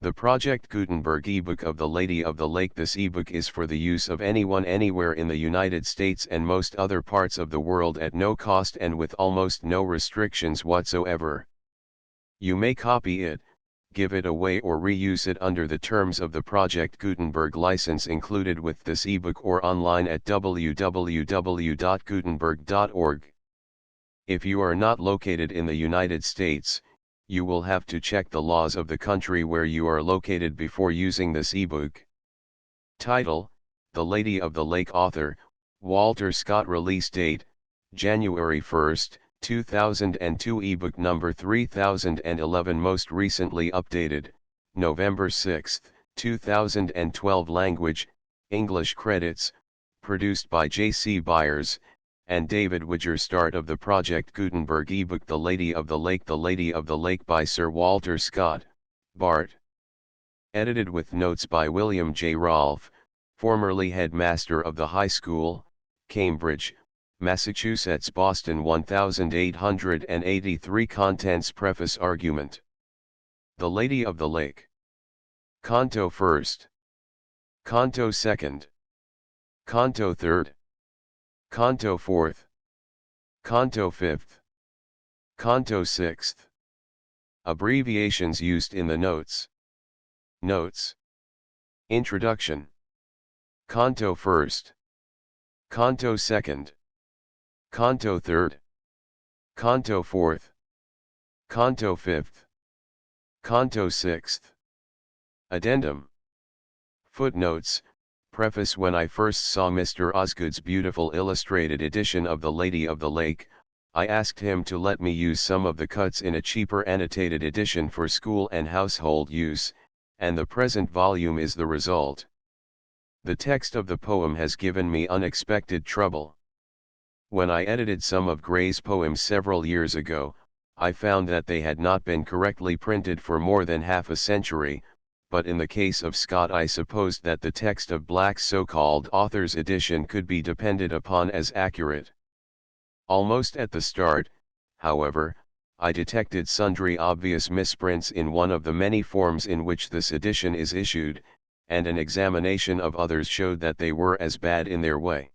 The Project Gutenberg ebook of The Lady of the Lake. This ebook is for the use of anyone anywhere in the United States and most other parts of the world at no cost and with almost no restrictions whatsoever. You may copy it, give it away or reuse it under the terms of the Project Gutenberg license included with this ebook or online at www.gutenberg.org. If you are not located in the United States, you will have to check the laws of the country where you are located before using this ebook. Title: The Lady of the Lake. Author: Walter Scott. Release date: January 1, 2002. Ebook number 3011. Most recently updated: November 6, 2012. Language: English. Credits: produced by J.C. Byers and David Widger. Start of the Project Gutenberg ebook. The Lady of the Lake. The Lady of the Lake by Sir Walter Scott, Bart. Edited with notes by William J. Rolfe, formerly headmaster of the high school, Cambridge, Massachusetts. Boston 1883. Contents. Preface. Argument. The Lady of the Lake. Canto 1st. Canto 2nd. Canto 3rd. Canto 4th. Canto 5th. Canto 6th. Abbreviations used in the notes. Notes. Introduction. Canto 1st. Canto 2nd. Canto 3rd. Canto 4th. Canto 5th. Canto 6th. Addendum. Footnotes. Preface. When I first saw Mr. Osgood's beautiful illustrated edition of The Lady of the Lake, I asked him to let me use some of the cuts in a cheaper annotated edition for school and household use, and the present volume is the result. The text of the poem has given me unexpected trouble. When I edited some of Gray's poems several years ago, I found that they had not been correctly printed for more than half a century, but in the case of Scott I supposed that the text of Black's so-called author's edition could be depended upon as accurate. Almost at the start, however, I detected sundry obvious misprints in one of the many forms in which this edition is issued, and an examination of others showed that they were as bad in their way.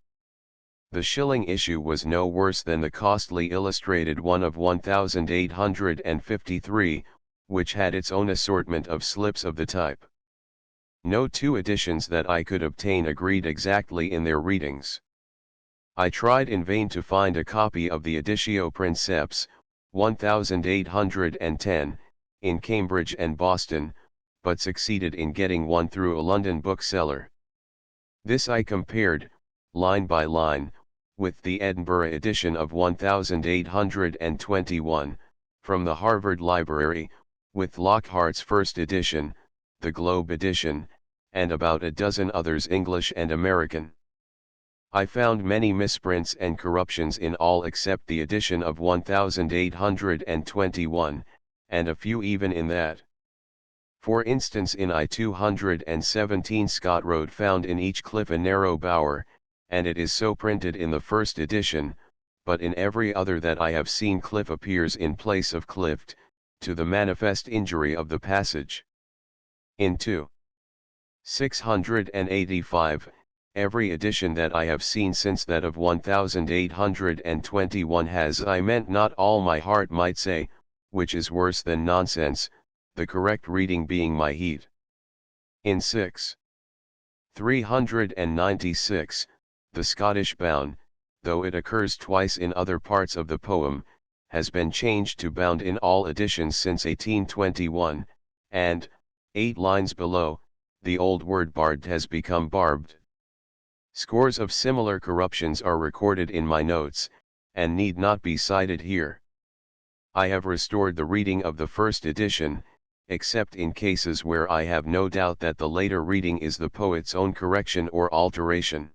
The shilling issue was no worse than the costly illustrated one of 1853, which had its own assortment of slips of the type. No two editions that I could obtain agreed exactly in their readings. I tried in vain to find a copy of the Editio Princeps, 1810, in Cambridge and Boston, but succeeded in getting one through a London bookseller. This I compared, line by line, with the Edinburgh edition of 1821, from the Harvard Library, with Lockhart's first edition, the Globe edition, and about a dozen others English and American. I found many misprints and corruptions in all except the edition of 1821, and a few even in that. For instance, in I-217 Scott wrote "found in each cliff a narrow bower," and it is so printed in the first edition, but in every other that I have seen cliff appears in place of clift, to the manifest injury of the passage. In 685, every edition that I have seen since that of 1821 has, I meant not all my heart might say, which is worse than nonsense, the correct reading being my heat. In 396, the Scottish bound, though it occurs twice in other parts of the poem, has been changed to bound in all editions since 1821, and, 8 lines below, the old word barbed has become barbed. Scores of similar corruptions are recorded in my notes, and need not be cited here. I have restored the reading of the first edition, except in cases where I have no doubt that the later reading is the poet's own correction or alteration.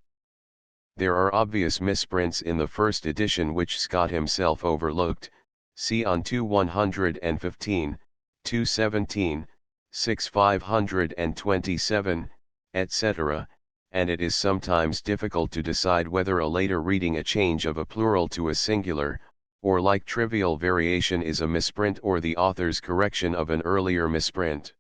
There are obvious misprints in the first edition which Scott himself overlooked, see on 2-115, 217, 6-527, etc., and it is sometimes difficult to decide whether a later reading a change of a plural to a singular, or like trivial variation is a misprint or the author's correction of an earlier misprint.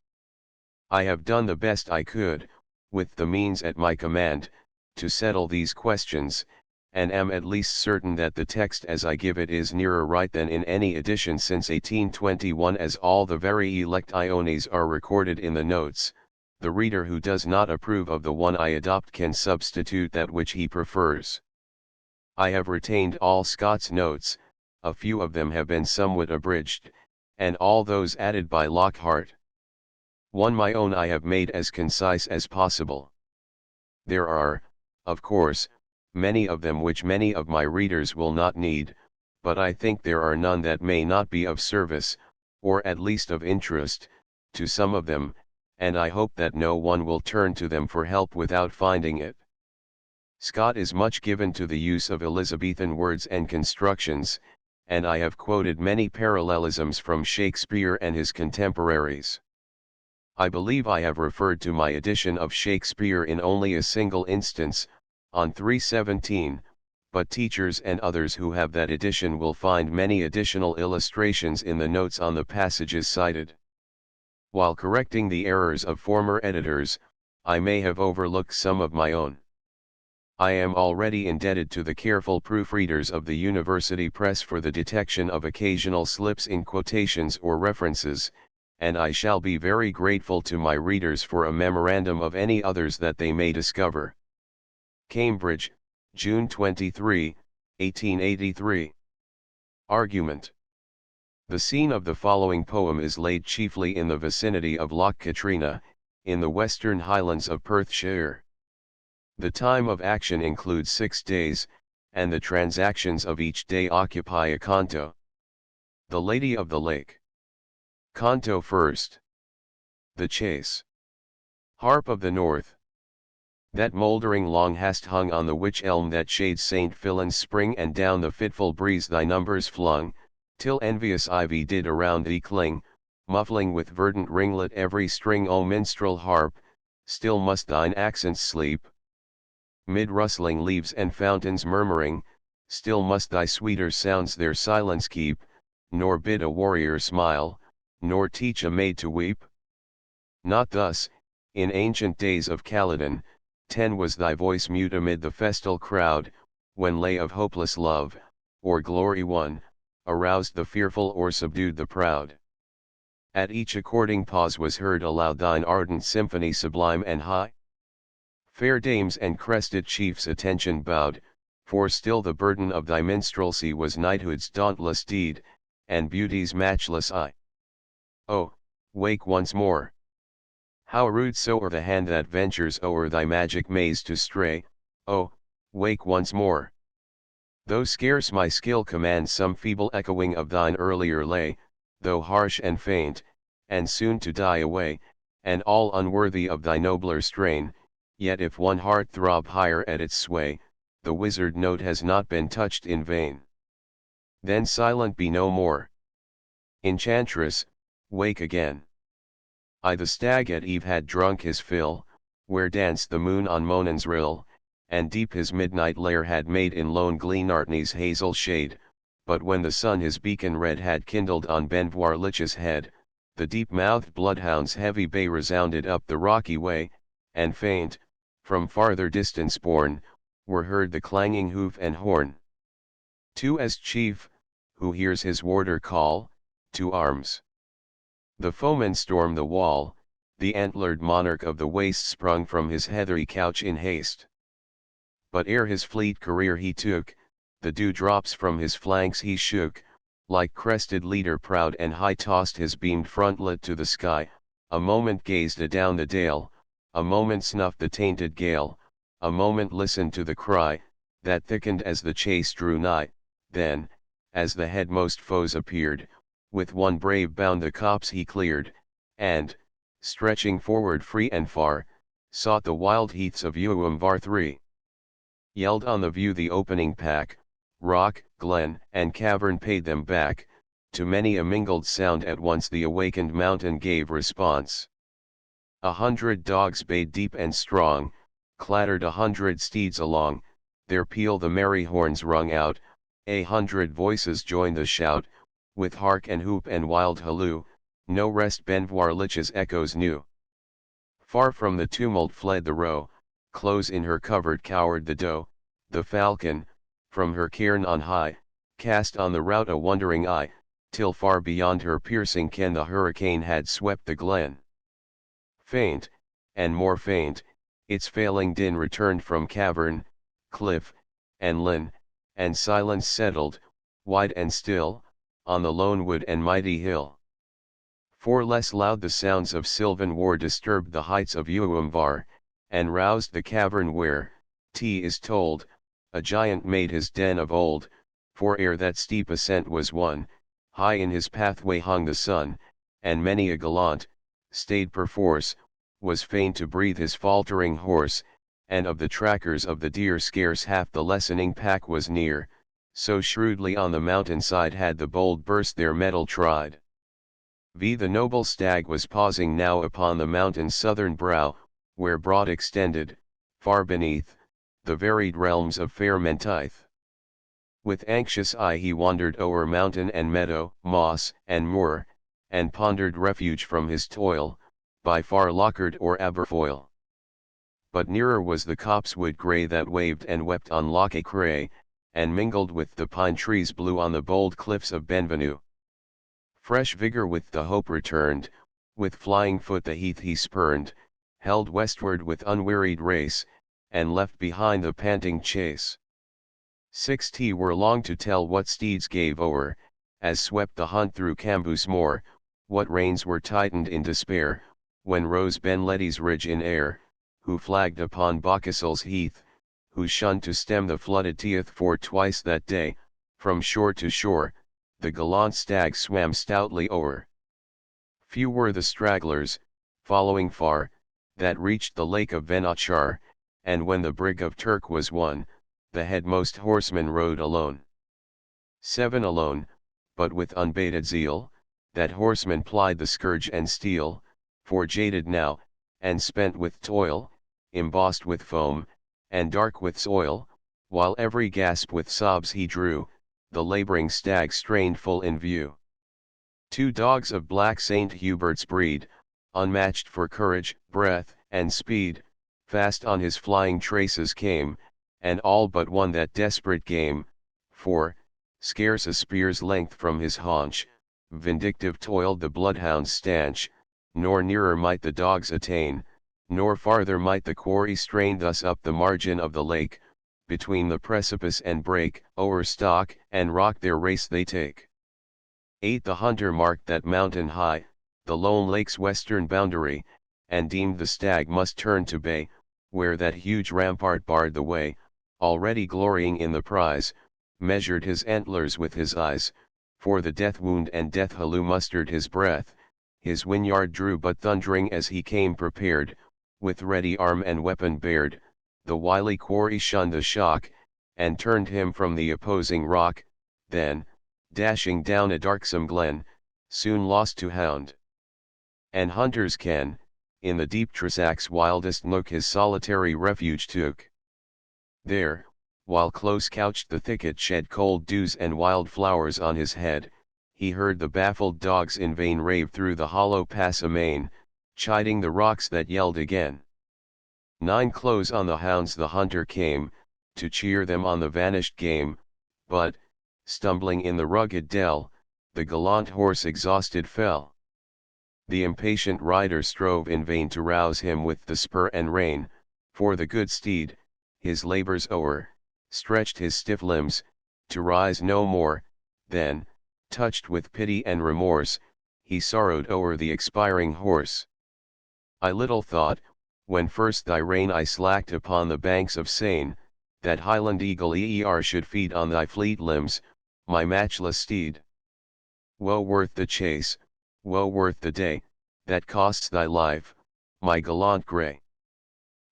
I have done the best I could, with the means at my command, to settle these questions, and am at least certain that the text as I give it is nearer right than in any edition since 1821, as all the very elect Iones are recorded in the notes. The reader who does not approve of the one I adopt can substitute that which he prefers. I have retained all Scott's notes, a few of them have been somewhat abridged, and all those added by Lockhart. One my own I have made as concise as possible. There are, of course, many of them which many of my readers will not need, but I think there are none that may not be of service, or at least of interest, to some of them, and I hope that no one will turn to them for help without finding it. Scott is much given to the use of Elizabethan words and constructions, and I have quoted many parallelisms from Shakespeare and his contemporaries. I believe I have referred to my edition of Shakespeare in only a single instance, on 317, but teachers and others who have that edition will find many additional illustrations in the notes on the passages cited. While correcting the errors of former editors, I may have overlooked some of my own. I am already indebted to the careful proofreaders of the University Press for the detection of occasional slips in quotations or references, and I shall be very grateful to my readers for a memorandum of any others that they may discover. Cambridge, June 23, 1883. Argument. The scene of the following poem is laid chiefly in the vicinity of Loch Katrina, in the western highlands of Perthshire. The time of action includes 6 days, and the transactions of each day occupy a canto. The Lady of the Lake. Canto first. The Chase. Harp of the North. That mouldering long hast hung on the wych elm that shades St. Fillan's spring, and down the fitful breeze thy numbers flung, till envious ivy did around thee cling, muffling with verdant ringlet every string. O minstrel harp, still must thine accents sleep. Mid rustling leaves and fountains murmuring, still must thy sweeter sounds their silence keep, nor bid a warrior smile, nor teach a maid to weep. Not thus, in ancient days of Caledon, 10 was thy voice mute amid the festal crowd, when lay of hopeless love, or glory won, aroused the fearful or subdued the proud. At each according pause was heard aloud thine ardent symphony sublime and high. Fair dames and crested chiefs attention bowed, for still the burden of thy minstrelsy was knighthood's dauntless deed, and beauty's matchless eye. Oh, wake once more! How rude soe'er the hand that ventures o'er thy magic maze to stray, oh, wake once more! Though scarce my skill commands some feeble echoing of thine earlier lay, though harsh and faint, and soon to die away, and all unworthy of thy nobler strain, yet if one heart throb higher at its sway, the wizard note has not been touched in vain. Then silent be no more. Enchantress, wake again. I the stag at eve had drunk his fill, where danced the moon on Monan's rill, and deep his midnight lair had made in lone Glenartney's hazel shade, but when the sun his beacon red had kindled on Benvoirlich's head, the deep-mouthed bloodhound's heavy bay resounded up the rocky way, and faint, from farther distance borne, were heard the clanging hoof and horn. To as chief, who hears his warder call, to arms. The foeman storm the wall, the antlered monarch of the waste sprung from his heathery couch in haste. But ere his fleet career he took, the dewdrops from his flanks he shook, like crested leader proud and high tossed his beamed frontlet to the sky, a moment gazed adown the dale, a moment snuffed the tainted gale, a moment listened to the cry, that thickened as the chase drew nigh, then, as the headmost foes appeared, with one brave bound the copse he cleared, and, stretching forward free and far, sought the wild heaths of Uamvar. Yelled on the view the opening pack, rock, glen, and cavern paid them back, to many a mingled sound at once the awakened mountain gave response. 100 dogs bayed deep and strong, clattered 100 steeds along, their peal the merry horns rung out, 100 voices joined the shout, with hark and hoop and wild halloo, no rest Benvoirlich's echoes knew. Far from the tumult fled the roe, close in her covert cowered the doe, the falcon, from her cairn on high, cast on the rout a wondering eye, till far beyond her piercing ken the hurricane had swept the glen. Faint, and more faint, its failing din returned from cavern, cliff, and linn, and silence settled, wide and still, on the lone wood and mighty hill. For less loud the sounds of sylvan war disturbed the heights of Uumvar, and roused the cavern where, is told, a giant made his den of old, for ere that steep ascent was won, high in his pathway hung the sun, and many a gallant, stayed perforce, was fain to breathe his faltering horse, and of the trackers of the deer scarce half the lessening pack was near, so shrewdly on the mountainside had the bold burst their mettle tried. The noble stag was pausing now upon the mountain's southern brow, where broad extended, far beneath, the varied realms of fair Menteith. With anxious eye he wandered o'er mountain and meadow, moss and moor, and pondered refuge from his toil, by far Lochard or Aberfoyle. But nearer was the copsewood grey that waved and wept on Loch Cray, and mingled with the pine trees blue on the bold cliffs of Benvenue. Fresh vigour with the hope returned, with flying foot the heath he spurned, held westward with unwearied race, and left behind the panting chase. 60 were long to tell what steeds gave o'er, as swept the hunt through Cambus moor, what reins were tightened in despair, when rose Ben Ledi's ridge in air, who flagged upon Bocasil's heath, who shunned to stem the flooded Teith, for twice that day, from shore to shore, the gallant stag swam stoutly o'er. Few were the stragglers, following far, that reached the lake of Venachar, and when the brig of Turk was won, the headmost horseman rode alone. 7 alone, but with unbated zeal, that horseman plied the scourge and steel, for jaded now, and spent with toil, embossed with foam, and dark with soil, while every gasp with sobs he drew, the labouring stag strained full in view. 2 dogs of black St. Hubert's breed, unmatched for courage, breath, and speed, fast on his flying traces came, and all but one that desperate game, for, scarce a spear's length from his haunch, vindictive toiled the bloodhound stanch, nor nearer might the dogs attain, nor farther might the quarry strain. Thus up the margin of the lake, between the precipice and brake, o'er stock and rock their race they take. 8 The hunter marked that mountain high, the lone lake's western boundary, and deemed the stag must turn to bay, where that huge rampart barred the way, already glorying in the prize, measured his antlers with his eyes, for the death wound and death halloo mustered his breath, his whinyard drew but thundering as he came prepared, with ready arm and weapon bared, the wily quarry shunned the shock, and turned him from the opposing rock, then, dashing down a darksome glen, soon lost to hound. And hunters can, in the deep Trasac's wildest nook his solitary refuge took. There, while close couched the thicket shed cold dews and wild flowers on his head, he heard the baffled dogs in vain rave through the hollow pass amain, chiding the rocks that yelled again. 9 Close on the hounds the hunter came, to cheer them on the vanished game, but, stumbling in the rugged dell, the gallant horse exhausted fell. The impatient rider strove in vain to rouse him with the spur and rein, for the good steed, his labours o'er, stretched his stiff limbs, to rise no more. Then, touched with pity and remorse, he sorrowed o'er the expiring horse. I little thought, when first thy rein I slacked upon the banks of Seine, that Highland eagle should feed on thy fleet limbs, my matchless steed. Woe worth the chase, woe worth the day, that costs thy life, my gallant grey.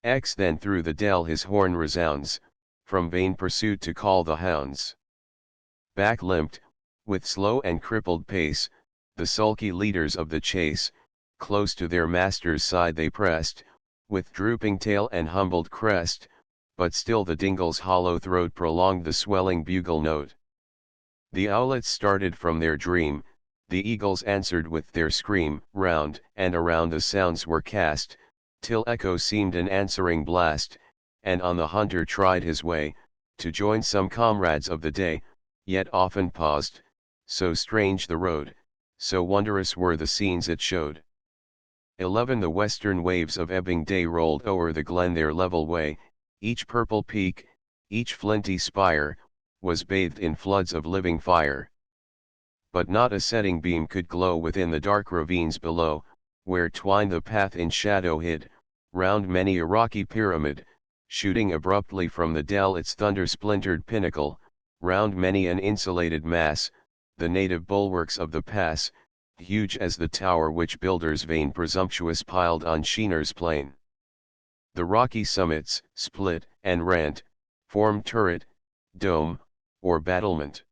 Then through the dell his horn resounds, from vain pursuit to call the hounds. Back limped, with slow and crippled pace, the sulky leaders of the chase, close to their master's side they pressed, with drooping tail and humbled crest, but still the dingle's hollow throat prolonged the swelling bugle note. The owlets started from their dream, the eagles answered with their scream, round and around the sounds were cast, till echo seemed an answering blast, and on the hunter tried his way, to join some comrades of the day, yet often paused, so strange the road, so wondrous were the scenes it showed. 11 The western waves of ebbing day rolled o'er the glen their level way, each purple peak, each flinty spire, was bathed in floods of living fire. But not a setting beam could glow within the dark ravines below, where twined the path in shadow hid, round many a rocky pyramid, shooting abruptly from the dell its thunder-splintered pinnacle, round many an insulated mass, the native bulwarks of the pass, huge as the tower which builders vain presumptuous piled on Sheener's plain. The rocky summits, split and rent, formed turret, dome, or battlement,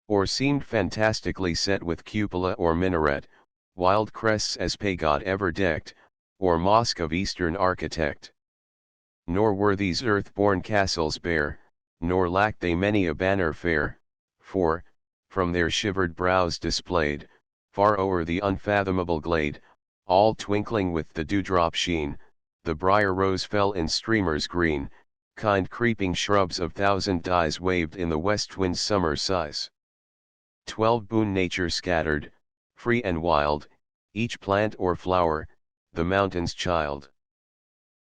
or seemed fantastically set with cupola or minaret, wild crests as pagod ever decked, or mosque of eastern architect. Nor were these earth-born castles bare, nor lacked they many a banner fair, for, from their shivered brows displayed, far o'er the unfathomable glade, all twinkling with the dewdrop sheen, the briar rose fell in streamers green, kind creeping shrubs of thousand dyes waved in the west wind's summer sighs. 12 Boon nature scattered, free and wild, each plant or flower, the mountain's child.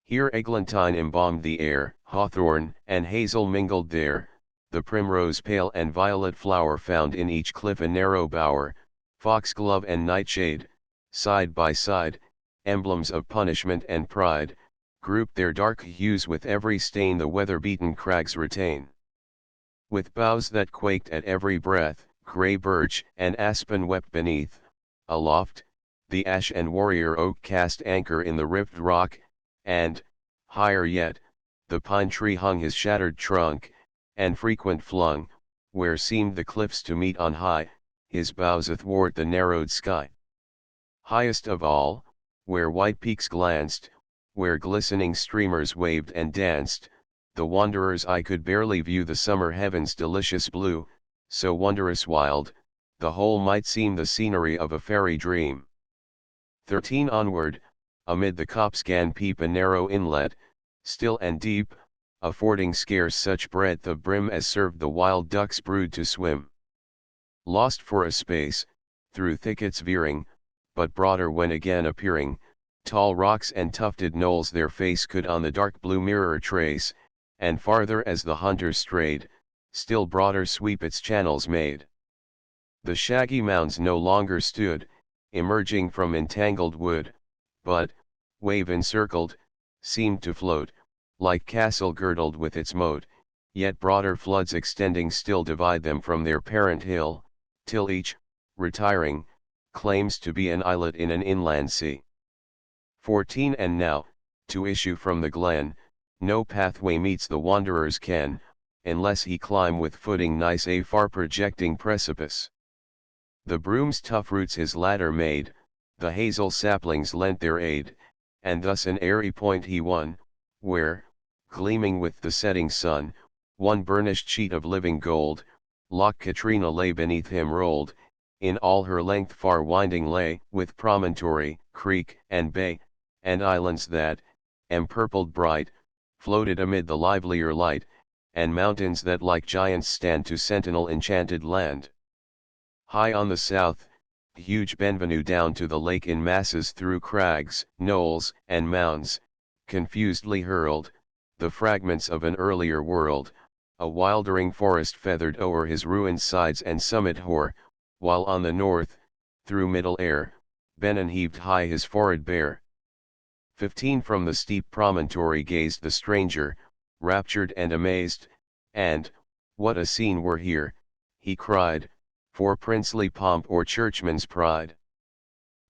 Here eglantine embalmed the air, hawthorn and hazel mingled there, the primrose pale and violet flower found in each cliff a narrow bower, foxglove and nightshade, side by side, emblems of punishment and pride, grouped their dark hues with every stain the weather-beaten crags retain. With boughs that quaked at every breath, grey birch and aspen wept beneath, aloft, the ash and warrior oak cast anchor in the rifted rock, and, higher yet, the pine tree hung his shattered trunk, and frequent flung, where seemed the cliffs to meet on high, his boughs athwart the narrowed sky. Highest of all, where white peaks glanced, where glistening streamers waved and danced, the wanderer's eye could barely view the summer heaven's delicious blue, so wondrous wild, the whole might seem the scenery of a fairy dream. 13 Onward, amid the copse 'gan peep a narrow inlet, still and deep, affording scarce such breadth of brim as served the wild duck's brood to swim. Lost for a space, through thickets veering, but broader when again appearing, tall rocks and tufted knolls their face could on the dark blue mirror trace, and farther as the hunter strayed, still broader sweep its channels made. The shaggy mounds no longer stood, emerging from entangled wood, but, wave-encircled, seemed to float, like castle girdled with its moat, yet broader floods extending still divide them from their parent hill, till each, retiring, claims to be an islet in an inland sea. 14 And now, to issue from the glen, no pathway meets the wanderer's ken, unless he climb with footing nice a far projecting precipice. The broom's tough roots his ladder made, the hazel saplings lent their aid, and thus an airy point he won, where, gleaming with the setting sun, one burnished sheet of living gold, Loch Katrina lay beneath him rolled, in all her length far winding lay, with promontory, creek and bay, and islands that, empurpled bright, floated amid the livelier light, and mountains that like giants stand to sentinel enchanted land. High on the south, huge Benvenue down to the lake in masses through crags, knolls, and mounds, confusedly hurled, the fragments of an earlier world, a wildering forest feathered o'er his ruined sides and summit hoar, while on the north, through middle air, Benon heaved high his forehead bare. 15 From the steep promontory gazed the stranger, raptured and amazed, and, what a scene were here, he cried, for princely pomp or churchman's pride.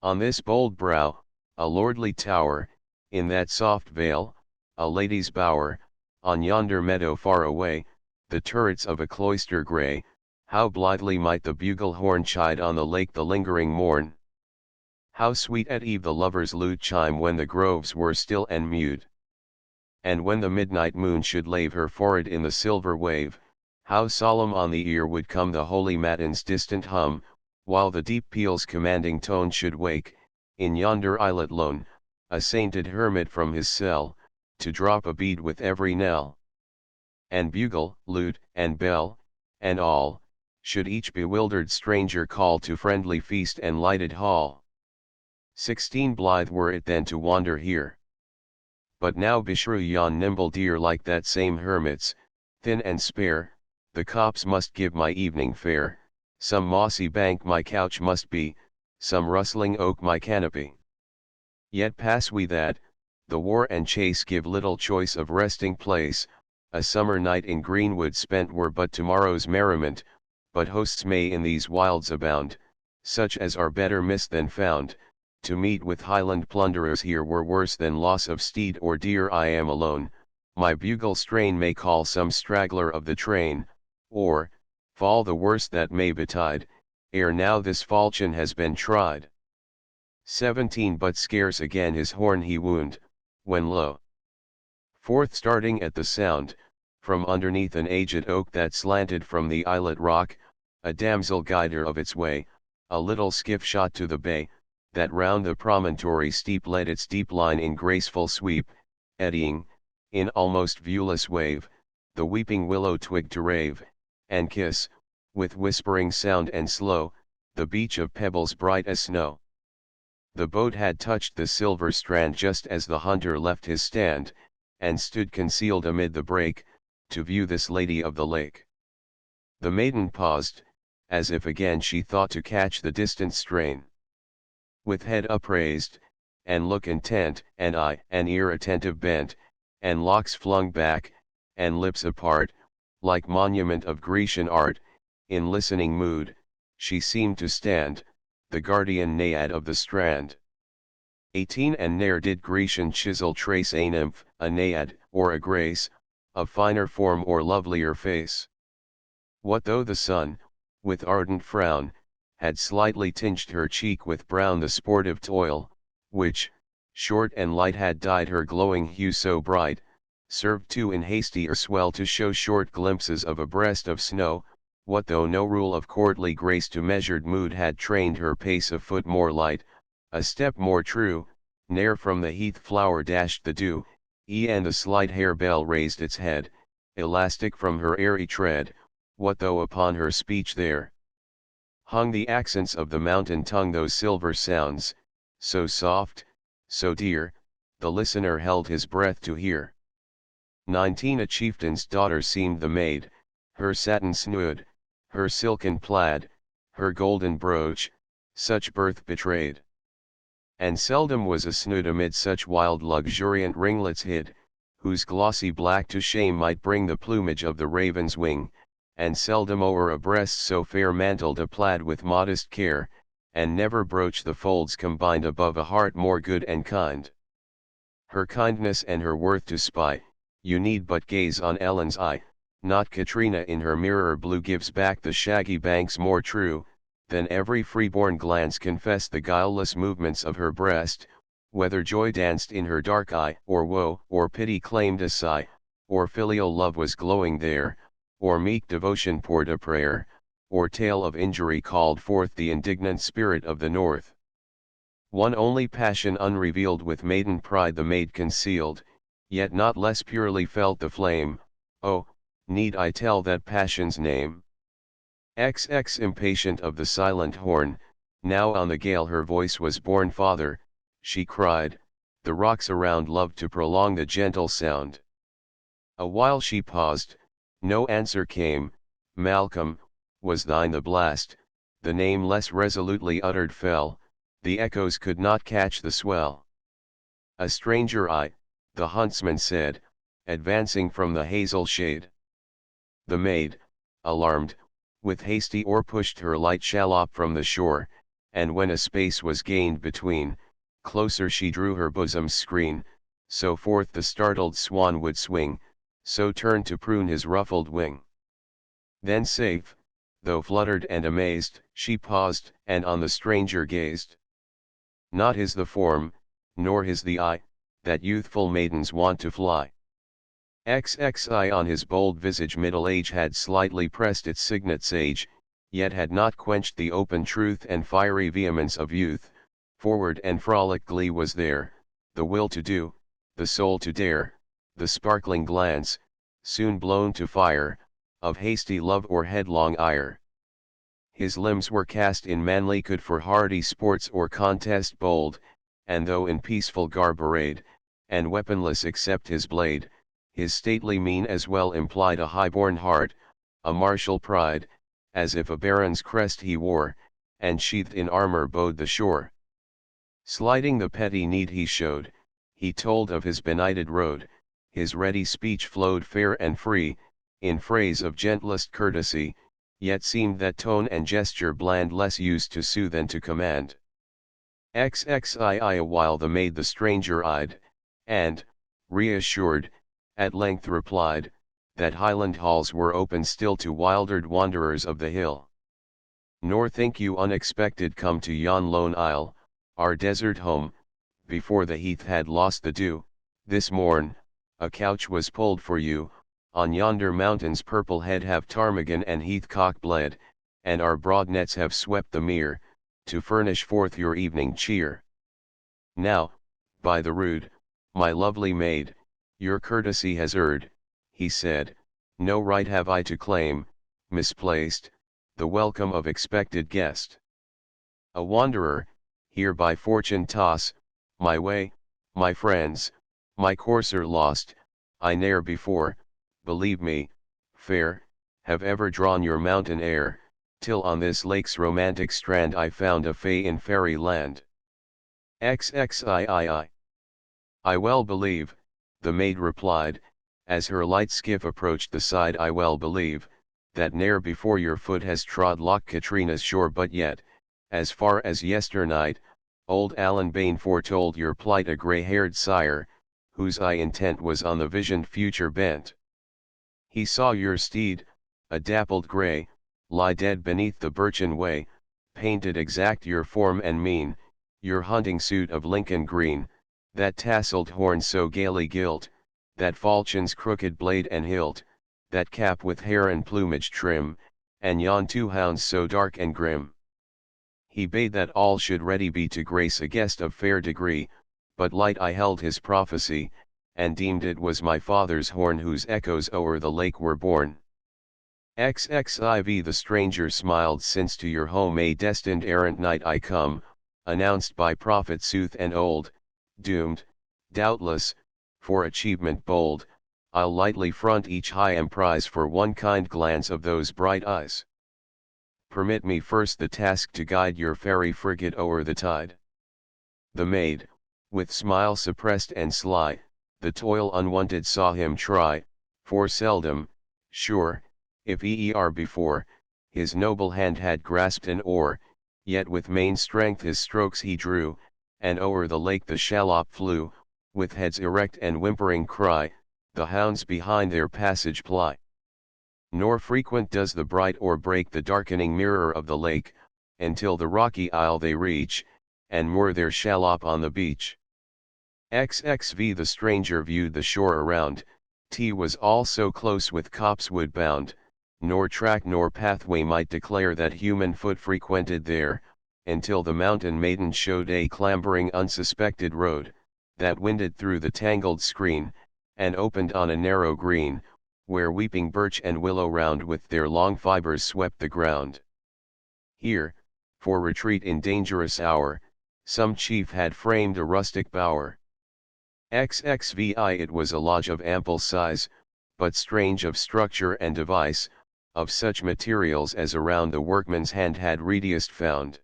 On this bold brow, a lordly tower, in that soft vale, a lady's bower, on yonder meadow far away, the turrets of a cloister grey, how blithely might the bugle horn chide on the lake the lingering morn. How sweet at eve the lover's lute chime when the groves were still and mute. And when the midnight moon should lave her forehead in the silver wave, how solemn on the ear would come the holy matin's distant hum, while the deep peal's commanding tone should wake, in yonder islet lone, a sainted hermit from his cell, to drop a bead with every knell. And bugle, lute, and bell, and all, should each bewildered stranger call to friendly feast and lighted hall. 16 Blithe were it then to wander here. But now beshrew yon nimble deer like that same hermit's, thin and spare, the copse must give my evening fare, some mossy bank my couch must be, some rustling oak my canopy. Yet pass we that, the war and chase give little choice of resting place, a summer night in greenwood spent were but tomorrow's merriment, but hosts may in these wilds abound, such as are better missed than found, to meet with Highland plunderers here were worse than loss of steed or deer. I am alone, my bugle strain may call some straggler of the train, or, fall the worst that may betide, ere now this falchion has been tried. 17 But scarce again his horn he wound, when lo! Forth starting at the sound, from underneath an aged oak that slanted from the islet rock, a damsel guider of its way, a little skiff shot to the bay, that round the promontory steep led its deep line in graceful sweep, eddying, in almost viewless wave, the weeping willow twig to rave, and kiss, with whispering sound and slow, the beach of pebbles bright as snow. The boat had touched the silver strand just as the hunter left his stand, and stood concealed amid the brake, to view this lady of the lake. The maiden paused, as if again she thought to catch the distant strain. With head upraised, and look intent, and eye and ear attentive bent, and locks flung back, and lips apart, like monument of Grecian art, in listening mood, she seemed to stand, the guardian naiad of the strand. 18 And ne'er did Grecian chisel trace a nymph, a naiad, or a grace, of finer form or lovelier face. What though the sun, with ardent frown, had slightly tinged her cheek with brown, the sportive toil, which, short and light had dyed her glowing hue so bright, served too in hastier swell to show short glimpses of a breast of snow. What though no rule of courtly grace to measured mood had trained her pace a foot more light, a step more true, ne'er from the heath flower dashed the dew, and the slight harebell raised its head, elastic from her airy tread. What though upon her speech there hung the accents of the mountain tongue, those silver sounds, so soft, so dear, the listener held his breath to hear. 19 A chieftain's daughter seemed the maid, her satin snood, her silken plaid, her golden brooch, such birth betrayed. And seldom was a snood amid such wild luxuriant ringlets hid, whose glossy black to shame might bring the plumage of the raven's wing, and seldom o'er a breast so fair mantled a plaid with modest care, and never broach the folds combined above a heart more good and kind. Her kindness and her worth to spy, you need but gaze on Ellen's eye, not Katrina in her mirror blue gives back the shaggy banks more true, than every freeborn glance confessed the guileless movements of her breast, whether joy danced in her dark eye, or woe, or pity claimed a sigh, or filial love was glowing there, or meek devotion poured a prayer, or tale of injury called forth the indignant spirit of the north. One only passion unrevealed with maiden pride the maid concealed, yet not less purely felt the flame. Oh, need I tell that passion's name? XX Impatient of the silent horn, now on the gale her voice was borne. Father, she cried, the rocks around loved to prolong the gentle sound. A while she paused, no answer came. Malcolm, was thine the blast? The name less resolutely uttered fell, the echoes could not catch the swell. A stranger I, the huntsman said, advancing from the hazel shade. The maid, alarmed, with hasty oar pushed her light shallop from the shore, and when a space was gained between, closer she drew her bosom's screen, so forth the startled swan would swing, so turned to prune his ruffled wing. Then safe, though fluttered and amazed, she paused, and on the stranger gazed. Not his the form, nor his the eye, that youthful maidens want to fly. XXI on his bold visage middle age had slightly pressed its signet sage, yet had not quenched the open truth and fiery vehemence of youth. Forward and frolic glee was there, the will to do, the soul to dare, the sparkling glance, soon blown to fire, of hasty love or headlong ire. His limbs were cast in manlyhood for hardy sports or contest bold, and though in peaceful garb arrayed, and weaponless except his blade, his stately mien as well implied a high-born heart, a martial pride, as if a baron's crest he wore, and sheathed in armor bode the shore. Slighting the petty need he showed, he told of his benighted road, his ready speech flowed fair and free, in phrase of gentlest courtesy, yet seemed that tone and gesture bland less used to soothe than to command. XXII while the maid the stranger eyed, and, reassured, at length replied, that Highland halls were open still to wildered wanderers of the hill. Nor think you unexpected come to yon lone isle, our desert home, before the heath had lost the dew, this morn, a couch was pulled for you, on yonder mountain's purple head have ptarmigan and heathcock bled, and our broad nets have swept the mere, to furnish forth your evening cheer. Now, by the rood, my lovely maid, your courtesy has erred, he said, no right have I to claim, misplaced, the welcome of expected guest. A wanderer, here by fortune toss, my way, my friends, my courser lost, I ne'er before, believe me, fair, have ever drawn your mountain air, till on this lake's romantic strand I found a fay in fairy land. XXIII. I well believe, the maid replied, as her light skiff approached the side, I well believe, that ne'er before your foot has trod Loch Katrina's shore, but yet, as far as yesternight, old Allan Bane foretold your plight, a grey-haired sire, whose eye intent was on the visioned future bent. He saw your steed, a dappled grey, lie dead beneath the birchen way, painted exact your form and mien, your hunting suit of Lincoln green, that tasselled horn so gaily gilt, that falchion's crooked blade and hilt, that cap with hair and plumage trim, and yon 2 hounds so dark and grim. He bade that all should ready be to grace a guest of fair degree, but light I held his prophecy, and deemed it was my father's horn whose echoes o'er the lake were borne. XXIV. The stranger smiled, since to your home a destined errant knight I come, announced by prophet sooth and old, doomed, doubtless, for achievement bold, I'll lightly front each high emprise for one kind glance of those bright eyes. Permit me first the task to guide your fairy frigate o'er the tide. The maid, with smile suppressed and sly, the toil unwonted saw him try, for seldom, sure, if e'er before, his noble hand had grasped an oar, yet with main strength his strokes he drew, and o'er the lake the shallop flew, with heads erect and whimpering cry, the hounds behind their passage ply. Nor frequent does the bright oar break the darkening mirror of the lake, until the rocky isle they reach, and moor their shallop on the beach. XXV. The stranger viewed the shore around, was all so close with copsewood bound, nor track nor pathway might declare that human foot frequented there, until the mountain maiden showed a clambering unsuspected road, that winded through the tangled screen, and opened on a narrow green, where weeping birch and willow round with their long fibers swept the ground. Here, for retreat in dangerous hour, some chief had framed a rustic bower. XXVI. It was a lodge of ample size, but strange of structure and device, of such materials as around the workman's hand had readiest found.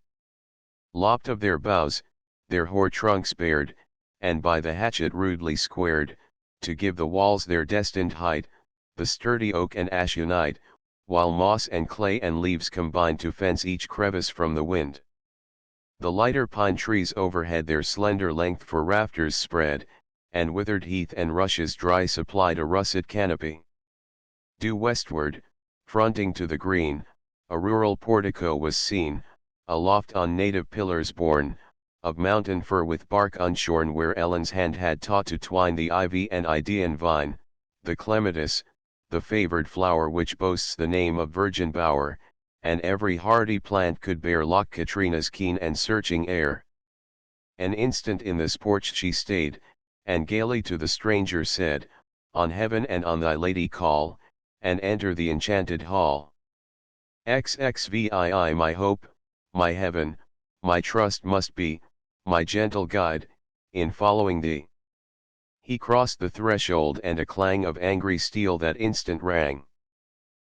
Lopped of their boughs, their hoar trunks bared, and by the hatchet rudely squared, to give the walls their destined height, the sturdy oak and ash unite, while moss and clay and leaves combine to fence each crevice from the wind. The lighter pine trees overhead their slender length for rafters spread, and withered heath and rushes dry supplied a russet canopy. Due westward, fronting to the green, a rural portico was seen, aloft on native pillars borne, of mountain fir with bark unshorn, where Ellen's hand had taught to twine the ivy and Idaean vine, the clematis, the favored flower which boasts the name of virgin bower, and every hardy plant could bear Loch Katrina's keen and searching air. An instant in this porch she stayed, and gaily to the stranger said, "On heaven and on thy lady call, and enter the enchanted hall. XXVII my hope, my heaven, my trust must be, my gentle guide, in following thee." He crossed the threshold and a clang of angry steel that instant rang.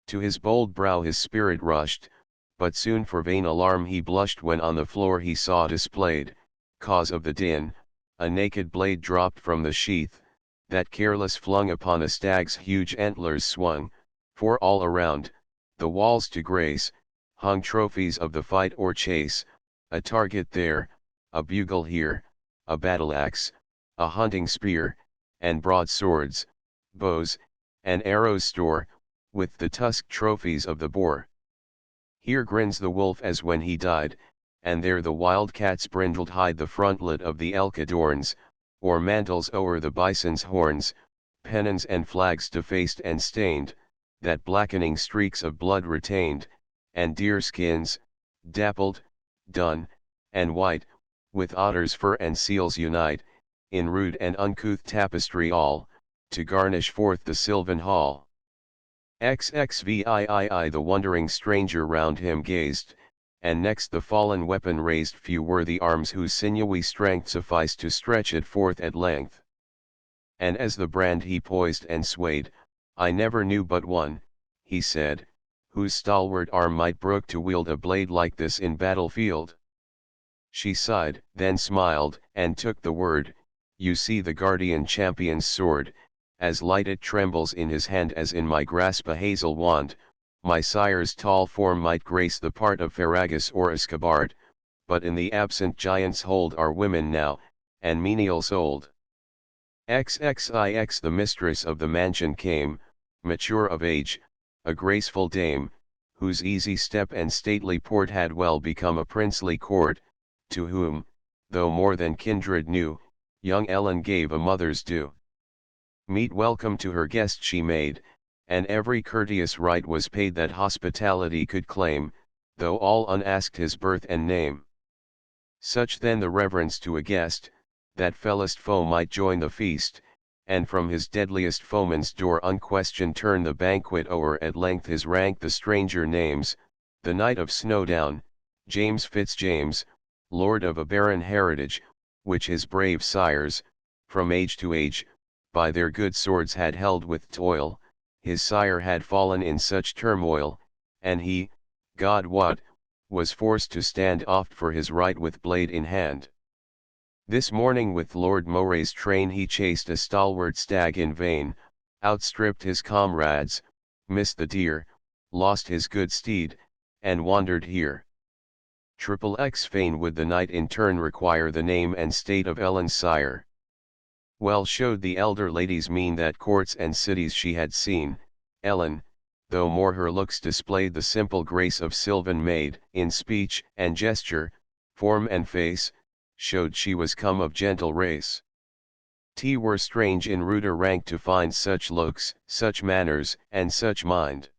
To his bold brow his spirit rushed, but soon for vain alarm he blushed when on the floor he saw displayed, cause of the din, a naked blade dropped from the sheath, that careless flung upon a stag's huge antlers swung, for all around, the walls to grace, hung trophies of the fight or chase, a target there, a bugle here, a battle-axe, a hunting spear, and broadswords, bows, and arrows store, with the tusked trophies of the boar. Here grins the wolf as when he died, and there the wild cat's brindled hide the frontlet of the elk adorns, or mantles o'er the bison's horns, pennons and flags defaced and stained, that blackening streaks of blood retained, and deer skins, dappled, dun, and white, with otter's fur and seals unite, in rude and uncouth tapestry all, to garnish forth the sylvan hall. XXVII the wondering stranger round him gazed, and next the fallen weapon raised few were the arms whose sinewy strength sufficed to stretch it forth at length. And as the brand he poised and swayed, "I never knew but one," he said, "whose stalwart arm might brook to wield a blade like this in battlefield." She sighed, then smiled, and took the word, "You see the guardian champion's sword, as light it trembles in his hand as in my grasp a hazel wand, my sire's tall form might grace the part of Ferragus or Iscabard, but in the absent giant's hold are women now, and menials old." XXIX the mistress of the mansion came, mature of age, a graceful dame, whose easy step and stately port had well become a princely court, to whom, though more than kindred knew, young Ellen gave a mother's due. Meet welcome to her guest she made, and every courteous right was paid that hospitality could claim, though all unasked his birth and name. Such then the reverence to a guest, that fellest foe might join the feast, and from his deadliest foeman's door unquestioned turn the banquet o'er. At length his rank the stranger names, the Knight of Snowdown, James Fitzjames, lord of a barren heritage, which his brave sires, from age to age, by their good swords had held with toil. His sire had fallen in such turmoil, and he, God wot, was forced to stand oft for his right with blade in hand. This morning with Lord Moray's train he chased a stalwart stag in vain, outstripped his comrades, missed the deer, lost his good steed, and wandered here. XXX fain would the knight in turn require the name and state of Ellen's sire. Well showed the elder lady's mien that courts and cities she had seen. Ellen, though more her looks displayed the simple grace of sylvan maid, in speech and gesture, form and face, showed she was come of gentle race. 'Twere strange in ruder rank to find such looks, such manners, and such mind.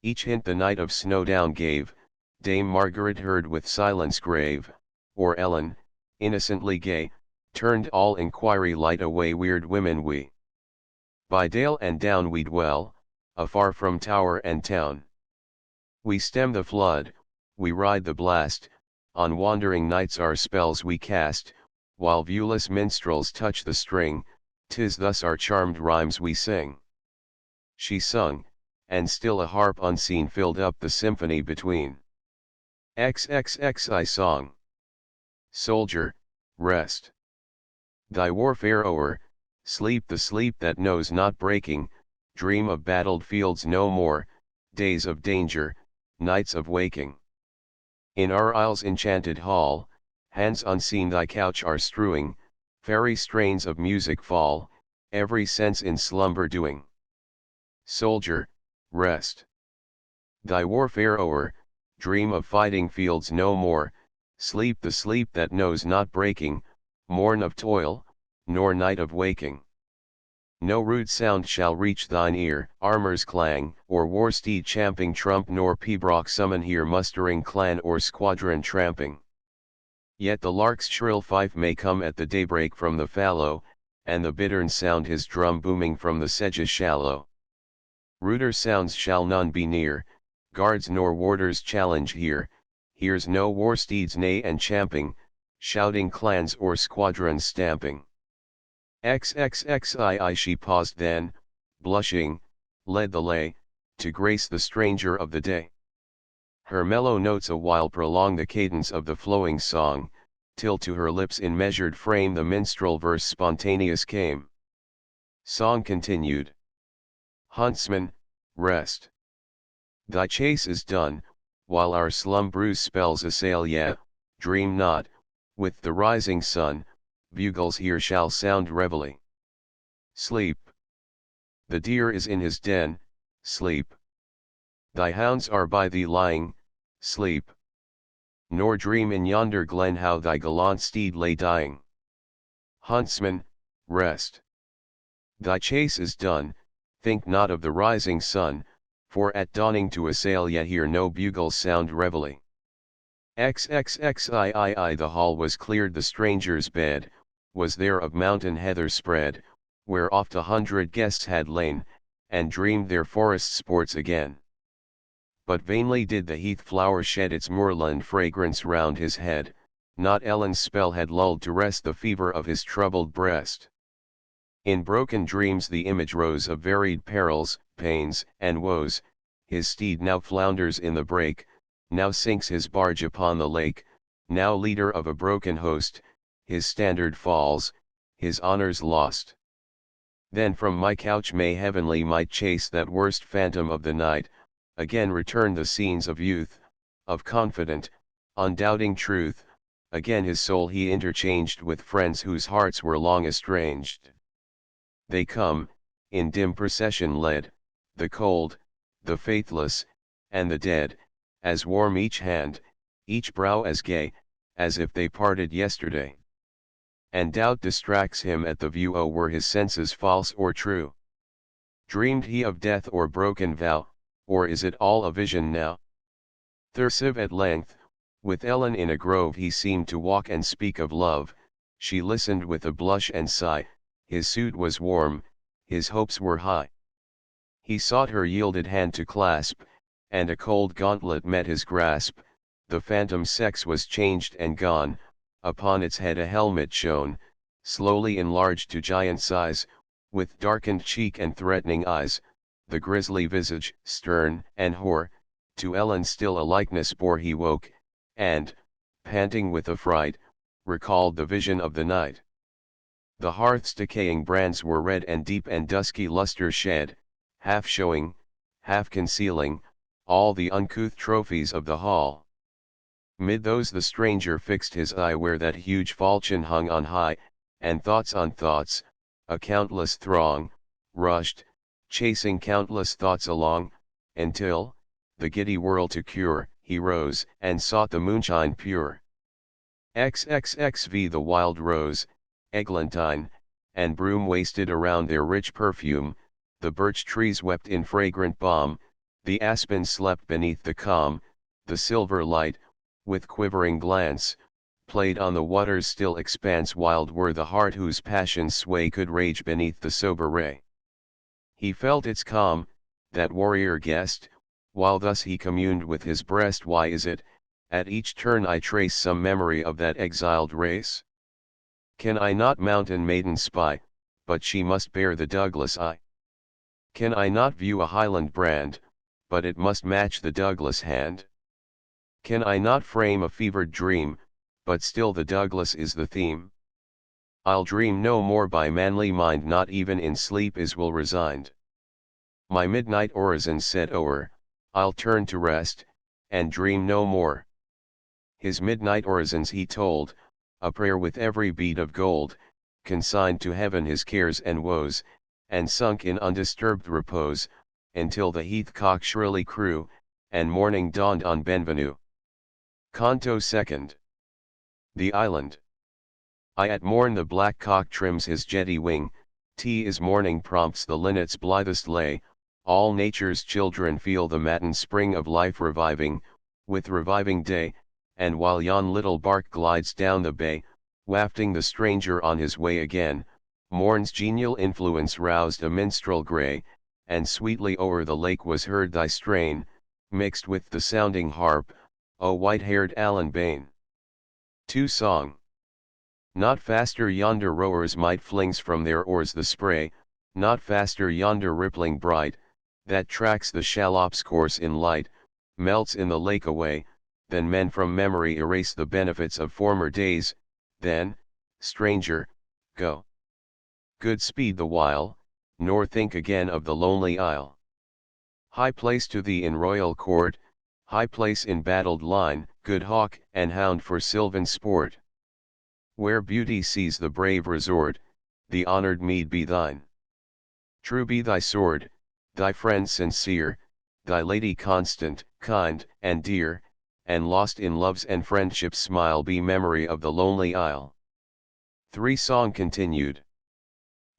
Each hint the Knight of Snowdown gave, Dame Margaret heard with silence grave, or Ellen, innocently gay, turned all inquiry light away. Weird women we. By dale and down we dwell, afar from tower and town. We stem the flood, we ride the blast, on wandering nights our spells we cast, while viewless minstrels touch the string, 'tis thus our charmed rhymes we sing. She sung, and still a harp unseen filled up the symphony between. XXXI song. Soldier, rest. Thy warfare o'er, sleep the sleep that knows not breaking, dream of battled fields no more, days of danger, nights of waking. In our isle's enchanted hall, hands unseen thy couch are strewing, fairy strains of music fall, every sense in slumber doing. Soldier, rest. Thy warfare o'er, dream of fighting fields no more, sleep the sleep that knows not breaking, morn of toil, nor night of waking. No rude sound shall reach thine ear, armor's clang, or war steed champing trump, nor pibroch summon here mustering clan or squadron tramping. Yet the lark's shrill fife may come at the daybreak from the fallow, and the bittern sound his drum booming from the sedges shallow. Ruder sounds shall none be near, guards nor warders challenge here, here's no war steeds neigh and champing, shouting clans or squadrons stamping. XXXII she paused then, blushing, led the lay, to grace the stranger of the day. Her mellow notes a while prolong the cadence of the flowing song, till to her lips in measured frame the minstrel verse spontaneous came. Song continued. Huntsman, rest. Thy chase is done, while our slumbrous spells assail yet, dream not, with the rising sun, bugles here shall sound reveille. Sleep. The deer is in his den, sleep. Thy hounds are by thee lying, sleep. Nor dream in yonder glen how thy gallant steed lay dying. Huntsman, rest. Thy chase is done, think not of the rising sun, for at dawning to assail yet hear no bugles sound reveille. XXXII the hall was cleared, the stranger's bed was there of mountain heather spread, where oft 100 guests had lain, and dreamed their forest sports again. But vainly did the heath flower shed its moorland fragrance round his head, not Ellen's spell had lulled to rest the fever of his troubled breast. In broken dreams the image rose of varied perils, pains, and woes, his steed now flounders in the brake, now sinks his barge upon the lake, now leader of a broken host, his standard falls, his honors lost. Then from my couch may heavenly might chase that worst phantom of the night, again return the scenes of youth, of confident, undoubting truth, again his soul he interchanged with friends whose hearts were long estranged. They come, in dim procession led, the cold, the faithless, and the dead, as warm each hand, each brow as gay, as if they parted yesterday. And doubt distracts him at the view, oh were his senses false or true? Dreamed he of death or broken vow, or is it all a vision now? Thursive at length, with Ellen in a grove he seemed to walk and speak of love, she listened with a blush and sigh, his suit was warm, his hopes were high. He sought her yielded hand to clasp, and a cold gauntlet met his grasp, the phantom sex was changed and gone, upon its head a helmet shone, slowly enlarged to giant size, with darkened cheek and threatening eyes, the grisly visage, stern and hoar, to Ellen still a likeness bore. He woke, and, panting with affright, recalled the vision of the night. The hearth's decaying brands were red and deep and dusky lustre shed, half showing, half concealing, all the uncouth trophies of the hall. Mid those the stranger fixed his eye where that huge falchion hung on high, and thoughts on thoughts, a countless throng, rushed, chasing countless thoughts along, until, the giddy whirl to cure, he rose and sought the moonshine pure. XXXV the wild rose, eglantine, and broom wasted around their rich perfume, the birch trees wept in fragrant balm, the aspen slept beneath the calm, the silver light, with quivering glance, played on the water's still expanse. Wild were the heart whose passion's sway could rage beneath the sober ray. He felt its calm, that warrior guest, while thus he communed with his breast. Why is it, at each turn I trace some memory of that exiled race? Can I not mountain maiden spy, but she must bear the Douglas eye? Can I not view a Highland brand, but it must match the Douglas hand? Can I not frame a fevered dream, but still the Douglas is the theme? I'll dream no more by manly mind, not even in sleep is will resigned. My midnight orisons set o'er, I'll turn to rest, and dream no more. His midnight orisons he told, a prayer with every bead of gold, consigned to heaven his cares and woes, and sunk in undisturbed repose, until the heath cock shrilly crew, and morning dawned on Benvenue. Canto 2nd. The Island. I at morn the black cock trims his jetty wing, tea is morning prompts the linnet's blithest lay, all nature's children feel the matin spring of life reviving, with reviving day, and while yon little bark glides down the bay, wafting the stranger on his way again, morn's genial influence roused a minstrel grey, and sweetly o'er the lake was heard thy strain, mixed with the sounding harp, O white-haired Allan Bane. 2 Song. Not faster yonder rowers might flings from their oars the spray, not faster yonder rippling bright, that tracks the shallop's course in light, melts in the lake away, than men from memory erase the benefits of former days, then, stranger, go. Good speed the while, nor think again of the lonely isle. High place to thee in royal court, high place in battled line, good hawk and hound for sylvan sport. Where beauty sees the brave resort, the honored meed be thine. True be thy sword, thy friend sincere, thy lady constant, kind, and dear, and lost in love's and friendship's smile be memory of the lonely isle. 3 Song continued.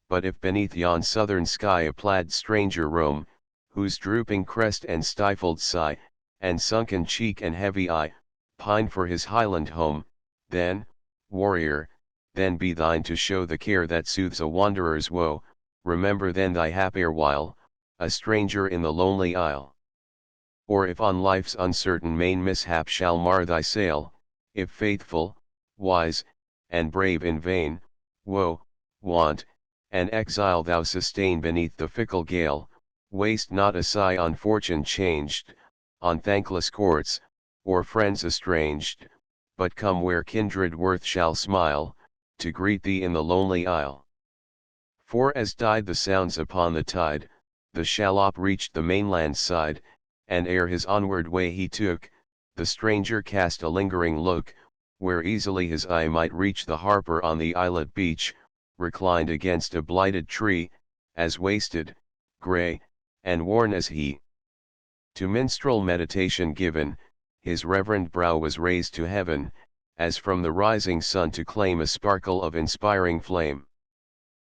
But if beneath yon southern sky a plaid stranger roam, whose drooping crest and stifled sigh, and sunken cheek and heavy eye, pine for his highland home, then, warrior, then be thine to show the care that soothes a wanderer's woe, remember then thy hap erewhile, a stranger in the lonely isle. Or if on life's uncertain main mishap shall mar thy sail, if faithful, wise, and brave in vain, woe, want, and exile thou sustain beneath the fickle gale, waste not a sigh on fortune changed, on thankless courts, or friends estranged, but come where kindred worth shall smile, to greet thee in the lonely isle. For as died the sounds upon the tide, the shallop reached the mainland's side, and ere his onward way he took, the stranger cast a lingering look, where easily his eye might reach the harper on the islet beach, reclined against a blighted tree, as wasted, grey, and worn as he. To minstrel meditation given, his reverend brow was raised to heaven, as from the rising sun to claim a sparkle of inspiring flame.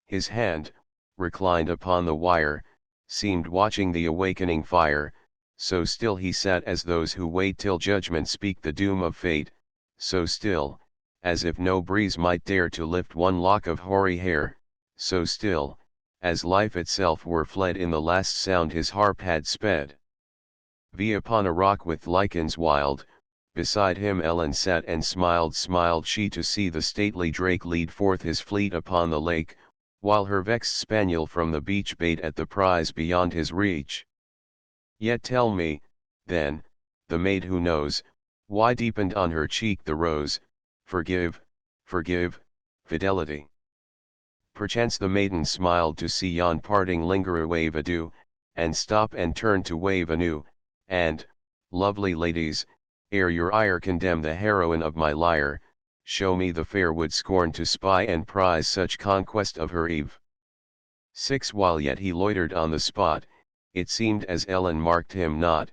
His hand, reclined upon the wire, seemed watching the awakening fire, so still he sat as those who wait till judgment speak the doom of fate, so still, as if no breeze might dare to lift one lock of hoary hair, so still, as life itself were fled in the last sound his harp had sped. Upon a rock with lichens wild, beside him Ellen sat and smiled she to see the stately drake lead forth his fleet upon the lake, while her vexed spaniel from the beach bayed at the prize beyond his reach. Yet tell me, then, the maid who knows, why deepened on her cheek the rose, forgive, fidelity. Perchance the maiden smiled to see yon parting lingerer wave adieu, and stop and turn to wave anew, and, lovely ladies, ere your ire condemn the heroine of my lyre, show me the fair would scorn to spy and prize such conquest of her Eve. 6 While yet he loitered on the spot, it seemed as Ellen marked him not,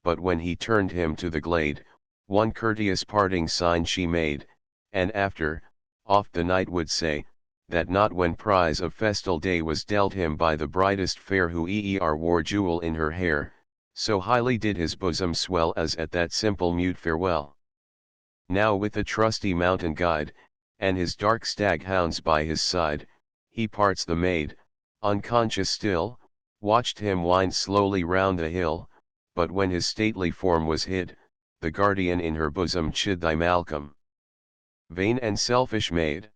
but when he turned him to the glade, one courteous parting sign she made, and after, oft the knight would say, that not when prize of festal day was dealt him by the brightest fair who wore jewel in her hair, so highly did his bosom swell as at that simple mute farewell. Now with a trusty mountain guide, and his dark stag hounds by his side, he parts the maid, unconscious still, watched him wind slowly round the hill, but when his stately form was hid, the guardian in her bosom chid thy Malcolm. Vain and selfish maid.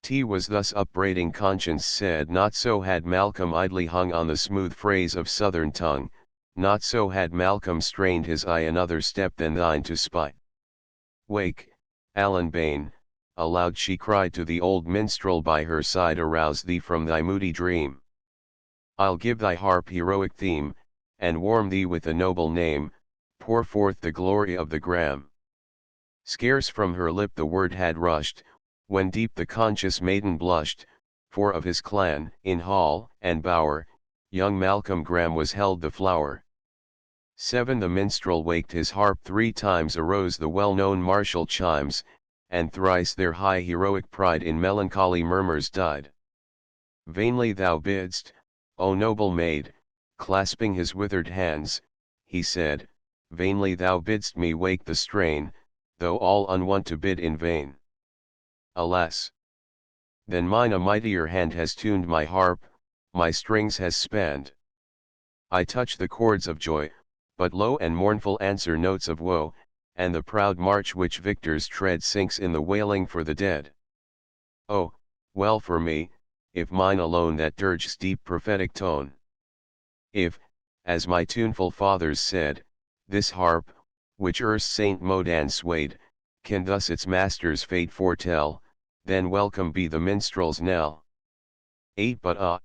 Was thus upbraiding conscience said, not so had Malcolm idly hung on the smooth phrase of southern tongue, not so had Malcolm strained his eye another step than thine to spy. Wake, Allan Bane, aloud she cried to the old minstrel by her side, arouse thee from thy moody dream. I'll give thy harp heroic theme, and warm thee with a noble name, pour forth the glory of the Graham. Scarce from her lip the word had rushed, when deep the conscious maiden blushed, for of his clan, in hall and bower, young Malcolm Graham was held the flower. 7 The minstrel waked his harp 3 times, arose the well-known martial chimes, and thrice their high heroic pride in melancholy murmurs died. Vainly thou bidst, O noble maid, clasping his withered hands, he said, vainly thou bidst me wake the strain, though all unwont to bid in vain. Alas! Then mine a mightier hand has tuned my harp, my strings has spanned. I touch the chords of joy, but low and mournful answer notes of woe, and the proud march which victors tread sinks in the wailing for the dead. Oh, well for me, if mine alone that dirge's deep prophetic tone. If, as my tuneful fathers said, this harp, which erst Saint Modan swayed, can thus its master's fate foretell, then welcome be the minstrel's knell. 8 But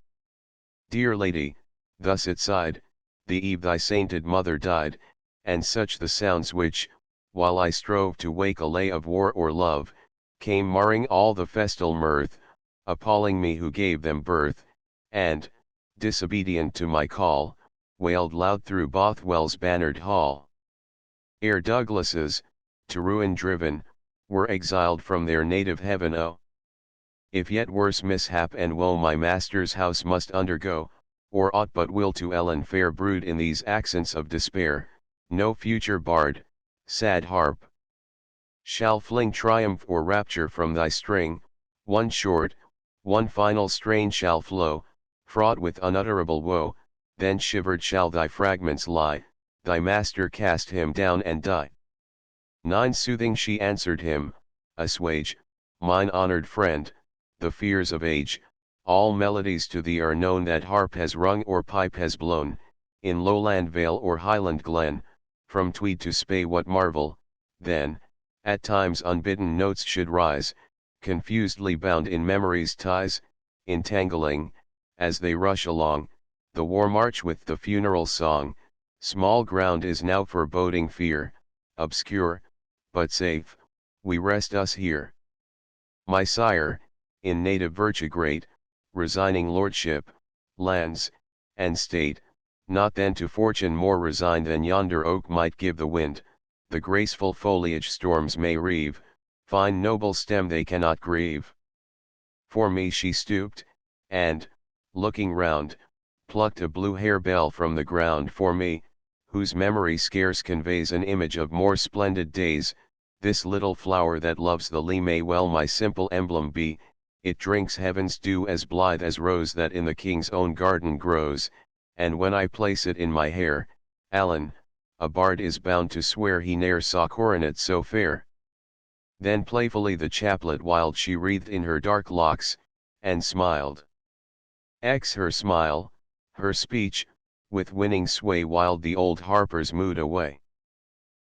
dear lady, thus it sighed, the eve thy sainted mother died, and such the sounds which, while I strove to wake a lay of war or love, came marring all the festal mirth, appalling me who gave them birth, and, disobedient to my call, wailed loud through Bothwell's bannered hall. Ere Douglases, to ruin driven, were exiled from their native heaven. Oh, if yet worse mishap and woe my master's house must undergo, or aught but will to Ellen fair brood in these accents of despair, no future bard, sad harp, shall fling triumph or rapture from thy string, one short, one final strain shall flow, fraught with unutterable woe, then shivered shall thy fragments lie, thy master cast him down and die. 9 Soothing she answered him, assuage, mine honored friend, the fears of age, all melodies to thee are known that harp has rung or pipe has blown, in lowland vale or highland glen, from Tweed to Spey what marvel, then, at times unbidden notes should rise, confusedly bound in memory's ties, entangling, as they rush along, the war march with the funeral song, small ground is now for boding fear, obscure, but safe, we rest us here. My sire, in native virtue great, resigning lordship, lands, and state, not then to fortune more resigned than yonder oak might give the wind, the graceful foliage storms may reave, fine noble stem they cannot grieve. For me she stooped, and, looking round, plucked a blue harebell from the ground for me, whose memory scarce conveys an image of more splendid days. This little flower that loves the lea may well my simple emblem be, it drinks heaven's dew as blithe as rose that in the king's own garden grows, and when I place it in my hair, Allen, a bard is bound to swear he ne'er saw coronet so fair. Then playfully the chaplet wild she wreathed in her dark locks, and smiled. Her smile, her speech, with winning sway wiled the old harper's mood away.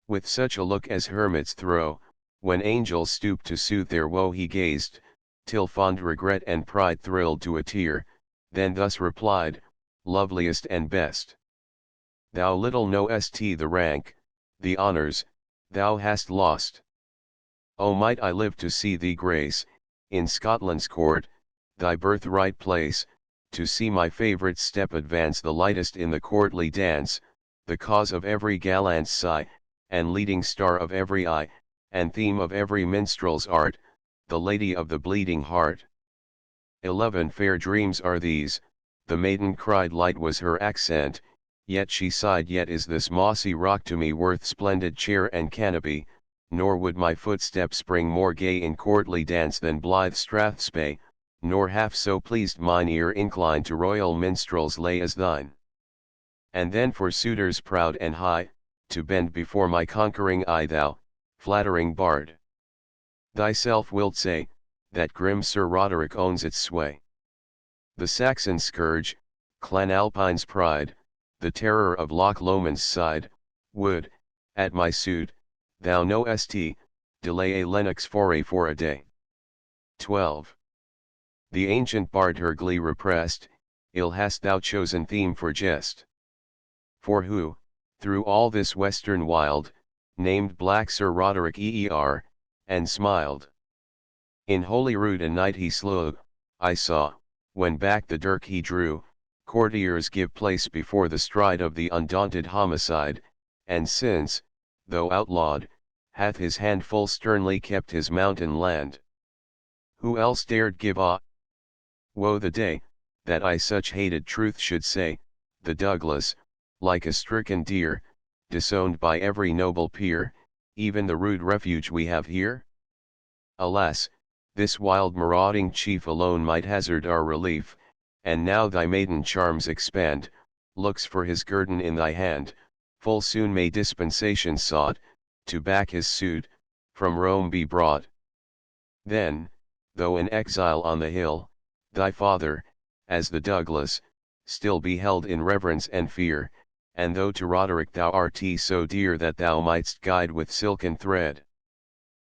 With such a look as hermits throw, when angels stoop to soothe their woe he gazed, till fond regret and pride thrilled to a tear, then thus replied, loveliest and best. Thou little knowest the rank, the honours, thou hast lost. O might I live to see thee grace, in Scotland's court, thy birthright place, to see my favourite step advance the lightest in the courtly dance, the cause of every gallant's sigh, and leading star of every eye, and theme of every minstrel's art, the lady of the bleeding heart. 11 Fair dreams are these, the maiden cried light was her accent, yet she sighed yet is this mossy rock to me worth splendid chair and canopy, nor would my footstep spring more gay in courtly dance than blithe Strathspey, nor half so pleased mine ear incline to royal minstrel's lay as thine. And then for suitors proud and high, to bend before my conquering eye thou, flattering bard, thyself wilt say, that grim Sir Roderick owns its sway. The Saxon scourge, Clan Alpine's pride, the terror of Loch Lomond's side, would, at my suit, thou knowest, delay a Lennox foray for a day. 12. The ancient bard her glee repressed, ill hast thou chosen theme for jest. For who, through all this western wild, named black Sir Roderick and smiled. In Holyrood a night he slew, I saw, when back the dirk he drew, courtiers give place before the stride of the undaunted homicide, and since, though outlawed, hath his hand full sternly kept his mountain land. Who else dared give woe the day, that I such hated truth should say, the Douglas, like a stricken deer, disowned by every noble peer, even the rude refuge we have here? Alas, this wild marauding chief alone might hazard our relief, and now thy maiden charms expand, looks for his guerdon in thy hand, full soon may dispensation sought, to back his suit, from Rome be brought. Then, though in exile on the hill, thy father, as the Douglas, still be held in reverence and fear, and though to Roderick thou art so dear that thou mightst guide with silken thread.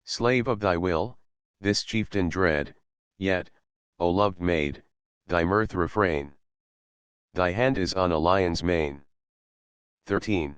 Slave of thy will, this chieftain dread, yet, O loved maid, thy mirth refrain. Thy hand is on a lion's mane. 13.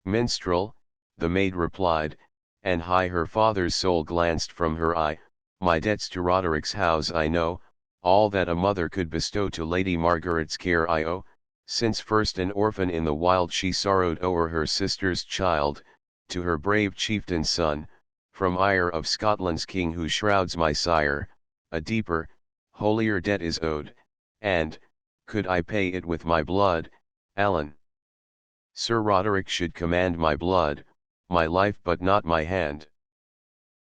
Minstrel, the maid replied, and high her father's soul glanced from her eye, my debts to Roderick's house I know, all that a mother could bestow to Lady Margaret's care I owe, since first an orphan in the wild she sorrowed o'er her sister's child, to her brave chieftain's son, from ire of Scotland's king who shrouds my sire, a deeper, holier debt is owed, and, could I pay it with my blood, Alan, Sir Roderick should command my blood, my life but not my hand.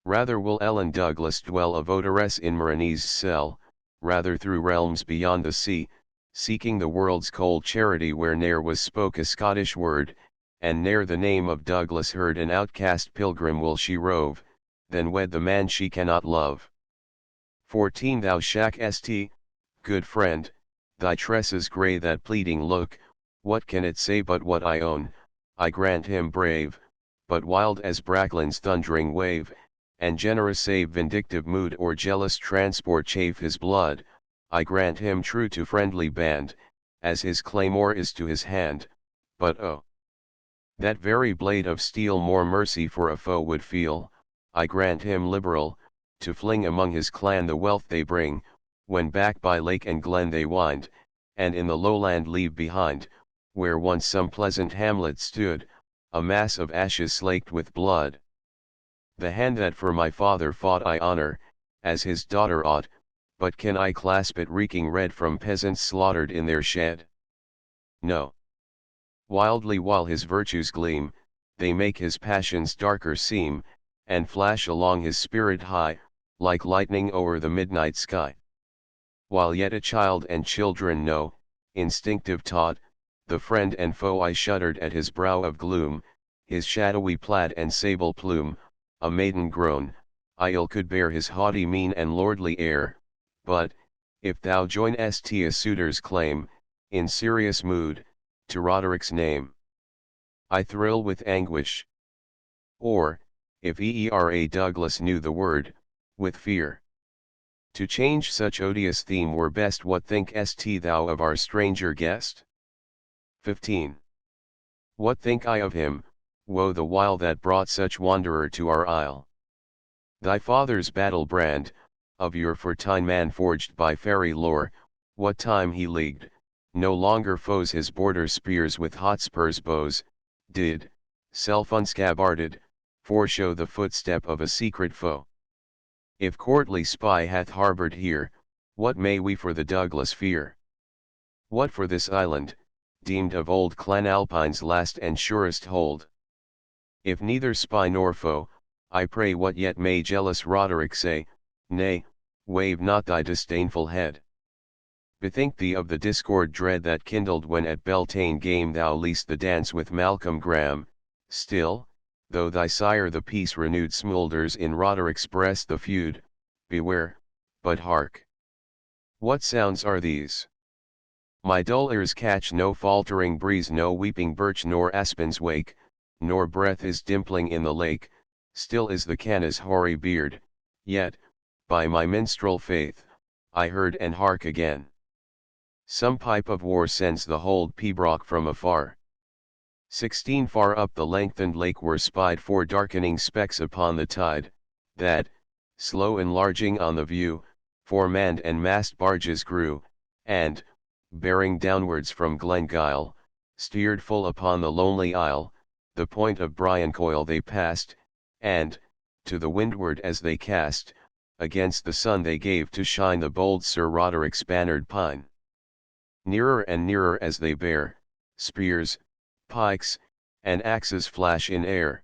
Rather will Ellen Douglas dwell a votaress in Marigny's cell, rather through realms beyond the sea, seeking the world's cold charity where ne'er was spoke a Scottish word, and ne'er the name of Douglas heard an outcast pilgrim will she rove, than wed the man she cannot love. 14 Thou st, good friend, thy tresses grey that pleading look, what can it say but what I own, I grant him brave, but wild as Bracklinn's thundering wave, and generous save vindictive mood or jealous transport chafe his blood, I grant him true to friendly band, as his claymore is to his hand, but oh! That very blade of steel more mercy for a foe would feel, I grant him liberal, to fling among his clan the wealth they bring, when back by lake and glen they wind, and in the lowland leave behind, where once some pleasant hamlet stood, a mass of ashes slaked with blood. The hand that for my father fought I honor, as his daughter ought, but can I clasp it reeking red from peasants slaughtered in their shed? No. Wildly while his virtues gleam, they make his passions darker seem, and flash along his spirit high, like lightning o'er the midnight sky. While yet a child and children know, instinctive taught, the friend and foe I shuddered at his brow of gloom, his shadowy plaid and sable plume, a maiden grown, I ill could bear his haughty mien and lordly air, but, if thou join st a suitor's claim, in serious mood, to Roderick's name, I thrill with anguish. Or, if Era Douglas knew the word, with fear. To change such odious theme were best. What think st thou of our stranger guest? 15. What think I of him, woe the while that brought such wanderer to our isle? Thy father's battle brand, of your fortine man forged by fairy lore, what time he leagued, no longer foes his border spears with Hotspur's bows, did, self unscabbarded, foreshow the footstep of a secret foe. If courtly spy hath harbored here, what may we for the Douglas fear? What for this island, deemed of old Clan Alpine's last and surest hold? If neither spy nor foe, I pray what yet may jealous Roderick say, nay, wave not thy disdainful head. Bethink thee of the discord dread that kindled when at Beltane game thou least the dance with Malcolm Graham, still, though thy sire the peace renewed smoulders in Roderick's breast the feud, beware, but hark. What sounds are these? My dull ears catch no faltering breeze, no weeping birch nor aspen's wake, nor breath is dimpling in the lake, still is the Cana's hoary beard, yet, by my minstrel faith, I heard and hark again. Some pipe of war sends the hold pibroch from afar. 16 Far up the lengthened lake were spied 4 darkening specks upon the tide, that, slow enlarging on the view, 4 manned and mast barges grew, and, bearing downwards from Glengyle, steered full upon the lonely isle, the point of Briancoil they passed, and, to the windward as they cast, against the sun they gave to shine the bold Sir Roderick's bannered pine. Nearer and nearer as they bear, spears, pikes, and axes flash in air.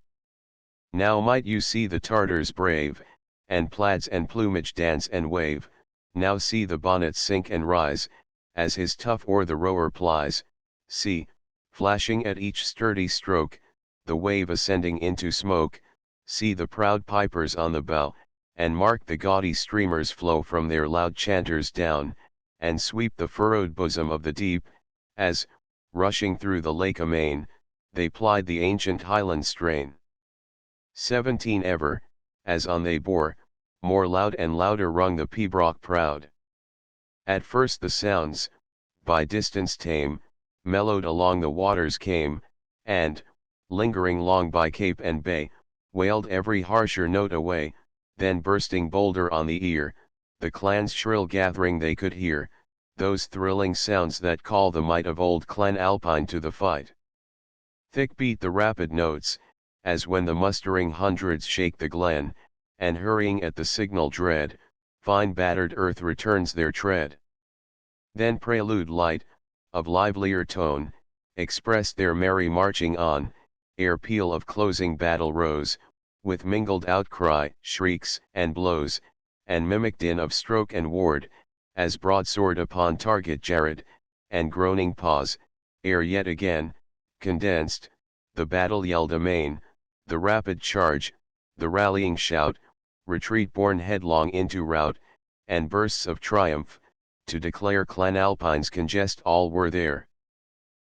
Now might you see the Tartars brave, and plaids and plumage dance and wave, now see the bonnets sink and rise, as his tough oar the rower plies, see, flashing at each sturdy stroke, the wave ascending into smoke, see the proud pipers on the bow, and mark the gaudy streamers flow from their loud chanters down, and sweep the furrowed bosom of the deep, as, rushing through the lake amain, they plied the ancient Highland strain. 17 Ever, as on they bore, more loud and louder rung the pibroch proud. At first the sounds, by distance tame, mellowed along the waters came, and, lingering long by cape and bay, wailed every harsher note away, then bursting bolder on the ear, the clan's shrill gathering they could hear, those thrilling sounds that call the might of old Clan Alpine to the fight. Thick beat the rapid notes, as when the mustering hundreds shake the glen, and hurrying at the signal dread, fine battered earth returns their tread. Then prelude light, of livelier tone, expressed their merry marching on, ere peal of closing battle rose, with mingled outcry, shrieks, and blows, and mimic din of stroke and ward, as broadsword upon target jarred, and groaning pause, ere yet again, condensed, the battle yelled amain, the rapid charge, the rallying shout, retreat borne headlong into rout, and bursts of triumph, to declare Clan Alpine's congest all were there.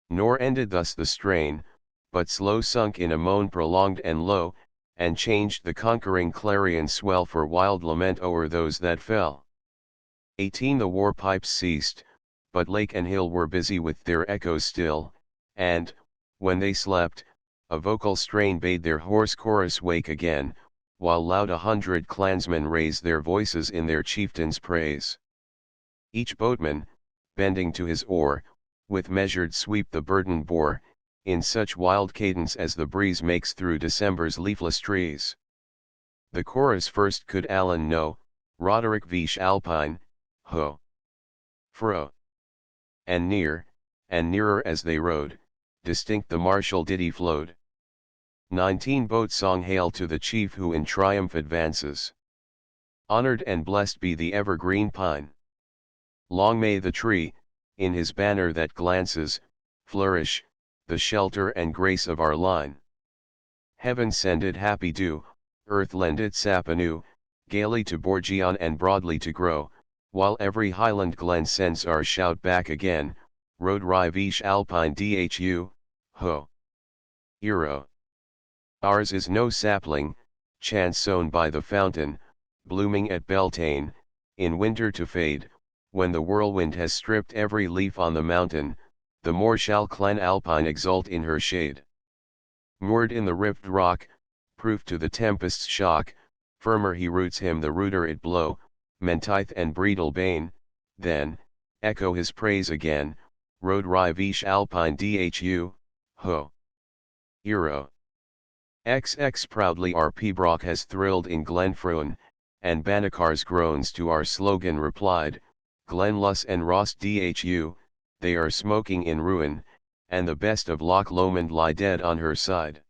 Nor ended thus the strain, but slow sunk in a moan prolonged and low, and changed the conquering clarion swell for wild lament o'er those that fell. 18 The war pipes ceased, but lake and hill were busy with their echoes still, and, when they slept, a vocal strain bade their hoarse chorus wake again, while loud 100 clansmen raised their voices in their chieftain's praise. Each boatman, bending to his oar, with measured sweep the burden bore, in such wild cadence as the breeze makes through December's leafless trees. The chorus first could Allen know, Roderick Vish Alpine, ho! Fro! And nearer as they rode, distinct the martial ditty flowed. 19 Boat song hail to the chief who in triumph advances. Honored and blessed be the evergreen pine. Long may the tree, in his banner that glances, flourish, the shelter and grace of our line. Heaven send it happy dew, earth lend it sap anew, gaily to bourgeon and broadly to grow, while every highland glen sends our shout back again, Rode Vish Alpine Dhu, ho! Hero. Ours is no sapling, chance sown by the fountain, blooming at Beltane, in winter to fade, when the whirlwind has stripped every leaf on the mountain, the more shall Clan Alpine exult in her shade. Moored in the rift rock, proof to the tempest's shock, firmer he roots him the ruder it blow, Menteith and Breedalbane, then, echo his praise again, Rode Vish Alpine Dhu, ho! Hero. XX proudly our pibroch has thrilled in Glenfruin, and Bannekar's groans to our slogan replied, Glenluss and Ross Dhu, they are smoking in ruin, and the best of Loch Lomond lie dead on her side.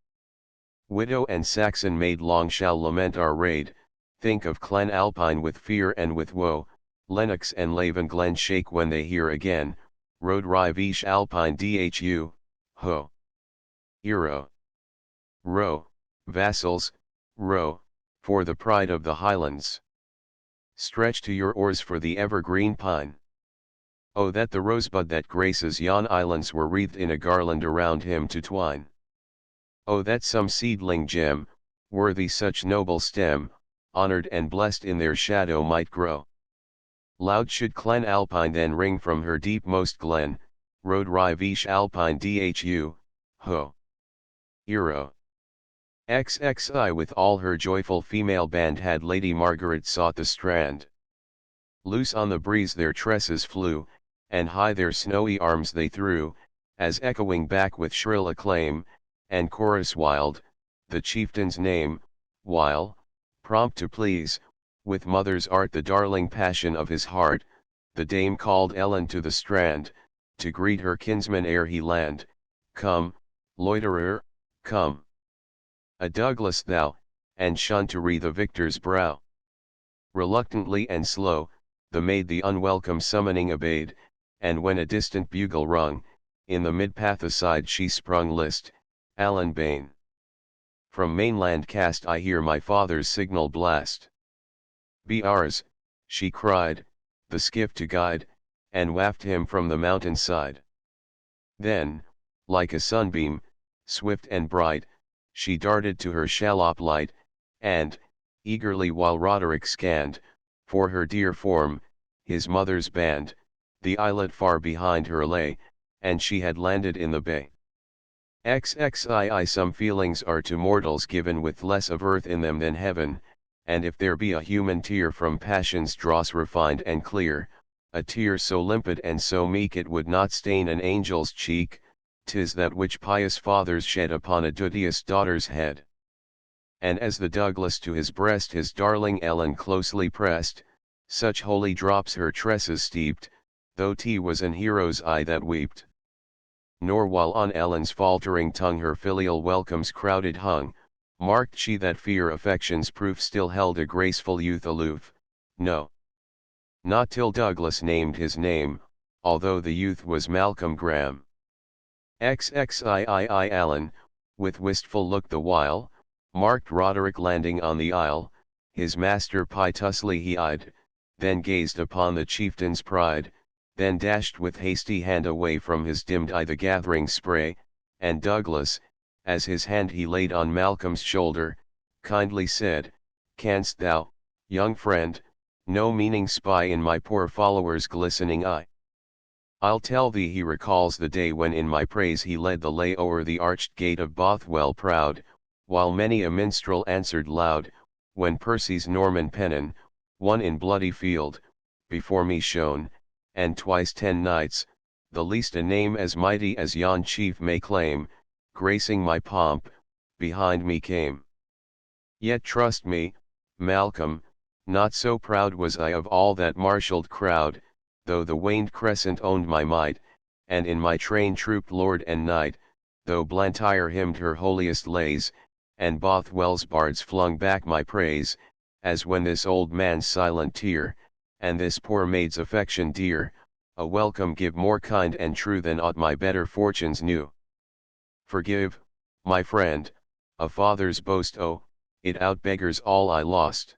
Widow and Saxon maid long shall lament our raid, think of Clan Alpine with fear and with woe, Lennox and Laven Glen shake when they hear again, Rode Vish Alpine Dhu, ho! Hero. Row, vassals, row, for the pride of the Highlands. Stretch to your oars for the evergreen pine. Oh that the rosebud that graces yon islands were wreathed in a garland around him to twine. Oh that some seedling gem, worthy such noble stem, honored and blessed in their shadow might grow. Loud should Clan Alpine then ring from her deepmost glen, Rode Vish Alpine Dhu, ho! Hero. XXI with all her joyful female band had Lady Margaret sought the strand. Loose on the breeze their tresses flew, and high their snowy arms they threw, as echoing back with shrill acclaim, and chorus wild, the chieftain's name, while, prompt to please, with mother's art the darling passion of his heart, the dame called Ellen to the strand, to greet her kinsman ere he land, come, loiterer, come. A Douglas thou, and shun to wreathe a victor's brow. Reluctantly and slow, the maid the unwelcome summoning obeyed, and when a distant bugle rung, in the mid-path aside she sprung list, Allen Bane. From mainland cast I hear my father's signal blast. Be ours, she cried, the skiff to guide, and waft him from the mountain side. Then, like a sunbeam, swift and bright, she darted to her shallop light, and, eagerly while Roderick scanned, for her dear form, his mother's band, the islet far behind her lay, and she had landed in the bay. XXII Some feelings are to mortals given with less of earth in them than heaven, and if there be a human tear from passion's dross refined and clear, a tear so limpid and so meek it would not stain an angel's cheek, 'tis that which pious fathers shed upon a duteous daughter's head. And as the Douglas to his breast his darling Ellen closely pressed, such holy drops her tresses steeped, though 't was an hero's eye that wept. Nor while on Ellen's faltering tongue her filial welcomes crowded hung, marked she that fear affection's proof still held a graceful youth aloof, no. Not till Douglas named his name, although the youth was Malcolm Graham. XXII Allen, with wistful look the while, marked Roderick landing on the isle, his master piteously he eyed, then gazed upon the chieftain's pride, then dashed with hasty hand away from his dimmed eye the gathering spray, and Douglas, as his hand he laid on Malcolm's shoulder, kindly said, "Canst thou, young friend, no meaning spy in my poor follower's glistening eye? I'll tell thee he recalls the day when in my praise he led the lay o'er the arched gate of Bothwell proud, while many a minstrel answered loud, when Percy's Norman pennon, won in bloody field, before me shone, and twice 10 knights, the least a name as mighty as yon chief may claim, gracing my pomp, behind me came. Yet trust me, Malcolm, not so proud was I of all that marshalled crowd, though the waned crescent owned my might, and in my train trooped lord and knight, though Blantyre hymned her holiest lays, and Bothwell's bards flung back my praise, as when this old man's silent tear, and this poor maid's affection dear, a welcome give more kind and true than aught my better fortunes knew. Forgive, my friend, a father's boast oh, it outbeggars all I lost.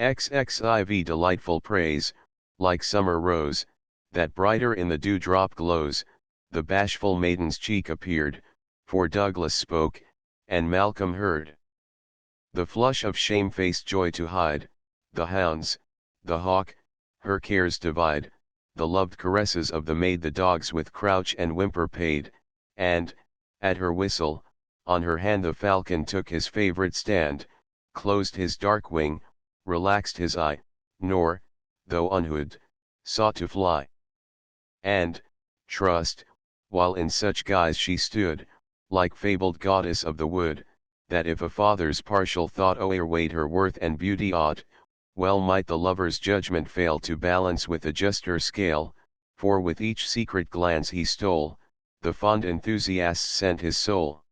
XXIV Delightful praise, like summer rose, that brighter in the dewdrop glows, the bashful maiden's cheek appeared, for Douglas spoke, and Malcolm heard. The flush of shamefaced joy to hide, the hounds, the hawk, her cares divide, the loved caresses of the maid the dogs with crouch and whimper paid, and, at her whistle, on her hand the falcon took his favorite stand, closed his dark wing, relaxed his eye, nor, though unhooded, sought to fly. And, trust, while in such guise she stood, like fabled goddess of the wood, that if a father's partial thought o'erweighed her worth and beauty aught, well might the lover's judgment fail to balance with a juster scale, for with each secret glance he stole, the fond enthusiast sent his soul.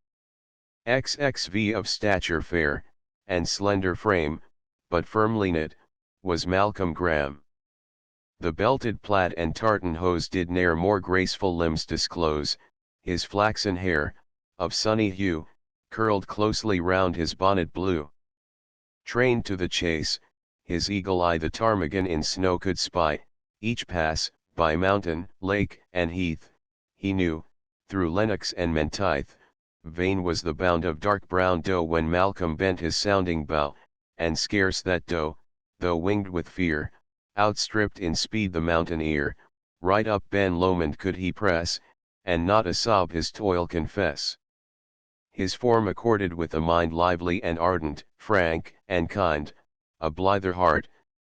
XXV of stature fair, and slender frame, but firmly knit, was Malcolm Graham. The belted plaid and tartan hose did ne'er more graceful limbs disclose, his flaxen hair, of sunny hue, curled closely round his bonnet blue. Trained to the chase, his eagle eye the ptarmigan in snow could spy, each pass, by mountain, lake, and heath, he knew, through Lennox and Menteith, vain was the bound of dark brown doe when Malcolm bent his sounding bow, and scarce that doe, though winged with fear, outstripped in speed the mountaineer, right up Ben Lomond could he press, and not a sob his toil confess. His form accorded with a mind lively and ardent, frank, and kind, a blither heart,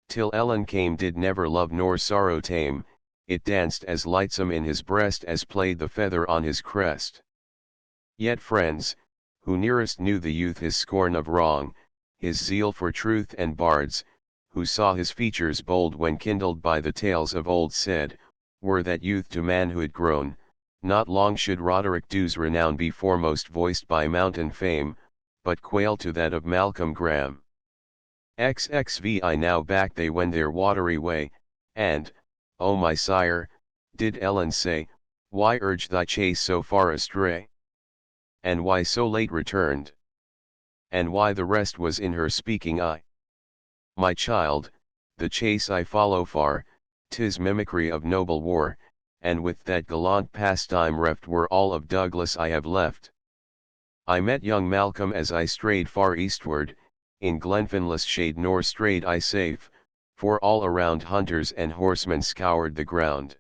till Ellen came did never love nor sorrow tame, it danced as lightsome in his breast as played the feather on his crest. Yet friends, who nearest knew the youth his scorn of wrong, his zeal for truth and bards, who saw his features bold when kindled by the tales of old said, were that youth to manhood grown, not long should Roderick Dhu's renown be foremost voiced by mountain fame, but quail to that of Malcolm Graham. XXVI now back they wend their watery way, and, O my sire, did Ellen say, why urge thy chase so far astray? And why so late returned? And why the rest was in her speaking eye? My child, the chase I follow far, 'tis mimicry of noble war, and with that gallant pastime reft were all of Douglas I have left. I met young Malcolm as I strayed far eastward, in Glenfinlas shade nor strayed I safe, for all around hunters and horsemen scoured the ground.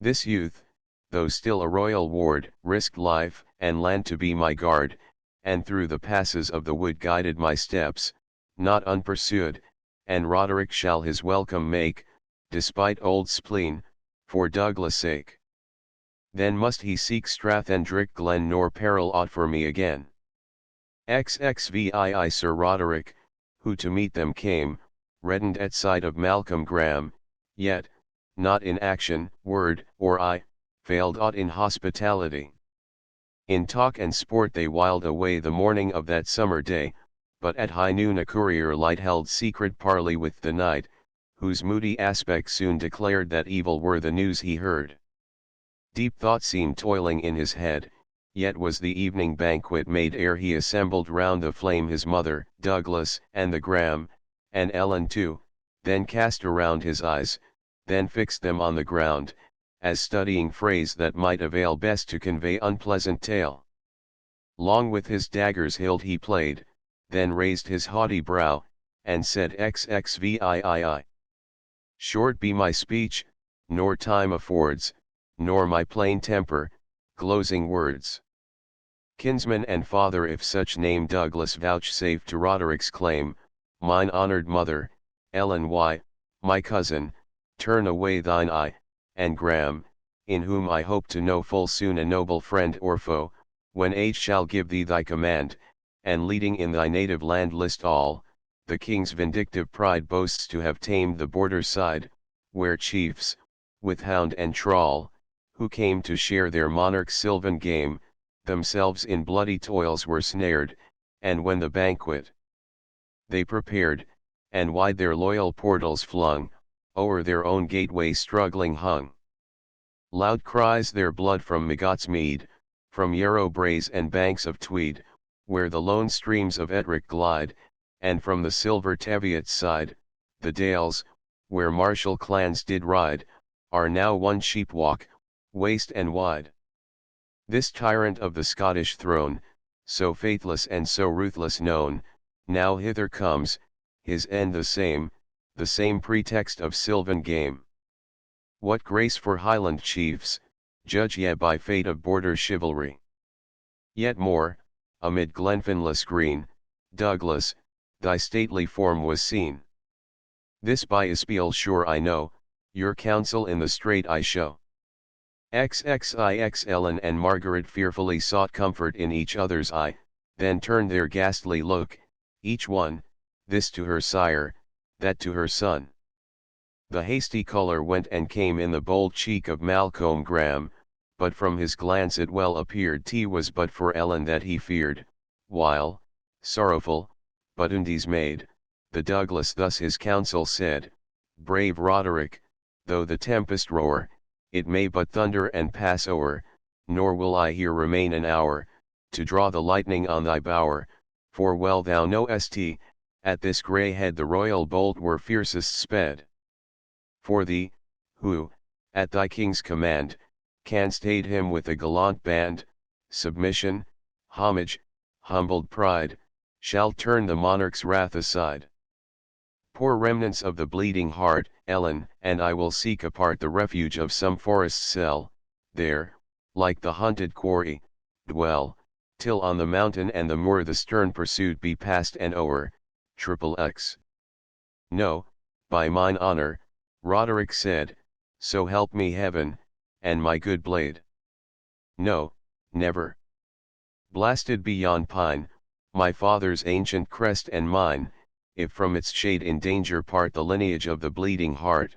This youth, though still a royal ward, risked life and land to be my guard, and through the passes of the wood guided my steps, not unpursued, and Roderick shall his welcome make, despite old spleen, for Douglas' sake. Then must he seek Strathendrick Glen nor peril aught for me again. XXVII Sir Roderick, who to meet them came, reddened at sight of Malcolm Graham, yet, not in action, word, or eye, failed aught in hospitality. In talk and sport they whiled away the morning of that summer day, but at high noon a courier light held secret parley with the knight, whose moody aspect soon declared that evil were the news he heard. Deep thought seemed toiling in his head, yet was the evening banquet made ere he assembled round the flame his mother, Douglas, and the Graham, and Ellen too, then cast around his eyes, then fixed them on the ground, as studying phrase that might avail best to convey unpleasant tale. Long with his dagger's hilt he played, then raised his haughty brow, and said XXVII. Short be my speech, nor time affords, nor my plain temper, glozing words. Kinsman and father, if such name Douglas vouchsafe to Roderick's claim, mine honoured mother, Ellen, why, my cousin, turn away thine eye, and Graham, in whom I hope to know full soon a noble friend or foe, when age shall give thee thy command, and leading in thy native land list all, the king's vindictive pride boasts to have tamed the border side, where chiefs, with hound and trawl, who came to share their monarch's sylvan game, themselves in bloody toils were snared, and when the banquet they prepared, and wide their loyal portals flung, o'er their own gateway struggling hung. Loud cries their blood from Megot's mead, from Yarrow braes and banks of Tweed, where the lone streams of Ettrick glide, and from the silver Teviot's side, the dales, where martial clans did ride, are now one sheep-walk, waste and wide. This tyrant of the Scottish throne, so faithless and so ruthless known, now hither comes, his end the same pretext of sylvan game. What grace for Highland chiefs, judge ye by fate of border chivalry. Yet more, amid Glenfinlas green, Douglas, thy stately form was seen. This by espial sure I know, your counsel in the strait I show. XXIX Ellen and Margaret fearfully sought comfort in each other's eye, then turned their ghastly look, each one, this to her sire, that to her son. The hasty colour went and came in the bold cheek of Malcolm Graham, but from his glance it well appeared 't was but for Ellen that he feared, while, sorrowful, but undismayed, the Douglas thus his counsel said, Brave Roderick, though the tempest roar, it may but thunder and pass o'er, nor will I here remain an hour, to draw the lightning on thy bower, for well thou knowest, at this grey head the royal bolt were fiercest sped. For thee, who, at thy king's command, canst aid him with a gallant band, submission, homage, humbled pride, shall turn the monarch's wrath aside. Poor remnants of the bleeding heart, Ellen and I will seek apart the refuge of some forest cell, there, like the hunted quarry, dwell, till on the mountain and the moor the stern pursuit be past and o'er. XXX. No, by mine honour, Roderick said, so help me heaven, and my good blade. No, never. Blasted be yon pine, my father's ancient crest and mine, if from its shade in danger part the lineage of the bleeding heart.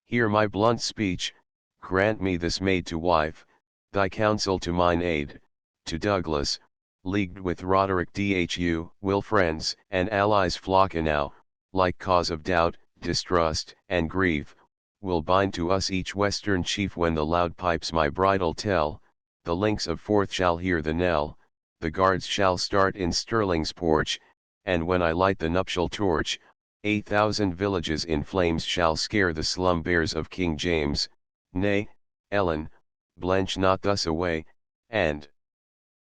Hear my blunt speech, grant me this maid to wife, thy counsel to mine aid, to Douglas, leagued with Roderick Dhu, will friends and allies flock enow, like cause of doubt, distrust, and grief, will bind to us each western chief when the loud pipes my bridal tell, the links of Forth shall hear the knell, the guards shall start in Stirling's porch, and when I light the nuptial torch, 8,000 villages in flames shall scare the slumbears of King James. Nay, Ellen, blench not thus away, and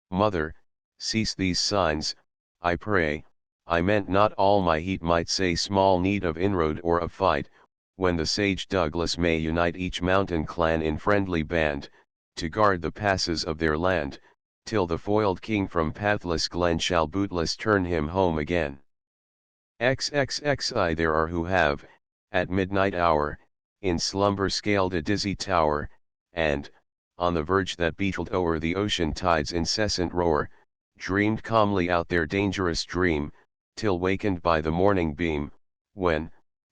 Mother, cease these signs, I pray. I meant not all my heat might say small need of inroad or of fight, when the sage Douglas may unite each mountain clan in friendly band, to guard the passes of their land, till the foiled king from pathless glen shall bootless turn him home again. XXXI there are who have, at midnight hour, in slumber scaled a dizzy tower, and, on the verge that beetled o'er the ocean tide's incessant roar, dreamed calmly out their dangerous dream, till wakened by the morning beam, when,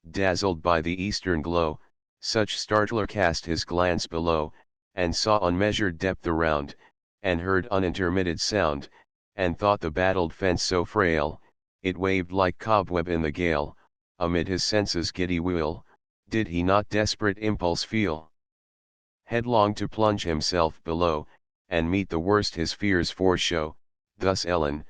dazzled by the eastern glow, such startler cast his glance below, and saw unmeasured depth around, and heard unintermitted sound, and thought the battled fence so frail, it waved like cobweb in the gale, amid his senses' giddy wheel, did he not desperate impulse feel? Headlong to plunge himself below, and meet the worst his fears foreshow, thus Ellen,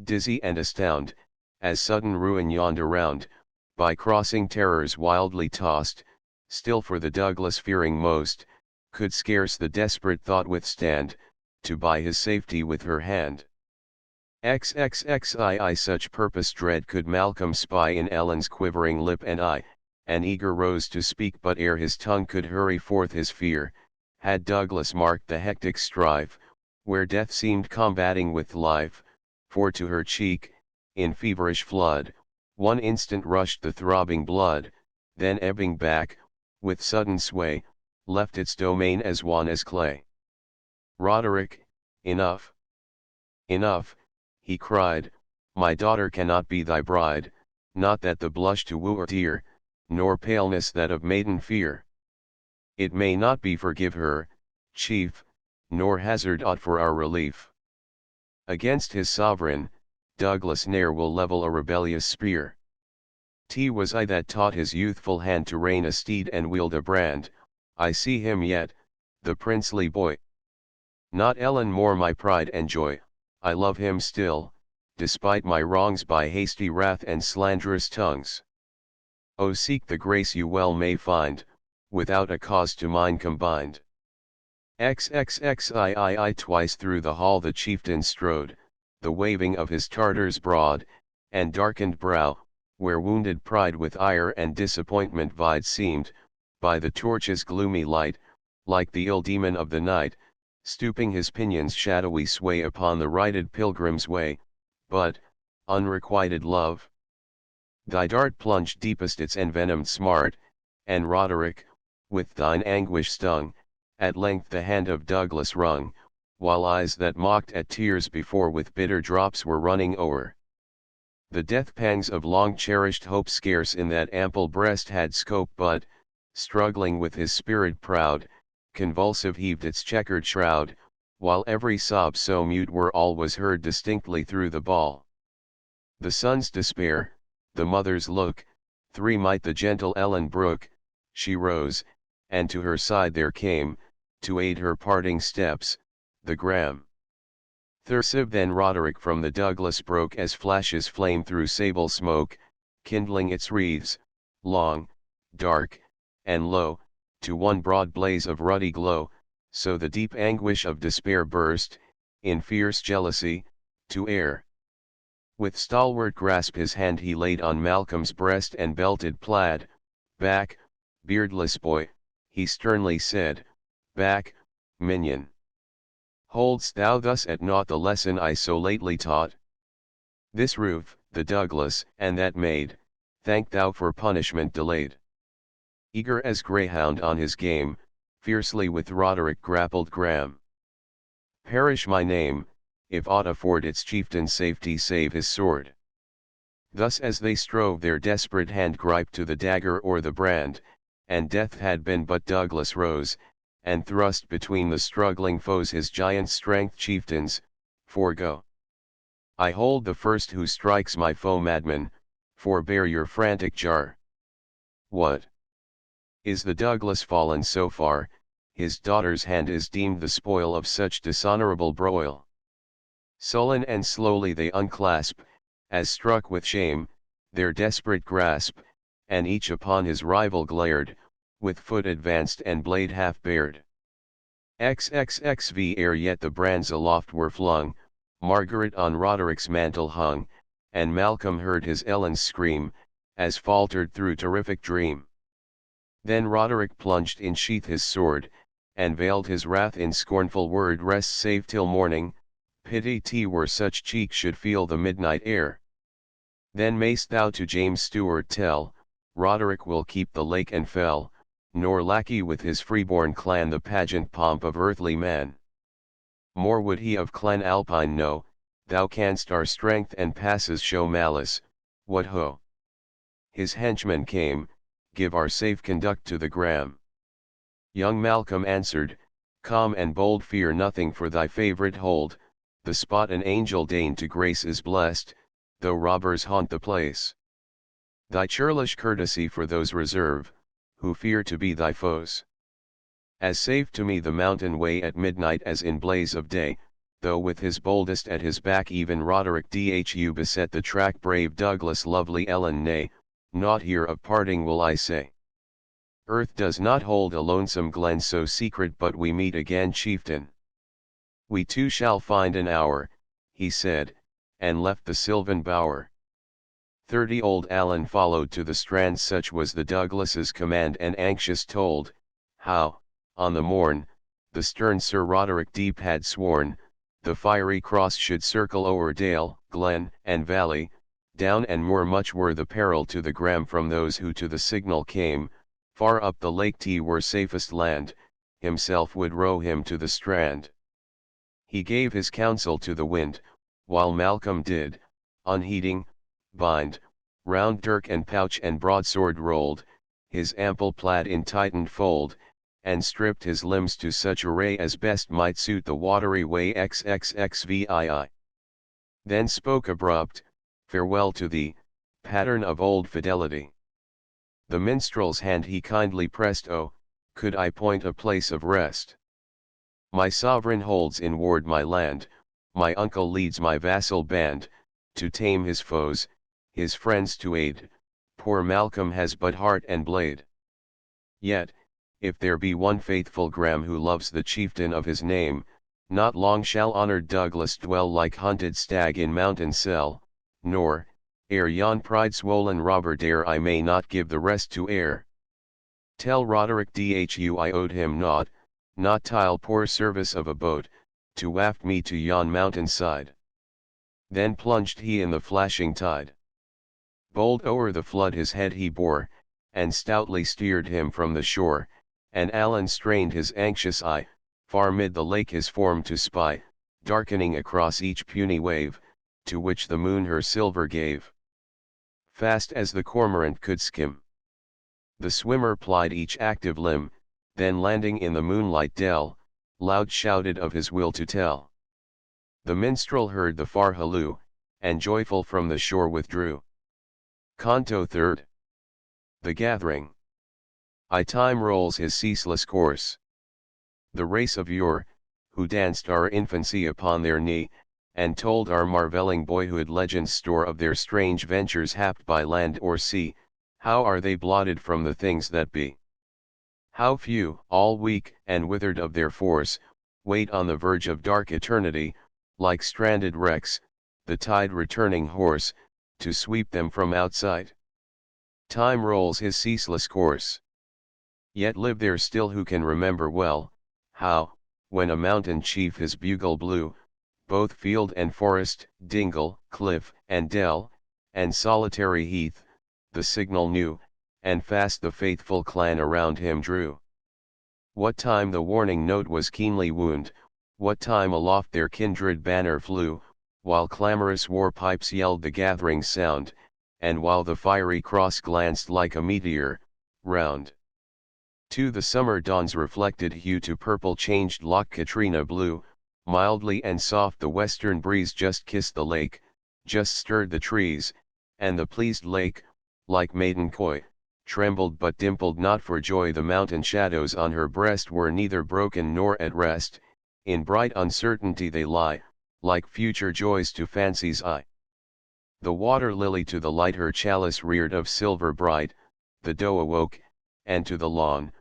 dizzy and astound, as sudden ruin yawned around, by crossing terrors wildly tossed, still for the Douglas fearing most, could scarce the desperate thought withstand, to buy his safety with her hand. XXXII such purpose dread could Malcolm spy in Ellen's quivering lip and eye, and eager rose to speak but ere his tongue could hurry forth his fear, had Douglas marked the hectic strife, where death seemed combating with life, for to her cheek, in feverish flood, one instant rushed the throbbing blood, then ebbing back, with sudden sway, left its domain as wan as clay. Roderick, enough! Enough, he cried, my daughter cannot be thy bride, not that the blush to woo are dear, nor paleness that of maiden fear. It may not be forgive her, chief, nor hazard aught for our relief. Against his sovereign, Douglas ne'er will level a rebellious spear. 'Twas I that taught his youthful hand to rein a steed and wield a brand, I see him yet, the princely boy. Not Ellen more my pride and joy, I love him still, despite my wrongs by hasty wrath and slanderous tongues. O seek the grace you well may find, without a cause to mine combined. XXXII twice through the hall the chieftain strode, the waving of his Tartar's broad, and darkened brow, where wounded pride with ire and disappointment vied seemed, by the torch's gloomy light, like the ill demon of the night, stooping his pinions shadowy sway upon the righted pilgrim's way, but, unrequited love, thy dart plunged deepest its envenomed smart, and Roderick, with thine anguish stung, at length the hand of Douglas wrung, while eyes that mocked at tears before with bitter drops were running o'er. The death pangs of long cherished hope scarce in that ample breast had scope but, struggling with his spirit proud, convulsive heaved its checkered shroud, while every sob so mute were all was heard distinctly through the ball. The son's despair, the mother's look, three might the gentle Ellen brook, she rose, and to her side there came, to aid her parting steps, the Graham. Thursive then Roderick from the Douglas broke as flashes flame through sable smoke, kindling its wreaths, long, dark, and low, to one broad blaze of ruddy glow, so the deep anguish of despair burst, in fierce jealousy, to air. With stalwart grasp his hand he laid on Malcolm's breast and belted plaid, back, beardless boy, he sternly said, back, minion. Hold'st thou thus at naught the lesson I so lately taught? This roof, the Douglas, and that maid, thank thou for punishment delayed. Eager as greyhound on his game, fiercely with Roderick grappled Graham. Perish my name, if aught afford its chieftain safety save his sword. Thus as they strove their desperate hand griped to the dagger or the brand, and death had been but Douglas rose, and thrust between the struggling foes his giant strength chieftains, forego. I hold the first who strikes my foe madman, forbear your frantic jar. What? Is the Douglas fallen so far, his daughter's hand is deemed the spoil of such dishonorable broil? Sullen and slowly they unclasp, as struck with shame, their desperate grasp, and each upon his rival glared, with foot advanced and blade half bared. XXXV ere yet the brands aloft were flung, Margaret on Roderick's mantle hung, and Malcolm heard his Ellen's scream, as faltered through terrific dream. Then Roderick plunged in sheath his sword, and veiled his wrath in scornful word, rest save till morning, pity te were such cheek should feel the midnight air. Then mayst thou to James Stewart tell, Roderick will keep the lake and fell, nor lackey with his freeborn clan the pageant pomp of earthly man. More would he of clan Alpine know, thou canst our strength and passes show malice, what ho! His henchmen came, give our safe conduct to the Graham. Young Malcolm answered, calm and bold, fear nothing for thy favourite hold, the spot an angel deigned to grace is blessed, though robbers haunt the place. Thy churlish courtesy for those reserve, who fear to be thy foes. As safe to me the mountain way at midnight as in blaze of day, though with his boldest at his back even Roderick Dhu beset the track brave Douglas lovely Ellen nay, naught here of parting will I say. Earth does not hold a lonesome glen so secret but we meet again chieftain. We two shall find an hour, he said, and left the sylvan bower. 30 old Allen followed to the strand, such was the Douglas's command, and anxious told, how, on the morn, the stern Sir Roderick Deep had sworn, the fiery cross should circle o'er dale, glen, and valley, down and moor. Much were the peril to the Graham from those who to the signal came, far up the lake te were safest land, himself would row him to the strand. He gave his counsel to the wind, while Malcolm did, unheeding, bind, round dirk and pouch and broadsword rolled, his ample plaid in tightened fold, and stripped his limbs to such array as best might suit the watery way. XXXVII. Then spoke abrupt, farewell to thee, pattern of old fidelity. The minstrel's hand he kindly pressed, oh, could I point a place of rest. My sovereign holds in ward my land, my uncle leads my vassal band, to tame his foes, his friends to aid, poor Malcolm has but heart and blade. Yet, if there be one faithful Graham who loves the chieftain of his name, not long shall honored Douglas dwell like hunted stag in mountain cell, nor, ere yon pride-swollen robber dare, I may not give the rest to air. Tell Roderick Dhu I owed him naught, not tile poor service of a boat, to waft me to yon mountain side. Then plunged he in the flashing tide. Bold o'er the flood his head he bore, and stoutly steered him from the shore, and Allen strained his anxious eye, far mid the lake his form to spy, darkening across each puny wave, to which the moon her silver gave. Fast as the cormorant could skim, the swimmer plied each active limb, then landing in the moonlight dell, loud shouted of his will to tell. The minstrel heard the far halloo, and joyful from the shore withdrew. Canto third. The gathering. Time rolls his ceaseless course. The race of yore, who danced our infancy upon their knee, and told our marvelling boyhood legends store of their strange ventures happed by land or sea, how are they blotted from the things that be? How few, all weak and withered of their force, wait on the verge of dark eternity, like stranded wrecks, the tide returning hoarse, to sweep them from outside. Time rolls his ceaseless course. Yet live there still who can remember well, how, when a mountain chief his bugle blew, both field and forest, dingle, cliff, and dell, and solitary heath, the signal knew, and fast the faithful clan around him drew. What time the warning note was keenly wound, what time aloft their kindred banner flew, while clamorous war pipes yelled the gathering sound, and while the fiery cross glanced like a meteor, round. To the summer dawn's reflected hue to purple changed Loch Katrina blue, mildly and soft the western breeze just kissed the lake, just stirred the trees, and the pleased lake, like maiden coy, trembled but dimpled not for joy. The mountain shadows on her breast were neither broken nor at rest, in bright uncertainty they lie, like future joys to fancy's eye. The water lily to the light her chalice reared of silver bright, the doe awoke, and to the lawn,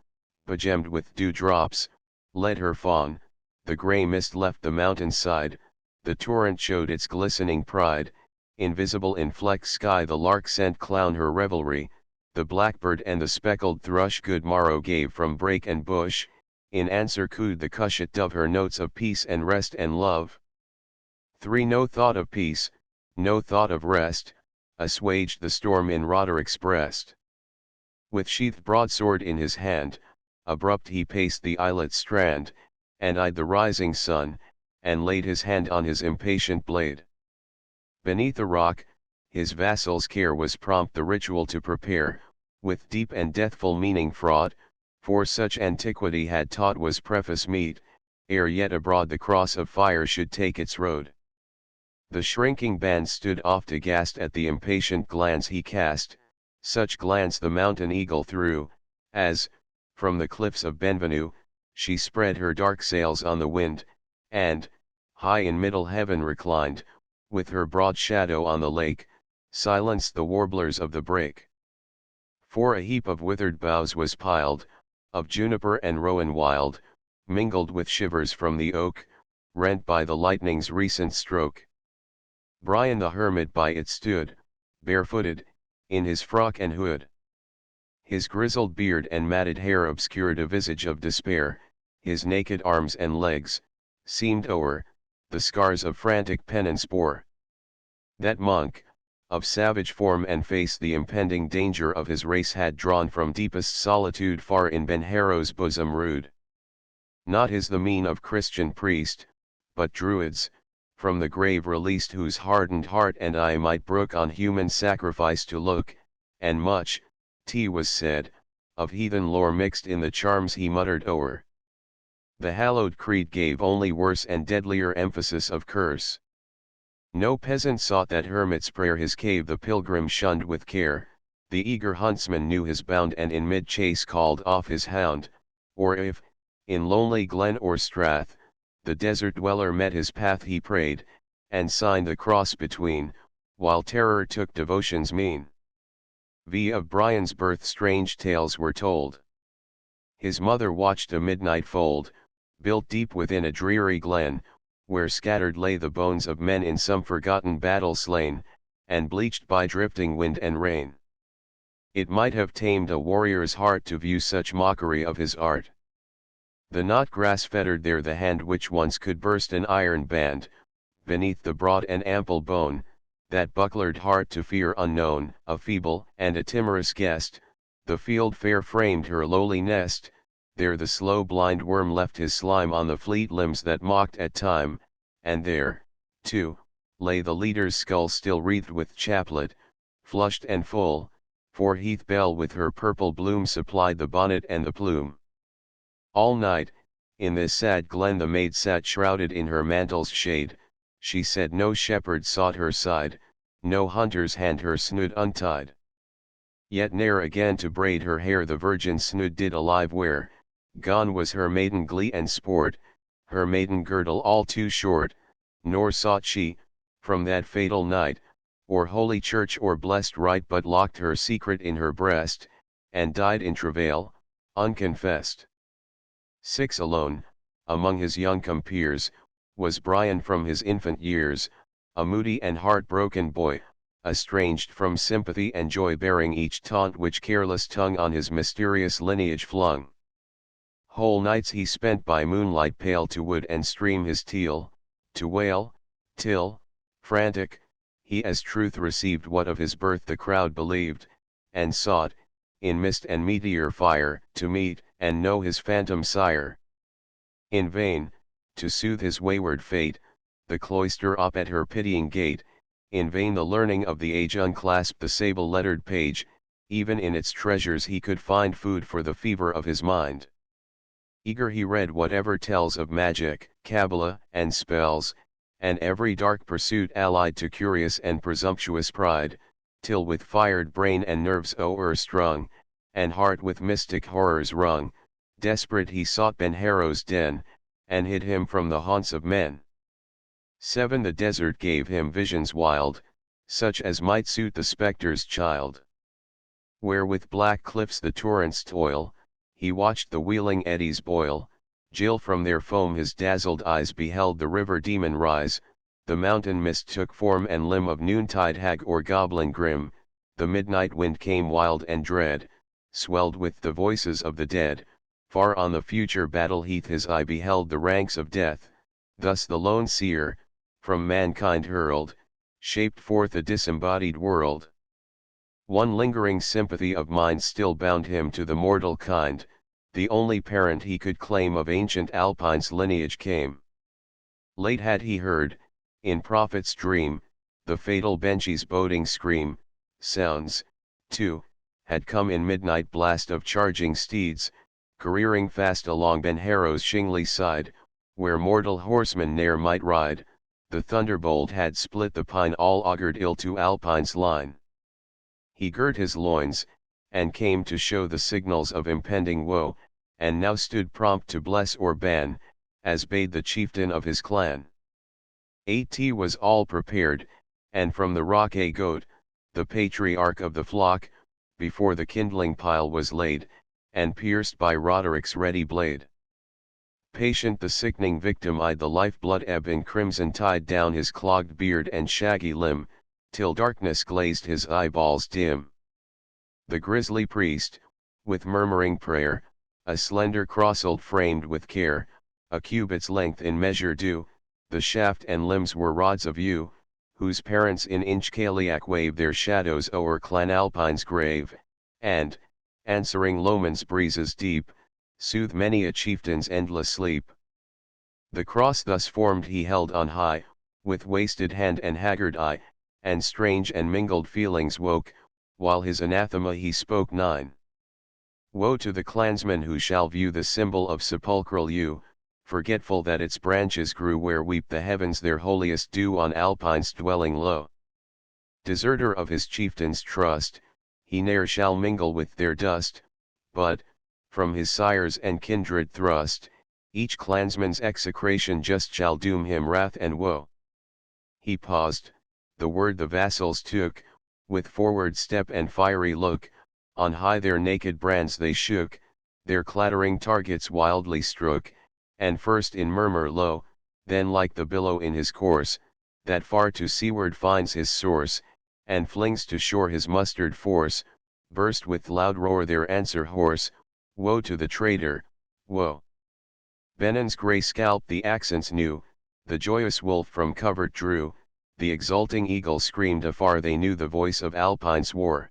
begemmed with dew drops, led her fawn. The grey mist left the mountain side, the torrent showed its glistening pride, invisible in flecked sky the lark sent clown her revelry, the blackbird and the speckled thrush good morrow gave from brake and bush, in answer cooed the cushat dove her notes of peace and rest and love. 3. No thought of peace, no thought of rest, assuaged the storm in Roderick's breast. With sheathed broadsword in his hand, abrupt he paced the islet's strand, and eyed the rising sun, and laid his hand on his impatient blade. Beneath a rock, his vassal's care was prompt the ritual to prepare, with deep and deathful meaning fraught, for such antiquity had taught was preface meet, ere yet abroad the cross of fire should take its road. The shrinking band stood oft aghast at the impatient glance he cast, such glance the mountain eagle threw, as, from the cliffs of Benvenue, she spread her dark sails on the wind, and, high in middle heaven reclined, with her broad shadow on the lake, silenced the warblers of the brake. For a heap of withered boughs was piled, of juniper and rowan wild, mingled with shivers from the oak, rent by the lightning's recent stroke. Brian the hermit by it stood, barefooted, in his frock and hood. His grizzled beard and matted hair obscured a visage of despair, his naked arms and legs, seemed o'er, the scars of frantic penance bore. That monk, of savage form and face the impending danger of his race had drawn from deepest solitude far in Benharrow's bosom rude. Not his the mien of Christian priest, but Druid's, from the grave released whose hardened heart and eye might brook on human sacrifice to look, and much, was said, of heathen lore mixed in the charms he muttered o'er. The hallowed creed gave only worse and deadlier emphasis of curse. No peasant sought that hermit's prayer his cave the pilgrim shunned with care, the eager huntsman knew his bound and in mid-chase called off his hound, or if, in lonely glen or strath, the desert dweller met his path he prayed, and signed the cross between, while terror took devotion's mien. Of Brian's birth strange tales were told. His mother watched a midnight fold, built deep within a dreary glen, where scattered lay the bones of men in some forgotten battle slain, and bleached by drifting wind and rain. It might have tamed a warrior's heart to view such mockery of his art. The knot grass fettered there the hand which once could burst an iron band, beneath the broad and ample bone, that bucklered heart to fear unknown, a feeble and a timorous guest, the field fair framed her lowly nest, there the slow blind worm left his slime on the fleet limbs that mocked at time, and there, too, lay the leader's skull still wreathed with chaplet, flushed and full, for Heath Bell with her purple bloom supplied the bonnet and the plume. All night, in this sad glen the maid sat shrouded in her mantle's shade, she said no shepherd sought her side, no hunter's hand her snood untied. Yet ne'er again to braid her hair the virgin snood did alive wear, gone was her maiden glee and sport, her maiden girdle all too short, nor sought she, from that fatal night, or holy church or blessed rite but locked her secret in her breast, and died in travail, unconfessed. 6. Alone, among his young compeers, was Brian from his infant years, a moody and heart-broken boy, estranged from sympathy and joy bearing each taunt which careless tongue on his mysterious lineage flung. Whole nights he spent by moonlight pale to wood and stream his teal, to wail, till, frantic, he as truth received what of his birth the crowd believed, and sought, in mist and meteor fire, to meet and know his phantom sire. In vain, to soothe his wayward fate, the cloister up at her pitying gate, in vain the learning of the age unclasped the sable-lettered page, even in its treasures he could find food for the fever of his mind. Eager he read whatever tells of magic, Kabbalah, and spells, and every dark pursuit allied to curious and presumptuous pride, till with fired brain and nerves o'erstrung, and heart with mystic horrors wrung, desperate he sought Ben-Haro's den, and hid him from the haunts of men. 7. The desert gave him visions wild, such as might suit the spectre's child. Where with black cliffs the torrents toil, he watched the wheeling eddies boil, Jill from their foam his dazzled eyes beheld the river demon rise, the mountain mist took form and limb of noontide hag or goblin grim, the midnight wind came wild and dread, swelled with the voices of the dead, far on the future battle heath his eye beheld the ranks of death, thus the lone seer, from mankind hurled, shaped forth a disembodied world. One lingering sympathy of mind still bound him to the mortal kind, the only parent he could claim of ancient Alpine's lineage came. Late had he heard, in prophet's dream, the fatal Benchy's boding scream, sounds, too, had come in midnight blast of charging steeds, careering fast along Ben-Haro's shingly side, where mortal horseman ne'er might ride, the thunderbolt had split the pine all augured ill to Alpine's line. He girt his loins, and came to show the signals of impending woe, and now stood prompt to bless or ban, as bade the chieftain of his clan. At was all prepared, and from the rock a goat, the patriarch of the flock, before the kindling pile was laid, and pierced by Roderick's ready blade. Patient the sickening victim eyed the life-blood ebb in crimson tide down his clogged beard and shaggy limb, till darkness glazed his eyeballs dim. The grisly priest, with murmuring prayer, a slender crosselt framed with care, a cubit's length in measure due, the shaft and limbs were rods of yew, whose parents in Inchcailiac wave their shadows o'er Clan Alpine's grave, and, answering Lomond's breezes deep, soothe many a chieftain's endless sleep. The cross thus formed he held on high, with wasted hand and haggard eye, and strange and mingled feelings woke, while his anathema he spoke 9. Woe to the clansman who shall view the symbol of sepulchral yew, forgetful that its branches grew where weep the heavens their holiest dew on Alpine's dwelling low. Deserter of his chieftain's trust, he ne'er shall mingle with their dust, but, from his sires and kindred thrust, each clansman's execration just shall doom him wrath and woe. He paused, the word the vassals took, with forward step and fiery look, on high their naked brands they shook, their clattering targets wildly strook, and first in murmur low, then like the billow in his course, that far to seaward finds his source, and flings to shore his mustered force, burst with loud roar their answer hoarse, woe to the traitor, woe. Benen's grey scalp the accents knew, the joyous wolf from covert drew, the exulting eagle screamed afar they knew the voice of Alpine's war.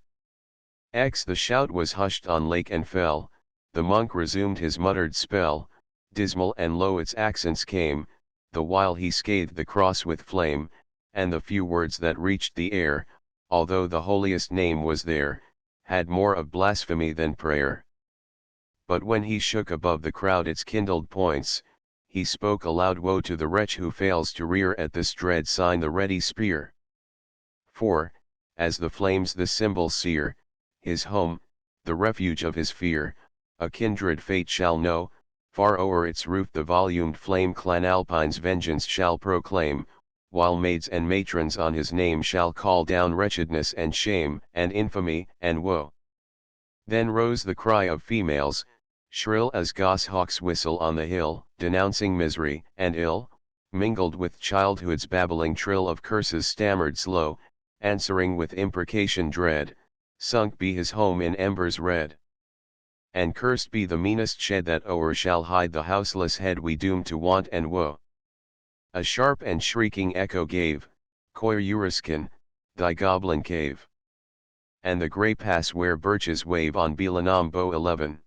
The shout was hushed on lake and fell, the monk resumed his muttered spell, dismal and low its accents came, the while he scathed the cross with flame, and the few words that reached the air, although the holiest name was there, had more of blasphemy than prayer. But when he shook above the crowd its kindled points, he spoke aloud, woe to the wretch who fails to rear at this dread sign the ready spear. For, as the flames the symbol sear, his home, the refuge of his fear, a kindred fate shall know, far o'er its roof the volumed flame Clan Alpine's vengeance shall proclaim, while maids and matrons on his name shall call down wretchedness and shame and infamy and woe. Then rose the cry of females, shrill as goshawk's whistle on the hill, denouncing misery and ill, mingled with childhood's babbling trill of curses stammered slow, answering with imprecation dread, sunk be his home in embers red. And cursed be the meanest shed that o'er shall hide the houseless head we doom to want and woe. A sharp and shrieking echo gave, Coir Uruskin, thy goblin cave. And the grey pass where birches wave on Belanam Bow 11.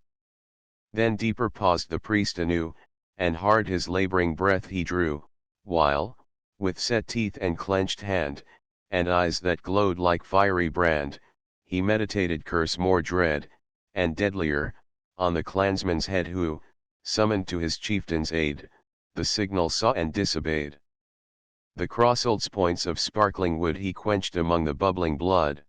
Then deeper paused the priest anew, and hard his labouring breath he drew, while, with set teeth and clenched hand, and eyes that glowed like fiery brand, he meditated curse more dread, and deadlier, on the clansman's head who, summoned to his chieftain's aid, the signal saw and disobeyed. The crossold's points of sparkling wood he quenched among the bubbling blood.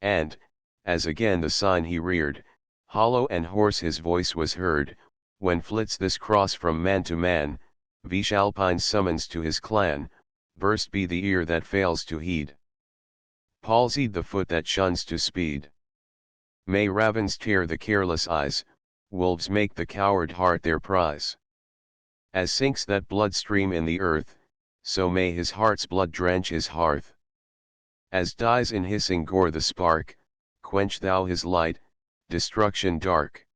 And, as again the sign he reared, hollow and hoarse his voice was heard, when flits this cross from man to man, Vish Alpine's summons to his clan, burst be the ear that fails to heed. Palsied the foot that shuns to speed. May ravens tear the careless eyes, wolves make the coward heart their prize. As sinks that blood stream in the earth, so may his heart's blood drench his hearth. As dies in hissing gore the spark, quench thou his light, destruction dark.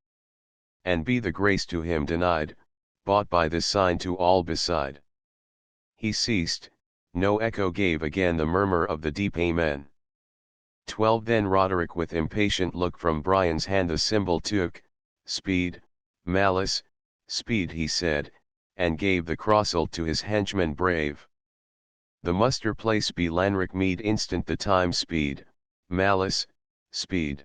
And be the grace to him denied, bought by this sign to all beside. He ceased, no echo gave again the murmur of the deep Amen. 12 Then Roderick with impatient look from Brian's hand the symbol took, speed, malice, speed he said, and gave the crosselt to his henchman brave. The muster place be Lanrick Mead instant the time speed, malice, speed.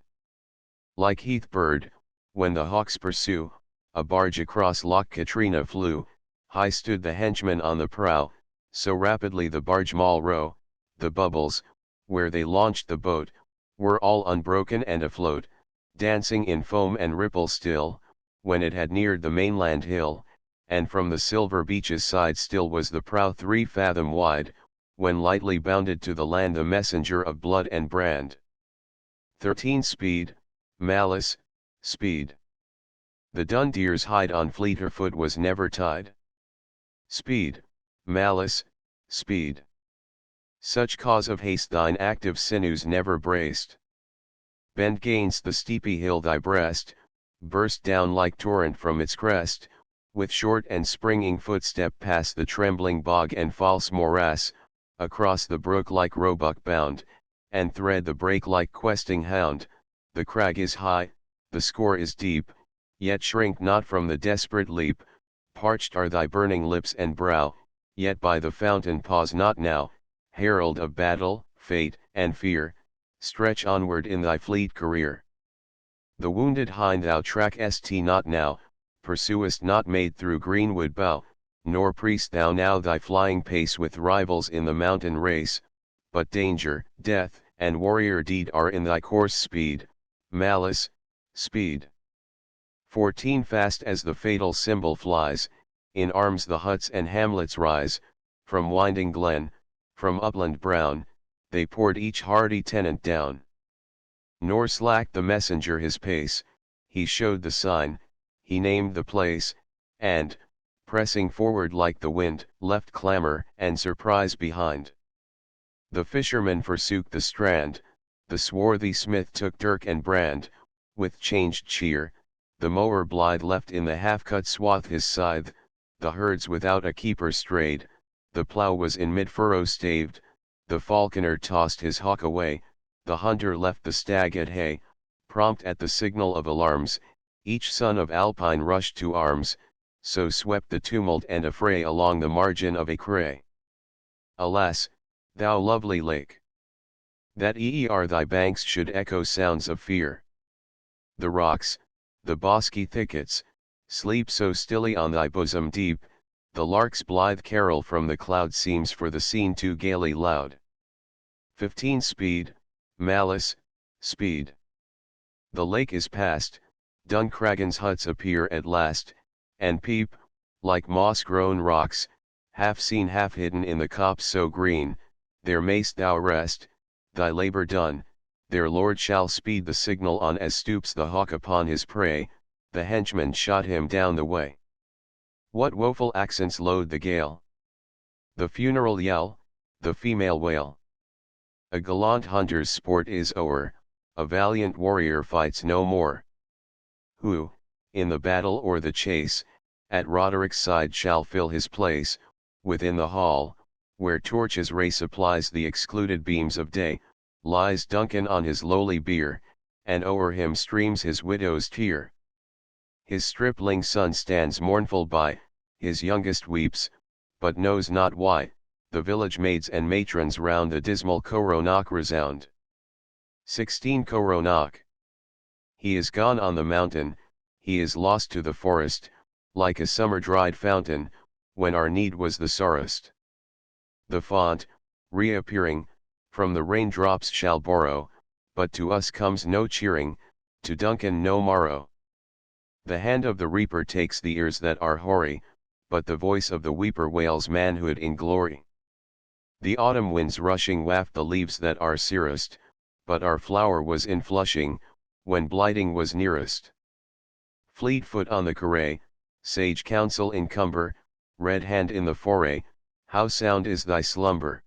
Like heath bird, when the hawks pursue, a barge across Loch Katrina flew, high stood the henchman on the prow, so rapidly the barge maul row, the bubbles, where they launched the boat, were all unbroken and afloat, dancing in foam and ripple still, when it had neared the mainland hill, and from the silver beach's side still was the prow 3 fathom wide, when lightly bounded to the land the messenger of blood and brand. 13 Speed, malice, speed. The dun deer's hide on fleeter foot was never tied. Speed, malice, speed. Such cause of haste thine active sinews never braced. Bend gainst the steepy hill thy breast, burst down like torrent from its crest, with short and springing footstep past the trembling bog and false morass, across the brook like roebuck bound, and thread the brake like questing hound. The crag is high, the score is deep, yet shrink not from the desperate leap. Parched are thy burning lips and brow, yet by the fountain pause not now. Herald of battle, fate, and fear, stretch onward in thy fleet career. The wounded hind thou trackest not now, pursuest not made through greenwood bough, nor priest thou now thy flying pace with rivals in the mountain race, but danger, death, and warrior deed are in thy course speed, malice, speed. 14 Fast as the fatal symbol flies, in arms the huts and hamlets rise, from winding glen, from upland brown, they poured each hardy tenant down. Nor slacked the messenger his pace, he showed the sign, he named the place, and, pressing forward like the wind, left clamor and surprise behind. The fisherman forsook the strand, the swarthy smith took dirk and brand, with changed cheer, the mower blithe left in the half-cut swath his scythe, the herds without a keeper strayed, the plough was in mid-furrow staved, the falconer tossed his hawk away, the hunter left the stag at hay, prompt at the signal of alarms, each son of Alpine rushed to arms, so swept the tumult and affray along the margin of a cray. Alas, thou lovely lake! That thy banks should echo sounds of fear. The rocks, the bosky thickets, sleep so stilly on thy bosom deep, the lark's blithe carol from the cloud seems for the scene too gaily loud. 15 Speed, malice, speed. The lake is past, Duncraggan's huts appear at last, and peep, like moss-grown rocks, half seen half hidden in the copse so green. There mayst thou rest, thy labour done, their lord shall speed the signal on as stoops the hawk upon his prey, the henchman shot him down the way. What woeful accents load the gale! The funeral yell, the female wail. A gallant hunter's sport is o'er, a valiant warrior fights no more. Who, in the battle or the chase, at Roderick's side shall fill his place, within the hall, where torches ray supplies the excluded beams of day, lies Duncan on his lowly bier, and o'er him streams his widow's tear. His stripling son stands mournful by, his youngest weeps, but knows not why. The village maids and matrons round the dismal coronach resound. 16 Coronach. He is gone on the mountain, he is lost to the forest, like a summer dried fountain, when our need was the sorest. The font, reappearing, from the raindrops shall borrow, but to us comes no cheering, to Duncan no morrow. The hand of the reaper takes the ears that are hoary, but the voice of the weeper wails manhood in glory. The autumn winds rushing waft the leaves that are searest, but our flower was in flushing, when blighting was nearest. Fleet foot on the corray, sage counsel in cumber, red hand in the foray, how sound is thy slumber!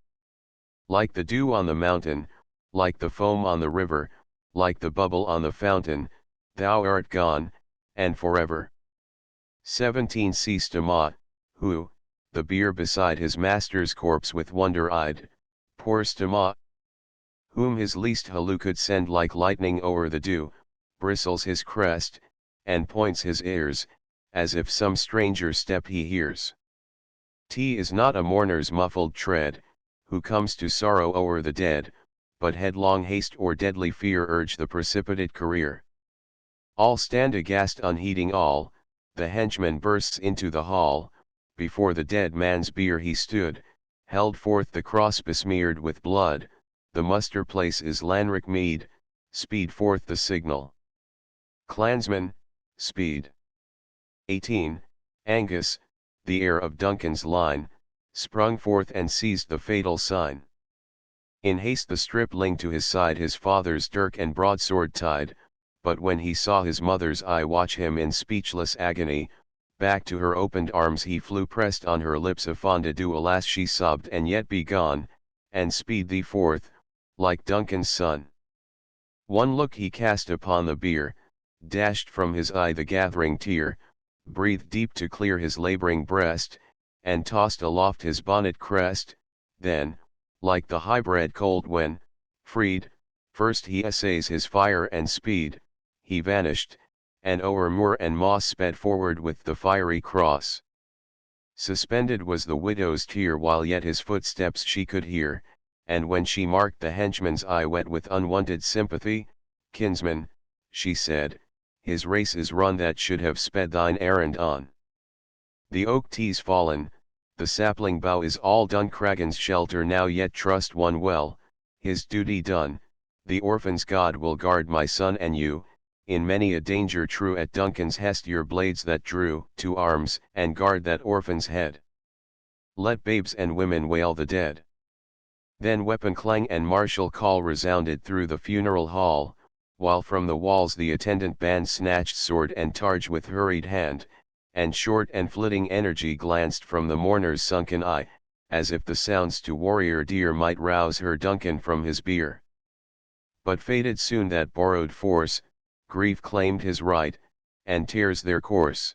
Like the dew on the mountain, like the foam on the river, like the bubble on the fountain, thou art gone, and forever. 17 ceased Amat, who, the bier beside his master's corpse with wonder eyed, poor Stama, whom his least halloo could send like lightning o'er the dew, bristles his crest, and points his ears, as if some stranger step he hears. T is not a mourner's muffled tread, who comes to sorrow o'er the dead, but headlong haste or deadly fear urge the precipitate career. All stand aghast unheeding all, the henchman bursts into the hall, before the dead man's bier he stood, held forth the cross besmeared with blood, the muster place is Lanrick Mead, speed forth the signal. Clansmen, speed. 18, Angus, the heir of Duncan's line, sprung forth and seized the fatal sign. In haste the stripling to his side his father's dirk and broadsword tied, but when he saw his mother's eye watch him in speechless agony, back to her opened arms he flew pressed on her lips a fond adieu alas she sobbed and yet be gone, and speed thee forth, like Duncan's son. One look he cast upon the bier, dashed from his eye the gathering tear, breathed deep to clear his labouring breast, and tossed aloft his bonnet crest, then, like the high-bred colt when, freed, first he essays his fire and speed, he vanished, and o'er moor and moss sped forward with the fiery cross. Suspended was the widow's tear while yet his footsteps she could hear, and when she marked the henchman's eye wet with unwonted sympathy, kinsman, she said, his race is run that should have sped thine errand on. The oak tea's fallen, the sapling bough is all Duncraggan's shelter now yet trust one well, his duty done, the orphan's God will guard my son and you, in many a danger true at Duncan's hest your blades that drew to arms and guard that orphan's head. Let babes and women wail the dead. Then weapon clang and martial call resounded through the funeral hall, while from the walls the attendant band snatched sword and targe with hurried hand, and short and flitting energy glanced from the mourner's sunken eye, as if the sounds to warrior dear might rouse her Duncan from his bier. But faded soon that borrowed force, grief claimed his right, and tears their course.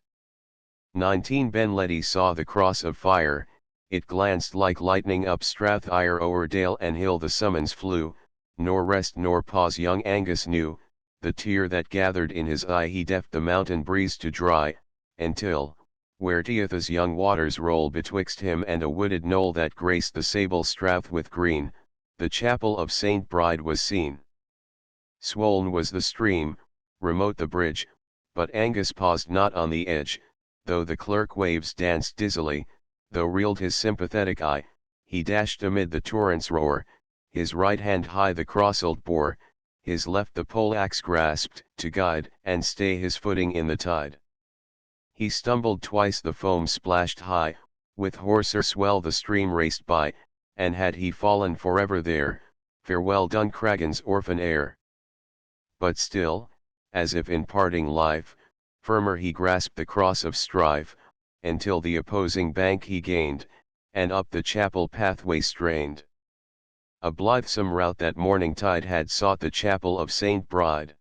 19 Ben Letty saw the cross of fire, it glanced like lightning up Strathire o'er dale and hill the summons flew, nor rest nor pause young Angus knew, the tear that gathered in his eye he deft the mountain breeze to dry, until, where Teatha's young waters roll betwixt him and a wooded knoll that graced the sable strath with green, the chapel of Saint Bride was seen. Swoln was the stream, remote the bridge, but Angus paused not on the edge, though the clerk waves danced dizzily, though reeled his sympathetic eye, he dashed amid the torrent's roar, his right hand high the crosselt bore, his left the pole-axe grasped to guide and stay his footing in the tide. He stumbled twice the foam splashed high, with hoarser swell the stream raced by, and had he fallen forever there, farewell Duncraggan's orphan heir. But still, as if in parting life, firmer he grasped the cross of strife, until the opposing bank he gained, and up the chapel pathway strained. A blithesome rout that morning tide had sought the chapel of Saint Bride.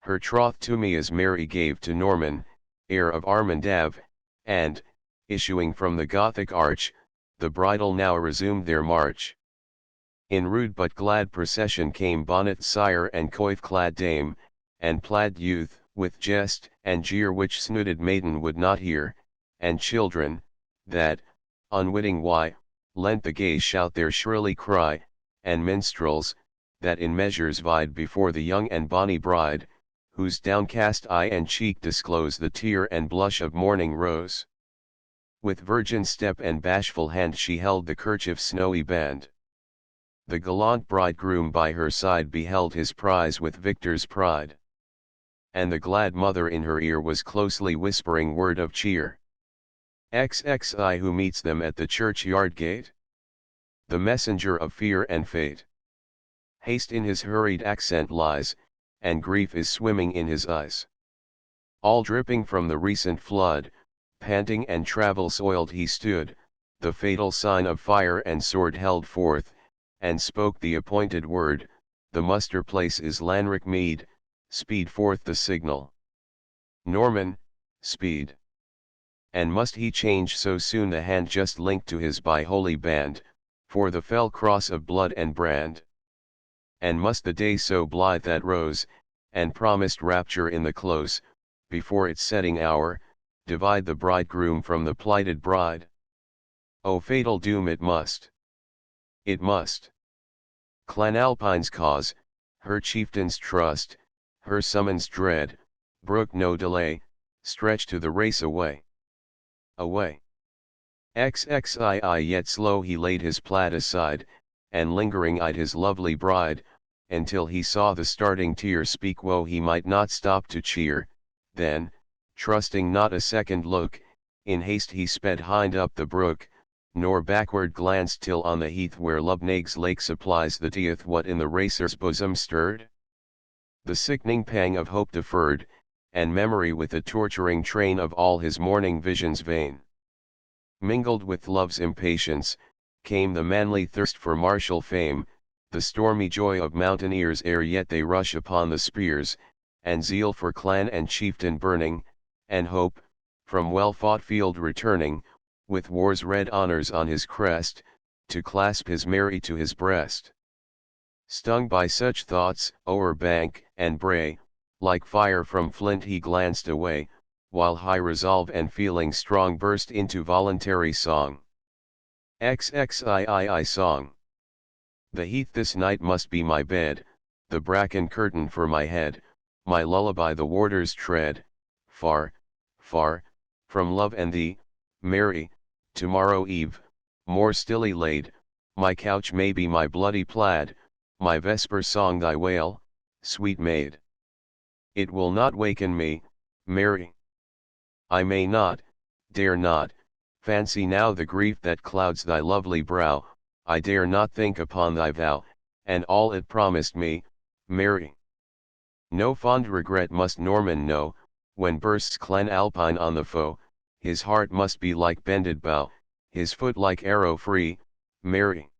Her troth to me as Mary gave to Norman, heir of Armandave, and, issuing from the Gothic arch, the bridal now resumed their march. In rude but glad procession came bonnet sire and coif-clad dame, and plaid youth, with jest and jeer which snooted maiden would not hear, and children, that, unwitting why, lent the gay shout their shrilly cry, and minstrels, that in measures vied before the young and bonny bride, whose downcast eye and cheek disclose the tear and blush of morning rose. With virgin step and bashful hand she held the kerchief's snowy band. The gallant bridegroom by her side beheld his prize with victor's pride. And the glad mother in her ear was closely whispering word of cheer. XXI who meets them at the churchyard gate? The messenger of fear and fate. Haste in his hurried accent lies, and grief is swimming in his eyes. All dripping from the recent flood, panting and travel-soiled he stood, the fatal sign of fire and sword held forth, and spoke the appointed word, the muster place is Lanrick Mead, speed forth the signal. Norman, speed. And must he change so soon the hand just linked to his by holy band, for the fell cross of blood and brand? And must the day so blithe that rose, and promised rapture in the close, before its setting hour, divide the bridegroom from the plighted bride? O fatal doom it must. It must. Clan Alpine's cause, her chieftain's trust, her summons dread, brook no delay, stretch to the race away. Away. XXII yet slow he laid his plaid aside, and lingering eyed his lovely bride, until he saw the starting tear speak woe he might not stop to cheer, then, trusting not a second look, in haste he sped hind up the brook, nor backward glanced till on the heath where Lubnaig's lake supplies the teeth what in the racer's bosom stirred. The sickening pang of hope deferred, and memory with the torturing train of all his morning visions vain. Mingled with love's impatience, came the manly thirst for martial fame, the stormy joy of mountaineers ere yet they rush upon the spears, and zeal for clan and chieftain burning, and hope, from well-fought field returning, with war's red honors on his crest, to clasp his Mary to his breast. Stung by such thoughts, o'er bank and brae, like fire from flint he glanced away, while high resolve and feeling strong burst into voluntary song. XXII song. The heath this night must be my bed, the bracken curtain for my head, my lullaby the warder's tread, far, far, from love and thee, Mary, tomorrow eve, more stilly laid, my couch may be my bloody plaid, my vesper song thy wail, sweet maid. It will not waken me, Mary. I may not, dare not, fancy now the grief that clouds thy lovely brow, I dare not think upon thy vow, and all it promised me, Mary. No fond regret must Norman know, when bursts Clan Alpine on the foe, his heart must be like bended bow, his foot like arrow free, Mary.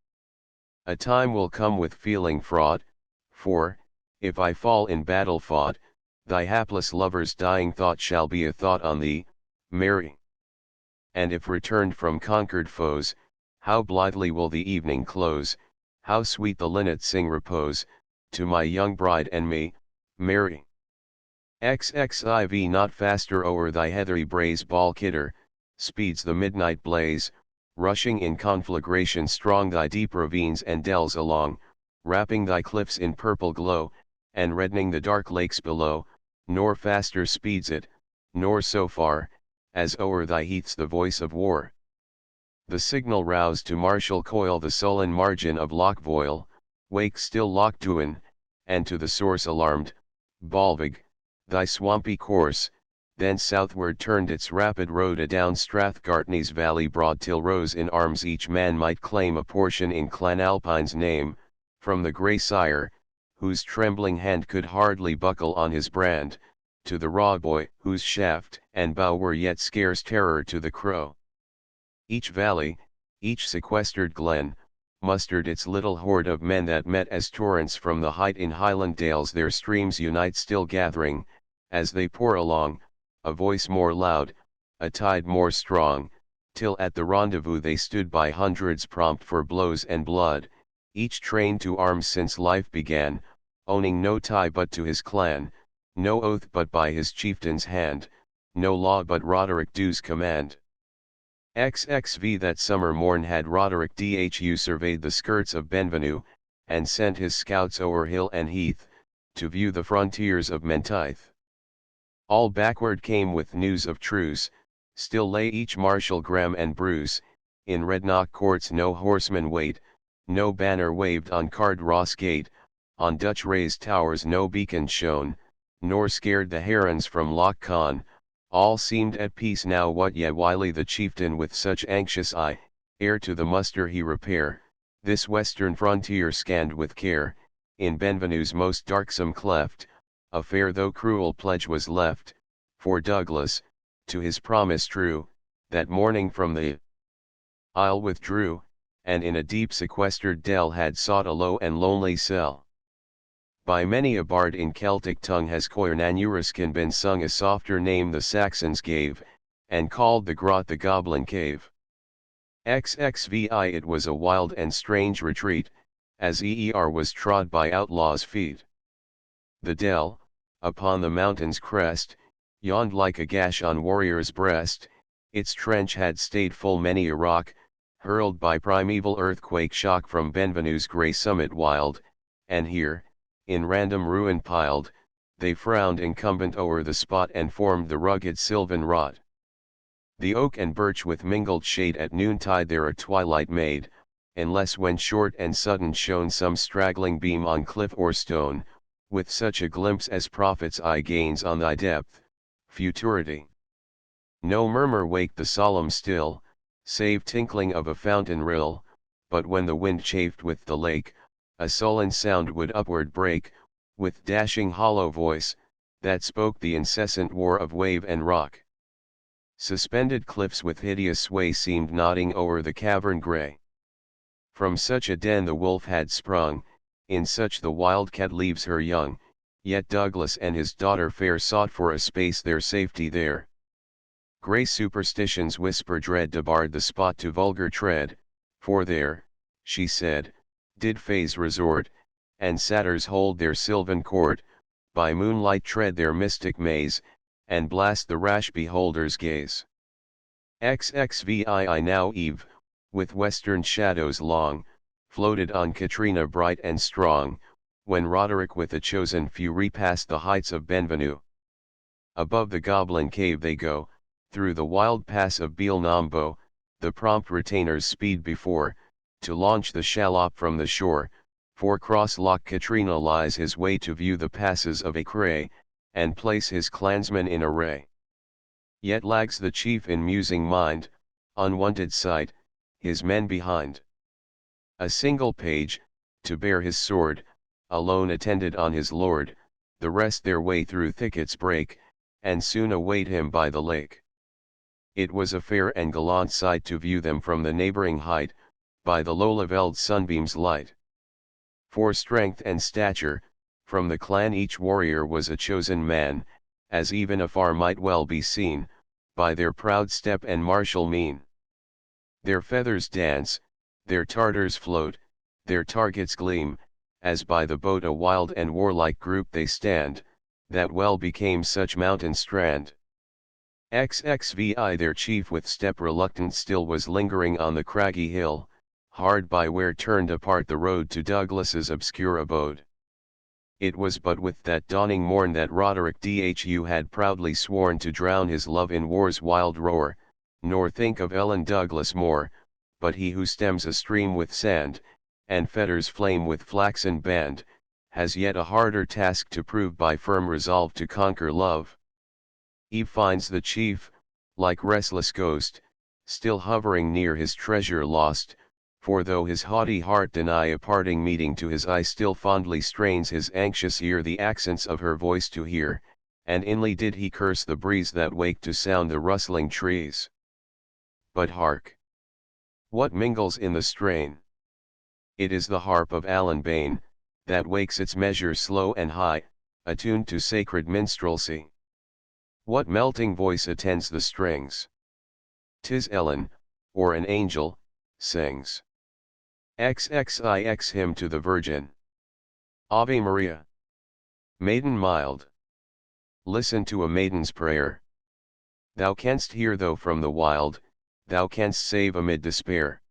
A time will come with feeling fraught, for, if I fall in battle fought, thy hapless lover's dying thought shall be a thought on thee, Mary. And if returned from conquered foes, how blithely will the evening close, how sweet the linnet sing repose, to my young bride and me, Mary. XXIV not faster o'er thy heathery braes ball kidder, speeds the midnight blaze, rushing in conflagration strong thy deep ravines and dells along, wrapping thy cliffs in purple glow, and reddening the dark lakes below, nor faster speeds it, nor so far, as o'er thy heaths the voice of war. The signal roused to martial coil the sullen margin of Loch Voil, wake still Loch Duin, and to the source alarmed, Balvig, thy swampy course, thence southward turned its rapid road adown Strathgartney's valley broad till rose in arms each man might claim a portion in Clan Alpine's name, from the grey sire, whose trembling hand could hardly buckle on his brand, to the raw boy whose shaft and bow were yet scarce terror to the crow. Each valley, each sequestered glen, mustered its little horde of men that met as torrents from the height in Highland dales their streams unite still gathering, as they pour along, a voice more loud, a tide more strong, till at the rendezvous they stood by hundreds prompt for blows and blood, each trained to arms since life began, owning no tie but to his clan, no oath but by his chieftain's hand, no law but Roderick Dhu's command. XXV that summer morn had Roderick Dhu surveyed the skirts of Benvenue, and sent his scouts o'er hill and heath, to view the frontiers of Menteith. All backward came with news of truce, Still lay each Marshal Graham and Bruce, in Rednock courts no horseman wait, no banner waved on Cardross gate, on Dutch raised towers no beacon shone, nor scared the herons from Loch Con, all seemed at peace now. What ye Wiley the chieftain with such anxious eye, ere to the muster he repair, this western frontier scanned with care, in Benvenue's most darksome cleft, a fair though cruel pledge was left, for Douglas, to his promise true, that morning from the isle withdrew, and in a deep sequestered dell had sought a low and lonely cell. By many a bard in Celtic tongue has Coirnanuriscan been sung, a softer name the Saxons gave, and called the grot the Goblin Cave. XXVI it was a wild and strange retreat, as was trod by outlaws' feet. The dell, upon the mountain's crest, yawned like a gash on warrior's breast, its trench had stayed full many a rock, hurled by primeval earthquake shock from Benvenue's grey summit wild, and here, in random ruin piled, they frowned incumbent o'er the spot and formed the rugged sylvan rot. The oak and birch with mingled shade at noontide there a twilight made, unless when short and sudden shone some straggling beam on cliff or stone, with such a glimpse as prophet's eye gains on thy depth, futurity. No murmur waked the solemn still, save tinkling of a fountain rill, but when the wind chafed with the lake, a sullen sound would upward break, with dashing hollow voice, that spoke the incessant war of wave and rock. Suspended cliffs with hideous sway seemed nodding o'er the cavern grey. From such a den the wolf had sprung, in such the wildcat leaves her young, yet Douglas and his daughter fair sought for a space their safety there. Grey superstitions whisper dread debarred the spot to vulgar tread, for there, she said, did fays resort, and satyrs hold their sylvan court, by moonlight tread their mystic maze, and blast the rash beholder's gaze. XXVII now eve, with western shadows long, floated on Katrina bright and strong, when Roderick with a chosen few repassed the heights of Benvenue. Above the Goblin Cave they go, through the wild pass of Beal Nambo, the prompt retainers speed before, to launch the shallop from the shore, for cross Loch Katrina lies his way to view the passes of Acre, and place his clansmen in array. Yet lags the chief in musing mind, unwonted sight, his men behind. A single page, to bear his sword, alone attended on his lord, the rest their way through thickets break, and soon await him by the lake. It was a fair and gallant sight to view them from the neighboring height, by the low-levelled sunbeams' light. For strength and stature, from the clan each warrior was a chosen man, as even afar might well be seen, by their proud step and martial mien. Their feathers dance, their tartars float, their targets gleam, as by the boat a wild and warlike group they stand, that well became such mountain strand. XXVI their chief with step reluctant still was lingering on the craggy hill, hard by where turned apart the road to Douglas's obscure abode. It was but with that dawning morn that Roderick Dhu had proudly sworn to drown his love in war's wild roar, nor think of Ellen Douglas more, but he who stems a stream with sand, and fetters flame with flaxen band, has yet a harder task to prove by firm resolve to conquer love. Eve finds the chief, like restless ghost, still hovering near his treasure lost, for though his haughty heart deny a parting meeting to his eye still fondly strains his anxious ear the accents of her voice to hear, and inly did he curse the breeze that waked to sound the rustling trees. But hark! What mingles in the strain? It is the harp of Allan Bane, that wakes its measure slow and high, attuned to sacred minstrelsy. What melting voice attends the strings? 'Tis Ellen, or an angel, sings. XXIX Hymn to the Virgin. Ave Maria. Maiden mild. Listen to a maiden's prayer. Thou canst hear though from the wild, thou canst save amid despair.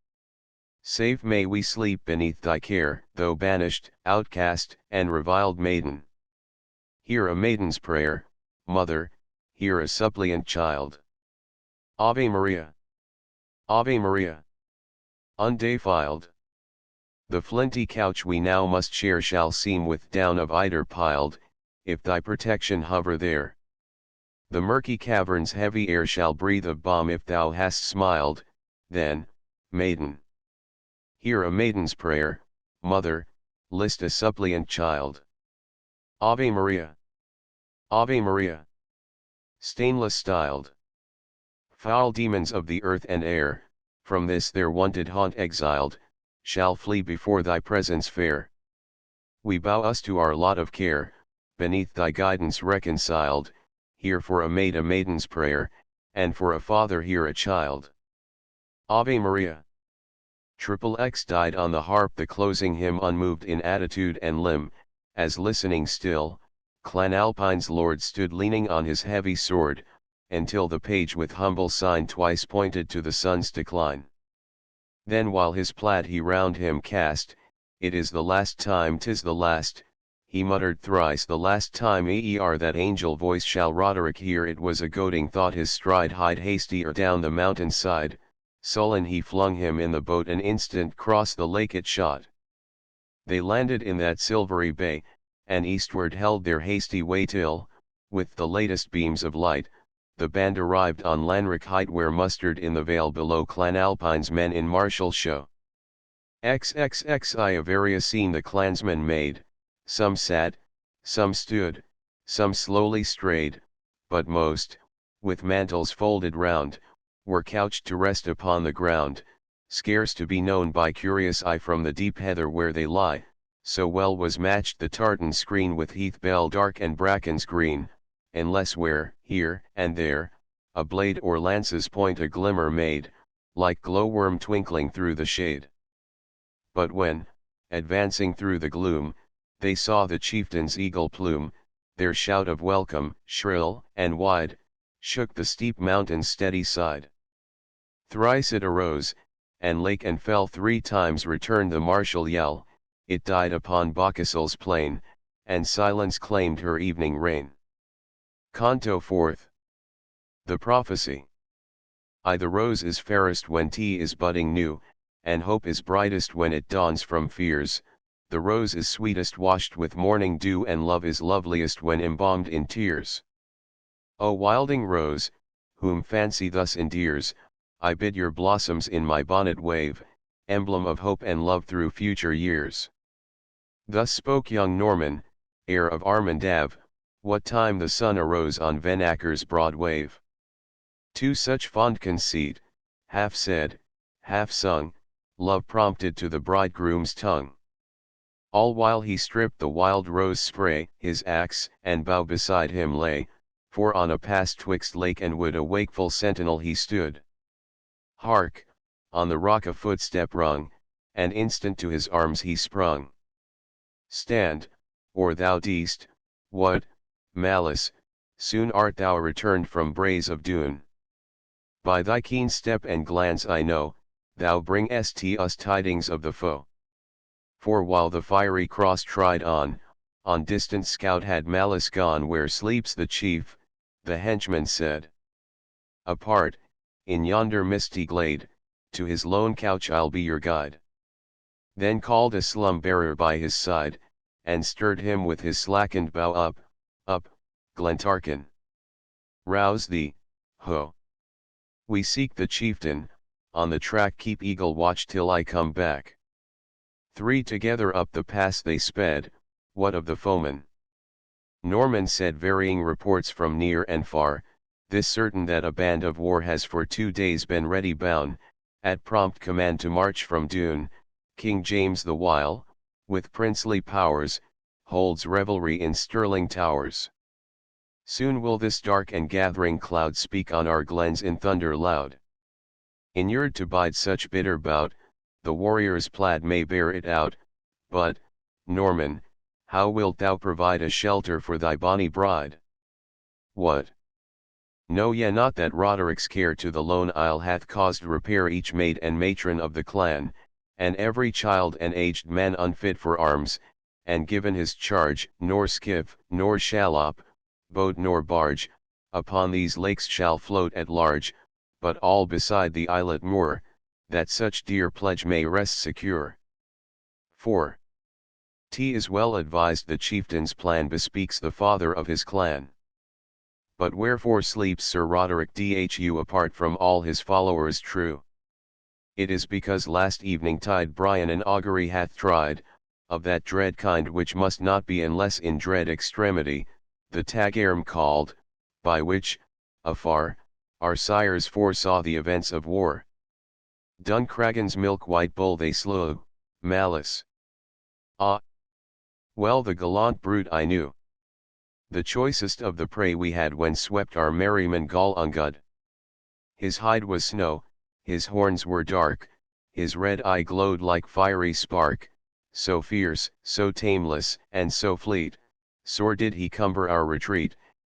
Safe may we sleep beneath thy care, though banished, outcast, and reviled maiden. Hear a maiden's prayer, mother, hear a suppliant child. Ave Maria. Ave Maria. Undefiled. The flinty couch we now must share shall seem with down of eider piled, if thy protection hover there. The murky cavern's heavy air shall breathe of balm if thou hast smiled, then, maiden. Hear a maiden's prayer, mother, list a suppliant child. Ave Maria. Ave Maria. Stainless styled. Foul demons of the earth and air, from this their wonted haunt exiled, shall flee before thy presence fair. We bow us to our lot of care, beneath thy guidance reconciled, here for a maid a maiden's prayer, and for a father here a child. Ave Maria. XXX died on the harp the closing hymn unmoved in attitude and limb, as listening still, Clan Alpine's lord stood leaning on his heavy sword, until the page with humble sign twice pointed to the sun's decline. Then while his plaid he round him cast, "It is the last time, 'tis the last," he muttered thrice, "the last time that angel voice shall Roderick hear." It was a goading thought his stride hied hastier down the mountain side, sullen he flung him in the boat, an instant cross the lake it shot. They landed in that silvery bay, and eastward held their hasty way till, with the latest beams of light, the band arrived on Lanrick height, where mustered in the vale below Clan Alpine's men in martial show. XXXI a various scene the clansmen made, some sat, some stood, some slowly strayed, but most, with mantles folded round, were couched to rest upon the ground, scarce to be known by curious eye from the deep heather where they lie, so well was matched the tartan screen with heath bell dark and brackens green, unless where, here and there, a blade or lance's point a glimmer made, like glowworm twinkling through the shade. But when, advancing through the gloom, they saw the chieftain's eagle plume, their shout of welcome, shrill and wide, shook the steep mountain's steady side. Thrice it arose, and lake and fell 3 times returned the martial yell, it died upon Bocasal's plain, and silence claimed her evening reign. Canto 4th. The Prophecy. The rose is fairest when tea is budding new, and hope is brightest when it dawns from fears. The rose is sweetest washed with morning dew, and love is loveliest when embalmed in tears. O wilding rose, whom fancy thus endears, I bid your blossoms in my bonnet wave, emblem of hope and love through future years. Thus spoke young Norman, heir of Armandave, what time the sun arose on Venacre's broad wave. To such fond conceit, half said, half sung, love prompted to the bridegroom's tongue. All while he stripped the wild rose spray, his axe and bow beside him lay, for on a pass twixt lake and wood a wakeful sentinel he stood. Hark! On the rock a footstep rung, and instant to his arms he sprung. Stand, or thou deest, what, malice, soon art thou returned from braes of Doon. By thy keen step and glance I know, thou bringest us tidings of the foe. For while the fiery cross tried on distant scout had malice gone where sleeps the chief, the henchman said. Apart, in yonder misty glade, to his lone couch I'll be your guide. Then called a slumberer by his side, and stirred him with his slackened bow up, Glentarkin. Rouse thee, ho! We seek the chieftain, on the track keep eagle watch till I come back. 3 together up the pass they sped, what of the foeman? Norman said varying reports from near and far, this certain that a band of war has for 2 days been ready bound, at prompt command to march from Doon. King James the while, with princely powers, holds revelry in Stirling Towers. Soon will this dark and gathering cloud speak on our glens in thunder loud. Inured to bide such bitter bout, the warrior's plaid may bear it out, but, Norman, how wilt thou provide a shelter for thy bonny bride? What? Know ye not that Roderick's care to the lone isle hath caused repair each maid and matron of the clan, and every child and aged man unfit for arms, and given his charge, nor skiff, nor shallop, boat nor barge, upon these lakes shall float at large, but all beside the islet moor, that such dear pledge may rest secure. 4. T is well advised the chieftain's plan bespeaks the father of his clan. But wherefore sleeps Sir Roderick Dhu apart from all his followers true? It is because last evening tide Brian an augury hath tried, of that dread kind which must not be unless in dread extremity, the Tagarm called, by which, afar, our sires foresaw the events of war. Duncragan's milk-white bull they slew, Malice. Ah! Well the gallant brute I knew. The choicest of the prey we had when swept our merryman Gall Ungud. His hide was snow, his horns were dark, his red eye glowed like fiery spark, so fierce, so tameless, and so fleet, sore did he cumber our retreat,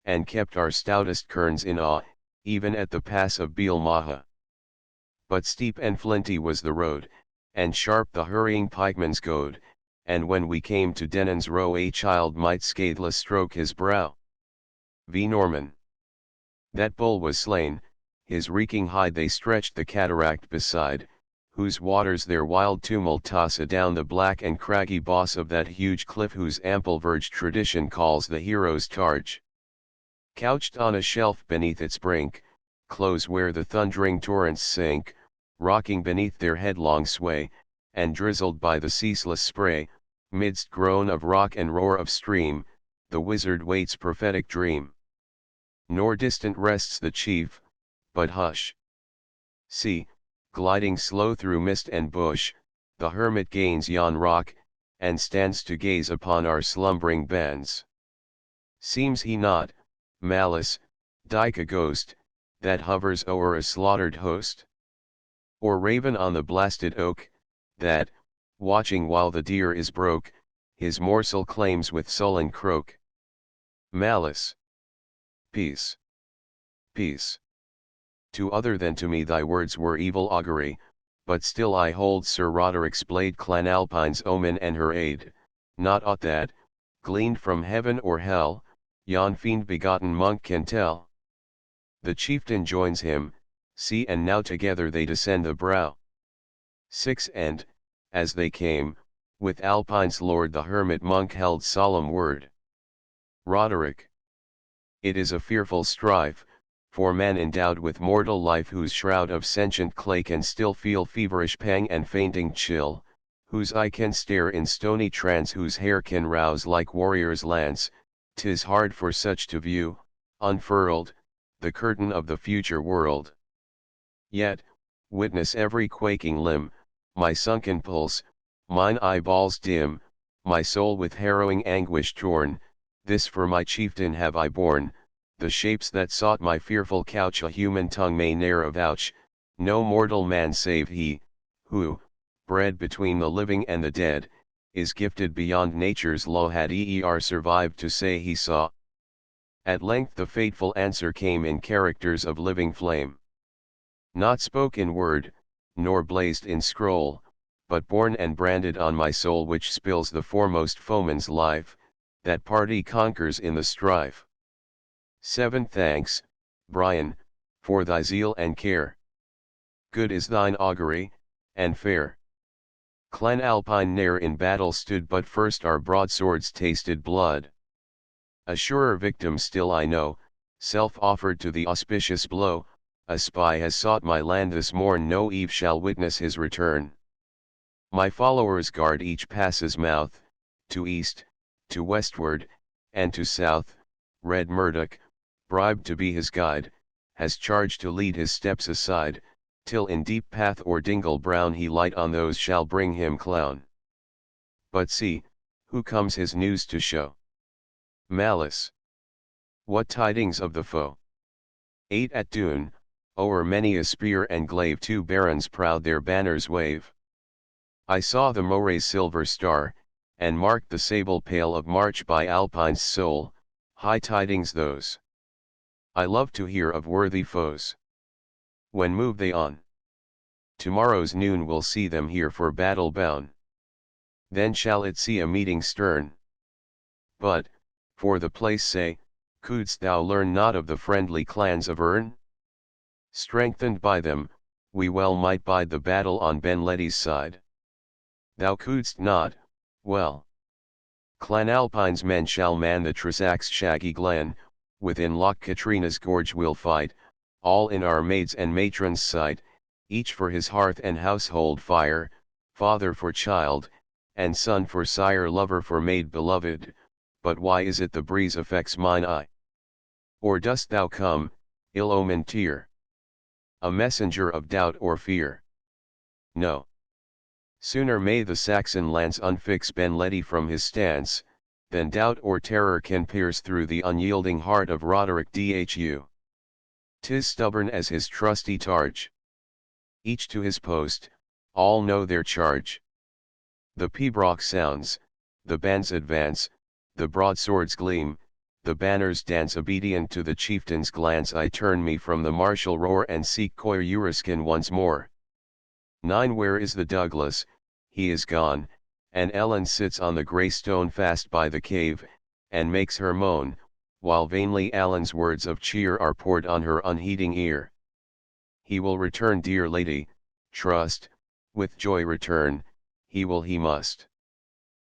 and kept our stoutest kerns in awe, even at the pass of Beal Maha. But steep and flinty was the road, and sharp the hurrying pikeman's goad, and when we came to Denon's Row a child might scatheless stroke his brow. V. Norman. That bull was slain, his reeking hide they stretched the cataract beside, whose waters their wild tumult toss adown the black and craggy boss of that huge cliff whose ample verge tradition calls the hero's targe. Couched on a shelf beneath its brink, close where the thundering torrents sink, rocking beneath their headlong sway, and drizzled by the ceaseless spray, midst groan of rock and roar of stream, the wizard waits prophetic dream. Nor distant rests the chief, but hush! See, gliding slow through mist and bush, the hermit gains yon rock, and stands to gaze upon our slumbering bands. Seems he not, Malice, like a ghost, that hovers o'er a slaughtered host? Or raven on the blasted oak, that, watching while the deer is broke, his morsel claims with sullen croak? Malice. Peace. Peace. To other than to me thy words were evil augury, but still I hold Sir Roderick's blade Clan Alpine's omen and her aid, not aught that, gleaned from heaven or hell, yon fiend-begotten monk can tell. The chieftain joins him, see and now together they descend the brow. 6 And, as they came, with Alpine's lord the hermit monk held solemn word. Roderick. It is a fearful strife, for man endowed with mortal life whose shroud of sentient clay can still feel feverish pang and fainting chill, whose eye can stare in stony trance, whose hair can rouse like warrior's lance, 'tis hard for such to view, unfurled, the curtain of the future world. Yet, witness every quaking limb, my sunken pulse, mine eyeballs dim, my soul with harrowing anguish torn, this for my chieftain have I borne, the shapes that sought my fearful couch a human tongue may ne'er avouch, no mortal man save he, who, bred between the living and the dead, is gifted beyond nature's law had survived to say he saw. At length the fateful answer came in characters of living flame. Not spoke in word, nor blazed in scroll, but borne and branded on my soul which spills the foremost foeman's life, that party conquers in the strife. 7 Thanks, Brian, for thy zeal and care. Good is thine augury, and fair. Clan Alpine ne'er in battle stood but first our broadswords tasted blood. A surer victim still I know, self-offered to the auspicious blow, a spy has sought my land this morn, no eve shall witness his return. My followers guard each pass's mouth, to east, to westward, and to south, Red Murdoch, bribed to be his guide, has charge to lead his steps aside, till in deep path or dingle brown he light on those shall bring him clown. But see, who comes his news to show? Malice. What tidings of the foe? 8 At Doon, o'er many a spear and glaive 2 barons proud their banners wave. I saw the Moray's silver star, and marked the sable pale of March by Alpine's soul, high tidings those. I love to hear of worthy foes. When move they on? Tomorrow's noon will see them here for battle bound. Then shall it see a meeting stern. But, for the place say, couldst thou learn not of the friendly clans of Erne? Strengthened by them, we well might bide the battle on Benledi's side. Thou couldst not, well. Clan Alpine's men shall man the Tresac's shaggy glen, within Loch Katrina's gorge we'll fight, all in our maids' and matrons' sight, each for his hearth and household fire, father for child, and son for sire, lover for maid beloved. But why is it the breeze affects mine eye? Or dost thou come, ill-omened tear? A messenger of doubt or fear? No. Sooner may the Saxon lance unfix Benledi from his stance, than doubt or terror can pierce through the unyielding heart of Roderick Dhu. 'Tis stubborn as his trusty targe. Each to his post, all know their charge. The pibroch sounds, the bands advance, the broadswords gleam, the banners dance obedient to the chieftain's glance. I turn me from the martial roar and seek Coir Uriskin once more. 9 Where is the Douglas? He is gone, and Ellen sits on the grey stone fast by the cave, and makes her moan, while vainly Alan's words of cheer are poured on her unheeding ear. He will return, dear lady, trust, with joy return, he will, he must.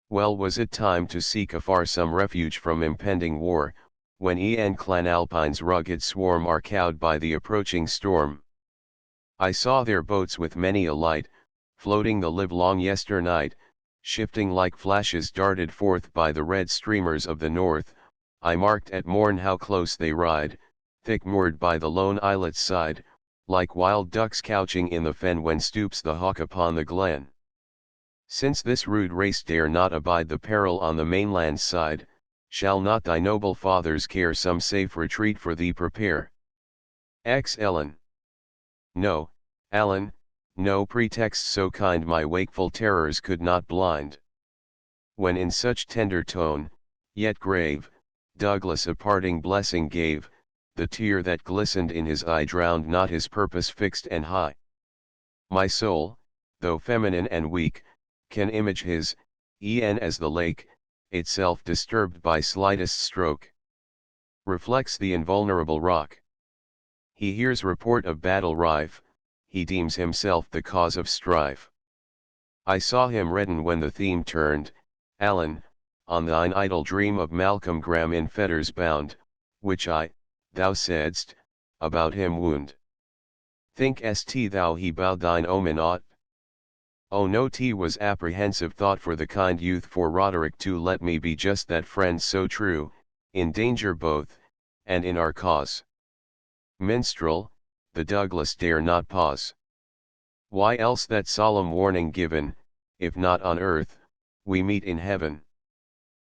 Well was it time to seek afar some refuge from impending war, when and Clan Alpine's rugged swarm are cowed by the approaching storm. I saw their boats with many a light, floating the livelong yesternight, shifting like flashes darted forth by the red streamers of the north. I marked at morn how close they ride, thick moored by the lone islet's side, like wild ducks couching in the fen when stoops the hawk upon the glen. Since this rude race dare not abide the peril on the mainland's side, shall not thy noble father's care some safe retreat for thee prepare? Ellen. No, Alan, no pretext so kind my wakeful terrors could not blind. When in such tender tone, yet grave, Douglas a parting blessing gave, the tear that glistened in his eye drowned not his purpose fixed and high. My soul, though feminine and weak, can image his, e'en as the lake, itself disturbed by slightest stroke, reflects the invulnerable rock. He hears report of battle rife, he deems himself the cause of strife. I saw him redden when the theme turned, Alan, on thine idle dream of Malcolm Graham in fetters bound, which thou saidst, about him wound. Think'st thou he bowed thine omen aught? Oh no, 't was apprehensive thought for the kind youth, for Roderick to let me be just that friend so true, in danger both, and in our cause. Minstrel, the Douglas dare not pause. Why else that solemn warning given, if not on earth, we meet in heaven?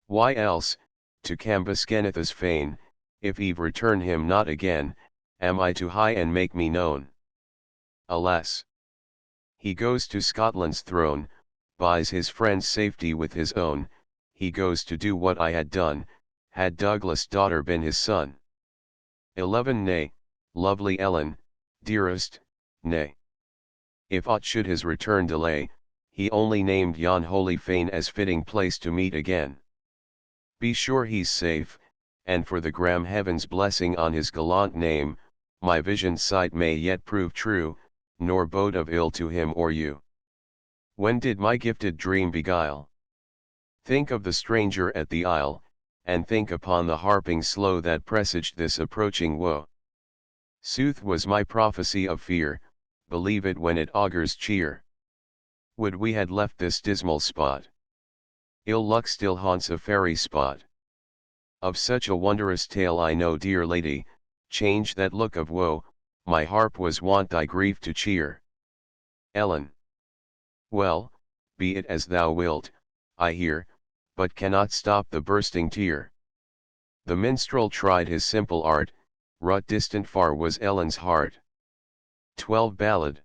Why else, to Cambus Kenneth's fane, if Eve return him not again, am I to hie and make me known? Alas! He goes to Scotland's throne, buys his friend's safety with his own, he goes to do what I had done, had Douglas' daughter been his son. 11 Nay, lovely Ellen, dearest, nay. If aught should his return delay, he only named yon holy fane as fitting place to meet again. Be sure he's safe, and for the Graham heaven's blessing on his gallant name, my visioned sight may yet prove true, nor bode of ill to him or you. When did my gifted dream beguile? Think of the stranger at the isle, and think upon the harping slow that presaged this approaching woe. Sooth was my prophecy of fear, believe it when it augurs cheer. Would we had left this dismal spot. Ill luck still haunts a fairy spot. Of such a wondrous tale I know, dear lady, change that look of woe, my harp was wont thy grief to cheer. Ellen. Well, be it as thou wilt, I hear, but cannot stop the bursting tear. The minstrel tried his simple art, wrought distant far was Ellen's heart. 12 Ballad.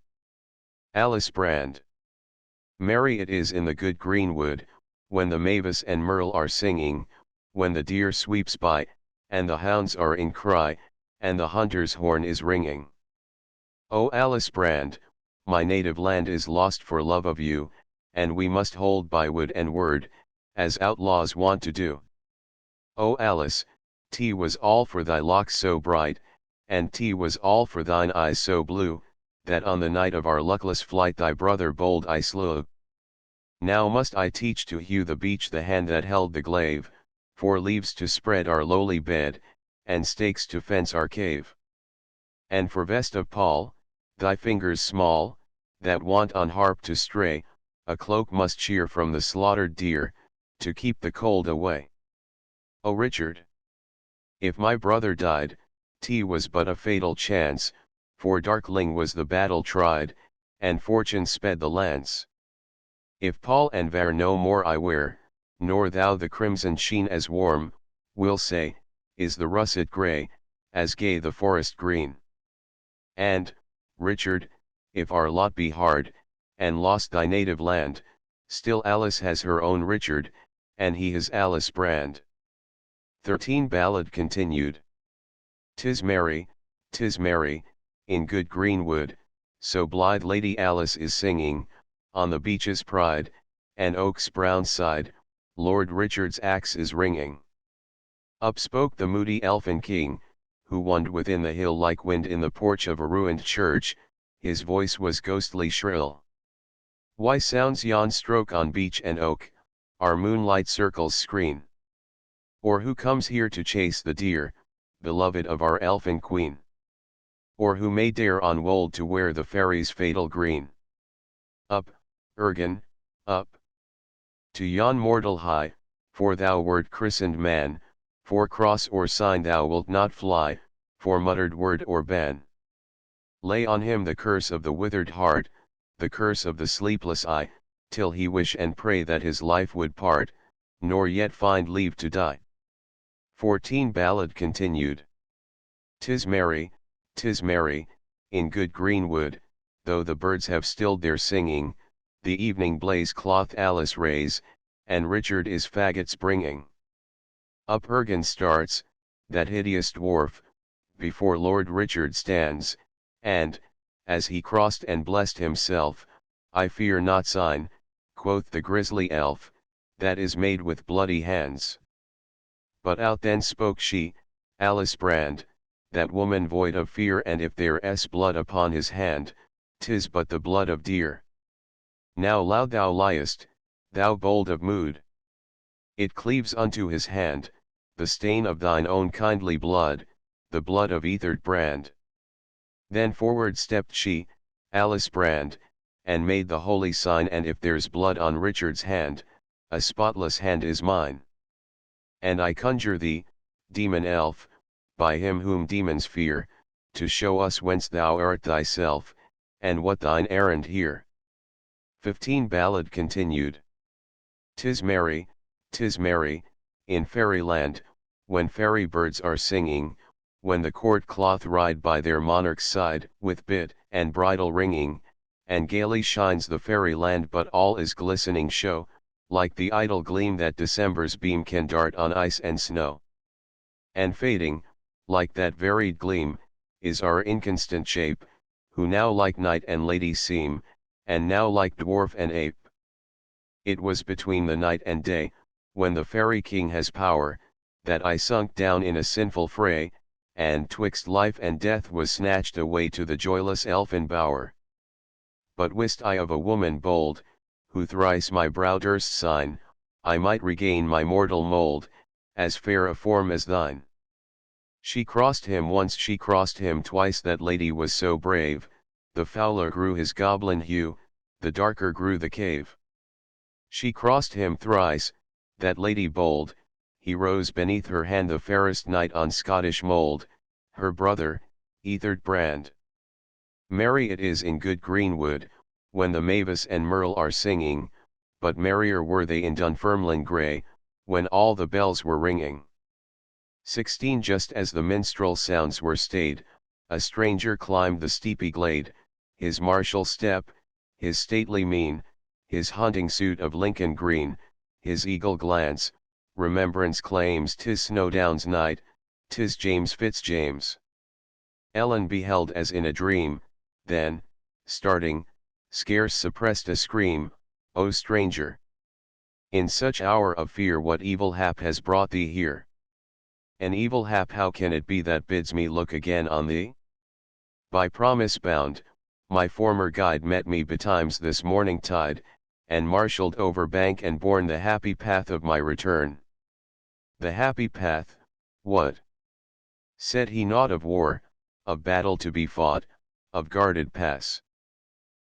Alice Brand. Merry it is in the good greenwood, when the mavis and merle are singing, when the deer sweeps by, and the hounds are in cry, and the hunter's horn is ringing. O Alice Brand, my native land is lost for love of you, and we must hold by wood and word, as outlaws want to do. O Alice, 't was all for thy locks so bright, and was all for thine eyes so blue, that on the night of our luckless flight thy brother bold I slew. Now must I teach to hew the beech the hand that held the glaive, for leaves to spread our lowly bed, and stakes to fence our cave. And for vest of pall, thy fingers small, that want on harp to stray, a cloak must cheer from the slaughtered deer, to keep the cold away. O Richard! If my brother died, was but a fatal chance, for darkling was the battle tried, and fortune sped the lance. If pall and vair no more I wear, nor thou the crimson sheen as warm, will say, is the russet grey, as gay the forest green. And, Richard, if our lot be hard, and lost thy native land, still Alice has her own Richard, and he his Alice brand. 13 Ballad continued. 'Tis merry, in good greenwood, so blithe Lady Alice is singing, on the beech's pride, and oak's brown side, Lord Richard's axe is ringing. Up spoke the moody elfin king, who wonned within the hill like wind in the porch of a ruined church, his voice was ghostly shrill. Why sounds yon stroke on beech and oak, our moonlight circles screen? Or who comes here to chase the deer, beloved of our elfin queen? Or who may dare on wold to wear the fairy's fatal green? Up, Urgan, up! To yon mortal high, for thou wert christened man, for cross or sign thou wilt not fly, for muttered word or ban. Lay on him the curse of the withered heart, the curse of the sleepless eye, till he wish and pray that his life would part, nor yet find leave to die. 14 Ballad continued. 'Tis merry, in good greenwood, though the birds have stilled their singing, the evening blaze cloth Alice raise, and Richard is faggots bringing. Up Urgan starts, that hideous dwarf, before Lord Richard stands, and, as he crossed and blessed himself, I fear not sign, quoth the grisly elf, that is made with bloody hands. But out then spoke she, Alice Brand, that woman void of fear, and if there's blood upon his hand, 'tis but the blood of deer. Now loud thou liest, thou bold of mood. It cleaves unto his hand, the stain of thine own kindly blood, the blood of Ethert Brand. Then forward stepped she, Alice Brand, and made the holy sign, and if there's blood on Richard's hand, a spotless hand is mine. And I conjure thee, demon elf, by him whom demons fear, to show us whence thou art thyself, and what thine errand here. 15 Ballad continued. 'Tis merry, in fairyland, when fairy birds are singing, when the court cloth ride by their monarch's side, with bit and bridle ringing, and gaily shines the fairy land, but all is glistening show, like the idle gleam that December's beam can dart on ice and snow. And fading, like that varied gleam, is our inconstant shape, who now like knight and lady seem, and now like dwarf and ape. It was between the night and day, when the fairy king has power, that I sunk down in a sinful fray, and twixt life and death was snatched away to the joyless elfin bower. But wist I of a woman bold, who thrice my brow durst sign, I might regain my mortal mould, as fair a form as thine. She crossed him once, she crossed him twice, that lady was so brave, the fouler grew his goblin hue, the darker grew the cave. She crossed him thrice, that lady bold, he rose beneath her hand, the fairest knight on Scottish mould, her brother, Ethert Brand. Merry it is in good greenwood, when the mavis and merle are singing, but merrier were they in Dunfermline grey, when all the bells were ringing. 16 Just as the minstrel sounds were stayed, a stranger climbed the steepy glade, his martial step, his stately mien, his hunting suit of Lincoln green, his eagle glance, remembrance claims 'tis Snowdown's knight, 'tis James Fitzjames. Ellen beheld as in a dream, then, starting, scarce suppressed a scream, O stranger! In such hour of fear what evil hap has brought thee here? An evil hap how can it be that bids me look again on thee? By promise bound, my former guide met me betimes this morning tide, and marshalled over bank and borne the happy path of my return. The happy path, what? Said he naught of war, of battle to be fought, of guarded pass?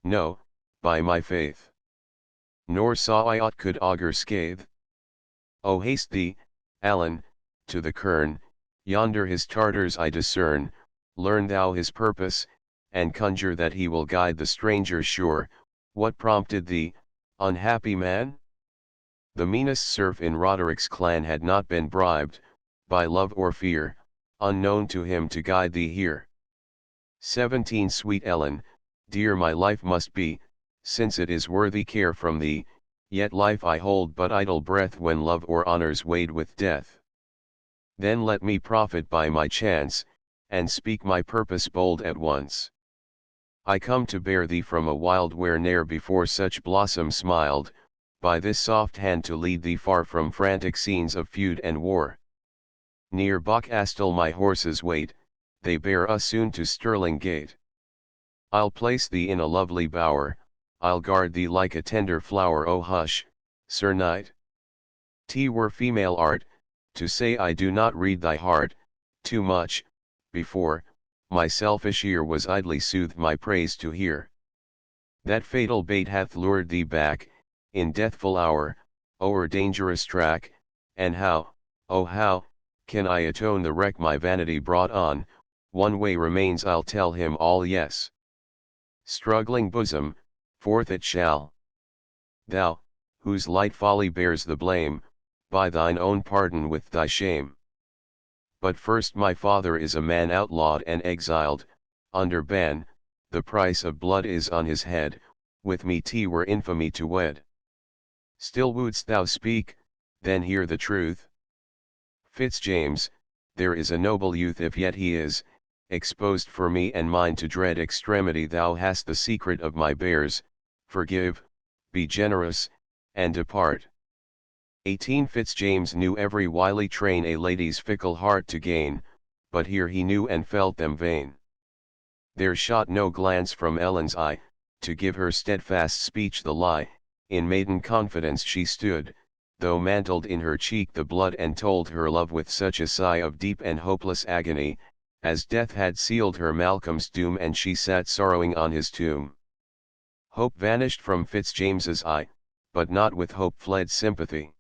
No, by my faith. Nor saw I aught could augur scathe. Oh haste thee, Allen, to the kern, yonder his Tartars I discern, learn thou his purpose, and conjure that he will guide the stranger sure. What prompted thee, unhappy man? The meanest serf in Roderick's clan had not been bribed, by love or fear, unknown to him to guide thee here. 17 Sweet Ellen, dear my life must be, since it is worthy care from thee, yet life I hold but idle breath when love or honours weighed with death. Then let me profit by my chance, and speak my purpose bold at once. I come to bear thee from a wild where ne'er before such blossom smiled, by this soft hand to lead thee far from frantic scenes of feud and war. Near Bockastle my horses wait, they bear us soon to Stirling Gate. I'll place thee in a lovely bower, I'll guard thee like a tender flower. Oh hush, Sir Knight. 'Twere female art, to say I do not read thy heart, too much, before, my selfish ear was idly soothed my praise to hear. That fatal bait hath lured thee back, in deathful hour, o'er dangerous track, and how, oh how, can I atone the wreck my vanity brought on? One way remains, I'll tell him all, yes. Struggling bosom, forth it shall. Thou, whose light folly bears the blame, by thine own pardon with thy shame. But first my father is a man outlawed and exiled, under ban, the price of blood is on his head, with me 'twere infamy to wed. Still wouldst thou speak, then hear the truth? Fitzjames, there is a noble youth, if yet he is, exposed for me and mine to dread extremity. Thou hast the secret of my bears, forgive, be generous, and depart. 18 Fitzjames knew every wily train a lady's fickle heart to gain, but here he knew and felt them vain. There shot no glance from Ellen's eye, to give her steadfast speech the lie. In maiden confidence she stood, though mantled in her cheek the blood, and told her love with such a sigh of deep and hopeless agony, as death had sealed her Malcolm's doom, and she sat sorrowing on his tomb. Hope vanished from Fitzjames's eye, but not with hope fled sympathy.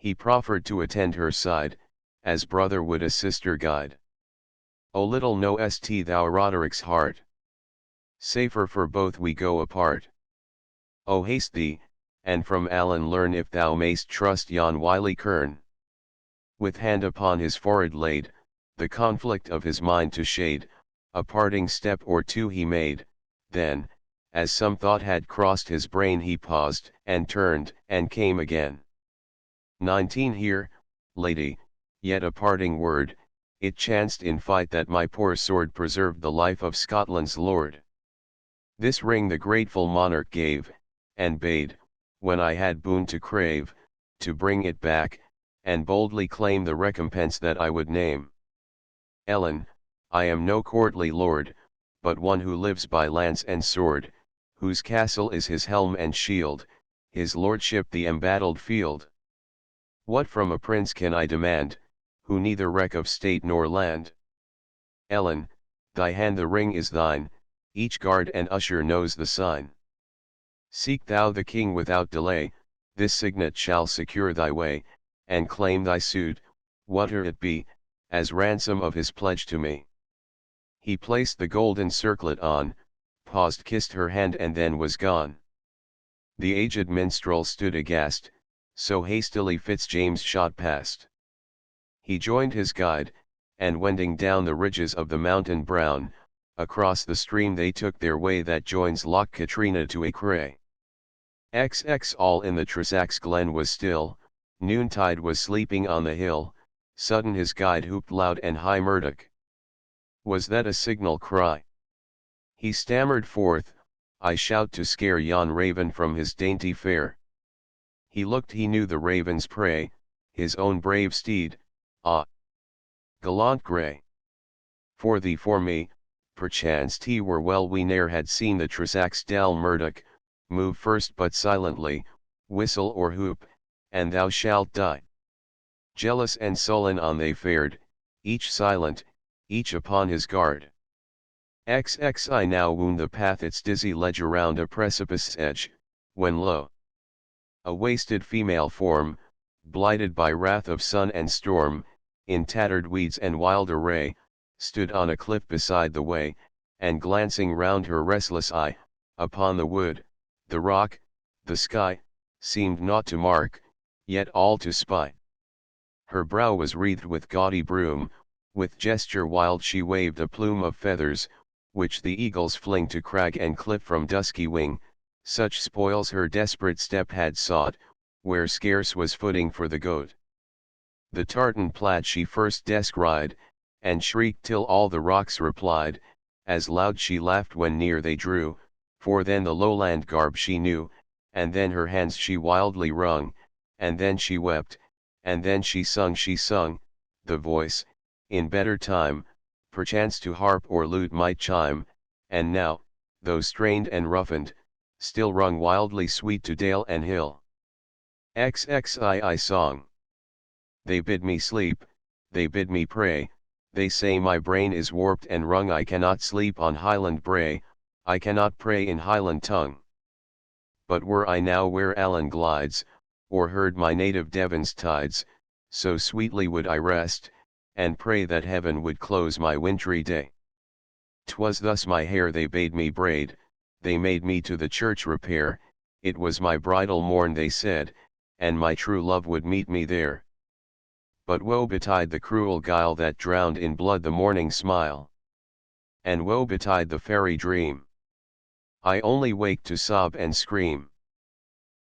He proffered to attend her side, as brother would a sister guide. O little knowest thou Roderick's heart, safer for both we go apart. O haste thee, and from Allen learn if thou mayst trust yon wily kern. With hand upon his forehead laid, the conflict of his mind to shade, a parting step or two he made, then, as some thought had crossed his brain, he paused, and turned, and came again. 19 Here, lady, yet a parting word. It chanced in fight that my poor sword preserved the life of Scotland's lord. This ring the grateful monarch gave, and bade, when I had boon to crave, to bring it back, and boldly claim the recompense that I would name. Ellen, I am no courtly lord, but one who lives by lance and sword, whose castle is his helm and shield, his lordship the embattled field. What from a prince can I demand, who neither reck of state nor land? Ellen, thy hand the ring is thine, each guard and usher knows the sign. Seek thou the king without delay, this signet shall secure thy way, and claim thy suit, whate'er it be, as ransom of his pledge to me. He placed the golden circlet on, paused, kissed her hand, and then was gone. The aged minstrel stood aghast, so hastily Fitzjames shot past. He joined his guide, and wending down the ridges of the mountain brown, across the stream they took their way that joins Loch Katrina to Acray. XX All in the Trossachs glen was still, noontide was sleeping on the hill. Sudden his guide whooped loud and high, Murdoch. Was that a signal cry? He stammered forth, I shout to scare yon raven from his dainty fare. He looked, he knew the raven's prey, his own brave steed. Ah! gallant grey. For thee for me, perchance 't were well we ne'er had seen the Tressax-Dal Murdoch, move first but silently, whistle or whoop, and thou shalt die. Jealous and sullen on they fared, each silent, each upon his guard. XXI now wound the path its dizzy ledge around a precipice's edge, when lo! A wasted female form, blighted by wrath of sun and storm, in tattered weeds and wild array, stood on a cliff beside the way, and glancing round her restless eye, upon the wood, the rock, the sky, seemed naught to mark, yet all to spy. Her brow was wreathed with gaudy broom, with gesture wild she waved a plume of feathers, which the eagles fling to crag and cliff from dusky wing, such spoils her desperate step had sought, where scarce was footing for the goat. The tartan plaid she first descried, and shrieked till all the rocks replied, as loud she laughed when near they drew, for then the lowland garb she knew, and then her hands she wildly wrung, and then she wept, and then she sung, the voice, in better time, perchance to harp or lute might chime, and now, though strained and roughened, still rung wildly sweet to dale and hill. XXII song. They bid me sleep, they bid me pray, they say my brain is warped and wrung, I cannot sleep on Highland brae, I cannot pray in Highland tongue. But were I now where Allen glides, or heard my native Devon's tides, so sweetly would I rest, and pray that heaven would close my wintry day. 'Twas thus my hair they bade me braid, they made me to the church repair, it was my bridal morn they said, and my true love would meet me there. But woe betide the cruel guile that drowned in blood the morning smile. And woe betide the fairy dream. I only wake to sob and scream.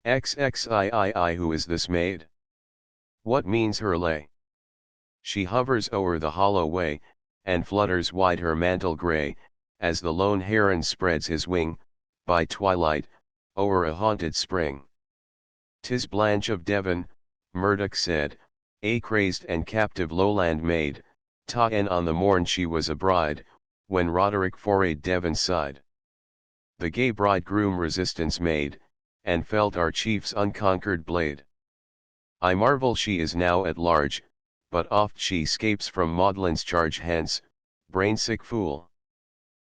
XXII who is this maid? What means her lay? She hovers o'er the hollow way, and flutters wide her mantle grey, as the lone heron spreads his wing, by twilight, o'er a haunted spring. 'Tis Blanche of Devon, Murdoch said, a crazed and captive lowland maid, ta'en on the morn she was a bride, when Roderick forayed Devon's side. The gay bridegroom resistance made, and felt our chief's unconquered blade. I marvel she is now at large, but oft she scapes from Maudlin's charge hence, brain-sick fool.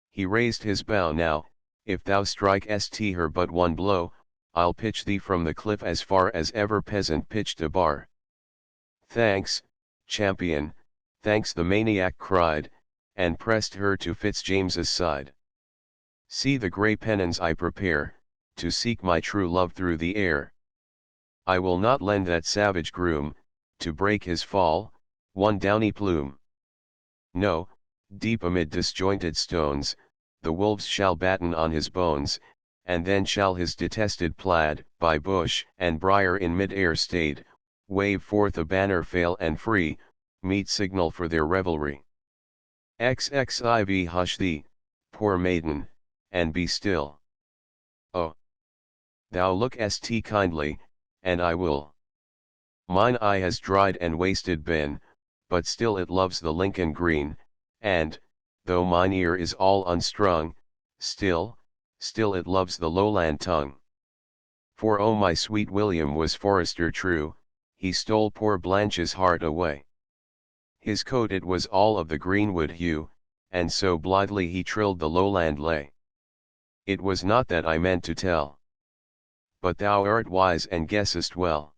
He raised his bow now, if thou strikest her but one blow, I'll pitch thee from the cliff as far as ever peasant pitched a bar. Thanks, champion, thanks, the maniac cried, and pressed her to Fitzjames's side. See the grey pennons I prepare, to seek my true love through the air. I will not lend that savage groom, to break his fall, one downy plume. No, deep amid disjointed stones, the wolves shall batten on his bones, and then shall his detested plaid, by bush and briar in mid-air stayed, wave forth a banner fail and free, meet signal for their revelry. XXIV hush thee, poor maiden, and be still. Oh! Thou lookest kindly, and I will. Mine eye has dried and wasted been, but still it loves the Lincoln green, and, though mine ear is all unstrung, still it loves the lowland tongue. For oh my sweet William was forester true, he stole poor Blanche's heart away. His coat it was all of the greenwood hue, and so blithely he trilled the lowland lay. It was not that I meant to tell. But thou art wise and guessest well.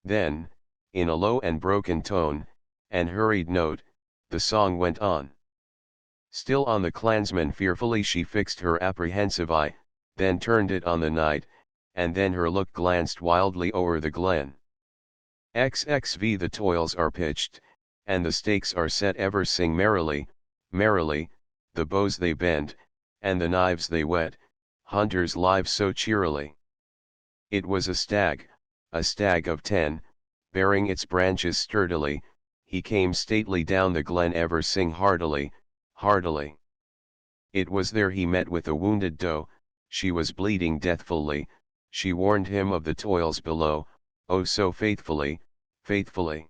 Then, in a low and broken tone, and hurried note, the song went on. Still on the clansman fearfully she fixed her apprehensive eye, then turned it on the knight, and then her look glanced wildly o'er the glen. XXV the toils are pitched, and the stakes are set, ever sing merrily, merrily, the bows they bend, and the knives they whet, hunters live so cheerily. It was a stag of 10, bearing its branches sturdily, he came stately down the glen, ever sing heartily, heartily. It was there he met with a wounded doe, she was bleeding deathfully, she warned him of the toils below, oh so faithfully, faithfully.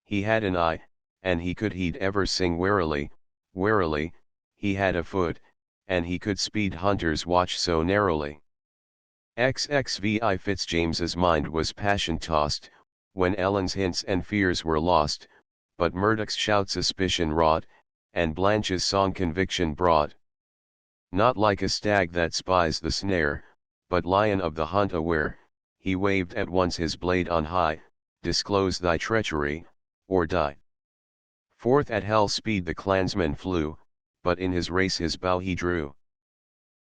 He had an eye, and he could he'd ever sing warily, warily, he had a foot, and he could speed hunters watch so narrowly. XXVI Fitzjames's mind was passion-tossed, when Ellen's hints and fears were lost, but Murdoch's shout suspicion wrought, and Blanche's song conviction brought. Not like a stag that spies the snare, but lion of the hunt aware, he waved at once his blade on high, disclose thy treachery, or die. Forth at hell speed the clansman flew, but in his race his bow he drew.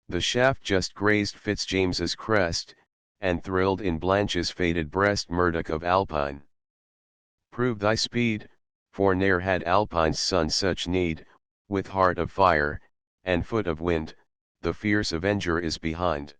The shaft just grazed Fitzjames's crest, and thrilled in Blanche's faded breast Murdoch of Alpine. Prove thy speed, for ne'er had Alpine's son such need, with heart of fire, and foot of wind, the fierce avenger is behind.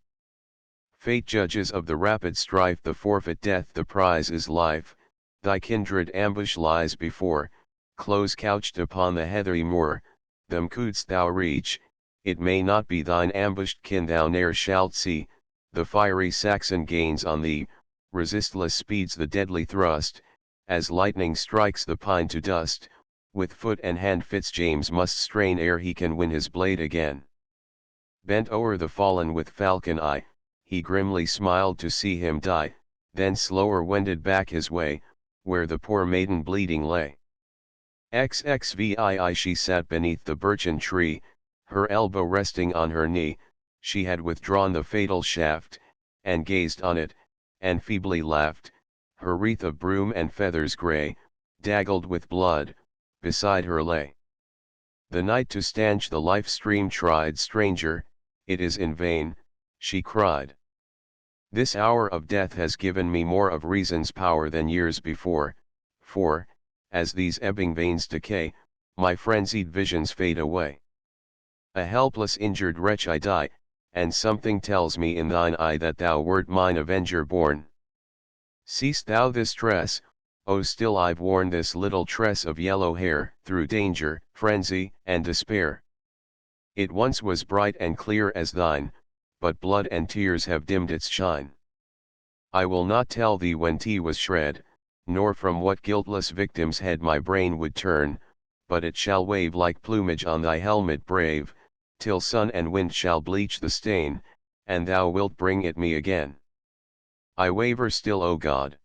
Fate judges of the rapid strife, the forfeit death, the prize is life, thy kindred ambush lies before, close couched upon the heathery moor, them couldst thou reach, it may not be thine ambushed kin thou ne'er shalt see, the fiery Saxon gains on thee, resistless speeds the deadly thrust, as lightning strikes the pine to dust, with foot and hand Fitzjames must strain ere he can win his blade again. Bent o'er the fallen with falcon eye, he grimly smiled to see him die, then slower wended back his way, where the poor maiden bleeding lay. XXVII she sat beneath the birchen tree, her elbow resting on her knee, she had withdrawn the fatal shaft, and gazed on it, and feebly laughed, her wreath of broom and feathers grey, daggled with blood, beside her lay. The knight to stanch the life stream tried, stranger, it is in vain, she cried. This hour of death has given me more of reason's power than years before, for, as these ebbing veins decay, my frenzied visions fade away. A helpless injured wretch I die, and something tells me in thine eye that thou wert mine avenger born. Seest thou this tress? Oh, still I've worn this little tress of yellow hair, through danger, frenzy, and despair. It once was bright and clear as thine, but blood and tears have dimmed its shine. I will not tell thee when 't was shred, nor from what guiltless victim's head my brain would turn, but it shall wave like plumage on thy helmet brave, till sun and wind shall bleach the stain, and thou wilt bring it me again. I waver still, O God.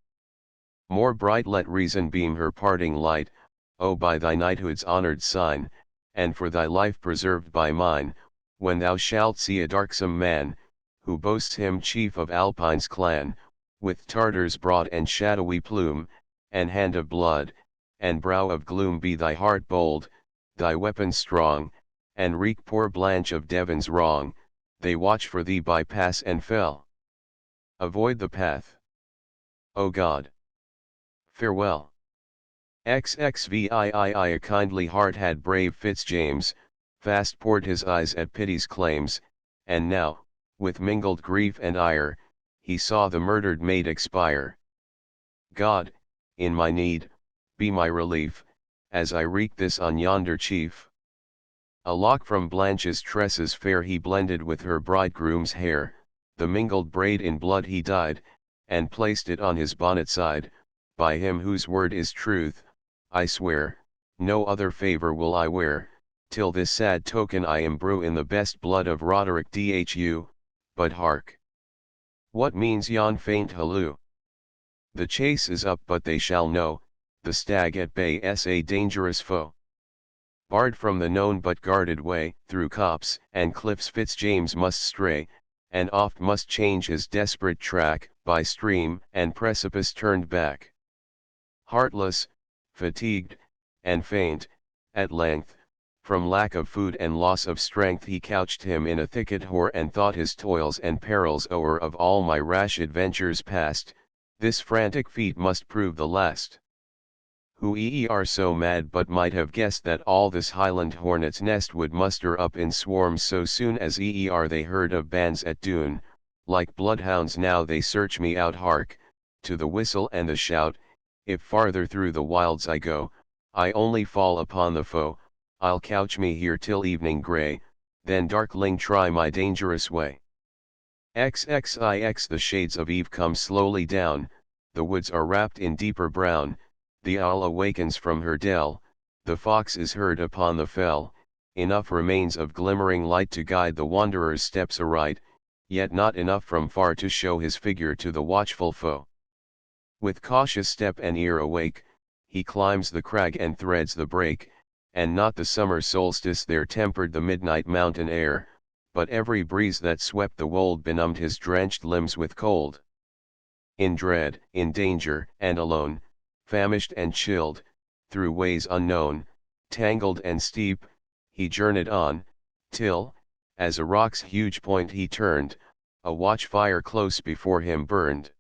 More bright let reason beam her parting light, O by thy knighthood's honored sign, and for thy life preserved by mine, when thou shalt see a darksome man, who boasts him chief of Alpine's clan, with Tartar's broad and shadowy plume, and hand of blood, and brow of gloom, be thy heart bold, thy weapon strong, and wreak poor Blanche of Devon's wrong, they watch for thee by pass and fell. Avoid the path. O God. Farewell. XXVII a kindly heart had brave Fitzjames, fast poured his eyes at pity's claims, and now, with mingled grief and ire, he saw the murdered maid expire. God, in my need, be my relief, as I wreak this on yonder chief. A lock from Blanche's tresses fair he blended with her bridegroom's hair, the mingled braid in blood he dyed, and placed it on his bonnet side, by him whose word is truth, I swear, no other favour will I wear, till this sad token I imbrue in the best blood of Roderick Dhu, but hark! What means yon faint halloo? The chase is up, but they shall know, the stag at bay is a dangerous foe. Barred from the known but guarded way, through copse and cliffs Fitzjames must stray, and oft must change his desperate track, by stream and precipice turned back. Heartless, fatigued, and faint, at length, from lack of food and loss of strength he couched him in a thicket hoar, and thought his toils and perils o'er. Of all my rash adventures past, this frantic feat must prove the last. Who are so mad but might have guessed that all this Highland hornet's nest would muster up in swarms so soon as they heard of bands at Doon, like bloodhounds now they search me out. Hark, to the whistle and the shout, if farther through the wilds I go, I only fall upon the foe, I'll couch me here till evening grey, then darkling try my dangerous way. XXIX the shades of eve come slowly down, the woods are wrapped in deeper brown, the owl awakens from her dell, the fox is heard upon the fell, enough remains of glimmering light to guide the wanderer's steps aright, yet not enough from far to show his figure to the watchful foe. With cautious step and ear awake, he climbs the crag and threads the brake, and not the summer solstice there tempered the midnight mountain air, but every breeze that swept the wold benumbed his drenched limbs with cold. In dread, in danger, and alone, famished and chilled, through ways unknown, tangled and steep, he journeyed on, till, as a rock's huge point he turned, a watch-fire close before him burned.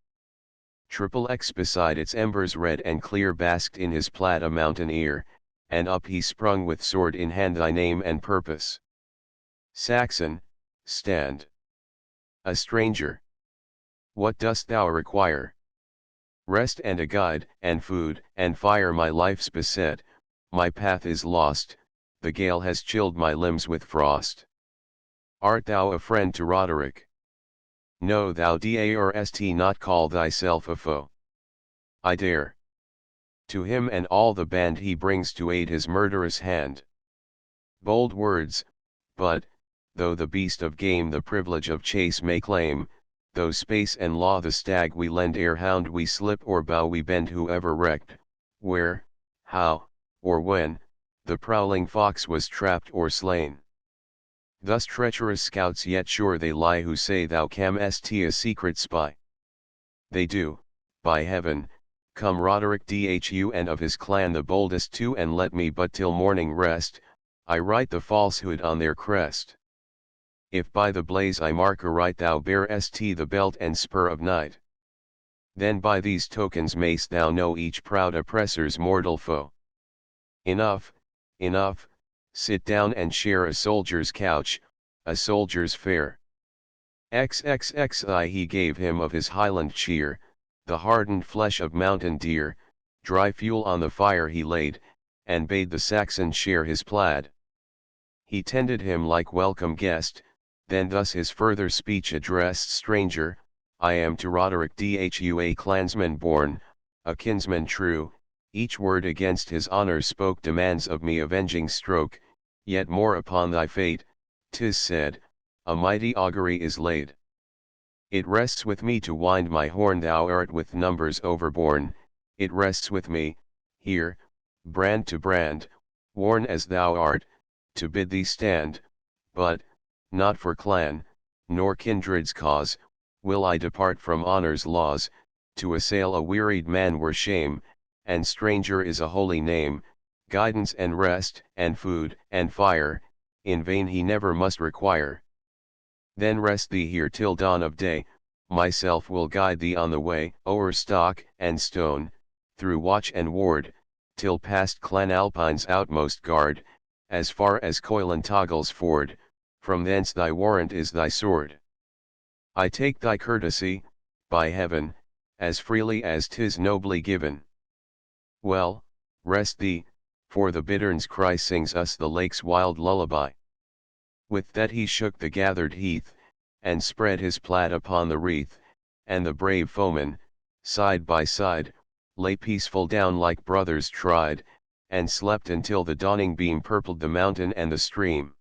X beside its embers red and clear basked in his plaid a mountaineer, and up he sprung with sword in hand thy name and purpose. Saxon, stand. A stranger. What dost thou require? Rest and a guide, and food, and fire my life's beset, my path is lost, the gale has chilled my limbs with frost. Art thou a friend to Roderick? No, thou darst not call thyself a foe. I dare. To him and all the band he brings to aid his murderous hand. Bold words, but, though the beast of game the privilege of chase may claim, though space and law the stag we lend ere hound we slip or bow we bend whoever recked, where, how, or when, the prowling fox was trapped or slain. Thus treacherous scouts yet sure they lie who say thou cam'st a secret spy. They do, by heaven, come Roderick Dhu and of his clan the boldest two and let me but till morning rest, I write the falsehood on their crest. If by the blaze I mark aright thou bearest the belt and spur of night, then by these tokens mayst thou know each proud oppressor's mortal foe. Enough, enough, sit down and share a soldier's couch, a soldier's fare. XXXI he gave him of his highland cheer, the hardened flesh of mountain deer, dry fuel on the fire he laid, and bade the Saxon share his plaid. He tended him like welcome guest, then thus his further speech addressed: Stranger, I am to Roderick Dhu a clansman born, a kinsman true, each word against his honor spoke demands of me avenging stroke, yet more upon thy fate, 'tis said, a mighty augury is laid. It rests with me to wind my horn, thou art with numbers overborne, it rests with me, here, brand to brand, worn as thou art, to bid thee stand, but, not for clan, nor kindred's cause, will I depart from honor's laws, to assail a wearied man were shame, and stranger is a holy name, guidance and rest, and food, and fire, in vain he never must require. Then rest thee here till dawn of day, myself will guide thee on the way, o'er stock and stone, through watch and ward, till past Clan Alpine's outmost guard, as far as Coilantoggle's ford, from thence thy warrant is thy sword. I take thy courtesy, by heaven, as freely as 'tis nobly given. Well, rest thee, for the bittern's cry sings us the lake's wild lullaby. With that he shook the gathered heath, and spread his plaid upon the wreath, and the brave foemen, side by side, lay peaceful down like brothers tried, and slept until the dawning beam purpled the mountain and the stream.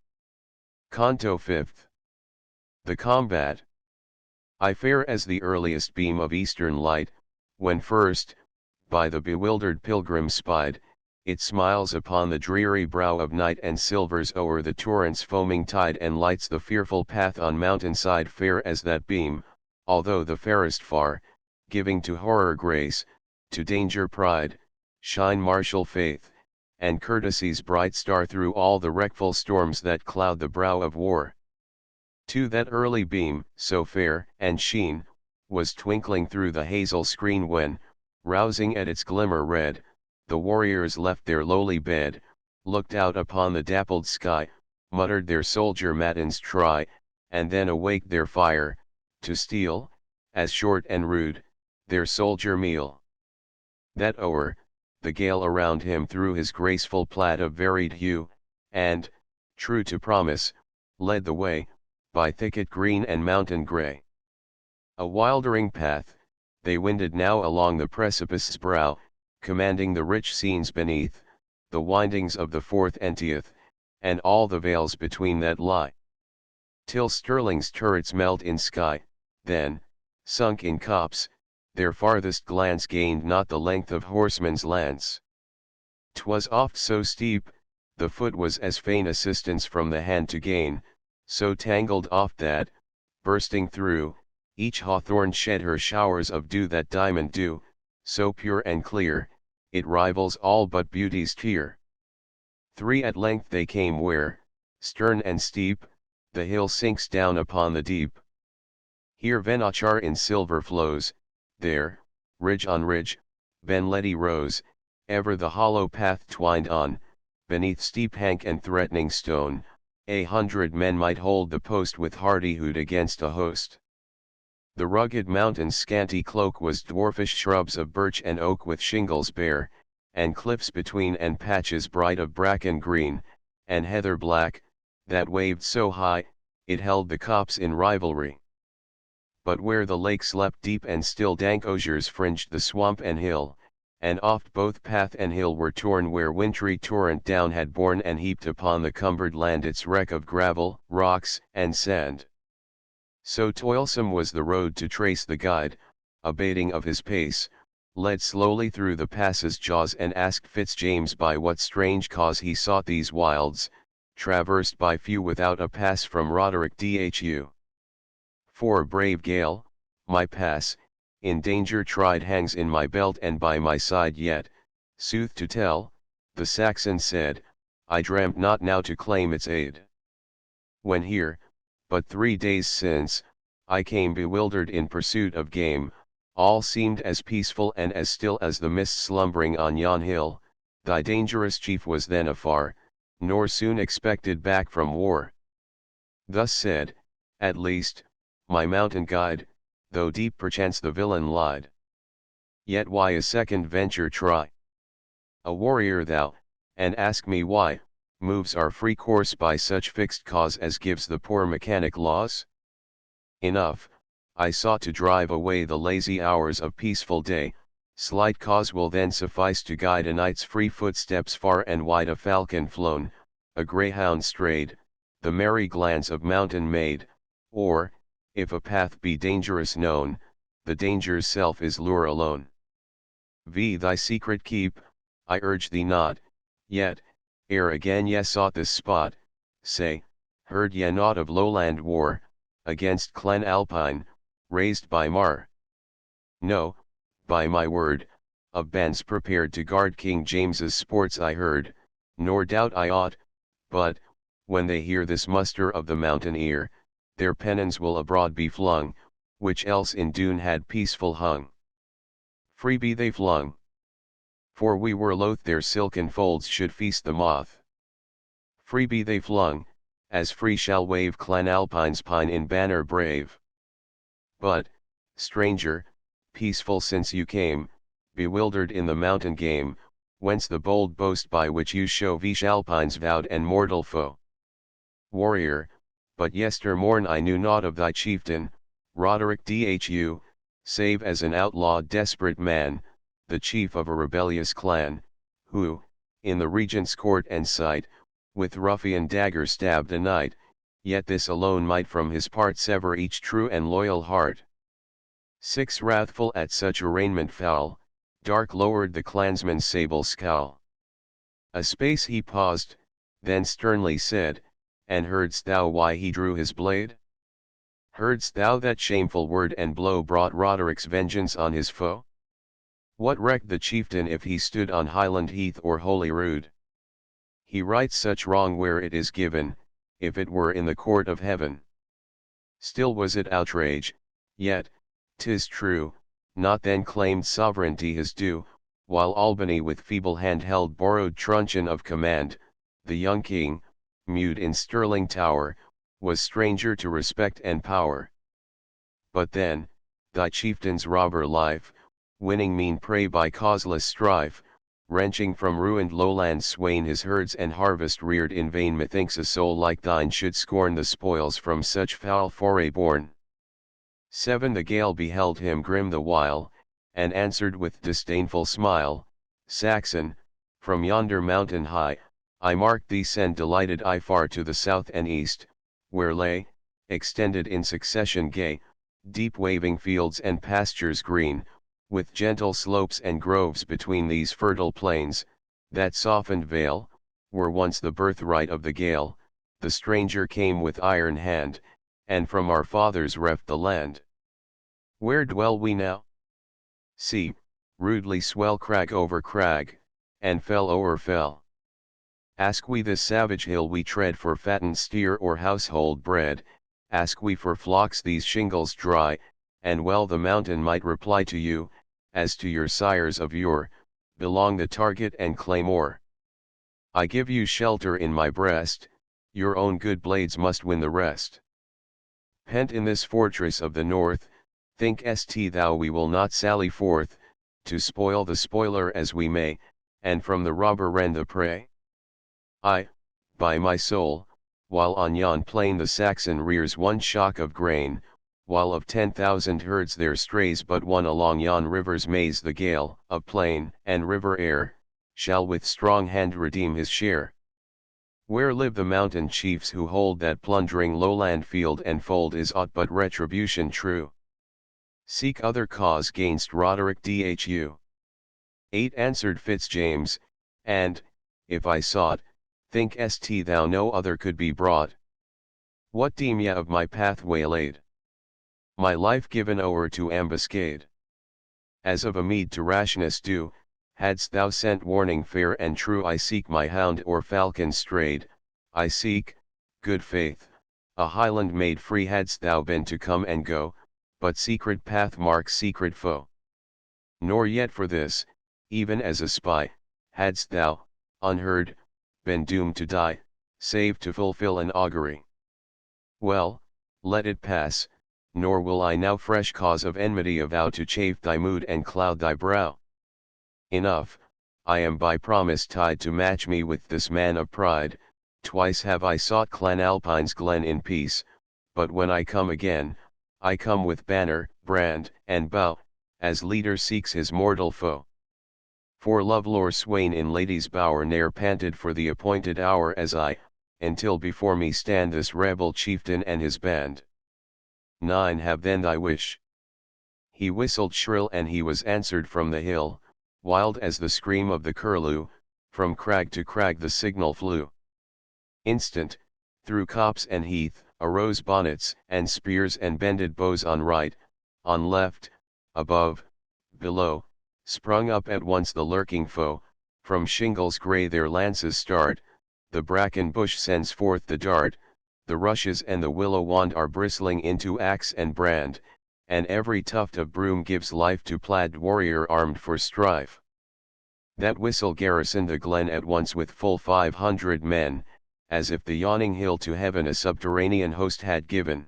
Canto 5th. The Combat. I fair as the earliest beam of eastern light, when first, by the bewildered pilgrim spied, it smiles upon the dreary brow of night and silvers o'er the torrent's foaming tide and lights the fearful path on mountainside. Fair as that beam, although the fairest far, giving to horror grace, to danger pride, shine martial faith, and courtesy's bright star through all the wreckful storms that cloud the brow of war. To that early beam, so fair and sheen, was twinkling through the hazel screen when, rousing at its glimmer red, the warriors left their lowly bed, looked out upon the dappled sky, muttered their soldier matins try, and then awaked their fire, to steal, as short and rude, their soldier meal. That o'er, the gale around him threw his graceful plaid of varied hue, and, true to promise, led the way, by thicket green and mountain grey. A wildering path, they wended now along the precipice's brow, commanding the rich scenes beneath, the windings of the Forth and Teith, and all the vales between that lie. Till Stirling's turrets melt in sky, then, sunk in copse, their farthest glance gained not the length of horseman's lance. 'Twas oft so steep, the foot was as fain assistance from the hand to gain, so tangled oft that, bursting through, each hawthorn shed her showers of dew that diamond dew, so pure and clear, it rivals all but beauty's tear. 3 at length they came where, stern and steep, the hill sinks down upon the deep. Here Venachar in silver flows, there, ridge on ridge, Benledi rose, ever the hollow path twined on, beneath steep hank and threatening stone, 100 men might hold the post with hardihood against a host. The rugged mountain's scanty cloak was dwarfish shrubs of birch and oak with shingles bare, and cliffs between and patches bright of bracken green, and heather black, that waved so high, it held the copse in rivalry. But where the lake slept deep and still dank osiers fringed the swamp and hill, and oft both path and hill were torn where wintry torrent down had borne and heaped upon the cumbered land its wreck of gravel, rocks, and sand. So toilsome was the road to trace the guide, abating of his pace, led slowly through the pass's jaws and asked Fitzjames by what strange cause he sought these wilds, traversed by few without a pass from Roderick Dhu. For brave Gale, my pass, in danger tried hangs in my belt and by my side yet, sooth to tell, the Saxon said, I dreamt not now to claim its aid. When here, but 3 days since, I came bewildered in pursuit of game, all seemed as peaceful and as still as the mist slumbering on yon hill, thy dangerous chief was then afar, nor soon expected back from war. Thus said, at least, my mountain guide, though deep perchance the villain lied. Yet why a second venture try? A warrior thou, and ask me why, moves our free course by such fixed cause as gives the poor mechanic laws? Enough, I sought to drive away the lazy hours of peaceful day, slight cause will then suffice to guide a knight's free footsteps far and wide. A falcon flown, a greyhound strayed, the merry glance of mountain maid, or, if a path be dangerous known, the danger's self is lure alone. Thy secret keep, I urge thee not, yet, ere again ye sought this spot, say, heard ye naught of lowland war, against Clan Alpine, raised by Mar? No, by my word, of bands prepared to guard King James's sports I heard, nor doubt I ought, but, when they hear this muster of the mountaineer, their pennons will abroad be flung, which else in Doon had peaceful hung. Free be they flung. For we were loath their silken folds should feast the moth. Free be they flung, as free shall wave Clan Alpine's pine in banner brave. But, stranger, peaceful since you came, bewildered in the mountain game, whence the bold boast by which you show Vish Alpine's vowed and mortal foe? Warrior, but yester morn I knew naught of thy chieftain, Roderick Dhu, save as an outlaw desperate man, the chief of a rebellious clan, who, in the regent's court and sight, with ruffian dagger stabbed a knight, yet this alone might from his part sever each true and loyal heart. 6 Wrathful at such arraignment foul, dark lowered the clansman's sable scowl. A space he paused, then sternly said, and heardst thou why he drew his blade? Heardst thou that shameful word and blow brought Roderick's vengeance on his foe? What recked the chieftain if he stood on Highland Heath or Holyrood? He rights such wrong where it is given, if it were in the court of heaven. Still was it outrage, yet, 'tis true, not then claimed sovereignty his due, while Albany with feeble hand held borrowed truncheon of command, the young king, mute in Stirling Tower, was stranger to respect and power. But then, thy chieftain's robber life, winning mean prey by causeless strife, wrenching from ruined lowland swain his herds and harvest reared in vain, methinks a soul like thine should scorn the spoils from such foul foray born. 7 The Gael beheld him grim the while, and answered with disdainful smile, Saxon, From yonder mountain high, I marked thee send delighted I far to the south and east, where lay, extended in succession gay, deep waving fields and pastures green, with gentle slopes and groves between these fertile plains, that softened vale, were once the birthright of the Gael. The stranger came with iron hand, and from our fathers reft the land. Where dwell we now? See, rudely swell crag over crag, and fell o'er fell. Ask we this savage hill we tread for fattened steer or household bread, ask we for flocks these shingles dry, and well the mountain might reply to you, as to your sires of yore, belong the target and claymore. I give you shelter in my breast, your own good blades must win the rest. Pent in this fortress of the north, think st thou we will not sally forth, to spoil the spoiler as we may, and from the robber rend the prey? I, by my soul, while on yon plain the Saxon rears one shock of grain, while of 10,000 herds there strays but one along yon river's maze, the Gael, of plain and river air, shall with strong hand redeem his share. Where live the mountain chiefs who hold that plundering lowland field and fold is aught but retribution true? Seek other cause gainst Roderick Dhu. 8 answered Fitzjames, and, if I sought, think st thou no other could be brought. What deem ye of my path waylaid? My life given o'er to ambuscade? As of a meed to rashness due, hadst thou sent warning fair and true, I seek my hound or falcon strayed, I seek, good faith, a Highland maid free hadst thou been to come and go, but secret path marks secret foe. Nor yet for this, even as a spy, hadst thou, unheard, been doomed to die, save to fulfill an augury. Well, let it pass, nor will I now fresh cause of enmity avow to chafe thy mood and cloud thy brow. Enough, I am by promise tied to match me with this man of pride, twice have I sought Clan Alpine's glen in peace, but when I come again, I come with banner, brand, and bow, as leader seeks his mortal foe. For love-lore swain in lady's bower ne'er panted for the appointed hour as I, until before me stand this rebel chieftain and his band. 9 Have then thy wish. He whistled shrill and he was answered from the hill, wild as the scream of the curlew, from crag to crag the signal flew. Instant, through copse and heath, arose bonnets and spears and bended bows on right, on left, above, below, sprung up at once the lurking foe, from shingles grey their lances start, the bracken bush sends forth the dart, the rushes and the willow wand are bristling into axe and brand, and every tuft of broom gives life to plaid warrior armed for strife. That whistle garrisoned the glen at once with full 500 men, as if the yawning hill to heaven a subterranean host had given.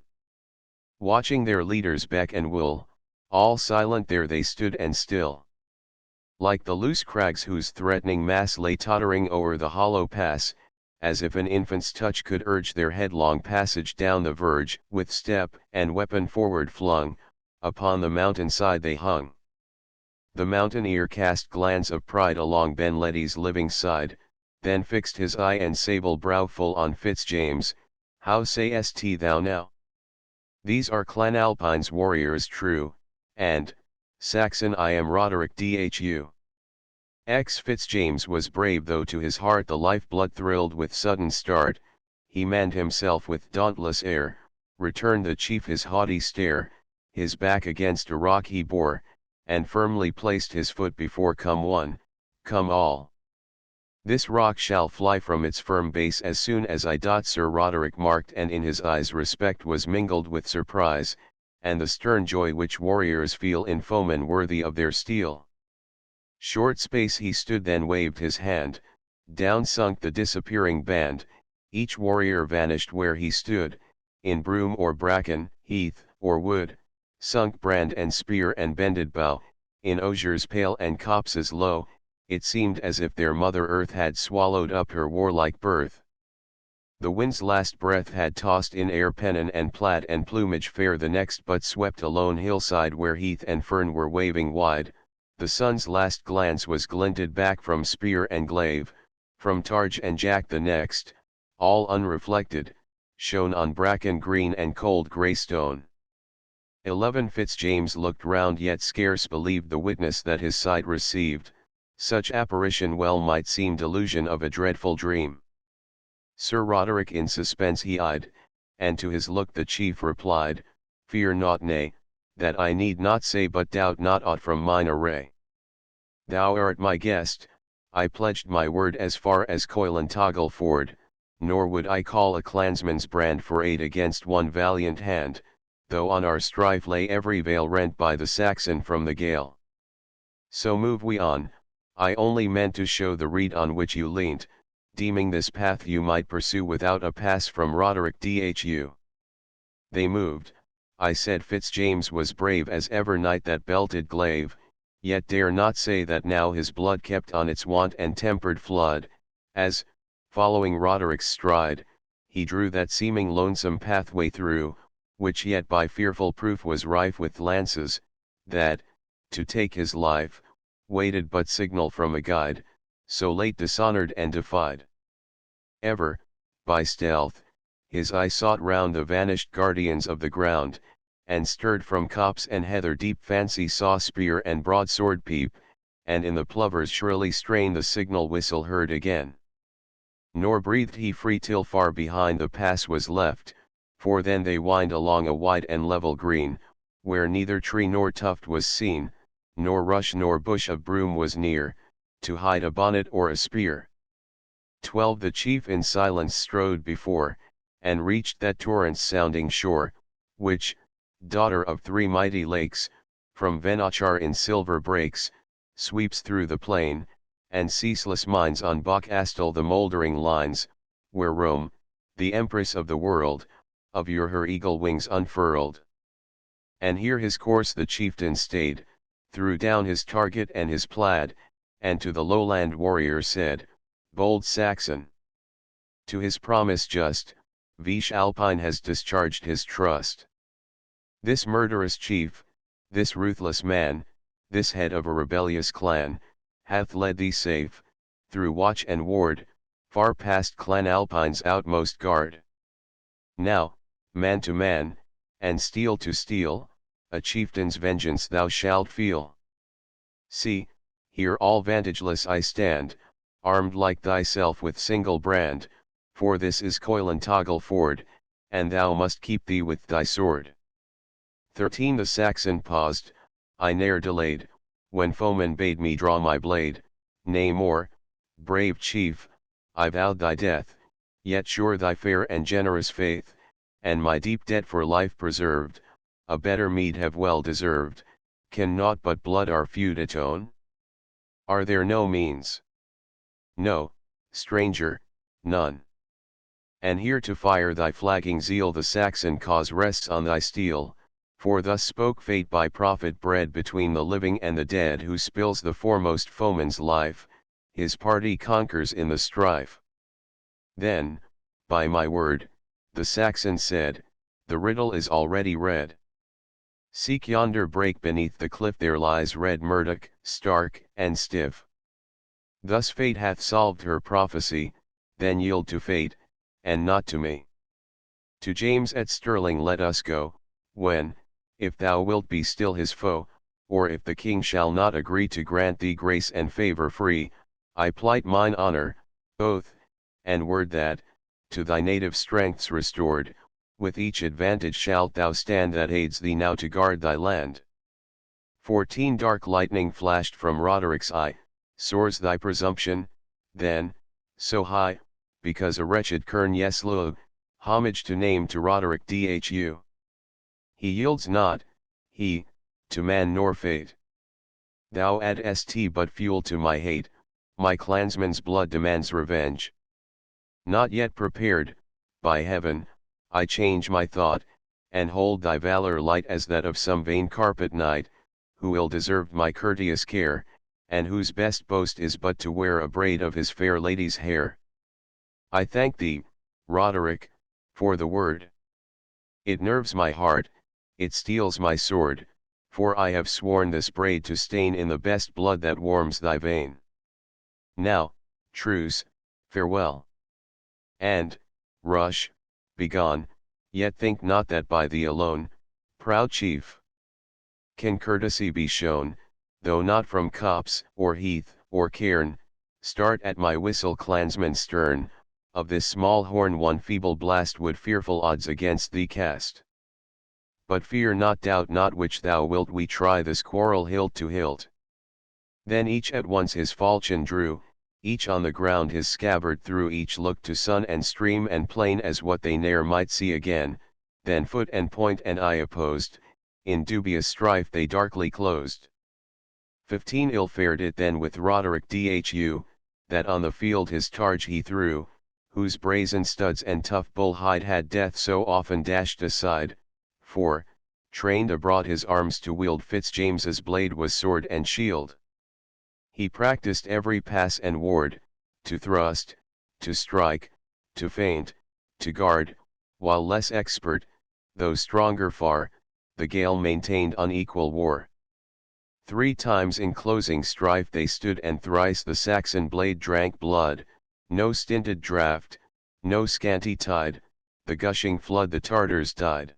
Watching their leaders beck and will, all silent there they stood and still. Like the loose crags whose threatening mass lay tottering o'er the hollow pass, as if an infant's touch could urge their headlong passage down the verge, with step and weapon forward flung, upon the mountain side they hung. The mountaineer cast glance of pride along Ben Ledi's living side, then fixed his eye and sable brow full on Fitzjames. How sayest thou now? These are Clan Alpine's warriors true, and, Saxon, I am Roderick Dhu. Fitzjames was brave, though to his heart the life-blood thrilled with sudden start. He manned himself with dauntless air, returned the chief his haughty stare, his back against a rock he bore, and firmly placed his foot before come one, come all. This rock shall fly from its firm base as soon as I. Sir Roderick marked, and in his eyes respect was mingled with surprise, and the stern joy which warriors feel in foemen worthy of their steel. Short space he stood, then waved his hand, down sunk the disappearing band, each warrior vanished where he stood, in broom or bracken, heath or wood, sunk brand and spear and bended bow, in osiers pale and copses low, it seemed as if their mother earth had swallowed up her warlike birth. The wind's last breath had tossed in air pennon and plaid and plumage fair, the next but swept a lone hillside where heath and fern were waving wide, The sun's last glance was glinted back from spear and glaive, from targe and jack the next, all unreflected, shone on bracken green and cold grey stone. 11 Fitzjames looked round yet scarce believed the witness that his sight received, such apparition well might seem delusion of a dreadful dream. Sir Roderick in suspense he eyed, and to his look the chief replied, Fear not, nay, that I need not say, but doubt not aught from mine array. Thou art my guest, I pledged my word as far as Coilantogle ford, nor would I call a clansman's brand for aid against one valiant hand, though on our strife lay every vale rent by the Saxon from the gale. So move we on, I only meant to show the reed on which you leant, deeming this path you might pursue without a pass from Roderick Dhu. They moved. I said Fitzjames was brave as ever knight that belted glaive, yet dare not say that now his blood kept on its wont and tempered flood, as, following Roderick's stride, he drew that seeming lonesome pathway through, which yet by fearful proof was rife with lances, that, to take his life, waited but signal from a guide, so late dishonored and defied. Ever, by stealth, his eye sought round the vanished guardians of the ground, and stirred from copse and heather deep fancy saw spear and broadsword peep, and in the plover's shrilly strain the signal whistle heard again. Nor breathed he free till far behind the pass was left, for then they wind along a wide and level green, where neither tree nor tuft was seen, nor rush nor bush of broom was near, to hide a bonnet or a spear. 12 The chief in silence strode before, and reached that torrent's sounding shore, which, daughter of 3 mighty lakes, from Venachar in silver breaks, sweeps through the plain, and ceaseless mines on Bok Astal the mouldering lines, where Rome, the empress of the world, of yore her eagle wings unfurled. And here his course the chieftain stayed, threw down his target and his plaid, and to the lowland warrior said, Bold Saxon, to his promise just, Vish Alpine has discharged his trust. This murderous chief, this ruthless man, this head of a rebellious clan, hath led thee safe, through watch and ward, far past Clan Alpine's outmost guard. Now, man to man, and steel to steel, a chieftain's vengeance thou shalt feel. See, here all vantageless I stand, armed like thyself with single brand, for this is Coilantogle ford, and thou must keep thee with thy sword. 13 The Saxon paused, I ne'er delayed, when foeman bade me draw my blade, nay more, brave chief, I vowed thy death, yet sure thy fair and generous faith, and my deep debt for life preserved, a better meed have well deserved, can naught but blood our feud atone? Are there no means? No, stranger, none. And here to fire thy flagging zeal the Saxon cause rests on thy steel, for thus spoke fate by prophet bred between the living and the dead, who spills the foremost foeman's life, his party conquers in the strife. Then, by my word, the Saxon said, the riddle is already read. Seek yonder break beneath the cliff, there lies red Murdoch, stark and stiff. Thus fate hath solved her prophecy, then yield to fate, and not to me. To James at Stirling let us go, when, if thou wilt be still his foe, or if the king shall not agree to grant thee grace and favour free, I plight mine honour, oath, and word that, to thy native strengths restored, with each advantage shalt thou stand that aids thee now to guard thy land. 14 Dark lightning flashed from Roderick's eye, soars thy presumption, then, so high, because a wretched kern yes low, homage to name to Roderick Dhu. He yields not, he, to man nor fate. Thou addest but fuel to my hate, my clansman's blood demands revenge. Not yet prepared, by heaven, I change my thought, and hold thy valour light as that of some vain carpet knight, who ill deserved my courteous care, and whose best boast is but to wear a braid of his fair lady's hair. I thank thee, Roderick, for the word. It nerves my heart, it steels my sword, for I have sworn this braid to stain in the best blood that warms thy vein. Now, truce, farewell. And, rush, begone, yet think not that by thee alone, proud chief, can courtesy be shown, though not from copse, or heath, or cairn. Start at my whistle, clansman stern, of this small horn one feeble blast would fearful odds against thee cast. But fear not, doubt not, which thou wilt we try this quarrel hilt to hilt. Then each at once his falchion drew, each on the ground his scabbard threw, each looked to sun and stream and plain as what they ne'er might see again, then foot and point and eye opposed, in dubious strife they darkly closed. 15 Ill fared it then with Roderick Dhu, that on the field his targe he threw, whose brazen studs and tough bull hide had death so often dashed aside, for, trained abroad his arms to wield, Fitzjames's blade was sword and shield. He practised every pass and ward, to thrust, to strike, to feint, to guard, while less expert, though stronger far, the Gael maintained unequal war. 3 times in closing strife they stood, and thrice the Saxon blade drank blood, no stinted draught, no scanty tide, the gushing flood the Tartars died.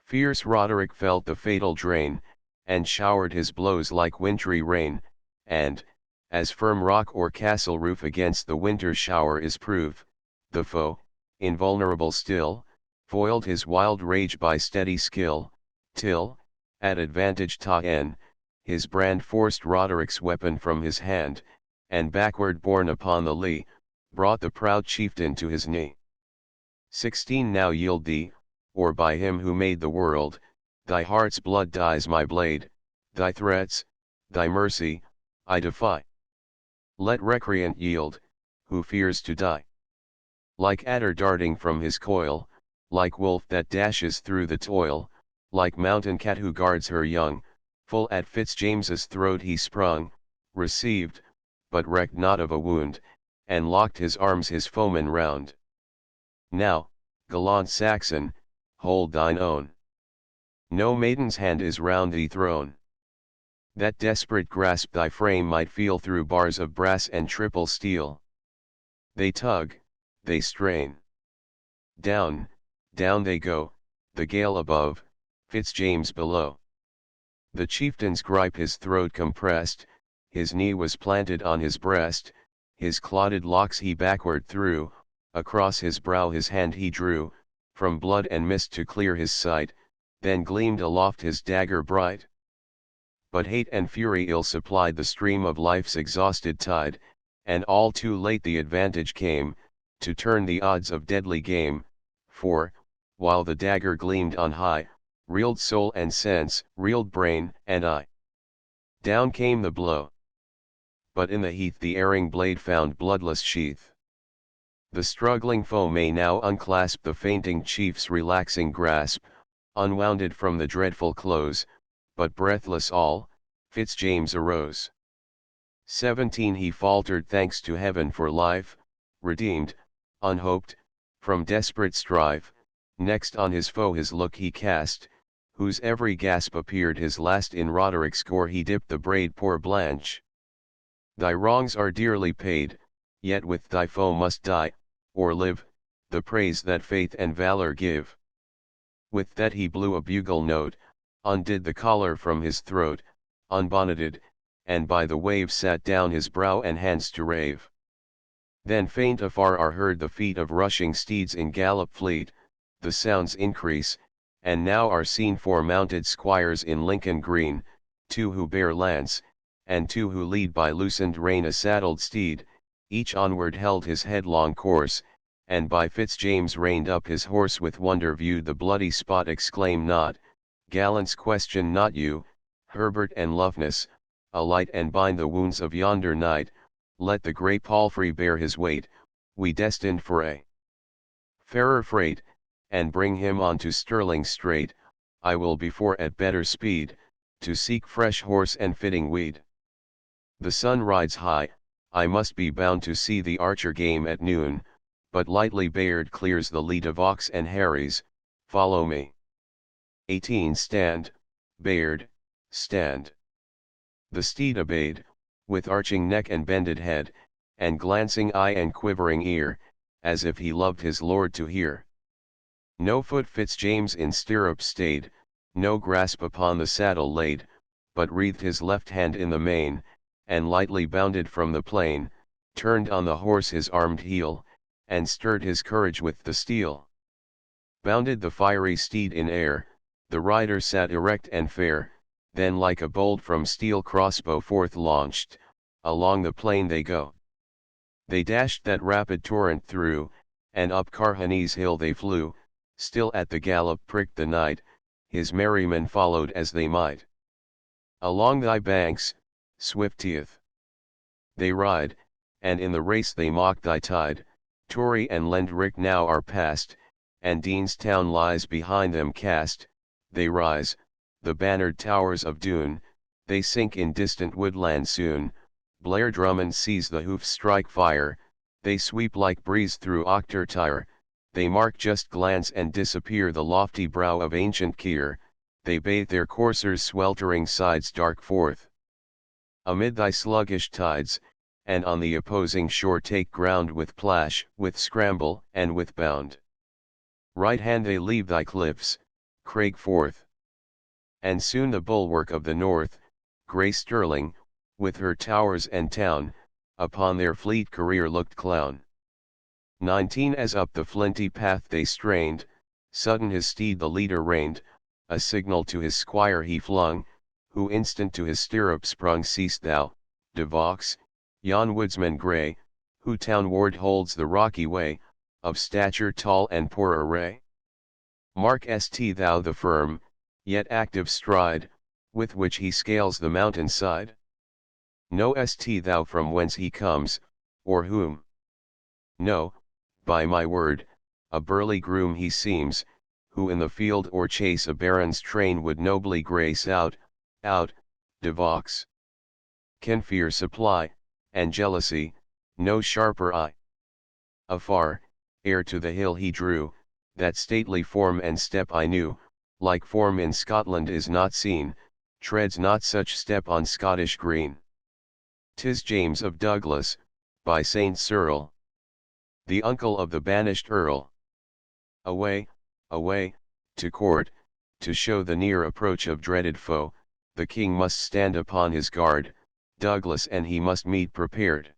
Fierce Roderick felt the fatal drain, and showered his blows like wintry rain, and, as firm rock or castle roof against the winter shower is proof, the foe, invulnerable still, foiled his wild rage by steady skill, till, at advantage ta'en, his brand forced Roderick's weapon from his hand, and backward borne upon the lee, brought the proud chieftain to his knee. 16 Now yield thee, or by him who made the world, thy heart's blood dyes my blade, thy threats, thy mercy, I defy. Let recreant yield, who fears to die. Like adder darting from his coil, like wolf that dashes through the toil, like mountain cat who guards her young, full at Fitzjames's throat he sprung, received, but recked not of a wound, and locked his arms his foeman round. Now, gallant Saxon, hold thine own. No maiden's hand is round thee thrown. That desperate grasp thy frame might feel through bars of brass and triple steel. They tug, they strain. Down, down they go, the Gael above, Fitzjames below. The chieftain's gripe his throat compressed, his knee was planted on his breast, his clotted locks he backward threw, across his brow his hand he drew, from blood and mist to clear his sight, then gleamed aloft his dagger bright. But hate and fury ill supplied the stream of life's exhausted tide, and all too late the advantage came, to turn the odds of deadly game, for, while the dagger gleamed on high, reeled soul and sense, reeled brain and eye. Down came the blow. But in the heath the erring blade found bloodless sheath. The struggling foe may now unclasp the fainting chief's relaxing grasp, unwounded from the dreadful close, but breathless all, Fitzjames arose. 17 He faltered thanks to heaven for life, redeemed, unhoped, from desperate strife, next on his foe his look he cast, whose every gasp appeared his last. In Roderick's gore he dipped the braid, poor Blanche. Thy wrongs are dearly paid, yet with thy foe must die, or live, the praise that faith and valor give. With that he blew a bugle note, undid the collar from his throat, unbonneted, and by the wave sat down his brow and hands to rave. Then faint afar are heard the feet of rushing steeds in gallop fleet, the sounds increase, and now are seen 4 mounted squires in Lincoln green, 2 who bear lance, and 2 who lead by loosened rein a saddled steed, each onward held his headlong course, and by Fitzjames reined up his horse. With wonder viewed the bloody spot, exclaim not, gallants, question not you, Herbert and Loveness, alight and bind the wounds of yonder knight, let the grey palfrey bear his weight, we destined for a fairer freight, and bring him on to Stirling straight. I will before at better speed, to seek fresh horse and fitting weed. The sun rides high, I must be bound to see the archer game at noon, but lightly Bayard clears the lead of Ox and Harries, follow me. 18 Stand, Bayard, stand. The steed obeyed, with arching neck and bended head, and glancing eye and quivering ear, as if he loved his lord to hear. No foot Fitzjames in stirrup stayed, no grasp upon the saddle laid, but wreathed his left hand in the mane, and lightly bounded from the plain, turned on the horse his armed heel, and stirred his courage with the steel. Bounded the fiery steed in air, the rider sat erect and fair, then like a bolt from steel crossbow forth launched, along the plain they go. They dashed that rapid torrent through, and up Carhane's hill they flew, still at the gallop pricked the knight, his merrymen followed as they might. Along thy banks, swift Teith, they ride, and in the race they mock thy tide. Tory and Lendrick now are past, and Deanstown lies behind them cast. They rise, the bannered towers of Doon, they sink in distant woodland soon. Blair Drummond sees the hoofs strike fire, they sweep like breeze through Ochtertyre, they mark just glance and disappear the lofty brow of ancient Keir, they bathe their coursers' sweltering sides dark forth. Amid thy sluggish tides, and on the opposing shore take ground with plash, with scramble, and with bound. Right hand they leave thy cliffs, Craigforth. And soon the bulwark of the north, grey Stirling, with her towers and town, upon their fleet career looked clown. 19 As up the flinty path they strained, sudden his steed the leader reined, a signal to his squire he flung, who instant to his stirrup sprung. Seest thou, De Vaux, yon woodsman grey, who townward holds the rocky way, of stature tall and poor array? Mark st thou the firm, yet active stride, with which he scales the mountain side? Know st thou from whence he comes, or whom? No, by my word, a burly groom he seems, who in the field or chase a baron's train would nobly grace. Out, De Vaux. Can fear supply, and jealousy, no sharper eye? Afar, ere to the hill he drew, that stately form and step I knew, like form in Scotland is not seen, treads not such step on Scottish green. 'Tis James of Douglas, by Saint Cyril, the uncle of the banished Earl. Away, away, to court, to show the near approach of dreaded foe, the king must stand upon his guard, Douglas and he must meet prepared.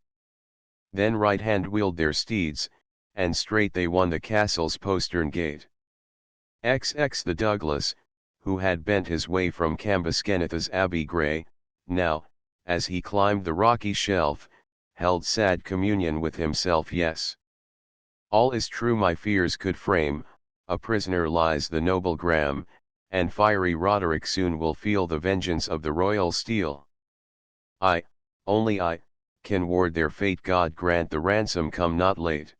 Then right hand wheeled their steeds, and straight they won the castle's postern gate. XX The Douglas, who had bent his way from Cambuskenneth's abbey grey, now, as he climbed the rocky shelf, held sad communion with himself. Yes, all is true my fears could frame, a prisoner lies the noble Graham, and fiery Roderick soon will feel the vengeance of the royal steel. I, only I, can ward their fate. God grant the ransom come not late.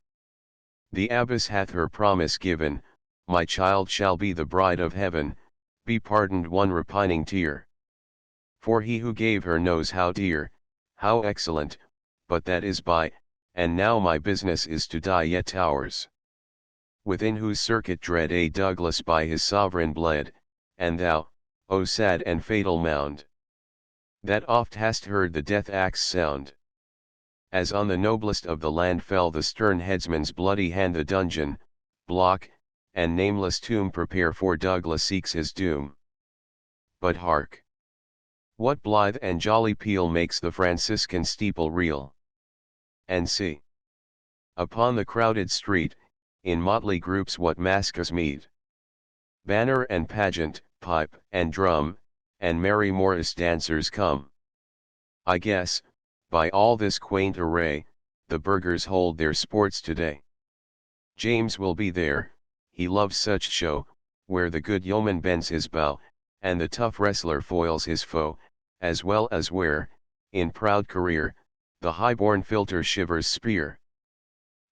The abbess hath her promise given, my child shall be the bride of heaven, be pardoned one repining tear. For he who gave her knows how dear, how excellent, but that is by, and now my business is to die yet Towers. Within whose circuit dread A Douglas by his sovereign bled, and thou, O sad and fatal mound, that oft hast heard the death axe sound. As on the noblest of the land fell the stern headsman's bloody hand, the dungeon, block, and nameless tomb prepare for Douglas seeks his doom. But hark! What blithe and jolly peal makes the Franciscan steeple reel? And see! Upon the crowded street, in motley groups what masques meet? Banner and pageant, pipe and drum, and merry Morris dancers come. I guess, by all this quaint array, the burghers hold their sports today. James will be there, he loves such show, where the good yeoman bends his bow, and the tough wrestler foils his foe, as well as where, in proud career, the high-born filter shivers spear.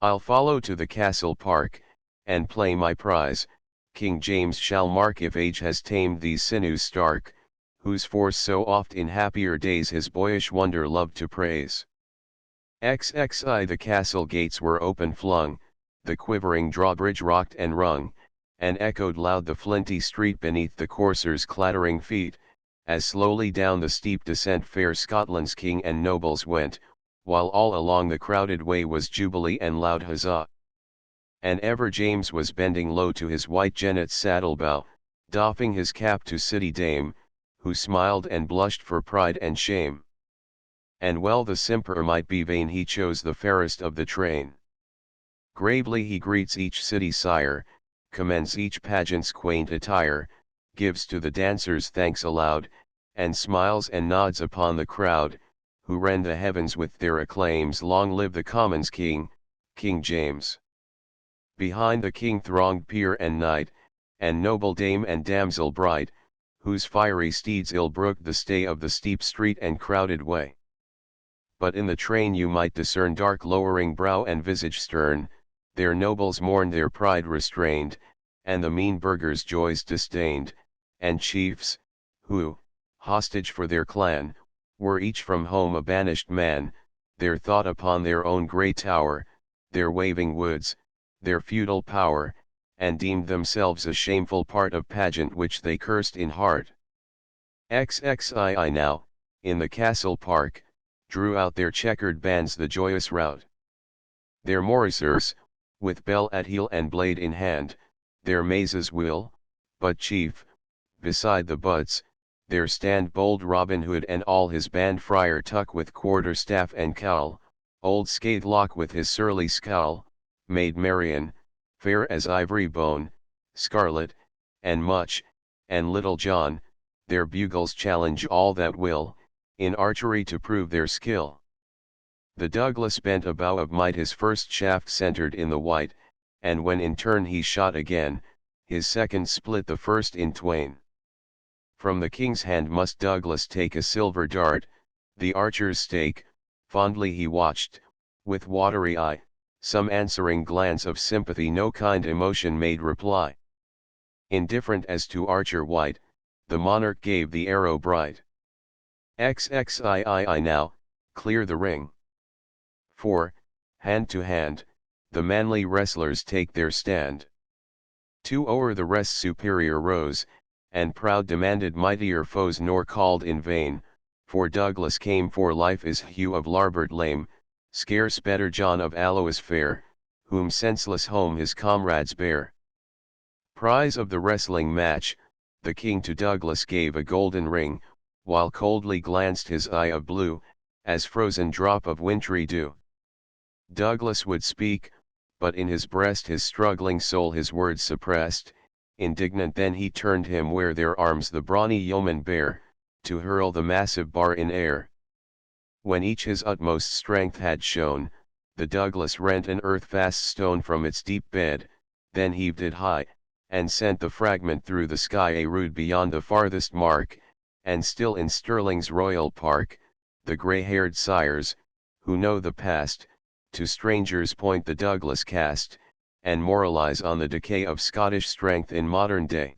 I'll follow to the castle park, and play my prize. King James shall mark if age has tamed these sinews stark, whose force so oft in happier days his boyish wonder loved to praise. XXI The castle gates were open flung, the quivering drawbridge rocked and rung, and echoed loud the flinty street beneath the coursers' clattering feet, as slowly down the steep descent fair Scotland's king and nobles went, while all along the crowded way was jubilee and loud huzzah. And ever James was bending low to his white jennet's saddle bow, doffing his cap to city dame, who smiled and blushed for pride and shame. And well the simper might be vain, he chose the fairest of the train. Gravely he greets each city sire, commends each pageant's quaint attire, gives to the dancers thanks aloud, and smiles and nods upon the crowd, who rend the heavens with their acclaims. Long live the Commons' King, King James. Behind the king thronged peer and knight, and noble dame and damsel bright, whose fiery steeds ill brooked the stay of the steep street and crowded way. But in the train you might discern dark lowering brow and visage stern, their nobles mourned, their pride restrained, and the mean burghers joys disdained, and chiefs, who, hostage for their clan, were each from home a banished man, their thought upon their own grey tower, their waving woods, their feudal power, and deemed themselves a shameful part of pageant which they cursed in heart. XXII now, in the castle park, drew out their checkered bands the joyous rout. Their morrisers, with bell at heel and blade in hand, their mazes will, but chief, beside the butts, there stand bold Robin Hood and all his band, Friar Tuck with quarter-staff and cowl, old Scathelock with his surly scowl, Maid Marian, fair as ivory bone, Scarlet, and Much, and Little John, their bugles challenge all that will, in archery to prove their skill. The Douglas bent a bow of might, his first shaft centered in the white, and when in turn he shot again, his second split the first in twain. From the king's hand must Douglas take a silver dart, the archer's stake, fondly he watched, with watery eye, some answering glance of sympathy no kind emotion made reply. Indifferent as to archer white, the monarch gave the arrow bright. XXII now, clear the ring. For, hand to hand, the manly wrestlers take their stand. Two o'er the rest superior rose, and proud demanded mightier foes, nor called in vain, for Douglas came for life is Hugh of Larbert lame, scarce better John of Alois fair, whom senseless home his comrades bear. Prize of the wrestling match, the king to Douglas gave a golden ring, while coldly glanced his eye of blue, as frozen drop of wintry dew. Douglas would speak, but in his breast his struggling soul his words suppressed, indignant then he turned him where their arms the brawny yeomen bear, to hurl the massive bar in air. When each his utmost strength had shown, the Douglas rent an earth-fast stone from its deep bed, then heaved it high, and sent the fragment through the sky a rood beyond the farthest mark, and still in Stirling's royal park, the grey-haired sires, who know the past, to strangers point the Douglas cast, and moralize on the decay of Scottish strength in modern day.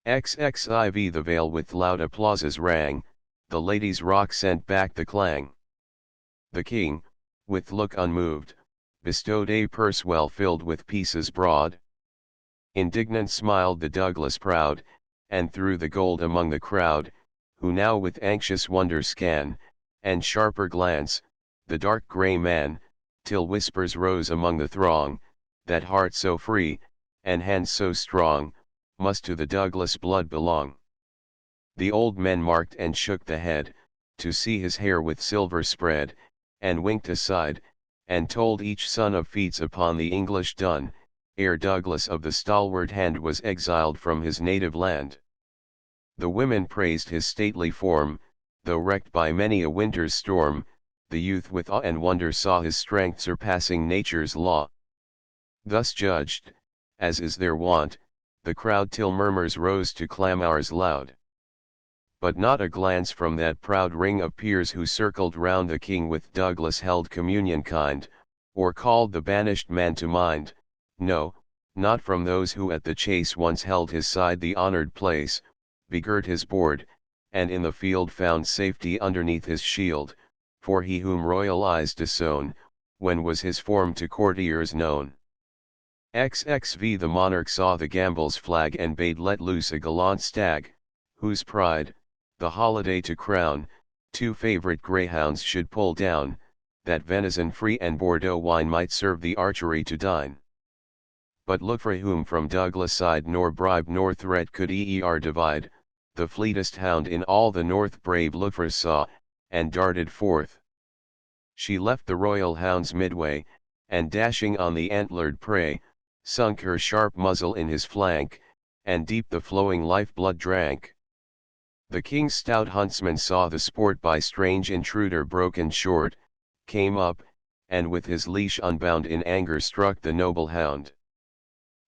XXIV the vale with loud applauses rang, the ladies' rock sent back the clang. The king, with look unmoved, bestowed a purse well filled with pieces broad. Indignant smiled the Douglas proud, and threw the gold among the crowd, who now with anxious wonder scan, and sharper glance, the dark grey man, till whispers rose among the throng, that heart so free, and hand so strong, must to the Douglas blood belong. The old men marked and shook the head, to see his hair with silver spread, and winked aside, and told each son of feats upon the English done, ere Douglas of the stalwart hand was exiled from his native land. The women praised his stately form, though wrecked by many a winter's storm, the youth with awe and wonder saw his strength surpassing nature's law. Thus judged, as is their wont, the crowd till murmurs rose to clamours loud. But not a glance from that proud ring of peers who circled round the king with Douglas held communion kind, or called the banished man to mind, no, not from those who at the chase once held his side the honoured place, begirt his board, and in the field found safety underneath his shield, for he whom royal eyes disown, when was his form to courtiers known. XXV the monarch saw the gambol's flag and bade let loose a gallant stag, whose pride, the holiday to crown, 2 favorite greyhounds should pull down, that venison free and Bordeaux wine might serve the archery to dine. But look for whom from Douglas side nor bribe nor threat could divide, the fleetest hound in all the north brave Lookford saw, and darted forth. She left the royal hounds midway, and dashing on the antlered prey, sunk her sharp muzzle in his flank, and deep the flowing life-blood drank. The king's stout huntsman saw the sport by strange intruder broken short, came up, and with his leash unbound in anger struck the noble hound.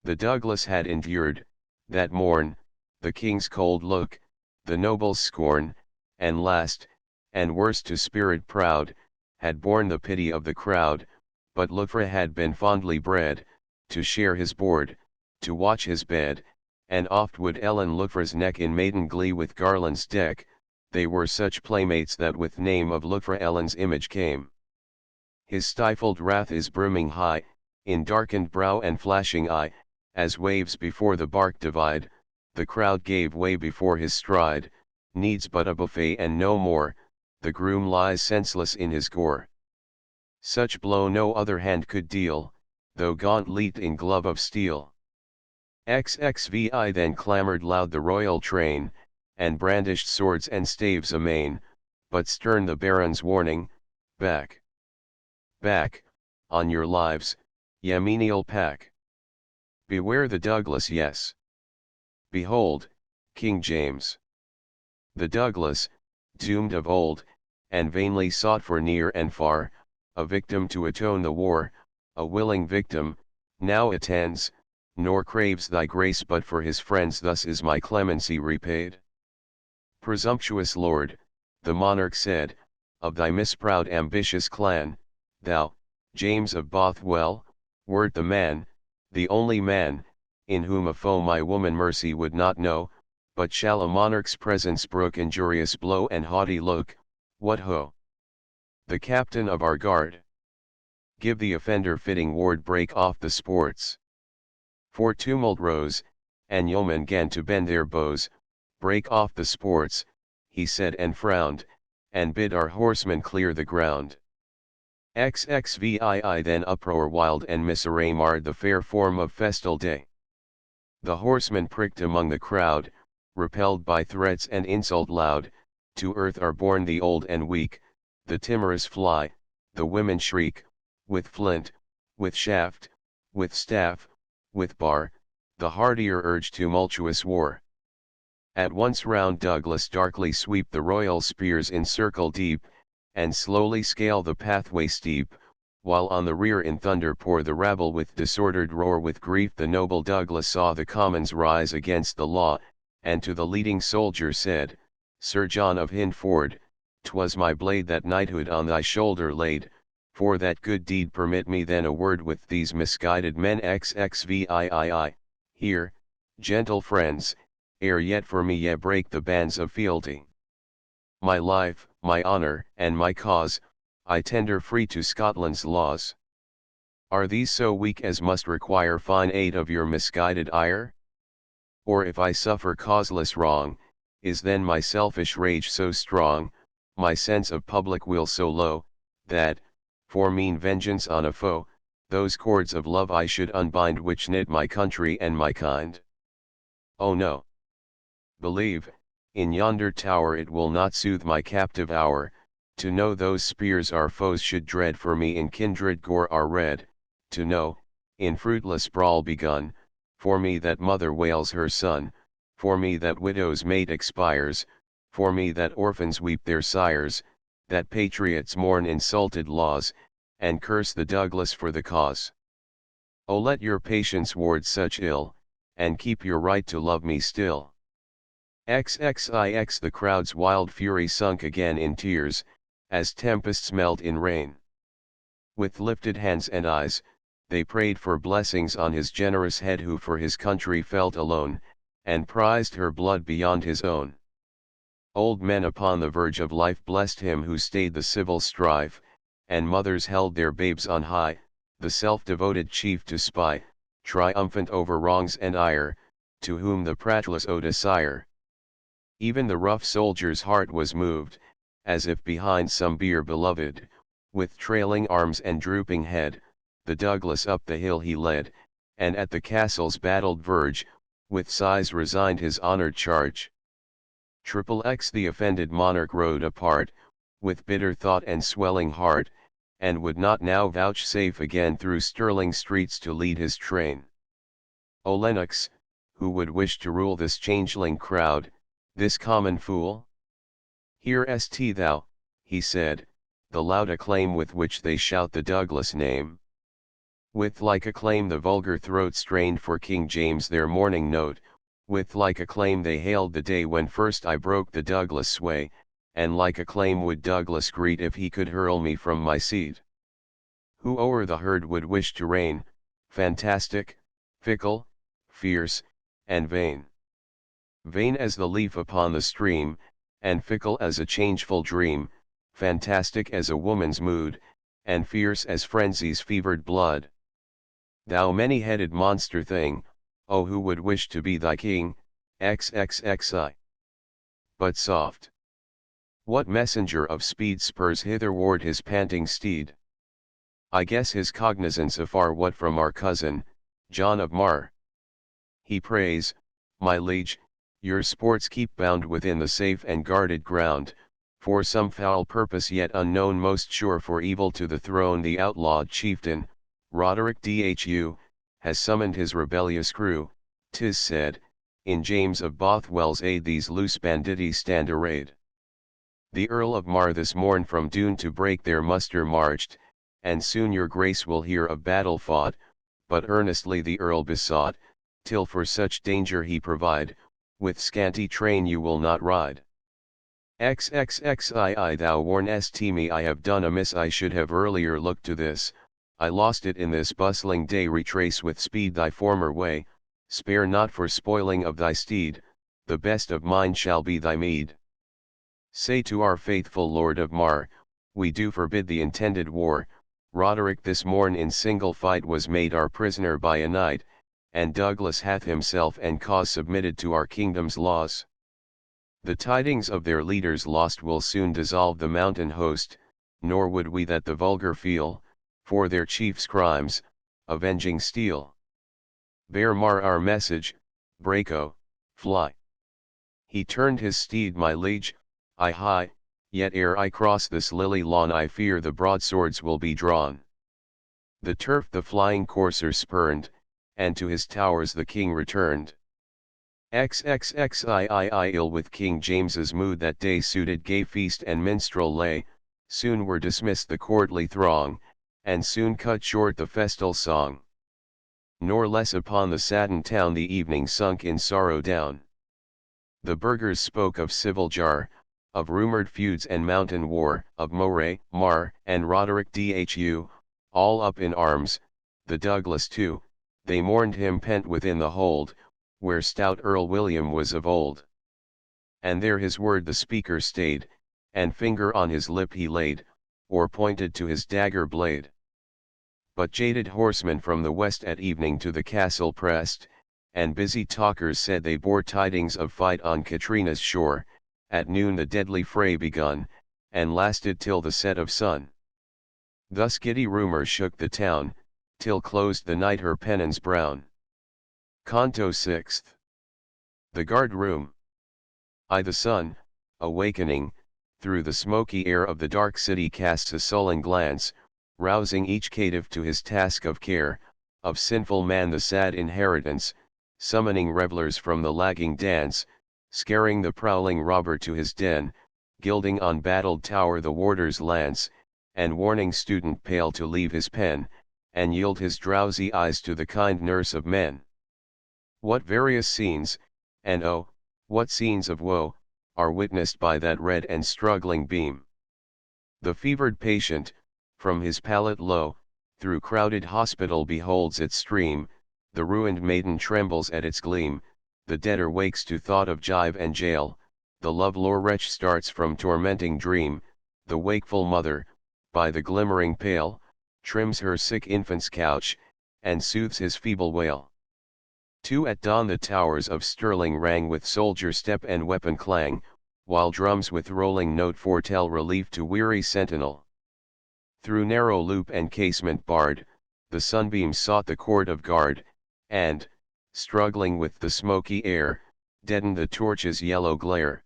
The Douglas had endured, that morn, the king's cold look, the noble's scorn, and last, and worst to spirit proud, had borne the pity of the crowd, but Lookford had been fondly bred, to share his board, to watch his bed, and oft would Ellen Lookford's neck in maiden glee with garlands deck, they were such playmates that with name of Lookford Ellen's image came. His stifled wrath is brimming high, in darkened brow and flashing eye, as waves before the bark divide, the crowd gave way before his stride, needs but a buffet and no more, the groom lies senseless in his gore. Such blow no other hand could deal, though gauntlet in glove of steel. XXVI then clamoured loud the royal train, and brandished swords and staves amain, but stern the baron's warning, back! Back, on your lives, ye menial pack! Beware the Douglas, yes. Behold, King James. The Douglas, doomed of old, and vainly sought for near and far, a victim to atone the war, a willing victim, now attends, nor craves thy grace but for his friends. Thus is my clemency repaid. Presumptuous lord, the monarch said, of thy misproud ambitious clan, thou, James of Bothwell, wert the man, the only man, in whom a foe my woman mercy would not know, but shall a monarch's presence brook injurious blow and haughty look, what ho! The captain of our guard. Give the offender fitting ward, break off the sports. For tumult rose, and yeomen gan to bend their bows, break off the sports, he said and frowned, and bid our horsemen clear the ground. XXVII then uproar wild and misarray marred the fair form of festal day. The horsemen pricked among the crowd, repelled by threats and insult loud, to earth are borne the old and weak, the timorous fly, the women shriek, with flint, with shaft, with staff, with bar, the hardier urge tumultuous war. At once round Douglas darkly sweep the royal spears in circle deep, and slowly scale the pathway steep, while on the rear in thunder pour the rabble with disordered roar. With grief the noble Douglas saw the commons rise against the law, and to the leading soldier said, Sir John of Hindford, 'twas my blade that knighthood on thy shoulder laid, for that good deed permit me then a word with these misguided men. XXVII, here, gentle friends, ere yet for me ye break the bands of fealty. My life, my honour, and my cause, I tender free to Scotland's laws. Are these so weak as must require fine aid of your misguided ire? Or if I suffer causeless wrong, is then my selfish rage so strong, my sense of public will so low, that, for mean vengeance on a foe, those cords of love I should unbind which knit my country and my kind? Oh no! Believe, in yonder tower it will not soothe my captive hour, to know those spears our foes should dread for me in kindred gore are red, to know, in fruitless brawl begun, for me that mother wails her son, for me that widow's mate expires, for me that orphans weep their sires, that patriots mourn insulted laws, and curse the Douglas for the cause. Oh, let your patience ward such ill, and keep your right to love me still. XXIX the crowd's wild fury sunk again in tears, as tempests melt in rain. With lifted hands and eyes, they prayed for blessings on his generous head who for his country felt alone, and prized her blood beyond his own. Old men upon the verge of life blessed him who stayed the civil strife, and mothers held their babes on high, the self-devoted chief to spy, triumphant over wrongs and ire, to whom the pratless owed a sire. Even the rough soldier's heart was moved, as if behind some bier beloved, with trailing arms and drooping head, the Douglas up the hill he led, and at the castle's battled verge, with sighs resigned his honored charge. XXX the offended monarch rode apart, with bitter thought and swelling heart, and would not now vouchsafe again through Stirling streets to lead his train. O Lennox, who would wish to rule this changeling crowd, this common fool? Hear'st thou, he said, the loud acclaim with which they shout the Douglas name? With like acclaim the vulgar throat strained for King James their morning note, with like acclaim they hailed the day when first I broke the Douglas sway, and like acclaim would Douglas greet if he could hurl me from my seat. Who o'er the herd would wish to reign, fantastic, fickle, fierce, and vain? Vain as the leaf upon the stream, and fickle as a changeful dream, fantastic as a woman's mood, and fierce as frenzy's fevered blood. Thou many-headed monster thing, oh who would wish to be thy king, XXXI. But soft! What messenger of speed spurs hitherward his panting steed? I guess his cognizance afar what from our cousin, John of Mar. He prays, my liege, your sports keep bound within the safe and guarded ground, for some foul purpose yet unknown most sure for evil to the throne the outlawed chieftain, Roderick Dhu, has summoned his rebellious crew, 'tis said, in James of Bothwell's aid these loose banditti stand arrayed. The Earl of Mar this morn from Doon to break their muster marched, and soon your grace will hear of battle fought, but earnestly the Earl besought, till for such danger he provide, with scanty train you will not ride. XXXII thou warnest me I have done amiss I should have earlier looked to this, I lost it in this bustling day retrace with speed thy former way, spare not for spoiling of thy steed, the best of mine shall be thy meed. Say to our faithful Lord of Mar, we do forbid the intended war, Roderick this morn in single fight was made our prisoner by a knight, and Douglas hath himself and cause submitted to our kingdom's laws. The tidings of their leaders lost will soon dissolve the mountain host, nor would we that the vulgar feel, for their chief's crimes, avenging steel. Bear Mar our message, Braco, fly. He turned his steed my liege, I hie, yet ere I cross this lily lawn I fear the broadswords will be drawn. The turf the flying courser spurned, and to his towers the king returned. XXXII ill with King James's mood that day suited gay feast and minstrel lay, soon were dismissed the courtly throng, and soon cut short the festal song. Nor less upon the saddened town the evening sunk in sorrow down. The burghers spoke of civil jar, of rumoured feuds and mountain war, of Moray, Mar, and Roderick Dhu, all up in arms, the Douglas too, they mourned him pent within the hold, where stout Earl William was of old. And there his word the speaker stayed, and finger on his lip he laid, or pointed to his dagger blade. But jaded horsemen from the west at evening to the castle pressed, and busy talkers said they bore tidings of fight on Katrina's shore, at noon the deadly fray begun, and lasted till the set of sun. Thus giddy rumour shook the town, till closed the night her pennons brown. Canto sixth. The guard room. I the sun, awakening, through the smoky air of the dark city casts a sullen glance, rousing each caitiff to his task of care, of sinful man the sad inheritance, summoning revellers from the lagging dance, scaring the prowling robber to his den, gilding on battled tower the warder's lance, and warning student pale to leave his pen, and yield his drowsy eyes to the kind nurse of men. What various scenes, and oh, what scenes of woe, are witnessed by that red and struggling beam. The fevered patient, from his pallet low, through crowded hospital beholds its stream, the ruined maiden trembles at its gleam, the debtor wakes to thought of gyve and jail, the love-lore wretch starts from tormenting dream, the wakeful mother, by the glimmering pale, trims her sick infant's couch, and soothes his feeble wail. 2 At dawn the towers of Stirling rang with soldier step and weapon clang, while drums with rolling note foretell relief to weary sentinel. Through narrow loop and casement barred, the sunbeams sought the court of guard, and, struggling with the smoky air, deadened the torch's yellow glare.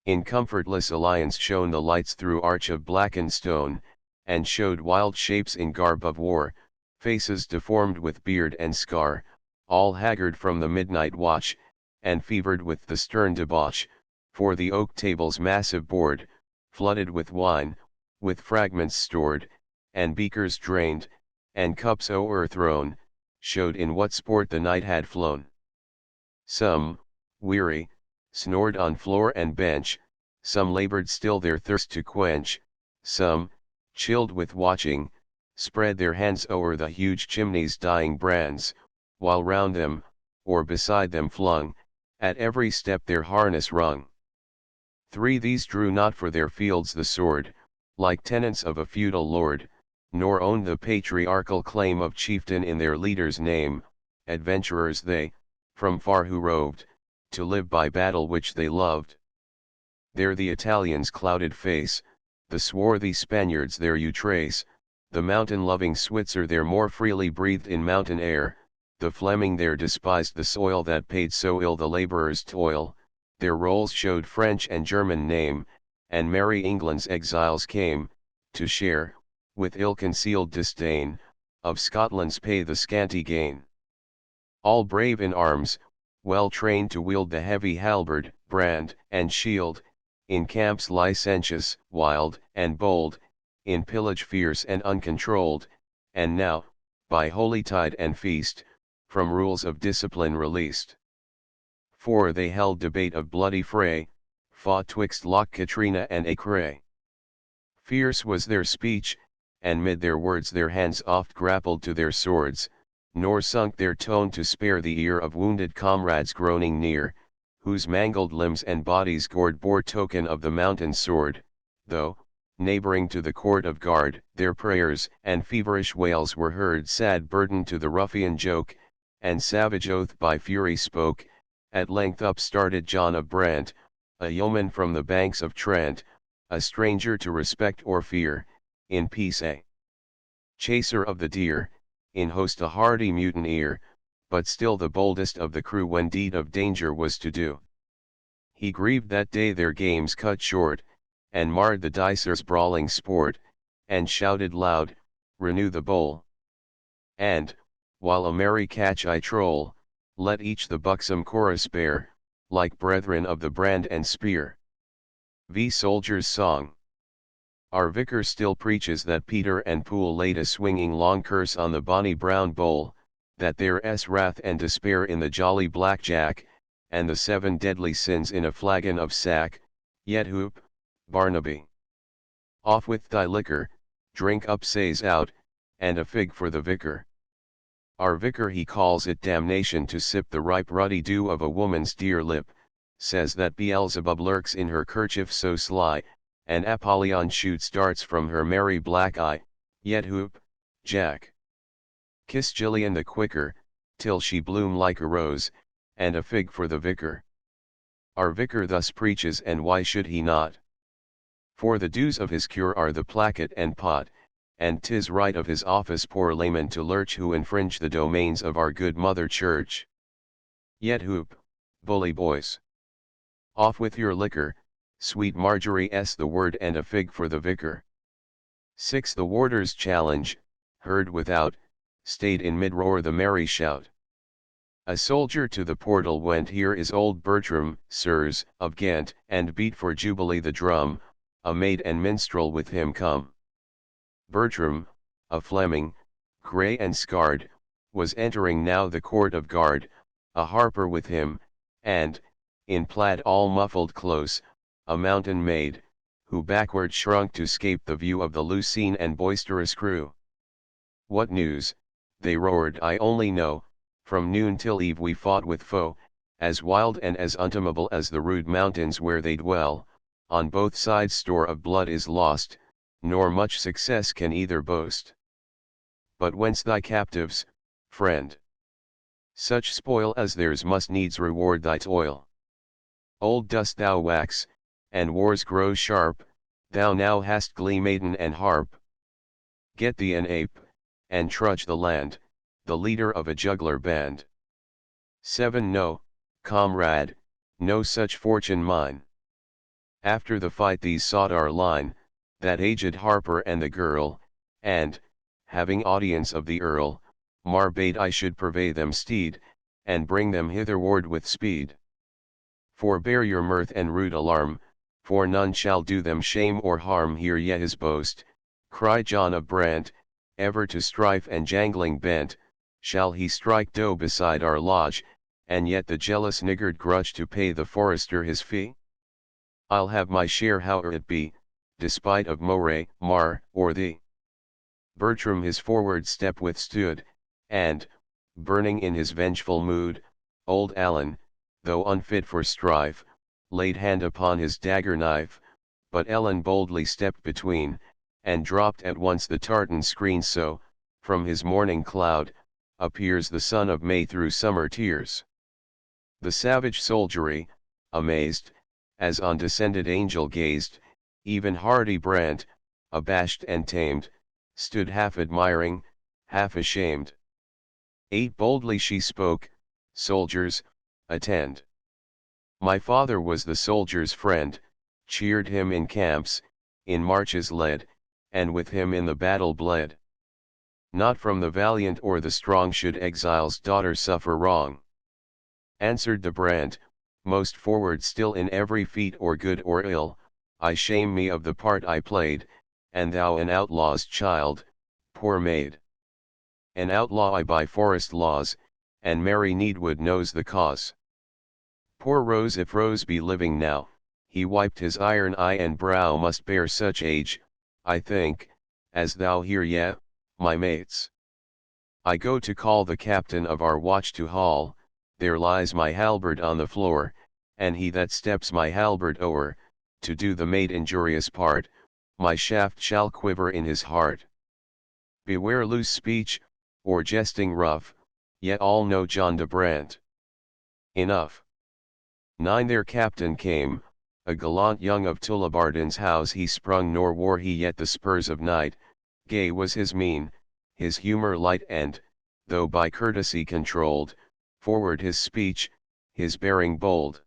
In comfortless alliance shone the lights through arch of blackened stone, and showed wild shapes in garb of war, faces deformed with beard and scar, all haggard from the midnight watch, and fevered with the stern debauch, for the oak table's massive board, flooded with wine, with fragments stored, and beakers drained, and cups o'erthrown, showed in what sport the night had flown. Some, weary, snored on floor and bench, some labored still their thirst to quench, some, chilled with watching, spread their hands o'er the huge chimney's dying brands, while round them, or beside them flung, at every step their harness rung. 3 These drew not for their fields the sword, like tenants of a feudal lord, nor owned the patriarchal claim of chieftain in their leader's name, adventurers they, from far who roved, to live by battle which they loved. There the Italians' clouded face, the swarthy Spaniards there you trace, the mountain-loving Switzer there more freely breathed in mountain air, the Fleming there despised the soil that paid so ill the labourer's toil, their rolls showed French and German name, and merry England's exiles came, to share, with ill-concealed disdain, of Scotland's pay the scanty gain. All brave in arms, well trained to wield the heavy halberd, brand, and shield, in camps licentious, wild, and bold, in pillage fierce and uncontrolled, and now, by holy tide and feast, from rules of discipline released. 4 They held debate of bloody fray, fought twixt Loch Katrina and Acre. Fierce was their speech, and mid their words their hands oft grappled to their swords, nor sunk their tone to spare the ear of wounded comrades groaning near, whose mangled limbs and bodies gored bore token of the mountain sword, though, neighboring to the court of guard, their prayers and feverish wails were heard sad burden to the ruffian joke, and savage oath by fury spoke. At length up started John of Brant, a yeoman from the banks of Trent, a stranger to respect or fear, in peace a chaser of the deer, in host a hardy mutineer, but still the boldest of the crew when deed of danger was to do. He grieved that day their games cut short, and marred the dicers' brawling sport, and shouted loud, "Renew the bowl! And, while a merry catch I troll, let each the buxom chorus bear, like brethren of the brand and spear." V. Soldier's Song. Our vicar still preaches that Peter and Poole laid a swinging long curse on the bonny brown bowl, that there's wrath and despair in the jolly black jack, and the 7 deadly sins in a flagon of sack. Yet whoop, Barnaby, off with thy liquor, drink up says out, and a fig for the vicar. Our vicar he calls it damnation to sip the ripe ruddy dew of a woman's dear lip, says that Beelzebub lurks in her kerchief so sly, and Apollyon shoots darts from her merry black eye. Yet whoop, Jack, kiss Gillian the quicker, till she bloom like a rose, and a fig for the vicar. Our vicar thus preaches, and why should he not? For the dues of his cure are the placket and pot, and 'tis right of his office poor laymen to lurch who infringe the domains of our good Mother Church. Yet whoop, bully boys, off with your liquor, sweet Marjorie the word, and a fig for the vicar. 6 The warder's challenge, heard without, stayed in mid-roar the merry shout. A soldier to the portal went, "Here is old Bertram, sirs, of Ghent, and beat for Jubilee the drum, a maid and minstrel with him come." Bertram, a Fleming, grey and scarred, was entering now the court of guard, a harper with him, and, in plaid all muffled close, a mountain maid, who backward shrunk to scape the view of the Lucine and boisterous crew. "What news?" they roared. "I only know, from noon till eve we fought with foe, as wild and as untamable as the rude mountains where they dwell, on both sides store of blood is lost, nor much success can either boast. But whence thy captives, friend?" Such spoil as theirs must needs reward thy toil. Old dost thou wax, and wars grow sharp, thou now hast glee maiden and harp. Get thee an ape, and trudge the land, the leader of a juggler band. 7 No, comrade, no such fortune mine. After the fight these sought our line, that aged harper and the girl, and, having audience of the earl, Mar bade I should purvey them steed, and bring them hitherward with speed. Forbear your mirth and rude alarm, for none shall do them shame or harm. Hear ye his boast, cried John of Brant, ever to strife and jangling bent, shall he strike doe beside our lodge, and yet the jealous niggard grudge to pay the forester his fee? I'll have my share howe'er it be, despite of Moray, Mar, or thee. Bertram his forward step withstood, and, burning in his vengeful mood, old Allen, though unfit for strife, laid hand upon his dagger knife, but Ellen boldly stepped between, and dropped at once the tartan screen. So, from his morning cloud, appears the son of May through summer tears. The savage soldiery, amazed, as on descended angel gazed, even hardy Brant, abashed and tamed, stood half admiring, half ashamed. 8 Boldly she spoke, soldiers, attend. My father was the soldier's friend, cheered him in camps, in marches led, and with him in the battle bled. Not from the valiant or the strong should exile's daughter suffer wrong. Answered the Brant, most forward still in every feat or good or ill, I shame me of the part I played, and thou an outlaw's child, poor maid. An outlaw I by forest laws, and Mary Needwood knows the cause. Poor Rose, if Rose be living now, he wiped his iron eye and brow must bear such age, I think, as thou here yet, my mates. I go to call the captain of our watch to hall, there lies my halberd on the floor, and he that steps my halberd o'er, to do the maid injurious part, my shaft shall quiver in his heart. Beware loose speech, or jesting rough, yet all know John de Brant. Enough. 9 Their captain came, a gallant young of Tullibardin's house he sprung, nor wore he yet the spurs of knight, gay was his mien, his humour light, and, though by courtesy controlled, forward his speech, his bearing bold.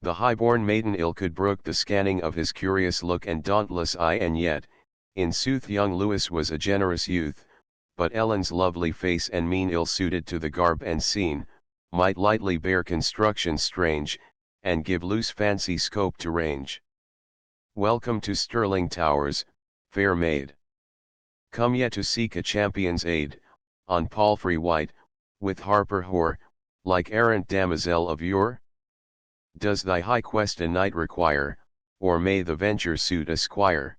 The high-born maiden ill could brook the scanning of his curious look and dauntless eye, and yet, in sooth young Lewis was a generous youth, but Ellen's lovely face and mien ill-suited to the garb and scene, might lightly bear construction strange, and give loose fancy scope to range. Welcome to Stirling Towers, fair maid. Come yet to seek a champion's aid, on palfrey white, with harper hoar, like errant damosel of yore? Does thy high quest a knight require, or may the venture suit a squire?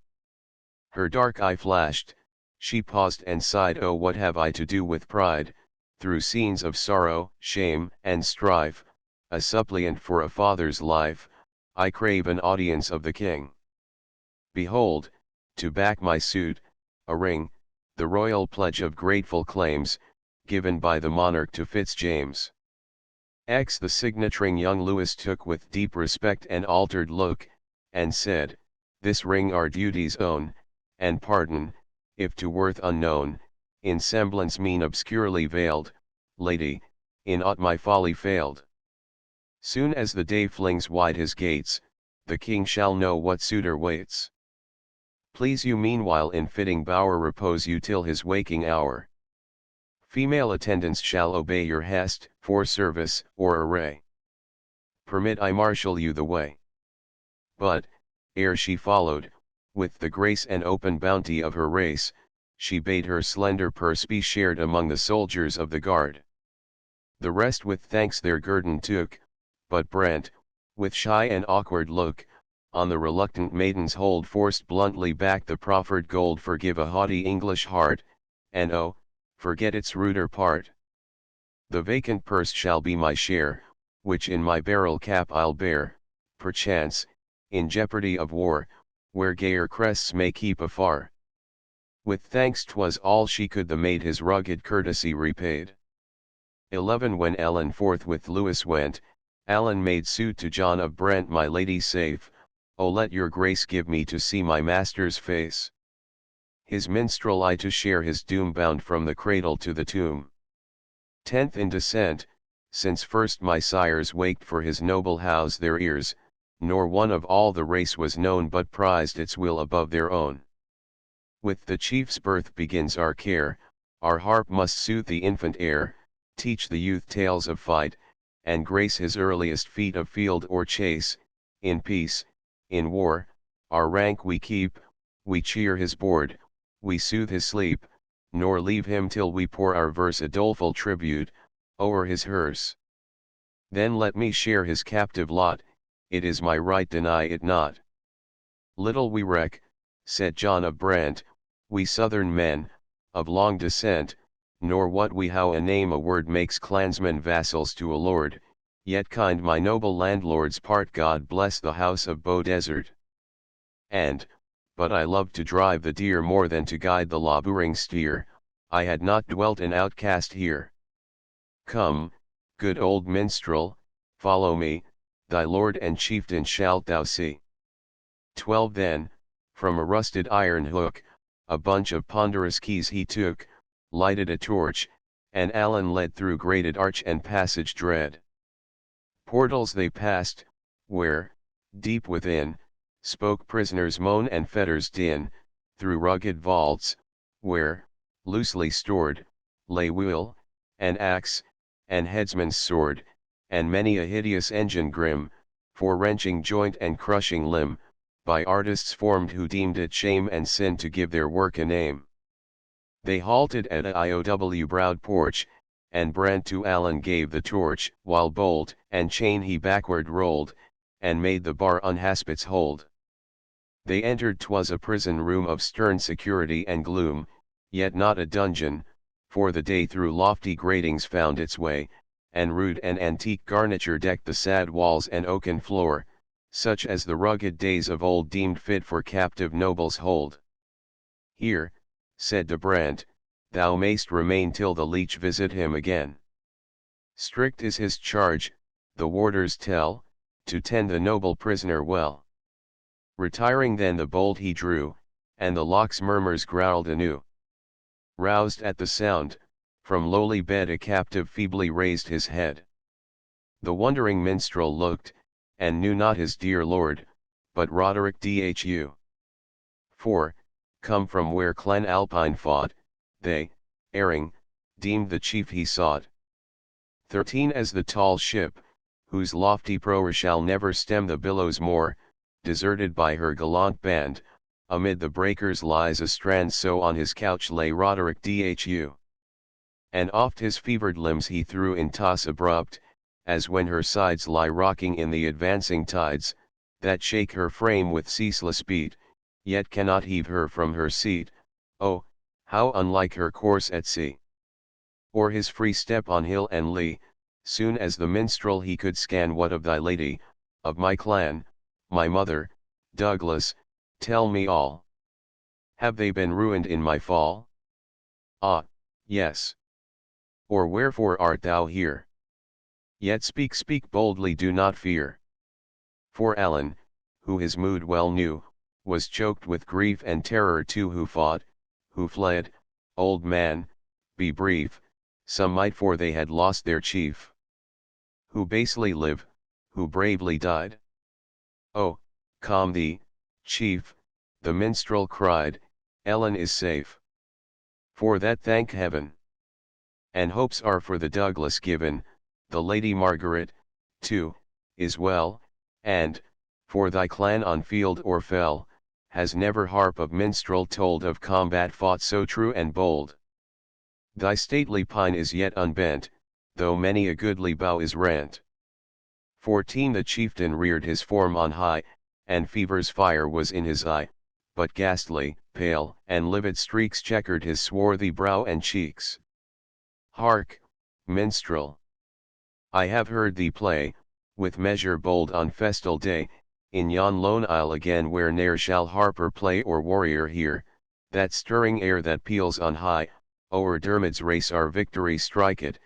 Her dark eye flashed, she paused and sighed, oh what have I to do with pride, through scenes of sorrow, shame, and strife, a suppliant for a father's life, I crave an audience of the king. Behold, to back my suit, a ring, the royal pledge of grateful claims, given by the monarch to Fitzjames. X. The signet ring young Lewis took with deep respect and altered look, and said, this ring our duty's own, and pardon, if to worth unknown, in semblance mean obscurely veiled, lady, in aught my folly failed. Soon as the day flings wide his gates, the king shall know what suitor waits. Please you meanwhile in fitting bower repose you till his waking hour. Female attendants shall obey your hest, for service or array. Permit I marshal you the way. But, ere she followed, with the grace and open bounty of her race, she bade her slender purse be shared among the soldiers of the guard. The rest with thanks their guerdon took, but Brant, with shy and awkward look, on the reluctant maiden's hold forced bluntly back the proffered gold. Forgive a haughty English heart, and oh, forget its ruder part. The vacant purse shall be my share, which in my barrel cap I'll bear, perchance, in jeopardy of war, where gayer crests may keep afar. With thanks 'twas all she could, the maid his rugged courtesy repaid. 11 When Ellen forth with Lewis went, Alan made suit to John of Brent, my lady safe, O let your grace give me to see my master's face. His minstrel I to share his doom, bound from the cradle to the tomb. 10th In descent, since first my sires waked for his noble house their ears, nor one of all the race was known but prized its will above their own. With the chief's birth begins our care, our harp must soothe the infant air, teach the youth tales of fight, and grace his earliest feat of field or chase. In peace, in war, our rank we keep, we cheer his board, we soothe his sleep, nor leave him till we pour our verse a doleful tribute, o'er his hearse. Then let me share his captive lot, it is my right, deny it not. Little we reck, said John of Brent, we southern men, of long descent, nor what we how a name a word makes clansmen vassals to a lord, yet kind my noble landlords part. God bless the house of Beaudesert. And, but I loved to drive the deer more than to guide the laboring steer, I had not dwelt an outcast here. Come, good old minstrel, follow me, thy lord and chieftain shalt thou see. 12 Then, from a rusted iron hook, a bunch of ponderous keys he took, lighted a torch, and Alan led through grated arch and passage dread. Portals they passed, where, deep within, spoke prisoners' moan and fetters' din, through rugged vaults, where, loosely stored, lay wheel, and axe, and headsman's sword, and many a hideous engine grim, for wrenching joint and crushing limb, by artists formed who deemed it shame and sin to give their work a name. They halted at a IOW browed porch, and Brent to Alan gave the torch, while bolt and chain he backward rolled, and made the bar unhaspits hold. They entered, 'twas a prison room of stern security and gloom, yet not a dungeon, for the day through lofty gratings found its way, and rude and antique garniture decked the sad walls and oaken floor, such as the rugged days of old deemed fit for captive nobles' hold. Here, said de Brent, thou mayst remain till the leech visit him again. Strict is his charge, the warders tell, to tend the noble prisoner well. Retiring then the bolt he drew, and the lock's murmurs growled anew. Roused at the sound, from lowly bed a captive feebly raised his head. The wondering minstrel looked, and knew not his dear lord, but Roderick Dhu. For, come from where Clan Alpine fought, they, erring, deemed the chief he sought. 13 As the tall ship, whose lofty prower shall never stem the billows more, deserted by her gallant band, amid the breakers lies astrand, so on his couch lay Roderick Dhu. And oft his fevered limbs he threw in toss abrupt, as when her sides lie rocking in the advancing tides, that shake her frame with ceaseless beat, yet cannot heave her from her seat. Oh, how unlike her course at sea! Or his free step on hill and lea, soon as the minstrel he could scan. What of thy lady, of my clan, my mother, Douglas, tell me all. Have they been ruined in my fall? Ah, yes. Or wherefore art thou here? Yet speak, speak boldly, do not fear. For Alan, who his mood well knew, was choked with grief and terror too. Who fought, who fled, old man, be brief, some might, for they had lost their chief. Who basely live, who bravely died? Oh, calm thee, chief, the minstrel cried, Ellen is safe. For that thank heaven. And hopes are for the Douglas given, the Lady Margaret, too, is well, and, for thy clan on field or fell, has never harp of minstrel told of combat fought so true and bold. Thy stately pine is yet unbent, though many a goodly bough is rent. 14 The chieftain reared his form on high, and fever's fire was in his eye, but ghastly, pale, and livid streaks checkered his swarthy brow and cheeks. Hark, minstrel! I have heard thee play, with measure bold on festal day, in yon lone isle again, where ne'er shall harper play or warrior hear, that stirring air that peals on high, o'er Dermid's race our victory strike it,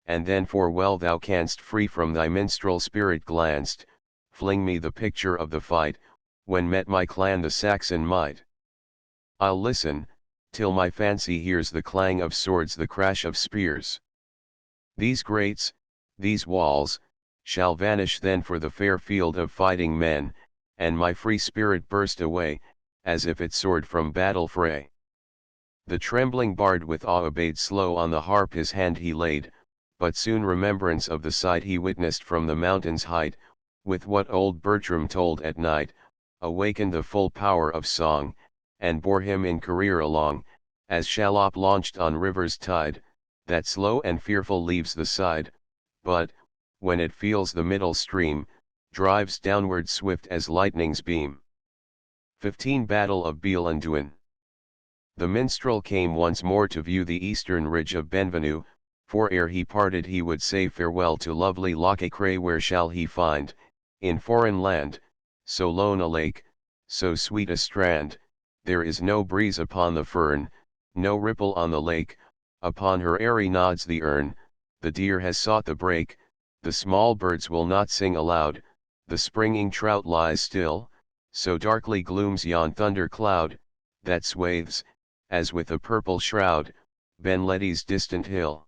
and then for well thou canst free from thy minstrel spirit glanced, fling me the picture of the fight, when met my clan the Saxon might. I'll listen, till my fancy hears the clang of swords, the crash of spears. These grates, these walls, shall vanish then for the fair field of fighting men, and my free spirit burst away, as if it soared from battle fray. The trembling bard with awe obeyed, slow on the harp his hand he laid, but soon remembrance of the sight he witnessed from the mountain's height, with what old Bertram told at night, awakened the full power of song, and bore him in career along, as shallop launched on river's tide, that slow and fearful leaves the side, but, when it feels the middle stream, drives downward swift as lightning's beam. 15 Battle of Bealanduin. The minstrel came once more to view the eastern ridge of Benvenue, for ere he parted he would say farewell to lovely Loch Acray. Where shall he find, in foreign land, so lone a lake, so sweet a strand? There is no breeze upon the fern, no ripple on the lake, upon her airy nods the ern, the deer has sought the brake, the small birds will not sing aloud, the springing trout lies still, so darkly glooms yon thunder cloud, that swathes, as with a purple shroud, Ben Ledi's distant hill.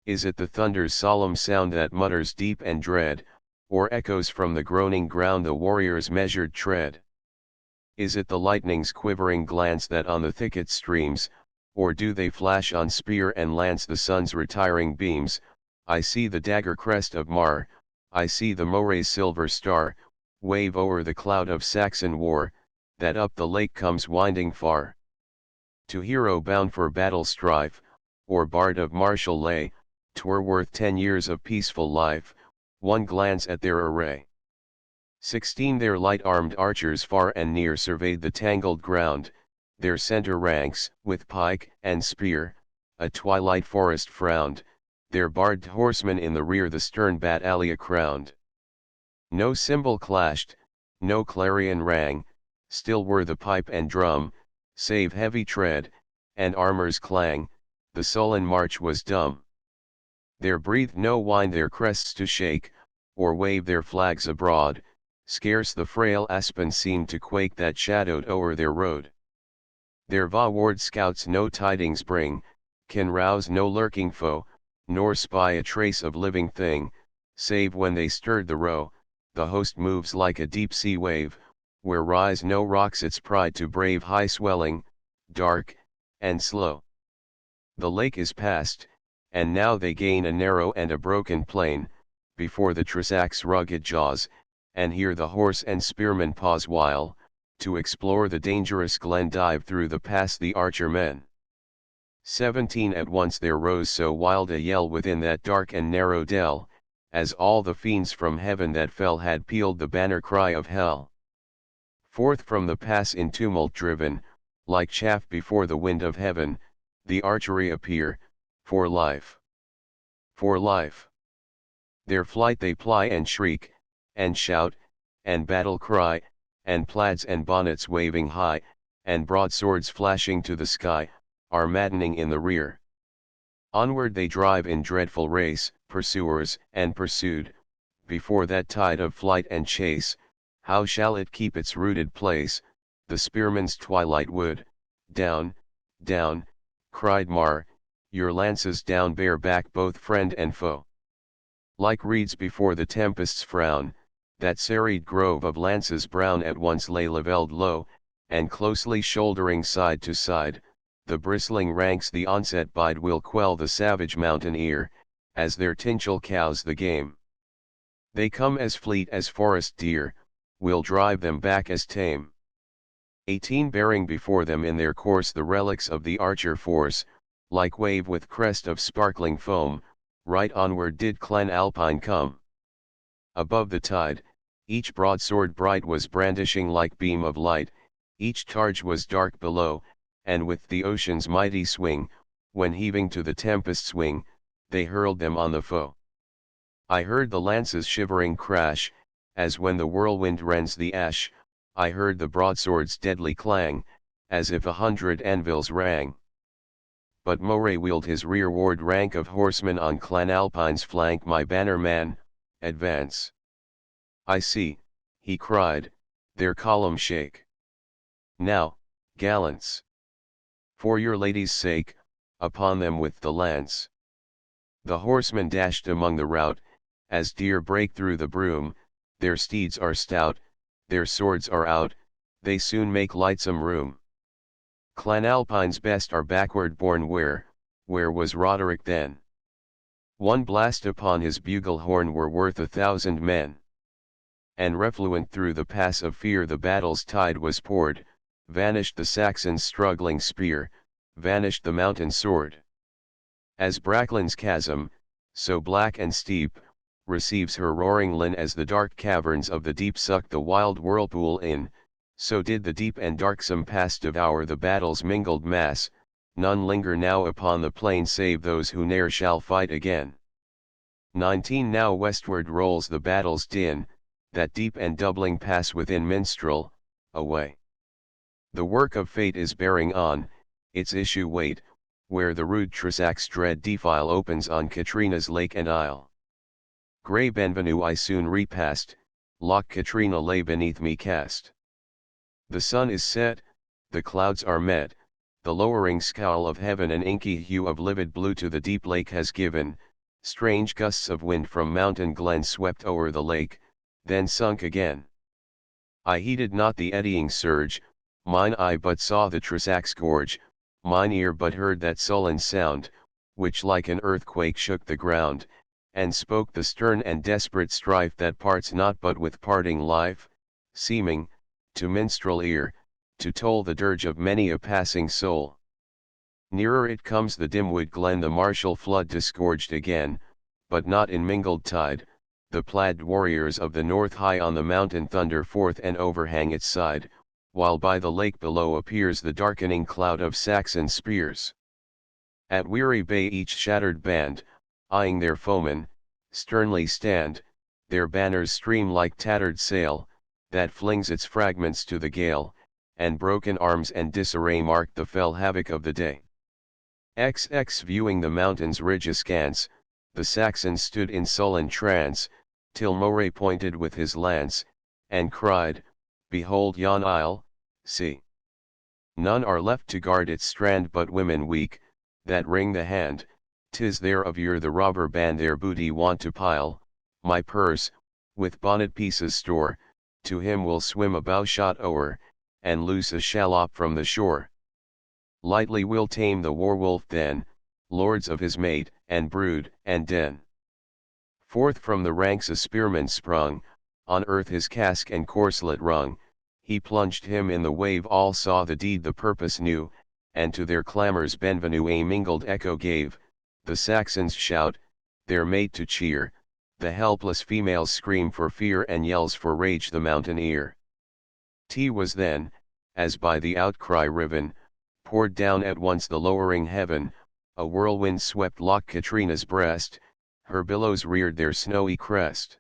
Is it the thunder's solemn sound that mutters deep and dread, or echoes from the groaning ground the warrior's measured tread? Is it the lightning's quivering glance that on the thicket streams, or do they flash on spear and lance the sun's retiring beams? I see the dagger crest of Mar, I see the Moray's silver star, wave o'er the cloud of Saxon war, that up the lake comes winding far. To hero bound for battle strife, or bard of martial lay, 'twere worth 10 years of peaceful life, one glance at their array. 16 Their light-armed archers far and near surveyed the tangled ground, their center ranks, with pike and spear, a twilight forest frowned, their barbed horsemen in the rear the stern battalia crowned. No cymbal clashed, no clarion rang, still were the pipe and drum, save heavy tread, and armor's clang, the sullen march was dumb. There breathed no wind their crests to shake, or wave their flags abroad, scarce the frail aspen seemed to quake that shadowed o'er their road. Their vaward scouts no tidings bring, can rouse no lurking foe, nor spy a trace of living thing, save when they stirred the row, the host moves like a deep sea wave, where rise no rocks its pride to brave, high swelling, dark, and slow. The lake is past, and now they gain a narrow and a broken plain, before the Trosach's rugged jaws, and here the horse and spearman pause while, to explore the dangerous glen dive through the pass the archer men. 17 At once there rose so wild a yell within that dark and narrow dell, as all the fiends from heaven that fell had pealed the banner cry of hell. Forth from the pass in tumult driven, like chaff before the wind of heaven, the archery appear, for life. For life. Their flight they ply and shriek, and shout, and battle cry, and plaids and bonnets waving high, and broadswords flashing to the sky, are maddening in the rear. Onward they drive in dreadful race, pursuers and pursued, before that tide of flight and chase, how shall it keep its rooted place? The spearman's twilight wood, down, down, cried Mar, your lances down, bear back both friend and foe. Like reeds before the tempest's frown, that serried grove of lances brown at once lay levelled low, and closely shouldering side to side, the bristling ranks the onset bide will quell the savage mountaineer, as their tinchel cows the game. They come as fleet as forest deer, will drive them back as tame. 18 Bearing before them in their course the relics of the archer force, like wave with crest of sparkling foam, right onward did Clan Alpine come. Above the tide, each broadsword bright was brandishing like beam of light, each targe was dark below, and with the ocean's mighty swing, when heaving to the tempest's wing, they hurled them on the foe. I heard the lances shivering crash, as when the whirlwind rends the ash, I heard the broadsword's deadly clang, as if 100 anvils rang. but Moray wheeled his rearward rank of horsemen on Clan Alpine's flank. "My banner man, advance. I see," he cried, "their column shake. Now, gallants! For your lady's sake, upon them with the lance." The horsemen dashed among the rout, as deer break through the broom. Their steeds are stout, their swords are out, they soon make lightsome room. Clan Alpine's best are backward borne. Where was Roderick then? One blast upon his bugle horn were worth 1,000 men. And refluent through the pass of fear the battle's tide was poured, vanished the Saxon's struggling spear, vanished the mountain sword. As Bracklin's chasm, so black and steep, receives her roaring lin, as the dark caverns of the deep suck the wild whirlpool in, so did the deep and darksome pass devour the battle's mingled mass. None linger now upon the plain save those who ne'er shall fight again. 19 Now westward rolls the battle's din, that deep and doubling pass within minstrel, away. The work of fate is bearing on, its issue wait, where the rude Tresac's dread defile opens on Katrina's lake and isle. Grey Benvenue I soon repassed, Loch Katrina lay beneath me cast. The sun is set, the clouds are met, the lowering scowl of heaven an inky hue of livid blue to the deep lake has given. Strange gusts of wind from mountain glen swept o'er the lake, then sunk again. I heeded not the eddying surge, mine eye but saw the Tresac's gorge, mine ear but heard that sullen sound, which like an earthquake shook the ground, and spoke the stern and desperate strife that parts not but with parting life, seeming, to minstrel ear, to toll the dirge of many a passing soul. Nearer it comes the dim wood glen, the martial flood disgorged again, but not in mingled tide. The plaid warriors of the north high on the mountain thunder forth and overhang its side, while by the lake below appears the darkening cloud of Saxon spears. At weary bay each shattered band, eyeing their foemen, sternly stand, their banners stream like tattered sail, that flings its fragments to the gale, and broken arms and disarray mark the fell havoc of the day. XX Viewing the mountain's ridge askance, the Saxons stood in sullen trance, till Moray pointed with his lance, and cried, "Behold yon isle, see! None are left to guard its strand but women weak, that wring the hand. 'Tis there of yore the robber band their booty want to pile. My purse, with bonnet pieces store, to him will swim a bowshot o'er, and loose a shallop from the shore. Lightly will tame the war-wolf then, lords of his mate, and brood, and den." Forth from the ranks a spearman sprung, on earth his casque and corslet rung, he plunged him in the wave. All saw the deed, the purpose knew, and to their clamors Benvenue a mingled echo gave, the Saxons shout, their mate to cheer, the helpless females scream for fear and yells for rage the mountaineer. Was then, as by the outcry riven, poured down at once the lowering heaven, a whirlwind swept Loch Katrina's breast, her billows reared their snowy crest.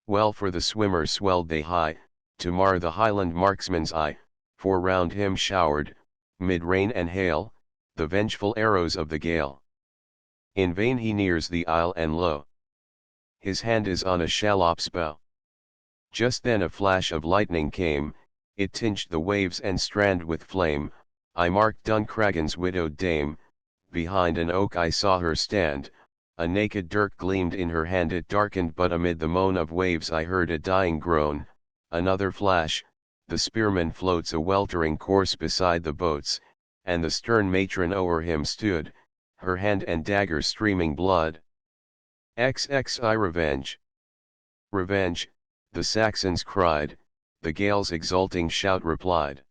Well for the swimmer swelled they high, to mar the Highland marksman's eye, for round him showered, mid rain and hail, the vengeful arrows of the gale. In vain he nears the isle, and lo! his hand is on a shallop's bow. Just then a flash of lightning came, it tinged the waves and strand with flame. I marked Duncragan's widowed dame, behind an oak I saw her stand, a naked dirk gleamed in her hand. It darkened, but amid the moan of waves I heard a dying groan. Another flash, the spearman floats a weltering corse beside the boats, and the stern matron o'er him stood, her hand and dagger streaming blood. XXI Revenge! Revenge, the Saxons cried, the Gael's exulting shout replied.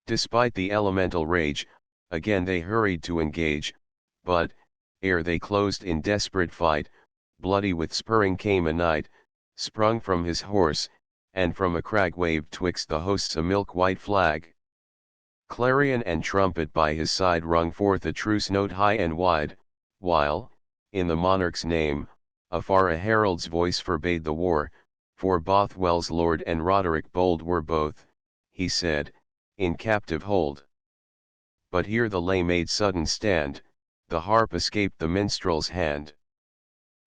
Despite the elemental rage, again they hurried to engage, but, ere they closed in desperate fight, bloody with spurring came a knight, sprung from his horse, and from a crag waved twixt the hosts a milk-white flag. Clarion and trumpet by his side rung forth a truce note high and wide, while, in the monarch's name, afar a herald's voice forbade the war, for Bothwell's lord and Roderick bold were both, he said, in captive hold. But here the lay made sudden stand, the harp escaped the minstrel's hand.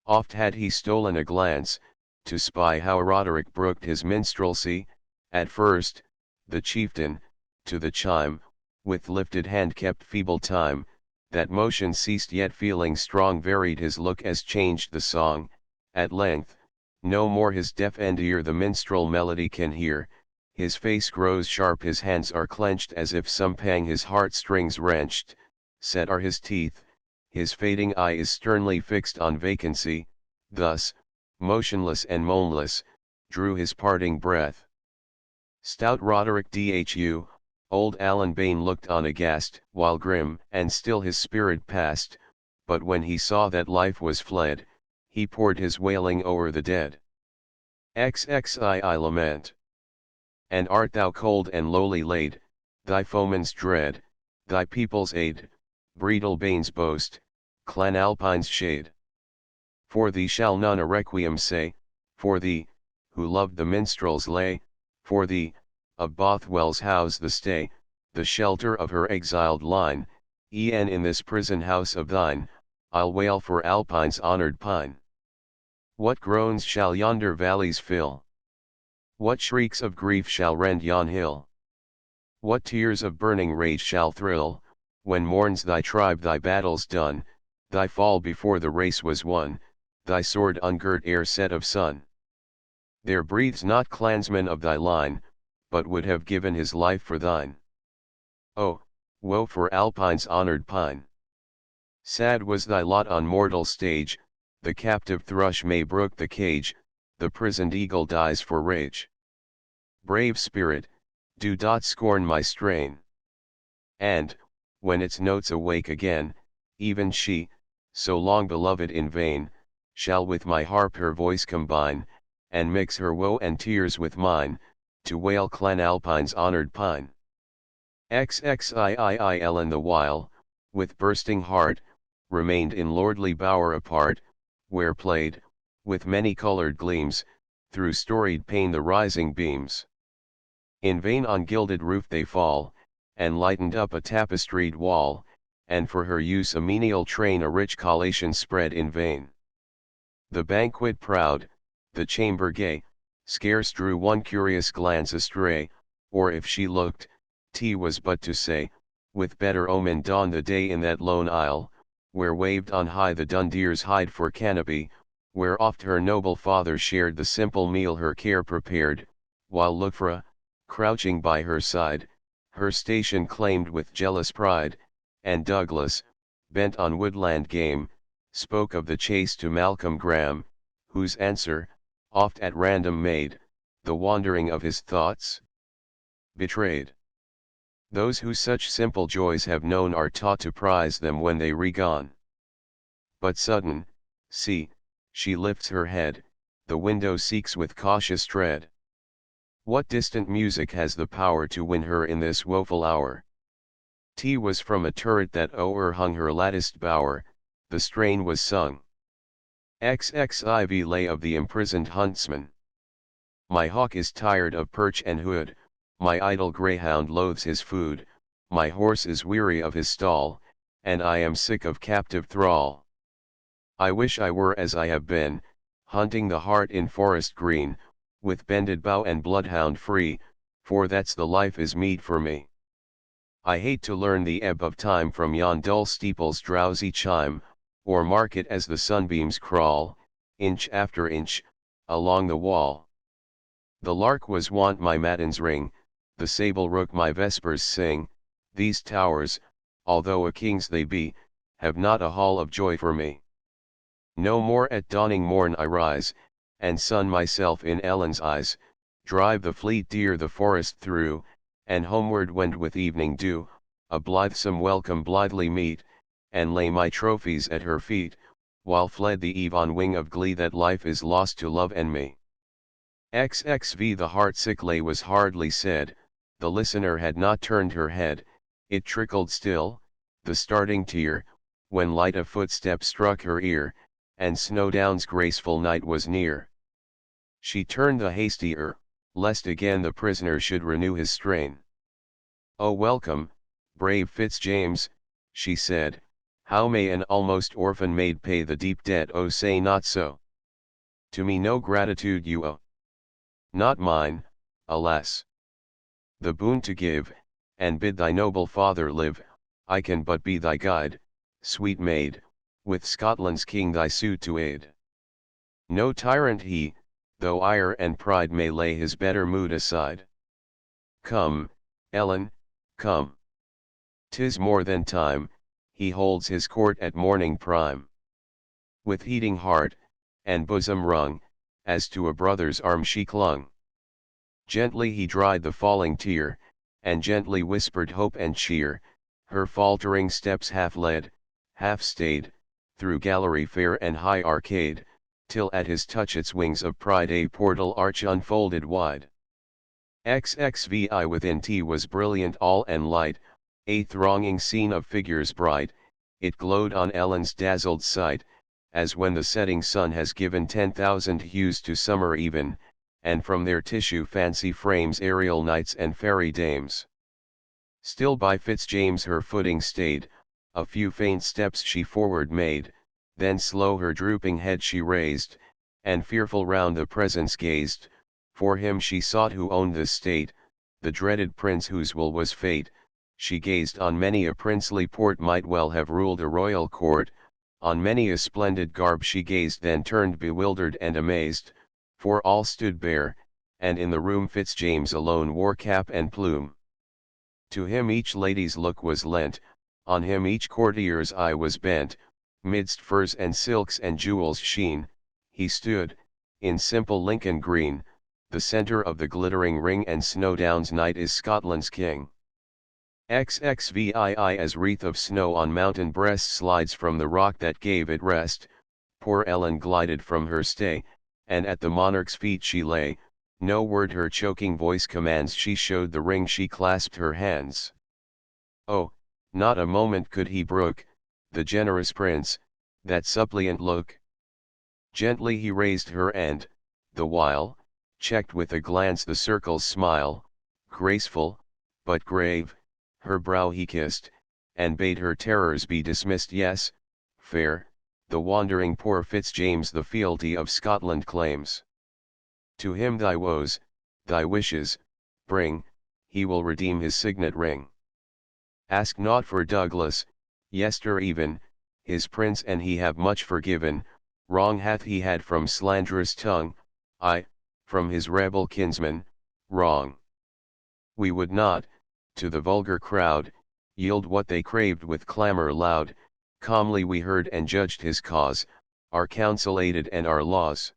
Oft had he stolen a glance, to spy how Roderick brooked his minstrelsy. At first, the chieftain, to the chime, with lifted hand kept feeble time, that motion ceased yet feeling strong varied his look as changed the song. At length, no more his deafened ear the minstrel melody can hear, his face grows sharp, his hands are clenched as if some pang his heartstrings wrenched, set are his teeth, his fading eye is sternly fixed on vacancy, thus, motionless and moanless, drew his parting breath. Stout Roderick Dhu, old Alan Bain looked on aghast, while grim and still his spirit passed, but when he saw that life was fled, he poured his wailing o'er the dead. XXII lament. And art thou cold and lowly laid, thy foeman's dread, thy people's aid, Breedel Bain's boast, Clan Alpine's shade. For thee shall none a requiem say, for thee, who loved the minstrel's lay, for thee, of Bothwell's house the stay, the shelter of her exiled line, e'en in this prison house of thine, I'll wail for Alpine's honored pine. What groans shall yonder valleys fill? What shrieks of grief shall rend yon hill? What tears of burning rage shall thrill, when mourns thy tribe thy battles done, thy fall before the race was won, thy sword ungirt ere set of sun? There breathes not clansman of thy line, but would have given his life for thine. Oh, woe for Alpine's honored pine! Sad was thy lot on mortal stage, the captive thrush may brook the cage, the prisoned eagle dies for rage. Brave spirit, do not scorn my strain. And, when its notes awake again, even she, so long beloved in vain, shall with my harp her voice combine, and mix her woe and tears with mine, to wail Clan Alpine's honored pine. XXII Ellen the while, with bursting heart, remained in lordly bower apart, where played, with many colored gleams, through storied pane the rising beams. In vain on gilded roof they fall, and lightened up a tapestried wall, and for her use a menial train a rich collation spread in vain. The banquet proud, the chamber gay, scarce drew one curious glance astray, or if she looked, tea was but to say, with better omen dawned the day in that lone isle, where waved on high the dun deer's hide for canopy, where oft her noble father shared the simple meal her care prepared, while Lucfra, crouching by her side, her station claimed with jealous pride, and Douglas, bent on woodland game, spoke of the chase to Malcolm Graham, whose answer, oft at random made, the wandering of his thoughts betrayed. Those who such simple joys have known are taught to prize them when they regone. But sudden, see, she lifts her head, the window seeks with cautious tread. What distant music has the power to win her in this woeful hour? Tea was from a turret that o'erhung her latticed bower, the strain was sung. XXIV lay of the imprisoned huntsman. My hawk is tired of perch and hood, my idle greyhound loathes his food, my horse is weary of his stall, and I am sick of captive thrall. I wish I were as I have been, hunting the hart in forest green, with bended bow and bloodhound free, for that's the life is meet for me. I hate to learn the ebb of time from yon dull steeple's drowsy chime, or mark it as the sunbeams crawl, inch after inch, along the wall. The lark was wont my matins ring, the sable rook my vespers sing, these towers, although a king's they be, have not a hall of joy for me. No more at dawning morn I rise, and sun myself in Ellen's eyes, drive the fleet deer the forest through, and homeward wend with evening dew, a blithesome welcome blithely meet, and lay my trophies at her feet, while fled the eve on wing of glee that life is lost to love and me. XXV the heart-sick lay was hardly said, the listener had not turned her head, it trickled still, the starting tear, when light a footstep struck her ear, and Snowdown's graceful knight was near. She turned the hastier, lest again the prisoner should renew his strain. Oh welcome, "Brave Fitzjames," she said, "how may an almost orphan maid pay the deep debt? Oh, say not so. To me no gratitude you owe. Not mine, alas, the boon to give, and bid thy noble father live. I can but be thy guide, sweet maid, with Scotland's king thy suit to aid. No tyrant he, though ire and pride may lay his better mood aside. Come, Ellen, come. 'Tis more than time, he holds his court at morning prime." With heating heart, and bosom wrung, as to a brother's arm she clung. Gently he dried the falling tear, and gently whispered hope and cheer. Her faltering steps half led, half stayed, through gallery fair and high arcade, till at his touch its wings of pride a portal arch unfolded wide. XXVI within T was brilliant all and light, a thronging scene of figures bright. It glowed on Ellen's dazzled sight, as when the setting sun has given 10,000 hues to summer even, and from their tissue fancy frames aerial knights and fairy dames. Still by Fitzjames her footing stayed, a few faint steps she forward made, then slow her drooping head she raised, and fearful round the presence gazed. For him she sought who owned the state, the dreaded prince whose will was fate. She gazed on many a princely port might well have ruled a royal court, on many a splendid garb she gazed then turned bewildered and amazed, for all stood bare, and in the room Fitzjames alone wore cap and plume. To him each lady's look was lent, on him each courtier's eye was bent, midst furs and silks and jewels sheen, he stood, in simple Lincoln green, the centre of the glittering ring and Snowdown's knight is Scotland's king. XXVII as wreath of snow on mountain breast slides from the rock that gave it rest, poor Ellen glided from her stay, and at the monarch's feet she lay, no word her choking voice commands she showed the ring she clasped her hands. Oh, not a moment could he brook, the generous prince, that suppliant look. Gently he raised her and, the while, checked with a glance the circle's smile, graceful, but grave, her brow he kissed, and bade her terrors be dismissed. Yes, fair, the wandering poor Fitzjames the fealty of Scotland claims. To him thy woes, thy wishes, bring, he will redeem his signet ring. Ask naught for Douglas, yester even, his prince and he have much forgiven, wrong hath he had from slanderous tongue, aye, from his rebel kinsman, wrong. We would not, to the vulgar crowd, yield what they craved with clamour loud, calmly we heard and judged his cause, our counsel aided and our laws.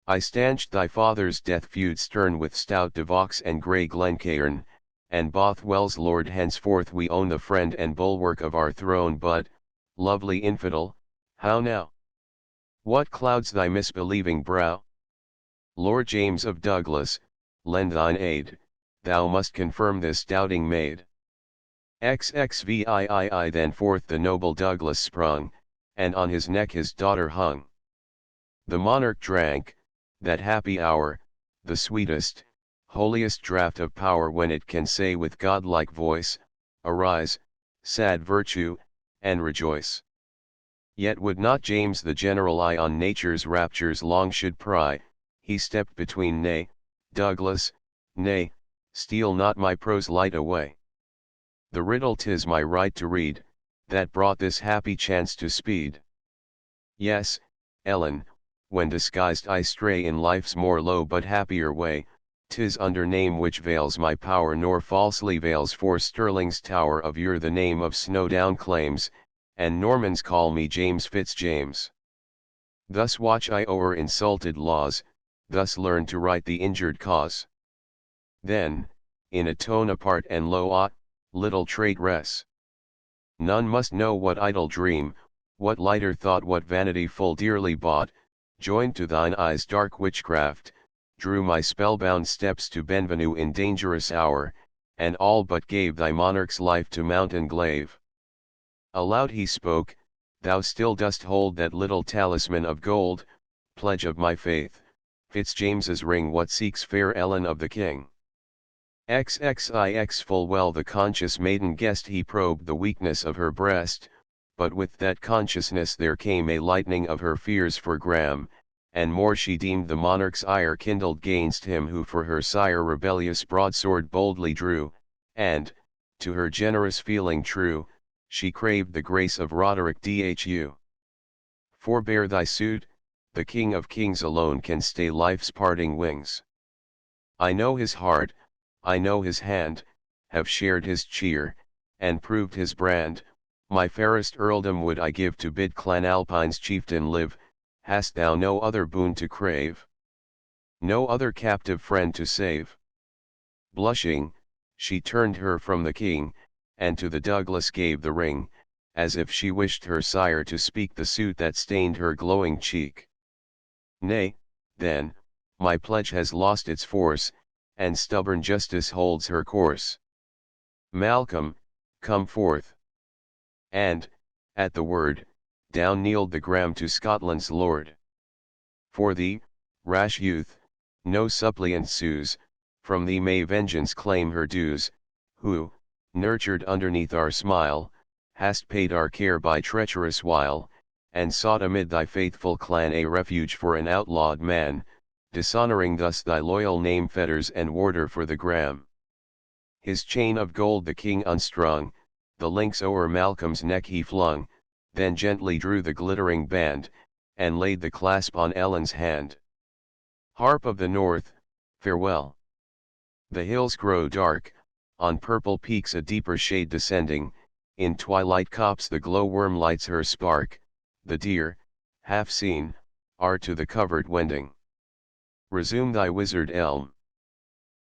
I stanched thy father's death feud stern with stout de Vaux and grey Glencairn, and Bothwell's lord henceforth we own the friend and bulwark of our throne. But, lovely infidel, how now? What clouds thy misbelieving brow? Lord James of Douglas, lend thine aid, thou must confirm this doubting maid. XXVII then forth the noble Douglas sprung, and on his neck his daughter hung. The monarch drank, that happy hour, the sweetest, holiest draught of power, when it can say with godlike voice, Arise, sad virtue, and rejoice. Yet would not James the general eye on nature's raptures long should pry, he stepped between. Nay, Douglas, nay, steal not my prose light away. The riddle 'tis my right to read, that brought this happy chance to speed. Yes, Ellen, when disguised I stray in life's more low but happier way, 'tis under name which veils my power nor falsely veils, for Stirling's tower of yore the name of Snowdown claims, and Normans call me James Fitzjames. Thus watch I o'er insulted laws, thus learn to right the injured cause. Then, in a tone apart and low, little traitress, none must know what idle dream, what lighter thought, what vanity full dearly bought, joined to thine eyes' dark witchcraft, drew my spellbound steps to Benvenue in dangerous hour, and all but gave thy monarch's life to mountain glaive. Aloud he spoke, Thou still dost hold that little talisman of gold, pledge of my faith, Fitzjames's ring. What seeks fair Ellen of the king? XXIX full well the conscious maiden guessed he probed the weakness of her breast, but with that consciousness there came a lightening of her fears for Graham, and more she deemed the monarch's ire kindled gainst him who for her sire rebellious broadsword boldly drew, and, to her generous feeling true, she craved the grace of Roderick Dhu. Forbear thy suit, the King of Kings alone can stay life's parting wings. I know his heart, I know his hand, have shared his cheer, and proved his brand, my fairest earldom would I give to bid Clan Alpine's chieftain live, hast thou no other boon to crave? No other captive friend to save? Blushing, she turned her from the king, and to the Douglas gave the ring, as if she wished her sire to speak the suit that stained her glowing cheek. Nay, then, my pledge has lost its force, and stubborn justice holds her course. Malcolm, come forth. And, at the word, down kneeled the Graham to Scotland's lord. For thee, rash youth, no suppliant sues, from thee may vengeance claim her dues, who, nurtured underneath our smile, hast paid our care by treacherous wile, and sought amid thy faithful clan a refuge for an outlawed man, dishonoring thus thy loyal name fetters and warder for the Graham. His chain of gold the king unstrung, the links o'er Malcolm's neck he flung, then gently drew the glittering band, and laid the clasp on Ellen's hand. Harp of the North, farewell. The hills grow dark, on purple peaks a deeper shade descending, in twilight copse the glow-worm lights her spark, the deer, half seen, are to the covert wending. Resume thy wizard elm.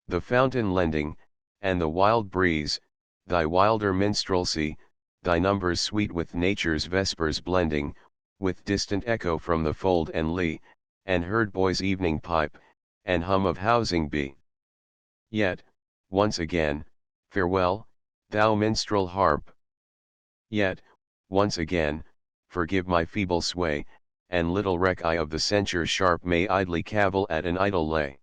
The fountain lending, and the wild breeze, thy wilder minstrelsy, thy numbers sweet with nature's vespers blending, with distant echo from the fold and lea, and herd boy's evening pipe, and hum of housing bee. Yet, once again, farewell, thou minstrel harp. Yet, once again, forgive my feeble sway, and little reck I of the censure sharp may idly cavil at an idle lay.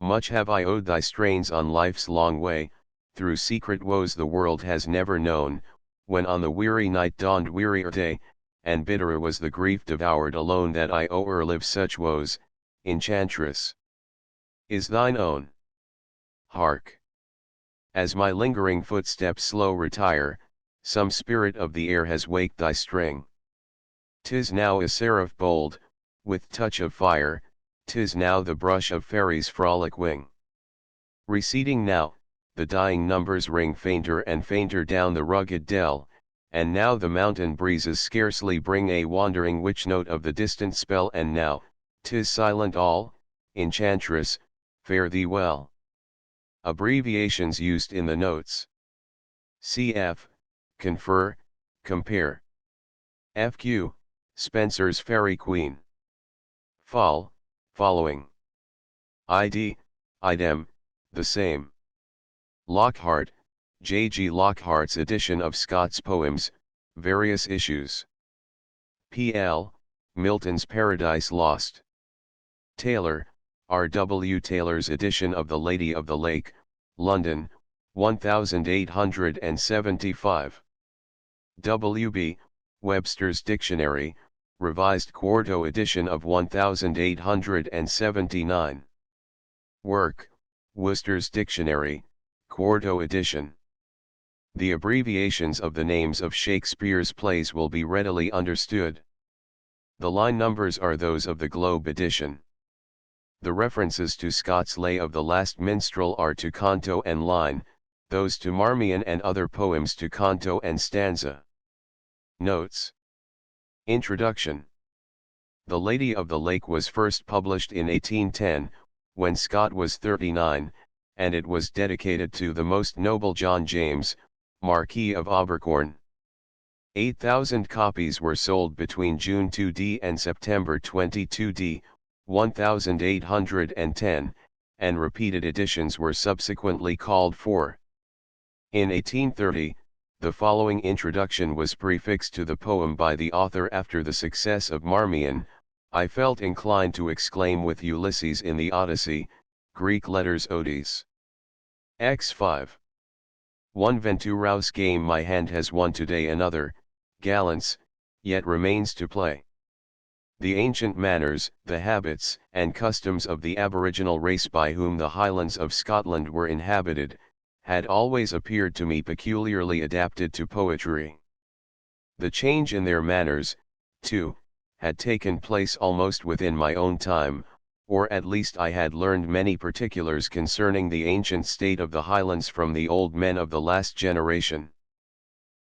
Much have I owed thy strains on life's long way, through secret woes the world has never known, when on the weary night dawned wearier day, and bitterer was the grief devoured alone that I o'erlive such woes, enchantress is thine own. Hark! As my lingering footsteps slow retire, some spirit of the air has waked thy string. 'Tis now a seraph bold, with touch of fire, 'tis now the brush of fairy's frolic wing. Receding now, the dying numbers ring fainter and fainter down the rugged dell, and now the mountain breezes scarcely bring a wandering witch note of the distant spell, and now, 'tis silent all, enchantress, fare thee well. Abbreviations used in the notes. Cf. Confer, compare. FQ, Spenser's Faerie Queene. Fol, following. ID, idem, the same. Lockhart, J. G. Lockhart's edition of Scott's poems, various issues. P.L., Milton's Paradise Lost. Taylor, R. W. Taylor's edition of The Lady of the Lake, London, 1875. W. B. Webster's Dictionary, Revised Quarto edition of 1879. Work, Worcester's Dictionary, Quarto edition. The abbreviations of the names of Shakespeare's plays will be readily understood. The line numbers are those of the Globe edition. The references to Scott's Lay of the Last Minstrel are to canto and line, those to Marmion and other poems to canto and stanza. Notes. Introduction. The Lady of the Lake was first published in 1810, when Scott was 39, and it was dedicated to the most noble John James, Marquis of Abercorn. 8,000 copies were sold between June 2d and September 22d, 1810, and repeated editions were subsequently called for. In 1830, the following introduction was prefixed to the poem by the author after the success of Marmion: I felt inclined to exclaim with Ulysses in the Odyssey, Greek letters Odes. X5. One Venturaus game my hand has won today, another, gallants, yet remains to play. The ancient manners, the habits, and customs of the aboriginal race by whom the Highlands of Scotland were inhabited, had always appeared to me peculiarly adapted to poetry. The change in their manners, too, had taken place almost within my own time, or at least I had learned many particulars concerning the ancient state of the Highlands from the old men of the last generation.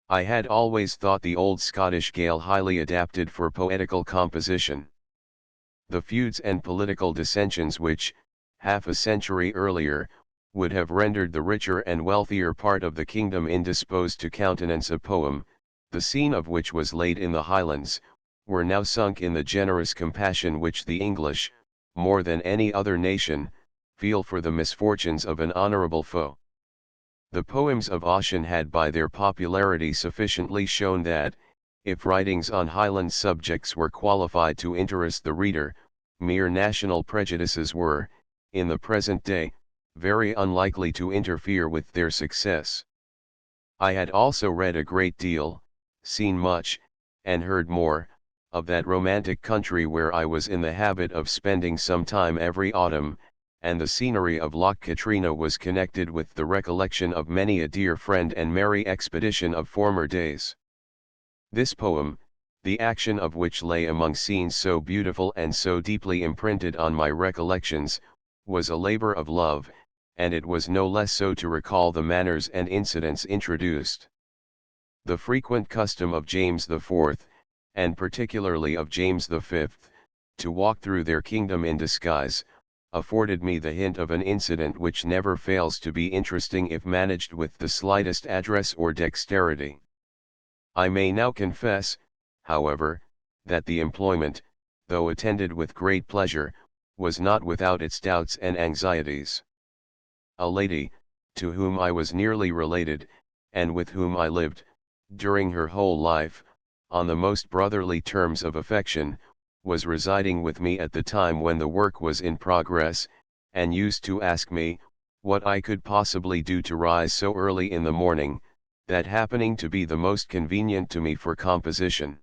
I had always thought the old Scottish Gael highly adapted for poetical composition. The feuds and political dissensions which, half a century earlier, would have rendered the richer and wealthier part of the kingdom indisposed to countenance a poem, the scene of which was laid in the Highlands, were now sunk in the generous compassion which the English, more than any other nation, feel for the misfortunes of an honorable foe. The poems of Ossian had by their popularity sufficiently shown that, if writings on Highland subjects were qualified to interest the reader, mere national prejudices were, in the present day, very unlikely to interfere with their success. I had also read a great deal, seen much, and heard more, of that romantic country where I was in the habit of spending some time every autumn, and the scenery of Loch Katrina was connected with the recollection of many a dear friend and merry expedition of former days. This poem, the action of which lay among scenes so beautiful and so deeply imprinted on my recollections, was a labor of love, and it was no less so to recall the manners and incidents introduced. The frequent custom of James IV, and particularly of James V, to walk through their kingdom in disguise, afforded me the hint of an incident which never fails to be interesting if managed with the slightest address or dexterity. I may now confess, however, that the employment, though attended with great pleasure, was not without its doubts and anxieties. A lady, to whom I was nearly related, and with whom I lived, during her whole life, on the most brotherly terms of affection, was residing with me at the time when the work was in progress, and used to ask me, what I could possibly do to rise so early in the morning, that happening to be the most convenient to me for composition.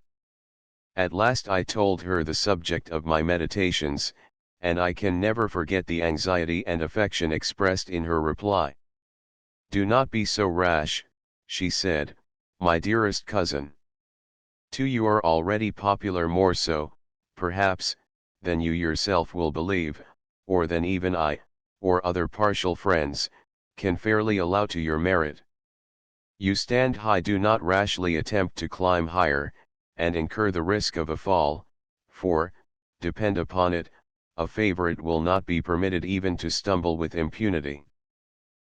At last I told her the subject of my meditations, and I can never forget the anxiety and affection expressed in her reply. "Do not be so rash," she said, "my dearest cousin. You are already popular, more so, perhaps, than you yourself will believe, or than even I, or other partial friends, can fairly allow to your merit. You stand high, do not rashly attempt to climb higher, and incur the risk of a fall, for, depend upon it, a favorite will not be permitted even to stumble with impunity."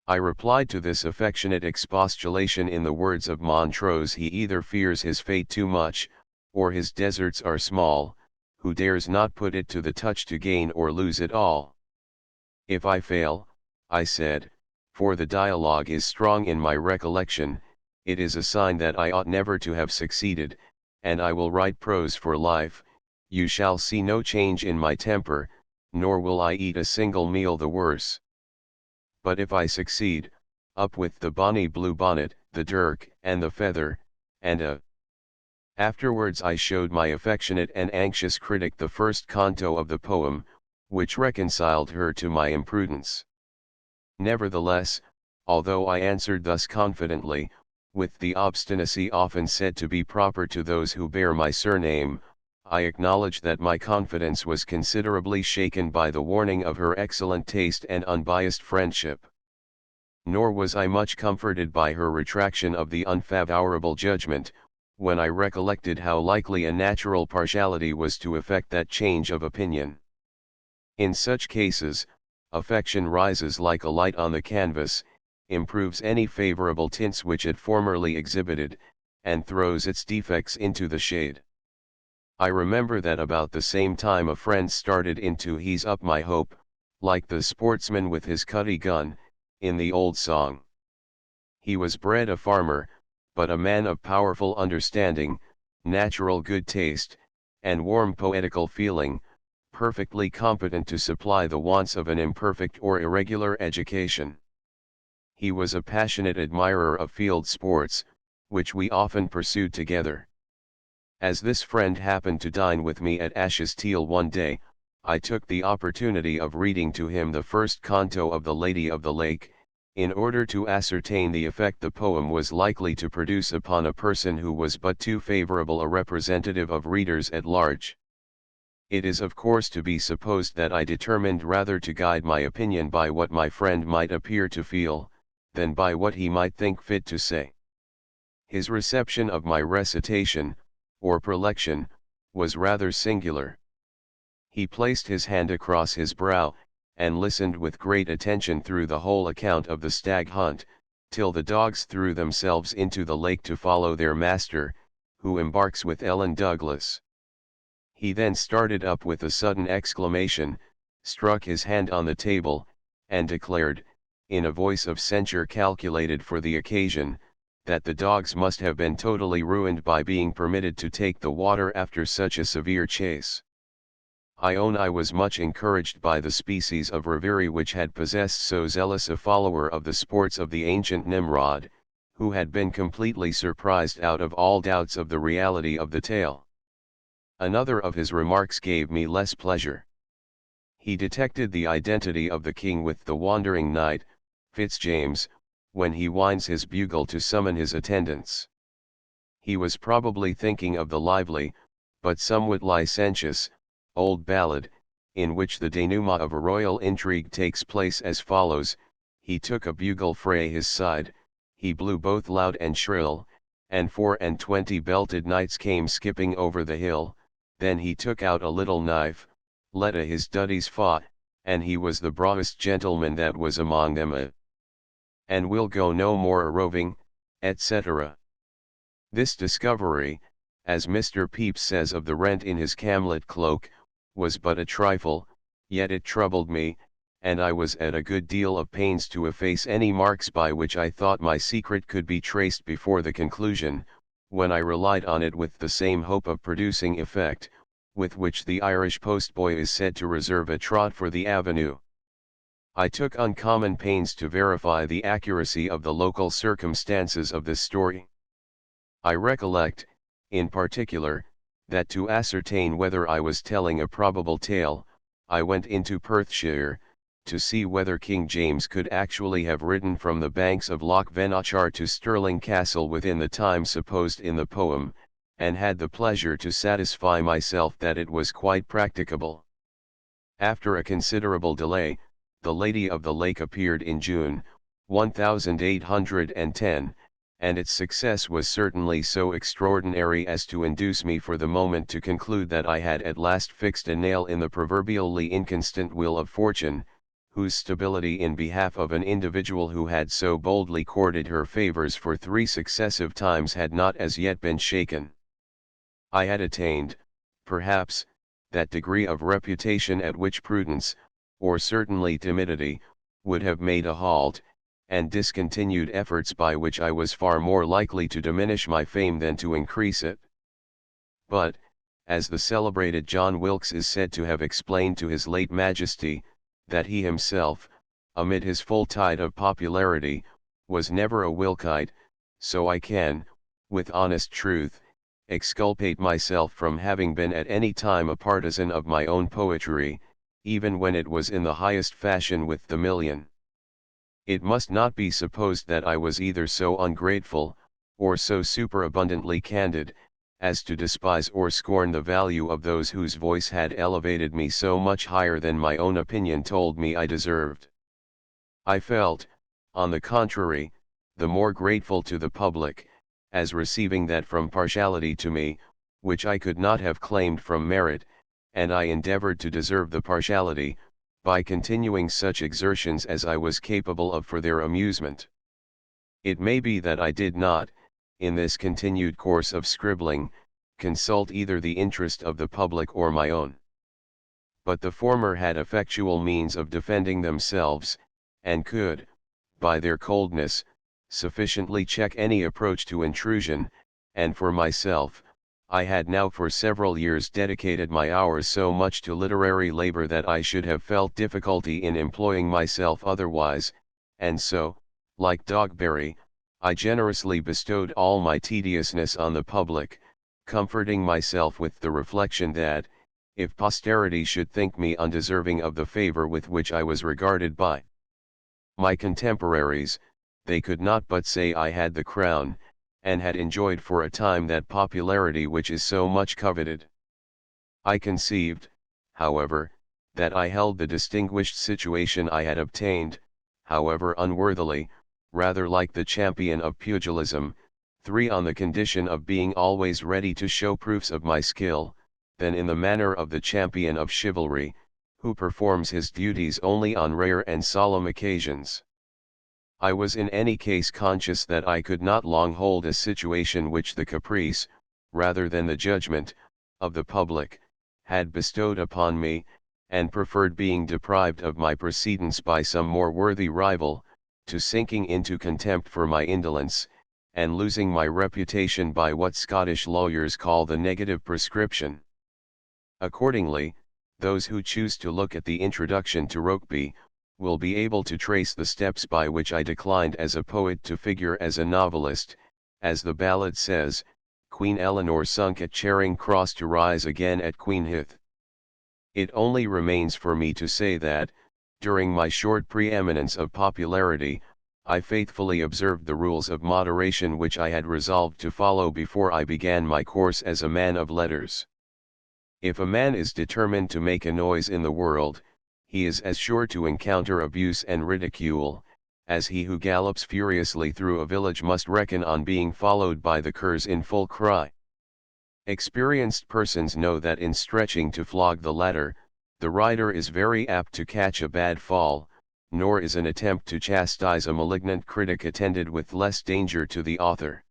I replied to this affectionate expostulation in the words of Montrose: "He either fears his fate too much, or his deserts are small, who dares not put it to the touch to gain or lose it all." "If I fail," I said, for the dialogue is strong in my recollection, "it is a sign that I ought never to have succeeded, and I will write prose for life. You shall see no change in my temper, nor will I eat a single meal the worse. But if I succeed, up with the bonny blue bonnet, the dirk, and the feather, and a—" Afterwards I showed my affectionate and anxious critic the first canto of the poem, which reconciled her to my imprudence. Nevertheless, although I answered thus confidently, with the obstinacy often said to be proper to those who bear my surname, I acknowledge that my confidence was considerably shaken by the warning of her excellent taste and unbiased friendship. Nor was I much comforted by her retraction of the unfavorable judgment, when I recollected how likely a natural partiality was to effect that change of opinion. In such cases, affection rises like a light on the canvas, improves any favorable tints which it formerly exhibited, and throws its defects into the shade. I remember that about the same time a friend started in to "He's up my hope," like the sportsman with his cutty gun, in the old song. He was bred a farmer, but a man of powerful understanding, natural good taste, and warm poetical feeling, perfectly competent to supply the wants of an imperfect or irregular education. He was a passionate admirer of field sports, which we often pursued together. As this friend happened to dine with me at Ashestiel one day, I took the opportunity of reading to him the first canto of The Lady of the Lake, in order to ascertain the effect the poem was likely to produce upon a person who was but too favorable a representative of readers at large. It is of course to be supposed that I determined rather to guide my opinion by what my friend might appear to feel, than by what he might think fit to say. His reception of my recitation, or prelection, was rather singular. He placed his hand across his brow, and listened with great attention through the whole account of the stag hunt, till the dogs threw themselves into the lake to follow their master, who embarks with Ellen Douglas. He then started up with a sudden exclamation, struck his hand on the table, and declared, in a voice of censure calculated for the occasion, that the dogs must have been totally ruined by being permitted to take the water after such a severe chase. I own I was much encouraged by the species of reverie which had possessed so zealous a follower of the sports of the ancient Nimrod, who had been completely surprised out of all doubts of the reality of the tale. Another of his remarks gave me less pleasure. He detected the identity of the king with the wandering knight, Fitzjames, when he winds his bugle to summon his attendants. He was probably thinking of the lively, but somewhat licentious, old ballad, in which the denouement of a royal intrigue takes place as follows: he took a bugle frae his side, he blew both loud and shrill, and 24 belted knights came skipping over the hill, then he took out a little knife, let a his duddies fought, and he was the brawest gentleman that was among them and will go no more a roving, etc. This discovery, as Mr. Pepys says of the rent in his camlet cloak, was but a trifle, yet it troubled me, and I was at a good deal of pains to efface any marks by which I thought my secret could be traced before the conclusion, when I relied on it with the same hope of producing effect, with which the Irish postboy is said to reserve a trot for the avenue. I took uncommon pains to verify the accuracy of the local circumstances of this story. I recollect, in particular, that to ascertain whether I was telling a probable tale, I went into Perthshire, to see whether King James could actually have ridden from the banks of Loch Venachar to Stirling Castle within the time supposed in the poem, and had the pleasure to satisfy myself that it was quite practicable. After a considerable delay, The Lady of the Lake appeared in June, 1810, and its success was certainly so extraordinary as to induce me for the moment to conclude that I had at last fixed a nail in the proverbially inconstant wheel of fortune, whose stability in behalf of an individual who had so boldly courted her favors for 3 successive times had not as yet been shaken. I had attained, perhaps, that degree of reputation at which prudence, or certainly timidity, would have made a halt, and discontinued efforts by which I was far more likely to diminish my fame than to increase it. But, as the celebrated John Wilkes is said to have explained to his late Majesty, that he himself, amid his full tide of popularity, was never a Wilkite, so I can, with honest truth, exculpate myself from having been at any time a partisan of my own poetry, even when it was in the highest fashion with the million. It must not be supposed that I was either so ungrateful, or so superabundantly candid, as to despise or scorn the value of those whose voice had elevated me so much higher than my own opinion told me I deserved. I felt, on the contrary, the more grateful to the public, as receiving that from partiality to me, which I could not have claimed from merit, and I endeavored to deserve the partiality, by continuing such exertions as I was capable of for their amusement. It may be that I did not, in this continued course of scribbling, consult either the interest of the public or my own. But the former had effectual means of defending themselves, and could, by their coldness, sufficiently check any approach to intrusion, and for myself, I had now for several years dedicated my hours so much to literary labor that I should have felt difficulty in employing myself otherwise, and so, Like Dogberry, I generously bestowed all my tediousness on the public, comforting myself with the reflection that, if posterity should think me undeserving of the favor with which I was regarded by my contemporaries, they could not but say I had the crown, and had enjoyed for a time that popularity which is so much coveted. I conceived, however, that I held the distinguished situation I had obtained, however unworthily, rather like the champion of pugilism, 3 on the condition of being always ready to show proofs of my skill, than in the manner of the champion of chivalry, who performs his duties only on rare and solemn occasions. I was in any case conscious that I could not long hold a situation which the caprice, rather than the judgment, of the public, had bestowed upon me, and preferred being deprived of my precedence by some more worthy rival, to sinking into contempt for my indolence, and losing my reputation by what Scottish lawyers call the negative prescription. Accordingly, those who choose to look at the introduction to Rokeby, will be able to trace the steps by which I declined as a poet to figure as a novelist, as the ballad says, Queen Eleanor sunk at Charing Cross to rise again at Queenhithe. It only remains for me to say that, during my short preeminence of popularity, I faithfully observed the rules of moderation which I had resolved to follow before I began my course as a man of letters. If a man is determined to make a noise in the world, he is as sure to encounter abuse and ridicule, as he who gallops furiously through a village must reckon on being followed by the curs in full cry. Experienced persons know that in stretching to flog the ladder, the rider is very apt to catch a bad fall, nor is an attempt to chastise a malignant critic attended with less danger to the author.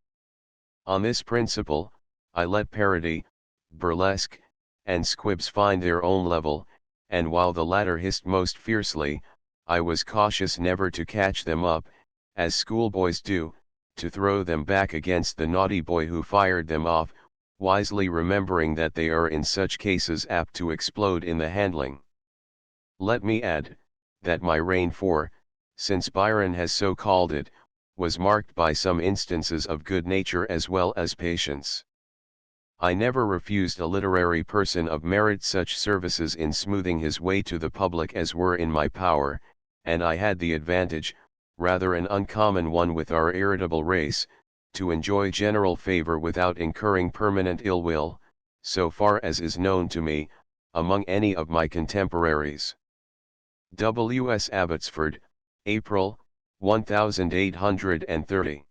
On this principle, I let parody, burlesque, and squibs find their own level, and while the latter hissed most fiercely, I was cautious never to catch them up, as schoolboys do, to throw them back against the naughty boy who fired them off, wisely remembering that they are in such cases apt to explode in the handling. Let me add, that my reign for, since Byron has so called it, was marked by some instances of good nature as well as patience. I never refused a literary person of merit such services in smoothing his way to the public as were in my power, and I had the advantage, rather an uncommon one with our irritable race, to enjoy general favor without incurring permanent ill will, so far as is known to me, among any of my contemporaries. W. S. Abbotsford, April, 1830.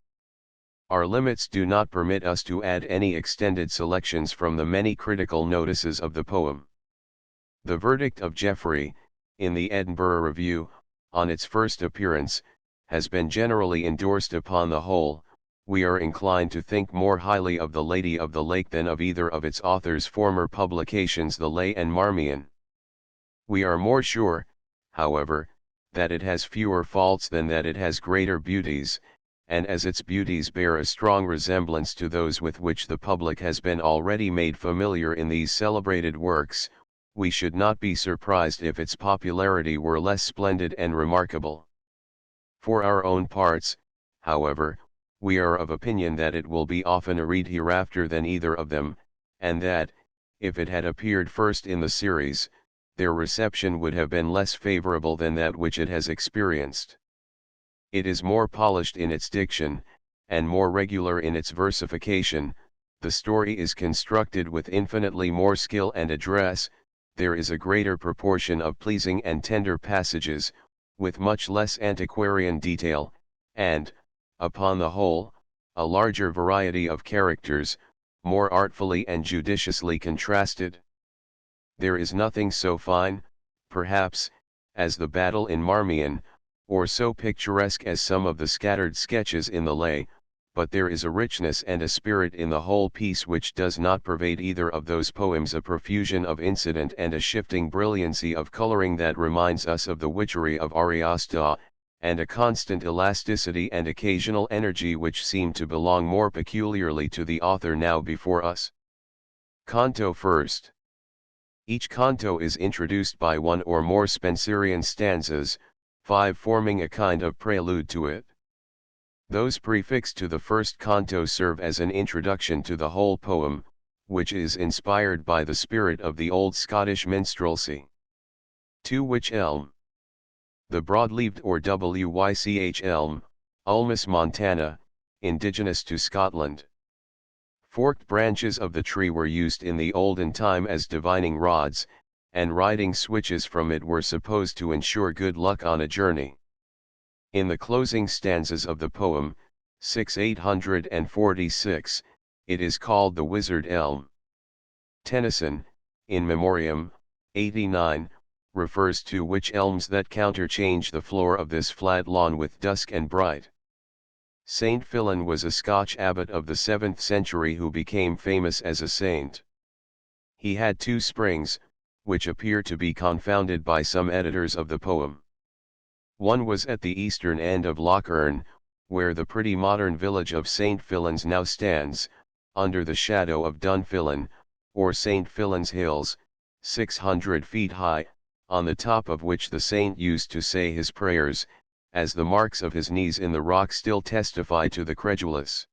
Our limits do not permit us to add any extended selections from the many critical notices of the poem. The verdict of Jeffrey, in the Edinburgh Review, on its first appearance, has been generally endorsed. Upon the whole, we are inclined to think more highly of The Lady of the Lake than of either of its author's former publications, The Lay and Marmion. We are more sure, however, that it has fewer faults than that it has greater beauties, and as its beauties bear a strong resemblance to those with which the public has been already made familiar in these celebrated works, we should not be surprised if its popularity were less splendid and remarkable. For our own parts, however, we are of opinion that it will be oftener read hereafter than either of them, and that, if it had appeared first in the series, their reception would have been less favorable than that which it has experienced. It is more polished in its diction, and more regular in its versification, the story is constructed with infinitely more skill and address, there is a greater proportion of pleasing and tender passages, with much less antiquarian detail, and, upon the whole, a larger variety of characters, more artfully and judiciously contrasted. There is nothing so fine, perhaps, as the battle in Marmion, or so picturesque as some of the scattered sketches in The Lay, but there is a richness and a spirit in the whole piece which does not pervade either of those poems, a profusion of incident and a shifting brilliancy of coloring that reminds us of the witchery of Ariosto, and a constant elasticity and occasional energy which seem to belong more peculiarly to the author now before us. Canto first. Each canto is introduced by one or more Spenserian stanzas, 5 forming a kind of prelude to it. Those prefixed to the first canto serve as an introduction to the whole poem, which is inspired by the spirit of the old Scottish minstrelsy. To which elm? The broad-leaved or wych elm, Ulmus montana, indigenous to Scotland. Forked branches of the tree were used in the olden time as divining rods, and riding switches from it were supposed to ensure good luck on a journey. In the closing stanzas of the poem, 846, it is called the wizard elm. Tennyson, In Memoriam, 89, refers to which elms that counterchange the floor of this flat lawn with dusk and bright. Saint Fillan was a Scotch abbot of the 7th century who became famous as a saint. He had 2 springs, which appear to be confounded by some editors of the poem. One was at the eastern end of Loch Earn, where the pretty modern village of St. Fillan's now stands, under the shadow of Dunfillan, or St. Fillan's Hills, 600 feet high, on the top of which the saint used to say his prayers, as the marks of his knees in the rock still testify to the credulous.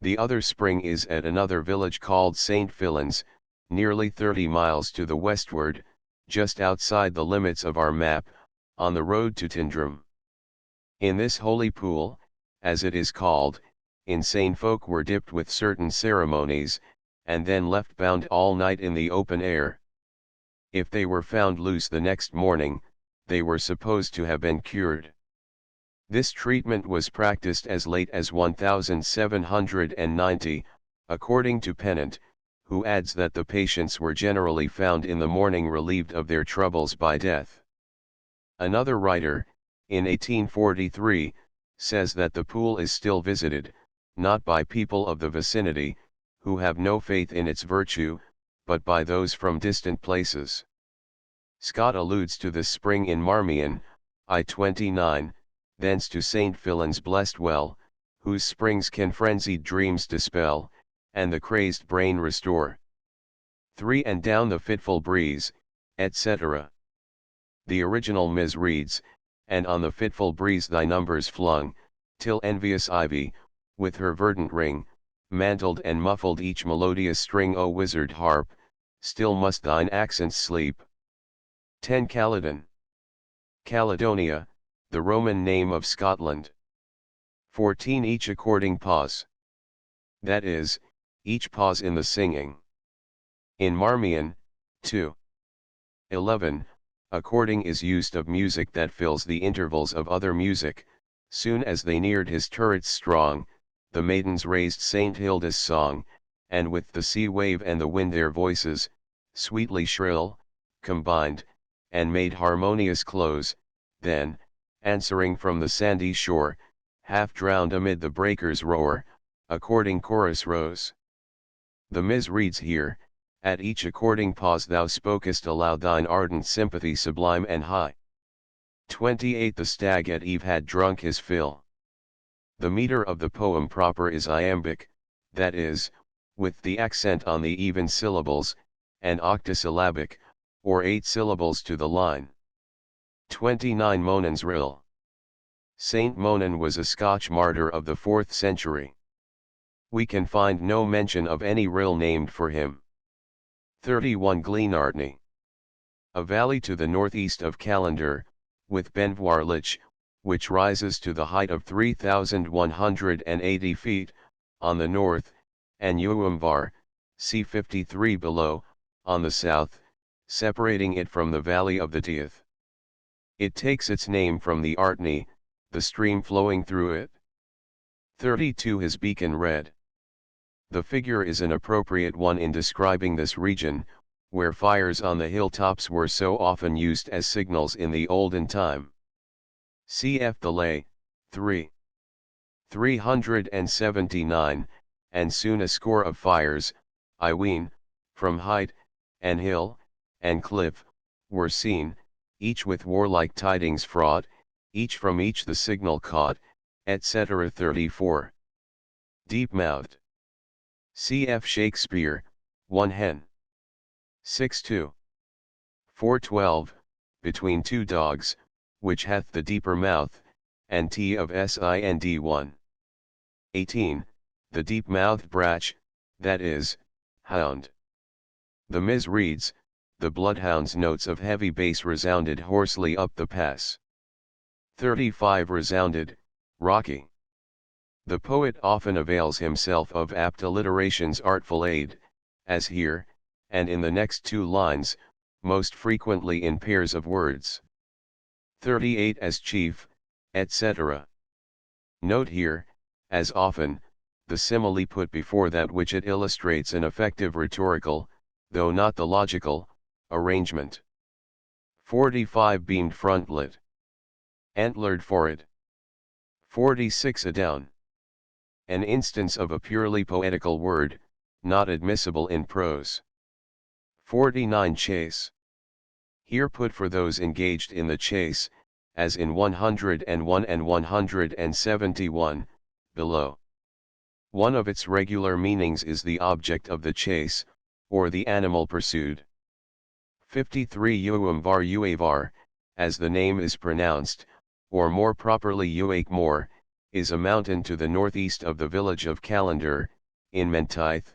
The other spring is at another village called St. Fillan's, nearly 30 miles to the westward, just outside the limits of our map, on the road to Tindrum. In this holy pool, as it is called, insane folk were dipped with certain ceremonies, and then left bound all night in the open air. If they were found loose the next morning, they were supposed to have been cured. This treatment was practiced as late as 1790, according to Pennant, who adds that the patients were generally found in the morning relieved of their troubles by death. Another writer, in 1843, says that the pool is still visited, not by people of the vicinity, who have no faith in its virtue, but by those from distant places. Scott alludes to this spring in Marmion, I-29, thence to St. Fillan's blessed well, whose springs can frenzied dreams dispel, and the crazed brain restore. 3 And down the fitful breeze, etc. The original Ms. reads, and on the fitful breeze thy numbers flung, till envious ivy, with her verdant ring, mantled and muffled each melodious string. O wizard harp, still must thine accents sleep. 10 Caledon. Caledonia, the Roman name of Scotland. 14 Each according pause. That is, each pause in the singing. In Marmion, 2. 11. According is used of music that fills the intervals of other music. Soon as they neared his turrets strong, the maidens raised Saint Hilda's song, and with the sea wave and the wind their voices, sweetly shrill, combined, and made harmonious close. Then, answering from the sandy shore, half drowned amid the breakers' roar, according chorus rose. The Ms. reads here, at each according pause thou spokest aloud thine ardent sympathy sublime and high. 28 The stag at eve had drunk his fill. The meter of the poem proper is iambic, that is, with the accent on the even syllables, and octosyllabic, or 8 syllables to the line. 29 Monan's Rill. Saint Monan was a Scotch martyr of the 4th century. We can find no mention of any rill named for him. 31 Glenartney. A valley to the northeast of Callander, with Benvoirlich, which rises to the height of 3,180 feet, on the north, and Uamvar, c. 53 below, on the south, separating it from the valley of the Teith. It takes its name from the Artney, the stream flowing through it. 32 His beacon red. The figure is an appropriate one in describing this region, where fires on the hilltops were so often used as signals in the olden time. Cf. the Lay, 3. 379, and soon a score of fires, I ween, from height, and hill, and cliff, were seen, each with warlike tidings fraught, each from each the signal caught, etc. 34. Deep-mouthed. Cf. Shakespeare, 1 Hen. 6-2. 412, between two dogs, which hath the deeper mouth, and T of Sind 1. 18, the deep-mouthed brach, that is, hound. The Ms. reads, the bloodhound's notes of heavy bass resounded hoarsely up the pass. 35 resounded, rocky. The poet often avails himself of apt alliteration's artful aid, as here, and in the next two lines, most frequently in pairs of words. 38 as chief, etc. Note here, as often, the simile put before that which it illustrates an effective rhetorical, though not the logical, arrangement. 45 beamed frontlet. Antlered forehead. 46 adown. An instance of a purely poetical word, not admissible in prose. 49 chase. Here put for those engaged in the chase, as in 101 and 171, below. One of its regular meanings is the object of the chase, or the animal pursued. 53 Uamvar Uavar, as the name is pronounced, or more properly Uakmore, is a mountain to the northeast of the village of Callander, in Menteith,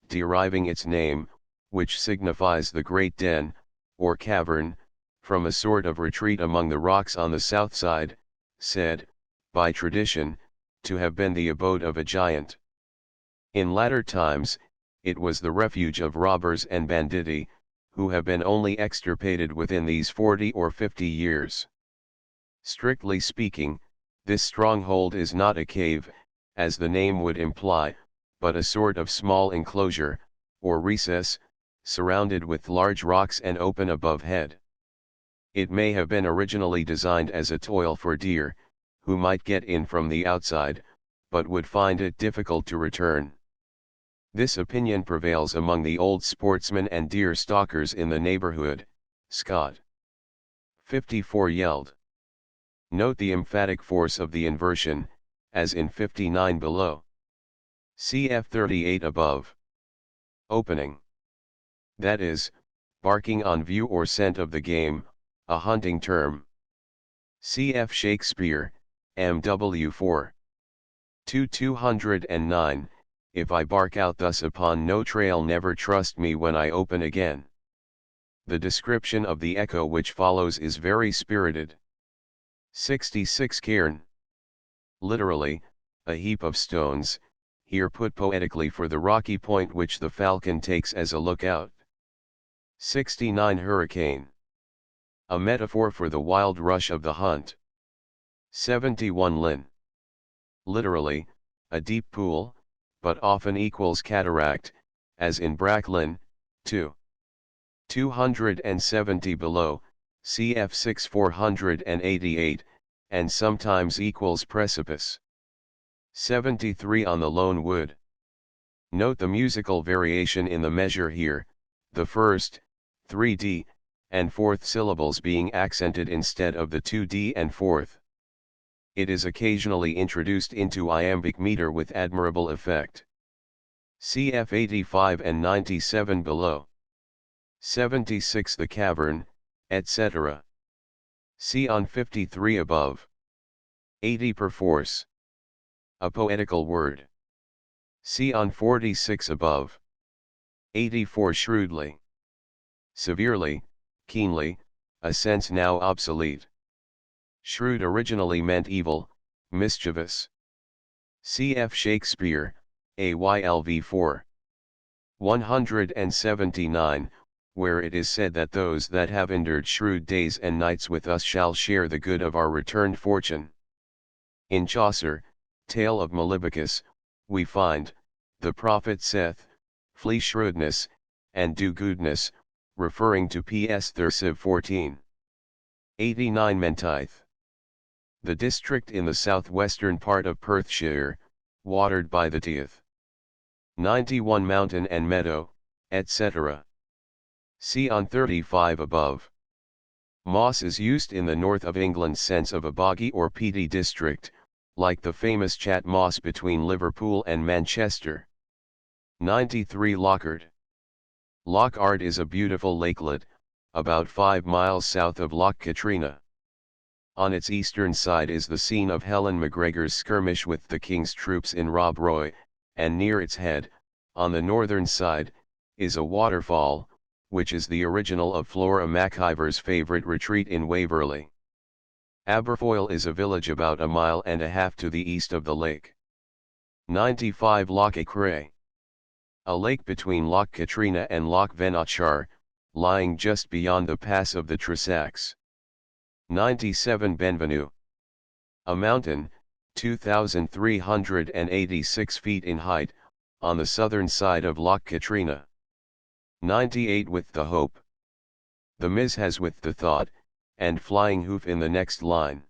deriving its name, which signifies the Great Den, or cavern, from a sort of retreat among the rocks on the south side, said, by tradition, to have been the abode of a giant. In latter times, it was the refuge of robbers and banditti, who have been only extirpated within these 40 or 50 years. Strictly speaking, this stronghold is not a cave, as the name would imply, but a sort of small enclosure, or recess, surrounded with large rocks and open above head. It may have been originally designed as a toil for deer, who might get in from the outside, but would find it difficult to return. This opinion prevails among the old sportsmen and deer stalkers in the neighborhood. Scott. 54 yelled. Note the emphatic force of the inversion, as in 59 below. Cf 38 above. Opening. That is, barking on view or scent of the game, a hunting term. Cf Shakespeare, M.W. 4. 209, if I bark out thus upon no trail, never trust me when I open again. The description of the echo which follows is very spirited. 66 cairn. Literally, a heap of stones, here put poetically for the rocky point which the falcon takes as a lookout. 69 hurricane. A metaphor for the wild rush of the hunt. 71 lin. Literally, a deep pool, but often equals cataract, as in Bracklin, 2. 270 below, cf 6 488, and sometimes equals precipice. 73 on the lone wood. Note the musical variation in the measure here, the first, 3d, and fourth syllables being accented instead of the 2d and fourth. It is occasionally introduced into iambic meter with admirable effect. Cf 85 and 97 below. 76 the cavern, etc. See on 53 above. 80 perforce. A poetical word. See on 46 above. 84 shrewdly. Severely, keenly, a sense now obsolete. Shrewd originally meant evil, mischievous. Cf Shakespeare, AYLV 4. 179, where it is said that those that have endured shrewd days and nights with us shall share the good of our returned fortune. In Chaucer, Tale of Melibicus, we find, the prophet saith, flee shrewdness, and do goodness, referring to P.S. Thursive 14. 89 Menteith. The district in the southwestern part of Perthshire, watered by the Teith. 91 Mountain and meadow, etc. See on 35 above. Moss is used in the north of England sense of a boggy or peaty district, like the famous Chat Moss between Liverpool and Manchester. 93 Lockard. Lockard is a beautiful lakelet, about 5 miles south of Loch Katrina. On its eastern side is the scene of Helen MacGregor's skirmish with the king's troops in Rob Roy, and near its head, on the northern side, is a waterfall, which is the original of Flora MacIvor's favourite retreat in Waverley. Aberfoyle is a village about 1.5 miles to the east of the lake. 95 Loch Acray. A lake between Loch Katrina and Loch Venachar, lying just beyond the pass of the Trossachs. 97 Benvenue. A mountain, 2,386 feet in height, on the southern side of Loch Katrina. 98 With the Hope. The Miz has with the thought, and flying hoof in the next line.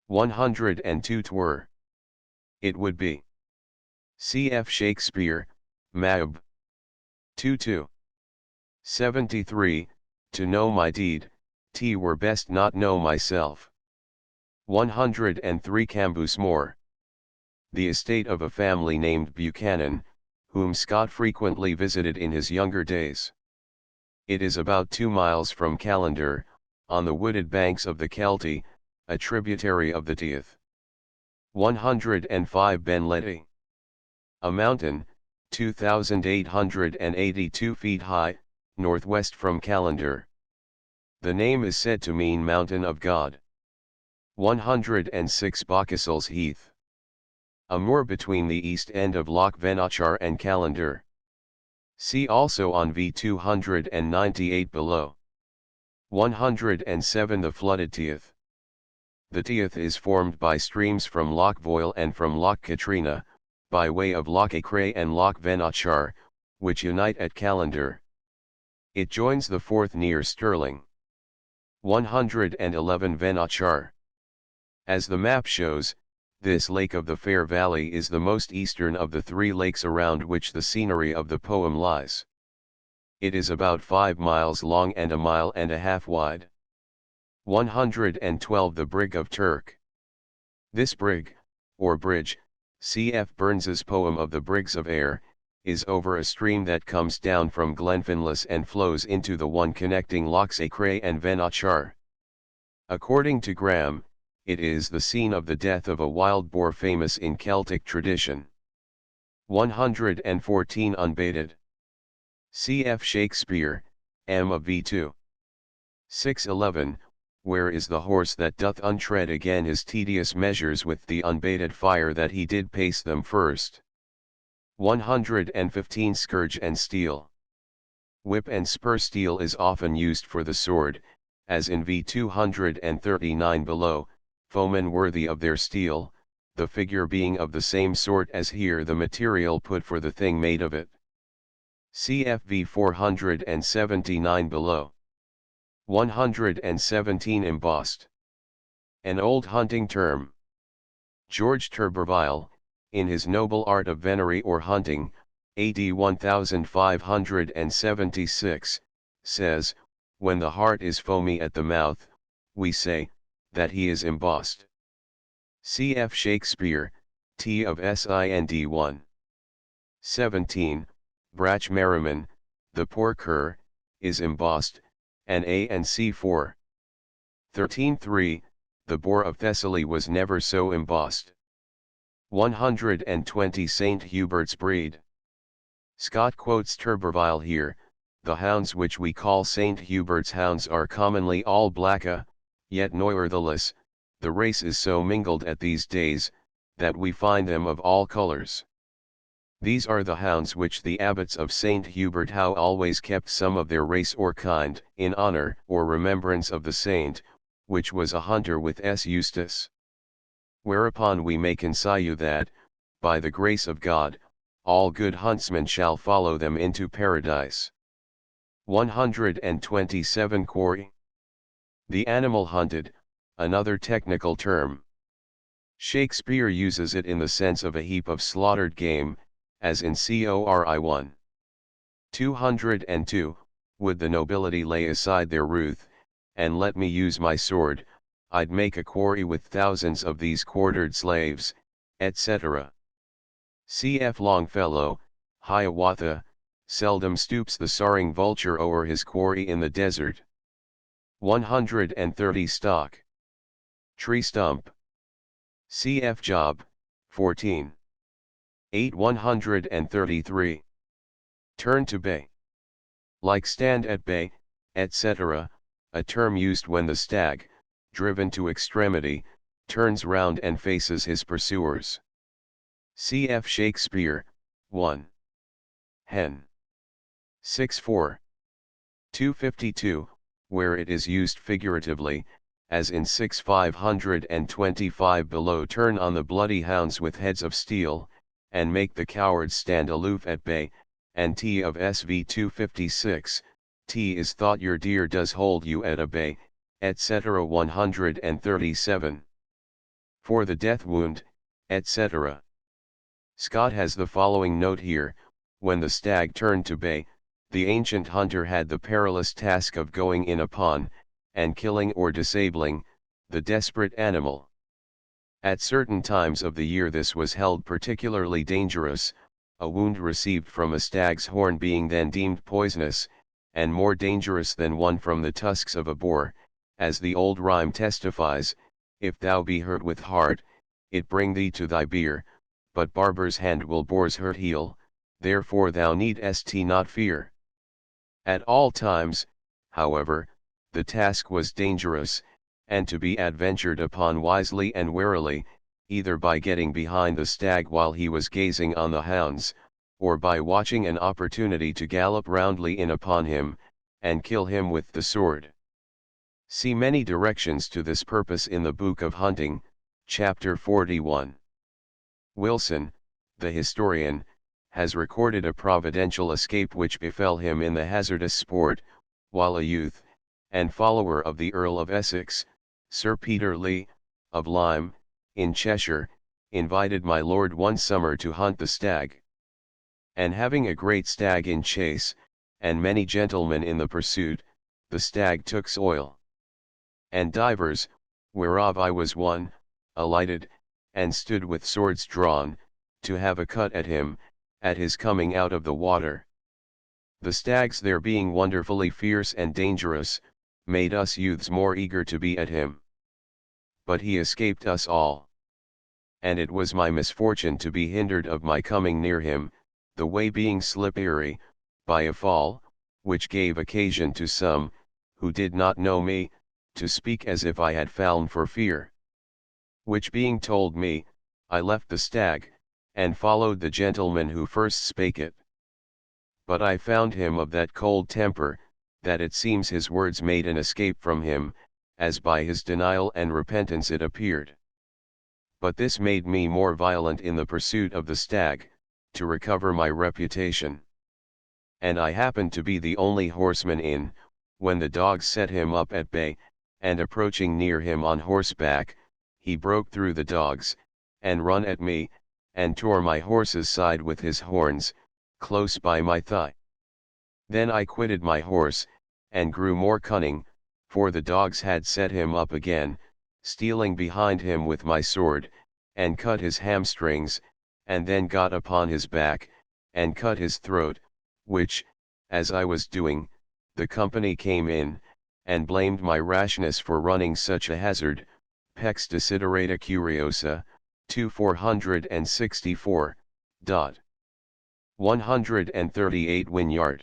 102 Twere. It would be. C.F. Shakespeare, Mab. 22. 73, To know my deed, were best not know myself. 103 Cambus Moor. The estate of a family named Buchanan, whom Scott frequently visited in his younger days. It is about 2 miles from Callander, on the wooded banks of the Kelty, a tributary of the Teith. 105 Ben Ledi. A mountain, 2,882 feet high, northwest from Callander. The name is said to mean Mountain of God. 106 Boccassil's Heath. A moor between the east end of Loch Venachar and Callander. See also on V298 below. 107 The flooded Teith. The Teith is formed by streams from Loch Voyle and from Loch Katrina, by way of Loch Acray and Loch Venachar, which unite at Callander. It joins the Forth near Stirling. 111 Venachar. As the map shows, this lake of the Fair Valley is the most eastern of the 3 lakes around which the scenery of the poem lies. It is about 5 miles long and 1.5 miles wide. 112 The Brig of Turk. This brig, or bridge, C.F. Burns's poem of the Brigs of Ayr, is over a stream that comes down from Glenfinlas and flows into the one connecting Lochs Acray and Venachar. According to Graham, it is the scene of the death of a wild boar famous in Celtic tradition. 114 Unbaited. C.F. Shakespeare, M. of V2. 611, Where is the horse that doth untread again his tedious measures with the unbaited fire that he did pace them first? 115 Scourge and Steel. Whip and spur steel is often used for the sword, as in V239 below, foemen worthy of their steel, the figure being of the same sort as here the material put for the thing made of it. CFV 479 below. 117 Embossed. An old hunting term. George Turberville, in his Noble Art of Venery or Hunting, AD 1576, says, when the heart is foamy at the mouth, we say, that he is embossed. C.F. Shakespeare, T of Sind 1. 17, Brach Merriman, the poor cur, is embossed, and A and C 4. 13.3, the boar of Thessaly was never so embossed. 120 St. Hubert's breed. Scott quotes Turberville here, the hounds which we call St. Hubert's hounds are commonly all blacka, yet nevertheless, the race is so mingled at these days, that we find them of all colours. These are the hounds which the abbots of St. Hubert How always kept some of their race or kind, in honour or remembrance of the saint, which was a hunter with S. Eustace. Whereupon we may consider that, by the grace of God, all good huntsmen shall follow them into paradise. 127 Quarry. The animal hunted, another technical term. Shakespeare uses it in the sense of a heap of slaughtered game, as in Cori 1. 202, Would the nobility lay aside their ruth, and let me use my sword, I'd make a quarry with thousands of these quartered slaves, etc. C.F. Longfellow, Hiawatha, seldom stoops the soaring vulture o'er his quarry in the desert. 130 Stock. Tree stump. Cf. Job, 14. 8 133. Turn to bay. Like stand at bay, etc., a term used when the stag, driven to extremity, turns round and faces his pursuers. Cf. Shakespeare, 1. Hen. 6-4. 252, where it is used figuratively, as in 6 525 below. Turn on the bloody hounds with heads of steel, and make the cowards stand aloof at bay, and T of SV 256, T is thought your deer does hold you at a bay, etc. 137. For the death wound, etc. Scott has the following note here: when the stag turned to bay, the ancient hunter had the perilous task of going in upon, and killing or disabling, the desperate animal. At certain times of the year this was held particularly dangerous, a wound received from a stag's horn being then deemed poisonous, and more dangerous than one from the tusks of a boar, as the old rhyme testifies: if thou be hurt with heart, it bring thee to thy bier, but barber's hand will boar's hurt heal, therefore thou needst not fear. At all times, however, the task was dangerous, and to be adventured upon wisely and warily, either by getting behind the stag while he was gazing on the hounds, or by watching an opportunity to gallop roundly in upon him, and kill him with the sword. See many directions to this purpose in the Book of Hunting, chapter 41. Wilson, the historian, has recorded a providential escape which befell him in the hazardous sport, while a youth, and follower of the Earl of Essex, Sir Peter Lee, of Lyme, in Cheshire, invited my lord one summer to hunt the stag. And having a great stag in chase, and many gentlemen in the pursuit, the stag took soil. And divers, whereof I was one, alighted, and stood with swords drawn, to have a cut at him, at his coming out of the water. The stags there being wonderfully fierce and dangerous, made us youths more eager to be at him. But he escaped us all. And it was my misfortune to be hindered of my coming near him, the way being slippery, by a fall, which gave occasion to some, who did not know me, to speak as if I had fallen for fear. Which being told me, I left the stag, and followed the gentleman who first spake it. But I found him of that cold temper, that it seems his words made an escape from him, as by his denial and repentance it appeared. But this made me more violent in the pursuit of the stag, to recover my reputation. And I happened to be the only horseman in, when the dogs set him up at bay, and approaching near him on horseback, he broke through the dogs, and run at me, and tore my horse's side with his horns, close by my thigh. Then I quitted my horse, and grew more cunning, for the dogs had set him up again, stealing behind him with my sword, and cut his hamstrings, and then got upon his back, and cut his throat, which, as I was doing, the company came in, and blamed my rashness for running such a hazard. Pex Desiderata Curiosa, 464. 138 Winyard.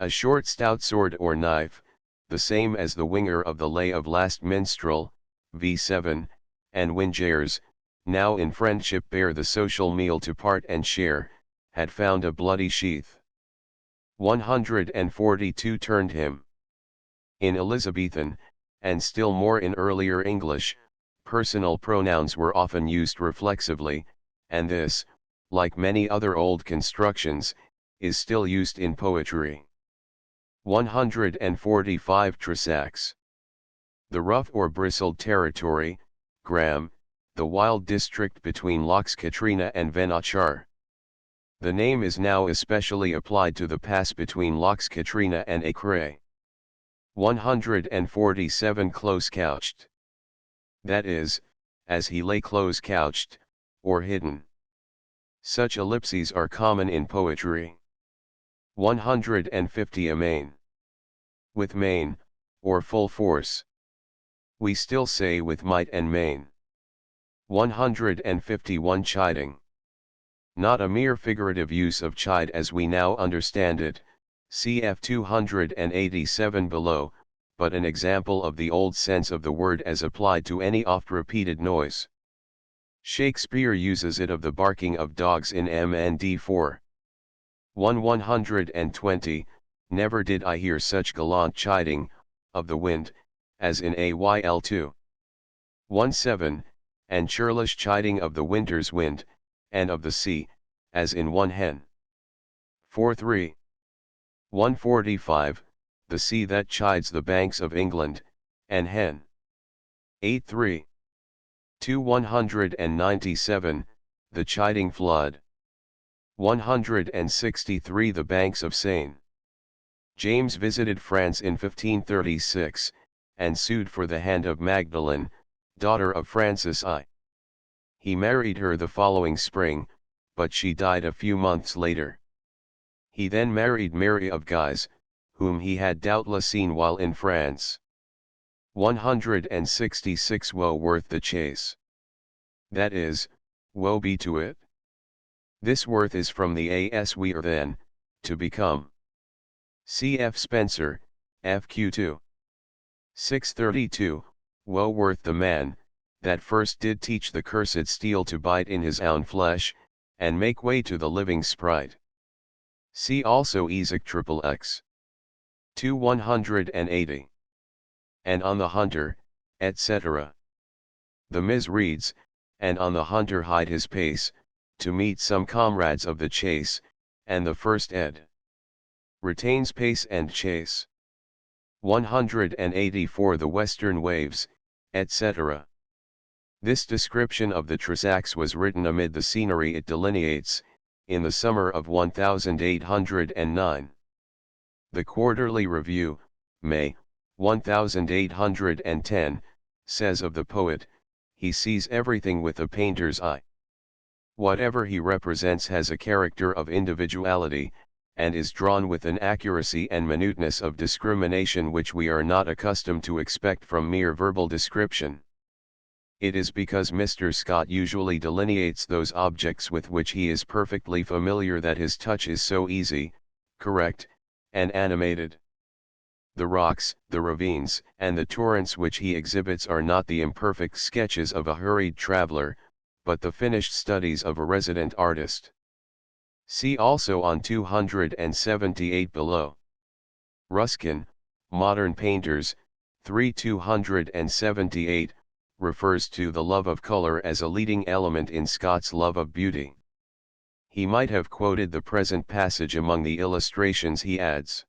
A short stout sword or knife, the same as the whinger of the Lay of Last Minstrel, v7, and Winjares, now in friendship bear the social meal to part and share, had found a bloody sheath. 142 Turned him. In Elizabethan, and still more in earlier English, personal pronouns were often used reflexively, and this, like many other old constructions, is still used in poetry. 145 Tresacs. The rough or bristled territory, Graham, the wild district between Lochs Katrina and Venachar. The name is now especially applied to the pass between Lochs Katrina and Acre. 147 Close couched. That is, as he lay close couched, or hidden. Such ellipses are common in poetry. 150 Amain. With main, or full force. we still say with might and main. 151 Chiding. Not a mere figurative use of chide as we now understand it, cf 287 below, but an example of the old sense of the word as applied to any oft-repeated noise. Shakespeare uses it of the barking of dogs in MND 4. 120, never did I hear such gallant chiding, of the wind, as in AYL 2. 17, and churlish chiding of the winter's wind, and of the sea, as in 1 hen. 4-3. 145, the sea that chides the banks of England, and hen. 8-3. 197, the chiding flood. 163 the banks of Seine. James visited France in 1536, and sued for the hand of Magdalene, daughter of Francis I. He married her the following spring, but she died a few months later. He then married Mary of Guise, whom he had doubtless seen while in France. 166 Woe worth the chase. That is, woe be to it. This worth is from the as we are then, to become. Cf. Spencer, FQ2. 632, Woe worth the man, that first did teach the cursed steel to bite in his own flesh, and make way to the living sprite. See also Ezek XXX. 180. And on the hunter, etc. The Ms. reads, and on the hunter hied his pace, to meet some comrades of the chase, and the first ed. Retains pace and chase. 184 The western waves, etc. This description of the Trossachs was written amid the scenery it delineates, in the summer of 1809. The Quarterly Review, May, 1810, says of the poet, he sees everything with a painter's eye. Whatever he represents has a character of individuality, and is drawn with an accuracy and minuteness of discrimination which we are not accustomed to expect from mere verbal description. It is because Mr. Scott usually delineates those objects with which he is perfectly familiar that his touch is so easy, correct, and animated. The rocks, the ravines, and the torrents which he exhibits are not the imperfect sketches of a hurried traveler, but the finished studies of a resident artist. See also on 278 below. Ruskin, Modern Painters, 278, refers to the love of color as a leading element in Scott's love of beauty. He might have quoted the present passage among the illustrations he adds.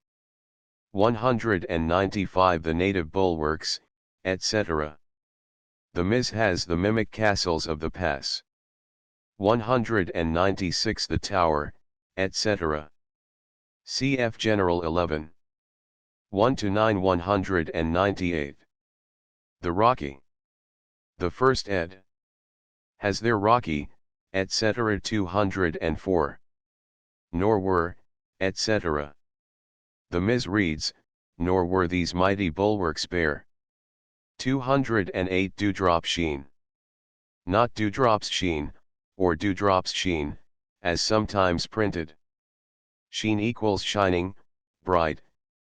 195 The native bulwarks, etc. The Ms. has the mimic castles of the pass. 196 The tower, etc. Cf. General 11. 1-9 198. The rocky. The first ed. Has their rocky, etc. 204. Nor were, etc. The Ms. reads, nor were these mighty bulwarks bare. 208 Dewdrop sheen. Not dewdrops sheen, or dewdrops sheen, as sometimes printed. Sheen equals shining, bright,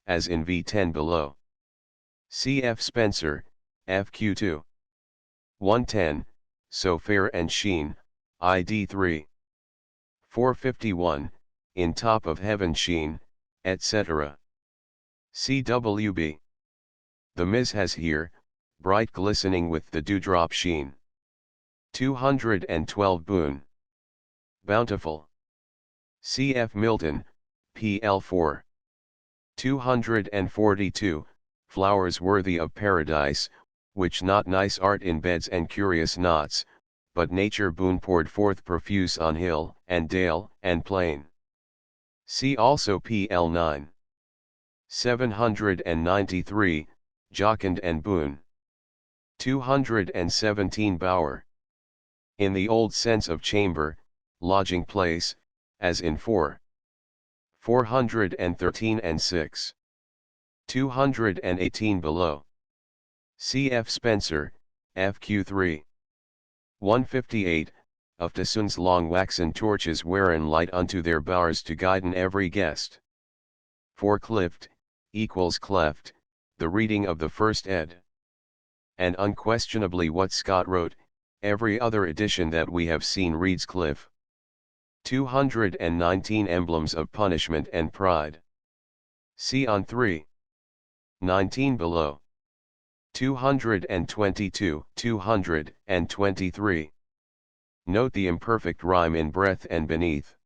as in V10 below. Cf. Spencer, FQ2. 110, so fair and sheen, ID 3. 451, in top of heaven sheen, etc. CWB. The Ms. has here, bright glistening with the dewdrop sheen. 212 Boon. Bountiful. Cf. Milton, PL 4. 242, flowers worthy of paradise, which not nice art in beds and curious knots, but nature boon poured forth profuse on hill, and dale, and plain. See also PL 9. 793, Jocund and Boon. 217 Bower. In the old sense of chamber, lodging place, as in 4. 413 and 6. 218 below. Cf. Spencer, FQ3. 158, of the sun's long waxen torches wherein light unto their bars to guiden every guest. For clift, equals cleft, the reading of the first ed. And unquestionably what Scott wrote, every other edition that we have seen reads cliff. 219 emblems of punishment and pride. See on 3. 19 below. 222, 223. Note the imperfect rhyme in breadth and beneath.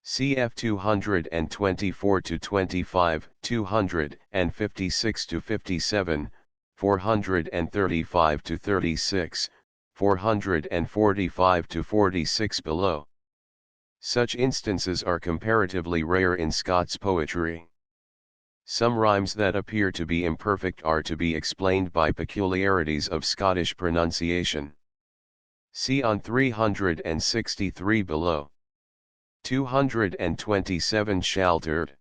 Cf 224 to 25, 256 to 57, 435 to 36, 445 to 46 below. Such instances are comparatively rare in Scott's poetry. Some rhymes that appear to be imperfect are to be explained by peculiarities of Scottish pronunciation. See on 363 below. 227 Shalterd.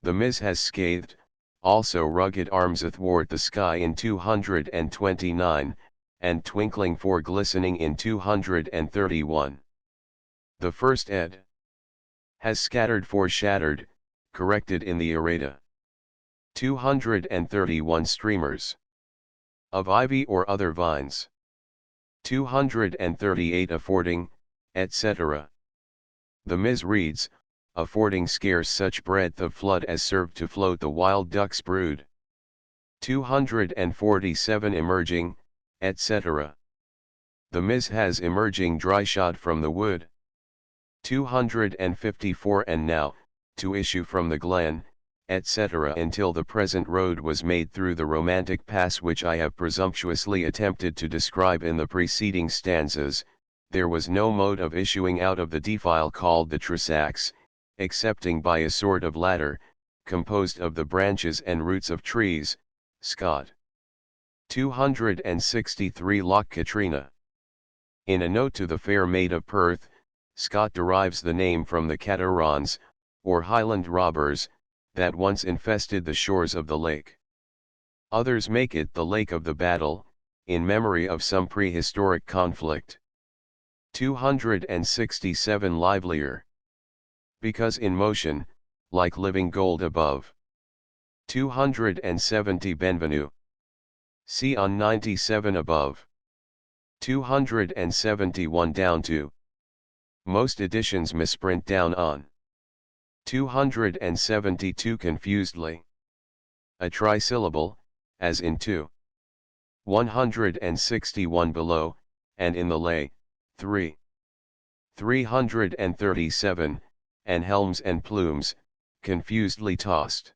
The Mis has scathed, also rugged arms athwart the sky in 229, and twinkling for glistening in 231. The first ed. Has scattered for shattered, corrected in the errata. 231 Streamers. Of ivy or other vines. 238 Affording, etc. The Mis reads, affording scarce such breadth of flood as served to float the wild duck's brood. 247 Emerging, etc. The Mis has emerging dryshod from the wood. 254 And now, to issue from the glen, etc. Until the present road was made through the romantic pass which I have presumptuously attempted to describe in the preceding stanzas, there was no mode of issuing out of the defile called the Tressacs, excepting by a sort of ladder, composed of the branches and roots of trees. Scott. 263 Loch Katrina. In a note to the Fair Maid of Perth, Scott derives the name from the Caterons, or Highland robbers, that once infested the shores of the lake. Others make it the Lake of the Battle, in memory of some prehistoric conflict. 267 Livelier. Because in motion, like living gold above. 270 Benvenue. See on 97 above. 271 Down to. Most editions misprint down on. 272 Confusedly. A trisyllable, as in 2. 161 below, and in the lay, 3. 337, and helms and plumes, confusedly tossed.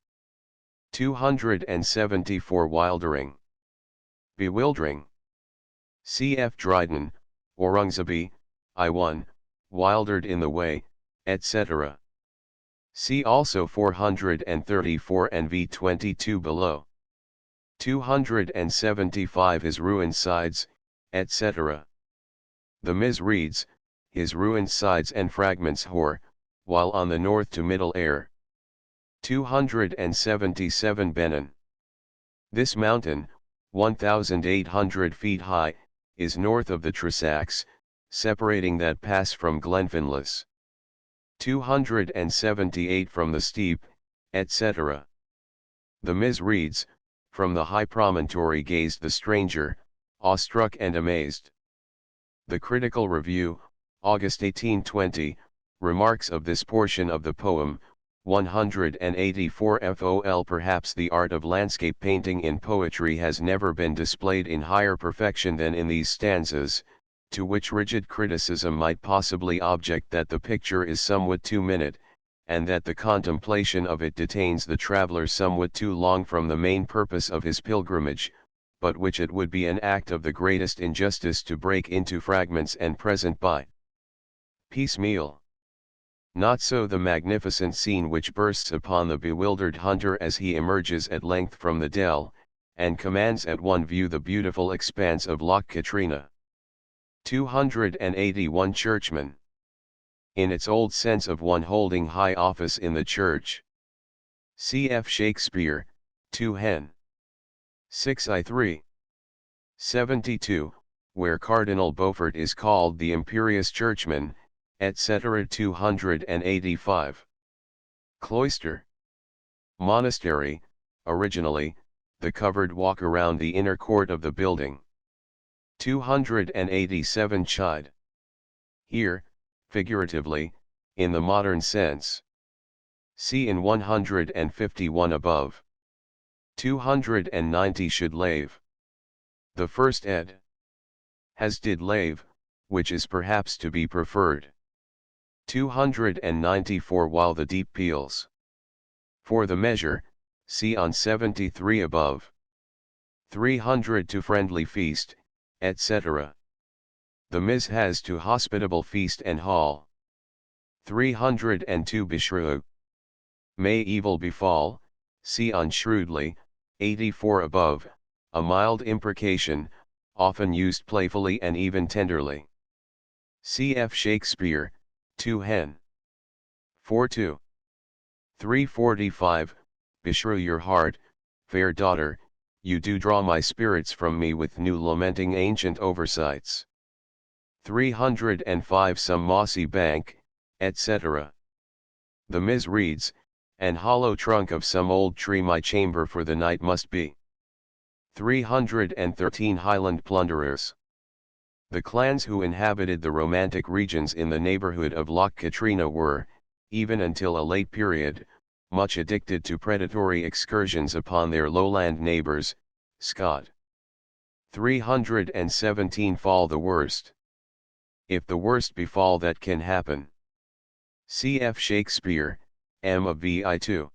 274 Wildering. Bewildering. Cf. Dryden, Aurungzebe, I1, wildered in the way, etc. See also 434 and V22 below. 275 His ruined sides, etc. The Mis reads, his ruined sides and fragments hoar, while on the north to middle air. 277 Benin. This mountain, 1,800 feet high, is north of the Tressacs, separating that pass from Glenfinlas. 278 From the steep, etc. The Mis reads, from the high promontory gazed the stranger, awestruck and amazed. The Critical Review, August 1820, remarks of this portion of the poem, 184 FOL Perhaps the art of landscape painting in poetry has never been displayed in higher perfection than in these stanzas, to which rigid criticism might possibly object that the picture is somewhat too minute, and that the contemplation of it detains the traveler somewhat too long from the main purpose of his pilgrimage, but which it would be an act of the greatest injustice to break into fragments and present by piecemeal. Not so the magnificent scene which bursts upon the bewildered hunter as he emerges at length from the dell, and commands at one view the beautiful expanse of Loch Katrina. 281 Churchman. In its old sense of one holding high office in the church. Cf. Shakespeare, 2 Hen. 6I3. 72, where Cardinal Beaufort is called the imperious churchman, etc. 285. Cloister. Monastery, originally, the covered walk around the inner court of the building. 287 Chide. Here, figuratively, in the modern sense. See in 151 above. 290 Should lave. The first ed. Has did lave, which is perhaps to be preferred. 294 While the deep peals. For the measure, see on 73 above. 300 To friendly feast, etc. The Ms. has to hospitable feast and hall. 302 Beshrew. May evil befall, see on shrewdly, 84 above, a mild imprecation, often used playfully and even tenderly. Cf. Shakespeare, 2 Hen. 4-2. 345, Beshrew your heart, fair daughter, you do draw my spirits from me with new lamenting ancient oversights. 305 Some mossy bank, etc. The Ms. reads, and hollow trunk of some old tree my chamber for the night must be. 313 Highland plunderers. The clans who inhabited the romantic regions in the neighborhood of Loch Katrina were, even until a late period, much addicted to predatory excursions upon their lowland neighbors, Scott. 317 Fall the worst. If the worst befall that can happen. Cf. Shakespeare, M. of Vi 2.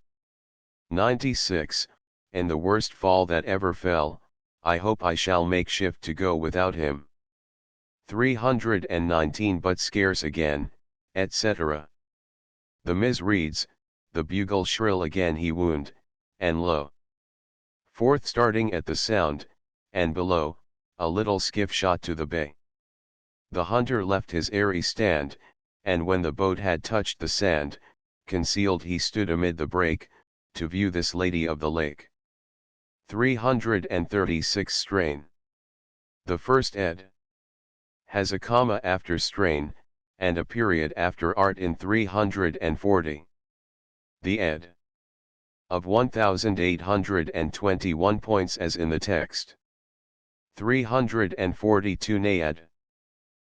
96, and the worst fall that ever fell, I hope I shall make shift to go without him. 319 But scarce again, etc. The Ms. reads, the bugle shrill again he wound, and lo. Forth starting at the sound, and below, a little skiff shot to the bay. The hunter left his airy stand, and when the boat had touched the sand, concealed he stood amid the brake, to view this lady of the lake. 336 Strain. The first ed. Has a comma after strain, and a period after art in 340. The ed. Of 1821 points as in the text. 342 Naiad.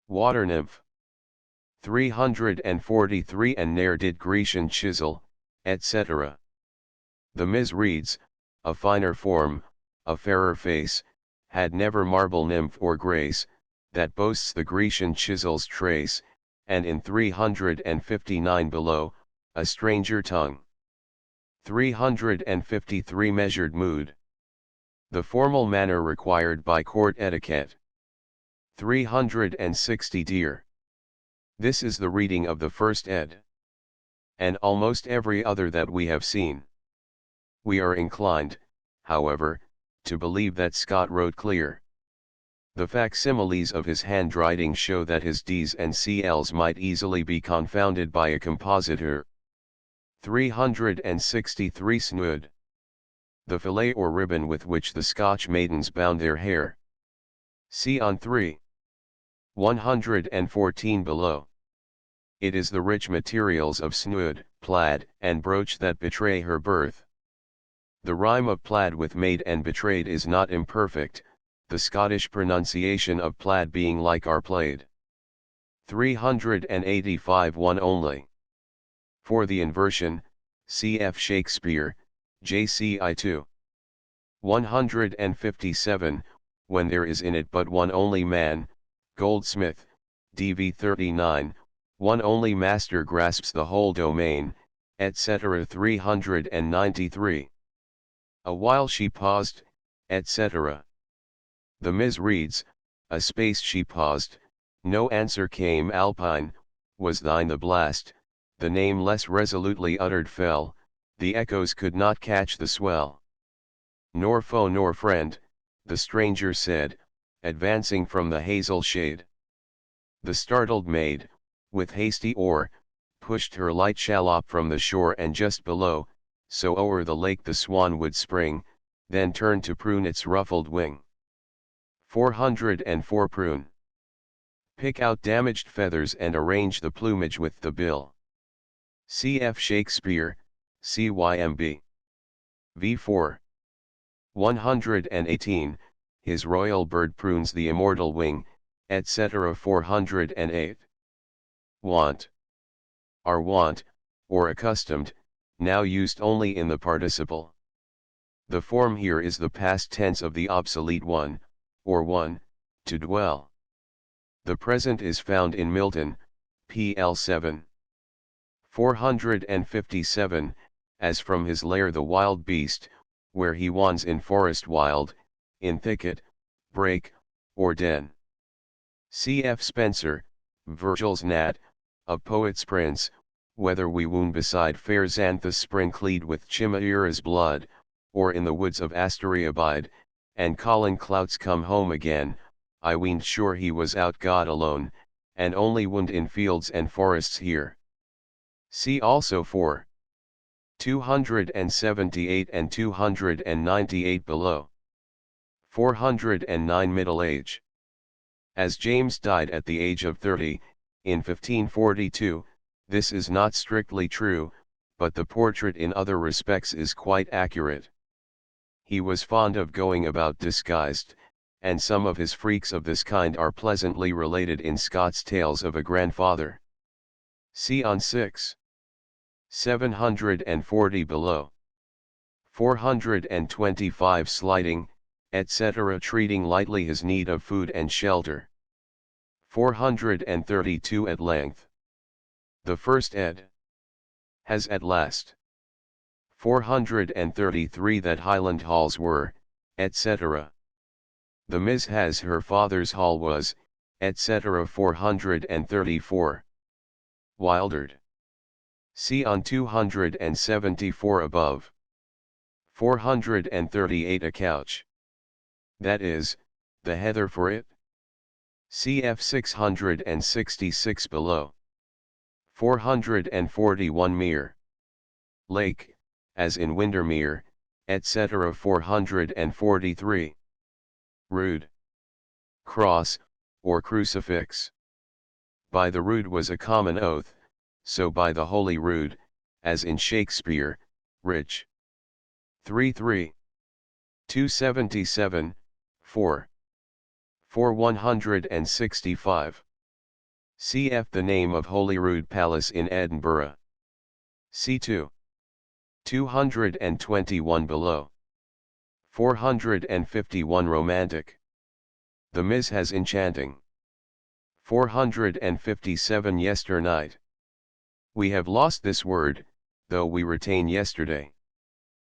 Water nymph. 343 And ne'er did Grecian chisel, etc. The Ms. reads, a finer form, a fairer face, had never marble nymph or grace, that boasts the Grecian chisel's trace, and in 359 below, a stranger tongue. 353 Measured mood. The formal manner required by court etiquette. 360 Dear. This is the reading of the first ed. And almost every other that we have seen. We are inclined, however, to believe that Scott wrote clear. The facsimiles of his handwriting show that his D's and CL's might easily be confounded by a compositor. 363 Snood. The fillet or ribbon with which the Scotch maidens bound their hair. See on 3. 114 below. It is the rich materials of snood, plaid, and brooch that betray her birth. The rhyme of plaid with maid and betrayed is not imperfect, the Scottish pronunciation of plaid being like our played. 385 One only. For the inversion, cf. Shakespeare, JCI 2. 157, when there is in it but one only man, Goldsmith, DV 39, one only master grasps the whole domain, etc. 393. A while she paused, etc. The Ms. reads, a space she paused, no answer came. Alpine, was thine the blast, the name less resolutely uttered fell, the echoes could not catch the swell. Nor foe nor friend, the stranger said, advancing from the hazel shade. The startled maid, with hasty oar, pushed her light shallop from the shore, and just below, so o'er the lake the swan would spring, then turn to prune its ruffled wing. 404 Prune. Pick out damaged feathers and arrange the plumage with the bill. Cf. Shakespeare, CYMB. v4. 118, His royal bird prunes the immortal wing, etc. 408. Want. Are wont, or accustomed, now used only in the participle. The form here is the past tense of the obsolete one, or one, to dwell. The present is found in Milton, PL 7. 457, As from his lair the wild beast, where he wons in forest wild, in thicket, brake, or den. Cf. Spenser, Virgil's Nat, a poet's prince, whether we wound beside fair Xanthus sprinkled with Chimaera's blood, or in the woods of Asteria abide, and calling clouds come home again, I weened sure he was out God alone, and only wound in fields and forests here. See also 278 and 298 below. 409 Middle age. As James died at the age of 30, in 1542, this is not strictly true, but the portrait in other respects is quite accurate. He was fond of going about disguised, and some of his freaks of this kind are pleasantly related in Scott's Tales of a Grandfather. See on 740 below. 425 Sliding, etc. treating lightly his need of food and shelter. 432 At length. The first ed. Has at last. 433 That Highland halls were, etc. The Miss has her father's hall was, etc. 434. Wildered. See on 274 above. 438 A couch. That is, the heather for it. Cf. 666 below. 441 Mere. Lake, as in Windermere, etc. 443. Rood. Cross, or crucifix. By the rood was a common oath, so by the holy rood, as in Shakespeare, Rich. 3-3. 277, 4. 165. Cf. The name of Holyrood Palace in Edinburgh. C2. 221 below. 451 Romantic. The Miss has enchanting. 457 Yesternight. We have lost this word, though we retain yesterday.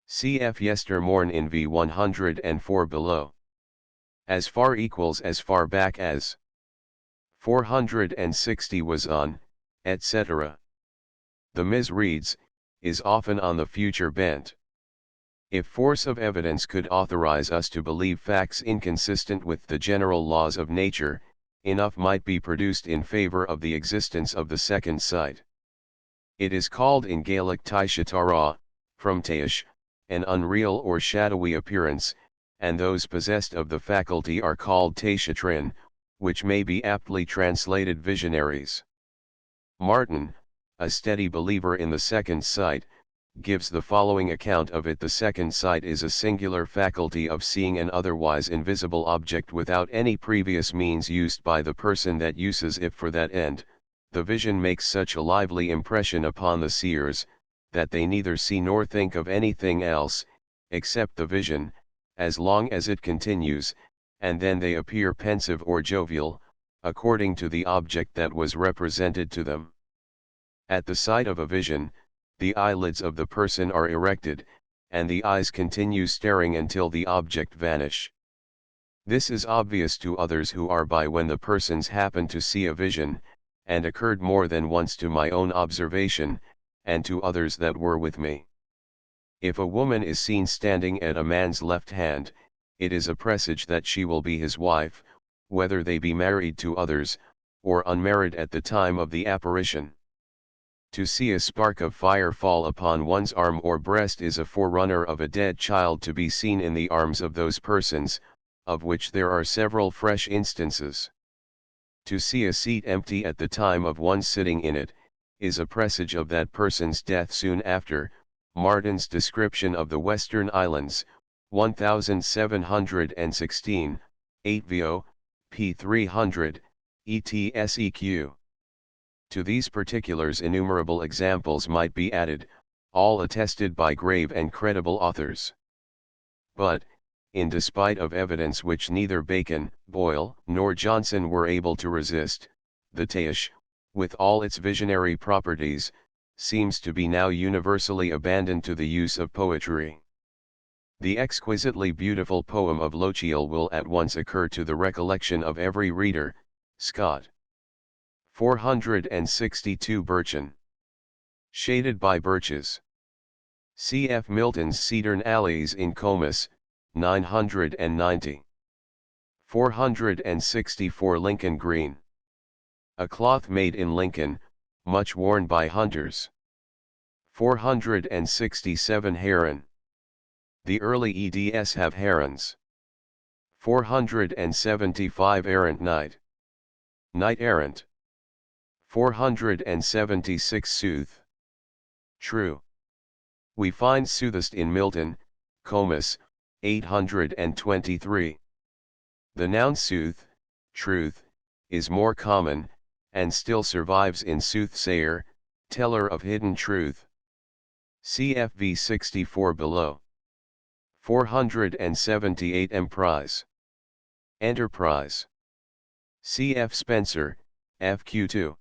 Cf. Yestermorn in V104 below. As far equals as far back as. 460 Was on, etc. The Ms. reads, is often on the future bent. If force of evidence could authorize us to believe facts inconsistent with the general laws of nature, enough might be produced in favor of the existence of the second sight. It is called in Gaelic Taishatara, from Taish, an unreal or shadowy appearance, and those possessed of the faculty are called Taishatrin, which may be aptly translated visionaries. Martin, a steady believer in the second sight, gives the following account of it. The second sight is a singular faculty of seeing an otherwise invisible object without any previous means used by the person that uses it for that end. The vision makes such a lively impression upon the seers, that they neither see nor think of anything else, except the vision, as long as it continues, and then they appear pensive or jovial, according to the object that was represented to them. At the sight of a vision, the eyelids of the person are erected, and the eyes continue staring until the object vanish. This is obvious to others who are by when the persons happen to see a vision, and occurred more than once to my own observation, and to others that were with me. If a woman is seen standing at a man's left hand, it is a presage that she will be his wife, whether they be married to others, or unmarried at the time of the apparition. To see a spark of fire fall upon one's arm or breast is a forerunner of a dead child to be seen in the arms of those persons, of which there are several fresh instances. To see a seat empty at the time of one sitting in it, is a presage of that person's death soon after. Martin's description of the Western Islands, 1716, 8 vo, p. 300, etseq. To these particulars innumerable examples might be added, all attested by grave and credible authors. But, in despite of evidence which neither Bacon, Boyle, nor Johnson were able to resist, the Taish, with all its visionary properties, seems to be now universally abandoned to the use of poetry. The exquisitely beautiful poem of Lochiel will at once occur to the recollection of every reader. Scott. 462 Birchen. Shaded by birches. C.F. Milton's Cedern Alleys in Comus, 990. 464 Lincoln Green. A cloth made in Lincoln, much worn by hunters. 467 Heron. The early eds have herons. 475 Errant Knight. Knight errant. 476 Sooth. True. We find soothest in Milton, Comus, 823. The noun sooth, truth, is more common, and still survives in soothsayer, teller of hidden truth. CFV 64 below. 478 Emprise. Enterprise. Cf. Spencer, FQ2.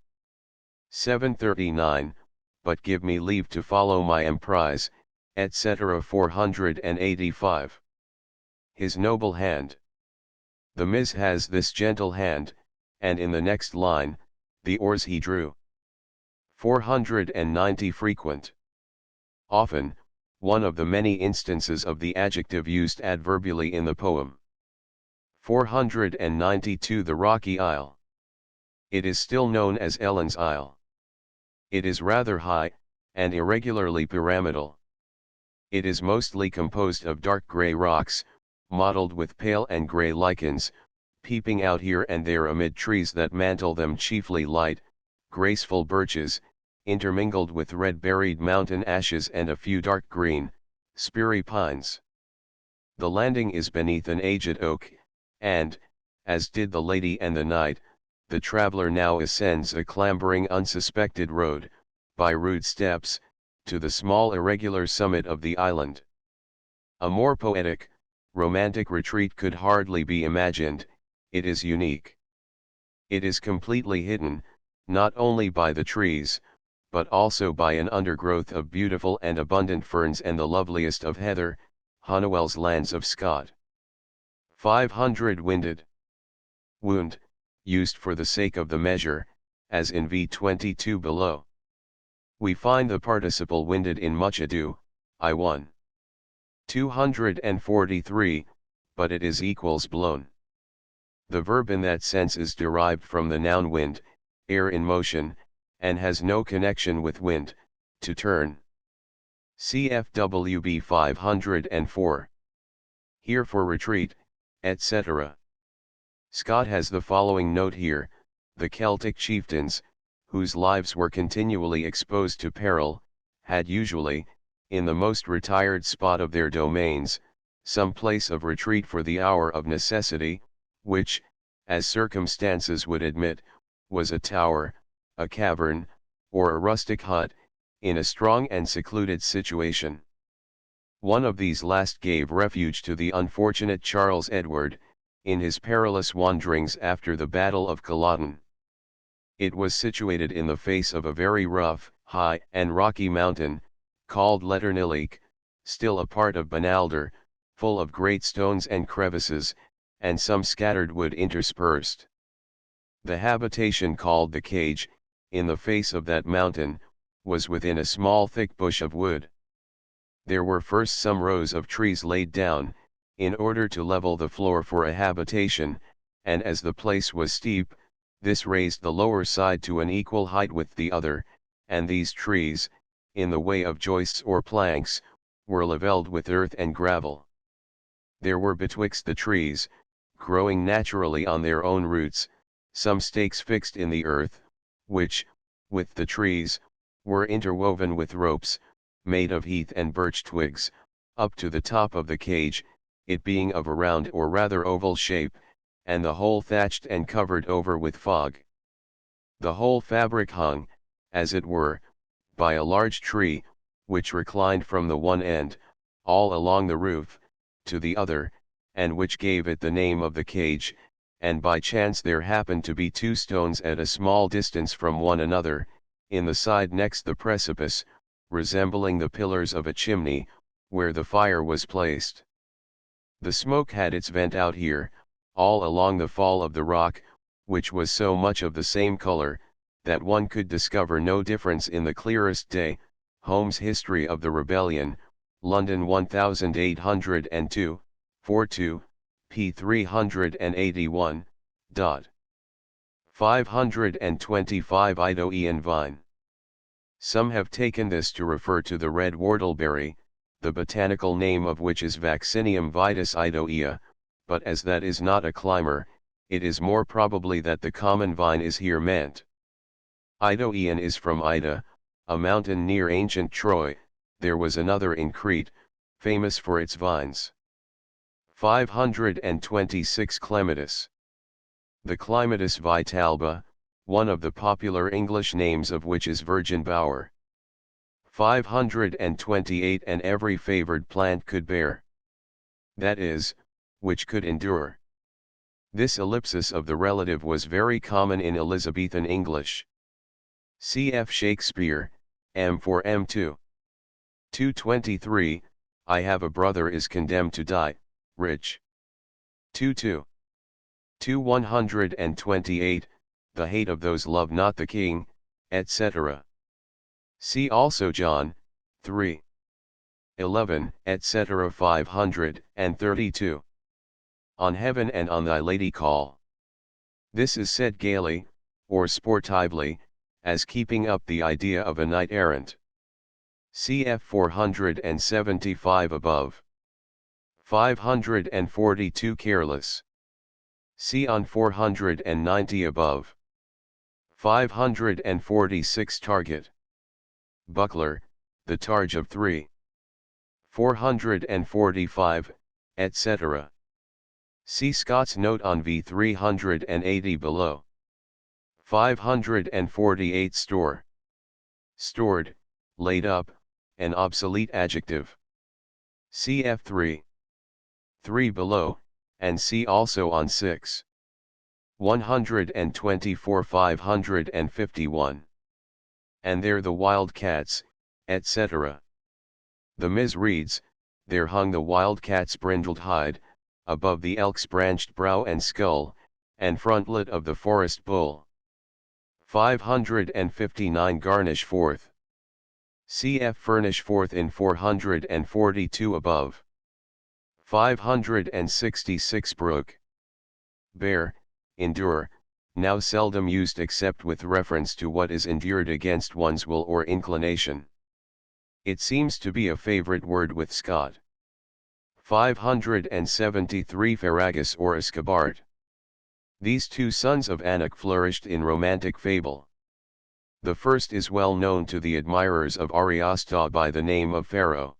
739, but give me leave to follow my emprise, etc. 485. His noble hand. The Ms. has this gentle hand, and in the next line, the oars he drew. 490 Frequent. Often, one of the many instances of the adjective used adverbially in the poem. 492 The Rocky Isle. It is still known as Ellen's Isle. It is rather high, and irregularly pyramidal. It is mostly composed of dark grey rocks, mottled with pale and grey lichens, peeping out here and there amid trees that mantle them, chiefly light, graceful birches, intermingled with red-berried mountain ashes and a few dark green, speary pines. The landing is beneath an aged oak, and, as did the lady and the knight, the traveller now ascends a clambering unsuspected road, by rude steps, to the small irregular summit of the island. A more poetic, romantic retreat could hardly be imagined. It is unique. It is completely hidden, not only by the trees, but also by an undergrowth of beautiful and abundant ferns and the loveliest of heather, Honnewell's Lands of Scott. 500 Winded. Wound, used for the sake of the measure, as in V22 below. We find the participle winded in Much Ado, I1. 243, but it is equals blown. The verb in that sense is derived from the noun wind, air in motion, and has no connection with wind, to turn. CFWB 504. Here for retreat, etc. Scott has the following note here: the Celtic chieftains, whose lives were continually exposed to peril, had usually, in the most retired spot of their domains, some place of retreat for the hour of necessity, which, as circumstances would admit, was a tower, a cavern, or a rustic hut, in a strong and secluded situation. One of these last gave refuge to the unfortunate Charles Edward, in his perilous wanderings after the Battle of Culloden. It was situated in the face of a very rough, high, and rocky mountain, called Letternillick, still a part of Bonalder, full of great stones and crevices, and some scattered wood interspersed. The habitation called the Cage, in the face of that mountain, was within a small thick bush of wood. There were first some rows of trees laid down, in order to level the floor for a habitation, and as the place was steep, this raised the lower side to an equal height with the other, and these trees, in the way of joists or planks, were levelled with earth and gravel. There were betwixt the trees, growing naturally on their own roots, some stakes fixed in the earth, which, with the trees, were interwoven with ropes, made of heath and birch twigs, up to the top of the cage, it being of a round or rather oval shape, and the whole thatched and covered over with fog. The whole fabric hung, as it were, by a large tree, which reclined from the one end, all along the roof, to the other, and which gave it the name of the cage, and by chance there happened to be two stones at a small distance from one another, in the side next the precipice, resembling the pillars of a chimney, where the fire was placed. The smoke had its vent out here, all along the fall of the rock, which was so much of the same color, that one could discover no difference in the clearest day. Holmes' History of the Rebellion, London 1802, 42, p. 381. 525 Idoean vine. Some have taken this to refer to the red whortleberry, the botanical name of which is Vaccinium vitis idoea, but as that is not a climber, it is more probably that the common vine is here meant. Idoean is from Ida, a mountain near ancient Troy. There was another in Crete, famous for its vines. 526 Clematis. The Clematis vitalba, one of the popular English names of which is virgin bower. 528 And every favored plant could bear. That is, which could endure. This ellipsis of the relative was very common in Elizabethan English. Cf. Shakespeare, M for M2. 223, I have a brother is condemned to die, rich. 22. 128, the hate of those love not the king, etc. See also John, 3. 11, etc. 532. On heaven and on thy lady call. This is said gaily, or sportively, as keeping up the idea of a knight errant. Cf. 475 above. 542 Careless. See on 490 above. 546 Target. Buckler, the targe of 3. 445, etc. See Scott's note on V380 below. 548 Store. Stored, laid up, an obsolete adjective. Cf. 3. 3 below, and see also on 6. 124 551. And there the wild cats, etc. The Ms. reads, there hung the wild cat's brindled hide, above the elk's branched brow and skull, and frontlet of the forest bull. 559 Garnish forth. Cf. Furnish forth in 442 above. 566 Brook. Bear, endure, now seldom used except with reference to what is endured against one's will or inclination. It seems to be a favorite word with Scott. 573 Ferragus or Escabard. These two sons of Anak flourished in romantic fable. The first is well known to the admirers of Ariosto by the name of Pharaoh.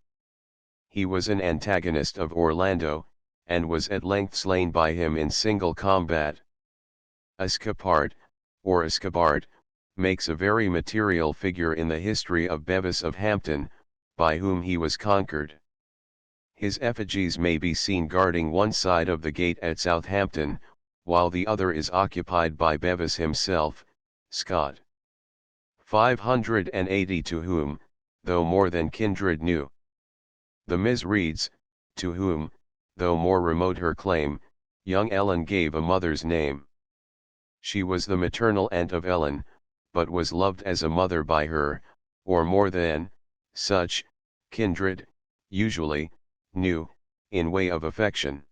He was an antagonist of Orlando, and was at length slain by him in single combat. Escapart, or Escabard, makes a very material figure in the history of Bevis of Hampton, by whom he was conquered. His effigies may be seen guarding one side of the gate at Southampton, while the other is occupied by Bevis himself. Scott. 580 To whom, though more than kindred knew. The Ms. reads, to whom, though more remote her claim, young Ellen gave a mother's name. She was the maternal aunt of Ellen, but was loved as a mother by her, or more than such kindred, usually, knew, in way of affection.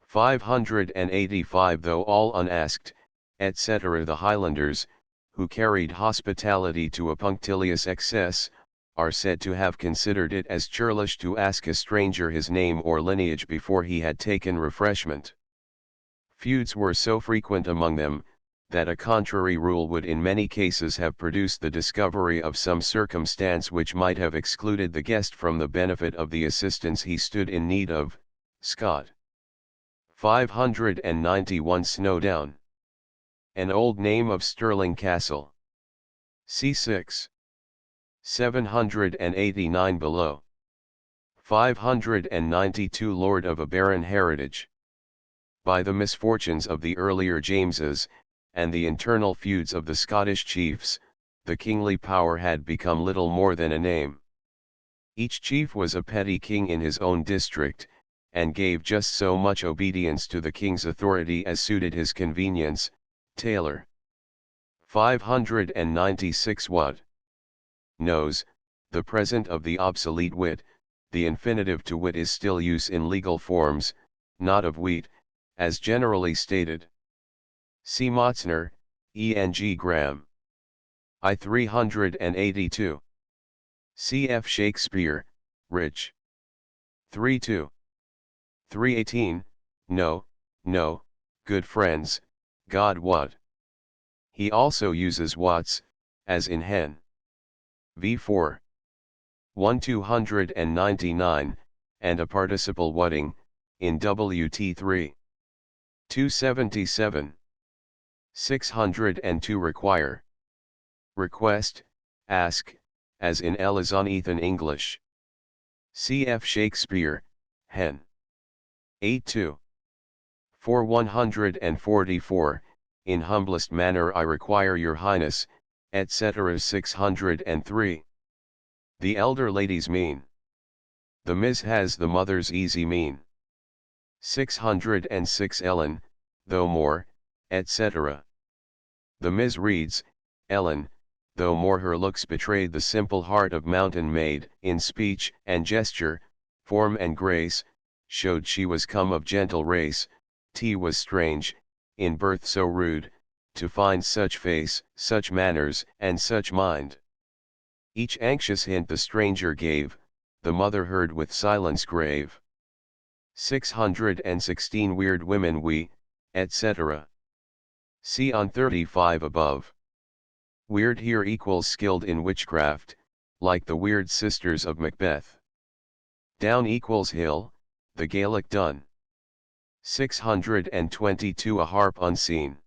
585 Though all unasked, etc. The Highlanders, who carried hospitality to a punctilious excess, are said to have considered it as churlish to ask a stranger his name or lineage before he had taken refreshment. Feuds were so frequent among them, that a contrary rule would in many cases have produced the discovery of some circumstance which might have excluded the guest from the benefit of the assistance he stood in need of. Scott. 591 Snowdown. An old name of Stirling Castle. c. 789 below. 592 Lord of a barren heritage. By the misfortunes of the earlier Jameses, and the internal feuds of the Scottish chiefs, the kingly power had become little more than a name. Each chief was a petty king in his own district, and gave just so much obedience to the king's authority as suited his convenience. Taylor. 596 What? Knows, the present of the obsolete wit, the infinitive to wit is still used in legal forms, not of wheat, as generally stated. C. Motzner, E. N. G. Graham. I 382. C. F. Shakespeare, Rich. 32. 318, No, no, good friends, God what? He also uses whats, as in hen. v4. 1299, and a participle whatting, in WT3. 277. 602 Require. Request, ask, as in Elizabethan English. Cf. Shakespeare, hen. 82. For 144, in humblest manner I require your highness, etc. 603. The elder lady's mean. The Ms. has the mother's easy mean. 606 Ellen, though more, etc. The Ms. reads, Ellen, though more her looks betrayed the simple heart of mountain maid, in speech and gesture, form and grace, showed she was come of gentle race. T was strange, in birth so rude, to find such face, such manners, and such mind. Each anxious hint the stranger gave, the mother heard with silence grave. 616 Weird women we, etc. See on 35 above. Weird here equals skilled in witchcraft, like the weird sisters of Macbeth. Down equals hill, the Gaelic dun. 622 A harp unseen.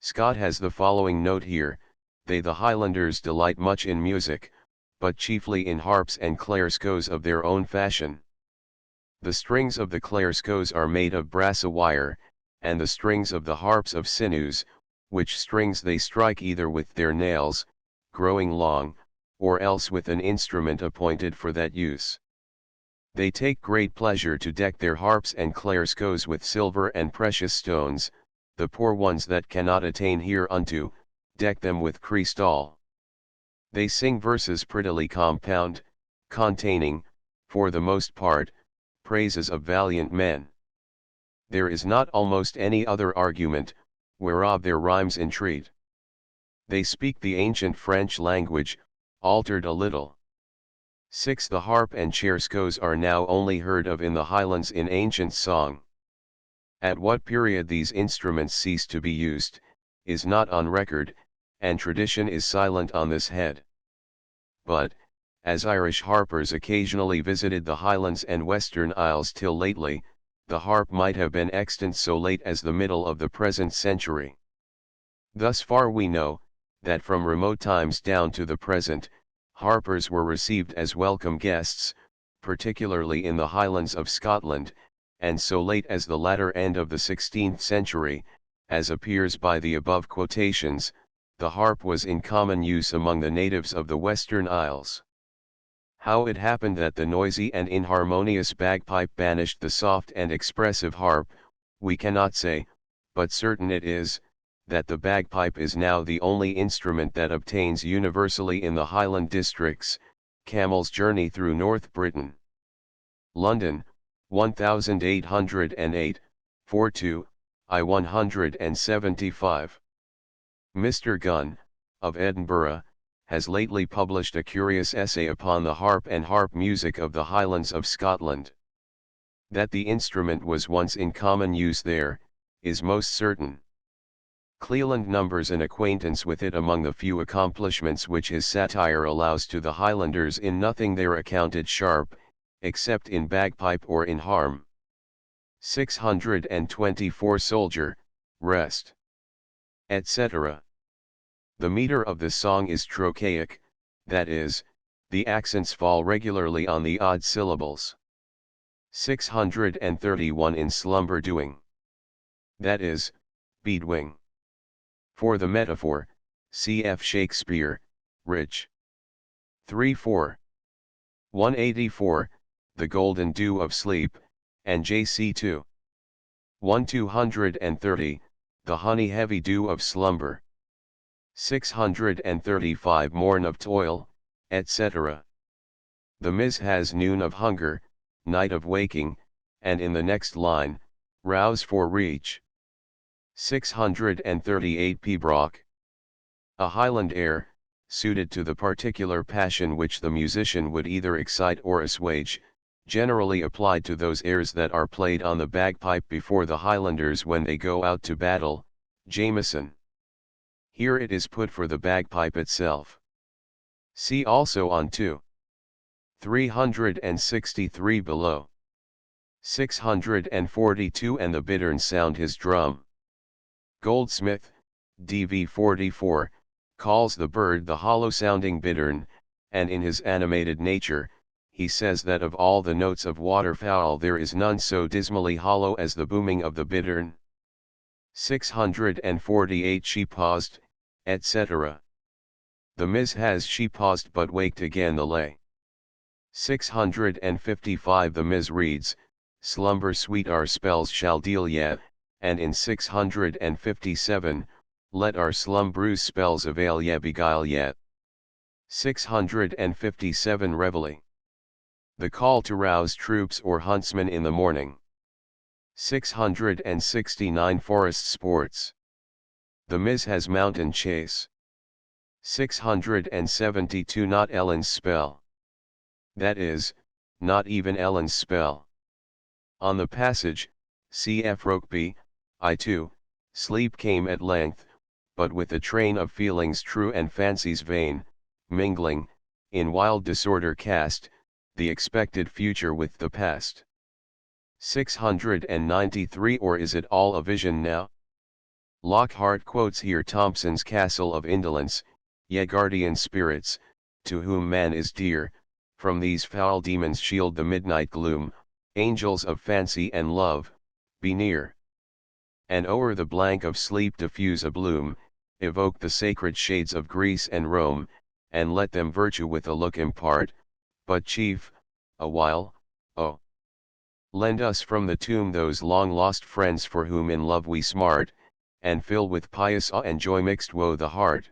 Scott has the following note here: they the Highlanders delight much in music, but chiefly in harps and clairskoes of their own fashion. The strings of the clairskoes are made of brass wire, and the strings of the harps of sinews, which strings they strike either with their nails, growing long, or else with an instrument appointed for that use. They take great pleasure to deck their harps and clairskoes with silver and precious stones. The poor ones that cannot attain hereunto, deck them with crystal. They sing verses prettily compound, containing, for the most part, praises of valiant men. There is not almost any other argument, whereof their rhymes entreat. They speak the ancient French language, altered a little. 6. The harp and chairskoes are now only heard of in the Highlands in ancient song. At what period these instruments ceased to be used, is not on record, and tradition is silent on this head. But, as Irish harpers occasionally visited the Highlands and Western Isles till lately, the harp might have been extant so late as the middle of the present century. Thus far we know, that from remote times down to the present, harpers were received as welcome guests, particularly in the Highlands of Scotland, and so late as the latter end of the 16th century, as appears by the above quotations, the harp was in common use among the natives of the Western Isles. How it happened that the noisy and inharmonious bagpipe banished the soft and expressive harp, we cannot say, but certain it is, that the bagpipe is now the only instrument that obtains universally in the Highland districts. Camel's Journey Through North Britain. London, 1808, 42, I 175. Mr. Gunn, of Edinburgh, has lately published a curious essay upon the harp and harp music of the Highlands of Scotland. That the instrument was once in common use there, is most certain. Cleland numbers an acquaintance with it among the few accomplishments which his satire allows to the Highlanders. In nothing there accounted sharp, except in bagpipe or in harm. 624 Soldier, rest, etc. The meter of the song is trochaic, that is, the accents fall regularly on the odd syllables. 631 in slumber doing, that is, bedwing. For the metaphor, cf. Shakespeare, Rich. 3-4. 184, the golden dew of sleep, and J.C. 2. 1-230, the honey heavy dew of slumber. 635 morn of toil, etc. The Mis has noon of hunger, night of waking, and in the next line, rouse for reach. 638 Pibroch. A Highland air, suited to the particular passion which the musician would either excite or assuage, generally applied to those airs that are played on the bagpipe before the Highlanders when they go out to battle. Jameson. Here it is put for the bagpipe itself. See also on 2. 363 below. 642 and the bittern sound his drum. Goldsmith, DV 44, calls the bird the hollow-sounding bittern, and in his animated nature, he says that of all the notes of waterfowl there is none so dismally hollow as the booming of the bittern. 648 She paused, etc. The Mis has she paused but waked again the lay. 655 The Mis reads, slumber sweet our spells shall deal yet, and in 657, let our slumbrous spells avail ye beguile yet. 657 Reveille. The call to rouse troops or huntsmen in the morning. 669 Forest sports. The Mis has mountain chase. 672 Not Ellen's spell. That is, not even Ellen's spell. On the passage, cf. Rokeby, I too, sleep came at length, but with a train of feelings true and fancies vain, mingling, in wild disorder cast, the expected future with the past. 693 Or is it all a vision now? Lockhart quotes here Thomson's Castle of Indolence, ye guardian spirits, to whom man is dear, from these foul demons shield the midnight gloom, angels of fancy and love, be near. And o'er the blank of sleep diffuse a bloom, evoke the sacred shades of Greece and Rome, and let them virtue with a look impart, but chief, awhile, oh, lend us from the tomb those long lost friends for whom in love we smart, and fill with pious awe and joy mixed woe the heart.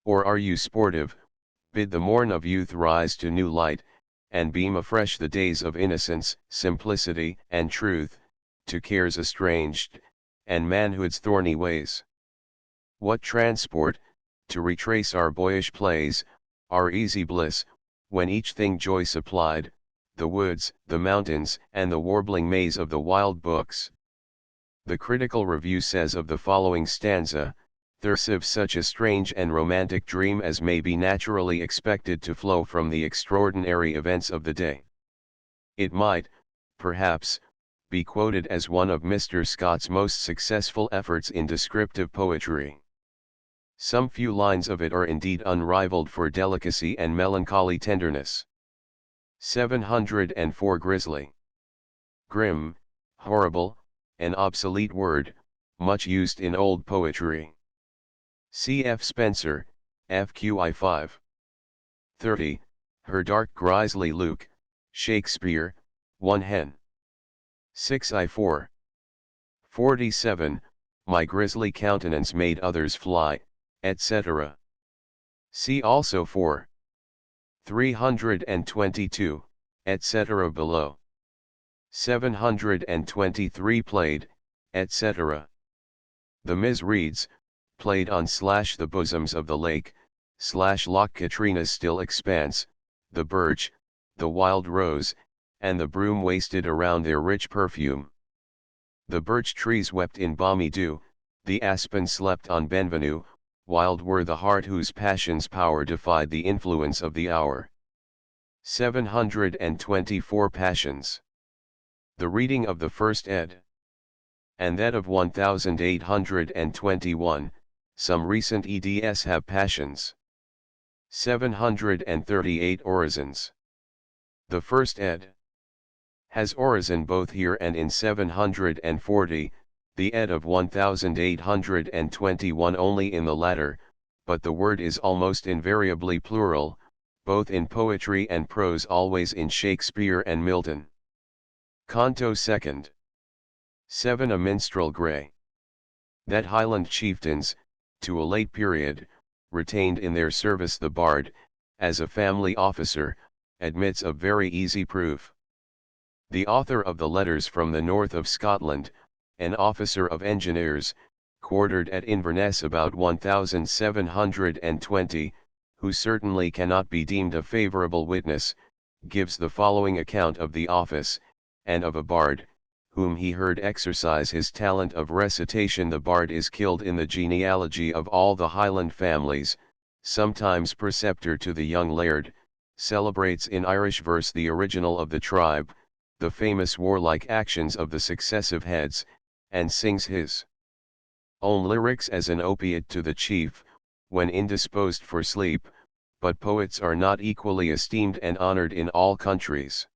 Or are you sportive, bid the morn of youth rise to new light, and beam afresh the days of innocence, simplicity, and truth, to cares estranged, and manhood's thorny ways. What transport, to retrace our boyish plays, our easy bliss, when each thing joy supplied, the woods, the mountains, and the warbling maze of the wild books. The Critical Review says of the following stanza, "Thursive such a strange and romantic dream as may be naturally expected to flow from the extraordinary events of the day. It might, perhaps, be quoted as one of Mr. Scott's most successful efforts in descriptive poetry. Some few lines of it are indeed unrivaled for delicacy and melancholy tenderness." 704 Grisly. Grim, horrible, an obsolete word, much used in old poetry. C.F. Spencer, FQI 5. 30, her dark grisly look, Shakespeare, 1 Hen. 6I4. 47, my grisly countenance made others fly, etc. See also 4. 322, etc. below. 723 played, etc. The Mis reads, played on / the bosoms of the lake, / Loch Katrina's still expanse, the birch, the wild rose, and the broom wasted around their rich perfume. The birch trees wept in balmy dew, the aspen slept on Benvenue, wild were the heart whose passion's power defied the influence of the hour. 724 Passions. The reading of the first ed. And that of 1821, some recent eds have passions. 738 Orisons. The first ed. Has orison both here and in 740, the ed. of 1821 only in the latter, but the word is almost invariably plural, both in poetry and prose, always in Shakespeare and Milton. Canto 2nd. 7 A Minstrel Grey. That Highland chieftains, to a late period, retained in their service the bard, as a family officer, admits of very easy proof. The author of the Letters from the North of Scotland, an officer of engineers, quartered at Inverness about 1720, who certainly cannot be deemed a favourable witness, gives the following account of the office, and of a bard, whom he heard exercise his talent of recitation. The bard is killed in the genealogy of all the Highland families, sometimes preceptor to the young laird, celebrates in Irish verse the original of the tribe, the famous warlike actions of the successive heads, and sings his own lyrics as an opiate to the chief, when indisposed for sleep, but poets are not equally esteemed and honoured in all countries.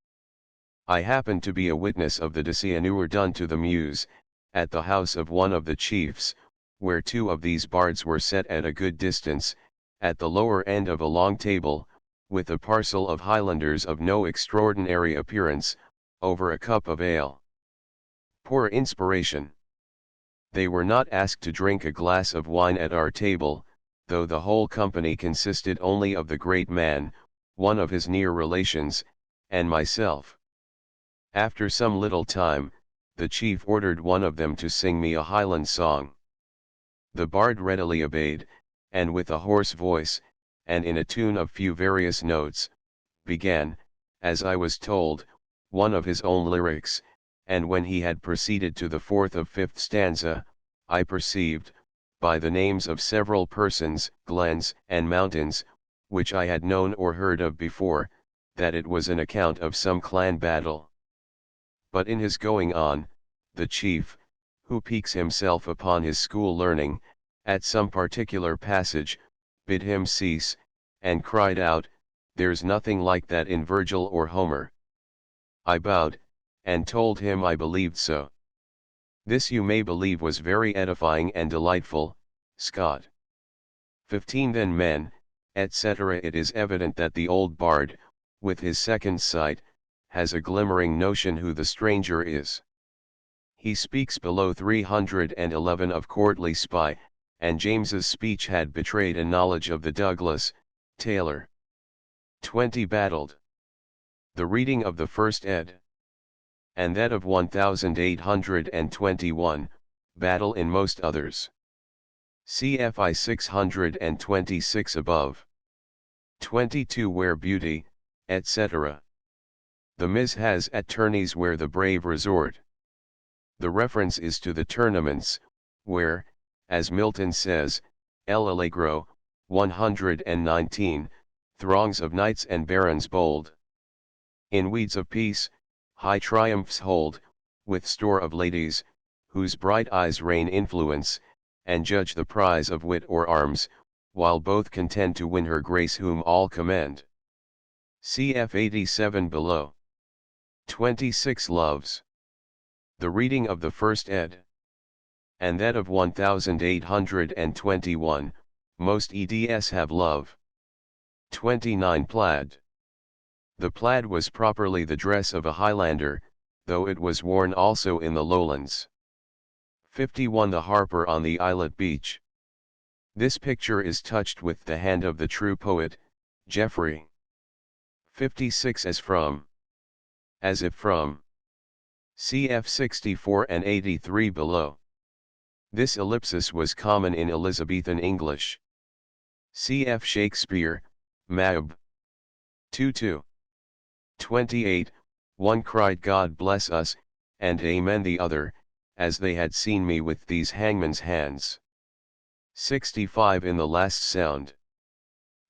I happened to be a witness of the dishonour done to the muse, at the house of one of the chiefs, where two of these bards were set at a good distance, at the lower end of a long table, with a parcel of Highlanders of no extraordinary appearance, over a cup of ale. Poor inspiration! They were not asked to drink a glass of wine at our table, though the whole company consisted only of the great man, one of his near relations, and myself. After some little time, the chief ordered one of them to sing me a Highland song. The bard readily obeyed, and with a hoarse voice, and in a tune of few various notes, began, as I was told, one of his own lyrics, and when he had proceeded to the fourth or fifth stanza, I perceived, by the names of several persons, glens, and mountains, which I had known or heard of before, that it was an account of some clan battle. But in his going on, the chief, who piques himself upon his school learning, at some particular passage, bid him cease, and cried out, "There's nothing like that in Virgil or Homer." I bowed, and told him I believed so. This you may believe was very edifying and delightful. Scott. 15 Then men, etc. It is evident that the old bard, with his second sight, has a glimmering notion who the stranger is. He speaks below 311 of courtly spy, and James's speech had betrayed a knowledge of the Douglas, Taylor. 20 Battled. The reading of the first ed. And that of 1821, battle in most others. CFI 626 above. 22 Where beauty, etc. The Ms. has at tourneys where the brave resort. The reference is to the tournaments, where, as Milton says, El Allegro, 119, throngs of knights and barons bold. In weeds of peace, high triumphs hold, with store of ladies, whose bright eyes rain influence, and judge the prize of wit or arms, while both contend to win her grace whom all commend. Cf 87 below. 26 Loves. The reading of the first ed. And that of 1821, most eds have love. 29 Plaid. The plaid was properly the dress of a Highlander, though it was worn also in the lowlands. 51 The Harper on the Islet Beach. This picture is touched with the hand of the true poet, Geoffrey. 56 As from. As if from. Cf 64 and 83 below. This ellipsis was common in Elizabethan English. Cf. Shakespeare, Mab. 2:2. 28, one cried God bless us, and amen the other, as they had seen me with these hangman's hands. 65 in the last sound.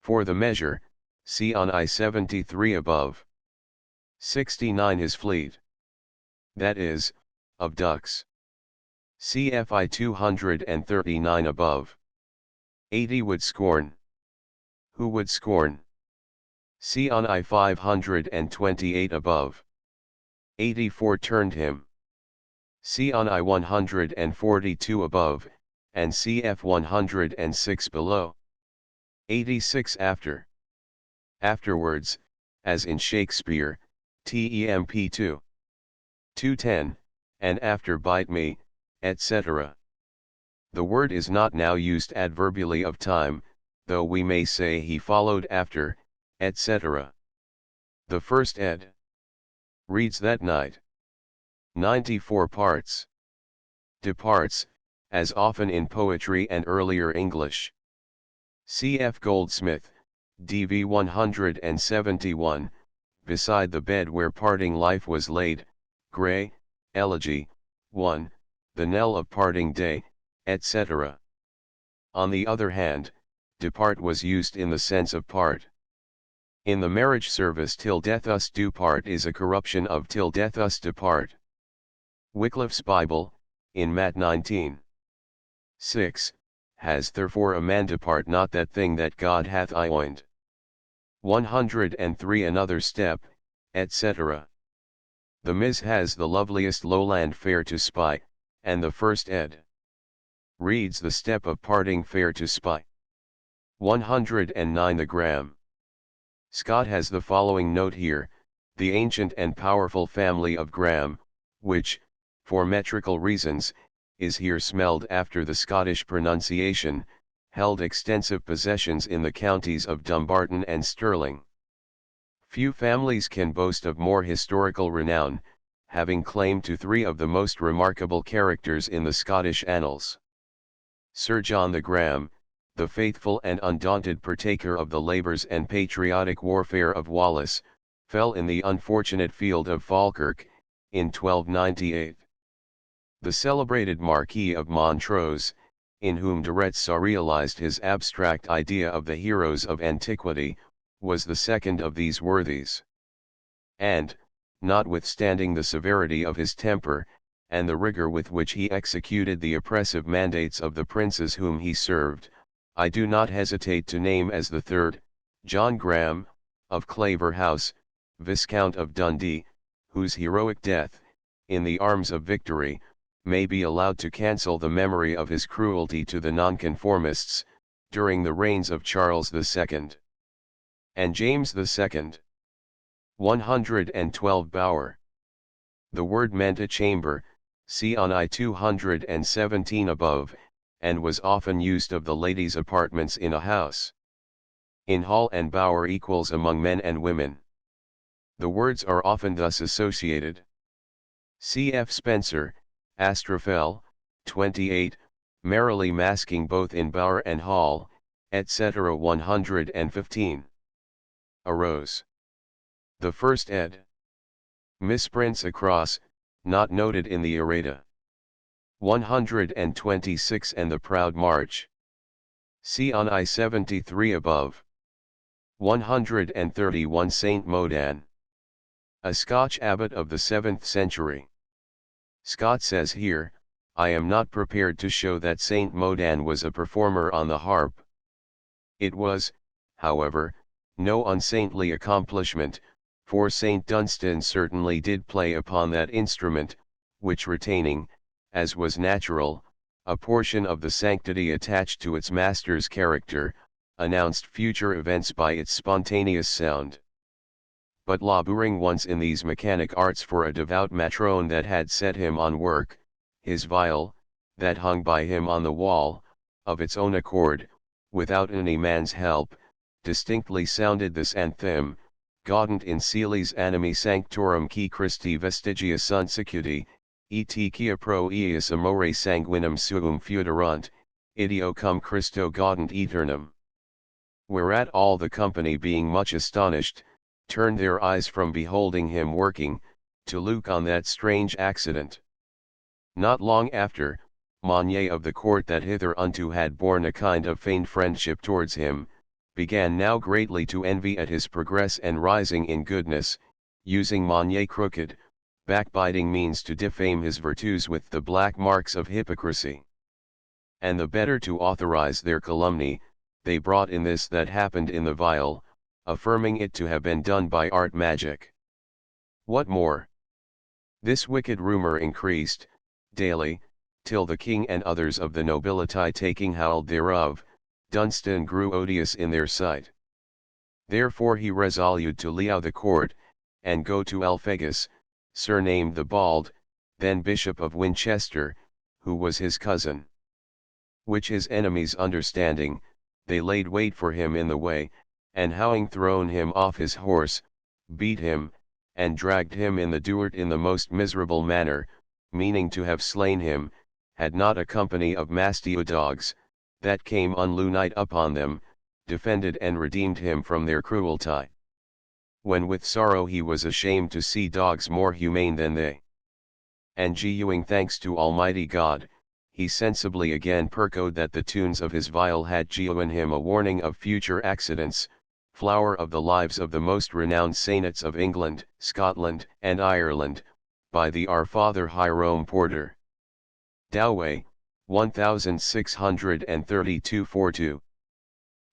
For the measure, see on I-73 above. 69 his fleet. That is, of ducks. Cf. I-239 above. 80 would scorn. Who would scorn? See on I-528 above. 84 turned him. See on I-142 above, and Cf 106 below. 86 after. Afterwards, as in Shakespeare, temp 2. 210, and after bite me, etc. The word is not now used adverbially of time, though we may say he followed after, etc. The first ed. Reads that night. 94 parts. Departs, as often in poetry and earlier English. Cf. Goldsmith, DV 171, beside the bed where parting life was laid, Gray, Elegy, 1, the knell of parting day, etc. On the other hand, depart was used in the sense of part. In the marriage service till death us do part is a corruption of till death us depart. Wycliffe's Bible, in Matt 19. 6, has therefore a man depart not that thing that God hath anointed. 103 another step, etc. The Ms. has the loveliest lowland fair to spy, and the first ed. Reads the step of parting fair to spy. 109 the gram. Scott has the following note here, the ancient and powerful family of Graham, which, for metrical reasons, is here smelled after the Scottish pronunciation, held extensive possessions in the counties of Dumbarton and Stirling. Few families can boast of more historical renown, having claim to three of the most remarkable characters in the Scottish annals. Sir John the Graham, the faithful and undaunted partaker of the labours and patriotic warfare of Wallace, fell in the unfortunate field of Falkirk, in 1298. The celebrated Marquis of Montrose, in whom de Retz saw realized his abstract idea of the heroes of antiquity, was the second of these worthies. And, notwithstanding the severity of his temper, and the rigor with which he executed the oppressive mandates of the princes whom he served, I do not hesitate to name as the third, John Graham, of Claverhouse, Viscount of Dundee, whose heroic death, in the arms of victory, may be allowed to cancel the memory of his cruelty to the nonconformists, during the reigns of Charles II. and James II. 112 Bower. The word meant a chamber, see on I-217 above, and was often used of the ladies' apartments in a house. In hall and bower equals among men and women. The words are often thus associated. Cf. Spencer, Astrophel, 28, merrily masking both in bower and hall, etc. 115. Arose. The first ed. Misprints across, not noted in the errata. 126 and the Proud March. See on I-73 above. 131 Saint Modan. A Scotch abbot of the 7th century. Scott says here, I am not prepared to show that Saint Modan was a performer on the harp. It was, however, no unsaintly accomplishment, for Saint Dunstan certainly did play upon that instrument, which retaining, as was natural, a portion of the sanctity attached to its master's character, announced future events by its spontaneous sound. But labouring once in these mechanic arts for a devout matrone that had set him on work, his viol, that hung by him on the wall, of its own accord, without any man's help, distinctly sounded this anthem, gaudent in Caelis animi sanctorum qui Christi vestigia sunt secuti, et quia pro eius amore sanguinum suum feuderant, ideo cum Christo gaudent aeternum. Whereat all the company being much astonished, turned their eyes from beholding him working, to look on that strange accident. Not long after, Monnier of the court that hitherunto had borne a kind of feigned friendship towards him, began now greatly to envy at his progress and rising in goodness, using Monnier crooked, backbiting means to defame his virtues with the black marks of hypocrisy. And the better to authorize their calumny, they brought in this that happened in the vial, affirming it to have been done by art magic. What more? This wicked rumor increased, daily, till the king and others of the nobility taking hold thereof, Dunstan grew odious in their sight. Therefore he resolved to leave the court, and go to Alphegus, surnamed the Bald, then Bishop of Winchester, who was his cousin. Which his enemies understanding, they laid wait for him in the way, and having thrown him off his horse, beat him, and dragged him in the Duert in the most miserable manner, meaning to have slain him, had not a company of mastio dogs, that came unlu night upon them, defended and redeemed him from their cruelty. When with sorrow he was ashamed to see dogs more humane than they. And giving thanks to Almighty God, he sensibly again percoed that the tunes of his viol had given him a warning of future accidents, flower of the lives of the most renowned saints of England, Scotland, and Ireland, by the Our Father Hierome Porter. Dowey, 1632-42.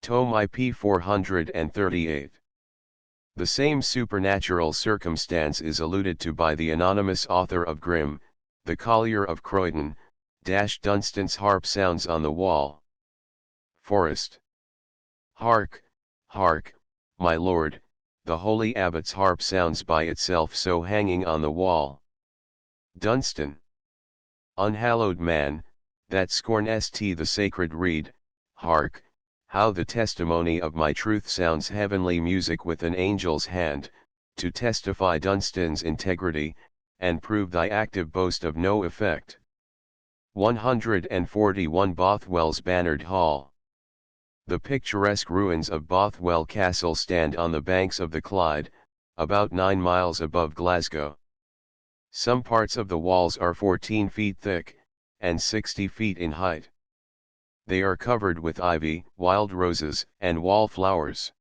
Tome IP 438. The same supernatural circumstance is alluded to by the anonymous author of Grimm, the Collier of Croydon. Dunstan's harp sounds on the wall. Forest. Hark, hark, my lord, the holy abbot's harp sounds by itself so hanging on the wall. Dunstan. Unhallowed man, that scornest the sacred reed, hark, how the testimony of my truth sounds heavenly music with an angel's hand, to testify Dunstan's integrity, and prove thy active boast of no effect. 141 Bothwell's Bannard Hall. The picturesque ruins of Bothwell Castle stand on the banks of the Clyde, about 9 miles above Glasgow. Some parts of the walls are 14 feet thick, and 60 feet in height. They are covered with ivy, wild roses, and wallflowers.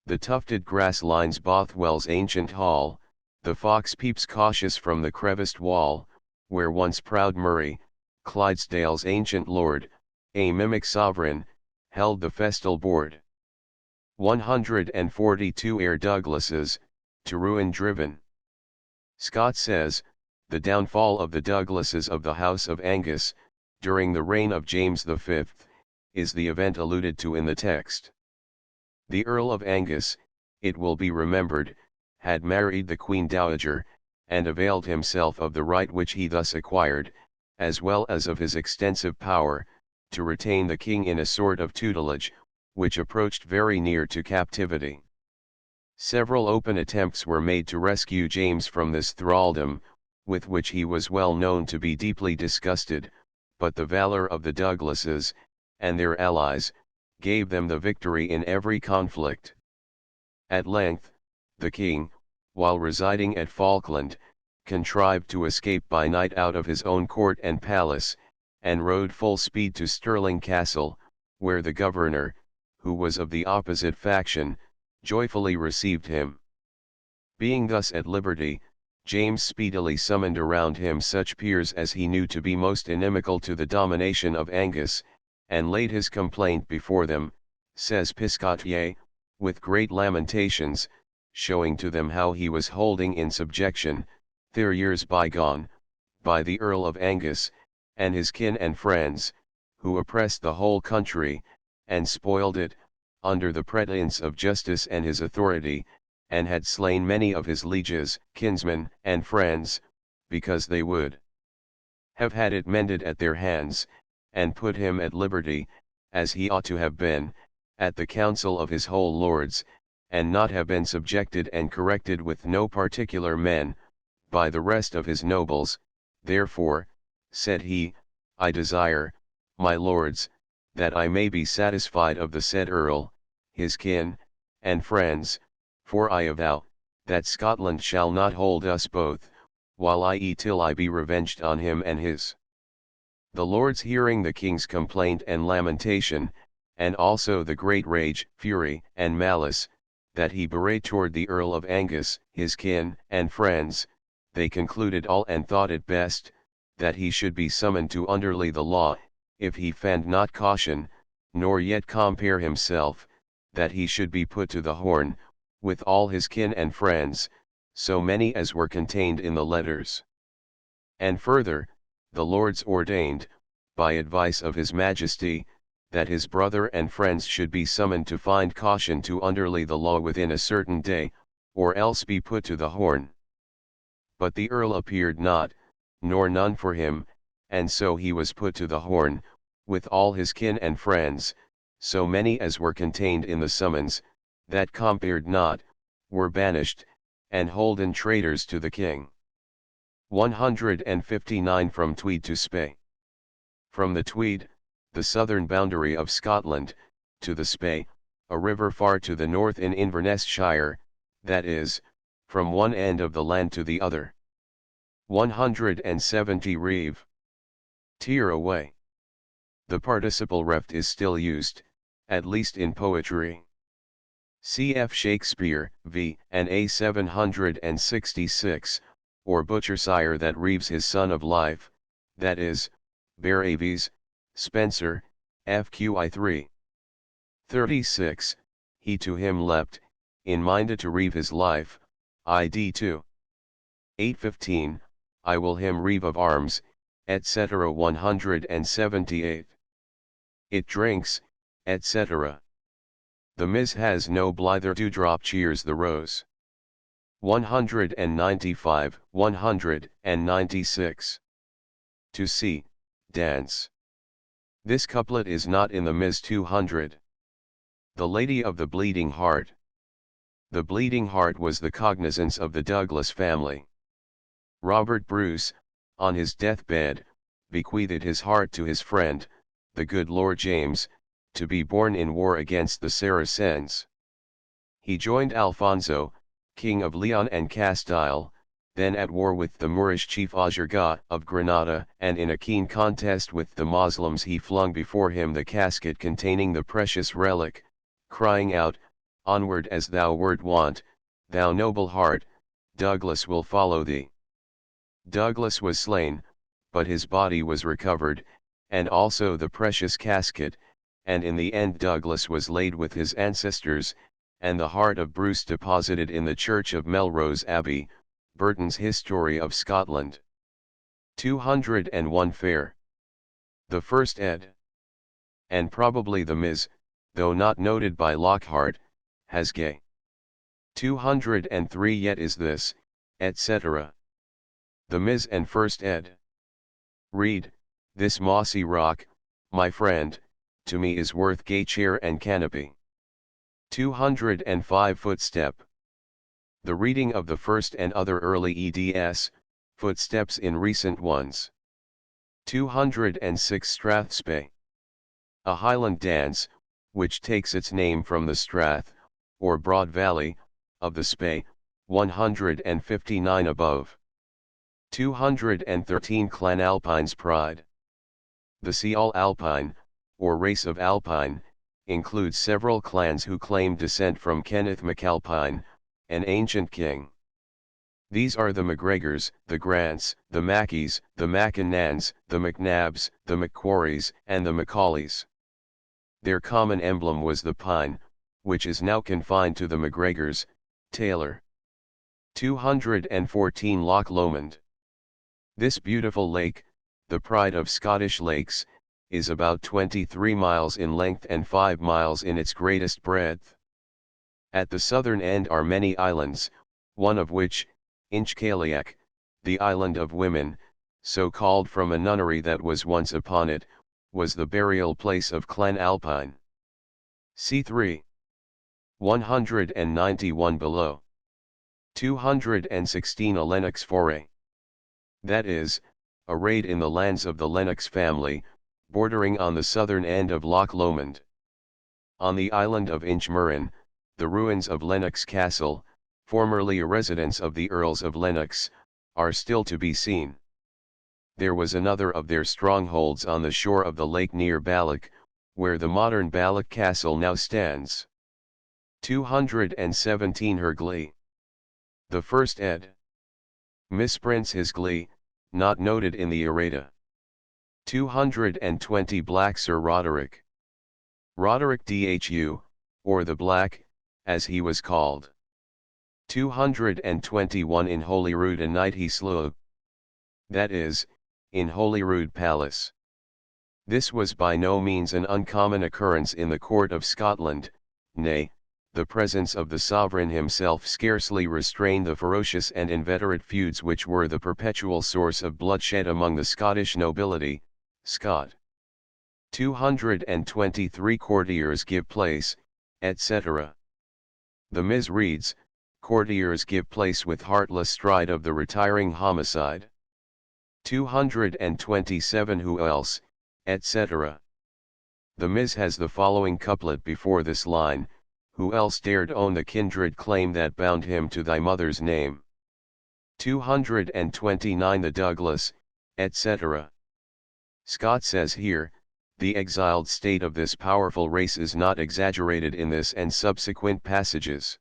The tufted grass lines Bothwell's ancient hall, the fox peeps cautious from the creviced wall, where once proud Murray, Clydesdale's ancient lord, a mimic sovereign, held the festal board. 142 Ere Douglases, to ruin driven. Scott says, the downfall of the Douglases of the House of Angus, during the reign of James V, is the event alluded to in the text. The Earl of Angus, it will be remembered, had married the Queen Dowager, and availed himself of the right which he thus acquired, as well as of his extensive power, to retain the king in a sort of tutelage, which approached very near to captivity. Several open attempts were made to rescue James from this thraldom, with which he was well known to be deeply disgusted, but the valor of the Douglases, and their allies, gave them the victory in every conflict. At length, the king, while residing at Falkland, contrived to escape by night out of his own court and palace, and rode full speed to Stirling Castle, where the governor, who was of the opposite faction, joyfully received him. Being thus at liberty, James speedily summoned around him such peers as he knew to be most inimical to the domination of Angus, and laid his complaint before them, says Piscatier, with great lamentations, showing to them how he was holding in subjection, years bygone, by the Earl of Angus, and his kin and friends, who oppressed the whole country, and spoiled it, under the pretence of justice and his authority, and had slain many of his lieges, kinsmen, and friends, because they would have had it mended at their hands, and put him at liberty, as he ought to have been, at the council of his whole lords, and not have been subjected and corrected with no particular men, by the rest of his nobles, Therefore, said he, I desire, my lords, that I may be satisfied of the said Earl, his kin, and friends, for I avow, that Scotland shall not hold us both, while I eat till I be revenged on him and his. The lords hearing the king's complaint and lamentation, and also the great rage, fury, and malice, that he bewrayed toward the Earl of Angus, his kin, and friends, they concluded all and thought it best, that he should be summoned to underlie the law, if he fand not caution, nor yet compare himself, that he should be put to the horn, with all his kin and friends, so many as were contained in the letters. And further, the lords ordained, by advice of his majesty, that his brother and friends should be summoned to find caution to underlie the law within a certain day, or else be put to the horn. But the earl appeared not, nor none for him, and so he was put to the horn, with all his kin and friends, so many as were contained in the summons, that compared not, were banished, and holden traitors to the king. 159 From Tweed to Spey. From the Tweed, the southern boundary of Scotland, to the Spey, a river far to the north in Inverness shire, that is, from one end of the land to the other. 170 Reeve. Tear away. The participle reft is still used, at least in poetry. Cf. Shakespeare, v. and A 766, or butcher sire that reaves his son of life, that is, bear aves, Spenser, FQI 3. 36, he to him leapt, in minded to reave his life, id 2. 815, I will him reave of arms, etc. 178. It drinks, etc. The Miss has no blither dewdrop cheers the rose. 195, 196. To see, dance. This couplet is not in the Miss 200. The Lady of the Bleeding Heart. The Bleeding Heart was the cognizance of the Douglas family. Robert Bruce, on his deathbed, bequeathed his heart to his friend, the good Lord James, to be born in war against the Saracens. He joined Alfonso, King of Leon and Castile, then at war with the Moorish chief Azurga of Granada, and in a keen contest with the Moslems he flung before him the casket containing the precious relic, crying out, "Onward as thou wert wont, thou noble heart, Douglas will follow thee." Douglas was slain, but his body was recovered, and also the precious casket, and in the end Douglas was laid with his ancestors, and the heart of Bruce deposited in the church of Melrose Abbey, Burton's History of Scotland. 201 Fair. The first ed. And probably the Ms., though not noted by Lockhart, has gay. 203 Yet is this, etc. The Ms. and first ed. Read, this mossy rock, my friend, to me is worth gay chair and canopy. 205 Footstep. The reading of the first and other early eds, footsteps in recent ones. 206 Strathspey. A Highland dance, which takes its name from the Strath, or broad valley, of the Spey, 159 above. 213 Clan Alpine's Pride. The Seol Alpine, or race of Alpine, includes several clans who claim descent from Kenneth MacAlpine, an ancient king. These are the MacGregors, the Grants, the Mackeys, the Mackinans, the MacNabs, the Macquaries, and the Macaulays. Their common emblem was the pine, which is now confined to the MacGregors, Taylor. 214 Loch Lomond. This beautiful lake, the pride of Scottish lakes, is about 23 miles in length and 5 miles in its greatest breadth. At the southern end are many islands, one of which, Inchcailiac, the Island of Women, so called from a nunnery that was once upon it, was the burial place of Clan Alpine. C3. 191 below. 216 A Lennox Foray. That is, arrayed in the lands of the Lennox family, bordering on the southern end of Loch Lomond. On the island of Inchmurrin, the ruins of Lennox Castle, formerly a residence of the Earls of Lennox, are still to be seen. There was another of their strongholds on the shore of the lake near Balloch, where the modern Balloch Castle now stands. 217 Hergley. The first ed. Misprints his glee, not noted in the errata. 220 Black Sir Roderick. Roderick Dhu, or the Black, as he was called. 221 In Holyrood a night he slew. That is, in Holyrood Palace. This was by no means an uncommon occurrence in the court of Scotland, nay, the presence of the sovereign himself scarcely restrained the ferocious and inveterate feuds which were the perpetual source of bloodshed among the Scottish nobility, Scot. 223 Courtiers give place, etc. The Ms. reads, Courtiers give place with heartless stride of the retiring homicide. 227 Who else, etc. The Ms. has the following couplet before this line, Who else dared own the kindred claim that bound him to thy mother's name? 229 The Douglas, etc. Scott says here, the exiled state of this powerful race is not exaggerated in this and subsequent passages.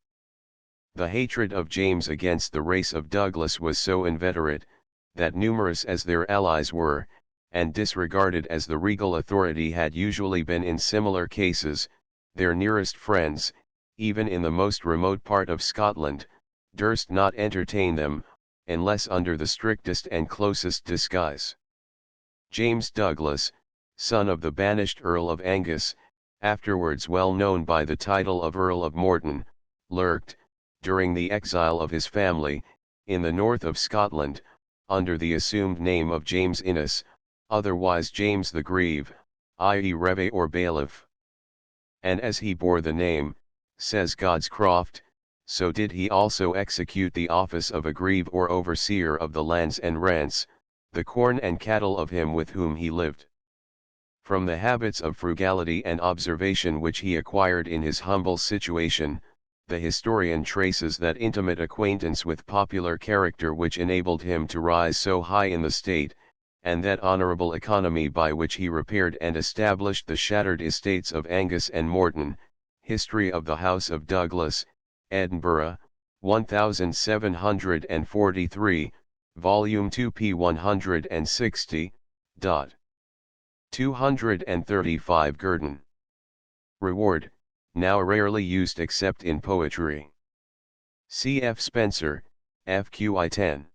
The hatred of James against the race of Douglas was so inveterate, that numerous as their allies were, and disregarded as the regal authority had usually been in similar cases, their nearest friends, even in the most remote part of Scotland, durst not entertain them, unless under the strictest and closest disguise. James Douglas, son of the banished Earl of Angus, afterwards well known by the title of Earl of Morton, lurked, during the exile of his family, in the north of Scotland, under the assumed name of James Innes, otherwise James the Grieve, i.e. Reve or Bailiff. And as he bore the name, says Godscroft, so did he also execute the office of a grieve or overseer of the lands and rents, the corn and cattle of him with whom he lived. From the habits of frugality and observation which he acquired in his humble situation, the historian traces that intimate acquaintance with popular character which enabled him to rise so high in the state, and that honourable economy by which he repaired and established the shattered estates of Angus and Morton. History of the House of Douglas, Edinburgh, 1743, Volume 2 p. 160. 235 Gurdon. Reward, now rarely used except in poetry. C. F. Spencer, FQI 10.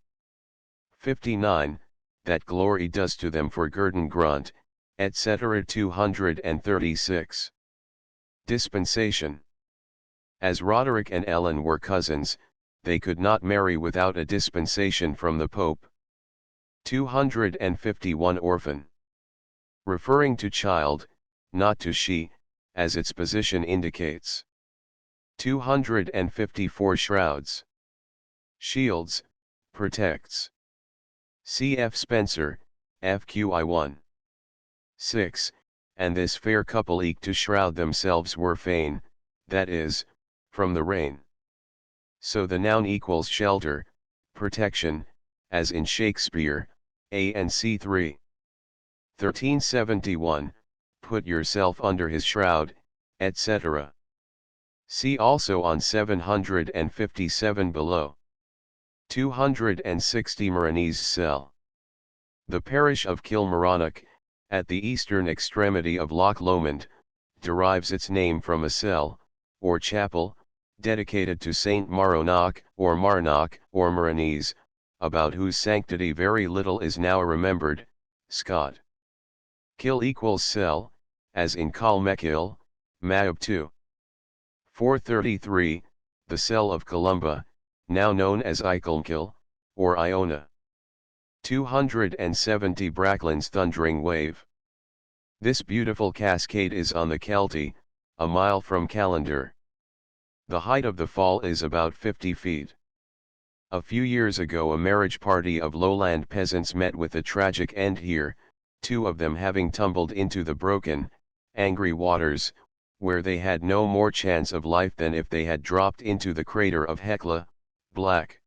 59, that glory does to them for Gurdon Grunt, etc. 236. Dispensation. As Roderick and Ellen were cousins, they could not marry without a dispensation from the Pope. 251 Orphan. Referring to child, not to she, as its position indicates. 254 Shrouds. Shields, protects. C. F. Spencer, FQI 1. 6, and this fair couple eke to shroud themselves were fain, that is, from the rain. So the noun equals shelter, protection, as in Shakespeare, A and C 3. 1371, put yourself under his shroud, etc. See also on 757 below. 260 Moranese Cell. The parish of Kilmarnock, at the eastern extremity of Loch Lomond, derives its name from a cell, or chapel, dedicated to Saint Maronach, or Marnock, or Moranese, about whose sanctity very little is now remembered. Scott. Kill equals cell, as in Calmekill, Maab 2. 433, the cell of Columba, now known as Icolmkill, or Iona. 270 Bracklands Thundering Wave. This beautiful cascade is on the Kelty, a mile from Callander. The height of the fall is about 50 feet. A few years ago a marriage party of lowland peasants met with a tragic end here, 2 of them having tumbled into the broken, angry waters, where they had no more chance of life than if they had dropped into the crater of Hecla, black.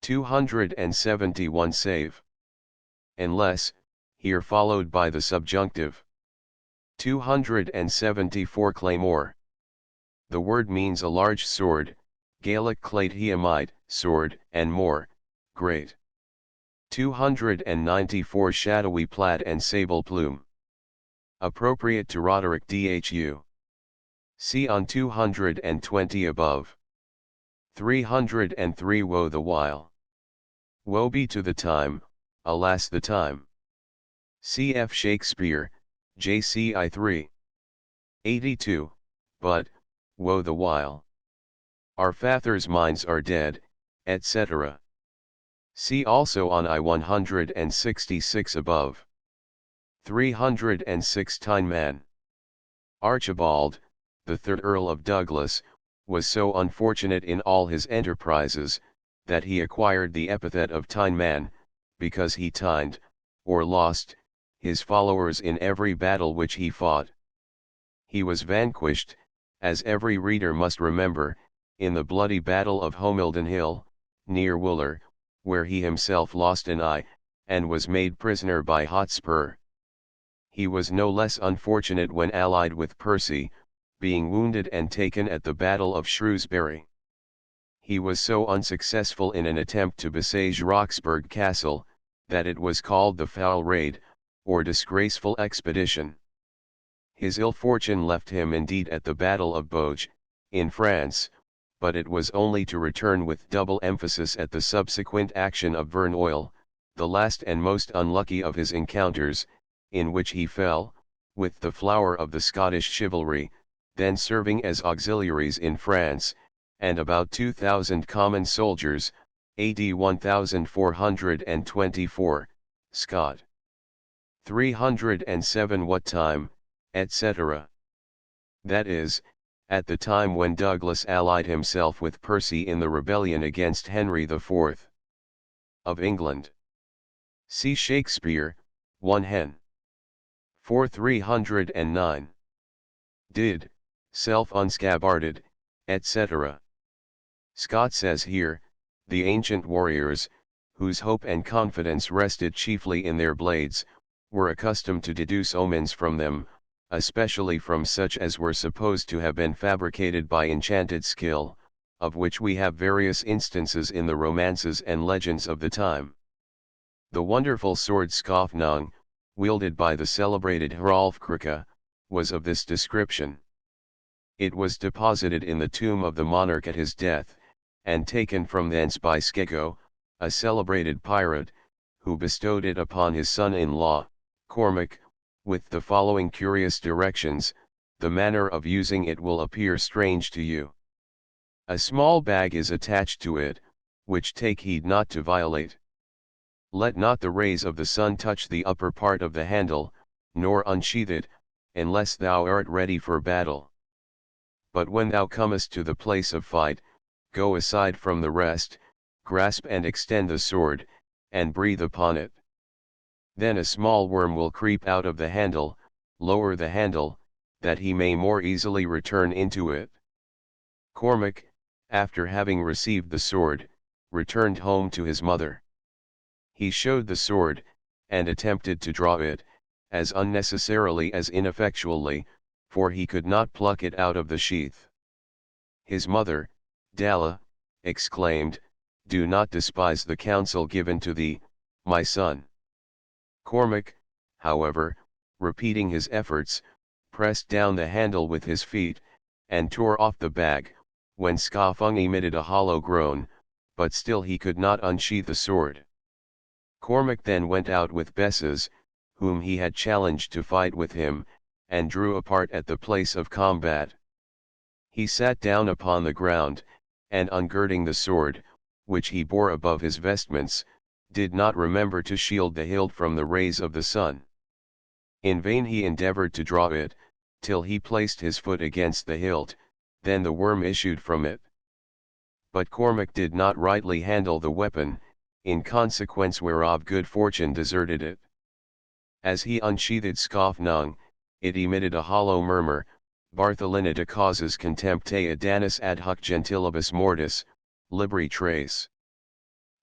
271 save. Unless, here followed by the subjunctive. 274 claymore. The word means a large sword, Gaelic clait hiamite, sword, and more, great. 294 shadowy plaid and sable plume. Appropriate to Roderick Dhu. See on 220 above. 303 Woe the while. Woe be to the time, alas the time. Cf. Shakespeare, JCI 3. 82, but, woe the while. Our fathers' minds are dead, etc. See also on I-166 above. 306 Tyneman. Archibald, the 3rd Earl of Douglas, was so unfortunate in all his enterprises, that he acquired the epithet of Tyneman, because he tined, or lost, his followers in every battle which he fought. He was vanquished, as every reader must remember, in the bloody battle of Homildon Hill, near Wooler, where he himself lost an eye, and was made prisoner by Hotspur. He was no less unfortunate when allied with Percy, being wounded and taken at the Battle of Shrewsbury. He was so unsuccessful in an attempt to besiege Roxburgh Castle, that it was called the Foul Raid, or disgraceful expedition. His ill fortune left him indeed at the Battle of Boge, in France, but it was only to return with double emphasis at the subsequent action of Verneuil, the last and most unlucky of his encounters, in which he fell, with the flower of the Scottish chivalry, then serving as auxiliaries in France, and about 2,000 common soldiers, AD 1424, Scott. 307 What time, etc. That is, at the time when Douglas allied himself with Percy in the rebellion against Henry IV. of England. See Shakespeare, 1 Hen. 4 309. Did, self-unscabbarded, etc. Scott says here, the ancient warriors, whose hope and confidence rested chiefly in their blades, were accustomed to deduce omens from them, especially from such as were supposed to have been fabricated by enchanted skill, of which we have various instances in the romances and legends of the time. The wonderful sword Skofnung, wielded by the celebrated Hrolfkrika, was of this description. It was deposited in the tomb of the monarch at his death, and taken from thence by Skego, a celebrated pirate, who bestowed it upon his son-in-law, Cormac, with the following curious directions: the manner of using it will appear strange to you. A small bag is attached to it, which take heed not to violate. Let not the rays of the sun touch the upper part of the handle, nor unsheath it, unless thou art ready for battle. But when thou comest to the place of fight, go aside from the rest, grasp and extend the sword, and breathe upon it. Then a small worm will creep out of the handle, lower the handle, that he may more easily return into it. Cormac, after having received the sword, returned home to his mother. He showed the sword, and attempted to draw it, as unnecessarily as ineffectually, for he could not pluck it out of the sheath. His mother, Dalla, exclaimed, "Do not despise the counsel given to thee, my son." Cormac, however, repeating his efforts, pressed down the handle with his feet, and tore off the bag, when Skofung emitted a hollow groan, but still he could not unsheath the sword. Cormac then went out with Besses, whom he had challenged to fight with him, and drew apart at the place of combat. He sat down upon the ground, and ungirding the sword, which he bore above his vestments, did not remember to shield the hilt from the rays of the sun. In vain he endeavored to draw it, till he placed his foot against the hilt, then the worm issued from it. but Cormac did not rightly handle the weapon, in consequence whereof good fortune deserted it. As he unsheathed Skofnung, it emitted a hollow murmur, Bartholina de causes contemptae danis ad hoc gentilibus mortis, libri trace.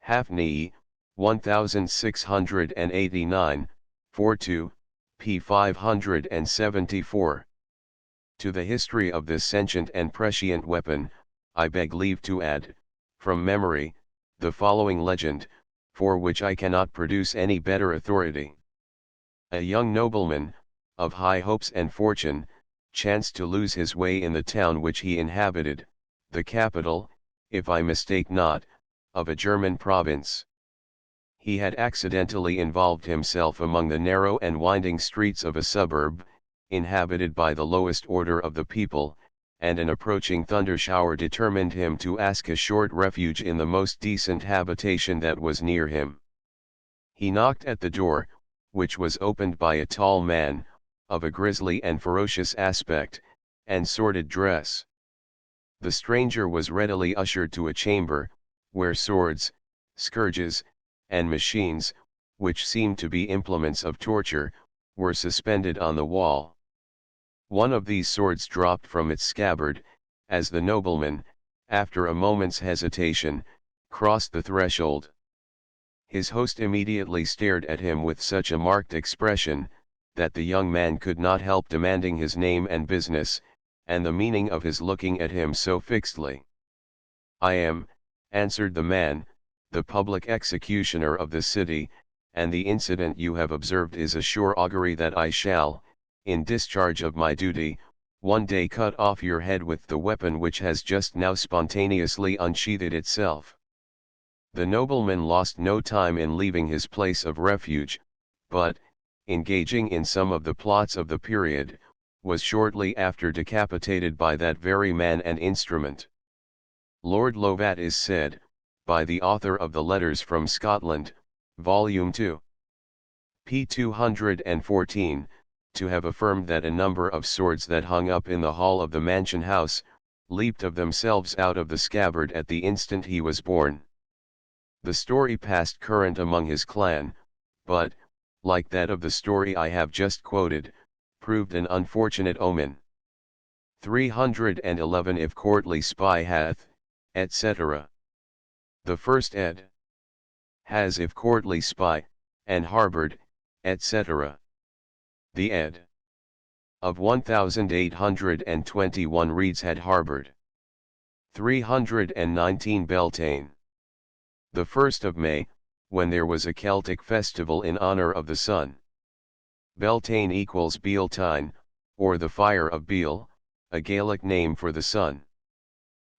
Hafni, 1689, 42, p. 574. To the history of this sentient and prescient weapon, I beg leave to add, from memory, the following legend, for which I cannot produce any better authority. A young nobleman, of high hopes and fortune, chanced to lose his way in the town which he inhabited, the capital, if I mistake not, of a German province. He had accidentally involved himself among the narrow and winding streets of a suburb, inhabited by the lowest order of the people, and an approaching thundershower determined him to ask a short refuge in the most decent habitation that was near him. He knocked at the door, which was opened by a tall man, of a grisly and ferocious aspect, and sordid dress. The stranger was readily ushered to a chamber, where swords, scourges, and machines, which seemed to be implements of torture, were suspended on the wall. One of these swords dropped from its scabbard, as the nobleman, after a moment's hesitation, crossed the threshold. His host immediately stared at him with such a marked expression, that the young man could not help demanding his name and business, and the meaning of his looking at him so fixedly. "I am," answered the man, "the public executioner of the city, and the incident you have observed is a sure augury that I shall, in discharge of my duty, one day cut off your head with the weapon which has just now spontaneously unsheathed itself." The nobleman lost no time in leaving his place of refuge, but, engaging in some of the plots of the period, was shortly after decapitated by that very man and instrument. Lord Lovat is said, by the author of the Letters from Scotland, Volume 2, p. 214, to have affirmed that a number of swords that hung up in the hall of the mansion house, leaped of themselves out of the scabbard at the instant he was born. The story passed current among his clan, but, like that of the story I have just quoted, proved an unfortunate omen. 311 If courtly spy hath, etc. The first ed. Has if courtly spy, and harbored, etc. The ed. Of 1821 reads had harbored. 319 Beltane. The 1st of May, when there was a Celtic festival in honor of the sun. Beltane equals Bealtaine, or the fire of Beal, a Gaelic name for the sun.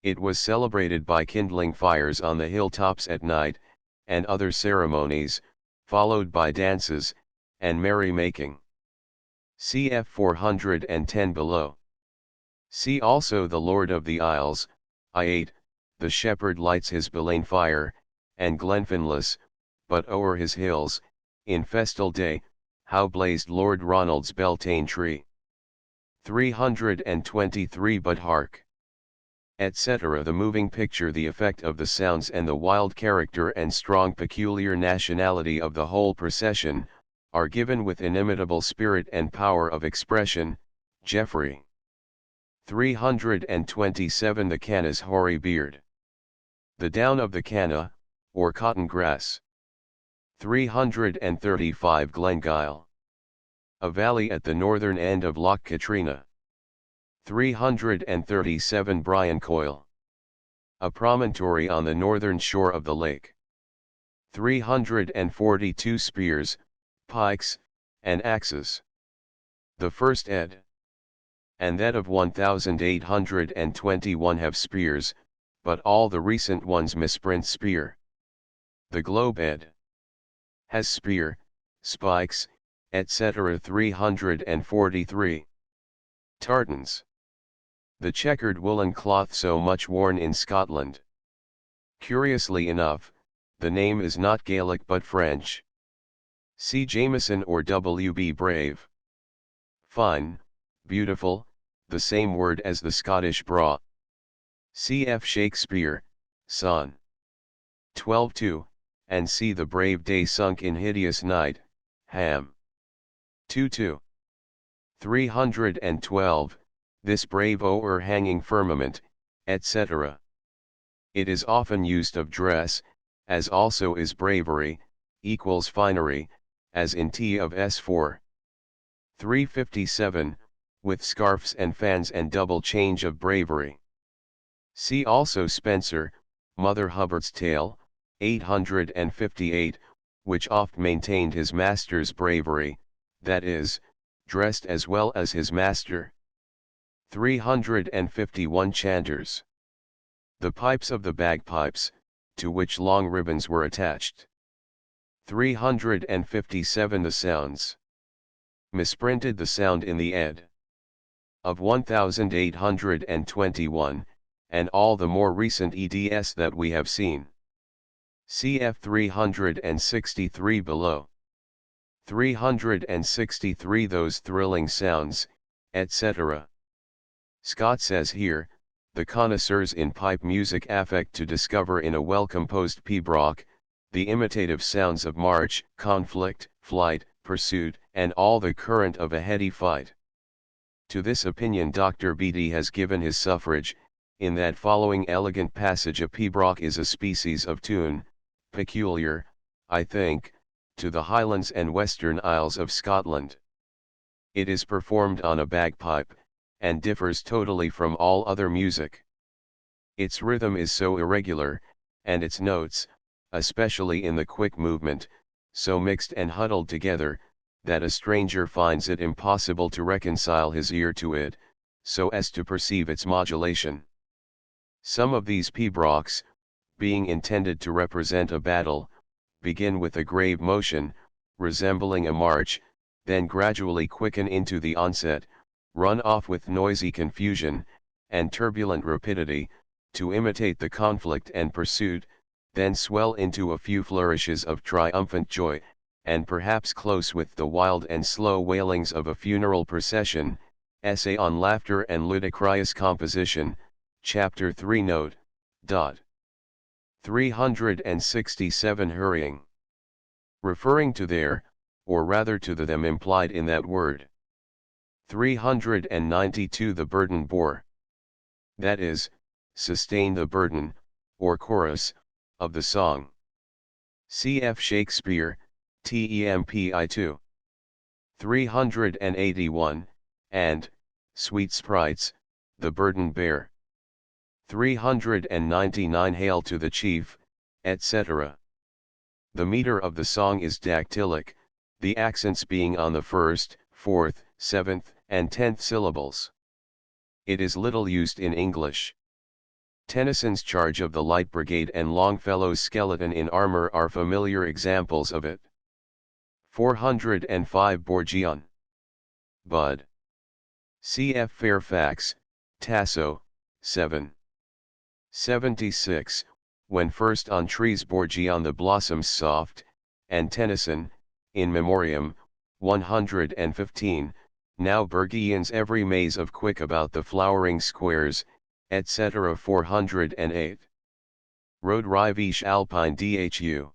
It was celebrated by kindling fires on the hilltops at night, and other ceremonies, followed by dances, and merry-making. Cf 410 below. See also the Lord of the Isles, I8, the shepherd lights his Belane fire, and Glenfinlas, but o'er his hills, in festal day, how blazed Lord Ronald's Beltane tree. 323 But hark! Etc. The moving picture, the effect of the sounds, and the wild character and strong peculiar nationality of the whole procession, are given with inimitable spirit and power of expression. Geoffrey. 327 The Canna's hoary beard. The down of the canna, or cotton grass. 335 Glengyle. A valley at the northern end of Loch Katrina. 337 Bryancoil. A promontory on the northern shore of the lake. 342 Spears, pikes, and axes. The first ed. And that of 1821 have spears, but all the recent ones misprint spear. The Globe ed. Has spear, spikes, etc. 343. Tartans. The checkered woolen cloth so much worn in Scotland. Curiously enough, the name is not Gaelic but French. C. Jameson or W. B. Brave. Fine, beautiful, the same word as the Scottish bra. C. F. Shakespeare, Son. 12:2, and see the brave day sunk in hideous night, Ham. 2:2. 312, this brave o'erhanging firmament, etc. It is often used of dress, as also is bravery, equals finery, as in T of S4. 357, with scarfs and fans and double change of bravery. See also Spenser, Mother Hubbard's Tale, 858, which oft maintained his master's bravery, that is, dressed as well as his master. 351 Chanters. The pipes of the bagpipes, to which long ribbons were attached. 357 The sounds. Misprinted the sound in the ed. Of 1821, and all the more recent eds that we have seen. Cf 363 below. 363 Those thrilling sounds, etc. Scott says here, the connoisseurs in pipe music affect to discover in a well-composed pibroch, the imitative sounds of march, conflict, flight, pursuit, and all the current of a heady fight. To this opinion Dr. Beattie has given his suffrage, in that following elegant passage: a pibroch is a species of tune, peculiar, I think, to the Highlands and Western Isles of Scotland. It is performed on a bagpipe, and differs totally from all other music. Its rhythm is so irregular, and its notes, especially in the quick movement, so mixed and huddled together, that a stranger finds it impossible to reconcile his ear to it, so as to perceive its modulation. Some of these pibrochs, being intended to represent a battle, begin with a grave motion, resembling a march, then gradually quicken into the onset, run off with noisy confusion, and turbulent rapidity, to imitate the conflict and pursuit, then swell into a few flourishes of triumphant joy, and perhaps close with the wild and slow wailings of a funeral procession. Essay on Laughter and Ludicrous Composition, Chapter 3 Note. 367 Hurrying. Referring to their, or rather to the them implied in that word. 392 The burden bore. That is, sustain the burden, or chorus, of the song. Cf. Shakespeare, Tempi 2. 381, and, sweet sprites, the burden bear. 399 Hail to the chief, etc. The meter of the song is dactylic, the accents being on the first, fourth, seventh, and 10th syllables. It is little used in English. Tennyson's Charge of the Light Brigade and Longfellow's Skeleton in Armor are familiar examples of it. 405 Bourgeon. Bud. Cf. Fairfax, Tasso, 7. 76, when first on trees bourgeon the blossoms soft, and Tennyson, in Memoriam, 115, now bourgeons every maze of quick about the flowering squares, etc. 408. Rode Riviche Alpine Dhu.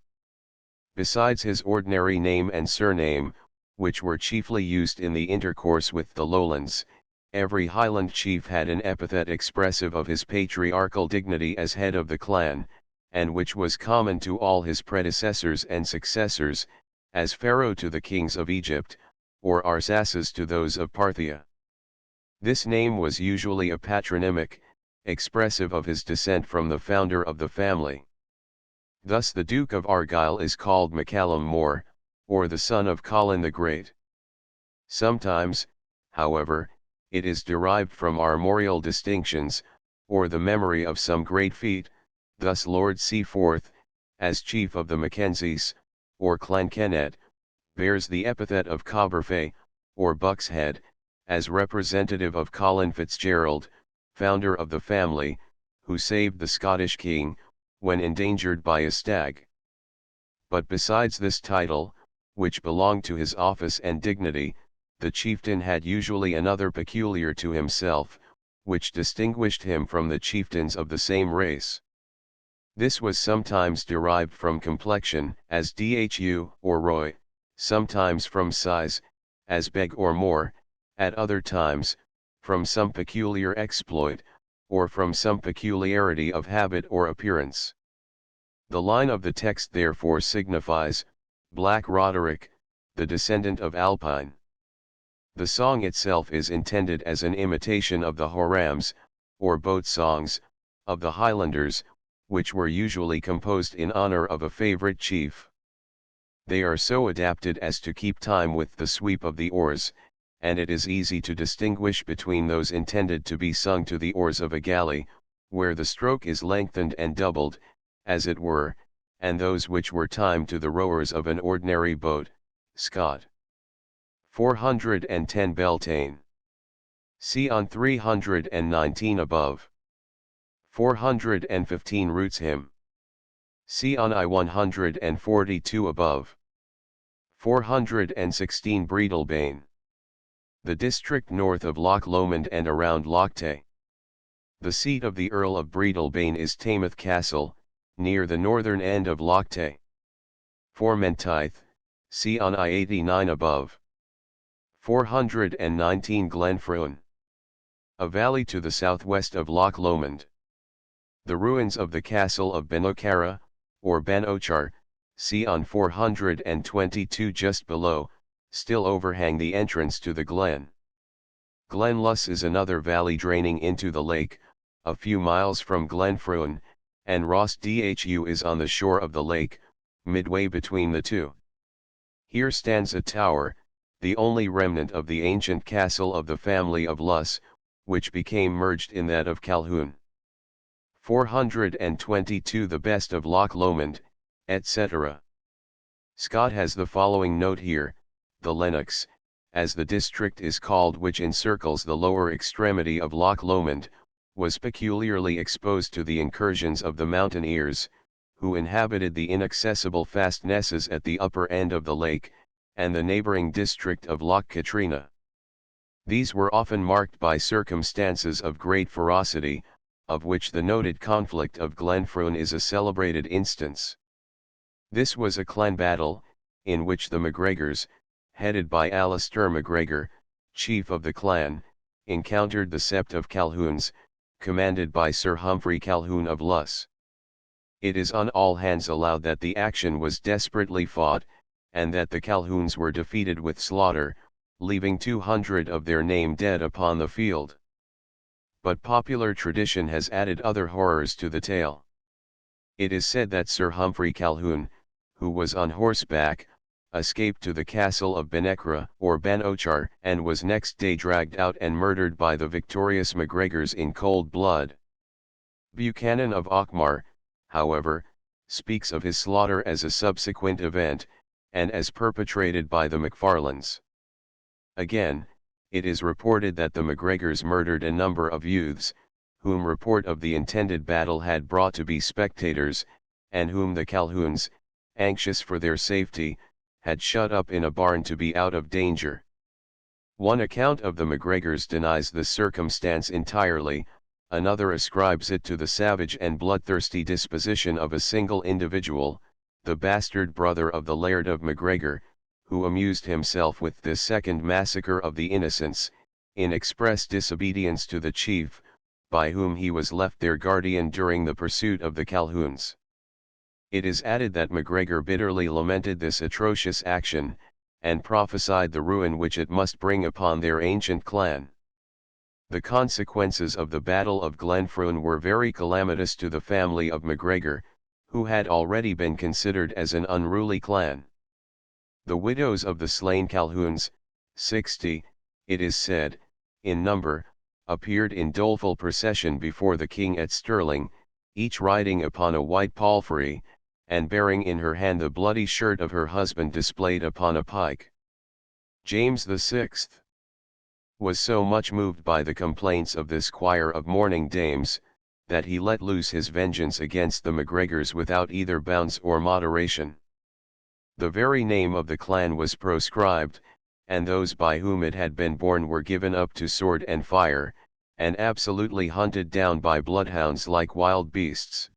Besides his ordinary name and surname, which were chiefly used in the intercourse with the lowlands, every Highland chief had an epithet expressive of his patriarchal dignity as head of the clan, and which was common to all his predecessors and successors, as Pharaoh to the kings of Egypt, or Arsaces to those of Parthia. This name was usually a patronymic, expressive of his descent from the founder of the family. Thus the Duke of Argyll is called MacCallum More, or the son of Colin the Great. Sometimes, however, it is derived from armorial distinctions, or the memory of some great feat, thus Lord Seaforth, as chief of the Mackenzies, or Clankennet, bears the epithet of Cobberfay, or Buck's Head, as representative of Colin Fitzgerald, founder of the family, who saved the Scottish king, when endangered by a stag. But besides this title, which belonged to his office and dignity, the chieftain had usually another peculiar to himself, which distinguished him from the chieftains of the same race. This was sometimes derived from complexion, as dhu, or roy, sometimes from size, as beg or more, at other times, from some peculiar exploit, or from some peculiarity of habit or appearance. The line of the text therefore signifies, Black Roderick, the descendant of Alpine. The song itself is intended as an imitation of the horams, or boat songs, of the Highlanders, which were usually composed in honor of a favorite chief. They are so adapted as to keep time with the sweep of the oars, and it is easy to distinguish between those intended to be sung to the oars of a galley, where the stroke is lengthened and doubled, as it were, and those which were timed to the rowers of an ordinary boat. Scott. 410 Beltane. See on 319 above. 415 Roots Hymn. See on I-142 above. 416 Breadalbane. The district north of Loch Lomond and around Loch Tay. The seat of the Earl of Breadalbane is Taymouth Castle, near the northern end of Loch Tay. 4 Menteith, see on I-89 above. 419 Glenfruin. A valley to the southwest of Loch Lomond. The ruins of the castle of Ben-O'Cara, or Ben-Ochar, see on 422 just below, still overhang the entrance to the glen. Glen Luss is another valley draining into the lake, a few miles from Glenfruin, and Ross Dhu is on the shore of the lake, midway between the two. Here stands a tower, the only remnant of the ancient castle of the family of Luss, which became merged in that of Calhoun. 422 The best of Loch Lomond, etc. Scott has the following note here: the Lennox, as the district is called which encircles the lower extremity of Loch Lomond, was peculiarly exposed to the incursions of the mountaineers, who inhabited the inaccessible fastnesses at the upper end of the lake, and the neighboring district of Loch Katrina. These were often marked by circumstances of great ferocity, of which the noted conflict of Glenfruin is a celebrated instance. This was a clan battle, in which the MacGregors, headed by Alistair MacGregor, chief of the clan, encountered the sept of Calhouns, commanded by Sir Humphrey Calhoun of Luss. It is on all hands allowed that the action was desperately fought, and that the Calhouns were defeated with slaughter, leaving 200 of their name dead upon the field. But popular tradition has added other horrors to the tale. It is said that Sir Humphrey Calhoun, who was on horseback, escaped to the castle of Ben-Ochra or Ben-Ochar and was next day dragged out and murdered by the victorious MacGregors in cold blood. Buchanan of Auchmar, however, speaks of his slaughter as a subsequent event, and as perpetrated by the MacFarlanes. Again, it is reported that the MacGregors murdered a number of youths, whom report of the intended battle had brought to be spectators, and whom the Calhouns, anxious for their safety, had shut up in a barn to be out of danger. One account of the MacGregors denies this circumstance entirely, another ascribes it to the savage and bloodthirsty disposition of a single individual, the bastard brother of the Laird of MacGregor, who amused himself with this second massacre of the innocents, in express disobedience to the chief, by whom he was left their guardian during the pursuit of the Calhouns. It is added that MacGregor bitterly lamented this atrocious action, and prophesied the ruin which it must bring upon their ancient clan. The consequences of the Battle of Glenfruin were very calamitous to the family of MacGregor, who had already been considered as an unruly clan. The widows of the slain Calhouns, 60, it is said, in number, appeared in doleful procession before the king at Stirling, each riding upon a white palfrey, and bearing in her hand the bloody shirt of her husband displayed upon a pike. James VI was so much moved by the complaints of this choir of mourning dames, that he let loose his vengeance against the MacGregors without either bounds or moderation. The very name of the clan was proscribed, and those by whom it had been borne were given up to sword and fire, and absolutely hunted down by bloodhounds like wild beasts.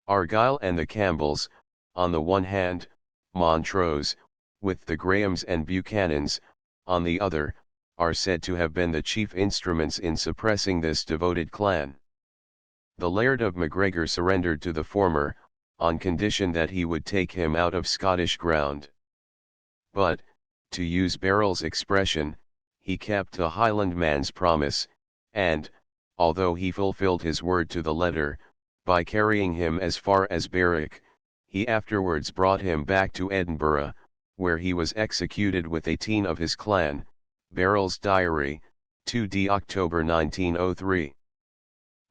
Argyll and the Campbells, on the one hand, Montrose, with the Grahams and Buchanans, on the other, are said to have been the chief instruments in suppressing this devoted clan. The Laird of MacGregor surrendered to the former, on condition that he would take him out of Scottish ground. But, to use Barrell's expression, he kept a Highlandman's promise, and, although he fulfilled his word to the letter, by carrying him as far as Berwick, he afterwards brought him back to Edinburgh, where he was executed with 18 of his clan. Barrell's Diary, 2d October 1903.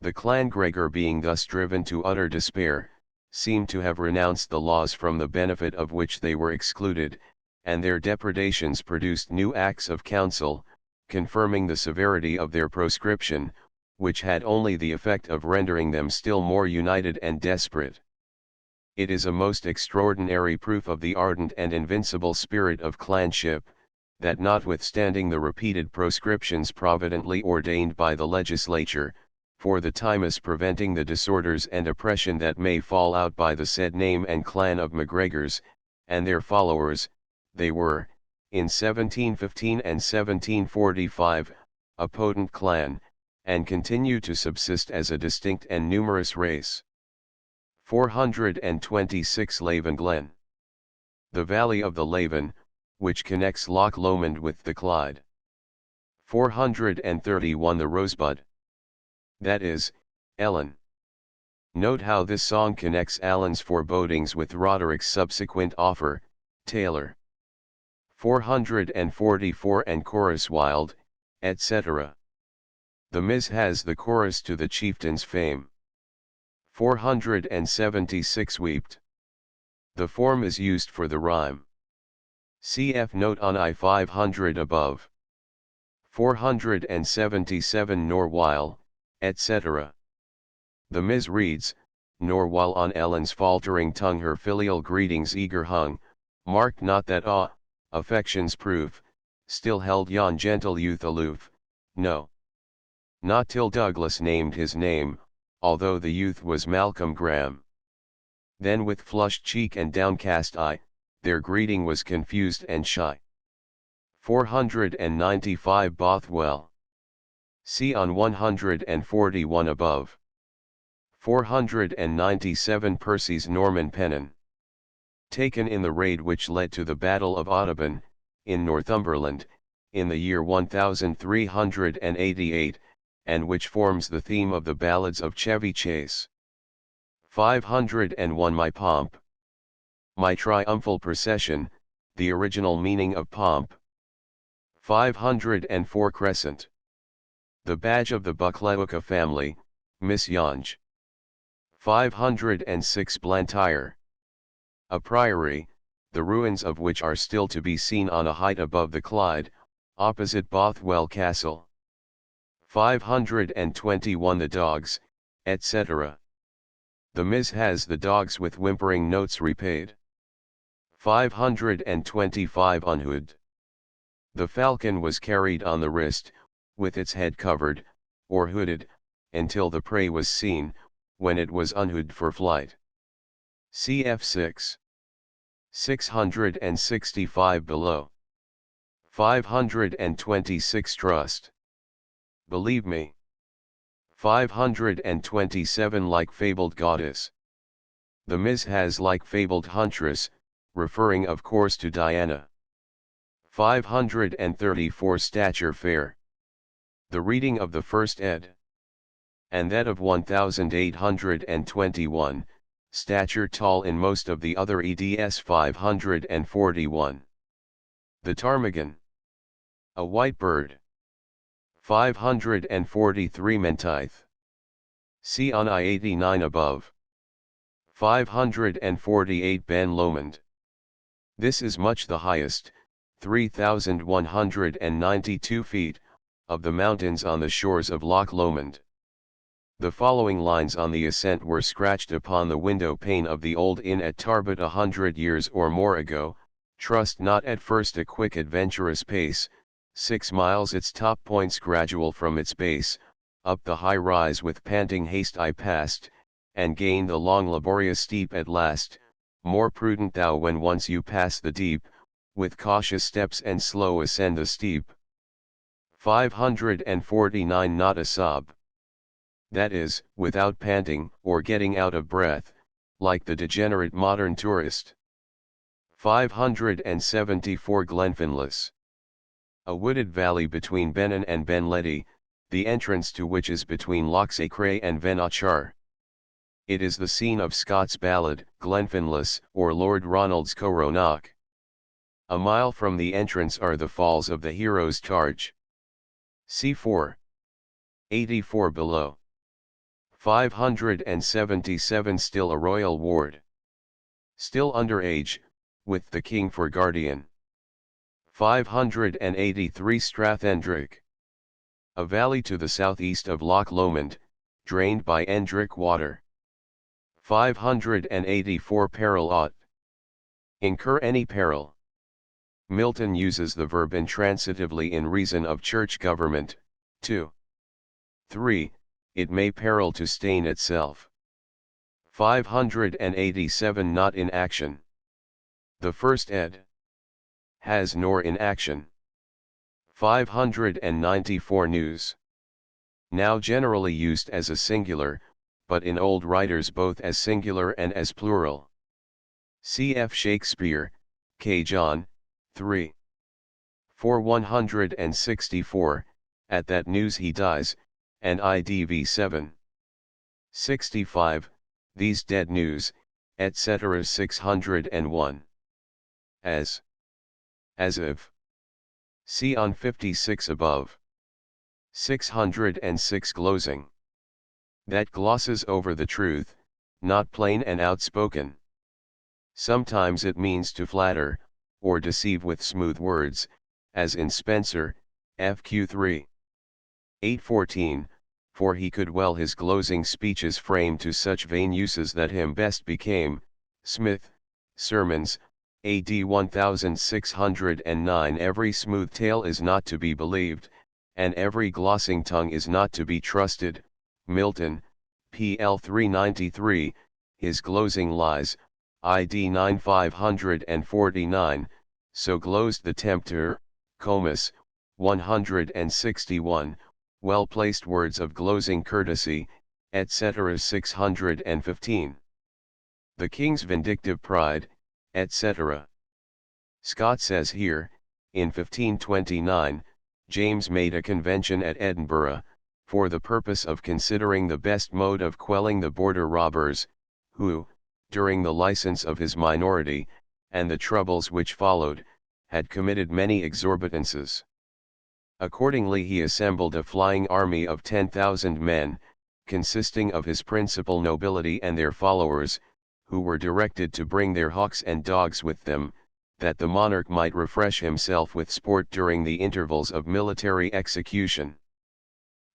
The clan Gregor, being thus driven to utter despair, seem to have renounced the laws from the benefit of which they were excluded, and their depredations produced new acts of council, confirming the severity of their proscription, which had only the effect of rendering them still more united and desperate. It is a most extraordinary proof of the ardent and invincible spirit of clanship, that notwithstanding the repeated proscriptions providently ordained by the legislature, for the time as preventing the disorders and oppression that may fall out by the said name and clan of MacGregors, and their followers, they were, in 1715 and 1745, a potent clan, and continue to subsist as a distinct and numerous race. 426 Laven Glen. The valley of the Laven, which connects Loch Lomond with the Clyde. 431 The Rosebud. That is, Ellen. Note how this song connects Alan's forebodings with Roderick's subsequent offer, Taylor. 444 And Chorus Wild, etc. The Miz has the chorus to the chieftain's fame. 476 Wept. The form is used for the rhyme. Cf. note on I-500 above. 477 Nor while, etc. The Miz reads, Nor while on Ellen's faltering tongue her filial greetings eager hung, marked not that affection's proof, still held yon gentle youth aloof, no. Not till Douglas named his name, although the youth was Malcolm Graham. Then with flushed cheek and downcast eye, their greeting was confused and shy. 495 Bothwell. See on 141 above. 497 Percy's Norman pennon. Taken in the raid which led to the Battle of Audubon, in Northumberland, in the year 1388, and which forms the theme of the ballads of Chevy Chase. 501 My Pomp. My triumphal procession, the original meaning of pomp. 504 Crescent. The badge of the Buccleuch family, Miss Yonge. 506 Blantyre. A priory, the ruins of which are still to be seen on a height above the Clyde, opposite Bothwell Castle. 521 The Dogs, etc. The Miz has the dogs with whimpering notes repaid. 525 Unhood. The falcon was carried on the wrist, with its head covered, or hooded, until the prey was seen, when it was unhooded for flight. Cf 6. 665 Below. 526 Trust. Believe me. 527 Like fabled goddess. The Miz has like fabled huntress, referring of course to Diana. 534 Stature fair. The reading of the first ed. And that of 1821, stature tall in most of the other eds. 541. The ptarmigan. A white bird. 543 Menteith. See on I-89 above. 548 Ben Lomond. This is much the highest, 3,192 feet, of the mountains on the shores of Loch Lomond. The following lines on the ascent were scratched upon the window pane of the old inn at Tarbet 100 years or more ago. Trust not at first a quick adventurous pace, 6 miles its top points gradual from its base, up the high rise with panting haste I passed, and gain the long laborious steep at last, more prudent thou when once you pass the deep, with cautious steps and slow ascend the steep. 549 Not a sob. That is, without panting, or getting out of breath, like the degenerate modern tourist. 574 Glenfinlas. A wooded valley between Benin and Benledi, the entrance to which is between Lochs Acre and Venachar. It is the scene of Scott's ballad, Glenfinlas, or Lord Ronald's Coronach. A mile from the entrance are the falls of the hero's charge. C4. 84 below. 577 Still a royal ward. Still under age, with the king for guardian. 583 Strathendrick. A valley to the southeast of Loch Lomond, drained by Endrick water. 584 Peril aught. Incur any peril. Milton uses the verb intransitively in reason of church government. 2. 3. It may peril to stain itself. 587 Not in action. The first ed. Has nor in action. 594 News. Now generally used as a singular, but in old writers both as singular and as plural. Cf. Shakespeare, K. John, 3. 164, at that news he dies, and IDV 7. 65, these dead news, etc. 601. As if. See on 56 above. 606 Glozing. That glosses over the truth, not plain and outspoken. Sometimes it means to flatter, or deceive with smooth words, as in Spenser, FQ3. 814, for he could well his glozing speeches frame to such vain uses that him best became. Smith, Sermons, AD 1609. Every smooth tale is not to be believed, and every glossing tongue is not to be trusted. Milton, PL 393, his glozing lies, ID 9549, so glozed the tempter. Comus, 161, well-placed words of glozing courtesy, etc. 615. The king's vindictive pride, etc. Scott says here, in 1529, James made a convention at Edinburgh, for the purpose of considering the best mode of quelling the border robbers, who, during the license of his minority, and the troubles which followed, had committed many exorbitances. Accordingly he assembled a flying army of 10,000 men, consisting of his principal nobility and their followers, who were directed to bring their hawks and dogs with them, that the monarch might refresh himself with sport during the intervals of military execution.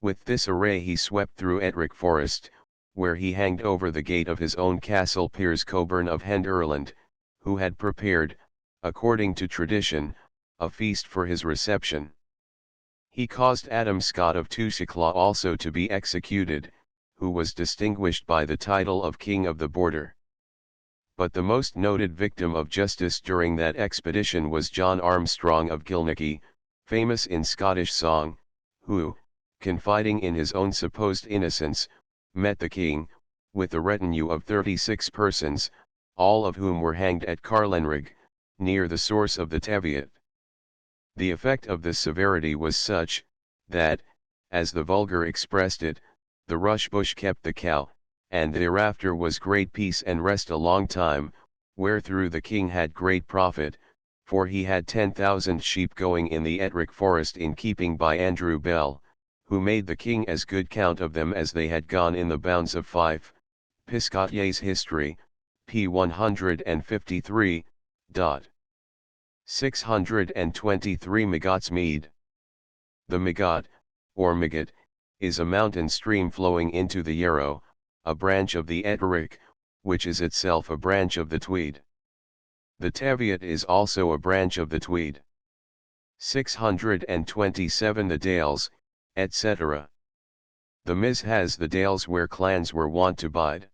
With this array he swept through Ettrick Forest, where he hanged over the gate of his own castle Piers Coburn of Henderland, who had prepared, according to tradition, a feast for his reception. He caused Adam Scott of Tusiclaw also to be executed, who was distinguished by the title of King of the Border. But the most noted victim of justice during that expedition was John Armstrong of Gilnockie, famous in Scottish song, who, confiding in his own supposed innocence, met the king, with a retinue of 36 persons, all of whom were hanged at Carlenrigg, near the source of the Teviot. The effect of this severity was such, that, as the vulgar expressed it, the rush-bush kept the cow, and thereafter was great peace and rest a long time, wherethrough the king had great profit, for he had 10,000 sheep going in the Ettrick Forest in keeping by Andrew Bell, who made the king as good count of them as they had gone in the bounds of Fife. Piscatier's History, p. 153. 623 Magot's Mead. The Magot, or Magot, is a mountain stream flowing into the Yarrow, a branch of the Ettrick, which is itself a branch of the Tweed. The Teviot is also a branch of the Tweed. 627 The Dales, etc. The Miz has the dales where clans were wont to bide.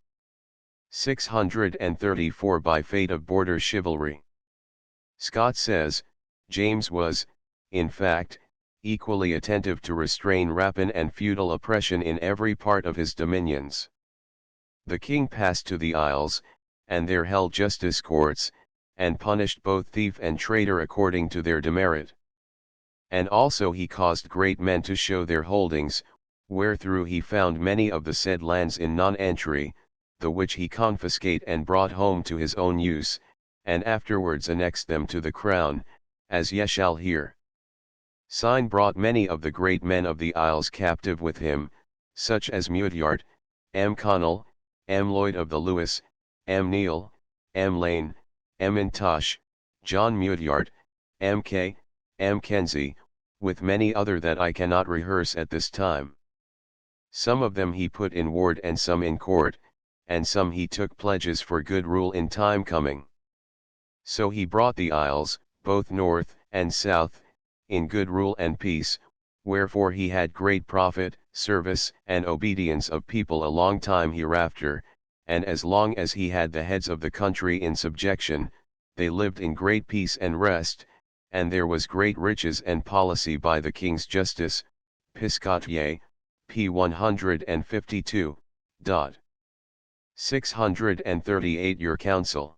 634 By fate of border chivalry. Scott says, James was, in fact, equally attentive to restrain rapine and feudal oppression in every part of his dominions. The king passed to the Isles, and there held justice courts, and punished both thief and traitor according to their demerit. And also he caused great men to show their holdings, wherethrough he found many of the said lands in non-entry, the which he confiscate and brought home to his own use, and afterwards annexed them to the crown, as ye shall hear. Syne brought many of the great men of the Isles captive with him, such as Mudjart, M. Connell, M. Lloyd of the Lewis, M. Neal, M. Lane, M. Intosh, John Mudjart, M. K., M. Kenzie, with many other that I cannot rehearse at this time. Some of them he put in ward and some in court, and some he took pledges for good rule in time coming. So he brought the Isles, both north and south, in good rule and peace, wherefore he had great profit, service and obedience of people a long time hereafter, and as long as he had the heads of the country in subjection, they lived in great peace and rest, and there was great riches and policy by the king's justice. Piscatier, p. 152. 638 Your counsel.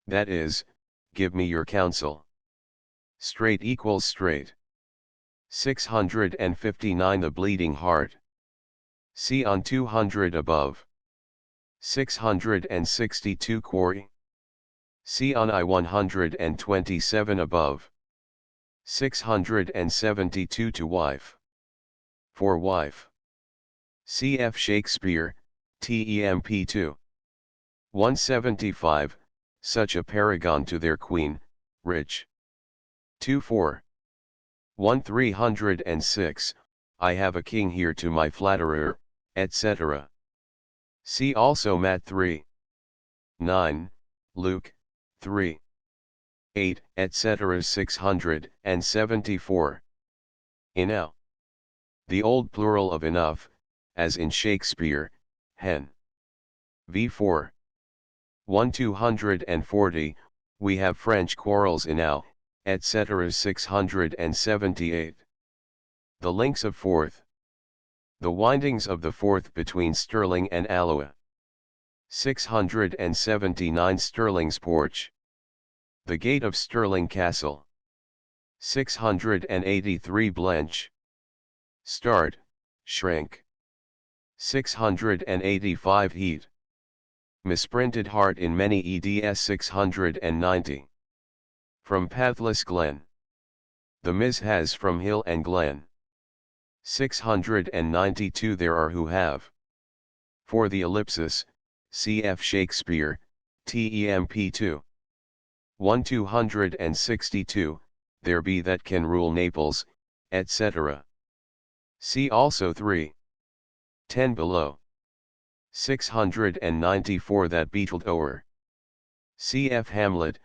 That is, give me your counsel. Straight equals straight. 659 The bleeding heart. See on 200 above. 662 Quarry. See on I-127 above. 672 To wife. For wife. Cf. Shakespeare, Temp 2. 175, such a paragon to their queen, rich. 24. 1306, I have a king here to my flatterer, etc. See also Matt 3. 9, Luke, 3. 8, etc. 674. Enow. The old plural of enough, as in Shakespeare, hen. v4. 1240, we have French quarrels enow, etc. 678. The links of Forth. The windings of the Forth between Stirling and Alloa. 679 Stirling's Porch. The gate of Stirling Castle. 683 Blench. Start, shrink. 685 Heat. Misprinted heart in many eds 690. From Pathless Glen. The Mis has from hill and glen. 692 There are who have. For the ellipsis, cf. Shakespeare, Temp 2. 1262, there be that can rule Naples, etc. See also 3. 10 below. 694 That beetled o'er. Cf. Hamlet,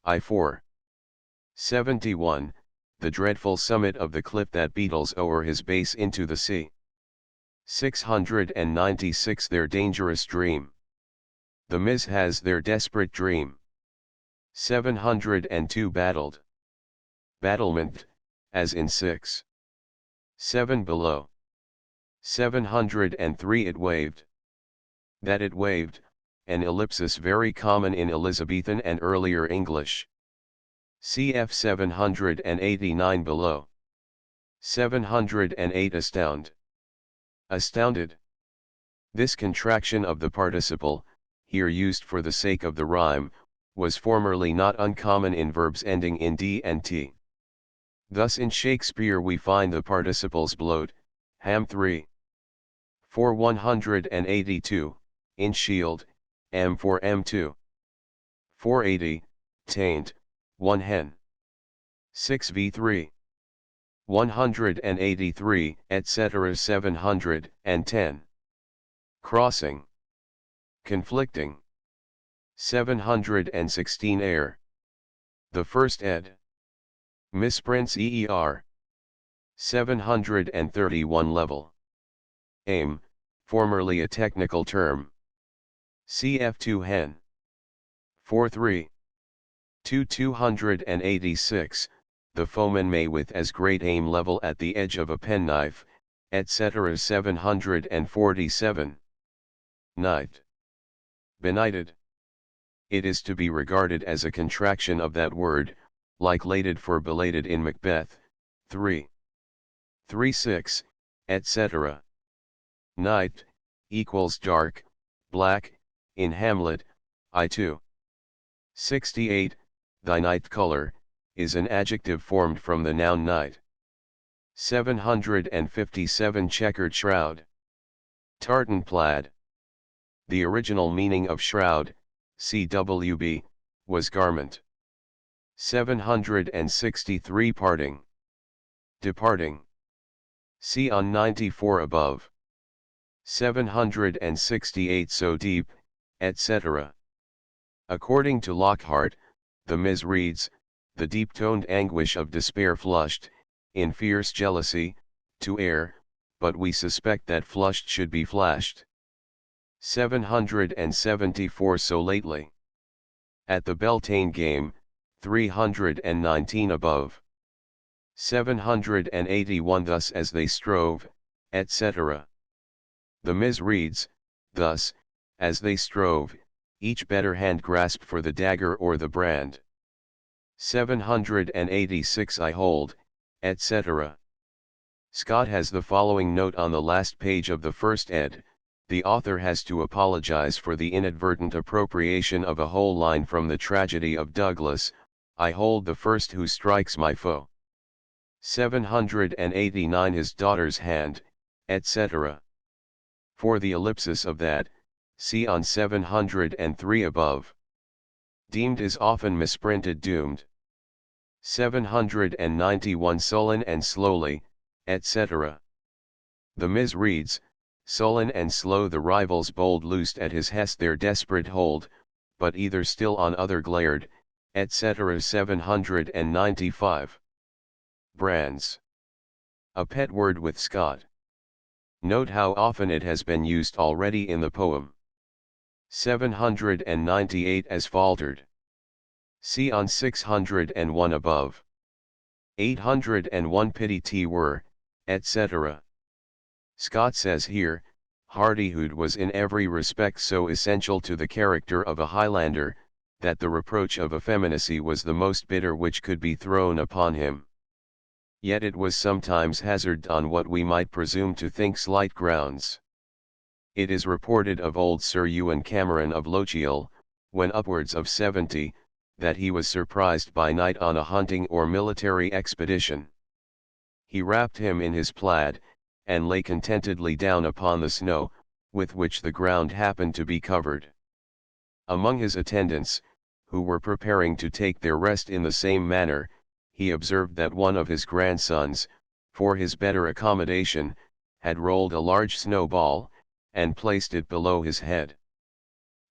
I4. 71, the dreadful summit of the cliff that beetles o'er his base into the sea. 696 Their dangerous dream. The Mis has their desperate dream. 702 Battled. Battlement, as in 6. 7 below. 703 It waved. That it waved, an ellipsis very common in Elizabethan and earlier English. Cf. 789 below. 708 Astound. Astounded. This contraction of the participle, here used for the sake of the rhyme, was formerly not uncommon in verbs ending in d and t. Thus in Shakespeare we find the participles blowed, ham 3. For 182, in shield, m for m2. 480, taint, 1 hen. 6v3. 183, etc. 710. Crossing. Conflicting. 716 Air. The first ed. Misprints EER. 731 Level. Aim, formerly a technical term. Cf2 hen. 4-3. 286, the foeman may with as great aim level at the edge of a penknife, etc. 747. Knifed. Benighted. It is to be regarded as a contraction of that word, like lated for belated in Macbeth, 3. 3-6, etc. Night, equals dark, black, in Hamlet, I2. 68, thy night color, is an adjective formed from the noun night. 757 Checkered shroud. Tartan plaid. The original meaning of shroud, CWB, was garment. 763 Parting. Departing. See on 94 above. 768 So deep, etc. According to Lockhart, the Ms. reads, the deep-toned anguish of despair flushed, in fierce jealousy, to air, but we suspect that flushed should be flashed. 774 So lately. At the Beltane game, 319 above. 781 Thus as they strove, etc. The Ms. reads, thus, as they strove, each better hand grasped for the dagger or the brand. 786 I hold, etc. Scott has the following note on the last page of the first ed. The author has to apologize for the inadvertent appropriation of a whole line from the tragedy of Douglas, I hold the first who strikes my foe. 789 His daughter's hand, etc. For the ellipsis of that, see on 703 above. Deemed is often misprinted doomed. 791 Sullen and slowly, etc. The Ms. reads, sullen and slow the rivals bold loosed at his hest their desperate hold, but either still on other glared, etc. 795. Brands. A pet word with Scott. Note how often it has been used already in the poem. 798 As faltered. See on 601 above. 801 Pity te were, etc. Scott says here, hardihood was in every respect so essential to the character of a Highlander, that the reproach of effeminacy was the most bitter which could be thrown upon him. Yet it was sometimes hazarded on what we might presume to think slight grounds. It is reported of old Sir Ewan Cameron of Lochiel, when upwards of 70, that he was surprised by night on a hunting or military expedition. He wrapped him in his plaid, and lay contentedly down upon the snow, with which the ground happened to be covered. Among his attendants, who were preparing to take their rest in the same manner, he observed that one of his grandsons, for his better accommodation, had rolled a large snowball, and placed it below his head.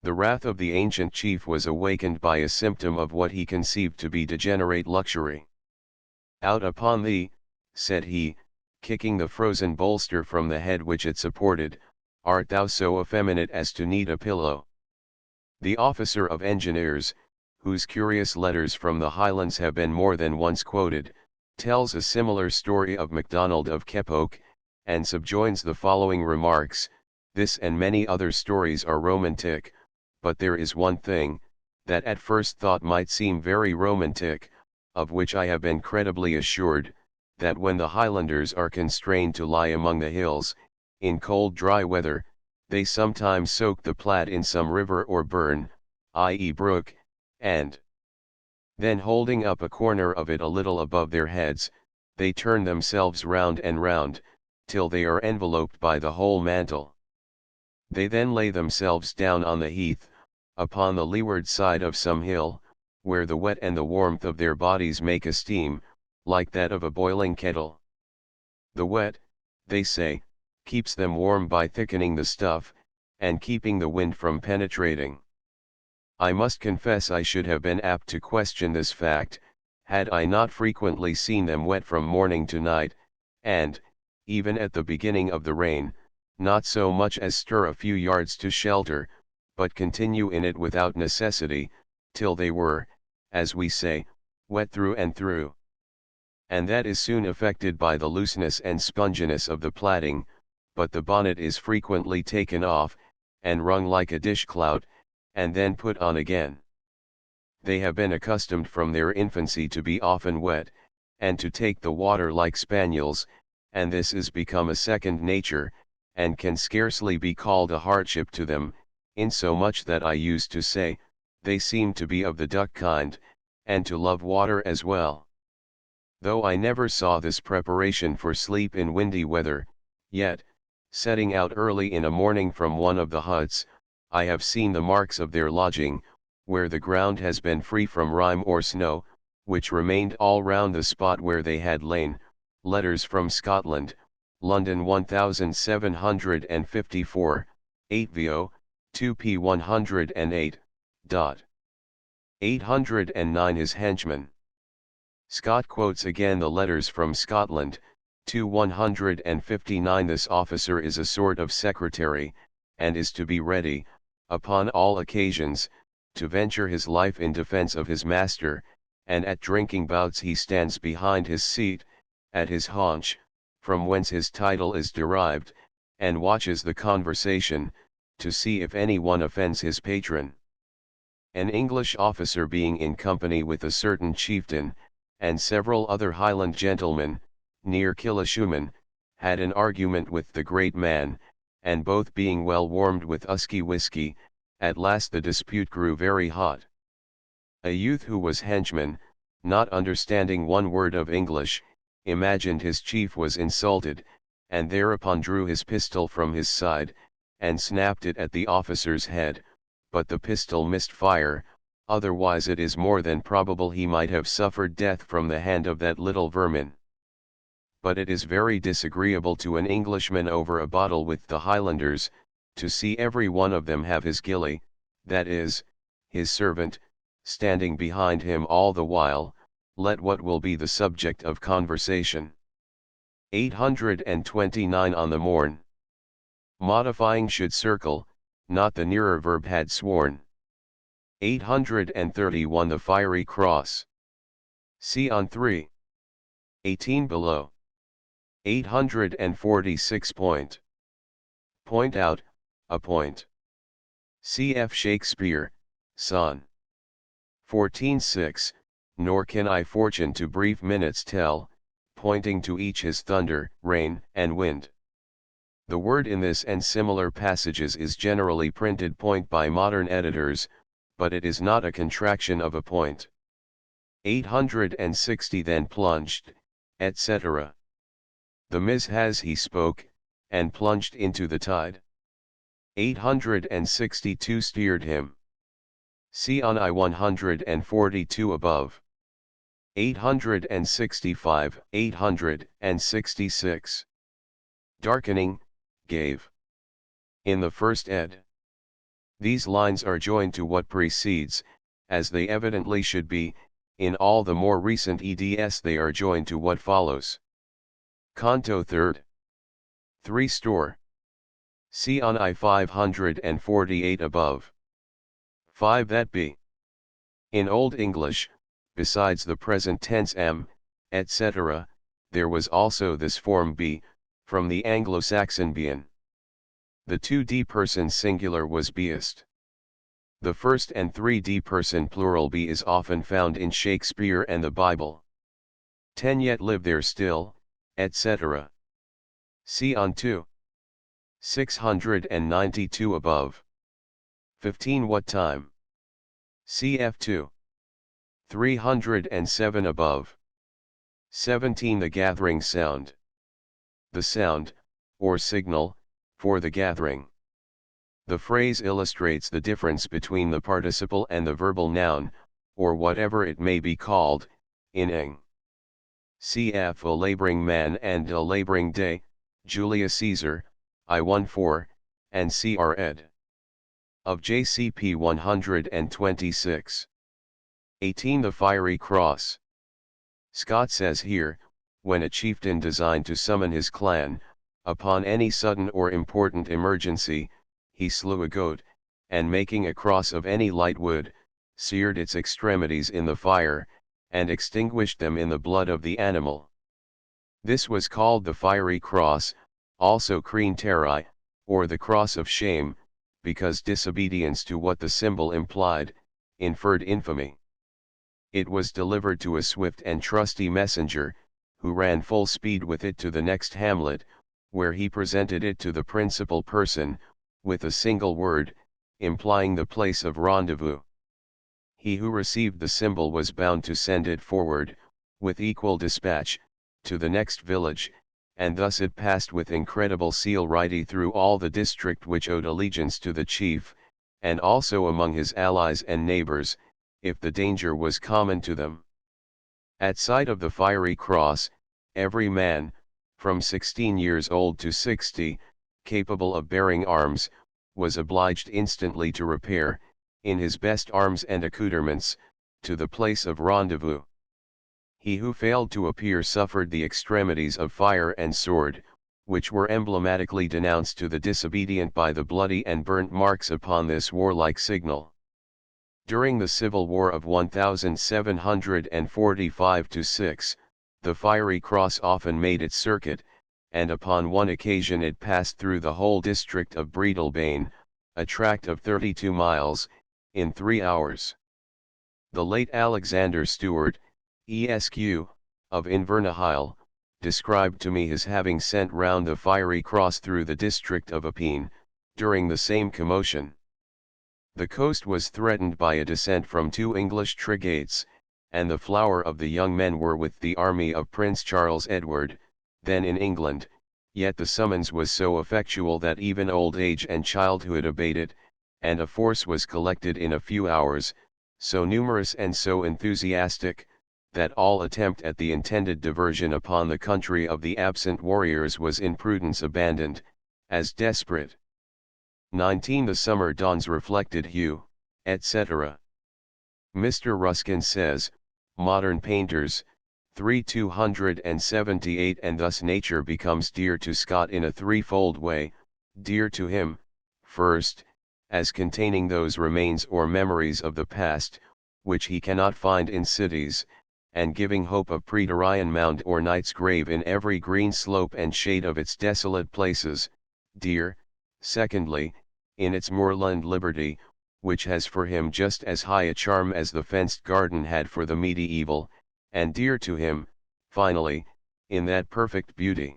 The wrath of the ancient chief was awakened by a symptom of what he conceived to be degenerate luxury. Out upon thee, said he, kicking the frozen bolster from the head which it supported, art thou so effeminate as to need a pillow? The officer of engineers, whose curious letters from the Highlands have been more than once quoted, tells a similar story of MacDonald of Keppoch, and subjoins the following remarks: this and many other stories are romantic, but there is one thing, that at first thought might seem very romantic, of which I have been credibly assured, that when the Highlanders are constrained to lie among the hills, in cold dry weather, they sometimes soak the plaid in some river or burn, i.e. brook, and then holding up a corner of it a little above their heads, they turn themselves round and round, till they are enveloped by the whole mantle. They then lay themselves down on the heath, upon the leeward side of some hill, where the wet and the warmth of their bodies make a steam, like that of a boiling kettle. The wet, they say, keeps them warm by thickening the stuff, and keeping the wind from penetrating. I must confess I should have been apt to question this fact, had I not frequently seen them wet from morning to night, and, even at the beginning of the rain, not so much as stir a few yards to shelter, but continue in it without necessity, till they were, as we say, wet through and through. And that is soon effected by the looseness and sponginess of the plaiting, but the bonnet is frequently taken off, and wrung like a dishclout, and then put on again. They have been accustomed from their infancy to be often wet, and to take the water like spaniels, and this is become a second nature, and can scarcely be called a hardship to them, insomuch that I used to say, they seem to be of the duck kind, and to love water as well. Though I never saw this preparation for sleep in windy weather, yet, setting out early in a morning from one of the huts, I have seen the marks of their lodging, where the ground has been free from rime or snow, which remained all round the spot where they had lain. Letters from Scotland, London 1754, 8 vo, 2p 108. 809 His henchman. Scott quotes again the letters from Scotland, 159. This officer is a sort of secretary, and is to be ready, upon all occasions, to venture his life in defence of his master, and at drinking bouts he stands behind his seat, at his haunch, from whence his title is derived, and watches the conversation, to see if any one offends his patron. An English officer being in company with a certain chieftain, and several other Highland gentlemen, near Killishuman, had an argument with the great man, and both being well warmed with usky whisky, at last the dispute grew very hot. A youth who was henchman, not understanding one word of English, imagined his chief was insulted, and thereupon drew his pistol from his side, and snapped it at the officer's head, but the pistol missed fire, otherwise it is more than probable he might have suffered death from the hand of that little vermin. But it is very disagreeable to an Englishman over a bottle with the Highlanders, to see every one of them have his gillie, that is, his servant, standing behind him all the while, let what will be the subject of conversation. 829 On the morn. Modifying should circle, not the nearer verb had sworn. 831 The fiery cross. See on 3. 18 below. 846 Point. Point out, a point. Cf. Shakespeare, Son. 14:6, Nor can I fortune to brief minutes tell, pointing to each his thunder, rain, and wind. The word in this and similar passages is generally printed point by modern editors, but it is not a contraction of a point. 860 Then plunged, etc. The mis has he spoke, and plunged into the tide. 862 Steered him. See on I-142 above. 865, 866. Darkening, gave. In the first ed. These lines are joined to what precedes, as they evidently should be. In all the more recent eds they are joined to what follows. Canto 3rd. 3 Store. See on I-548 above. 5 That be. In Old English, besides the present tense am, etc., there was also this form be, from the Anglo-Saxon bein. The 2d person singular was beest. The first and 3d person plural be is often found in Shakespeare and the Bible. 10 Yet live there still, etc. See on 2. 692 above. 15 What time? Cf 2. 307 above. 17 The gathering sound. The sound, or signal, for the gathering. The phrase illustrates the difference between the participle and the verbal noun, or whatever it may be called, in ing. Cf. a laboring man and a laboring day, Julius Caesar, I-14, and Cr. ed. Of JCP 126. 18 The fiery cross. Scott says here, when a chieftain designed to summon his clan, upon any sudden or important emergency, he slew a goat, and making a cross of any light wood, seared its extremities in the fire, and extinguished them in the blood of the animal. This was called the fiery cross, also kreen terai, or the cross of shame, because disobedience to what the symbol implied, inferred infamy. It was delivered to a swift and trusty messenger, who ran full speed with it to the next hamlet, where he presented it to the principal person, with a single word, implying the place of rendezvous. He who received the symbol was bound to send it forward, with equal dispatch, to the next village, and thus it passed with incredible celerity through all the district which owed allegiance to the chief, and also among his allies and neighbors, if the danger was common to them. At sight of the fiery cross, every man, from 16 years old to 60, capable of bearing arms, was obliged instantly to repair, in his best arms and accoutrements, to the place of rendezvous. He who failed to appear suffered the extremities of fire and sword, which were emblematically denounced to the disobedient by the bloody and burnt marks upon this warlike signal. During the Civil War of 1745-6, the fiery cross often made its circuit, and upon one occasion it passed through the whole district of Breadalbane, a tract of 32 miles, in 3 hours. The late Alexander Stewart, Esq., of Invernahyle, described to me his having sent round the fiery cross through the district of Appine, during the same commotion. The coast was threatened by a descent from 2 English trigates, and the flower of the young men were with the army of Prince Charles Edward, then in England, yet the summons was so effectual that even old age and childhood obeyed it, and a force was collected in a few hours, so numerous and so enthusiastic, that all attempt at the intended diversion upon the country of the absent warriors was in prudence abandoned, as desperate. 19 The summer dawns reflected hue, etc. Mr. Ruskin says, Modern Painters, 278 and thus nature becomes dear to Scott in a threefold way, dear to him, first, as containing those remains or memories of the past, which he cannot find in cities, and giving hope of Praetorian mound or knight's grave in every green slope and shade of its desolate places, dear, secondly, in its moorland liberty, which has for him just as high a charm as the fenced garden had for the mediaeval, and dear to him, finally, in that perfect beauty,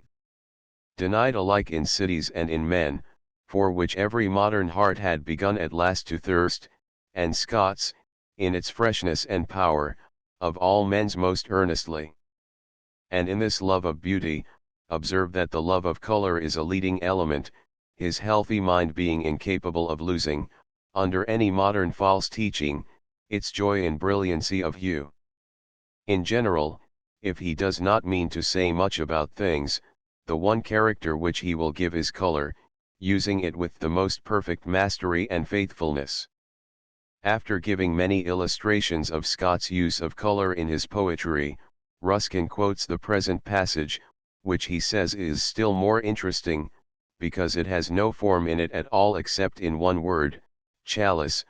denied alike in cities and in men, for which every modern heart had begun at last to thirst, and Scott's, in its freshness and power, of all men's most earnestly. And in this love of beauty, observe that the love of color is a leading element, his healthy mind being incapable of losing, under any modern false teaching, its joy in brilliancy of hue. In general, if he does not mean to say much about things, the one character which he will give is color, using it with the most perfect mastery and faithfulness. After giving many illustrations of Scott's use of color in his poetry, Ruskin quotes the present passage, which he says is still more interesting, because it has no form in it at all except in one word, chalice,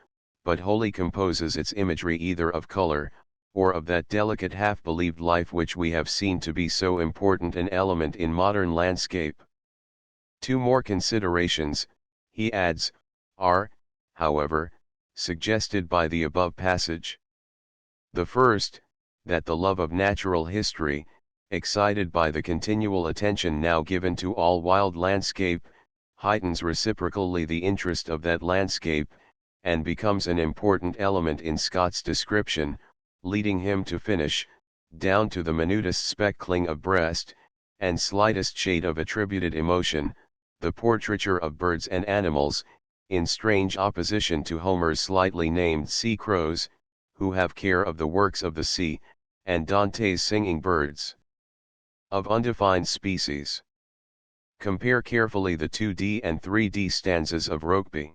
but wholly composes its imagery either of color, or of that delicate half-believed life which we have seen to be so important an element in modern landscape. 2 more considerations, he adds, are, however, suggested by the above passage. The first, that the love of natural history, excited by the continual attention now given to all wild landscape, heightens reciprocally the interest of that landscape, and becomes an important element in Scott's description, leading him to finish, down to the minutest speckling of breast, and slightest shade of attributed emotion, the portraiture of birds and animals, in strange opposition to Homer's slightly named sea crows, who have care of the works of the sea, and Dante's singing birds of undefined species. Compare carefully the 2D and 3D stanzas of Rokeby.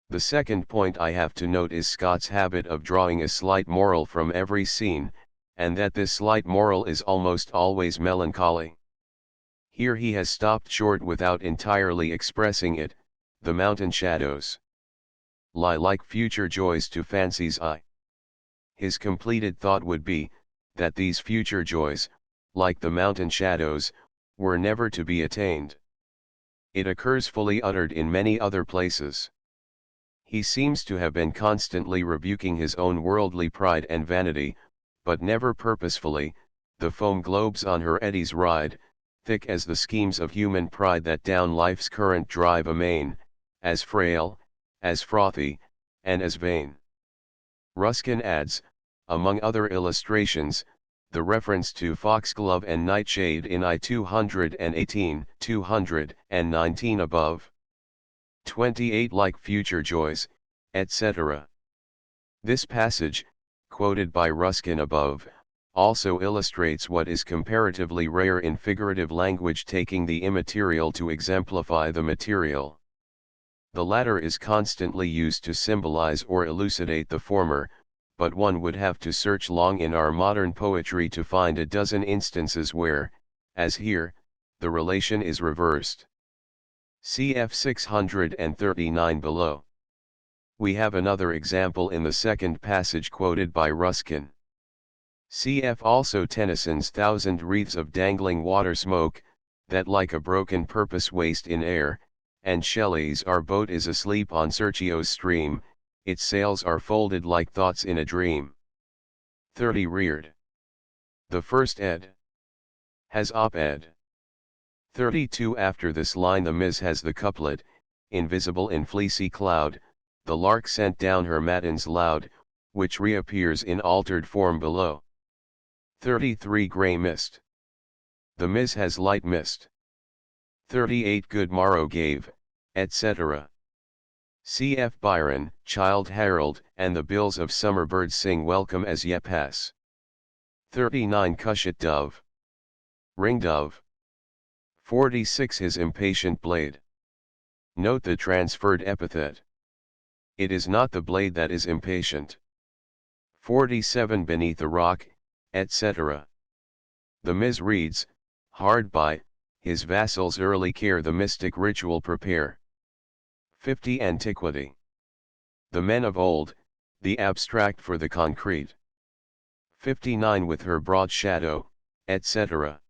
The second point I have to note is Scott's habit of drawing a slight moral from every scene, and that this slight moral is almost always melancholy. Here he has stopped short without entirely expressing it, the mountain shadows. lie like future joys to fancy's eye. His completed thought would be, that these future joys, like the mountain shadows, were never to be attained. It occurs fully uttered in many other places. He seems to have been constantly rebuking his own worldly pride and vanity, but never purposefully. The foam globes on her eddies ride, thick as the schemes of human pride that down life's current drive amain, as frail, as frothy, and as vain. Ruskin adds, among other illustrations, the reference to foxglove and nightshade in I 218, 219 above. 28 like future joys, etc. This passage, quoted by Ruskin above, also illustrates what is comparatively rare in figurative language, taking the immaterial to exemplify the material. The latter is constantly used to symbolize or elucidate the former, but one would have to search long in our modern poetry to find a dozen instances where, as here, the relation is reversed. Cf 639 below. We have another example in the second passage quoted by Ruskin. Cf also Tennyson's thousand wreaths of dangling water smoke, that like a broken purpose waste in air, and Shelley's Our boat is asleep on Serchio's stream, its sails are folded like thoughts in a dream. 30 reared. The first ed. Has op-ed. 32 after this line the Ms. has the couplet, invisible in fleecy cloud, the lark sent down her matins loud, which reappears in altered form below. 33 grey mist. The Ms. has light mist. 38 good morrow gave, etc. Cf. Byron, Childe Harold, and the bills of summer birds sing welcome as ye pass. 39 cushat dove. Ring dove. 46 his impatient blade. Note the transferred epithet. It is not the blade that is impatient. 47 beneath a rock, etc. The Ms. reads, hard by, his vassals early care the mystic ritual prepare. 50 antiquity. The men of old, the abstract for the concrete. 59 with her broad shadow, etc.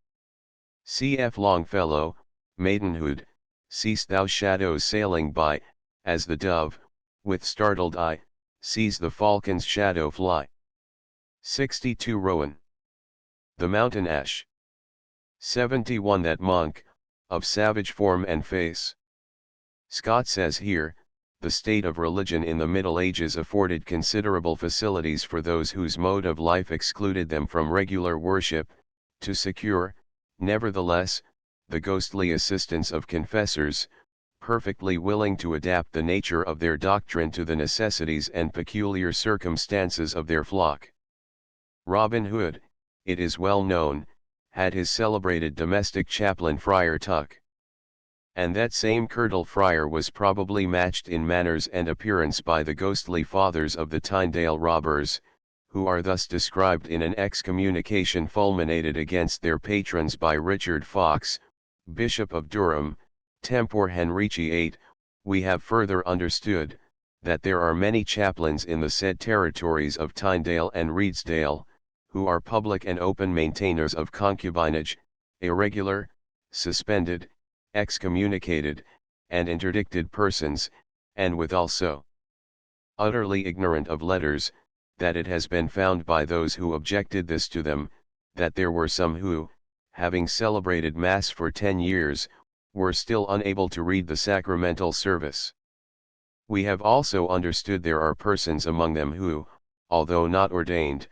Cf. Longfellow, Maidenhood, seest thou shadows sailing by, as the dove, with startled eye, sees the falcon's shadow fly. 62 Rowan. The mountain ash. 71 that monk, of savage form and face. Scott says here, the state of religion in the Middle Ages afforded considerable facilities for those whose mode of life excluded them from regular worship, to secure, nevertheless, the ghostly assistance of confessors, perfectly willing to adapt the nature of their doctrine to the necessities and peculiar circumstances of their flock. Robin Hood, it is well known, had his celebrated domestic chaplain Friar Tuck. And that same Curtal Friar was probably matched in manners and appearance by the ghostly fathers of the Tynedale robbers, who are thus described in an excommunication fulminated against their patrons by Richard Fox, Bishop of Durham, Tempor Henrici VIII. We have further understood, that there are many chaplains in the said territories of Tynedale and Redesdale, who are public and open maintainers of concubinage, irregular, suspended, excommunicated, and interdicted persons, and with also utterly ignorant of letters, that it has been found by those who objected this to them, that there were some who, having celebrated Mass for 10 years, were still unable to read the sacramental service. We have also understood there are persons among them who, although not ordained,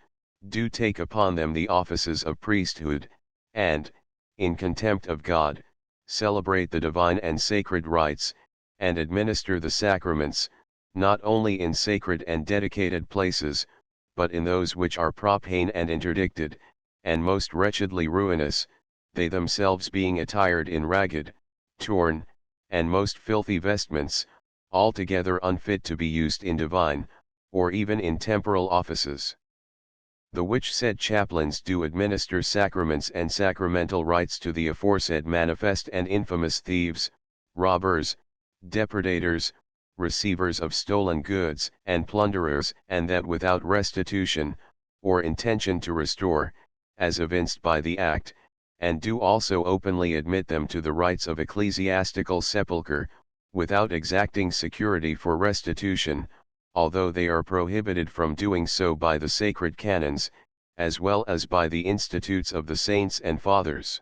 do take upon them the offices of priesthood, and, in contempt of God, celebrate the divine and sacred rites, and administer the sacraments, not only in sacred and dedicated places, but in those which are profane and interdicted, and most wretchedly ruinous, they themselves being attired in ragged, torn, and most filthy vestments, altogether unfit to be used in divine, or even in temporal offices. The which said chaplains do administer sacraments and sacramental rites to the aforesaid manifest and infamous thieves, robbers, depredators, receivers of stolen goods, and plunderers, and that without restitution, or intention to restore, as evinced by the act, and do also openly admit them to the rights of ecclesiastical sepulchre, without exacting security for restitution, although they are prohibited from doing so by the sacred canons, as well as by the institutes of the saints and fathers.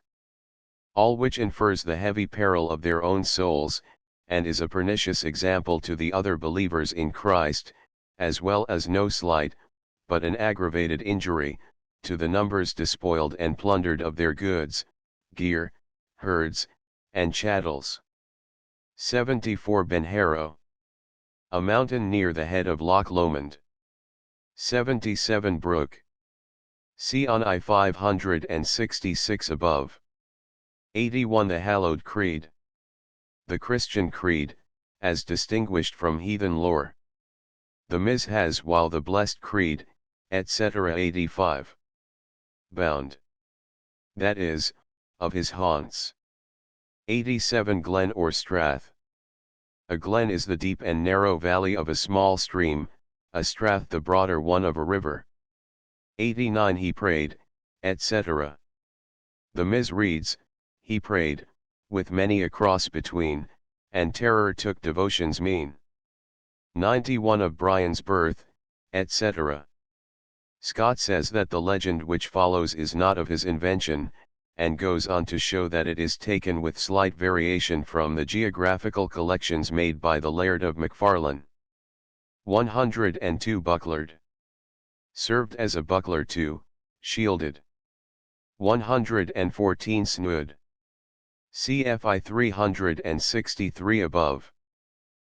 All which infers the heavy peril of their own souls, and is a pernicious example to the other believers in Christ, as well as no slight, but an aggravated injury, to the numbers despoiled and plundered of their goods, gear, herds, and chattels. 74 Benharrow. A mountain near the head of Loch Lomond. 77 Brook. See on I-566 above. 81 The Hallowed Creed. The Christian Creed, as distinguished from heathen lore. The Ms. has while the Blessed Creed, etc. 85. Bound. That is, of his haunts. 87 Glen or Strath. A glen is the deep and narrow valley of a small stream, a strath the broader one of a river. 89 He prayed, etc. The Ms. reads, he prayed, with many a cross between, and terror took devotion's mean. 91 Of Brian's birth, etc. Scott says that the legend which follows is not of his invention, and goes on to show that it is taken with slight variation from the geographical collections made by the Laird of Macfarlane. 102 Bucklered. Served as a buckler too, shielded. 114 Snood. CFI 363 above.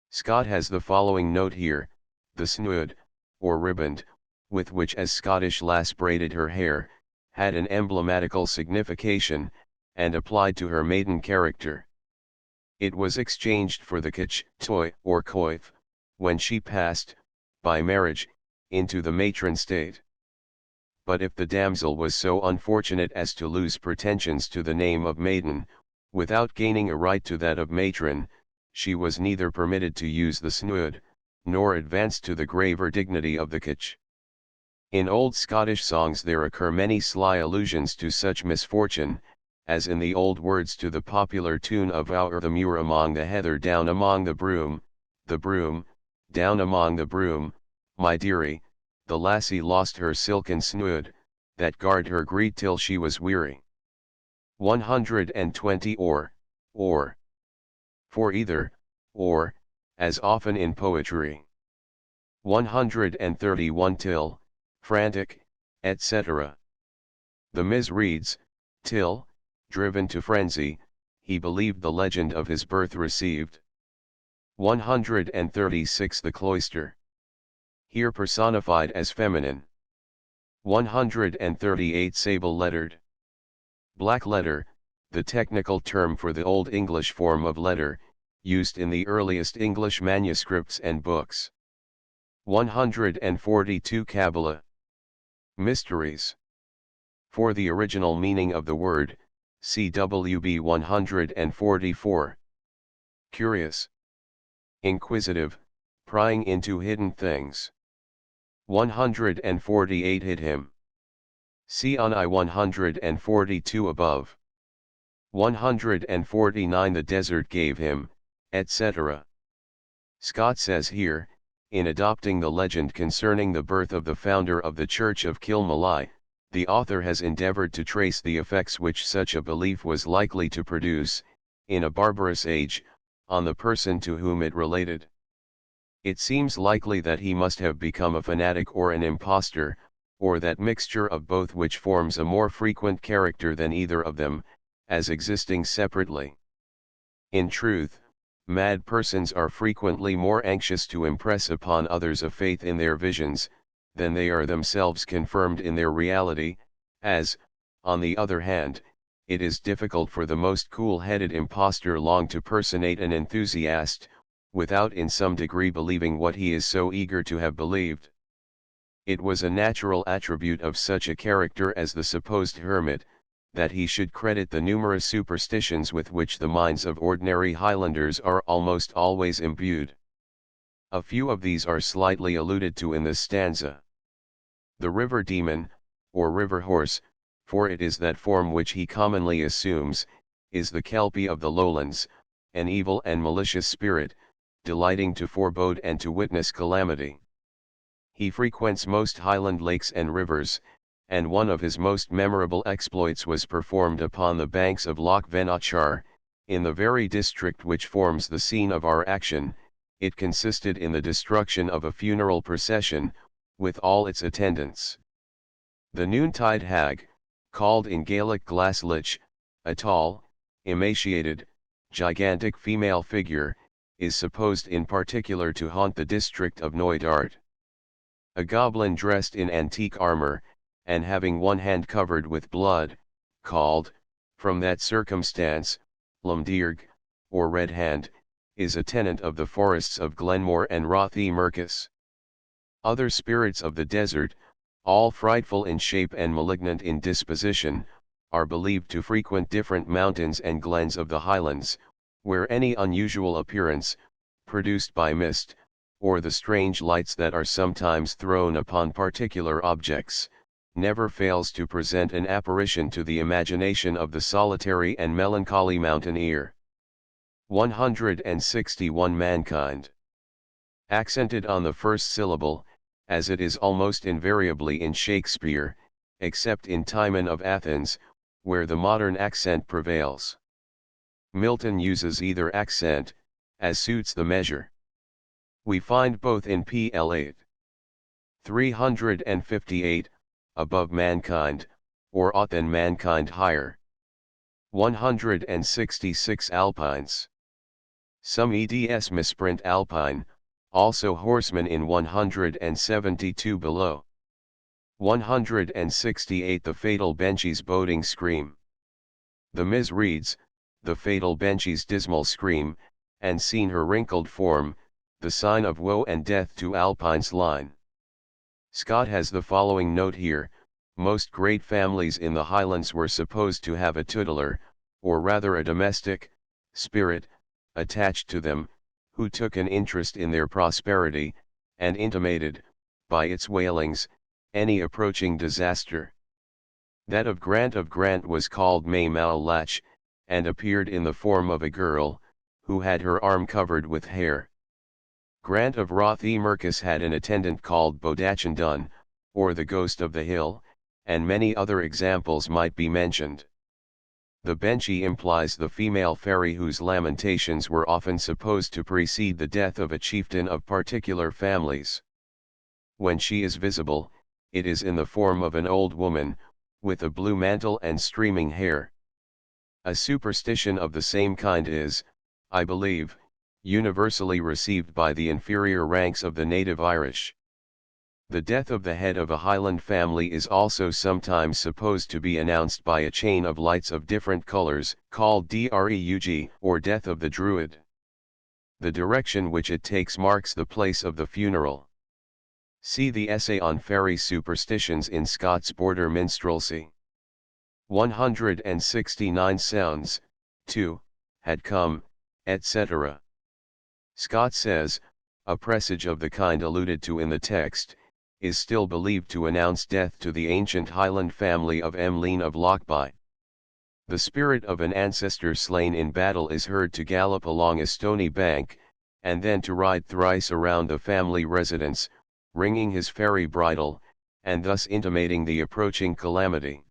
Scott has the following note here: the snood, or riband, with which as Scottish lass braided her hair, had an emblematical signification, and applied to her maiden character. It was exchanged for the kitch, toy, or coif, when she passed, by marriage, into the matron state. But if the damsel was so unfortunate as to lose pretensions to the name of maiden, without gaining a right to that of matron, she was neither permitted to use the snood, nor advanced to the graver dignity of the kitch. In old Scottish songs there occur many sly allusions to such misfortune, as in the old words to the popular tune of Ower the Muir among the heather down among the broom, down among the broom, my dearie, the lassie lost her silken snood, that guard her greed till she was weary. 120 or. For either, or, as often in poetry. 131 Till, frantic, etc. The Ms. reads, till, driven to frenzy, he believed the legend of his birth received. 136 The Cloister. Here personified as feminine. 138 Sable lettered. Black letter, the technical term for the Old English form of letter, used in the earliest English manuscripts and books. 142 Kabbalah. Mysteries. For the original meaning of the word, see WB 144. Curious. Inquisitive, prying into hidden things. 148 Hid him. See on I-142 above. 149 The desert gave him, etc. Scott says here, in adopting the legend concerning the birth of the founder of the Church of Kilmallie, the author has endeavored to trace the effects which such a belief was likely to produce, in a barbarous age, on the person to whom it related. It seems likely that he must have become a fanatic or an impostor, or that mixture of both, which forms a more frequent character than either of them, as existing separately. In truth, mad persons are frequently more anxious to impress upon others a faith in their visions, than they are themselves confirmed in their reality, as, on the other hand, it is difficult for the most cool-headed impostor long to personate an enthusiast, without in some degree believing what he is so eager to have believed. It was a natural attribute of such a character as the supposed hermit, that he should credit the numerous superstitions with which the minds of ordinary Highlanders are almost always imbued. A few of these are slightly alluded to in this stanza. The river demon, or river horse, for it is that form which he commonly assumes, is the Kelpie of the lowlands, an evil and malicious spirit, delighting to forebode and to witness calamity. He frequents most highland lakes and rivers, and one of his most memorable exploits was performed upon the banks of Loch Venachar, in the very district which forms the scene of our action. It consisted in the destruction of a funeral procession, with all its attendants. The noontide hag, called in Gaelic Glas Lich, a tall, emaciated, gigantic female figure, is supposed in particular to haunt the district of Knoydart. A goblin dressed in antique armor, and having one hand covered with blood, called, from that circumstance, Lumdirg, or Red Hand, is a tenant of the forests of Glenmore and Rothy Mercus. Other spirits of the desert, all frightful in shape and malignant in disposition, are believed to frequent different mountains and glens of the highlands, where any unusual appearance, produced by mist, or the strange lights that are sometimes thrown upon particular objects, never fails to present an apparition to the imagination of the solitary and melancholy mountaineer. 161 Mankind. Accented on the first syllable, as it is almost invariably in Shakespeare, except in Timon of Athens, where the modern accent prevails. Milton uses either accent, as suits the measure. We find both in PL 8. 358, above mankind, or aught than mankind higher. 166 Alpines. Some eds misprint Alpine, also horseman in 172 below. 168 The fatal Benchy's boding scream. The Ms. reads, the fatal Benchy's dismal scream, and seen her wrinkled form, the sign of woe and death to Alpine's line. Scott has the following note here: most great families in the Highlands were supposed to have a tutelar, or rather a domestic, spirit, attached to them, who took an interest in their prosperity, and intimated, by its wailings, any approaching disaster. That of Grant was called May Mao Lach, and appeared in the form of a girl, who had her arm covered with hair. Grant of Rothy Mercus had an attendant called Bodachan Dun, or the Ghost of the Hill, and many other examples might be mentioned. The Benchy implies the female fairy whose lamentations were often supposed to precede the death of a chieftain of particular families. When she is visible, it is in the form of an old woman, with a blue mantle and streaming hair. A superstition of the same kind is, I believe, universally received by the inferior ranks of the native Irish. The death of the head of a Highland family is also sometimes supposed to be announced by a chain of lights of different colors, called Dreug, or death of the Druid. The direction which it takes marks the place of the funeral. See the essay on fairy superstitions in Scott's Border Minstrelsy. 169 Sounds, 2, had come, etc. Scott says, a presage of the kind alluded to in the text, is still believed to announce death to the ancient Highland family of Emleen of Lochby. The spirit of an ancestor slain in battle is heard to gallop along a stony bank, and then to ride thrice around the family residence, ringing his fairy bridle, and thus intimating the approaching calamity.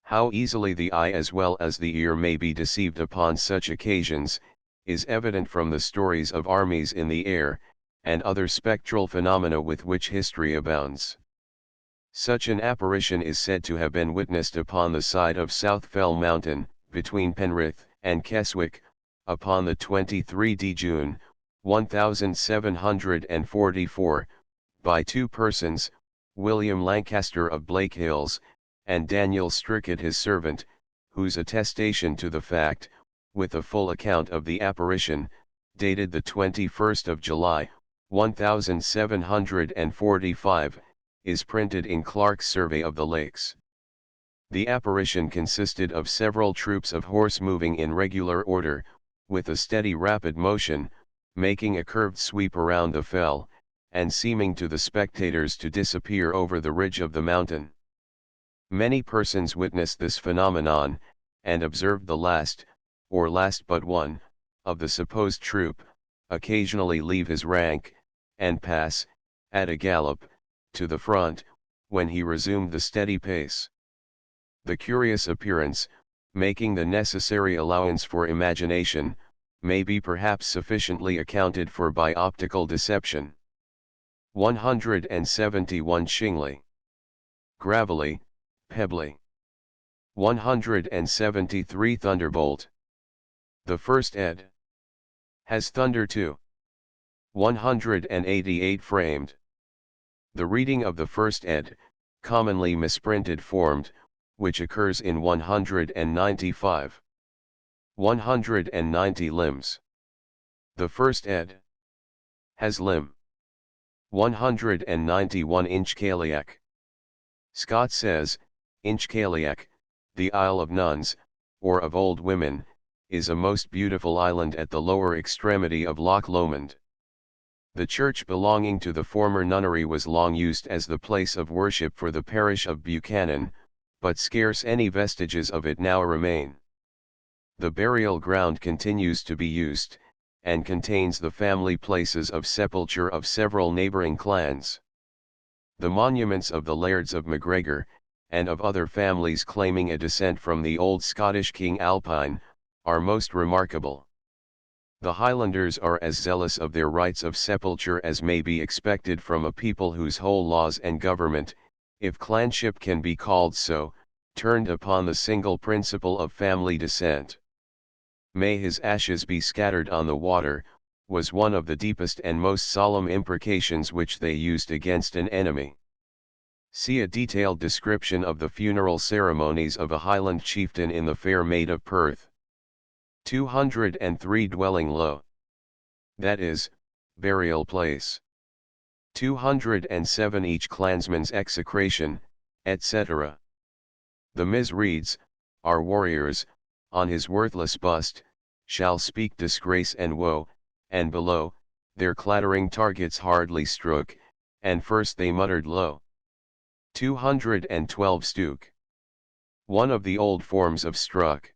How easily the eye as well as the ear may be deceived upon such occasions, is evident from the stories of armies in the air, and other spectral phenomena with which history abounds. Such an apparition is said to have been witnessed upon the side of South Fell Mountain, between Penrith and Keswick, upon the 23 June, 1744, by two persons, William Lancaster of Blake Hills, and Daniel Strickett his servant, whose attestation to the fact, with a full account of the apparition, dated the 21st of July, 1745, is printed in Clark's Survey of the Lakes. The apparition consisted of several troops of horse moving in regular order, with a steady rapid motion, making a curved sweep around the fell, and seeming to the spectators to disappear over the ridge of the mountain. Many persons witnessed this phenomenon, and observed the last, or last but one, of the supposed troop, occasionally leave his rank, and pass, at a gallop, to the front, when he resumed the steady pace. The curious appearance, making the necessary allowance for imagination, may be perhaps sufficiently accounted for by optical deception. 171 Shingly. Gravelly, pebbly. 173 Thunderbolt. The first ed. Has thunder too. 188 Framed. The reading of the first ed, commonly misprinted formed, which occurs in 195. 190 Limbs. The first ed. Has limb. 191 Inchcailiac. Scott says, Inchcailiac, the Isle of Nuns, or of Old Women, is a most beautiful island at the lower extremity of Loch Lomond. The church belonging to the former nunnery was long used as the place of worship for the parish of Buchanan, but scarce any vestiges of it now remain. The burial ground continues to be used, and contains the family places of sepulture of several neighbouring clans. The monuments of the Lairds of MacGregor, and of other families claiming a descent from the old Scottish King Alpine, are most remarkable. The Highlanders are as zealous of their rights of sepulture as may be expected from a people whose whole laws and government, if clanship can be called so, turned upon the single principle of family descent. May his ashes be scattered on the water, was one of the deepest and most solemn imprecations which they used against an enemy. See a detailed description of the funeral ceremonies of a Highland chieftain in the Fair Maid of Perth. 203 Dwelling low. That is, burial place. 207 Each clansman's execration, etc. The Ms. reads, Our warriors, on his worthless bust, shall speak disgrace and woe, and below, their clattering targets hardly strook, and first they muttered low. 212 Stook. One of the old forms of struck.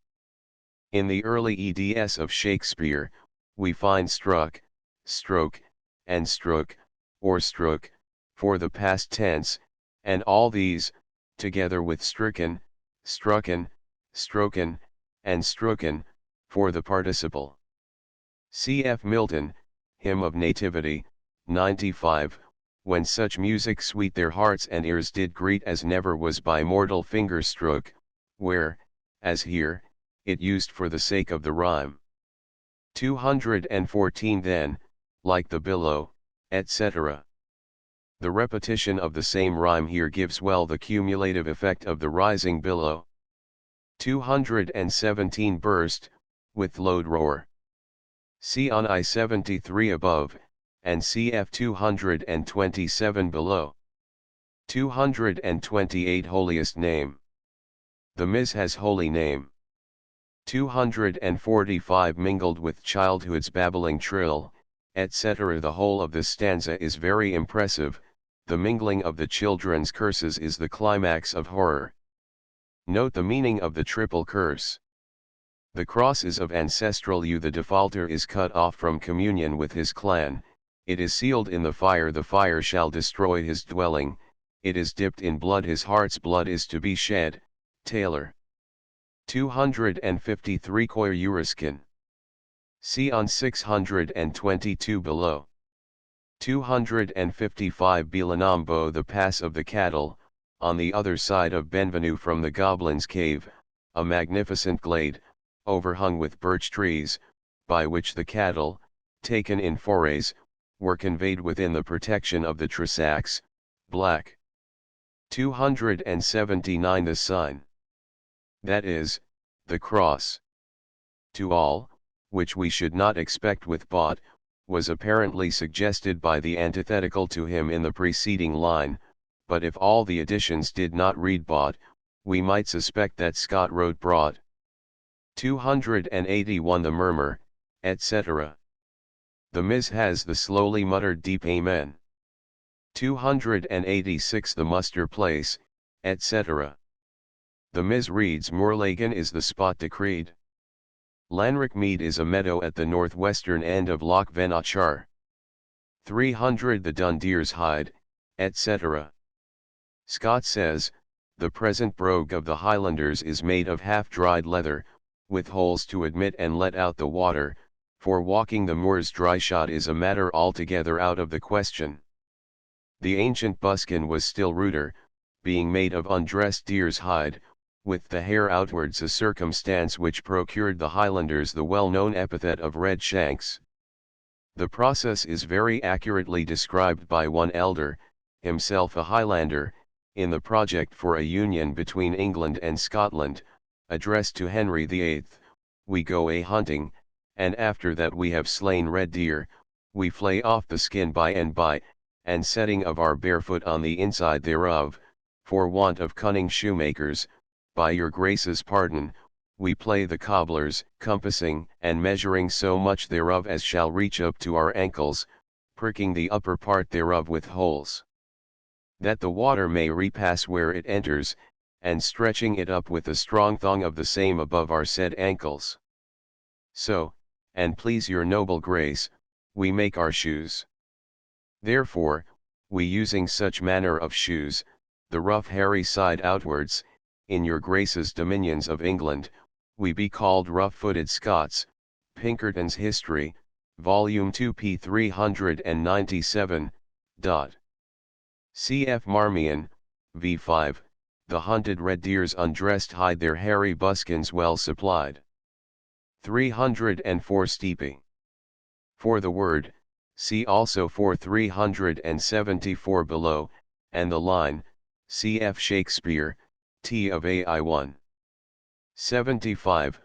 In the early eds of Shakespeare, we find struck, stroke, and strook, or strook, for the past tense, and all these, together with stricken, strucken, stroken, and strooken, for the participle. C.F. Milton, Hymn of Nativity, 95, when such music sweet their hearts and ears did greet as never was by mortal finger strook, where, as here, it used for the sake of the rhyme. 214 Then, like the billow, etc. The repetition of the same rhyme here gives well the cumulative effect of the rising billow. 217 Burst, with load roar. See on I-73 above, and cf 227 below. 228 Holiest Name. The Ms. has holy name. 245 Mingled with childhood's babbling trill, etc. The whole of this stanza is very impressive. The mingling of the children's curses is the climax of horror. Note the meaning of the triple curse. The cross is of ancestral the defaulter is cut off from communion with his clan, it is sealed in the fire shall destroy his dwelling, it is dipped in blood his heart's blood is to be shed. Taylor. 253 Coir Euruskin. See on 622 below. 255 Bilanambo The Pass of the Cattle, on the other side of Benvenue from the Goblin's Cave, a magnificent glade, overhung with birch trees, by which the cattle, taken in forays, were conveyed within the protection of the Trosachs, black. 279 The sign. That is, the cross. To all, which we should not expect with Bott, was apparently suggested by the antithetical to him in the preceding line, but if all the editions did not read Bott, we might suspect that Scott wrote broad. 281 The murmur, etc. The Ms. has the slowly muttered deep Amen. 286 The muster place, etc. The Ms. reads Moorlagan is the spot decreed. Lanrick Mead is a meadow at the northwestern end of Loch Venachar. 300 The Dundeer's Hide, etc. Scott says, the present brogue of the Highlanders is made of half-dried leather, with holes to admit and let out the water, for walking the moors dryshod is a matter altogether out of the question. The ancient buskin was still ruder, being made of undressed deer's hide, with the hair outwards, a circumstance which procured the Highlanders the well-known epithet of red shanks. The process is very accurately described by one elder, himself a Highlander, in the project for a union between England and Scotland, addressed to Henry VIII, we go a-hunting, and after that we have slain red deer, we flay off the skin by, and setting of our barefoot on the inside thereof, for want of cunning shoemakers, by your grace's pardon, we play the cobblers, compassing and measuring so much thereof as shall reach up to our ankles, pricking the upper part thereof with holes, that the water may repass where it enters, and stretching it up with a strong thong of the same above our said ankles. So, and please your noble grace, we make our shoes. Therefore, we using such manner of shoes, the rough hairy side outwards, in your grace's dominions of England, we be called rough-footed Scots. Pinkerton's History, Volume 2 p. 397. Cf. Marmion, v5, the hunted red deer's undressed hide their hairy buskins well supplied. 304 Steepy. For the word, see also for 374 below, and the line, cf. Shakespeare, T of AI1. 75,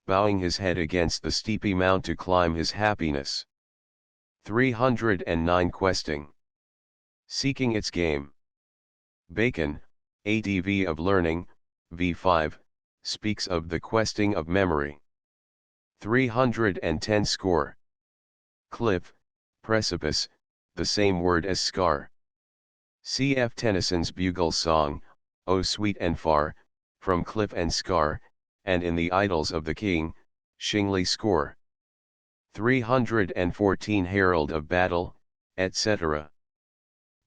bowing his head against the steepy mount to climb his happiness. 309 Questing. Seeking its game. Bacon, ADV of Learning, v5, speaks of the questing of memory. 310 Score. Cliff, precipice, the same word as scar. Cf. Tennyson's Bugle Song, O Sweet and Far, from Cliff and Scar, and in the Idylls of the King, Shingley Score. 314 Herald of Battle, etc.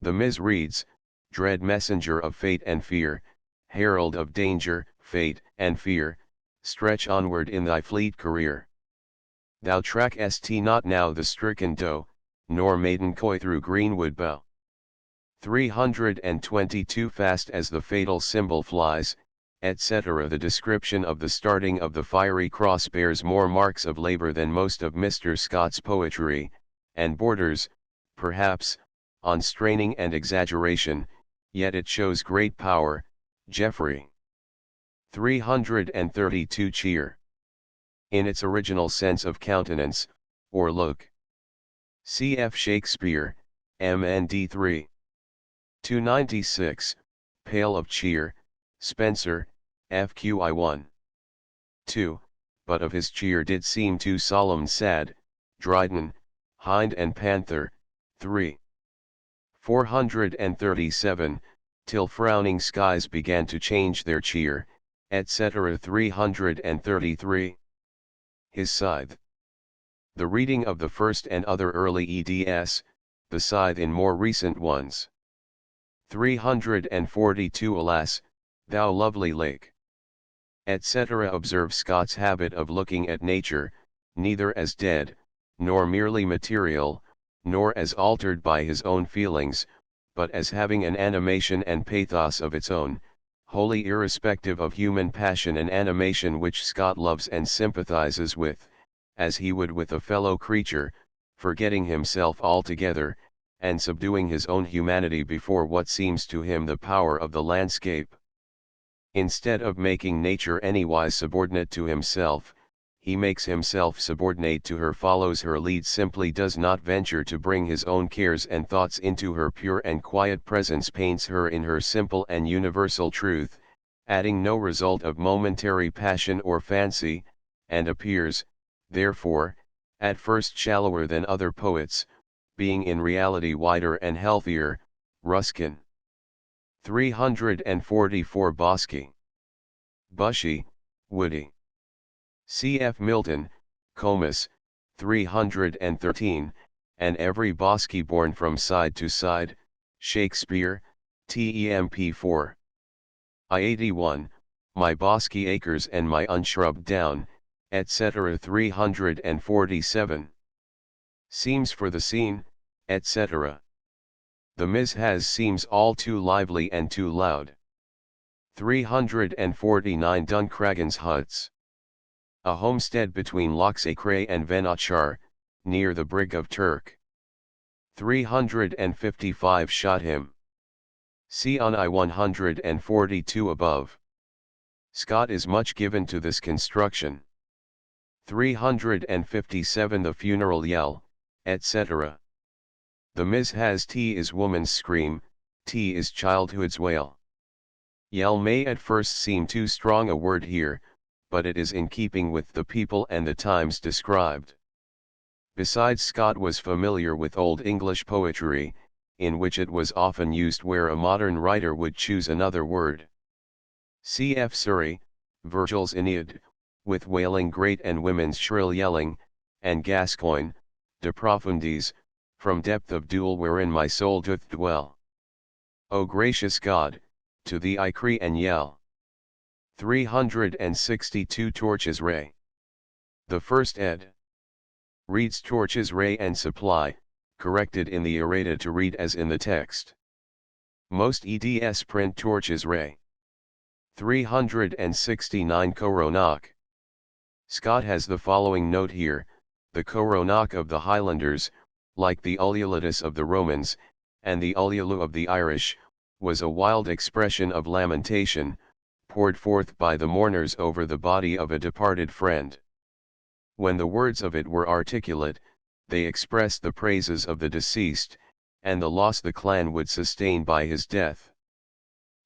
The Ms. reads, Dread messenger of fate and fear, herald of danger, fate, and fear, stretch onward in thy fleet career. Thou trackest not now the stricken doe, nor maiden coy through greenwood bough. 322 Fast as the fatal symbol flies, etc. The description of the starting of the fiery cross bears more marks of labor than most of Mr. Scott's poetry, and borders, perhaps, on straining and exaggeration, yet it shows great power. Geoffrey. 332 Cheer. In its original sense of countenance, or look. Cf. Shakespeare, MND 3. 296, Pale of Cheer, Spenser, FQI 1. 2, but of his cheer did seem too solemn sad, Dryden, Hind and Panther, 3. 437, till frowning skies began to change their cheer, etc. 333. His Scythe. The reading of the first and other early eds, the Scythe in more recent ones. 342 Alas, thou lovely lake, etc. Observe Scott's habit of looking at nature, neither as dead, nor merely material, nor as altered by his own feelings, but as having an animation and pathos of its own, wholly irrespective of human passion and animation, which Scott loves and sympathizes with, as he would with a fellow creature, forgetting himself altogether, and subduing his own humanity before what seems to him the power of the landscape. Instead of making nature anywise subordinate to himself, he makes himself subordinate to her, follows her lead, simply does not venture to bring his own cares and thoughts into her pure and quiet presence, paints her in her simple and universal truth, adding no result of momentary passion or fancy, and appears, therefore, at first shallower than other poets, being in reality wider and healthier, Ruskin. 344 Bosky. Bushy, woody. C. F. Milton, Comus, 313, and every bosky born from side to side, Shakespeare, Temp 4. I 81, my bosky acres and my unshrubbed down, etc. 347. Seems for the scene, etc. The Miss has seems all too lively and too loud. 349 Duncraggan's Huts. A homestead between Loxacre and Venachar, near the Brig of Turk. 355 Shot him. See on I-142 above. Scott is much given to this construction. 357 The funeral yell, etc. The Ms. has T is woman's scream, T is childhood's wail. Yell may at first seem too strong a word here, but it is in keeping with the people and the times described. Besides, Scott was familiar with Old English poetry, in which it was often used where a modern writer would choose another word. C.F. Surrey, Virgil's Aeneid, with wailing great and women's shrill yelling, and Gascoigne, De Profundis, from depth of duel wherein my soul doth dwell. O gracious God, to thee I cry and yell. 362 Torches Ray. The first ed. Reads Torches Ray and Supply, corrected in the errata to read as in the text. Most eds print Torches Ray. 369 Coronach. Scott has the following note here: the Coronach of the Highlanders, like the ululatus of the Romans, and the ululu of the Irish, was a wild expression of lamentation, poured forth by the mourners over the body of a departed friend. When the words of it were articulate, they expressed the praises of the deceased, and the loss the clan would sustain by his death.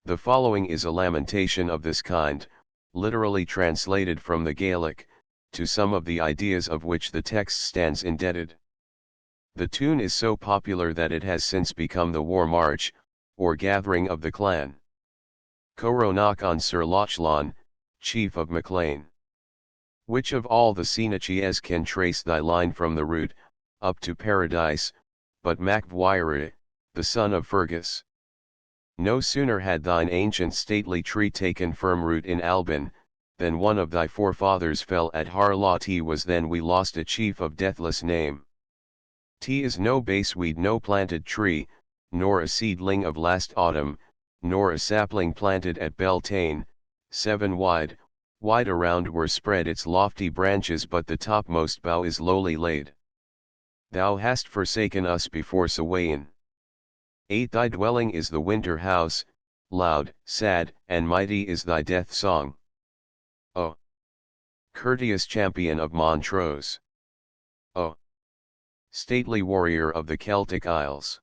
The following is a lamentation of this kind, literally translated from the Gaelic, to some of the ideas of which the text stands indebted. The tune is so popular that it has since become the War March, or gathering of the clan. Coronach on Sir Lochlon, chief of Maclean. Which of all the Senachies can trace thy line from the root, up to paradise, but Macdwaire, the son of Fergus? No sooner had thine ancient stately tree taken firm root in Albin, than one of thy forefathers fell at Harlaw. T was then we lost a chief of deathless name. T is no base weed, no planted tree, nor a seedling of last autumn, nor a sapling planted at Beltane, 7 wide, wide around were spread its lofty branches, but the topmost bough is lowly laid. Thou hast forsaken us before Sawain. 8 Thy dwelling is the winter house, loud, sad, and mighty is thy death song. O courteous champion of Montrose! O stately warrior of the Celtic Isles!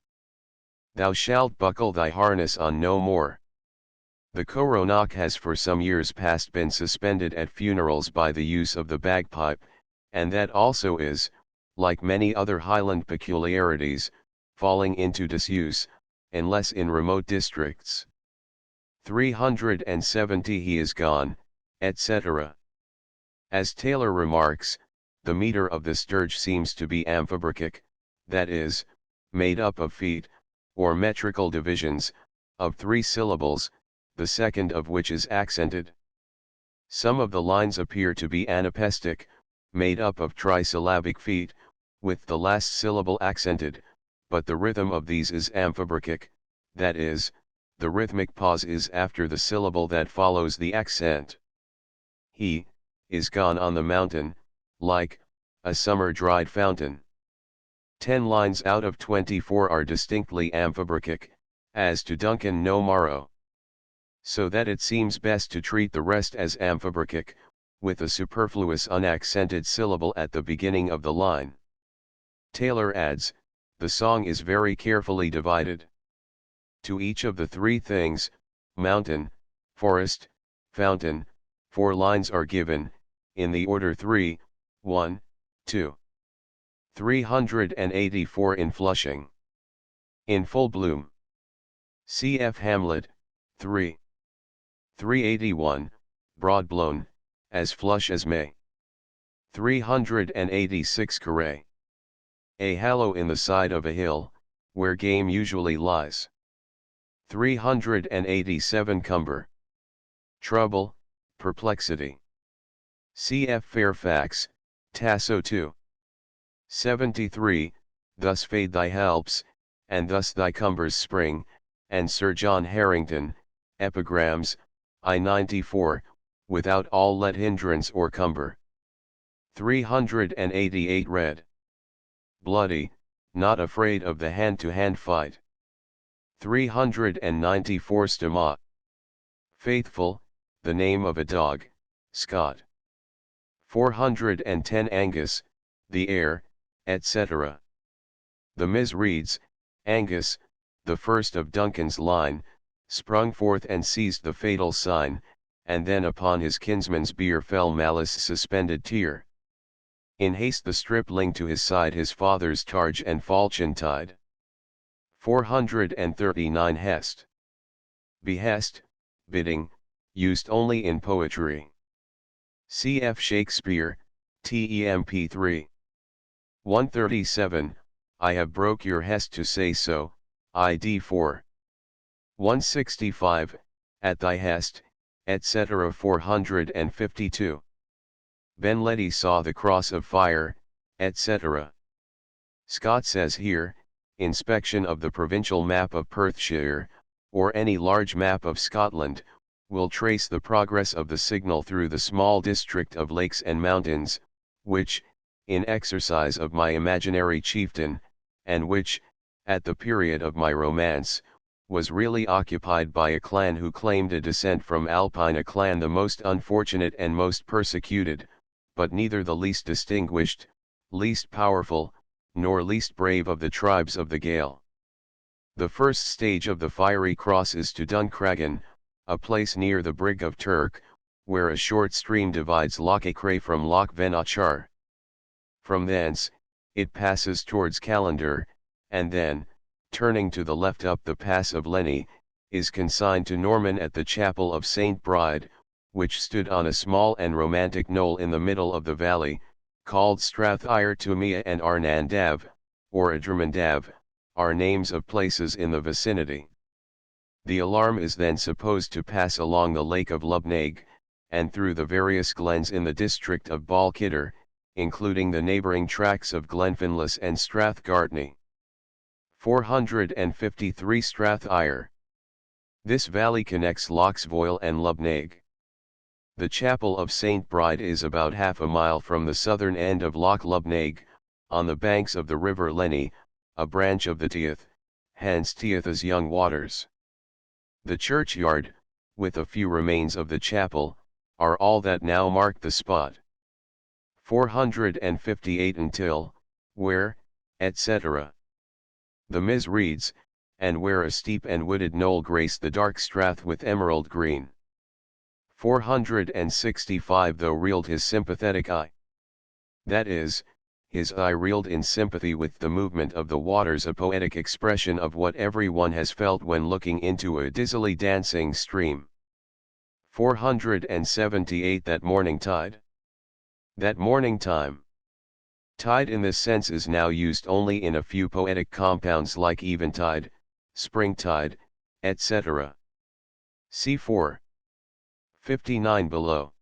Thou shalt buckle thy harness on no more. The Coronach has for some years past been suspended at funerals by the use of the bagpipe, and that also is, like many other Highland peculiarities, falling into disuse, unless in remote districts. 370 He is gone, etc. As Taylor remarks, the meter of the Sturge seems to be amphibrichic, that is, made up of feet, or metrical divisions, of 3 syllables, the second of which is accented. Some of the lines appear to be anapestic, made up of trisyllabic feet, with the last syllable accented, but the rhythm of these is amphibrichic, that is, the rhythmic pause is after the syllable that follows the accent. He is gone on the mountain, like a summer dried fountain. 10 lines out of 24 are distinctly amphibrichic, as to Duncan no morrow. So that it seems best to treat the rest as amphibrichic, with a superfluous unaccented syllable at the beginning of the line. Taylor adds, the song is very carefully divided. To each of the 3 things, mountain, forest, fountain, 4 lines are given, in the order 3, 1, 2. 384 in Flushing. In full bloom. Cf. Hamlet, 3. 381, broad blown, as flush as May. 386 Carré. A hollow in the side of a hill, where game usually lies. 387 Cumber. Trouble, perplexity. Cf. Fairfax, Tasso 2. 73, thus fade thy helps, and thus thy cumbers spring, and Sir John Harrington, Epigrams, I-94, without all let hindrance or cumber. 388 Red. Bloody, not afraid of the hand-to-hand fight. 394 Stamma. Faithful, the name of a dog, Scott. 410 Angus, the heir, etc. The Ms. reads, Angus, the first of Duncan's line, sprung forth and seized the fatal sign, and then upon his kinsman's bier fell malice suspended tear. In haste the stripling to his side his father's targe and falchion tied. 439 Hest. Behest, bidding, used only in poetry. Cf. Shakespeare, Temp 3. 137, I have broke your hest to say so, id 4. 165, at thy hest, etc. 452. Benledi saw the cross of fire, etc. Scott says here, inspection of the provincial map of Perthshire, or any large map of Scotland, will trace the progress of the signal through the small district of lakes and mountains, which, in exercise of my imaginary chieftain, and which, at the period of my romance, was really occupied by a clan who claimed a descent from Alpine, a clan the most unfortunate and most persecuted, but neither the least distinguished, least powerful, nor least brave of the tribes of the Gael. The first stage of the fiery cross is to Duncragan, a place near the Brig of Turk, where a short stream divides Loch Acray from Loch Venachar. From thence, it passes towards Callander, and then, turning to the left up the pass of Lenny, is consigned to Norman at the chapel of St. Bride, which stood on a small and romantic knoll in the middle of the valley, called Strathire Tumia and Arnandav, or Adremandav, are names of places in the vicinity. The alarm is then supposed to pass along the Lake of Lubnaig, and through the various glens in the district of Balkidder, including the neighbouring tracts of Glenfinlas and Strathgartney. 453 Strathire. This valley connects Lochs Voyle and Lubnaig. The chapel of St. Bride is about half a mile from the southern end of Loch Lubnaig, on the banks of the river Lenny, a branch of the Teith, hence Teith's young waters. The churchyard, with a few remains of the chapel, are all that now mark the spot. 458 until, where, etc. The Ms. reads, and where a steep and wooded knoll graced the dark strath with emerald green. 465 though reeled his sympathetic eye. That is, his eye reeled in sympathy with the movement of the waters, a poetic expression of what everyone has felt when looking into a dizzily dancing stream. 478 that morning tide. That morning time. Tide in this sense is now used only in a few poetic compounds like eventide, springtide, etc. C4. 59 below.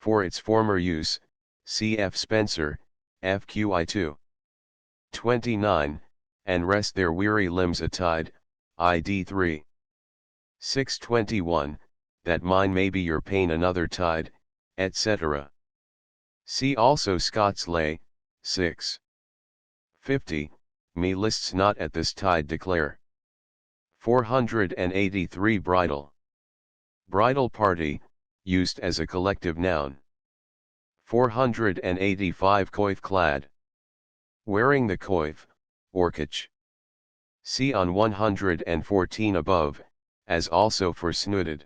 For its former use, cf. Spencer, FQI 2. 29, and rest their weary limbs atide, ID 3. 621, that mine may be your pain another tide, etc. See also Scott's Lay, 6. 50, me lists not at this tide declare. 483 Bridal. Bridal party, used as a collective noun. 485 Coif clad. Wearing the coif, orchage. See on 114 above, as also for snooded.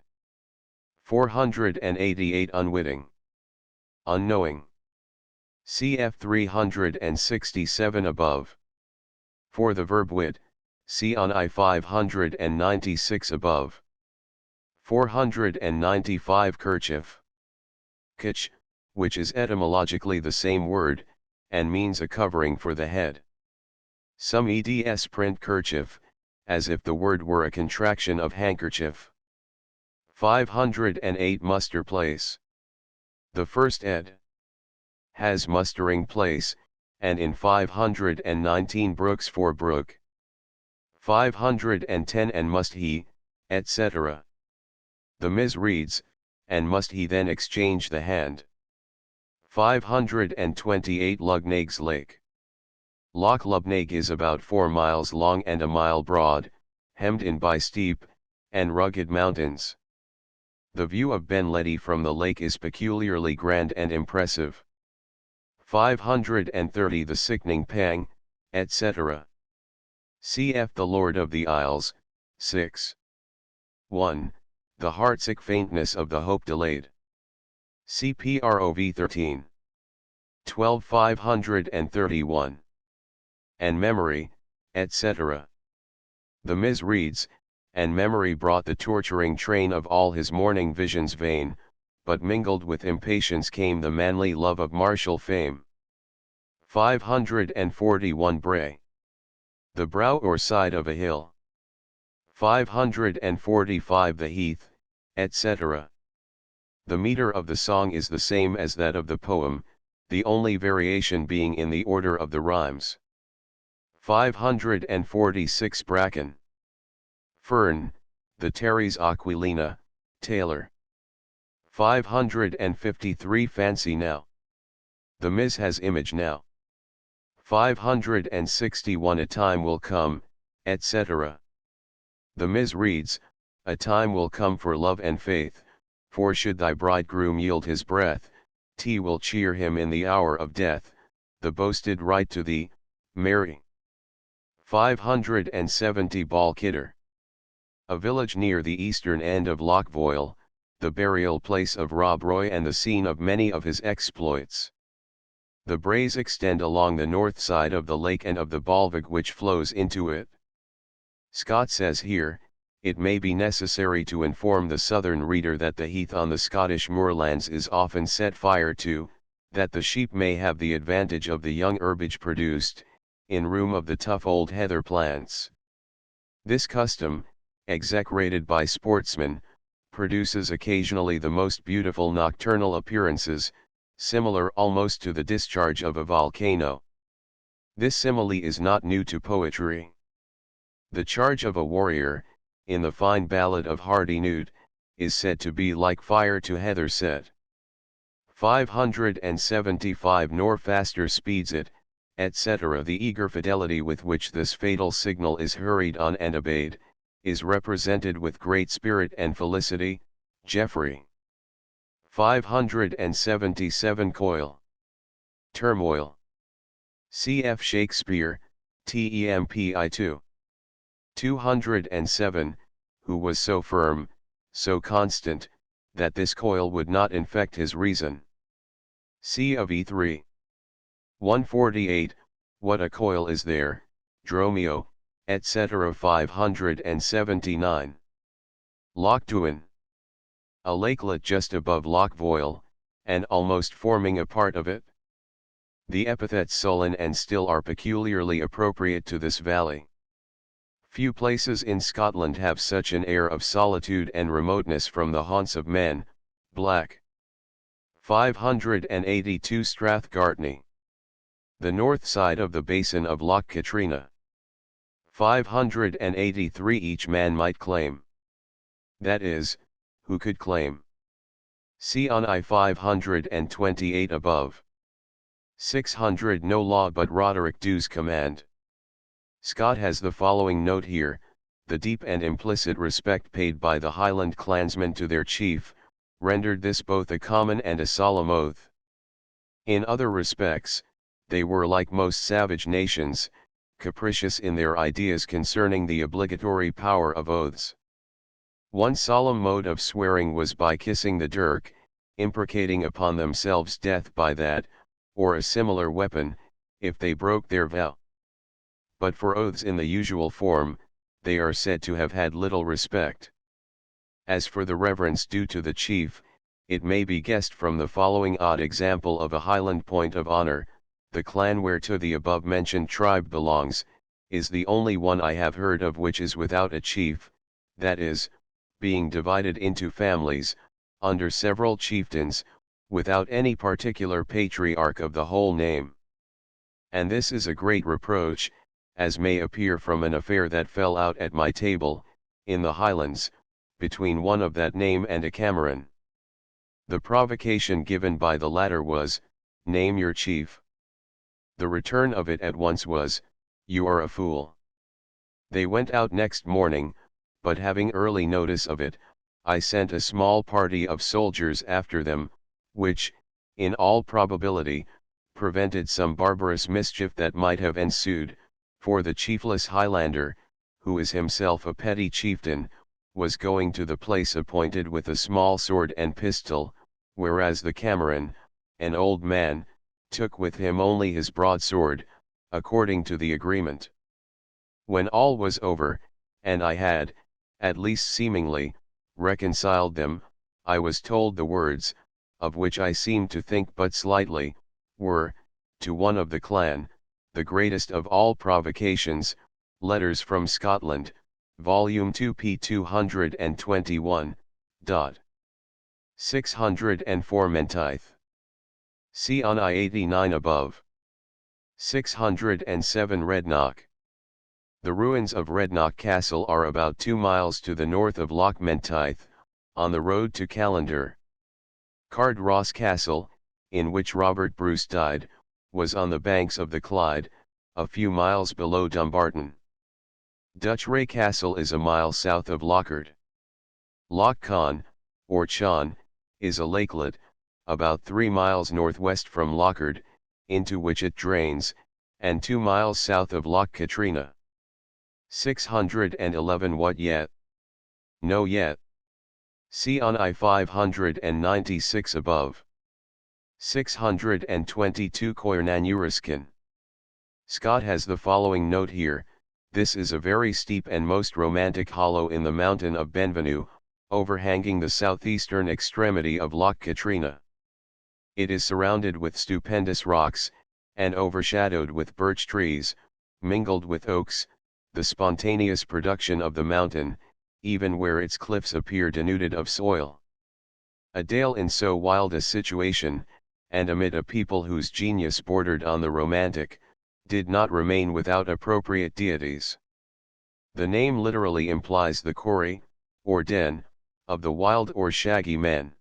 488 Unwitting. Unknowing. Cf 367 above. For the verb wit, see on I 596 above. 495 kerchief. Kach, which is etymologically the same word, and means a covering for the head. Some eds print kerchief, as if the word were a contraction of handkerchief. 508 muster place. The first ed. Has mustering place, and in 519 brooks for brook. 510 and must he, etc. The Ms reads, and must he then exchange the hand. 528 Lugnaig's Lake. Loch Lubnaig is about 4 miles long and a mile broad, hemmed in by steep and rugged mountains. The view of Ben Ledi from the lake is peculiarly grand and impressive. 530 The Sickening Pang, etc. Cf. The Lord of the Isles, 6. 1. The heartsick faintness of the hope delayed. CPROV 13. 12 531. And memory, etc. The Ms reads, and memory brought the torturing train of all his morning visions vain, but mingled with impatience came the manly love of martial fame. 541 Bray. The brow or side of a hill. 545 The heath, etc. The meter of the song is the same as that of the poem, the only variation being in the order of the rhymes. 546 Bracken. Fern, the Teres Aquilina, Taylor. 553 Fancy Now. The Ms has image now. 561 A time will come, etc. The Ms reads, a time will come for love and faith, for should thy bridegroom yield his breath, T will cheer him in the hour of death, the boasted right to thee, Mary. 570 Balquidder. A village near the eastern end of Loch Voil, the burial place of Rob Roy and the scene of many of his exploits. The braes extend along the north side of the lake and of the Balvig which flows into it. Scott says here, it may be necessary to inform the southern reader that the heath on the Scottish moorlands is often set fire to, that the sheep may have the advantage of the young herbage produced, in room of the tough old heather plants. This custom, execrated by sportsmen, produces occasionally the most beautiful nocturnal appearances, similar almost to the discharge of a volcano. This simile is not new to poetry. The charge of a warrior, in the fine ballad of Hardinude, is said to be like fire to heather set. 575 Nor faster speeds it, etc. The eager fidelity with which this fatal signal is hurried on and obeyed, is represented with great spirit and felicity, Geoffrey. 577 Coil. Turmoil. Cf. Shakespeare, Tempi 2. 207, who was so firm, so constant, that this coil would not infect his reason. C of E3. 148, what a coil is there, Dromio, etc. 579. Loch Duin. A lakelet just above Loch Voil, and almost forming a part of it. The epithets sullen and still are peculiarly appropriate to this valley. Few places in Scotland have such an air of solitude and remoteness from the haunts of men, black. 582 Strathgartney. The north side of the basin of Loch Katrina. 583 Each man might claim. That is, who could claim. See on I 528 above. 600 No law but Roderick Dhu's command. Scott has the following note here, the deep and implicit respect paid by the Highland clansmen to their chief, rendered this both a common and a solemn oath. In other respects, they were like most savage nations, capricious in their ideas concerning the obligatory power of oaths. One solemn mode of swearing was by kissing the dirk, imprecating upon themselves death by that, or a similar weapon, if they broke their vow. But for oaths in the usual form, they are said to have had little respect. As for the reverence due to the chief, it may be guessed from the following odd example of a Highland point of honor: the clan whereto the above-mentioned tribe belongs, is the only one I have heard of which is without a chief, that is, being divided into families, under several chieftains, without any particular patriarch of the whole name. And this is a great reproach, as may appear from an affair that fell out at my table, in the Highlands, between one of that name and a Cameron. The provocation given by the latter was, "Name your chief." The return of it at once was, "You are a fool." They went out next morning, but having early notice of it, I sent a small party of soldiers after them, which, in all probability, prevented some barbarous mischief that might have ensued, for the chiefless Highlander, who is himself a petty chieftain, was going to the place appointed with a small sword and pistol, whereas the Cameron, an old man, took with him only his broadsword, according to the agreement. When all was over, and I had, at least seemingly, reconciled them, I was told the words, of which I seemed to think but slightly, were, to one of the clan, the greatest of all provocations. Letters from Scotland, Volume 2 p. 221. 604 Menteith. See on I-89 above. 607 Redknock. The ruins of Redknock Castle are about 2 miles to the north of Loch Menteith, on the road to Callander. Cardross Castle, in which Robert Bruce died, was on the banks of the Clyde, a few miles below Dumbarton. Duchray Castle is a mile south of Lochard. Loch Conn, or Chon, is a lakelet, about 3 miles northwest from Lochard, into which it drains, and 2 miles south of Loch Katrina. 611 What yet? No yet. See on I-596 above. 622 Coirnanuriskin. Scott has the following note here: "This is a very steep and most romantic hollow in the mountain of Benvenue, overhanging the southeastern extremity of Loch Katrina. It is surrounded with stupendous rocks, and overshadowed with birch trees, mingled with oaks, the spontaneous production of the mountain, even where its cliffs appear denuded of soil. A dale in so wild a situation, and amid a people whose genius bordered on the romantic, did not remain without appropriate deities." The name literally implies the quarry, or den, of the wild or shaggy men.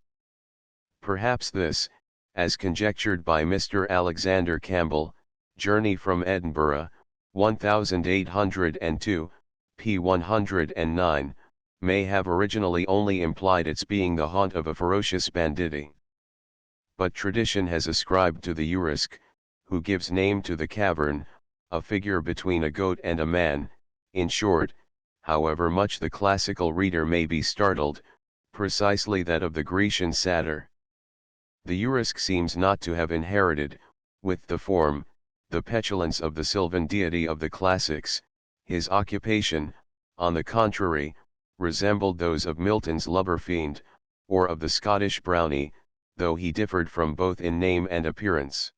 Perhaps this, as conjectured by Mr. Alexander Campbell, Journey from Edinburgh, 1802, p. 109, may have originally only implied its being the haunt of a ferocious banditti. But tradition has ascribed to the Urisk, who gives name to the cavern, a figure between a goat and a man. In short, however much the classical reader may be startled, precisely that of the Grecian satyr. The Urisk seems not to have inherited, with the form, the petulance of the sylvan deity of the classics. His occupation, on the contrary, resembled those of Milton's lubber fiend, or of the Scottish brownie, though he differed from both in name and appearance.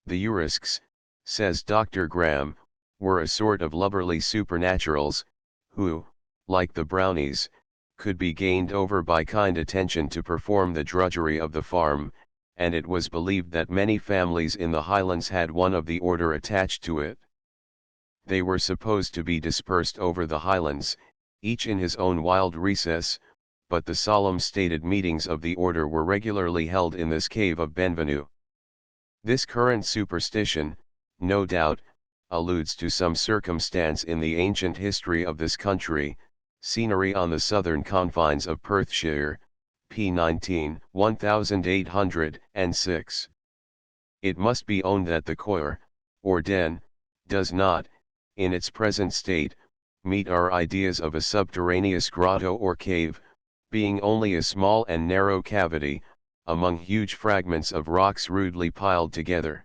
The Urisks, says Dr. Graham, were a sort of lubberly supernaturals, who, like the brownies, could be gained over by kind attention to perform the drudgery of the farm, and it was believed that many families in the Highlands had one of the order attached to it. They were supposed to be dispersed over the Highlands, each in his own wild recess, but the solemn stated meetings of the order were regularly held in this cave of Benvenue. This current superstition, no doubt, alludes to some circumstance in the ancient history of this country. Scenery on the southern confines of Perthshire, p. 19, 1806. It must be owned that the coir, or den, does not, in its present state, meet our ideas of a subterraneous grotto or cave, being only a small and narrow cavity, among huge fragments of rocks rudely piled together.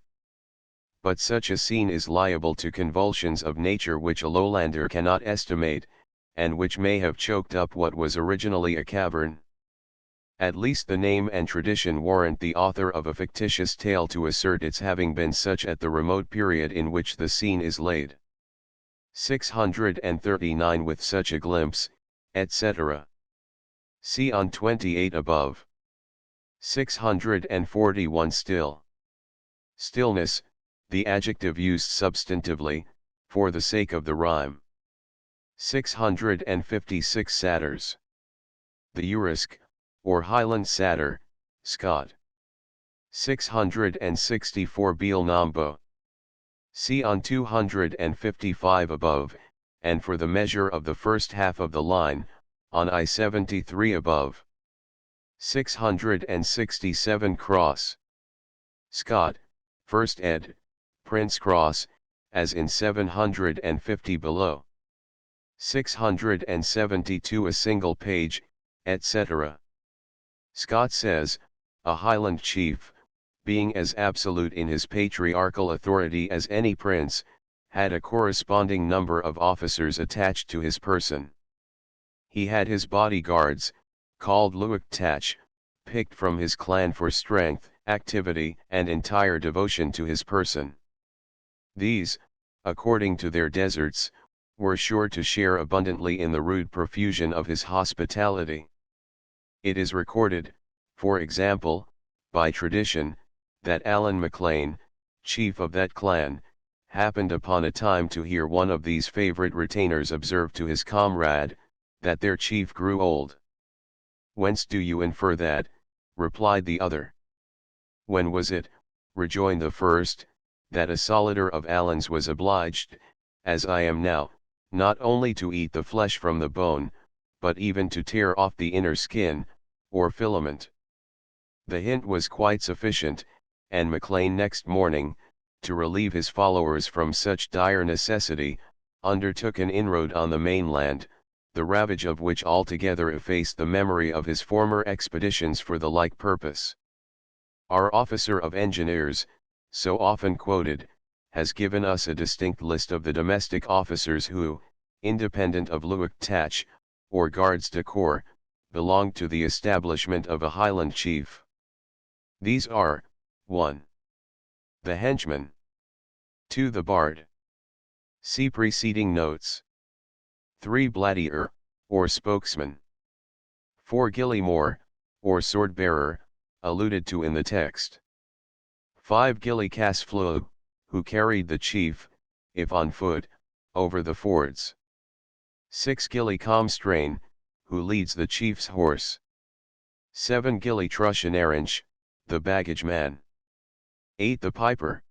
But such a scene is liable to convulsions of nature which a lowlander cannot estimate, and which may have choked up what was originally a cavern. At least the name and tradition warrant the author of a fictitious tale to assert its having been such at the remote period in which the scene is laid. 639 With such a glimpse, etc. See on 28 above. 641 Still. Stillness, the adjective used substantively, for the sake of the rhyme. 656 Satyrs. The Urisk, or Highland Satyr, Scott. 664 Beal Nambo. See on 255 above, and for the measure of the first half of the line, on I-73 above. 667 Cross. Scott, 1st ed., Prince Cross, as in 750 below. 672 A single page, etc. Scott says, a Highland chief, being as absolute in his patriarchal authority as any prince, had a corresponding number of officers attached to his person. He had his bodyguards, called Luach Tach, picked from his clan for strength, activity, and entire devotion to his person. These, according to their deserts, were sure to share abundantly in the rude profusion of his hospitality. It is recorded, for example, by tradition, that Allan MacLean, chief of that clan, happened upon a time to hear one of these favorite retainers observe to his comrade, that their chief grew old. Whence do you infer that? Replied the other. When was it, rejoined the first, that a soldier of Allan's was obliged, as I am now, not only to eat the flesh from the bone, but even to tear off the inner skin, or filament? The hint was quite sufficient, and MacLean next morning, to relieve his followers from such dire necessity, undertook an inroad on the mainland, the ravage of which altogether effaced the memory of his former expeditions for the like purpose. Our officer of engineers, so often quoted, has given us a distinct list of the domestic officers who, independent of Luach Tach, or gardes de corps, belonged to the establishment of a Highland chief. These are, 1. The henchman. 2. The bard. See preceding notes. 3. Bladier, or spokesman. 4. Gilly-more, or sword-bearer, alluded to in the text. 5. Gilly Casfleu, who carried the chief, if on foot, over the fords. 6. Gilly Comstrain, who leads the chief's horse. 7. Gilly Trushenaranch, the baggage man. 8. The piper.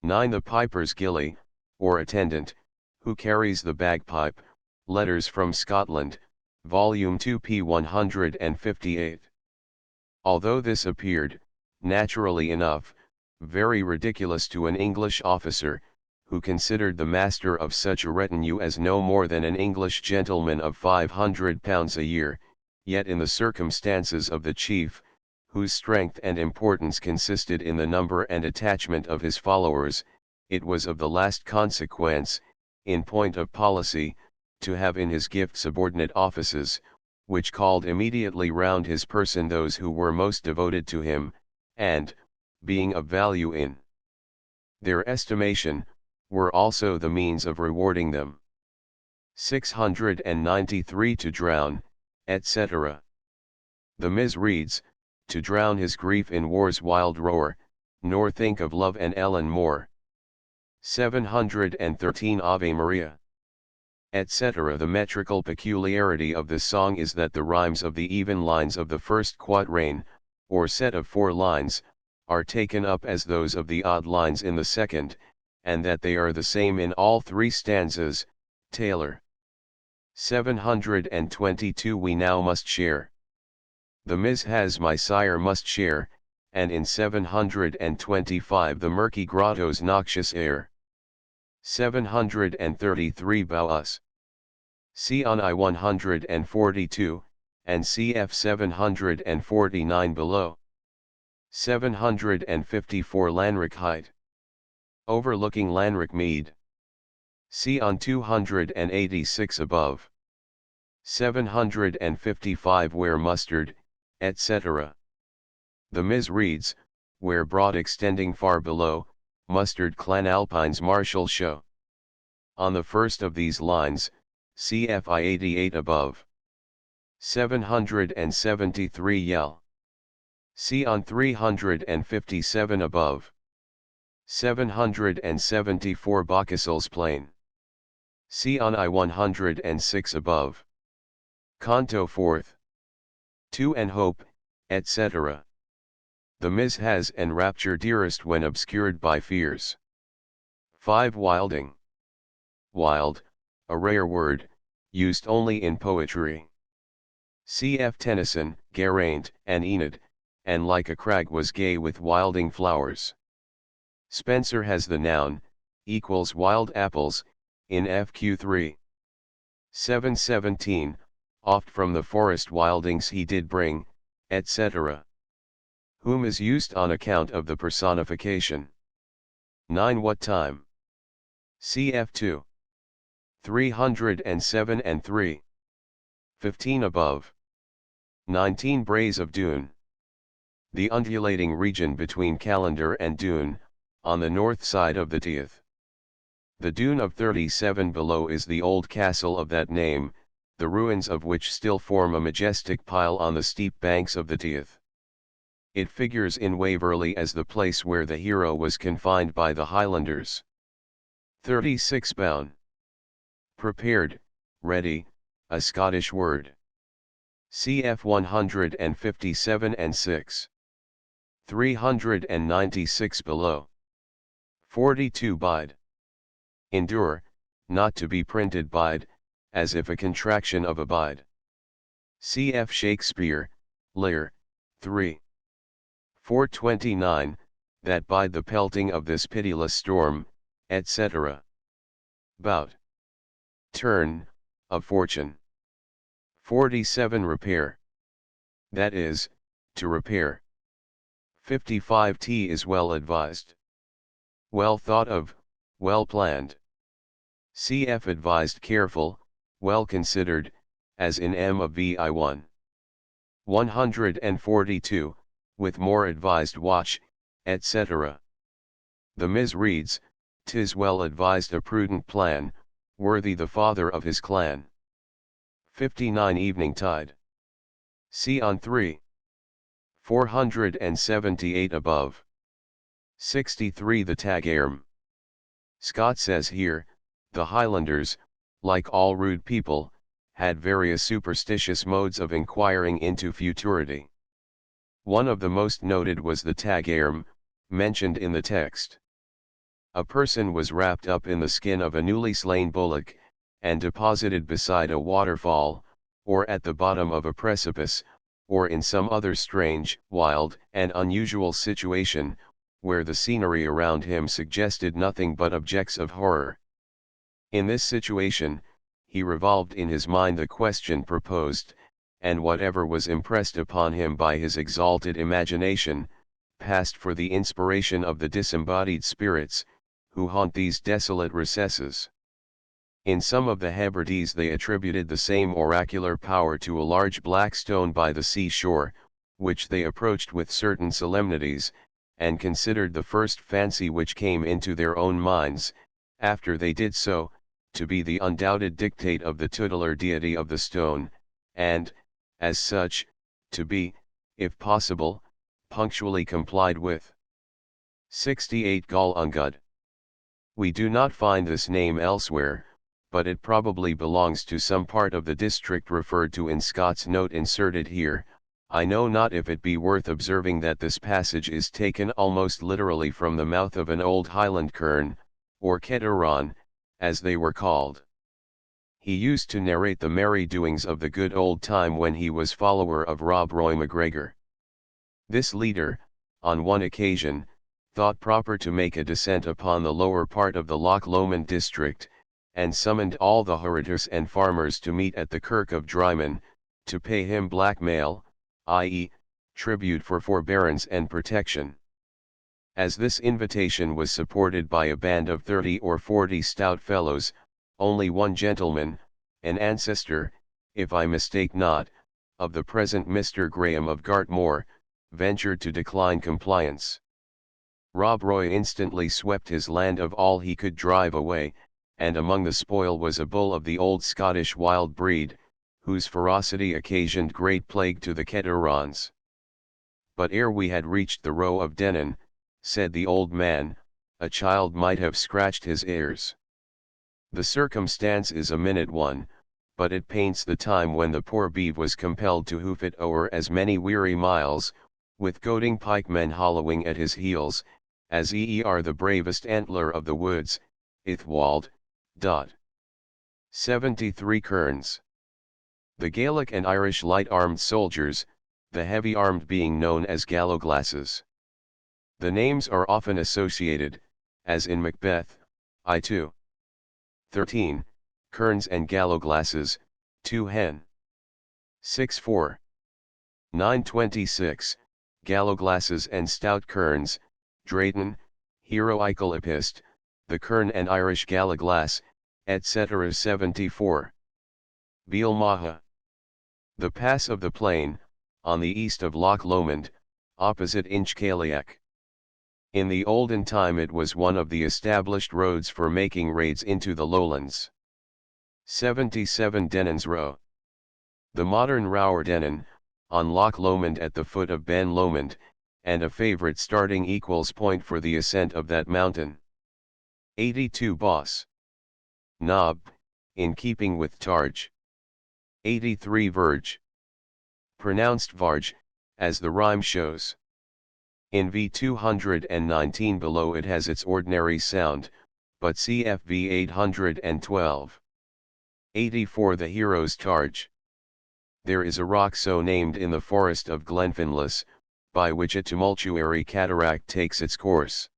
9. The piper's gilly, or attendant, who carries the bagpipe. Letters from Scotland, Volume 2 p. 158. Although this appeared, naturally enough, very ridiculous to an English officer, who considered the master of such a retinue as no more than an English gentleman of £500 a year, yet in the circumstances of the chief, whose strength and importance consisted in the number and attachment of his followers, it was of the last consequence, in point of policy, to have in his gift subordinate offices, which called immediately round his person those who were most devoted to him, and, being of value in their estimation, were also the means of rewarding them. 693 To drown, etc. The Ms. reads, to drown his grief in war's wild roar, nor think of love and Ellen more. 713 Ave Maria, etc. The metrical peculiarity of this song is that the rhymes of the even lines of the first quatrain, or set of 4 lines, are taken up as those of the odd lines in the second, and that they are the same in all 3 stanzas. Taylor. 722 We now must share. The Ms. has my sire must share, and in 725 the murky grotto's noxious air. 733 Bow us. See on I-142, and cf 749 below. 754 Lanrick height. Overlooking Lanrick Mead. See on 286 above. 755 Where Mustard, etc. The Ms. reads, where broad extending far below, Mustard Clan Alpines Martial Show. On the first of these lines, CFI 88 above. 773 Yell. See on 357 above. 774 Bacchusals Plain. See on I-106 above. Canto 4th. 2 and Hope, etc. The Ms. has and rapture dearest when obscured by fears. 5 Wilding. Wild, a rare word, used only in poetry. C.F. Tennyson, Geraint, and Enid, and like a crag was gay with wilding flowers. Spenser has the noun, equals wild apples, in FQ3. 717, oft from the forest wildings he did bring, etc. Whom is used on account of the personification. 9 What time? Cf2. 307 and 3. 15 above. 19 Braes of Doon. The undulating region between Callander and Doon, on the north side of the Teith. The Doon of 37 below is the old castle of that name, the ruins of which still form a majestic pile on the steep banks of the Teith. It figures in Waverley as the place where the hero was confined by the Highlanders. 36 Bown. Prepared, ready, a Scottish word. Cf 157 and 6. 396 below. 42 Bide. Endure, not to be printed bide, as if a contraction of abide. Cf Shakespeare, Lear, 3. 429, that bide the pelting of this pitiless storm, etc. Bout. Turn, of fortune. 47 Repair. That is, to repair. 55 T is well advised. Well thought of, well planned. Cf advised careful, well considered, as in M of VI1. 142, with more advised watch, etc. The Ms. reads, 'tis well advised a prudent plan, worthy the father of his clan. 59 Evening Tide. See on 3. 478 above. 63 The Tag Airm. Scott says here, the Highlanders, like all rude people, had various superstitious modes of inquiring into futurity. One of the most noted was the Tag Airm, mentioned in the text. A person was wrapped up in the skin of a newly slain bullock, and deposited beside a waterfall, or at the bottom of a precipice, or in some other strange, wild, and unusual situation, where the scenery around him suggested nothing but objects of horror. In this situation, he revolved in his mind the question proposed, and whatever was impressed upon him by his exalted imagination, passed for the inspiration of the disembodied spirits, who haunt these desolate recesses. In some of the Hebrides they attributed the same oracular power to a large black stone by the sea-shore, which they approached with certain solemnities, and considered the first fancy which came into their own minds, after they did so, to be the undoubted dictate of the tutelar deity of the stone, and, as such, to be, if possible, punctually complied with. 68 Gol Ungud. We do not find this name elsewhere, but it probably belongs to some part of the district referred to in Scott's note inserted here. I know not if it be worth observing that this passage is taken almost literally from the mouth of an old Highland kern, or Ketteron, as they were called. He used to narrate the merry doings of the good old time when he was follower of Rob Roy MacGregor. This leader, on one occasion, thought proper to make a descent upon the lower part of the Loch Lomond district, and summoned all the Horiters and farmers to meet at the Kirk of Dryman, to pay him blackmail, i.e., tribute for forbearance and protection. As this invitation was supported by a band of 30 or 40 stout fellows, only one gentleman, an ancestor, if I mistake not, of the present Mr. Graham of Gartmore, ventured to decline compliance. Rob Roy instantly swept his land of all he could drive away, and among the spoil was a bull of the old Scottish wild breed, whose ferocity occasioned great plague to the Ketterons. But ere we had reached the row of Denon, said the old man, a child might have scratched his ears. The circumstance is a minute one, but it paints the time when the poor beeve was compelled to hoof it o'er as many weary miles, with goading pikemen hollowing at his heels, as e'er the bravest antler of the woods, Ithwald. 73 Kerns. The Gaelic and Irish light-armed soldiers, the heavy-armed being known as gallowglasses. The names are often associated, as in Macbeth, I2. 13, Kerns and gallowglasses, 2 hen. 6-4. 926, gallowglasses and stout kerns, Drayton, Heroicalipist, the kern and Irish gallowglass, etc. 74. Bealmaha. The pass of the plain, on the east of Loch Lomond, opposite Inchcailiac. In the olden time it was one of the established roads for making raids into the lowlands. 77 Denon's Row. The modern Rower Denon, on Loch Lomond at the foot of Ben Lomond, and a favourite starting equals point for the ascent of that mountain. 82 Boss. Knob, in keeping with Targe. 83 Verge. Pronounced Varge, as the rhyme shows. In V219 below it has its ordinary sound, but cf V812. 84 The Hero's Targe. There is a rock so named in the forest of Glenfinlas, by which a tumultuary cataract takes its course.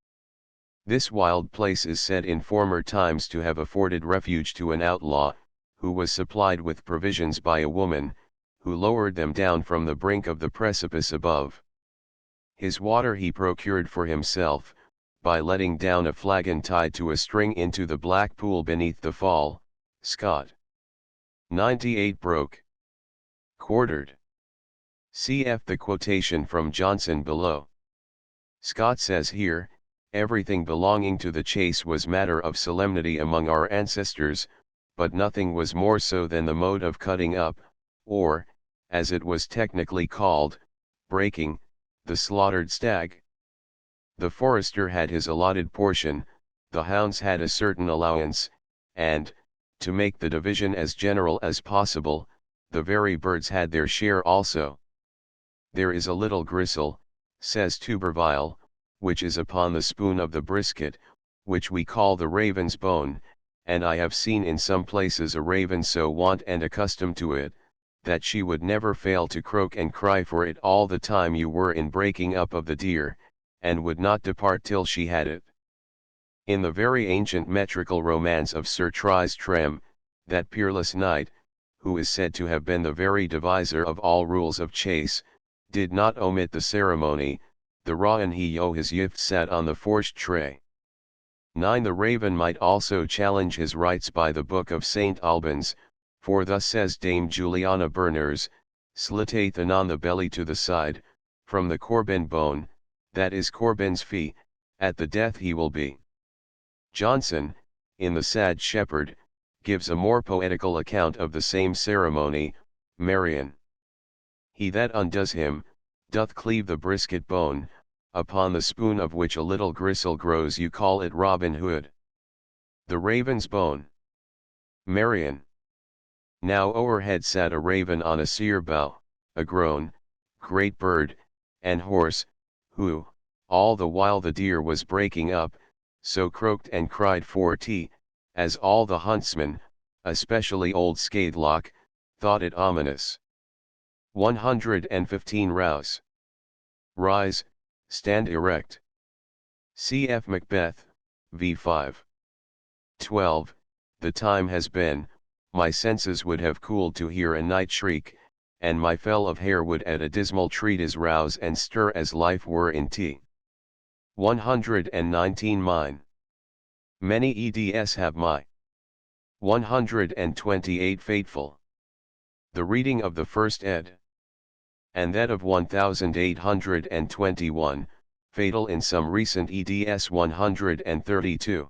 This wild place is said in former times to have afforded refuge to an outlaw, who was supplied with provisions by a woman, who lowered them down from the brink of the precipice above. His water he procured for himself, by letting down a flagon tied to a string into the black pool beneath the fall. Scott. 98 Broke. Quartered. Cf. the quotation from Johnson below. Scott says here, everything belonging to the chase was matter of solemnity among our ancestors, but nothing was more so than the mode of cutting up, or, as it was technically called, breaking, the slaughtered stag. The forester had his allotted portion, the hounds had a certain allowance, and, to make the division as general as possible, the very birds had their share also. There is a little gristle, says Tuberville, which is upon the spoon of the brisket, which we call the raven's bone, and I have seen in some places a raven so wont and accustomed to it, that she would never fail to croak and cry for it all the time you were in breaking up of the deer, and would not depart till she had it. In the very ancient metrical romance of Sir Tristram, that peerless knight, who is said to have been the very deviser of all rules of chase, did not omit the ceremony, the raw and he o his yift sat on the forced tray. 9 The raven might also challenge his rights by the book of St. Albans, for thus says Dame Juliana Berners, slitathe anon the belly to the side, from the Corbin bone, that is Corbin's fee, at the death he will be. Johnson, in The Sad Shepherd, gives a more poetical account of the same ceremony. Marion. He that undoes him, doth cleave the brisket bone, upon the spoon of which a little gristle grows you call it Robin Hood. The raven's bone. Marion. Now overhead sat a raven on a sear bough, a grown, great bird, and horse, who, all the while the deer was breaking up, so croaked and cried for tea, as all the huntsmen, especially old Scathelock, thought it ominous. 115 Rouse. Rise, stand erect. Cf. Macbeth, v5. 12, The time has been, my senses would have cooled to hear a night shriek, and my fell of hair would at a dismal treatise rouse and stir as life were in tea. 119 mine. Many eds have my. 128 fateful. The reading of the first ed. And that of 1821, fatal in some recent eds 132.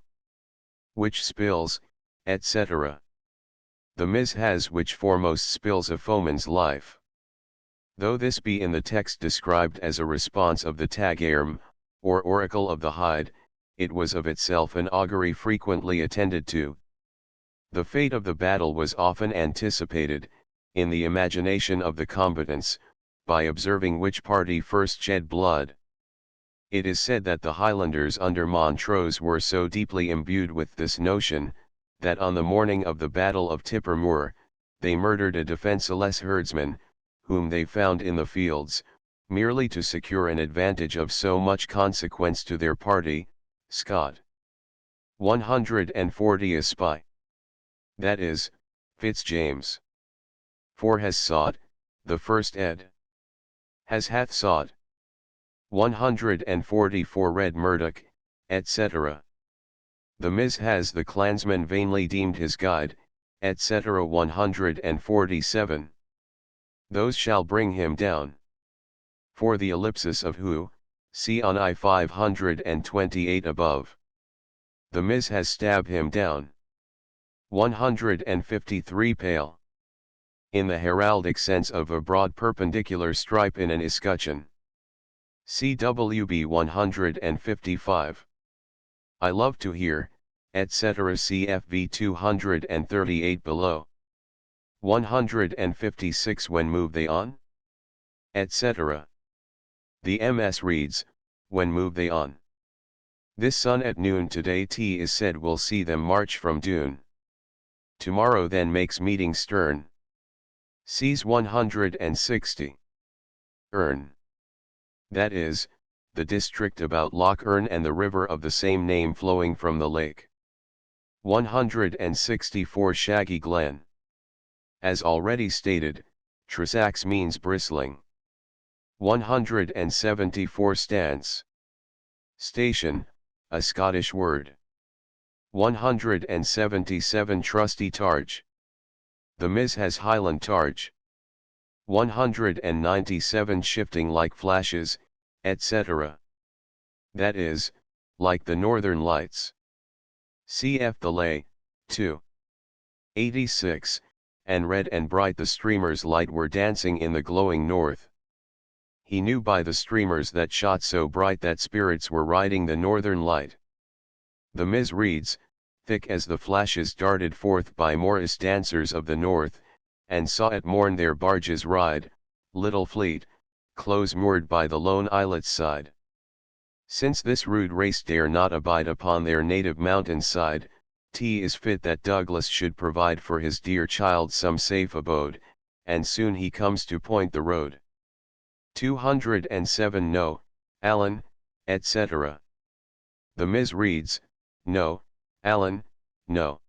Which spills, etc. The mis has which foremost spills a foeman's life. Though this be in the text described as a response of the Tag-Airm, or oracle of the Hide, it was of itself an augury frequently attended to. The fate of the battle was often anticipated, in the imagination of the combatants, by observing which party first shed blood. It is said that the Highlanders under Montrose were so deeply imbued with this notion, that on the morning of the Battle of Tipper Moor, they murdered a defenceless herdsman, whom they found in the fields, merely to secure an advantage of so much consequence to their party. Scott. 140 A spy. That is, Fitzjames. For has sought, the first ed. Has hath sought. 144 Red Murdoch, etc. The mis has the clansman vainly deemed his guide, etc. 147. Those shall bring him down. For the ellipsis of who, see on I 528 above. The mis has stabbed him down. 153 Pale. In the heraldic sense of a broad perpendicular stripe in an escutcheon. CWB 155. I love to hear, etc. CFB 238 below. 156 When move they on? Etc. The MS reads, when move they on? This sun at noon today T is said will see them march from Doon. Tomorrow then makes meeting stern. Sees 160. Erne. That is, the district about Loch Erne and the river of the same name flowing from the lake. 164 Shaggy Glen. As already stated, Tresacs means bristling. 174 Stance. Station, a Scottish word. 177 Trusty Targe. The mis has Highland Targe. 197 Shifting like flashes, etc. That is, like the northern lights. Cf. the lay, 2. 86, and red and bright the streamers light were dancing in the glowing north. He knew by the streamers that shot so bright that spirits were riding the northern light. The mis reads, thick as the flashes darted forth by Morris dancers of the north, and saw at morn their barges ride, little fleet, close moored by the lone islet's side. Since this rude race dare not abide upon their native mountain side, 'tis fit that Douglas should provide for his dear child some safe abode, and soon he comes to point the road. 207 No, Allen, etc. The mis reads, no, Allen, no.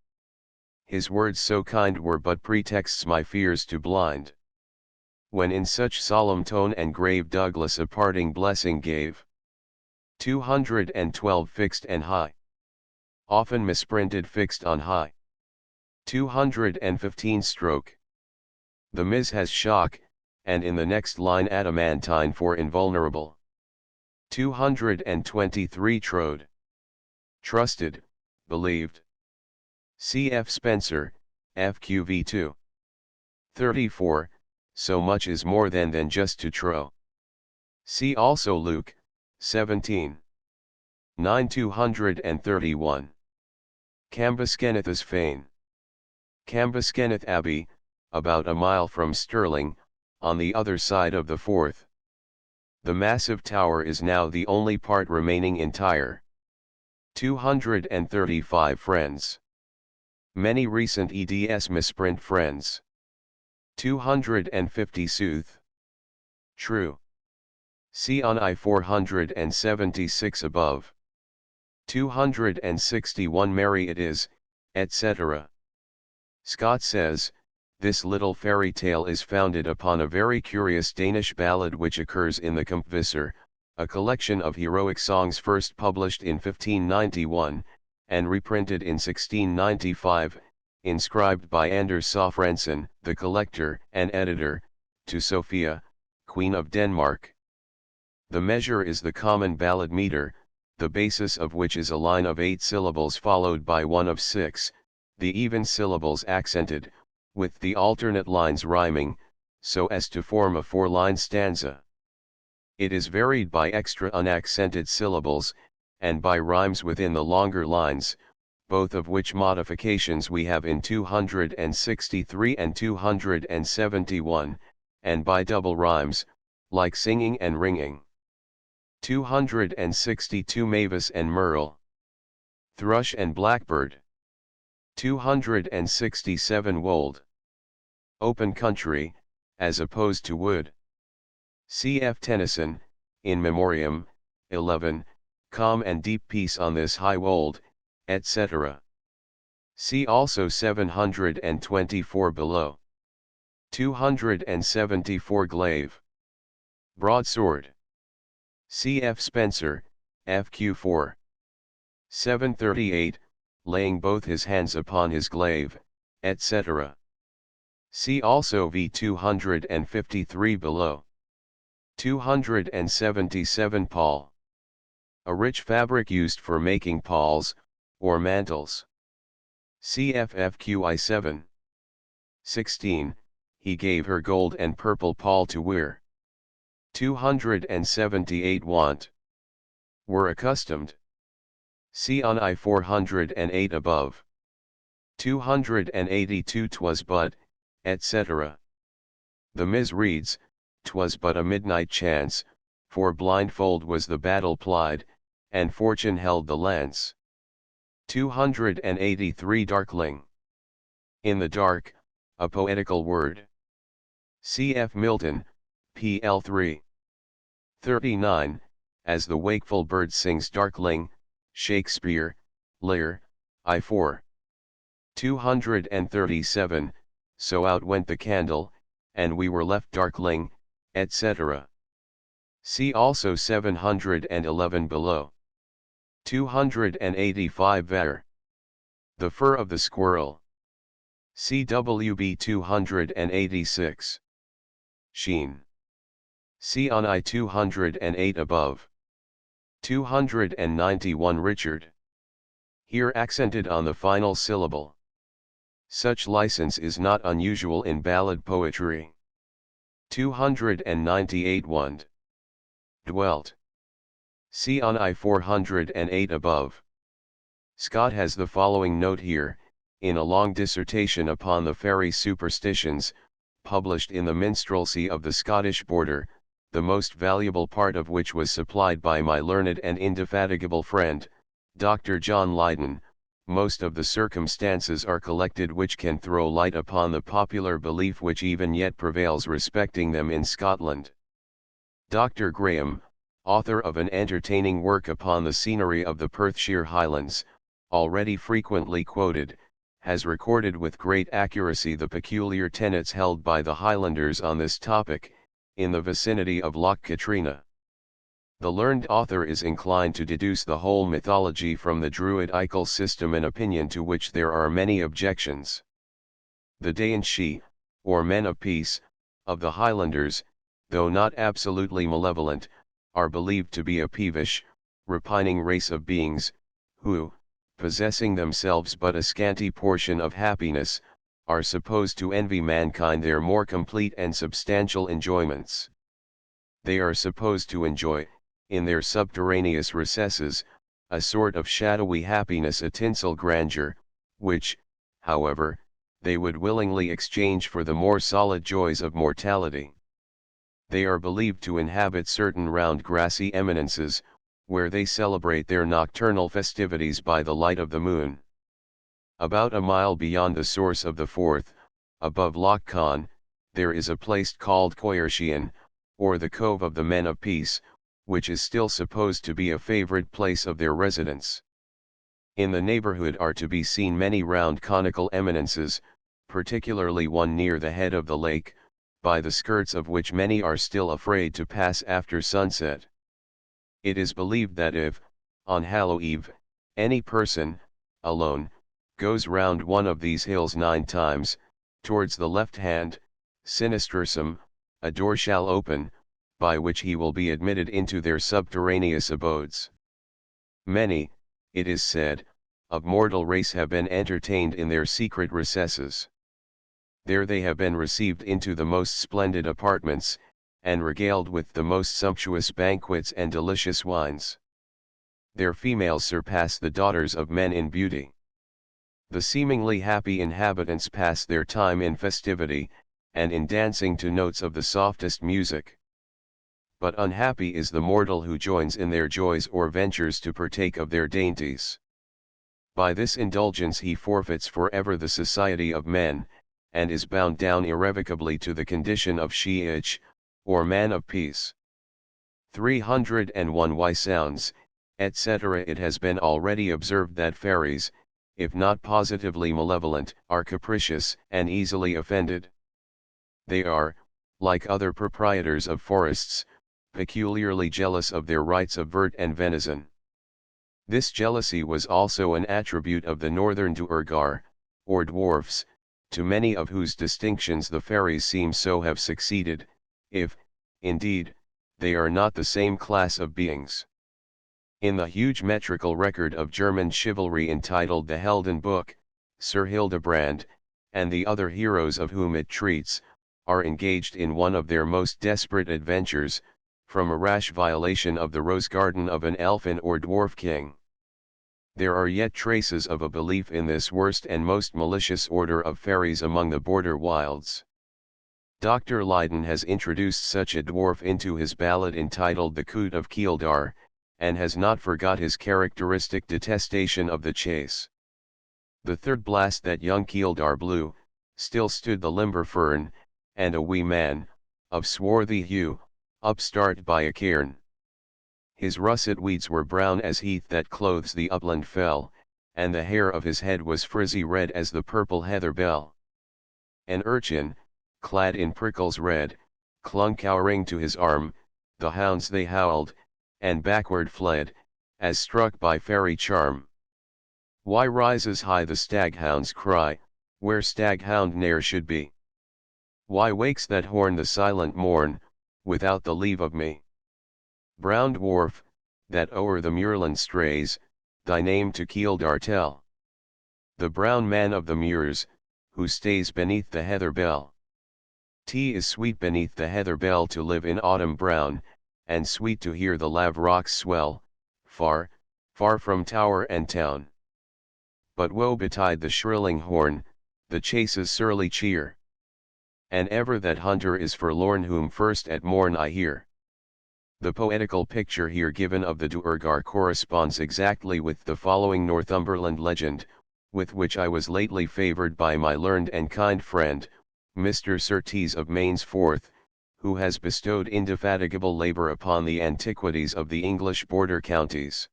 His words so kind were but pretexts my fears to blind. When in such solemn tone and grave Douglas a parting blessing gave. 212 Fixed and high. Often misprinted fixed on high. 215 Stroke. The mis has shock, and in the next line adamantine for invulnerable. 223 Trode. Trusted, believed. Cf. Spencer, FQV 2. 34, so much is more than just to trow. See also Luke, 17. 9 231. Cambuskenneth's Fane. Cambuskenneth Abbey, about a mile from Stirling, on the other side of the Forth. The massive tower is now the only part remaining entire. 235 Friends. Many recent eds misprint friends. 250 Sooth. True. See on I 476 above. 261 Merry it is, etc. Scott says, This little fairy tale is founded upon a very curious Danish ballad which occurs in the Kampvisser, a collection of heroic songs first published in 1591, and reprinted in 1695, inscribed by Anders Sofrensen, the collector and editor, to Sophia, Queen of Denmark. The measure is the common ballad meter, the basis of which is a line of 8 syllables followed by one of 6, the even syllables accented, with the alternate lines rhyming, so as to form a 4-line stanza. It is varied by extra unaccented syllables, and by rhymes within the longer lines, both of which modifications we have in 263 and 271, and by double rhymes, like singing and ringing. 262 Mavis and Merle. Thrush and Blackbird. 267 Wold. Open country, as opposed to wood. C.F. Tennyson, In Memoriam, 11, calm and deep peace on this high wold, etc. See also 724 below. 274 Glaive. Broadsword. C.F. Spencer, FQ4. 738, laying both his hands upon his glaive, etc. See also V 253 below. 277 Pall. A rich fabric used for making palls, or mantles. CFFQI 7. 16, he gave her gold and purple pall to wear. 278 Want. Were accustomed. See on I 408 above. 282 'Twas but, etc. The Ms. reads, 'Twas but a midnight chance, for blindfold was the battle plied, and fortune held the lance. 283 Darkling. In the dark, a poetical word. C.F. Milton, P.L. 3. 39, as the wakeful bird sings darkling, Shakespeare, Lear, I 4. 237, so out went the candle, and we were left darkling, etc. See also 711 below. 285 Ver. The fur of the squirrel. CWB 286. Sheen. See on I 208 above. 291 Richard. Here accented on the final syllable. Such license is not unusual in ballad poetry. 298 Wund. Dwelt. See on I 408 above. Scott has the following note here, in a long dissertation upon the fairy superstitions, published in the Minstrelsy of the Scottish Border, the most valuable part of which was supplied by my learned and indefatigable friend, Dr. John Lydon. Most of the circumstances are collected which can throw light upon the popular belief which even yet prevails respecting them in Scotland. Dr. Graham, author of an entertaining work upon the scenery of the Perthshire Highlands, already frequently quoted, has recorded with great accuracy the peculiar tenets held by the Highlanders on this topic, in the vicinity of Loch Katrina. The learned author is inclined to deduce the whole mythology from the Druidical system, an opinion to which there are many objections. The Dainshi, or men of peace, of the Highlanders, though not absolutely malevolent, are believed to be a peevish, repining race of beings, who, possessing themselves but a scanty portion of happiness, are supposed to envy mankind their more complete and substantial enjoyments. They are supposed to enjoy, in their subterraneous recesses, a sort of shadowy happiness, a tinsel grandeur, which, however, they would willingly exchange for the more solid joys of mortality. They are believed to inhabit certain round grassy eminences, where they celebrate their nocturnal festivities by the light of the moon. About a mile beyond the source of the Forth, above Loch Con, there is a place called Coyershean, or the Cove of the Men of Peace, which is still supposed to be a favorite place of their residence. In the neighborhood are to be seen many round conical eminences, particularly one near the head of the lake, by the skirts of which many are still afraid to pass after sunset. It is believed that if, on Hallow Eve, any person, alone, goes round one of these hills 9 times, towards the left hand, sinistersum, a door shall open, by which he will be admitted into their subterraneous abodes. Many, it is said, of mortal race have been entertained in their secret recesses. There they have been received into the most splendid apartments, and regaled with the most sumptuous banquets and delicious wines. Their females surpass the daughters of men in beauty. The seemingly happy inhabitants pass their time in festivity, and in dancing to notes of the softest music. But unhappy is the mortal who joins in their joys or ventures to partake of their dainties. By this indulgence he forfeits forever the society of men, and is bound down irrevocably to the condition of sheich, or man of peace. 301 Why sounds, etc. It has been already observed that fairies, if not positively malevolent, are capricious and easily offended. They are, like other proprietors of forests, peculiarly jealous of their rights of vert and venison. This jealousy was also an attribute of the northern Duergar, or dwarfs, to many of whose distinctions the fairies seem so have succeeded, if, indeed, they are not the same class of beings. In the huge metrical record of German chivalry entitled the Helden Book, Sir Hildebrand, and the other heroes of whom it treats, are engaged in one of their most desperate adventures, from a rash violation of the rose garden of an elfin or dwarf king. There are yet traces of a belief in this worst and most malicious order of fairies among the border wilds. Dr. Leyden has introduced such a dwarf into his ballad entitled The Coot of Keeldar, and has not forgot his characteristic detestation of the chase. The third blast that young Keeldar blew, still stood the limber fern, and a wee man, of swarthy hue, upstart by a cairn. His russet weeds were brown as heath that clothes the upland fell, and the hair of his head was frizzy red as the purple heather bell. An urchin, clad in prickles red, clung cowering to his arm, the hounds they howled, and backward fled, as struck by fairy charm. Why rises high the staghound's cry, where staghound ne'er should be? Why wakes that horn the silent morn, without the leave of me? Brown dwarf, that o'er the muirland strays, thy name to Keeldar tell. The brown man of the muirs, who stays beneath the heather bell. 'Tis sweet beneath the heather bell to live in autumn brown, and sweet to hear the lave rocks swell, far, far from tower and town. But woe betide the shrilling horn, the chase's surly cheer. And ever that hunter is forlorn whom first at morn I hear. The poetical picture here given of the Duergar corresponds exactly with the following Northumberland legend, with which I was lately favoured by my learned and kind friend, Mr. Surtees of Mainsforth, who has bestowed indefatigable labour upon the antiquities of the English border counties.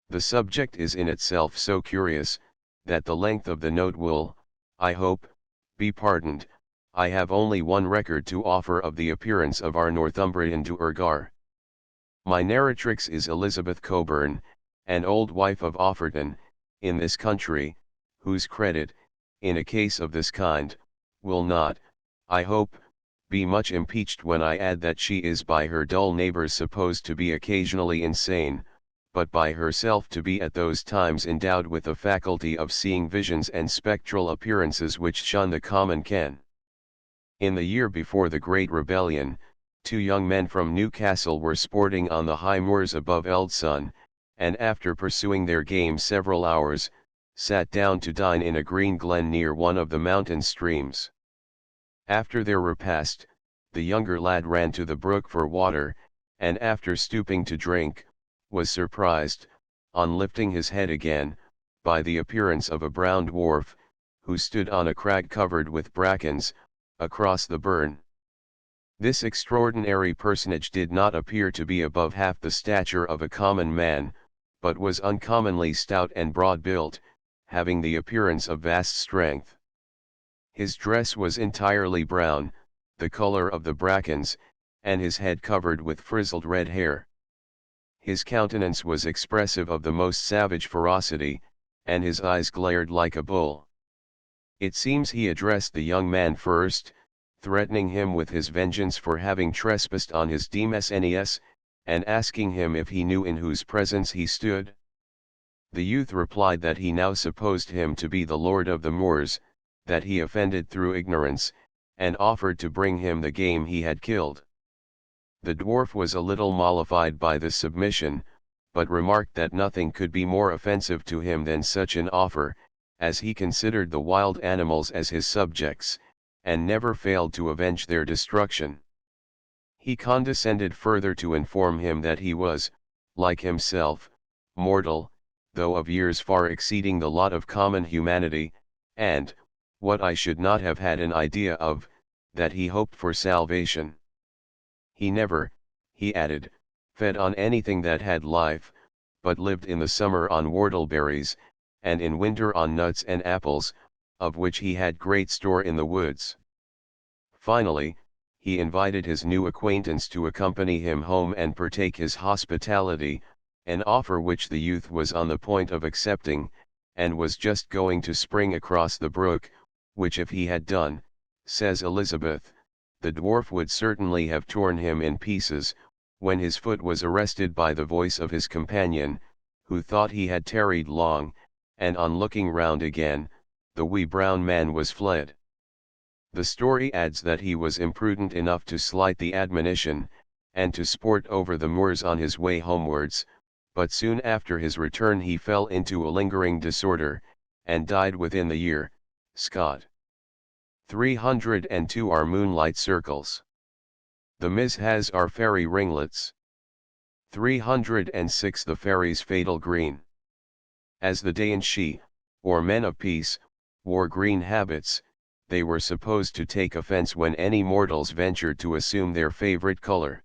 The subject is in itself so curious, that the length of the note will, I hope, be pardoned. I have only one record to offer of the appearance of our Northumbrian Duergar. My narratrix is Elizabeth Coburn, an old wife of Offerton, in this country, whose credit, in a case of this kind, will not, I hope, be much impeached when I add that she is by her dull neighbours supposed to be occasionally insane, but by herself to be at those times endowed with the faculty of seeing visions and spectral appearances which shun the common ken. In the year before the Great Rebellion, 2 young men from Newcastle were sporting on the high moors above Eldson, and after pursuing their game several hours, sat down to dine in a green glen near one of the mountain streams. After their repast, the younger lad ran to the brook for water, and after stooping to drink, was surprised, on lifting his head again, by the appearance of a brown dwarf, who stood on a crag covered with brackens, across the burn. This extraordinary personage did not appear to be above half the stature of a common man, but was uncommonly stout and broad-built, having the appearance of vast strength. His dress was entirely brown, the color of the brackens, and his head covered with frizzled red hair. His countenance was expressive of the most savage ferocity, and his eyes glared like a bull. It seems he addressed the young man first, threatening him with his vengeance for having trespassed on his demesnes, and asking him if he knew in whose presence he stood. The youth replied that he now supposed him to be the lord of the Moors, that he offended through ignorance, and offered to bring him the game he had killed. The dwarf was a little mollified by this submission, but remarked that nothing could be more offensive to him than such an offer, as he considered the wild animals as his subjects, and never failed to avenge their destruction. He condescended further to inform him that he was, like himself, mortal, though of years far exceeding the lot of common humanity, and, what I should not have had an idea of, that he hoped for salvation. He never, he added, fed on anything that had life, but lived in the summer on whortleberries, and in winter on nuts and apples, of which he had great store in the woods. Finally, he invited his new acquaintance to accompany him home and partake his hospitality, an offer which the youth was on the point of accepting, and was just going to spring across the brook, which if he had done, says Elizabeth, the dwarf would certainly have torn him in pieces, when his foot was arrested by the voice of his companion, who thought he had tarried long, and on looking round again, the wee brown man was fled. The story adds that he was imprudent enough to slight the admonition, and to sport over the moors on his way homewards, but soon after his return he fell into a lingering disorder, and died within the year. Scott. 302 are moonlight circles. The Mizhas are fairy ringlets. 306 The fairies' fatal green. As the Dainshi, or men of peace, wore green habits, they were supposed to take offense when any mortals ventured to assume their favorite color.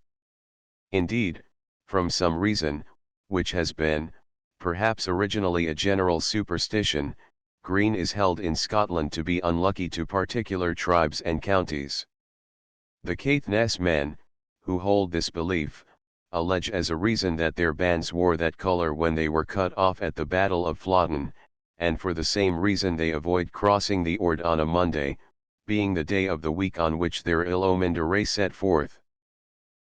Indeed, from some reason, which has been, perhaps originally a general superstition, green is held in Scotland to be unlucky to particular tribes and counties. The Caithness men, who hold this belief, allege as a reason that their bands wore that color when they were cut off at the Battle of Flodden, and for the same reason they avoid crossing the Ord on a Monday, being the day of the week on which their ill-omened array set forth.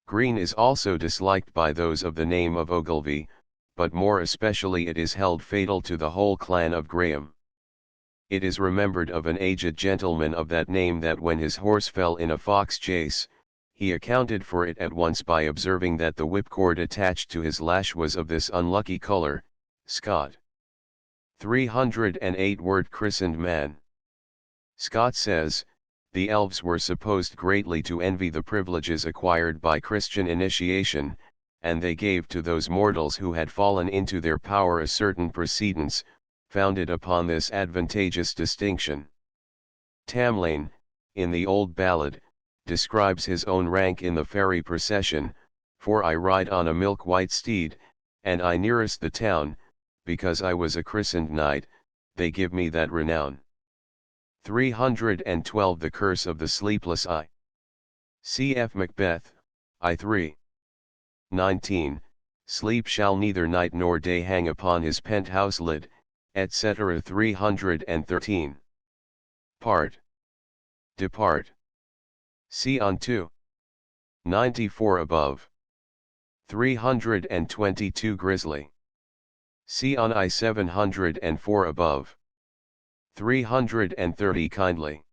Green is also disliked by those of the name of Ogilvy, but more especially it is held fatal to the whole clan of Graham. It is remembered of an aged gentleman of that name that when his horse fell in a fox chase, he accounted for it at once by observing that the whipcord attached to his lash was of this unlucky color. Scott. 308 Word christened man. Scott says, the elves were supposed greatly to envy the privileges acquired by Christian initiation, and they gave to those mortals who had fallen into their power a certain precedence, founded upon this advantageous distinction. Tamlane, in the old ballad, describes his own rank in the fairy procession, for I ride on a milk-white steed, and I nearest the town, because I was a christened knight, they give me that renown. 312 The Curse of the Sleepless Eye. C.F. Macbeth, I3. 19. Sleep shall neither night nor day hang upon his penthouse lid, etc. 313. Depart. See on 2. 94 above. 322 Grizzly. See on I 704 above. 330 Kindly.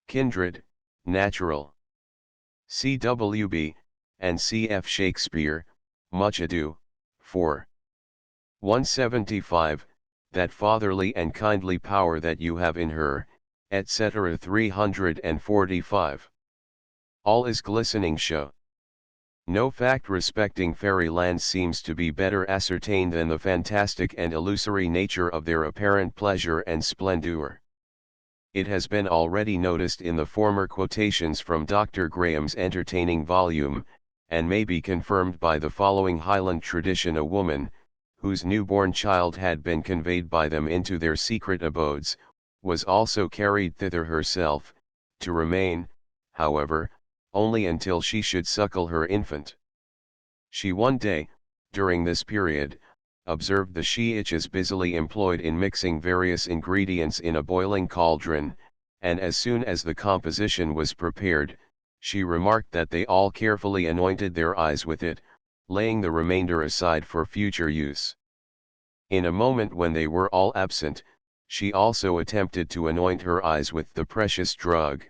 Kindred, natural. C.W.B., and C.F. Shakespeare, Much Ado, 4. 175, That fatherly and kindly power that you have in her, etc. 345. All is glistening show. No fact respecting fairyland seems to be better ascertained than the fantastic and illusory nature of their apparent pleasure and splendor. It has been already noticed in the former quotations from Dr. Graham's entertaining volume, and may be confirmed by the following Highland tradition: a woman, whose newborn child had been conveyed by them into their secret abodes, was also carried thither herself, to remain, however, only until she should suckle her infant. She one day, during this period, observed the she-itches busily employed in mixing various ingredients in a boiling cauldron, and as soon as the composition was prepared, she remarked that they all carefully anointed their eyes with it, laying the remainder aside for future use. In a moment when they were all absent, she also attempted to anoint her eyes with the precious drug,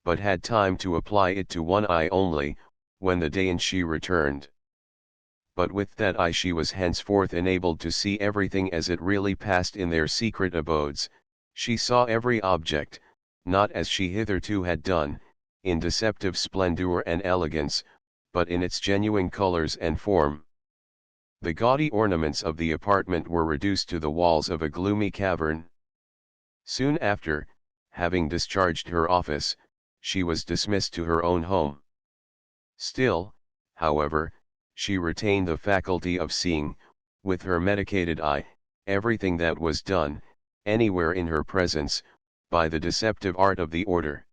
but had time to apply it to one eye only, when the day and she returned. But with that eye she was henceforth enabled to see everything as it really passed in their secret abodes. She saw every object, not as she hitherto had done, in deceptive splendor and elegance, but in its genuine colors and form. The gaudy ornaments of the apartment were reduced to the walls of a gloomy cavern. Soon after, having discharged her office, she was dismissed to her own home. Still, however, she retained the faculty of seeing, with her medicated eye, everything that was done, anywhere in her presence, by the deceptive art of the order.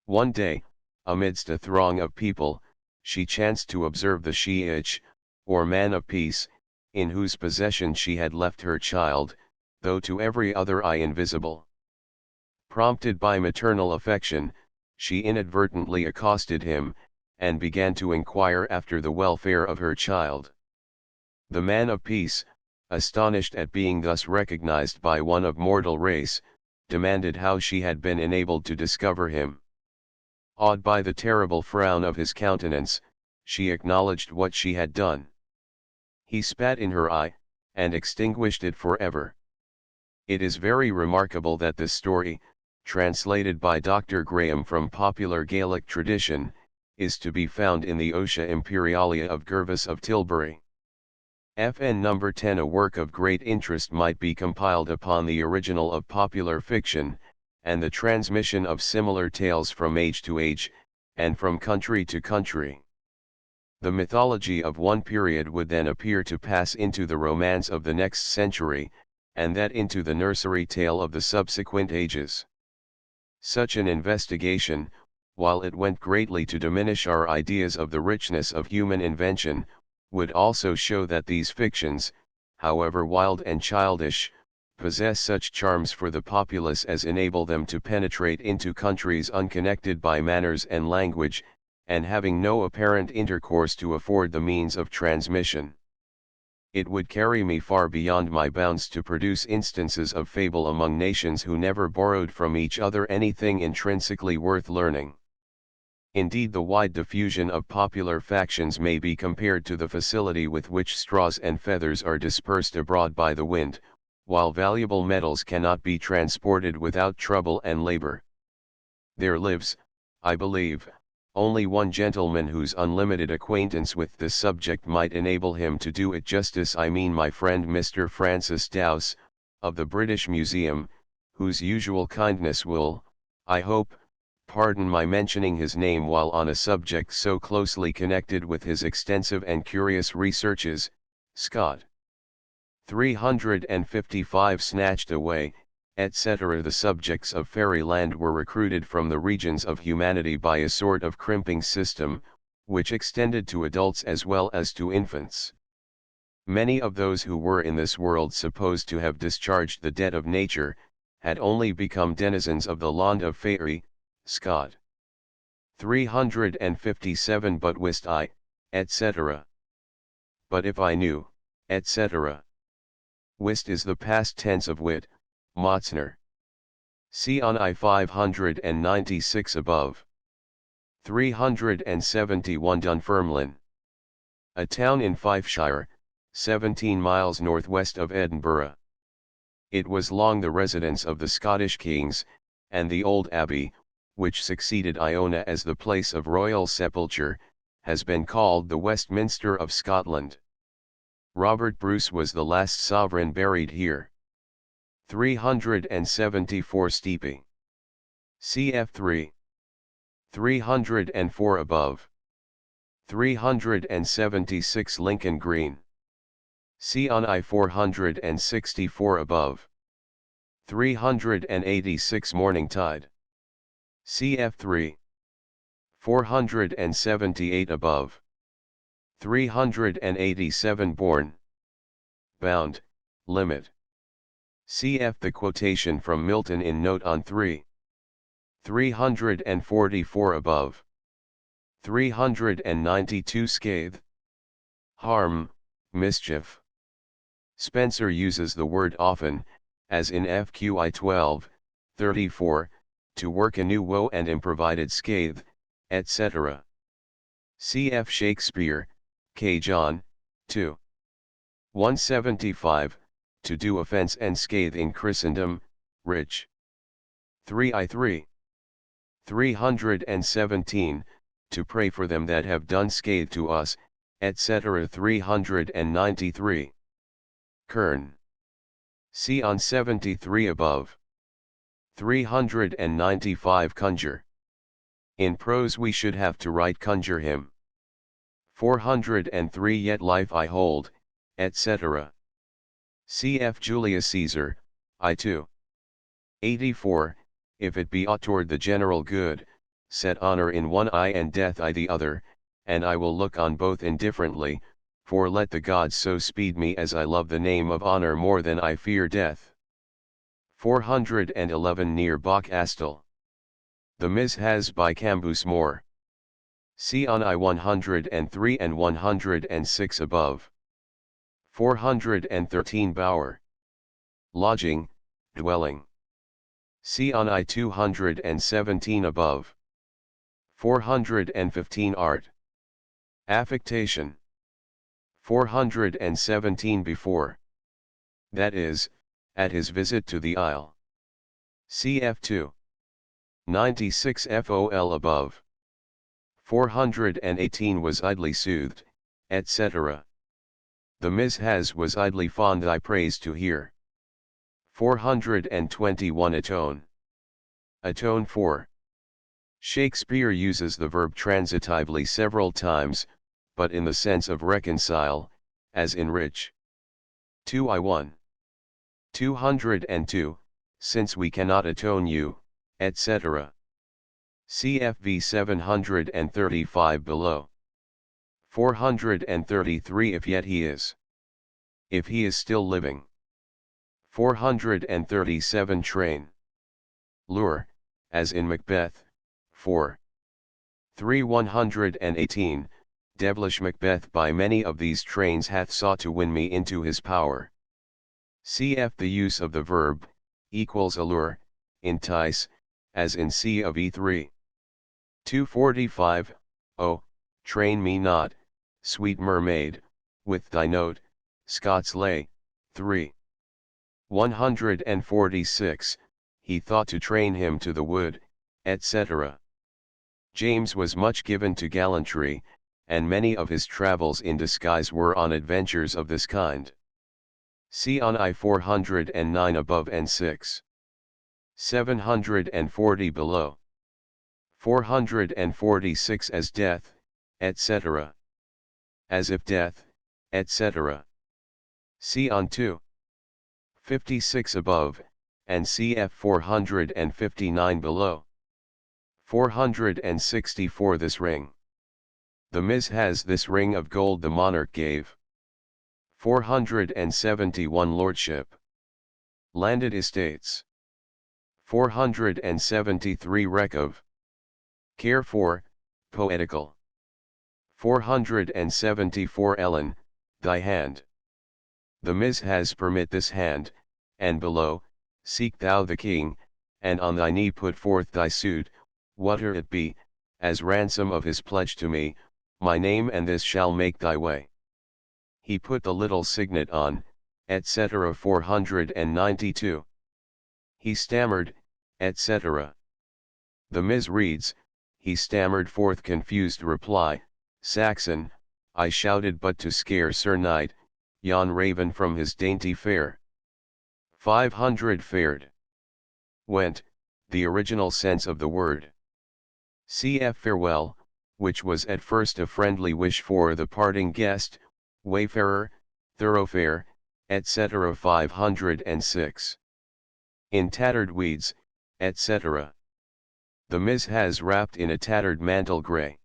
One day, amidst a throng of people, she chanced to observe the she-itch, or man of peace, in whose possession she had left her child, though to every other eye invisible. Prompted by maternal affection, she inadvertently accosted him, and began to inquire after the welfare of her child. The man of peace, astonished at being thus recognized by one of mortal race, demanded how she had been enabled to discover him. Awed by the terrible frown of his countenance, she acknowledged what she had done. He spat in her eye, and extinguished it forever. It is very remarkable that this story, translated by Dr. Graham from popular Gaelic tradition, is to be found in the Otia Imperialia of Gervas of Tilbury. FN number 10. A work of great interest might be compiled upon the original of popular fiction, and the transmission of similar tales from age to age, and from country to country. The mythology of one period would then appear to pass into the romance of the next century, and that into the nursery tale of the subsequent ages. Such an investigation, while it went greatly to diminish our ideas of the richness of human invention, would also show that these fictions, however wild and childish, possess such charms for the populace as enable them to penetrate into countries unconnected by manners and language, and having no apparent intercourse to afford the means of transmission. It would carry me far beyond my bounds to produce instances of fable among nations who never borrowed from each other anything intrinsically worth learning. Indeed, the wide diffusion of popular factions may be compared to the facility with which straws and feathers are dispersed abroad by the wind, while valuable metals cannot be transported without trouble and labor. There lives, I believe, only one gentleman whose unlimited acquaintance with this subject might enable him to do it justice. I mean my friend Mr. Francis Dowse, of the British Museum, whose usual kindness will, I hope, pardon my mentioning his name while on a subject so closely connected with his extensive and curious researches. Scott. 355 Snatched away, etc. The subjects of fairyland were recruited from the regions of humanity by a sort of crimping system, which extended to adults as well as to infants. Many of those who were in this world supposed to have discharged the debt of nature, had only become denizens of the land of faerie. Scott. 357 But wist I, etc. But if I knew, etc. Wist is the past tense of wit, Motzner. See on I 596 above. 371 Dunfermline. A town in Fifeshire, 17 miles northwest of Edinburgh. It was long the residence of the Scottish kings, and the old abbey, which succeeded Iona as the place of royal sepulture, has been called the Westminster of Scotland. Robert Bruce was the last sovereign buried here. 374 Steepy. Cf 3. 304 above. 376 Lincoln Green. See on I 464 above. 386 morning tide. Cf 3. 478 above. 387 born. Bound, limit. Cf the quotation from Milton in note on 3. 344 above. 392 scathe. Harm, mischief. Spencer uses the word often, as in FQI 12, 34, to work anew woe and improvided scathe, etc. Cf Shakespeare, K. John, 2. 175, to do offense and scathe in Christendom, rich. 3I3. 317, to pray for them that have done scathe to us, etc. 393. Kern. See on 73 above. 395 conjure. In prose we should have to write conjure him. 403 yet life I hold, etc. Cf Julius Caesar, I2. 84, if it be aught toward the general good, set honor in one eye and death I the other, and I will look on both indifferently, for let the gods so speed me as I love the name of honor more than I fear death. 411 near Bach Astle. The Mis has by Cambus Moore. See on I 103 and 106 above. 413 Bower. Lodging, dwelling. See on I 217 above. 415 Art. Affectation. 417 before. That is, at his visit to the isle. Cf 2. 96 FOL above. 418 was idly soothed, etc. The Mis has was idly fond thy praise to hear. 421 Atone. Atone 4. Shakespeare uses the verb transitively several times, but in the sense of reconcile, as in rich. 2I1. 202, since we cannot atone you, etc. CFV 735 below. 433 if yet he is. If he is still living. 437 train. Lure, as in Macbeth, 4. 3 118, devilish Macbeth by many of these trains hath sought to win me into his power. Cf the use of the verb, equals allure, entice, as in C of E3. 245, oh, train me not, sweet mermaid, with thy note, Scots lay, 3. 146, he thought to train him to the wood, etc. James was much given to gallantry, and many of his travels in disguise were on adventures of this kind. See on I 409 above and 6. 740 below. 446 as death, etc. As if death, etc. See on 2. 56 above, and cf 459 below. 464 this ring. The Mis has this ring of gold the monarch gave. 471 lordship. Landed estates. 473 wreck of. Care for, poetical. 474 Ellen, thy hand. The Mis has permit this hand, and below, seek thou the king, and on thy knee put forth thy suit, whate'er it be, as ransom of his pledge to me, my name and this shall make thy way. He put the little signet on, etc. 492. He stammered, etc. The Mis reads, he stammered forth confused reply, Saxon, I shouted but to scare Sir Knight, yon raven from his dainty fare. 500 fared. Went, the original sense of the word. Cf farewell, which was at first a friendly wish for the parting guest, wayfarer, thoroughfare, etc. 506. In tattered weeds, etc. The Ms. has wrapped in a tattered mantle gray.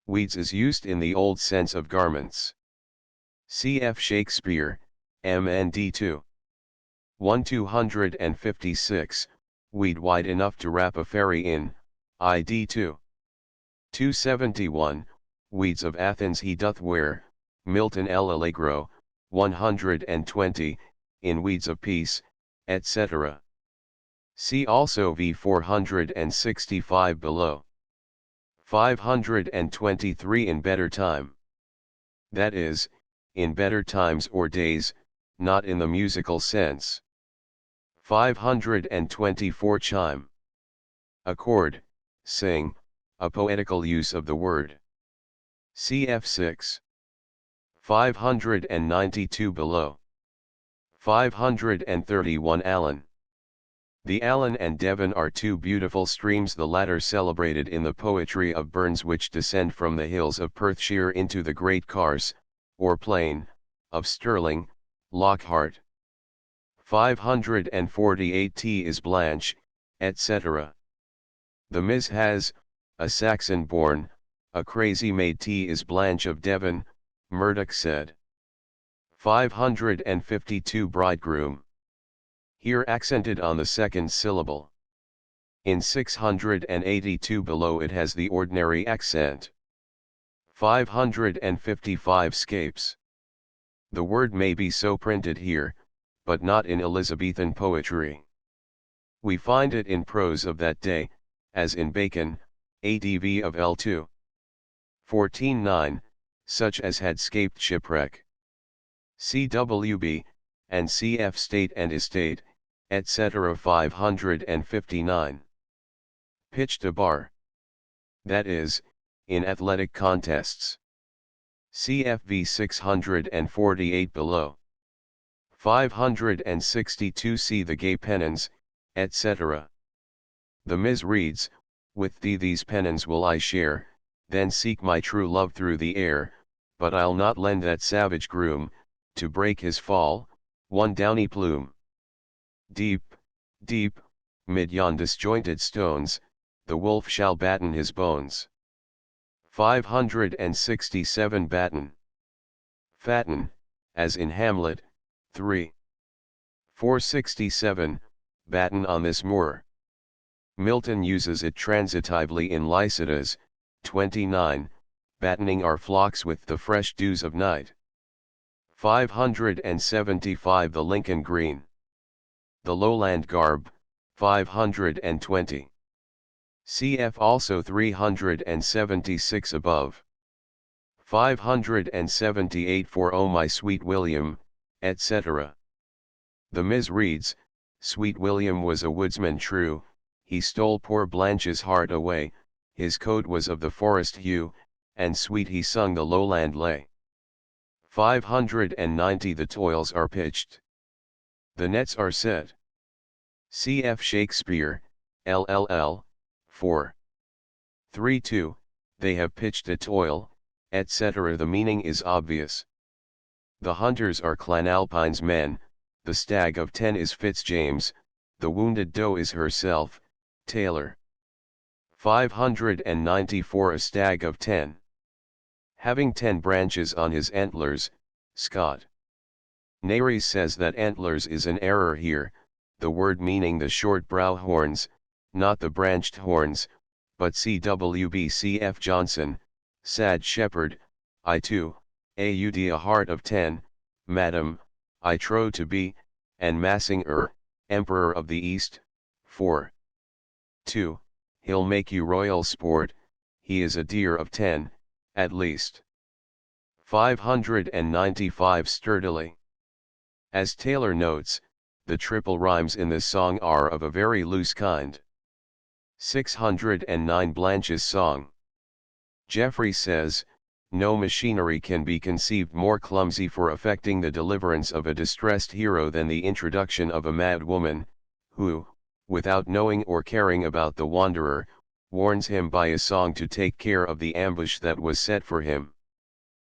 Weeds is used in the old sense of garments. Cf. Shakespeare, MND 2. 1256, weed wide enough to wrap a fairy in, ID 2. 271, weeds of Athens he doth wear, Milton L. Allegro, 120, in weeds of peace, etc. See also v 465 below. 523 in better time. That is, in better times or days, not in the musical sense. 524 chime. Accord, sing, a poetical use of the word. Cf 6. 592 below. 531 Allen. The Allen and Devon are two beautiful streams, the latter celebrated in the poetry of Burns, which descend from the hills of Perthshire into the Great Carse, or plain, of Stirling, Lockhart. 548 T is Blanche, etc. The Ms. has, a Saxon born, a crazy maid. T is Blanche of Devon, Murdoch said. 552 Bridegroom. Here accented on the second syllable. In 682 below it has the ordinary accent. 555 Scapes. The word may be so printed here, but not in Elizabethan poetry. We find it in prose of that day, as in Bacon, ADV of L2. 14:9, such as had scaped shipwreck. CWB, and cf. State and estate, etc. 559. Pitched a bar. That is, in athletic contests. CFV 648 below. 562 See the gay pennons, etc. The Ms. reads, with thee these pennons will I share, then seek my true love through the air, but I'll not lend that savage groom, to break his fall, one downy plume. Deep, deep, mid yon disjointed stones, the wolf shall batten his bones. 567 Batten. Fatten, as in Hamlet, 3. 467, batten on this moor. Milton uses it transitively in Lycidas, 29, battening our flocks with the fresh dews of night. 575 The Lincoln Green. The Lowland Garb, 520. Cf. also 376 above. 578 For O my sweet William, etc. The Ms. reads, Sweet William was a woodsman true, he stole poor Blanche's heart away, his coat was of the forest hue, and sweet he sung the lowland lay. 590 The toils are pitched. The nets are set. Cf. Shakespeare, LLL, 4. 3:2, they have pitched a toil, etc. The meaning is obvious. The hunters are Clanalpine's men, the stag of 10 is Fitzjames, the wounded doe is herself, Taylor. 594 A stag of 10. Having 10 branches on his antlers, Scott. Nares says that antlers is an error here, the word meaning the short brow horns, not the branched horns, but CWB.C.F. Johnson, Sad Shepherd, I too, aud a heart of 10, Madam, I trow to be, and massing Emperor of the East, 4. 2, he'll make you royal sport, he is a deer of 10, at least. 595 Sturdily. As Taylor notes, the triple rhymes in this song are of a very loose kind. 609 Blanche's Song. Jeffrey says, no machinery can be conceived more clumsy for effecting the deliverance of a distressed hero than the introduction of a mad woman, who, without knowing or caring about the wanderer, warns him by a song to take care of the ambush that was set for him.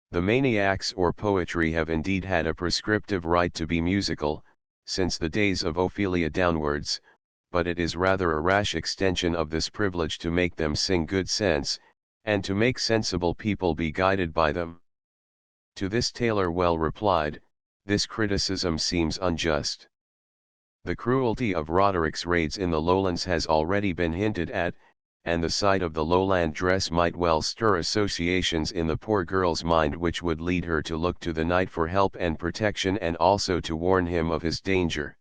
The maniacs or poetry have indeed had a prescriptive right to be musical, since the days of Ophelia downwards, but it is rather a rash extension of this privilege to make them sing good sense, and to make sensible people be guided by them. To this Taylor well replied, this criticism seems unjust. The cruelty of Roderick's raids in the lowlands has already been hinted at, and the sight of the lowland dress might well stir associations in the poor girl's mind which would lead her to look to the knight for help and protection and also to warn him of his danger.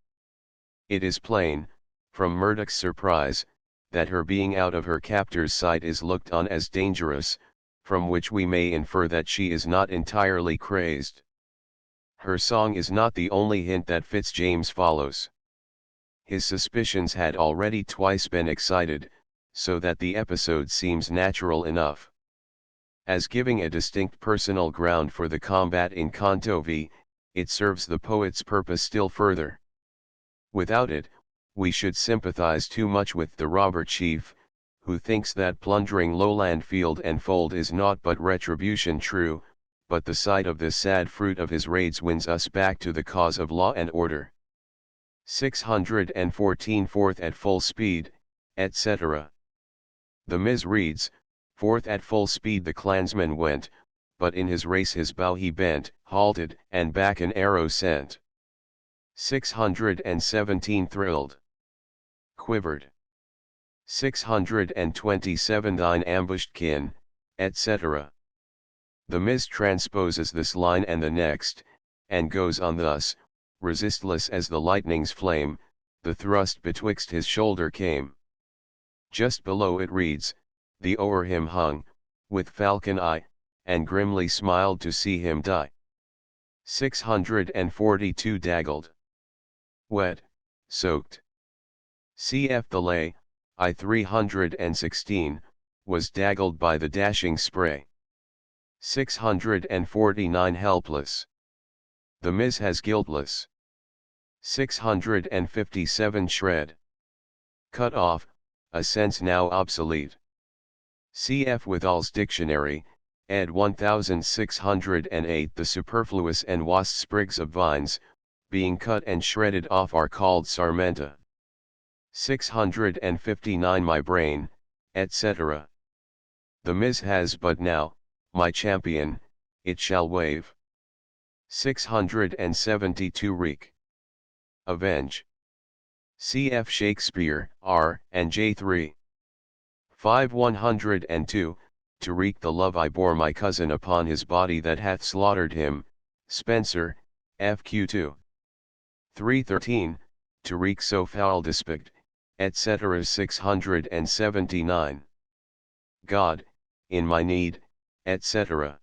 It is plain, from Murdoch's surprise, that her being out of her captor's sight is looked on as dangerous, from which we may infer that she is not entirely crazed. Her song is not the only hint that Fitzjames follows. His suspicions had already twice been excited, so that the episode seems natural enough. As giving a distinct personal ground for the combat in Canto V, it serves the poet's purpose still further. Without it, we should sympathize too much with the robber chief, who thinks that plundering lowland field and fold is naught but retribution true, but the sight of this sad fruit of his raids wins us back to the cause of law and order. 614 Forth at full speed, etc. The Ms. reads, forth at full speed the clansman went, but in his race his bow he bent, halted, and back an arrow sent. 617 Thrilled, quivered. 627 Thine ambushed kin, etc. The Ms. transposes this line and the next, and goes on thus, resistless as the lightning's flame, the thrust betwixt his shoulder came. Just below it reads, the o'er him hung, with falcon eye, and grimly smiled to see him die. 642 Daggled, wet, soaked. Cf. the lay, I 316, was daggled by the dashing spray. 649 Helpless. The Ms. has guiltless. 657 Shred, cut off, a sense now obsolete. Cf. Withall's Dictionary, ed. 1608. The superfluous and wasp sprigs of vines, being cut and shredded off are called sarmenta. 659 My brain, etc. The Ms. has but now, my champion, it shall wave. 672 Wreak, avenge. Cf. Shakespeare, R. and J. 3. 5 102, to wreak the love I bore my cousin upon his body that hath slaughtered him, Spenser, FQ 2. 313, to wreak so foul despict, etc. 679. God, in my need, etc.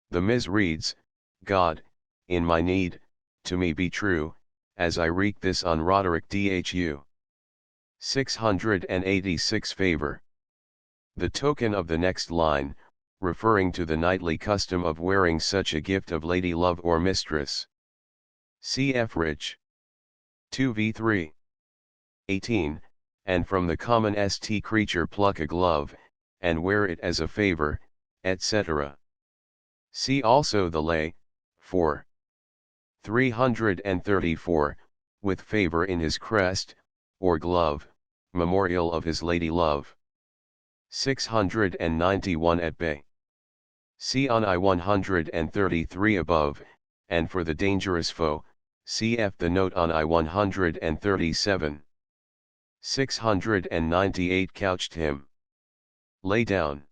The Ms. reads, God, in my need, to me be true, as I wreak this on Roderick Dhu. 686 Favor. The token of the next line, referring to the knightly custom of wearing such a gift of lady love or mistress. Cf. Rich. 2v3. 18, and from the common st creature pluck a glove, and wear it as a favor, etc. See also the lay, 4. 334, with favor in his crest, or glove, memorial of his lady love. 691 At bay. See on I 133 above, and for the dangerous foe, cf. the note on I 137. 698 Couched him. Lay down.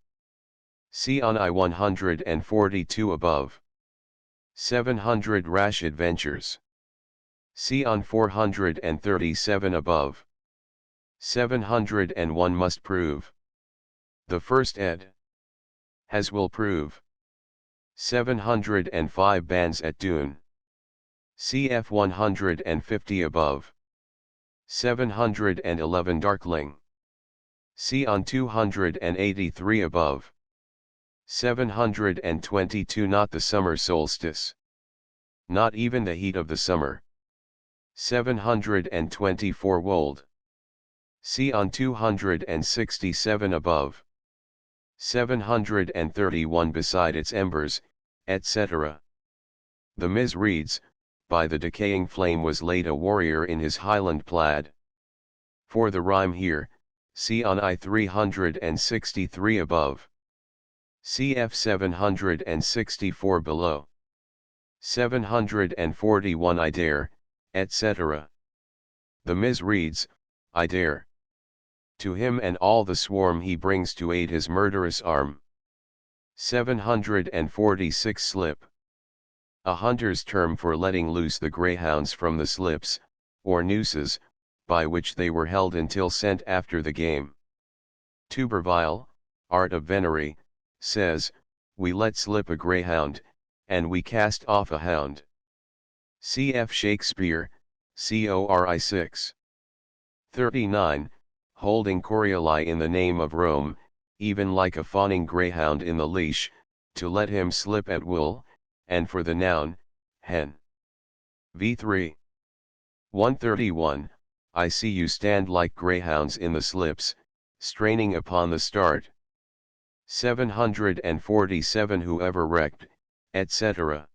See on I 142 above. 700 Rash adventures. See on 437 above. 701 Must prove. The first ed. Has will prove. 705 Bands at Doon. Cf 150 above. 711 Darkling. See on 283 above. 722 Not the summer solstice. Not even the heat of the summer. 724 Wold. See on 267 above. 731 Beside its embers, etc. The Ms. reads, by the decaying flame was laid a warrior in his Highland plaid. For the rhyme here, see on I 363 above. Cf 764 below. 741 I dare, etc. The Ms. reads, I dare. To him and all the swarm he brings to aid his murderous arm. 746 Slip. A hunter's term for letting loose the greyhounds from the slips, or nooses, by which they were held until sent after the game. Tuberville, Art of Venery, says, we let slip a greyhound, and we cast off a hound. Cf. Shakespeare, Cori 6. 39, holding Corioli in the name of Rome, even like a fawning greyhound in the leash, to let him slip at will, and for the noun, hen. v3. 131, I see you stand like greyhounds in the slips, straining upon the start. 747 Whoever wrecked, etc.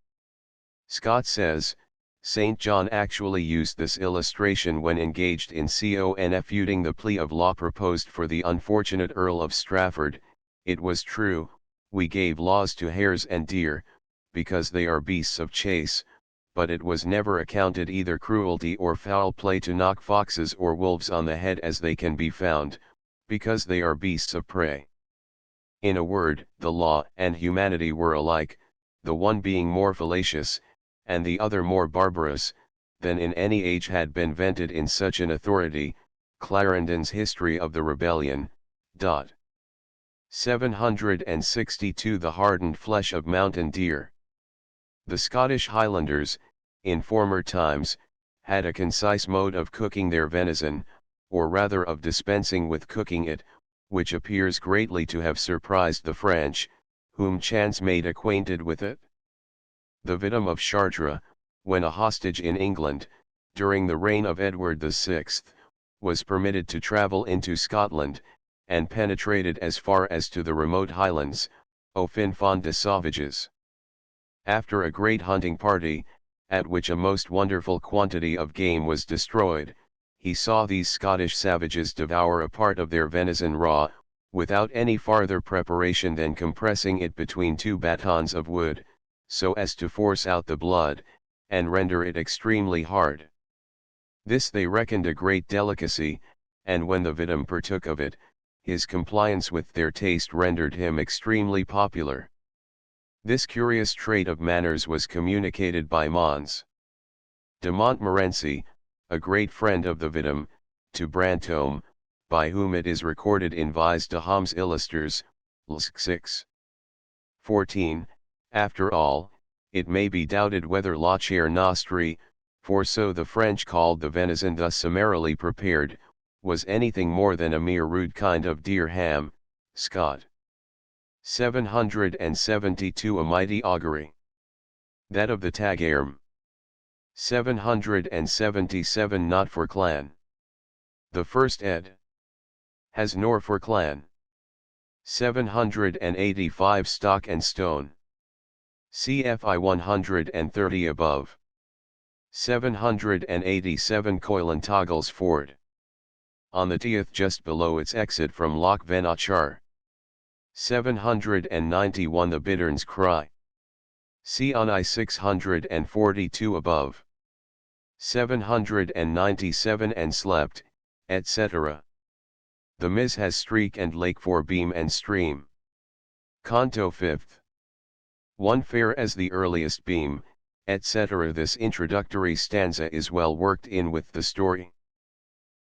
Scott says, St. John actually used this illustration when engaged in confuting the plea of law proposed for the unfortunate Earl of Strafford. It was true, we gave laws to hares and deer, because they are beasts of chase, but it was never accounted either cruelty or foul play to knock foxes or wolves on the head as they can be found, because they are beasts of prey. In a word, the law and humanity were alike, the one being more fallacious, and the other more barbarous, than in any age had been vented in such an authority. Clarendon's History of the Rebellion. 762 The hardened flesh of mountain deer. The Scottish Highlanders, in former times, had a concise mode of cooking their venison, or rather of dispensing with cooking it, which appears greatly to have surprised the French, whom chance made acquainted with it. The Vidame of Chartres, when a hostage in England, during the reign of Edward VI, was permitted to travel into Scotland, and penetrated as far as to the remote Highlands, au fin fond des sauvages. After a great hunting party, at which a most wonderful quantity of game was destroyed, he saw these Scottish savages devour a part of their venison raw, without any farther preparation than compressing it between two batons of wood, so as to force out the blood, and render it extremely hard. This they reckoned a great delicacy, and when the Vidame partook of it, his compliance with their taste rendered him extremely popular. This curious trait of manners was communicated by Mons de Montmorency, a great friend of the Vidame, to Brantome, by whom it is recorded in Vis de Hommes Illustres, Lsc. 6. 14. After all, it may be doubted whether la chair nostri, for so the French called the venison thus summarily prepared, was anything more than a mere rude kind of deer ham. Scott. 772 A mighty augury. That of the Taghairm. 777 Not for clan. The first ed. Has nor for clan. 785 Stock and stone. CFI 130 above. 787 Coilantoggles Ford. On the Teith just below its exit from Loch Venachar. 791 The Bitterns Cry. See on I 642 above. 797 And slept, etc. The Ms. has streak and lake for beam and stream. Canto 5th. One fair as the earliest beam, etc. This introductory stanza is well worked in with the story.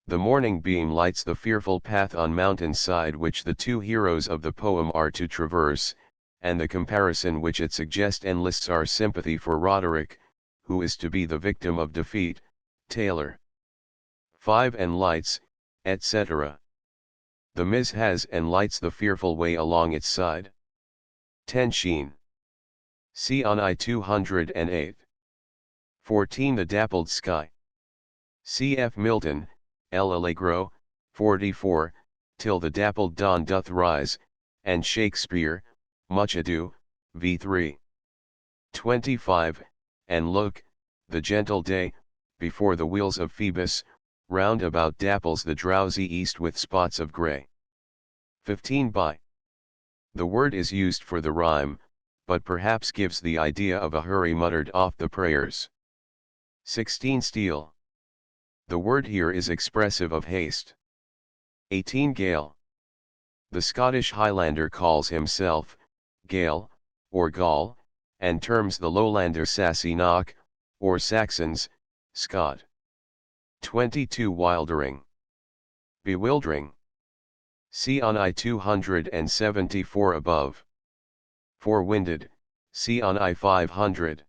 The morning beam lights the fearful path on mountain side which the two heroes of the poem are to traverse, and the comparison which it suggests enlists our sympathy for Roderick, who is to be the victim of defeat. Taylor. 5 And lights, etc. The Ms. has and lights the fearful way along its side. 10 Sheen. See on I 208. 14 The dappled sky. Cf. Milton, El Allegro, 44, Till the dappled dawn doth rise, and Shakespeare, Much Ado, v3. 25, And look, the gentle day, before the wheels of Phoebus, round about dapples the drowsy east with spots of grey. 15 by. The word is used for the rhyme, but perhaps gives the idea of a hurry muttered off the prayers. 16 steal. The word here is expressive of haste. 18 gale. The Scottish Highlander calls himself Gael, or Gaul, and terms the Lowlander Sassenach, or Saxons, Scot. 22 wildering. Bewildering. See on I 274 above. Four-winded, see on I 500.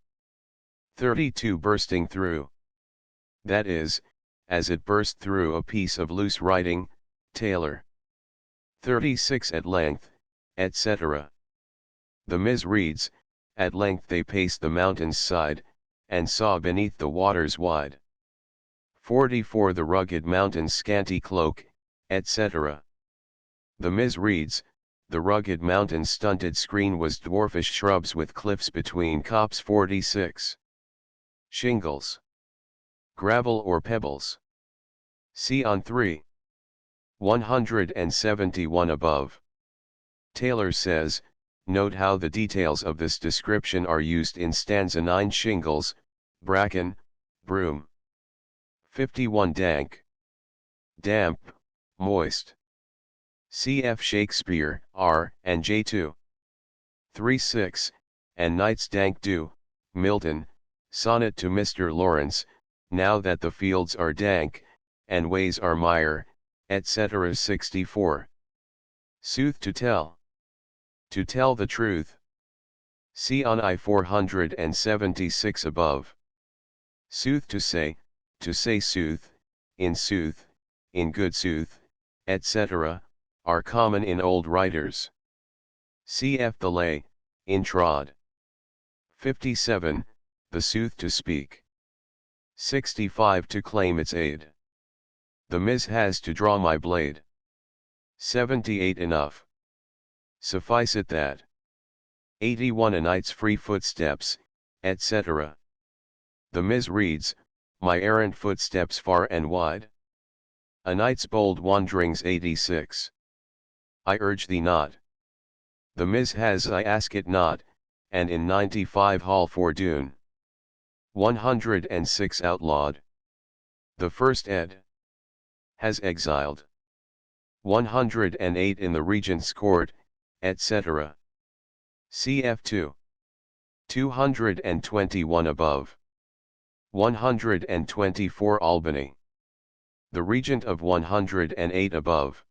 32 bursting through. That is, as it burst through a piece of loose writing, Taylor. 36 at length, etc. The Ms. reads, at length they paced the mountain's side, and saw beneath the waters wide. 44 the rugged mountain's scanty cloak, etc. The Ms. reads, the rugged mountain's stunted screen was dwarfish shrubs with cliffs between copse. 46. Shingles. Gravel or pebbles. See on 3. 171 above. Taylor says, note how the details of this description are used in stanza 9. Shingles, bracken, broom. 51 dank. Damp, moist. Cf. Shakespeare, R. and J. 2. 3-6, and nights dank dew, Milton, sonnet to Mr. Lawrence, now that the fields are dank, and ways are mire, etc. 64. Sooth to tell. To tell the truth. See on I 476 above. Sooth to say sooth, in good sooth, etc., are common in old writers. Cf. the lay, in trod. 57, the sooth to speak. 65 to claim its aid. The Ms. has to draw my blade. 78 enough. Suffice it that. 81 a night's free footsteps, etc. The Ms. reads, my errant footsteps far and wide. A night's bold wanderings. 86. I urge thee not. The Ms. has I ask it not, and in 95 Hall for Dune. 106 outlawed. The first ed. Has exiled. 108 in the Regent's Court, etc. Cf. 2. 221 above. 124 Albany. The Regent of 108 above.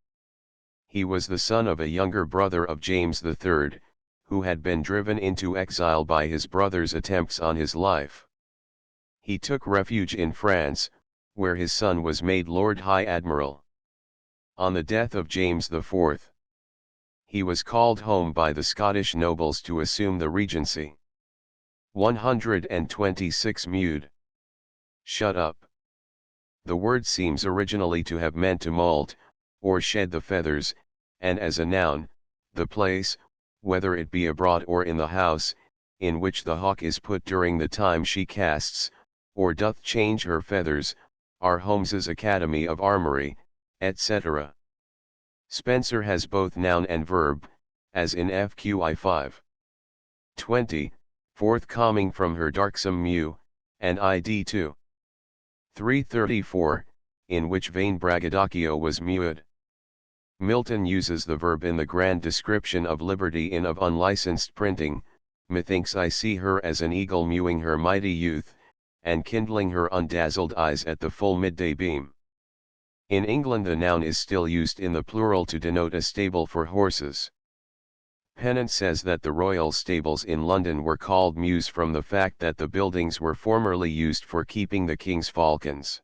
He was the son of a younger brother of James III, who had been driven into exile by his brother's attempts on his life. He took refuge in France, where his son was made Lord High Admiral. On the death of James IV, he was called home by the Scottish nobles to assume the regency. 126 Mewed. Shut up. The word seems originally to have meant to molt, or shed the feathers, and as a noun, the place, whether it be abroad or in the house, in which the hawk is put during the time she casts, or doth change her feathers, are Holmes's Academy of Armory, etc. Spenser has both noun and verb, as in FQI 5. 20, forthcoming from her darksome mew, and ID 2. 334, in which vain braggadocio was mewed. Milton uses the verb in the grand description of liberty in Of Unlicensed Printing, methinks I see her as an eagle mewing her mighty youth, and kindling her undazzled eyes at the full midday beam. In England the noun is still used in the plural to denote a stable for horses. Pennant says that the royal stables in London were called mews from the fact that the buildings were formerly used for keeping the king's falcons.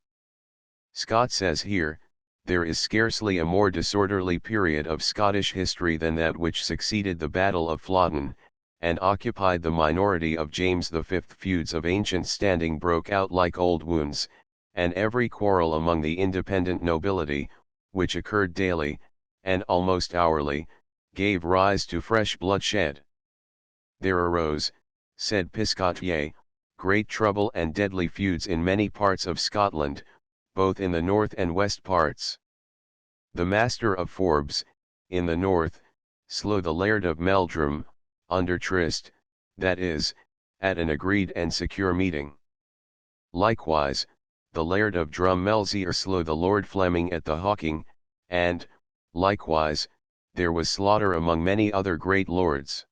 Scott says here, there is scarcely a more disorderly period of Scottish history than that which succeeded the Battle of Flodden, and occupied the minority of James V. Feuds of ancient standing broke out like old wounds, and every quarrel among the independent nobility, which occurred daily, and almost hourly, gave rise to fresh bloodshed. There arose, said Piscatayer, great trouble and deadly feuds in many parts of Scotland, both in the north and west parts. The Master of Forbes, in the north, slew the Laird of Meldrum, under tryst, that is, at an agreed and secure meeting. Likewise, the Laird of Drummelsire slew the Lord Fleming at the Hawking, and, likewise, there was slaughter among many other great lords.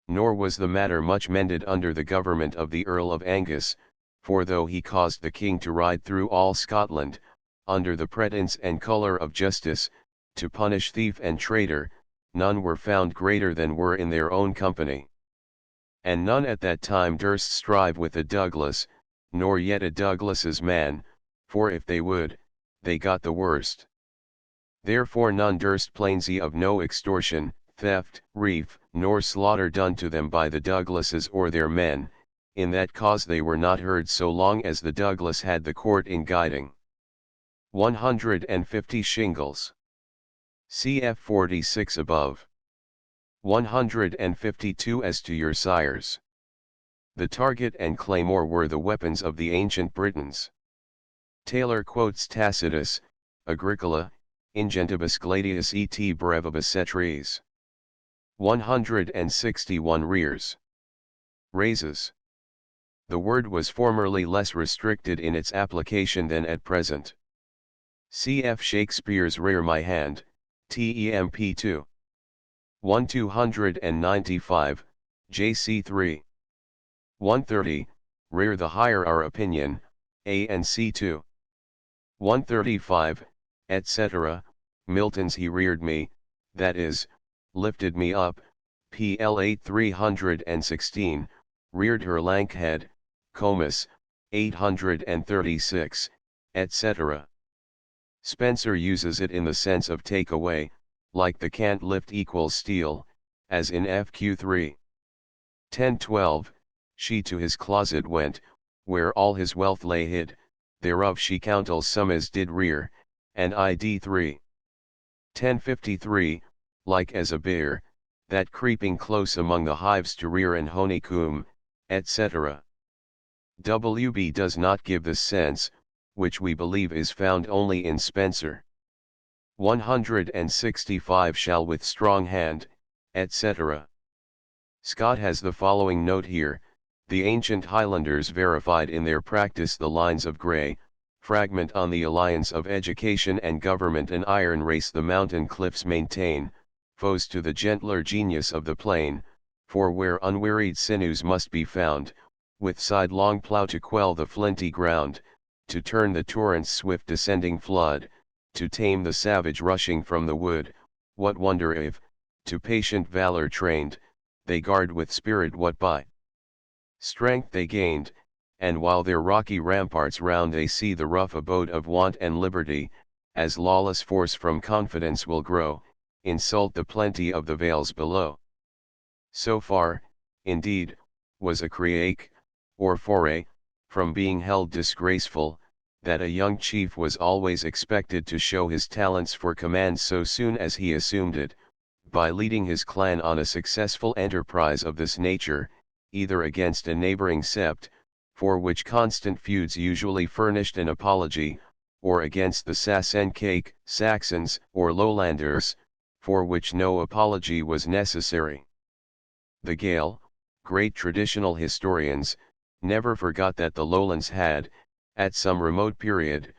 Nor was the matter much mended under the government of the Earl of Angus, for though he caused the king to ride through all Scotland, under the pretence and colour of justice, to punish thief and traitor, none were found greater than were in their own company. And none at that time durst strive with a Douglas, nor yet a Douglas's man, for if they would, they got the worst. Therefore none durst plainsy of no extortion, theft, reef, nor slaughter done to them by the Douglases or their men, in that cause they were not heard so long as the Douglas had the court in guiding. 150 shingles. Cf 46 above. 152 As to your sires. The target and claymore were the weapons of the ancient Britons. Taylor quotes Tacitus, Agricola, Ingentibus gladius et brevibus et res. 161 Rears. Raises. The word was formerly less restricted in its application than at present. Cf. Shakespeare's Rear My Hand, Temp 2. 1295, JC 3. 130, Rear the Higher Our Opinion, A and C 2. 135, etc., Milton's He reared me, that is, lifted me up, PL 8 316, reared her lank head, Comus, 836, etc. Spencer uses it in the sense of take away, like the can't lift equals steal, as in FQ3. 1012, she to his closet went, where all his wealth lay hid, thereof she countel some as did rear, and ID 3. 1053, like as a bear, that creeping close among the hives to rear and honeycomb, etc. WB does not give this sense, which we believe is found only in Spencer. 165 Shall with strong hand, etc. Scott has the following note here: the ancient Highlanders verified in their practice the lines of Gray, fragment on the alliance of education and government an iron race the mountain cliffs maintain, foes to the gentler genius of the plain, for where unwearied sinews must be found, with sidelong plough to quell the flinty ground, to turn the torrent's swift descending flood, to tame the savage rushing from the wood, what wonder if, to patient valor trained, they guard with spirit what by strength they gained, and while their rocky ramparts round they see the rough abode of want and liberty, as lawless force from confidence will grow, insult the plenty of the vales below. So far, indeed, was a creake, or foray, from being held disgraceful, that a young chief was always expected to show his talents for command so soon as he assumed it, by leading his clan on a successful enterprise of this nature, either against a neighboring sept, for which constant feuds usually furnished an apology, or against the Sassenkaik, Saxons, or Lowlanders, for which no apology was necessary. The Gael, great traditional historians, never forgot that the Lowlands had, at some remote period,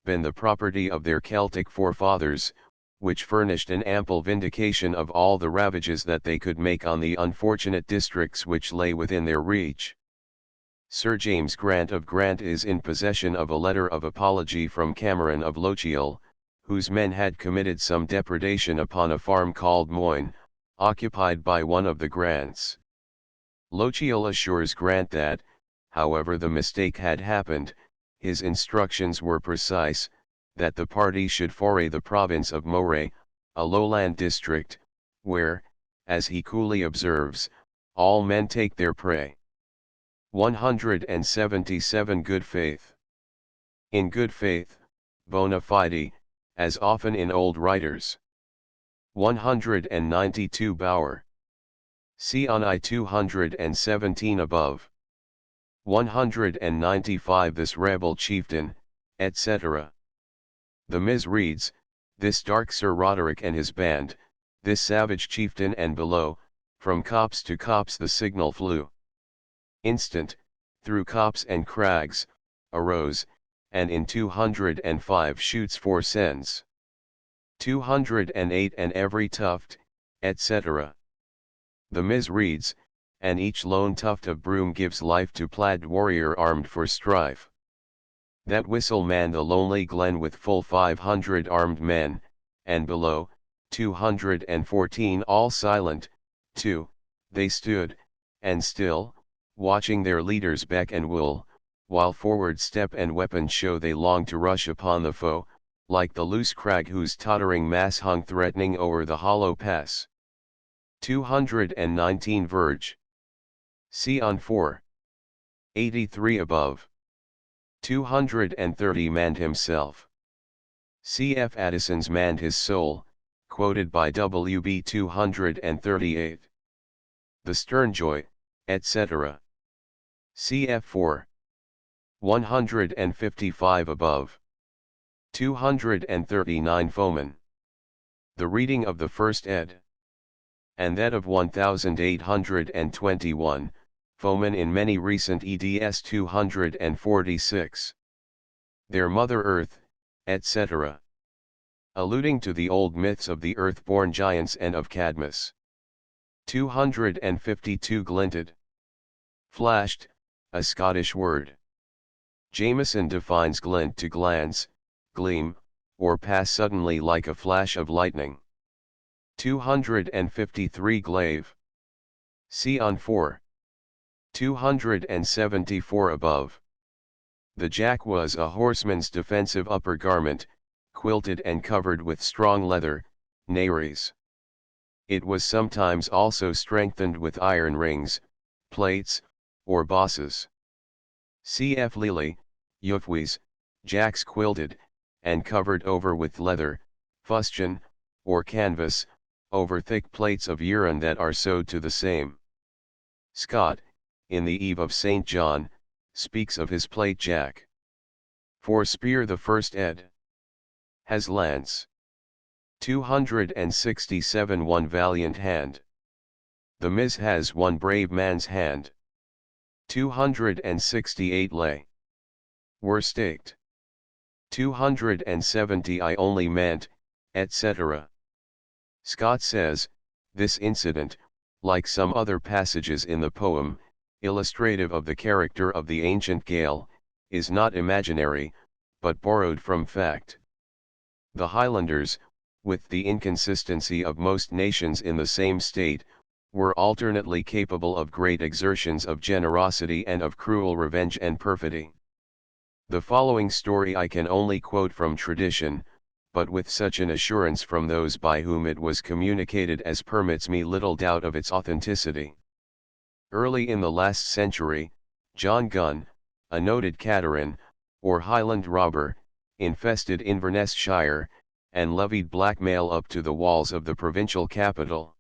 been the property of their Celtic forefathers, which furnished an ample vindication of all the ravages that they could make on the unfortunate districts which lay within their reach. Sir James Grant of Grant is in possession of a letter of apology from Cameron of Lochiel, whose men had committed some depredation upon a farm called Moyne, occupied by one of the Grants. Lochiel assures Grant that, however the mistake had happened, his instructions were precise, that the party should foray the province of Moray, a lowland district, where, as he coolly observes, all men take their prey. 177 Good faith. In good faith, bona fide, as often in old writers. 192 Bower. See on I 217 above. 195 This rebel chieftain, etc. The Ms. reads, this dark Sir Roderick and his band, this savage chieftain, and below, from copse to copse the signal flew. Instant, through copse and crags, arose, and in 205 shoots 4 sends. 208 and every tuft, etc. The Ms. reads, and each lone tuft of broom gives life to plaid warrior armed for strife. That whistle man the lonely glen with full 500 armed men, and below, 214 all silent, too, they stood, and still, watching their leaders beck and wool, while forward step and weapon show they long to rush upon the foe, like the loose crag whose tottering mass hung threatening o'er the hollow pass. 219 Verge. See on 4. 83 above. 230 manned himself. C.F. Addison's manned his soul, quoted by W.B. 238. The Sternjoy, etc. Cf. 4. 155 above. 239 Foeman. The reading of the first ed. And that of 1821, Foeman in many recent eds 246. Their Mother Earth, etc. Alluding to the old myths of the earth-born giants and of Cadmus. 252 Glinted. Flashed, a Scottish word. Jameson defines glint to glance, gleam, or pass suddenly like a flash of lightning. 253 Glaive. See on 4. 274 above. The jack was a horseman's defensive upper garment, quilted and covered with strong leather, nares. It was sometimes also strengthened with iron rings, plates, or bosses. Cf. Lely, Euphues, jacks quilted, and covered over with leather, fustian, or canvas, over thick plates of urine that are sewed to the same. Scott, in the Eve of St. John, speaks of his plate jack. For Spear the first ed. Has lance. 267 One valiant hand. The Ms. has one brave man's hand. 268 Lay. Were staked. 270 I only meant, etc. Scott says, this incident, like some other passages in the poem, illustrative of the character of the ancient Gael, is not imaginary, but borrowed from fact. The Highlanders, with the inconsistency of most nations in the same state, were alternately capable of great exertions of generosity and of cruel revenge and perfidy. The following story I can only quote from tradition, but with such an assurance from those by whom it was communicated as permits me little doubt of its authenticity. Early in the last century, John Gunn, a noted Cateran, or Highland robber, infested Inverness Shire, and levied blackmail up to the walls of the provincial capital.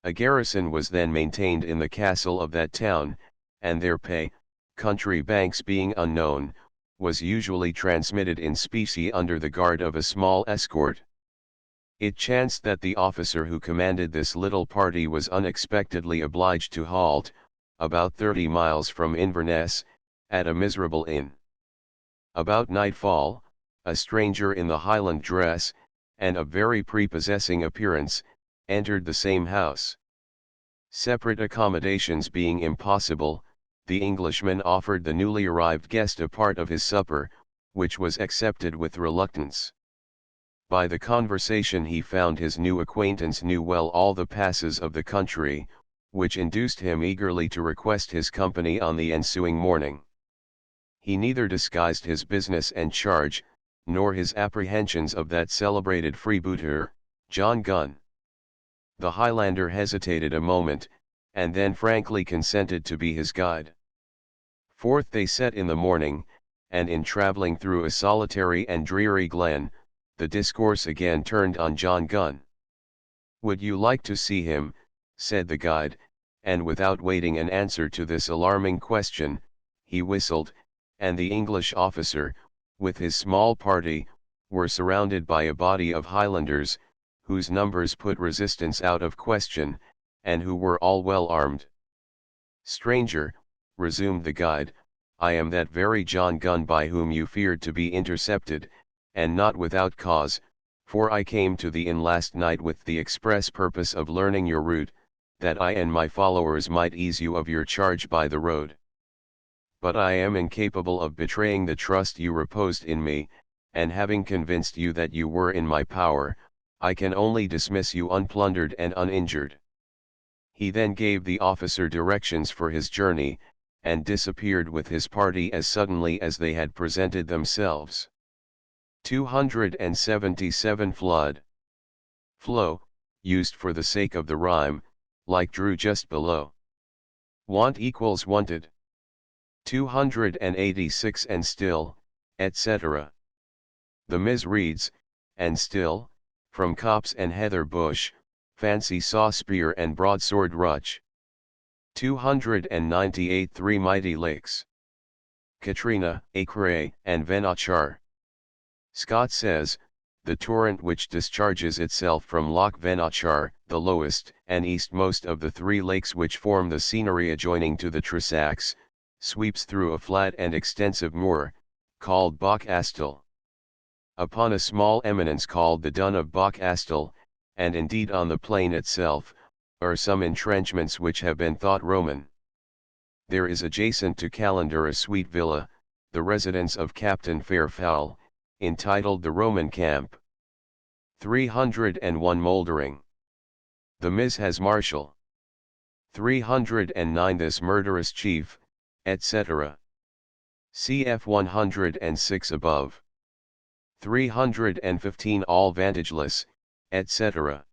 A garrison was then maintained in the castle of that town, and their pay, country banks being unknown, was usually transmitted in specie under the guard of a small escort. It chanced that the officer who commanded this little party was unexpectedly obliged to halt, about 30 miles from Inverness, at a miserable inn. About nightfall, a stranger in the Highland dress, and of very prepossessing appearance, entered the same house. Separate accommodations being impossible, the Englishman offered the newly arrived guest a part of his supper, which was accepted with reluctance. By the conversation he found his new acquaintance knew well all the passes of the country, which induced him eagerly to request his company on the ensuing morning. He neither disguised his business and charge, nor his apprehensions of that celebrated freebooter, John Gunn. The Highlander hesitated a moment, and then frankly consented to be his guide. Forth they set in the morning, and in travelling through a solitary and dreary glen, the discourse again turned on John Gunn. "Would you like to see him?" said the guide, and without waiting an answer to this alarming question, he whistled, and the English officer, with his small party, were surrounded by a body of Highlanders, whose numbers put resistance out of question, and who were all well armed. "Stranger," resumed the guide, "I am that very John Gunn by whom you feared to be intercepted, and not without cause, for I came to the inn last night with the express purpose of learning your route, that I and my followers might ease you of your charge by the road. But I am incapable of betraying the trust you reposed in me, and having convinced you that you were in my power, I can only dismiss you unplundered and uninjured." He then gave the officer directions for his journey, and disappeared with his party as suddenly as they had presented themselves. 277 Flood. Flow, used for the sake of the rhyme, like drew just below. Want equals wanted. 286 And still, etc. The Ms. reads, and still, from copse and heather bush, fancy saw spear and broadsword ruch. 298 Three mighty lakes. Katrina, Acre, and Venachar. Scott says, the torrent which discharges itself from Loch Venachar, the lowest and eastmost of the three lakes which form the scenery adjoining to the Trossachs, sweeps through a flat and extensive moor, called Bach Astle. Upon a small eminence called the Dun of Bach Astle, and indeed on the plain itself, are some entrenchments which have been thought Roman. There is adjacent to Callander a sweet villa, the residence of Captain Fairfowl, entitled the Roman Camp. 301 Mouldering. The Ms. has marshal. 309 This murderous chief, etc. Cf 106 above. 315 All vantageless, etc.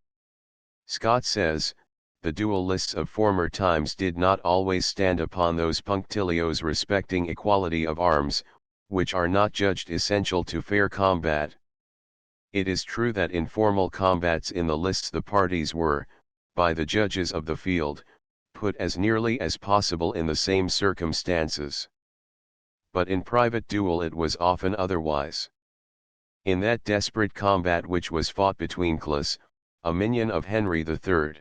Scott says, the duelists of former times did not always stand upon those punctilios respecting equality of arms, which are not judged essential to fair combat. It is true that in formal combats in the lists the parties were, by the judges of the field, put as nearly as possible in the same circumstances. But in private duel it was often otherwise. In that desperate combat which was fought between Clas, a minion of Henry III.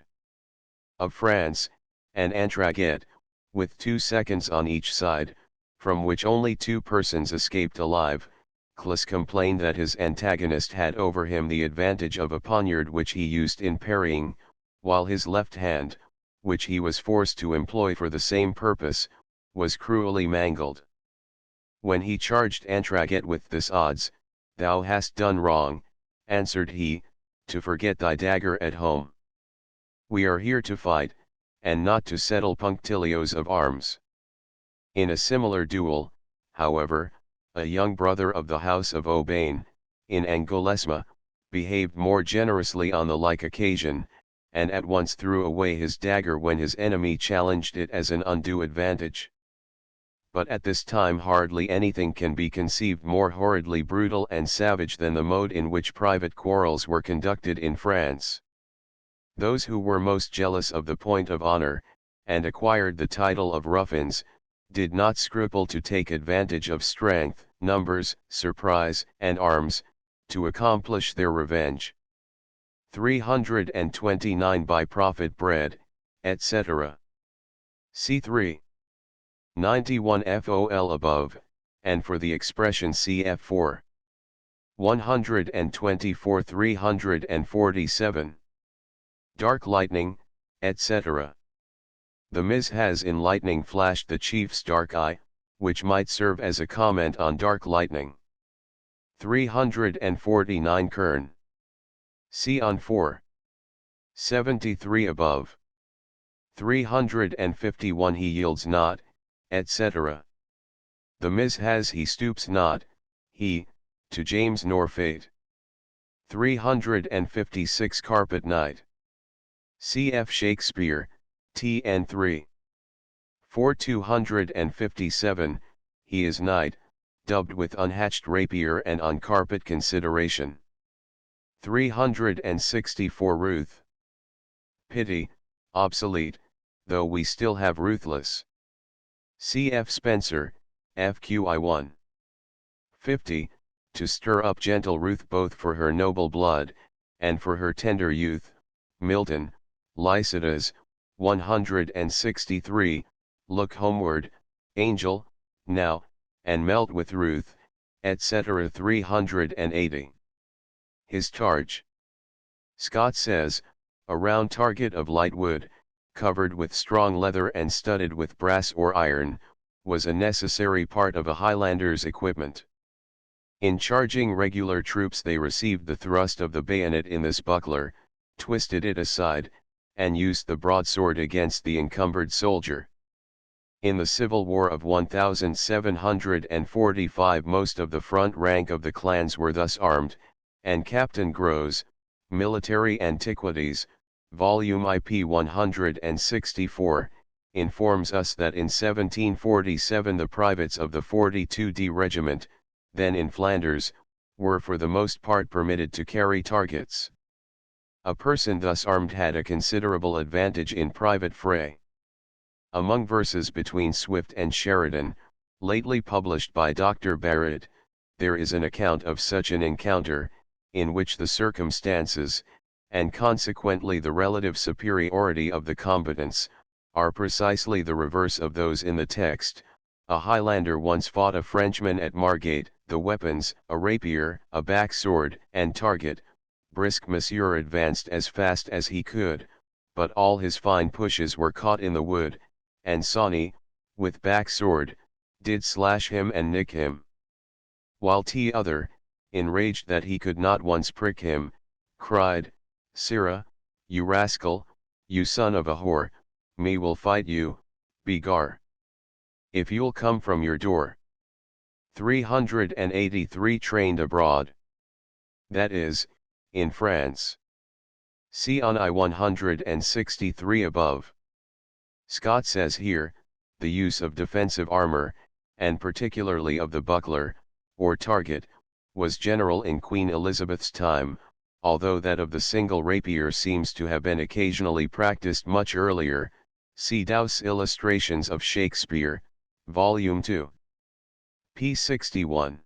of France, and Antraguet, with 2 seconds on each side, from which only 2 persons escaped alive, Clas complained that his antagonist had over him the advantage of a poniard which he used in parrying, while his left hand, which he was forced to employ for the same purpose, was cruelly mangled. When he charged Antraguet with this odds, "Thou hast done wrong," answered he, "to forget thy dagger at home. We are here to fight, and not to settle punctilios of arms." In a similar duel, however, a young brother of the house of Aubain, in Angolesma, behaved more generously on the like occasion, and at once threw away his dagger when his enemy challenged it as an undue advantage. But at this time hardly anything can be conceived more horridly brutal and savage than the mode in which private quarrels were conducted in France. Those who were most jealous of the point of honor, and acquired the title of ruffians, did not scruple to take advantage of strength, numbers, surprise, and arms, to accomplish their revenge. 329 By profit bred, etc. C3. 91 FOL above, and for the expression cf4. 124 347. Dark lightning, etc. The Ms. has in lightning flashed the chief's dark eye, which might serve as a comment on dark lightning. 349 Kern. C on 4. 73 above. 351 He yields not, etc. The Ms. has he stoops not, he, to James nor fate. 356 Carpet Knight. Cf. Shakespeare, TN 3. 257, he is knight, dubbed with unhatched rapier and on carpet consideration. 364 Ruth. Pity, obsolete, though we still have ruthless. Cf. Spencer, FQI 1. 50, to stir up gentle Ruth both for her noble blood, and for her tender youth. Milton, Lycidas, 163, look homeward, angel, now, and melt with Ruth, etc. 380. His charge. Scott says, a round target of light wood, covered with strong leather and studded with brass or iron, was a necessary part of a Highlander's equipment. In charging regular troops they received the thrust of the bayonet in this buckler, twisted it aside, and used the broadsword against the encumbered soldier. In the Civil War of 1745 most of the front rank of the clans were thus armed, and Captain Groves, Military Antiquities, Volume IP 164, informs us that in 1747 the privates of the 42d Regiment, then in Flanders, were for the most part permitted to carry targets. A person thus armed had a considerable advantage in private fray. Among verses between Swift and Sheridan, lately published by Dr. Barrett, there is an account of such an encounter, in which the circumstances, and consequently the relative superiority of the combatants, are precisely the reverse of those in the text. A Highlander once fought a Frenchman at Margate, the weapons, a rapier, a back sword, and target. Brisk Monsieur advanced as fast as he could, but all his fine pushes were caught in the wood, and Sawney, with back sword, did slash him and nick him. While t'other, enraged that he could not once prick him, cried, Sirrah, you rascal, you son of a whore, me will fight you, begar. If you'll come from your door. 383 trained abroad. That is, in France. See on I 163 above. Scott says here, the use of defensive armor, and particularly of the buckler, or target, was general in Queen Elizabeth's time, although that of the single rapier seems to have been occasionally practiced much earlier. See Dow's Illustrations of Shakespeare, Volume 2. p. 61.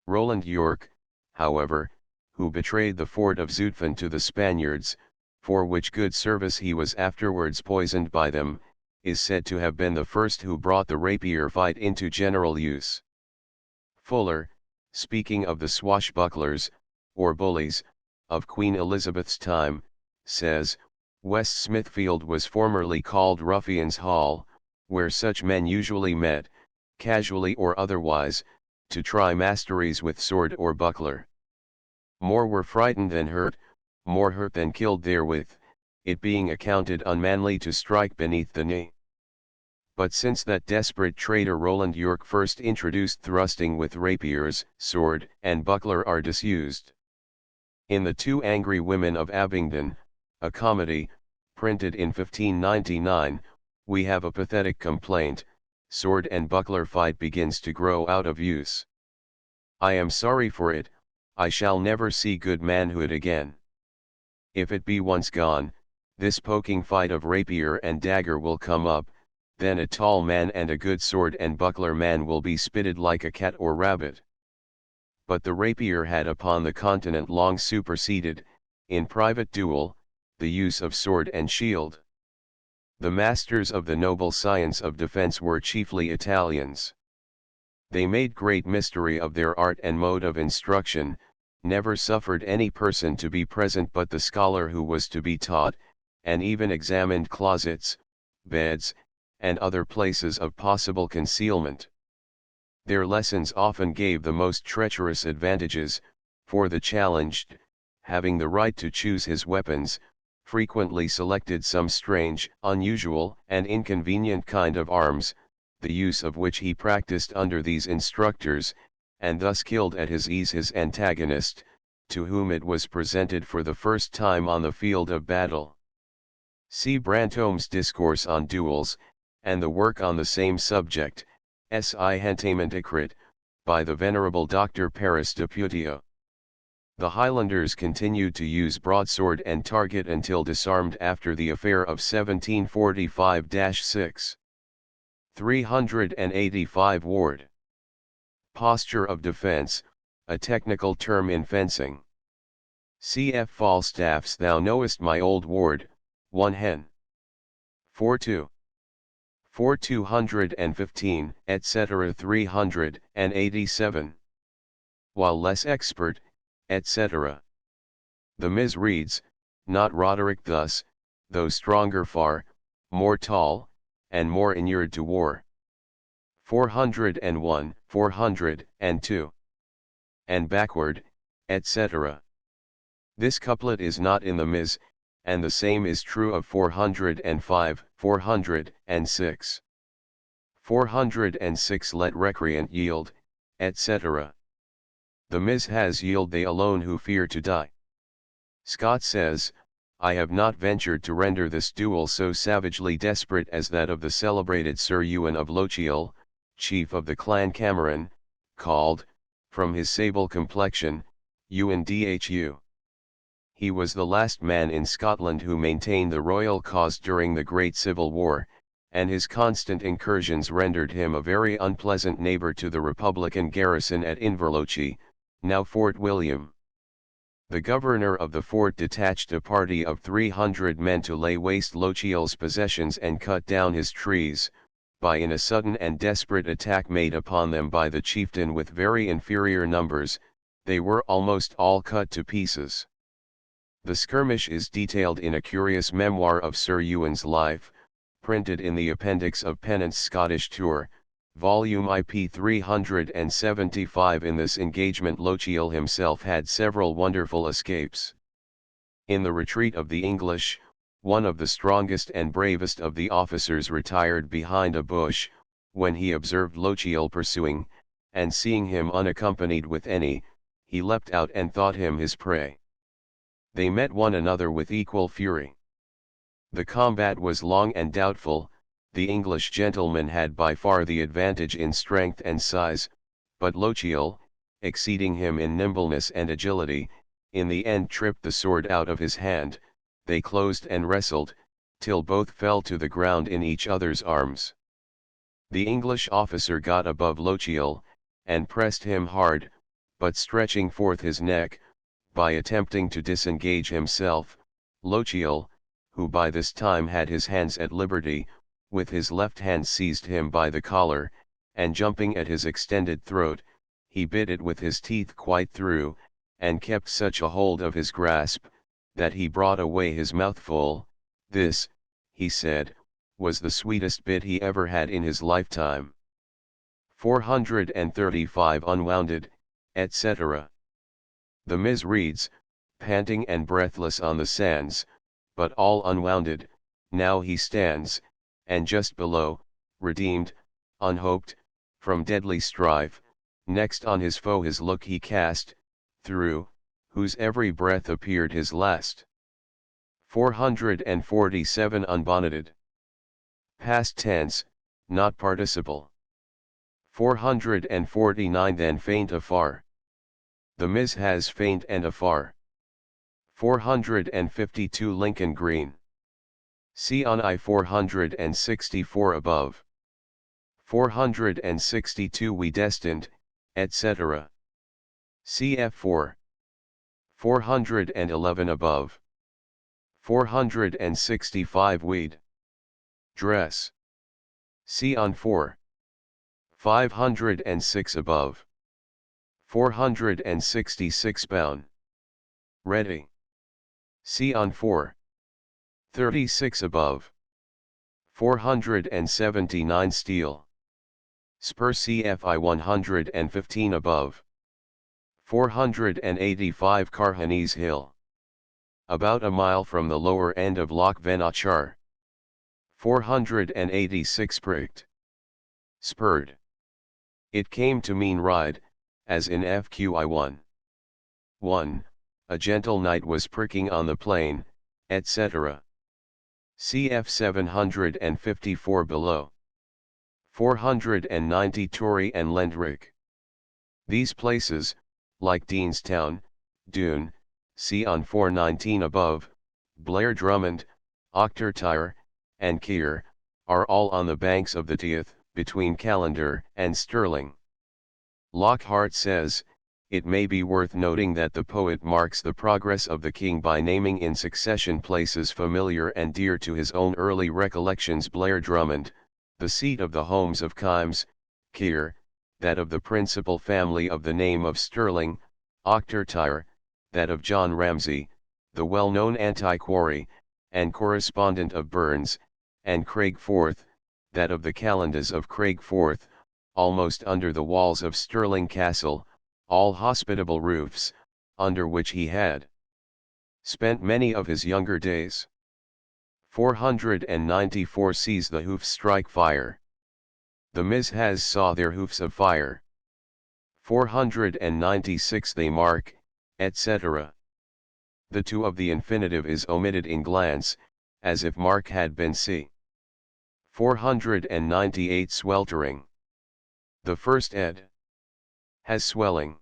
Roland York, however, who betrayed the fort of Zutphen to the Spaniards, for which good service he was afterwards poisoned by them, is said to have been the first who brought the rapier fight into general use. Fuller, speaking of the swashbucklers, or bullies, of Queen Elizabeth's time, says, West Smithfield was formerly called Ruffians' Hall, where such men usually met, casually or otherwise, to try masteries with sword or buckler. More were frightened than hurt, more hurt than killed therewith, it being accounted unmanly to strike beneath the knee. But since that desperate traitor Roland York first introduced thrusting with rapiers, sword, and buckler are disused. In The Two Angry Women of Abingdon, a comedy, printed in 1599, we have a pathetic complaint, sword and buckler fight begins to grow out of use. I am sorry for it, I shall never see good manhood again. If it be once gone, this poking fight of rapier and dagger will come up, then a tall man and a good sword and buckler man will be spitted like a cat or rabbit. But the rapier had upon the continent long superseded, in private duel, the use of sword and shield. The masters of the noble science of defense were chiefly Italians. They made great mystery of their art and mode of instruction, never suffered any person to be present but the scholar who was to be taught, and even examined closets, beds, and other places of possible concealment. Their lessons often gave the most treacherous advantages, for the challenged, having the right to choose his weapons, frequently selected some strange, unusual, and inconvenient kind of arms, the use of which he practiced under these instructors, and thus killed at his ease his antagonist, to whom it was presented for the first time on the field of battle. See Brantome's Discourse on Duels, and the work on the same subject, Si Hentamentacrit, by the Venerable Dr. Paris Deputio. The Highlanders continued to use broadsword and target until disarmed after the affair of 1745-6. 385 Ward. Posture of defense, a technical term in fencing. Cf. Falstaff's Thou knowest my old ward, 1 Hen. 4-2. 4-215, etc. 387. While less expert, etc. The Ms. reads, not Roderick thus, though stronger far, more tall, and more inured to war. 401, 402. And backward, etc. This couplet is not in the Ms., and the same is true of 405, 406. 406 Let recreant yield, etc. The Ms. has yield they alone who fear to die. Scott says, I have not ventured to render this duel so savagely desperate as that of the celebrated Sir Ewan of Lochiel, chief of the clan Cameron, called, from his sable complexion, Ewan Dhu. He was the last man in Scotland who maintained the royal cause during the Great Civil War, and his constant incursions rendered him a very unpleasant neighbour to the Republican garrison at Inverlochy, now Fort William. The governor of the fort detached a party of 300 men to lay waste Lochiel's possessions and cut down his trees, by in a sudden and desperate attack made upon them by the chieftain with very inferior numbers, they were almost all cut to pieces. The skirmish is detailed in a curious memoir of Sir Ewan's life, printed in the appendix of Pennant's Scottish Tour, volume IP 375. In this engagement Lochiel himself had several wonderful escapes. In the retreat of the English, one of the strongest and bravest of the officers retired behind a bush, when he observed Lochiel pursuing, and seeing him unaccompanied with any, he leapt out and thought him his prey. They met one another with equal fury. The combat was long and doubtful. The English gentleman had by far the advantage in strength and size, but Lochiel, exceeding him in nimbleness and agility, in the end tripped the sword out of his hand. They closed and wrestled, till both fell to the ground in each other's arms. The English officer got above Lochiel, and pressed him hard, but stretching forth his neck, by attempting to disengage himself, Lochiel, who by this time had his hands at liberty, with his left hand seized him by the collar, and jumping at his extended throat, he bit it with his teeth quite through, and kept such a hold of his grasp, that he brought away his mouthful. This, he said, was the sweetest bit he ever had in his lifetime. 435 Unwounded, etc. The Ms. reads, panting and breathless on the sands, but all unwounded, now he stands, and just below, redeemed, unhoped, from deadly strife, next on his foe his look he cast, through, whose every breath appeared his last. 447 Unbonneted. Past tense, not participle. 449 Then faint afar. The Ms. has faint and afar. 452 Lincoln Green. See on I 464 above. 462 We destined, etc. Cf 4. 411 above. 465 Weed. Dress. See on 4. 506 above. 466 Bound. Ready. See on 4. 36 above. 479 Steel. Spur CFI 115 above. 485 Carhanes Hill. About a mile from the lower end of Loch Venachar. 486 Pricked. Spurred. It came to mean ride, as in FQI 1. 1. A gentle knight was pricking on the plain, etc. Cf 754 below. 490 Tory and Lendrick. These places, like Deanstown, Doon, see on 419 above, Blair Drummond, Ochtertyre, and Keir, are all on the banks of the Teith, between Callander and Stirling. Lockhart says, it may be worth noting that the poet marks the progress of the king by naming in succession places familiar and dear to his own early recollections: Blair Drummond, the seat of the Holmes of Kimes; Keir, that of the principal family of the name of Stirling; Ochtertyre, that of John Ramsay, the well-known antiquary, and correspondent of Burns; and Craigforth, that of the Callandas of Craigforth, almost under the walls of Stirling Castle, all hospitable roofs, under which he had spent many of his younger days. 494 sees the hoofs strike fire. The Mizhas saw their hoofs of fire. 496 they mark, etc. The to of the infinitive is omitted in glance, as if mark had been see. 498 sweltering. The first ed. Has swelling.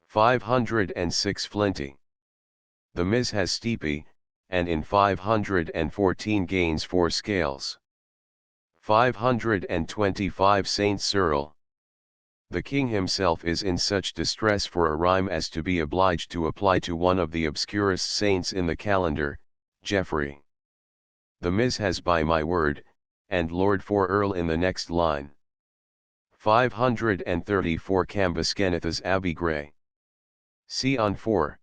506 flinty. The Miz has steepy, and in 514 gains 4 scales. 525 Saint Cyril. The king himself is in such distress for a rhyme as to be obliged to apply to one of the obscurest saints in the calendar, Geoffrey. The Miz has by my word, and Lord for Earl in the next line. 534 Cambuskenethas Abbey Grey. See on 4.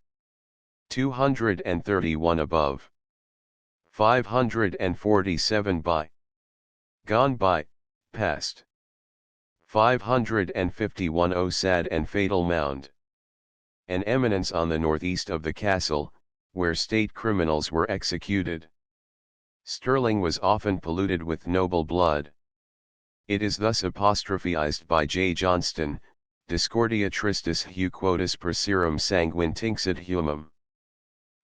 231 above. 547 by. Gone by, past. 551 O sad and fatal mound. An eminence on the northeast of the castle, where state criminals were executed. Stirling was often polluted with noble blood. It is thus apostrophized by J. Johnston: Discordia tristis heu quotis perserum sanguine tinxit humum.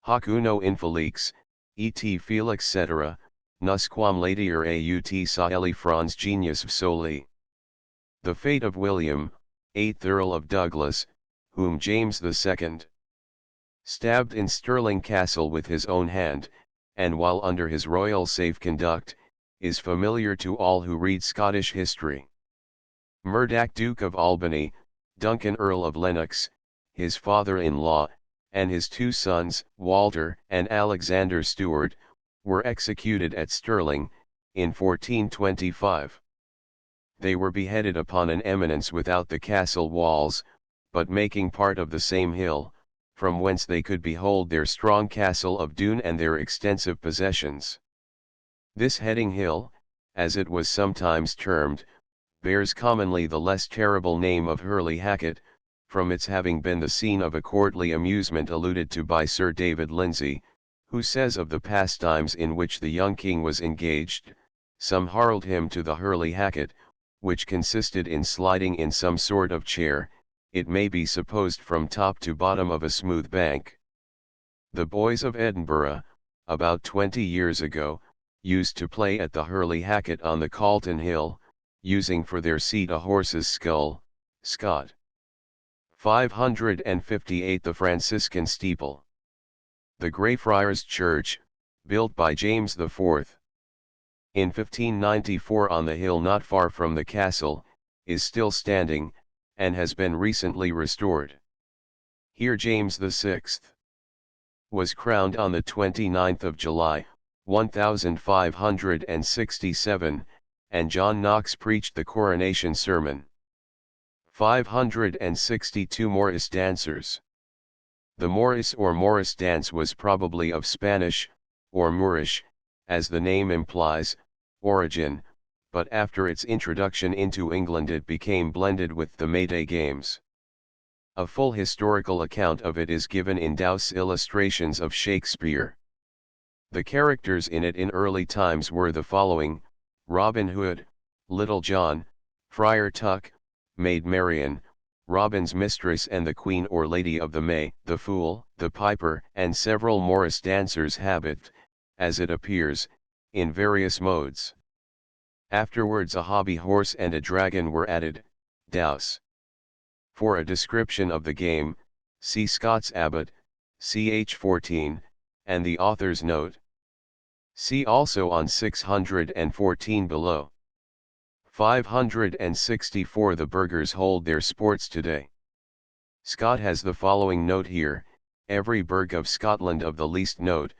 Hoc uno infelix, et felix cetera, nusquam latior aut saeli frons genius soli. The fate of William, 8th Earl of Douglas, whom James II stabbed in Stirling Castle with his own hand, and while under his royal safe conduct, is familiar to all who read Scottish history. Murdoch Duke of Albany, Duncan Earl of Lennox, his father-in-law, and his 2 sons, Walter and Alexander Stewart, were executed at Stirling, in 1425. They were beheaded upon an eminence without the castle walls, but making part of the same hill, from whence they could behold their strong castle of Doune and their extensive possessions. This Heading Hill, as it was sometimes termed, bears commonly the less terrible name of Hurley Hacket, from its having been the scene of a courtly amusement alluded to by Sir David Lindsay, who says of the pastimes in which the young king was engaged, some harled him to the Hurley Hacket, which consisted in sliding in some sort of chair, it may be supposed from top to bottom of a smooth bank. The boys of Edinburgh, about 20 years ago, used to play at the Hurley Hacket on the Calton Hill, using for their seat a horse's skull. Scott. 558 The Franciscan Steeple. The Greyfriars Church, built by James IV in 1594 on the hill not far from the castle, is still standing, and has been recently restored. Here James VI was crowned on the 29th of July, 1567, and John Knox preached the coronation sermon. 562 Morris dancers. The Morris or Morris dance was probably of Spanish, or Moorish, as the name implies, origin, but after its introduction into England it became blended with the May Day games. A full historical account of it is given in Dow's Illustrations of Shakespeare. The characters in it in early times were the following: Robin Hood, Little John, Friar Tuck, Maid Marian, Robin's mistress and the Queen or Lady of the May, the Fool, the Piper, and several Morris dancers habit, as it appears, in various modes. Afterwards a hobby horse and a dragon were added, Dowse. For a description of the game, see Scott's Abbot, ch. 14, and the author's note. See also on 614 below. 564 The burghers hold their sports today. Scott has the following note here: every burgh of Scotland of the least note,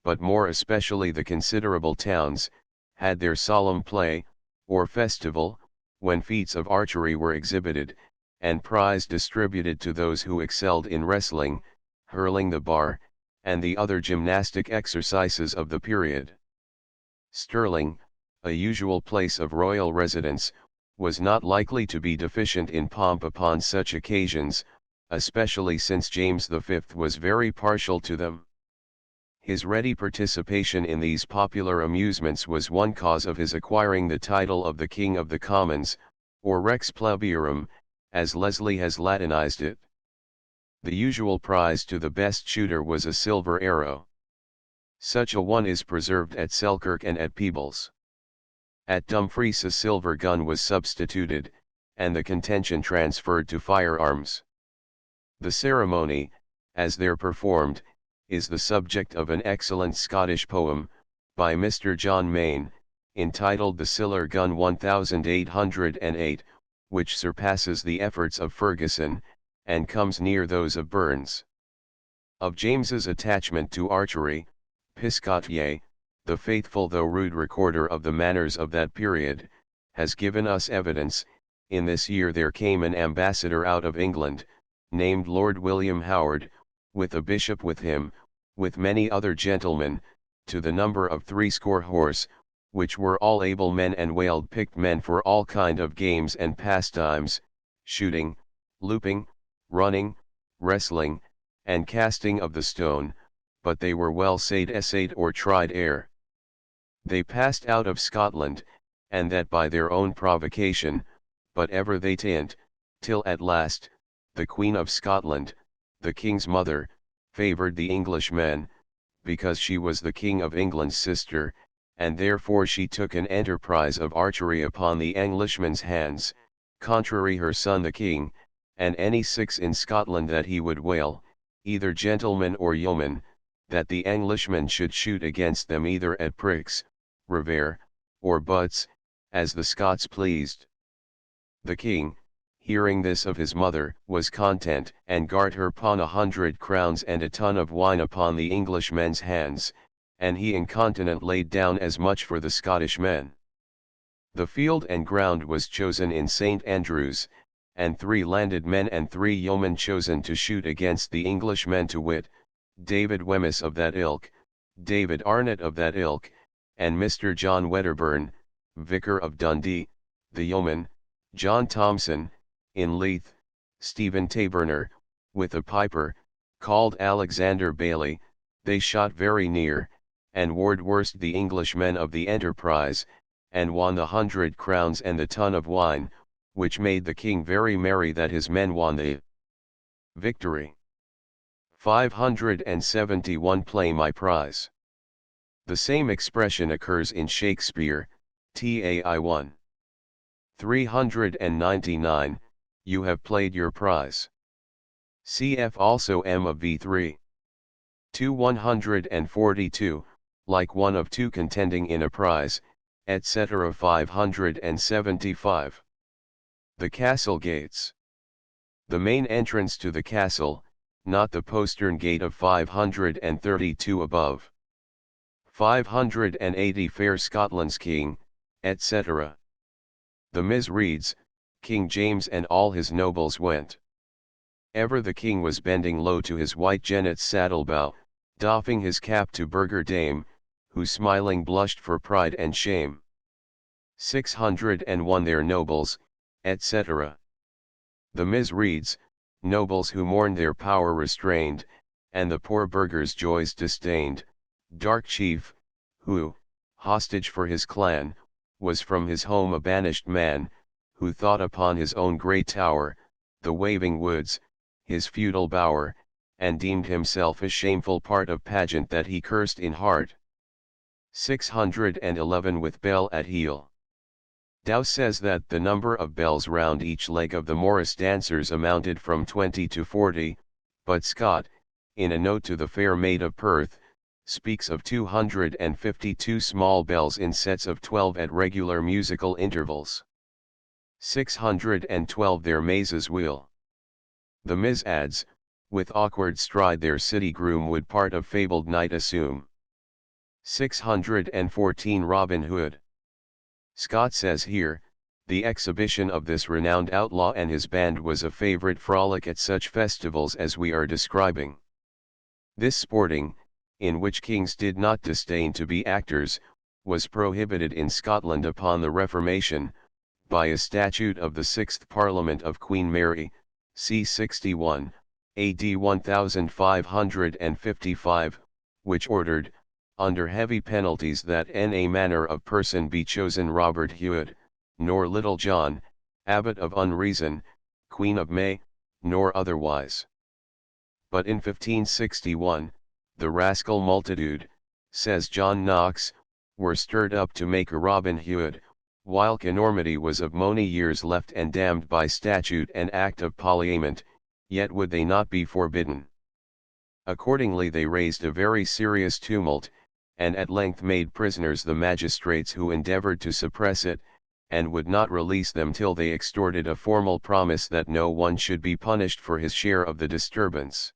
but more especially the considerable towns, had their solemn play, or festival, when feats of archery were exhibited, and prize distributed to those who excelled in wrestling, hurling the bar, and the other gymnastic exercises of the period. Stirling, a usual place of royal residence, was not likely to be deficient in pomp upon such occasions, especially since James V was very partial to them. His ready participation in these popular amusements was one cause of his acquiring the title of the King of the Commons, or Rex Plebeiarum, as Leslie has Latinized it. The usual prize to the best shooter was a silver arrow. Such a one is preserved at Selkirk and at Peebles. At Dumfries a silver gun was substituted, and the contention transferred to firearms. The ceremony, as there performed, is the subject of an excellent Scottish poem, by Mr. John Mayne, entitled The Siller Gun 1808, which surpasses the efforts of Ferguson, and comes near those of Burns. Of James's attachment to archery, Piscatier, the faithful though rude recorder of the manners of that period, has given us evidence. In this year there came an ambassador out of England, named Lord William Howard, with a bishop with him, with many other gentlemen, to the number of 60 horse, which were all able men and well-picked men for all kind of games and pastimes, shooting, looping, running, wrestling, and casting of the stone, but they were well essayed or tried ere they passed out of Scotland, and that by their own provocation, but ever they tint, till at last, the Queen of Scotland, the King's mother, favoured the Englishmen, because she was the King of England's sister, and therefore she took an enterprise of archery upon the Englishman's hands, contrary her son the King, and any 6 in Scotland that he would wail, either gentleman or yeoman, that the Englishman should shoot against them either at pricks, revers, or butts, as the Scots pleased. The King, hearing this of his mother, was content, and gart her pawn 100 crowns and a ton of wine upon the Englishmen's hands, and he incontinent laid down as much for the Scottish men. The field and ground was chosen in St. Andrews, and 3 landed men and 3 yeomen chosen to shoot against the Englishmen, to wit, David Wemyss of that ilk, David Arnott of that ilk, and Mr. John Wedderburn, Vicar of Dundee, the yeoman, John Thomson, in Leith, Stephen Taberner, with a piper, called Alexander Bailey. They shot very near, and warred worst the Englishmen of the enterprise, and won the 100 crowns and the ton of wine, which made the King very merry that his men won the victory. 571 Play my prize. The same expression occurs in Shakespeare, Tai 1. 399, You have played your prize. Cf. also M of V3. 142, like one of 2 contending in a prize, etc. 575. The castle gates. The main entrance to the castle, not the postern gate of 532 above. 580 Fair Scotland's King, etc. The Ms. reads, King James and all his nobles went. Ever the king was bending low to his white jennet's saddle-bow, doffing his cap to burgher dame, who smiling blushed for pride and shame. 601 Their nobles, etc. The Ms. reads, nobles who mourned their power restrained, and the poor burghers' joys disdained, dark chief, who, hostage for his clan, was from his home a banished man, who thought upon his own great tower, the waving woods, his feudal bower, and deemed himself a shameful part of pageant that he cursed in heart. 611 With bell at heel. Dow says that the number of bells round each leg of the Morris dancers amounted from 20 to 40, but Scott, in a note to the Fair Maid of Perth, speaks of 252 small bells in sets of 12 at regular musical intervals. 612 Their mazes wheel. The Miz adds, with awkward stride their city groom would part of fabled night assume. 614 Robin Hood. Scott says here, the exhibition of this renowned outlaw and his band was a favorite frolic at such festivals as we are describing. This sporting, in which kings did not disdain to be actors, was prohibited in Scotland upon the Reformation, by a statute of the 6th Parliament of Queen Mary, c. 61, AD 1555, which ordered, under heavy penalties, that a manner of person be chosen Robert Hood, nor Little John, Abbot of Unreason, Queen of May, nor otherwise. But in 1561, the rascal multitude, says John Knox, were stirred up to make a Robin Hood, whilk enormity was of mony years left and damned by statute and act of parliament, yet would they not be forbidden. Accordingly they raised a very serious tumult, and at length made prisoners the magistrates who endeavoured to suppress it, and would not release them till they extorted a formal promise that no one should be punished for his share of the disturbance.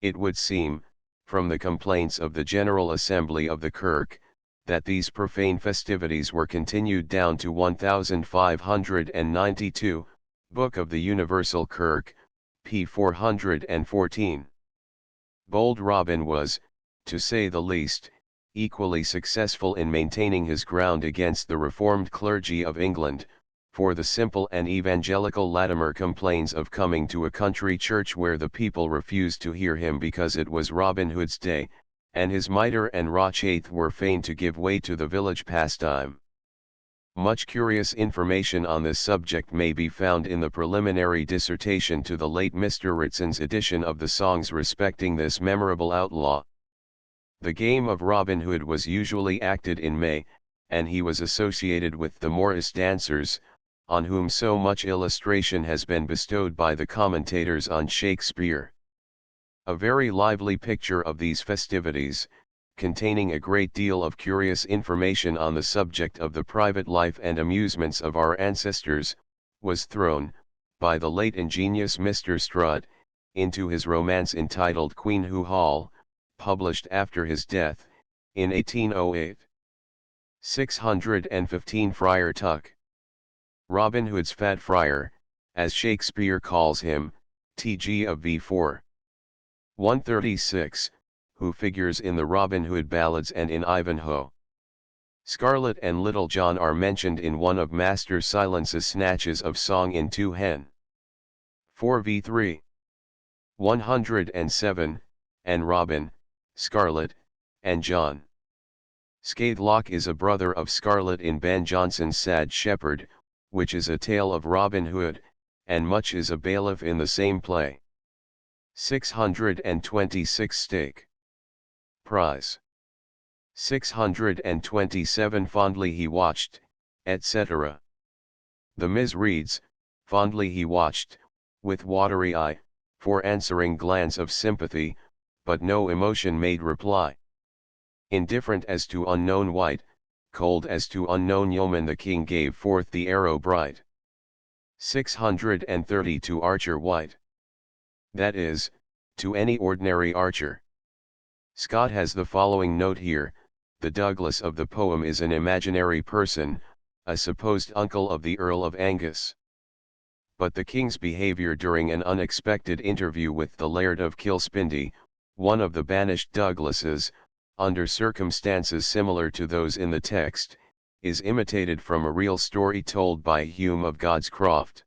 It would seem, from the complaints of the General Assembly of the Kirk, that these profane festivities were continued down to 1592, Book of the Universal Kirk, p. 414. Bold Robin was, to say the least, equally successful in maintaining his ground against the reformed clergy of England, for the simple and evangelical Latimer complains of coming to a country church where the people refused to hear him because it was Robin Hood's day, and his mitre and Rochaith were fain to give way to the village pastime. Much curious information on this subject may be found in the preliminary dissertation to the late Mr. Ritson's edition of the songs respecting this memorable outlaw. The game of Robin Hood was usually acted in May, and he was associated with the Morris dancers, on whom so much illustration has been bestowed by the commentators on Shakespeare. A very lively picture of these festivities, containing a great deal of curious information on the subject of the private life and amusements of our ancestors, was thrown, by the late ingenious Mr. Strutt, into his romance entitled Queen Hoo Hall, published after his death, in 1808. 615 Friar Tuck. Robin Hood's Fat Friar, as Shakespeare calls him, T.G. of V4. 136, who figures in the Robin Hood ballads and in Ivanhoe. Scarlet and Little John are mentioned in one of Master Silence's snatches of song in 2 Hen. 4v3. 107, and Robin, Scarlet, and John. Scathelock is a brother of Scarlet in Ben Jonson's Sad Shepherd, which is a tale of Robin Hood, and Much is a bailiff in the same play. 626 Stake. Prize. 627 Fondly he watched, etc. The Miz reads, fondly he watched, with watery eye, for answering glance of sympathy, but no emotion made reply. Indifferent as to unknown wight, cold as to unknown yeoman, the king gave forth the arrow bright. 630 To Archer White. That is, to any ordinary archer. Scott has the following note here: the Douglas of the poem is an imaginary person, a supposed uncle of the Earl of Angus. But the king's behaviour during an unexpected interview with the Laird of Kilspindie, one of the banished Douglases, under circumstances similar to those in the text, is imitated from a real story told by Hume of God's Croft.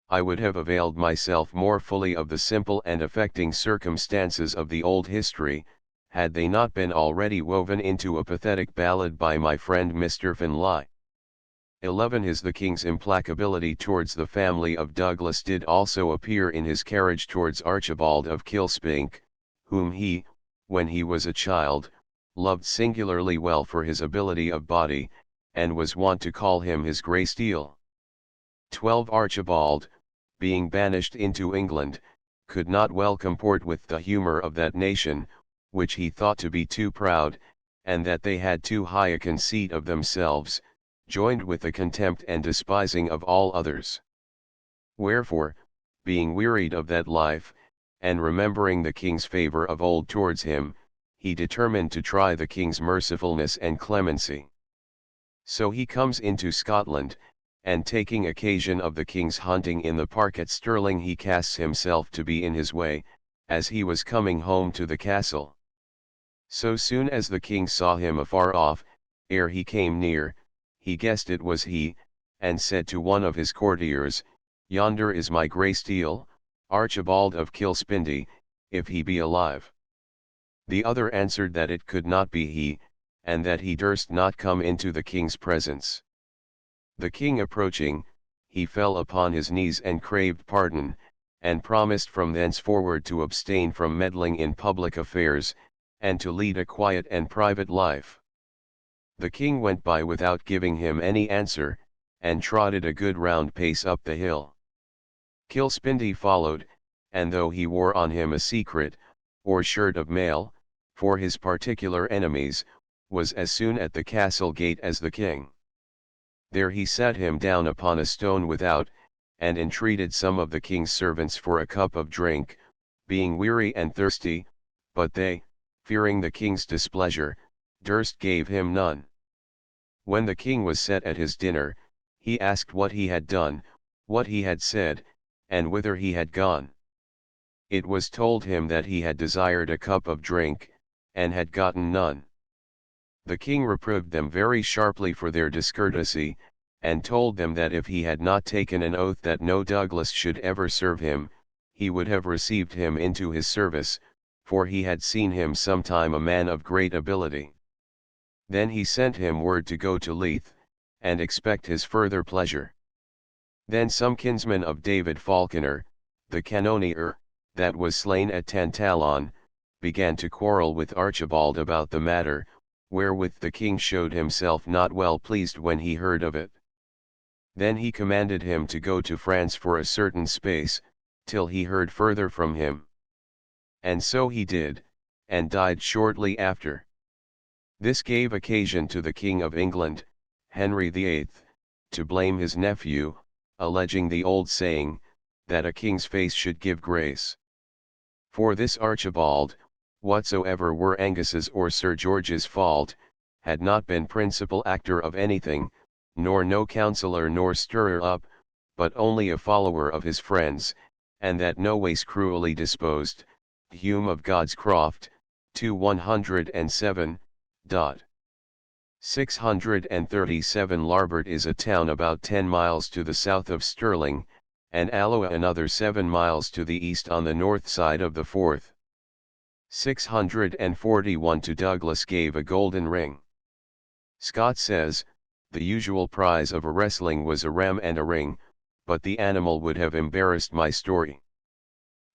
I would have availed myself more fully of the simple and affecting circumstances of the old history, had they not been already woven into a pathetic ballad by my friend Mr. Finlay. 11 Is the king's implacability towards the family of Douglas did also appear in his carriage towards Archibald of Kilspink, whom he, when he was a child, loved singularly well for his ability of body, and was wont to call him his Grey Steel. 12 Archibald, being banished into England, could not well comport with the humour of that nation, which he thought to be too proud, and that they had too high a conceit of themselves, joined with the contempt and despising of all others. Wherefore, being wearied of that life, and remembering the king's favor of old towards him, he determined to try the king's mercifulness and clemency. So he comes into Scotland, and taking occasion of the king's hunting in the park at Stirling, he casts himself to be in his way, as he was coming home to the castle. So soon as the king saw him afar off, ere he came near, he guessed it was he, and said to one of his courtiers, "Yonder is my grey steel, Archibald of Kilspindie, if he be alive." The other answered that it could not be he, and that he durst not come into the king's presence. The king approaching, he fell upon his knees and craved pardon, and promised from thenceforward to abstain from meddling in public affairs, and to lead a quiet and private life. The king went by without giving him any answer, and trotted a good round pace up the hill. Kilspindie followed, and though he wore on him a secret, or shirt of mail, for his particular enemies, was as soon at the castle gate as the king. There he sat him down upon a stone without, and entreated some of the king's servants for a cup of drink, being weary and thirsty, but they, fearing the king's displeasure, durst gave him none. When the king was set at his dinner, he asked what he had done, what he had said, and whither he had gone. It was told him that he had desired a cup of drink, and had gotten none. The king reproved them very sharply for their discourtesy, and told them that if he had not taken an oath that no Douglas should ever serve him, he would have received him into his service, for he had seen him sometime a man of great ability. Then he sent him word to go to Leith, and expect his further pleasure. Then some kinsman of David Falconer, the cannoneer, that was slain at Tantallon, began to quarrel with Archibald about the matter, wherewith the king showed himself not well pleased when he heard of it. Then he commanded him to go to France for a certain space, till he heard further from him. And so he did, and died shortly after. This gave occasion to the King of England, Henry VIII, to blame his nephew, alleging the old saying, that a king's face should give grace. For this Archibald, whatsoever were Angus's or Sir George's fault, had not been principal actor of anything, nor no counsellor nor stirrer up, but only a follower of his friends, and that no ways cruelly disposed. Hume of God's Croft, 207. 637 Larbert is a town about 10 miles to the south of Stirling, and Alloa another 7 miles to the east on the north side of the Forth. 641 To Douglas gave a golden ring. Scott says, the usual prize of a wrestling was a ram and a ring, but the animal would have embarrassed my story.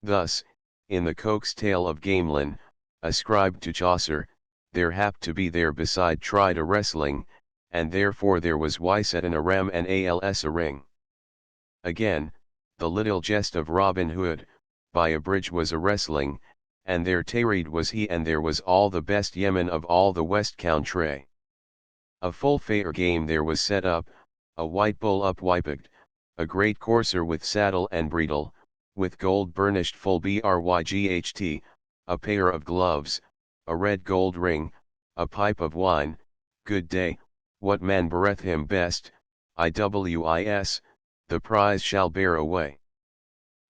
Thus, in the Coke's Tale of Gamelin, ascribed to Chaucer, there happed to be there beside tried a wrestling, and therefore there was ysetting a ram and als a ring. Again, the little jest of Robin Hood, by a bridge was a wrestling, and there tarried was he and there was all the best yemen of all the west country. A full fair game there was set up, a white bull upwyped, a great courser with saddle and bridle, with gold burnished full bryght, a pair of gloves, a red gold ring, a pipe of wine. Good day, what man beareth him best, iwis, the prize shall bear away.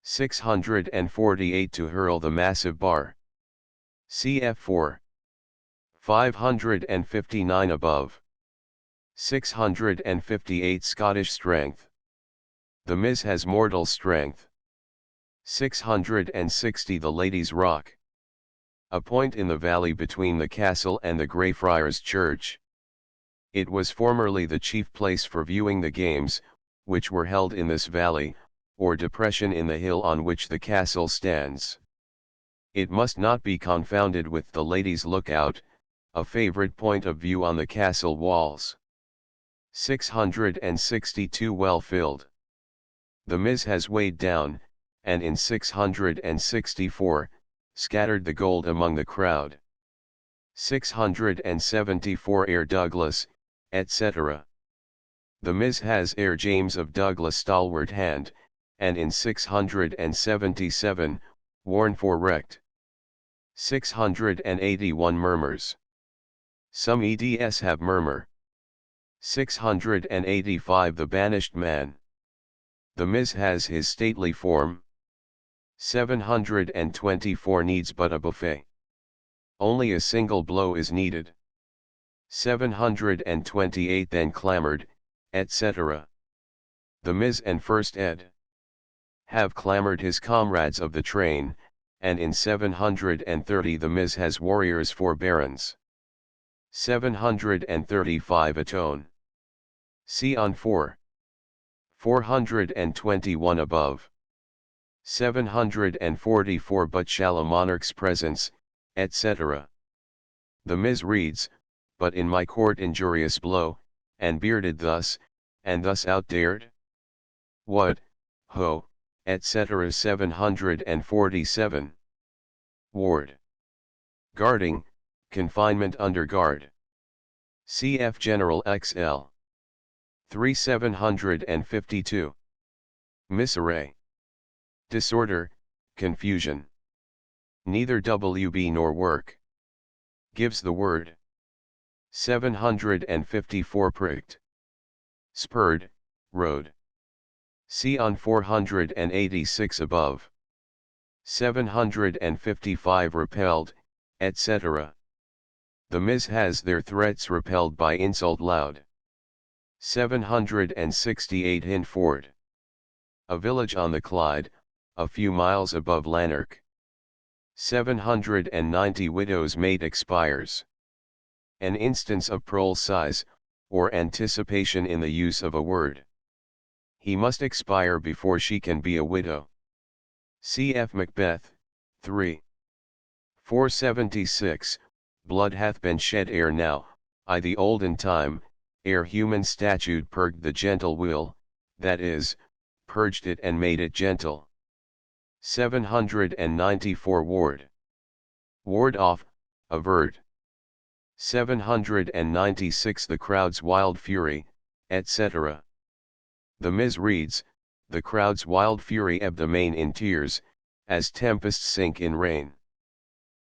648 To hurl the massive bar. Cf 4. 559 above. 658 Scottish strength. The Miz has mortal strength. 660 The Ladies' Rock. A point in the valley between the castle and the Greyfriars Church. It was formerly the chief place for viewing the games, which were held in this valley, or depression in the hill on which the castle stands. It must not be confounded with the Ladies' Lookout, a favorite point of view on the castle walls. 662 Well filled. The Miz has weighed down, and in 664, scattered the gold among the crowd. 674 Ere Douglas, etc. The Ms. has Air James of Douglas stalwart hand, and in 677, worn for rect. 681 murmurs. Some eds have murmur. 685 The banished man. The Ms. has his stately form. 724 Needs but a buffet. Only a single blow is needed. 728 Then clamored, etc. The Ms. and First ed. have clamored his comrades of the train, and in 730 the Ms. has warriors for barons. 735 Atone. See on 4. 421 above. 744 But shall a monarch's presence, etc. The Ms. reads, but in my court injurious blow, and bearded thus, and thus outdared? What, ho, etc. 747. Ward. Guarding, confinement under guard. Cf. General XL. 3752. Misarray. Disorder, confusion. Neither WB nor work. Gives the word. 754 Pricked. Spurred, rode. See on 486 above. 755 Repelled, etc. The Ms. has their threats repelled by insult loud. 768 Hinford. A village on the Clyde, a few miles above Lanark. 790 Widow's mate expires. An instance of prole size, or anticipation in the use of a word. He must expire before she can be a widow. Cf. Macbeth, 3. 476, Blood hath been shed ere now, I the olden time, ere human statute purged the gentle will, that is, purged it and made it gentle. 794 Ward. Ward off, avert. 796 The crowd's wild fury, etc. The Ms. reads, the crowd's wild fury ebbed amain in tears, as tempests sink in rain.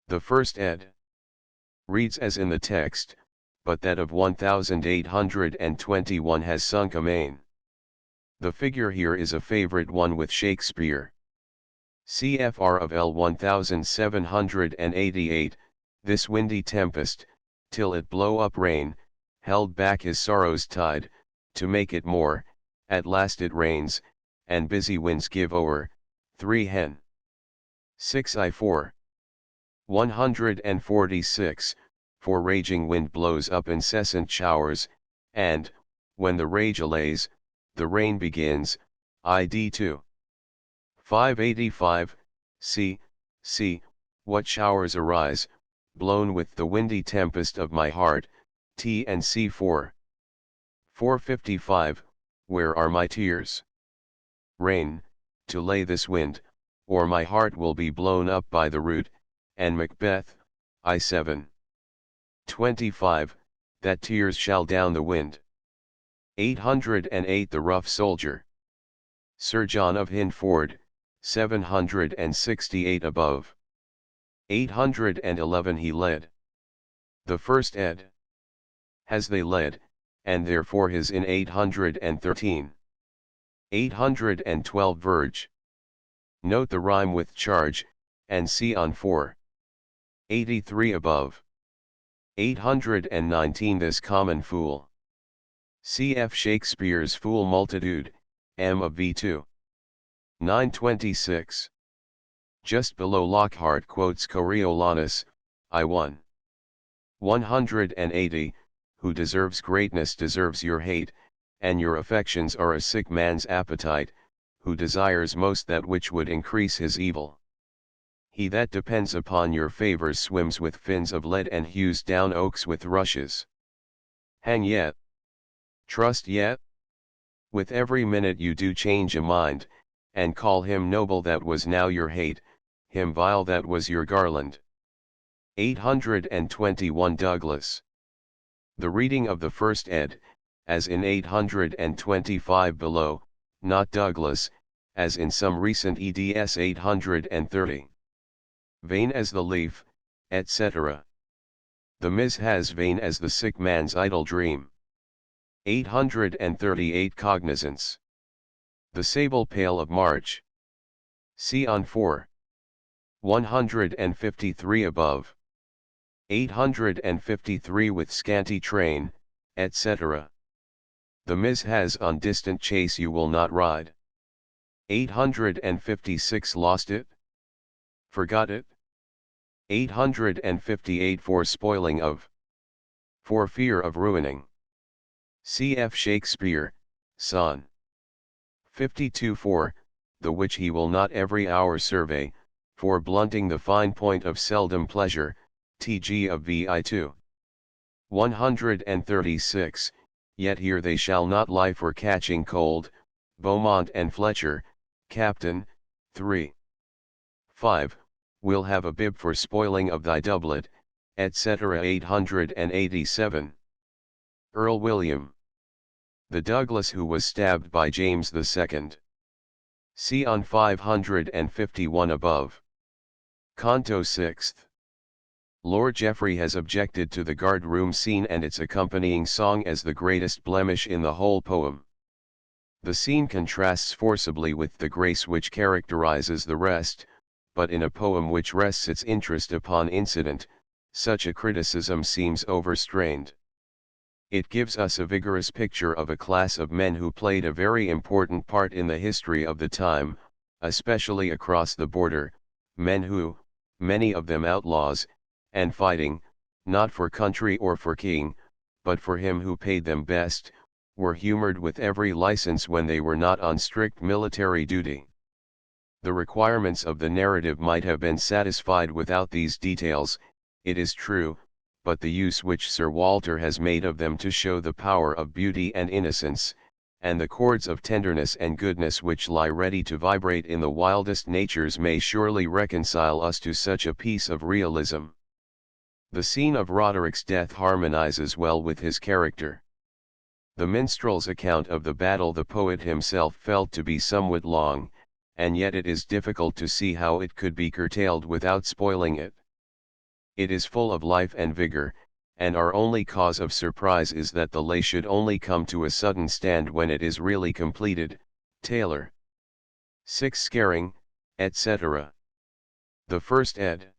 The First ed. reads as in the text, but that of 1821 has sunk amain. The figure here is a favorite one with Shakespeare. CFR of L 1788, this windy tempest, till it blow up rain, held back his sorrow's tide, to make it more, at last it rains, and busy winds give o'er. 3 Hen. 6 I 4. 146, for raging wind blows up incessant showers, and, when the rage allays, the rain begins. ID 2. 585, see, what showers arise, blown with the windy tempest of my heart, T and C 4. 455, where are my tears? Rain, to lay this wind, or my heart will be blown up by the root, and Macbeth, I 7. 25, that tears shall down the wind. 808 The rough soldier. Sir John of Hinford, 768 above. 811 He led. The First ed. has they led, and therefore his in 813. 812 Verge. Note the rhyme with charge, and see on 4. 83 above. 819 This common fool. Cf. Shakespeare's Fool Multitude, M of V2. 926. Just below Lockhart quotes Coriolanus, I1. 180, who deserves greatness deserves your hate, and your affections are a sick man's appetite, who desires most that which would increase his evil. He that depends upon your favors swims with fins of lead and hews down oaks with rushes. Hang yet. Trust yet? With every minute you do change a mind, and call him noble that was now your hate, him vile that was your garland. 821 Douglas. The reading of the First ed. as in 825 below, not Douglas, as in some recent eds 830. Vain as the leaf, etc. The Ms. has vain as the sick man's idle dream. 838 Cognizance. The sable pale of March. See on 4. 153 above. 853 with scanty train, etc. The Ms. has on distant chase you will not ride. 856 lost it? Forgot it? 858 for spoiling of. For fear of ruining. Cf. Shakespeare, Son. 52 4, the which he will not every hour survey, for blunting the fine point of seldom pleasure, tg of vi 2. 136, yet here they shall not lie for catching cold, Beaumont and Fletcher, Captain, 3. 5, will have a bib for spoiling of thy doublet, etc. 887. Earl William. The Douglas who was stabbed by James II. See on 551 above. Canto 6th. Lord Jeffrey has objected to the guard-room scene and its accompanying song as the greatest blemish in the whole poem. The scene contrasts forcibly with the grace which characterizes the rest, but in a poem which rests its interest upon incident, such a criticism seems overstrained. It gives us a vigorous picture of a class of men who played a very important part in the history of the time, especially across the border, men who, many of them outlaws, and fighting, not for country or for king, but for him who paid them best, were humored with every license when they were not on strict military duty. The requirements of the narrative might have been satisfied without these details, it is true, but the use which Sir Walter has made of them to show the power of beauty and innocence, and the chords of tenderness and goodness which lie ready to vibrate in the wildest natures may surely reconcile us to such a piece of realism. The scene of Roderick's death harmonizes well with his character. The minstrel's account of the battle the poet himself felt to be somewhat long, and yet it is difficult to see how it could be curtailed without spoiling it. It is full of life and vigor, and our only cause of surprise is that the lay should only come to a sudden stand when it is really completed. Taylor. 6 Scaring, etc. The first ed.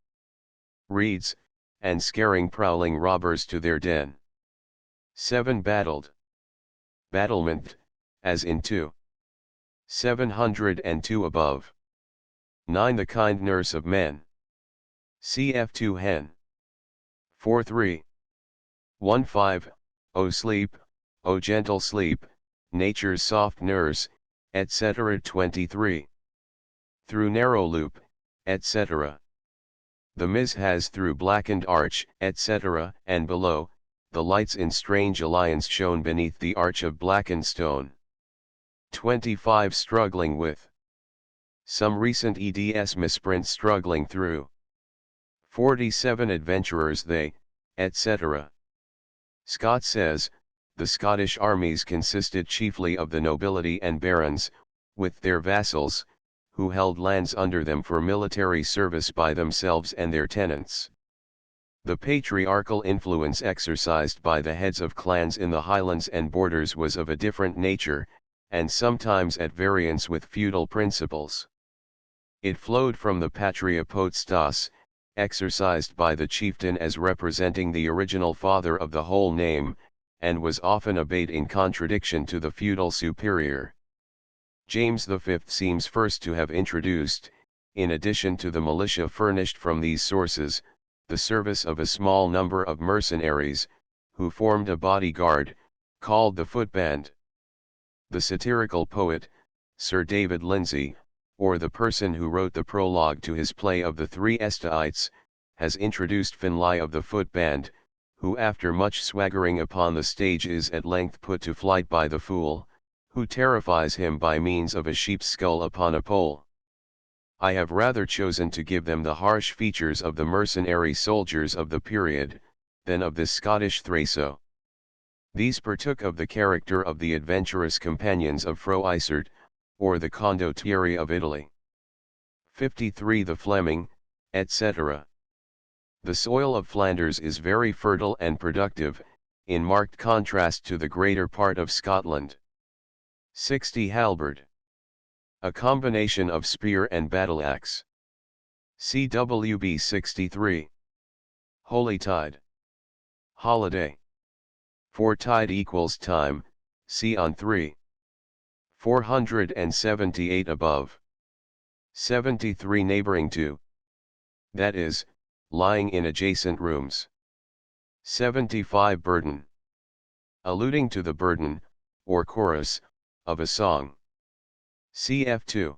Reads, and scaring prowling robbers to their den. 7 Battled. Battlement, as in 2. 702 above. 9 The kind nurse of men. Cf2 Hen. 4-3. 1-5, O sleep, O gentle sleep, nature's soft nurse, etc. 23. Through narrow loop, etc. The Ms. has through blackened arch, etc. and below, the lights in strange alliance shone beneath the arch of blackened stone. 25 Struggling with. Some recent eds misprint struggling through. 47 Adventurers they, etc. Scott says, the Scottish armies consisted chiefly of the nobility and barons, with their vassals, who held lands under them for military service by themselves and their tenants. The patriarchal influence exercised by the heads of clans in the Highlands and borders was of a different nature, and sometimes at variance with feudal principles. It flowed from the patria potestas, exercised by the chieftain as representing the original father of the whole name, and was often obeyed in contradiction to the feudal superior. James V seems first to have introduced, in addition to the militia furnished from these sources, the service of a small number of mercenaries, who formed a bodyguard, called the footband. The satirical poet, Sir David Lindsay, or the person who wrote the prologue to his play of the Three Estaites, has introduced Finlay of the footband, who after much swaggering upon the stage is at length put to flight by the fool, who terrifies him by means of a sheep's skull upon a pole. I have rather chosen to give them the harsh features of the mercenary soldiers of the period, than of this Scottish Thraso. These partook of the character of the adventurous companions of Froissart, or the condottieri of Italy. 53. The Fleming, etc. The soil of Flanders is very fertile and productive, in marked contrast to the greater part of Scotland. 60. Halberd. A combination of spear and battle-axe. CWB 63. Holy tide. Holiday. For tide equals time, see on 3. 478 above. 73. Neighboring to. That is, lying in adjacent rooms. 75. Burden. Alluding to the burden, or chorus, of a song. Cf. 2.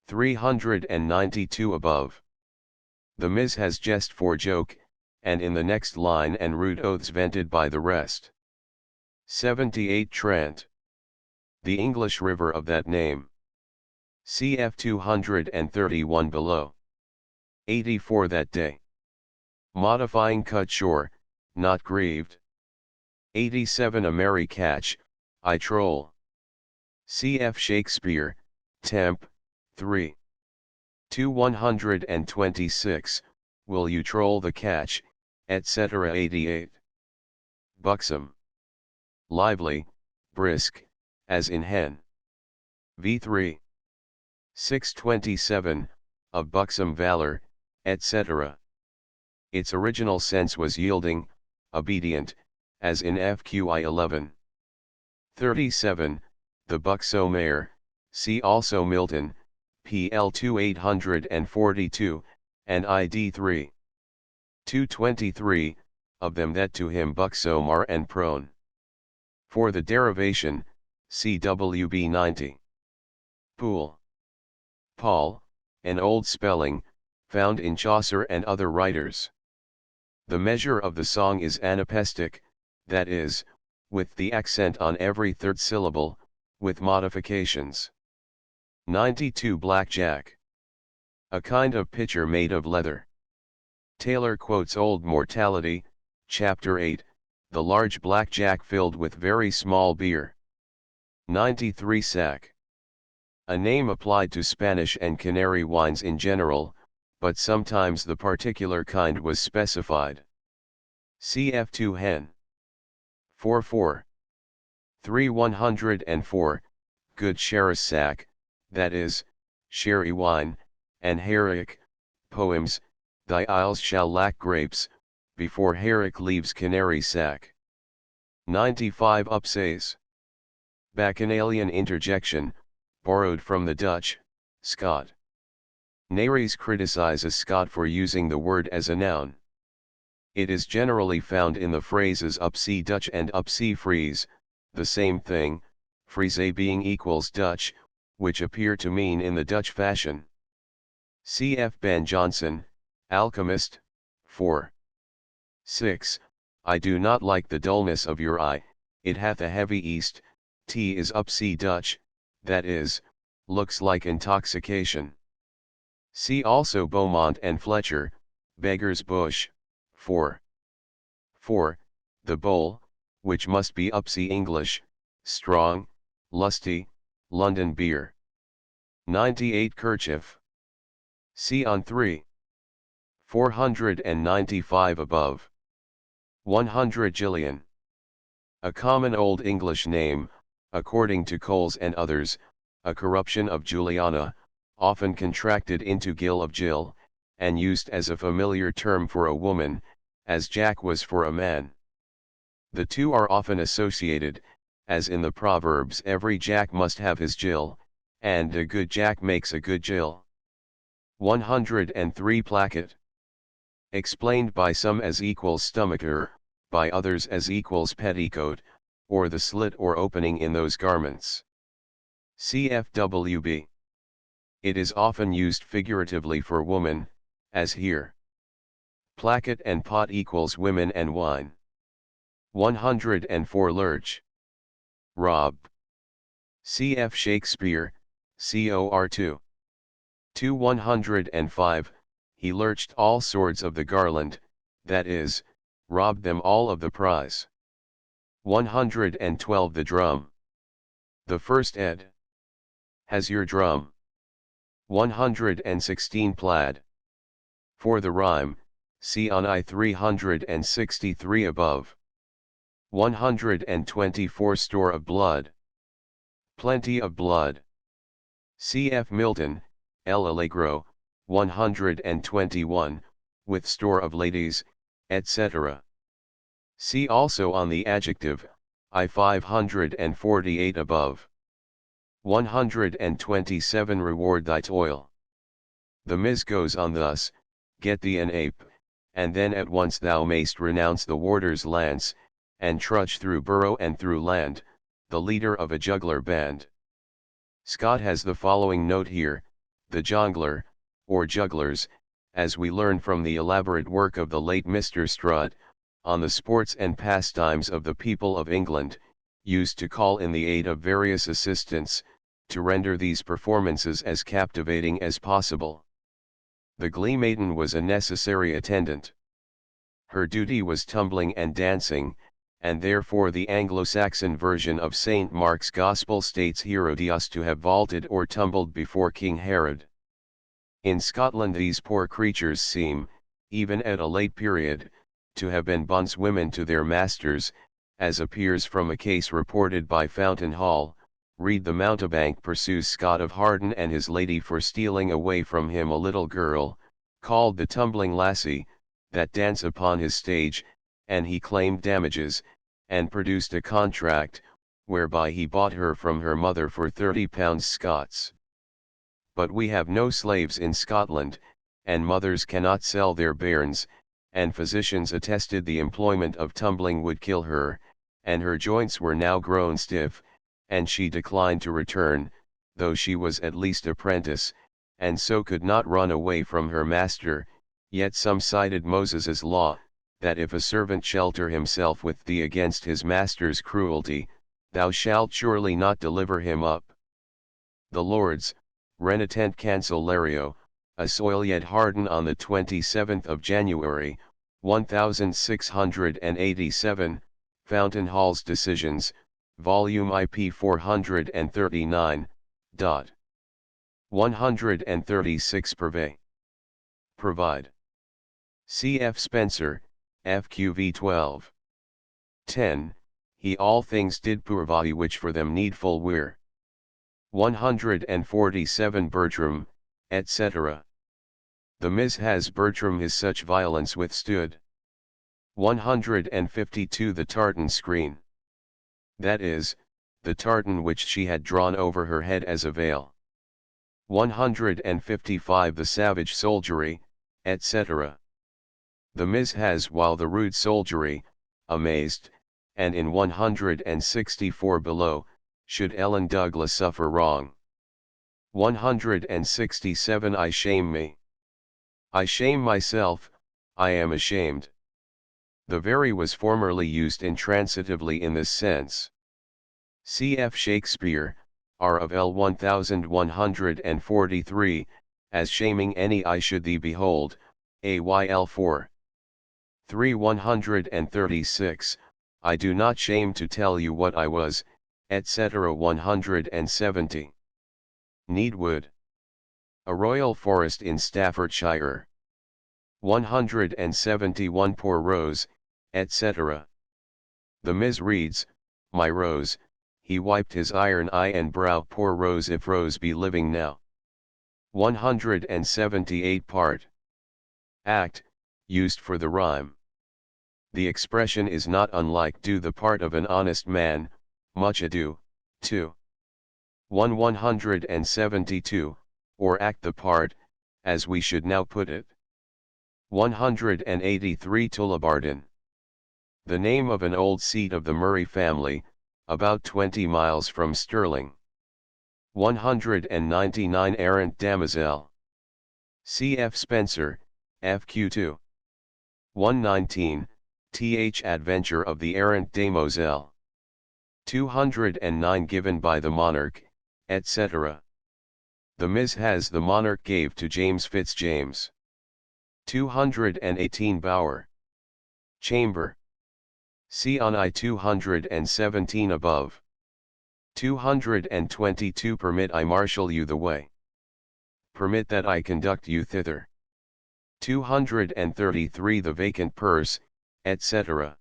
392 above. The Ms. has jest for joke, and in the next line and rude oaths vented by the rest. 78. Trent. The English river of that name. Cf. 231 below. 84. That day. Modifying cut shore, not grieved. 87. A merry catch, I troll. Cf. Shakespeare, Temp. 3. 126, Will you troll the catch, etc. 88. Buxom. Lively, brisk, as in hen. v3. 627, of buxom valor, etc. Its original sense was yielding, obedient, as in FQI 11. 37. The buxom mare, see also Milton, PL 2842, and ID 3. 223, of them that to him buxom are and prone. For the derivation, CWB 90. Pool. Paul, an old spelling, found in Chaucer and other writers. The measure of the song is anapestic, that is, with the accent on every third syllable, with modifications. 92. Blackjack. A kind of pitcher made of leather. Taylor quotes Old Mortality, Chapter 8, the large blackjack filled with very small beer. 93. Sack. A name applied to Spanish and Canary wines in general, but sometimes the particular kind was specified. Cf. 2 Hen. 44. 3. 104, Good Sherris sack, that is, sherry wine, and Herrick, poems, Thy isles shall lack grapes, before Herrick leaves Canary sack. 95. Upsays. Bacchanalian interjection, borrowed from the Dutch, Scot. Nares criticizes Scott for using the word as a noun. It is generally found in the phrases upsee Dutch and upsee Fries, the same thing, Friese being equals Dutch, which appear to mean in the Dutch fashion. Cf. Ben Jonson, Alchemist, 4. 6. I do not like the dullness of your eye, it hath a heavy east, t is upsee Dutch, that is, looks like intoxication. See also Beaumont and Fletcher, Beggar's Bush, 4. 4. The bowl, which must be upsee English, strong, lusty, London beer. 98. Kerchief. See on 3. 495 above. 100. Gillian. A common Old English name, according to Coles and others, a corruption of Juliana, often contracted into Gill of Jill, and used as a familiar term for a woman, as Jack was for a man. The two are often associated, as in the Proverbs every Jack must have his Jill, and a good Jack makes a good Jill. 103. Placket. Explained by some as equals stomacher, by others as equals petticoat, or the slit or opening in those garments. CFWB. It is often used figuratively for woman, as here. Placket and pot equals women and wine. 104. Lurch. Rob. Cf. Shakespeare, Cor 2. 105, he lurched all swords of the garland, that is, robbed them all of the prize. 112 The drum. The first ed. Has your drum. 116 Plaid. For the rhyme, see on I 363 above. 124 Store of blood. Plenty of blood. Cf. Milton, El Allegro, 121, with store of ladies, etc. See also on the adjective, I 548 above. 127 Reward thy toil. The Ms. goes on thus, get thee an ape, and then at once thou mayst renounce the warder's lance, and trudge through burrow and through land, the leader of a juggler band. Scott has the following note here, the jongler, or jugglers, as we learn from the elaborate work of the late Mr. Strutt, on the sports and pastimes of the people of England, used to call in the aid of various assistants, to render these performances as captivating as possible. The glee maiden was a necessary attendant. Her duty was tumbling and dancing, and therefore the Anglo-Saxon version of St. Mark's Gospel states Herodias to have vaulted or tumbled before King Herod. In Scotland these poor creatures seem, even at a late period, to have been bondswomen to their masters, as appears from a case reported by Fountain Hall. Read the mountebank pursues Scott of Harden and his lady for stealing away from him a little girl, called the tumbling lassie, that dance upon his stage, and he claimed damages, and produced a contract, whereby he bought her from her mother for £30 Scots. But we have no slaves in Scotland, and mothers cannot sell their bairns, and physicians attested the employment of tumbling would kill her, and her joints were now grown stiff, and she declined to return, though she was at least apprentice, and so could not run away from her master. Yet some cited Moses's law, that if a servant shelter himself with thee against his master's cruelty, thou shalt surely not deliver him up. The Lords, renitent Cancellario, a soil yet harden on the 27th of January, 1687, Fountain Hall's Decisions, Volume IP 439, dot. 136 Purvey. Provide. C.F. Spencer, FQV 12. 10, he all things did purvey which for them needful were. 147 Bertram, etc. The Ms. has Bertram his such violence withstood. 152 The tartan screen. That is, the tartan which she had drawn over her head as a veil. 155 The savage soldiery, etc. The Ms. has while the rude soldiery, amazed, and in 164 below, should Ellen Douglas suffer wrong. 167 I shame me. I shame myself, I am ashamed. The very was formerly used intransitively in this sense. Cf. Shakespeare, R of L 1143, as shaming any eye should thee behold, AYL 4. 3 136, I do not shame to tell you what I was, etc. 170. Needwood. A royal forest in Staffordshire. 171 Poor Rose, etc. The Ms. reads, my Rose, he wiped his iron eye and brow. Poor Rose, if Rose be living now. 178 Part. Act, used for the rhyme. The expression is not unlike do the part of an honest man, much ado, 2. 172, or act the part, as we should now put it. 183 Tullibardine. The name of an old seat of the Murray family, about 20 miles from Stirling. 199 Errant Damosel. C.F. Spencer, FQ2. 119, Th. Adventure of the Errant Damosel. 209 Given by the monarch, etc. The Ms. has the monarch gave to James Fitzjames. 218 Bower. Chamber. See on I 217 above. 222 Permit I marshal you the way. Permit that I conduct you thither. 233 The vacant purse, etc.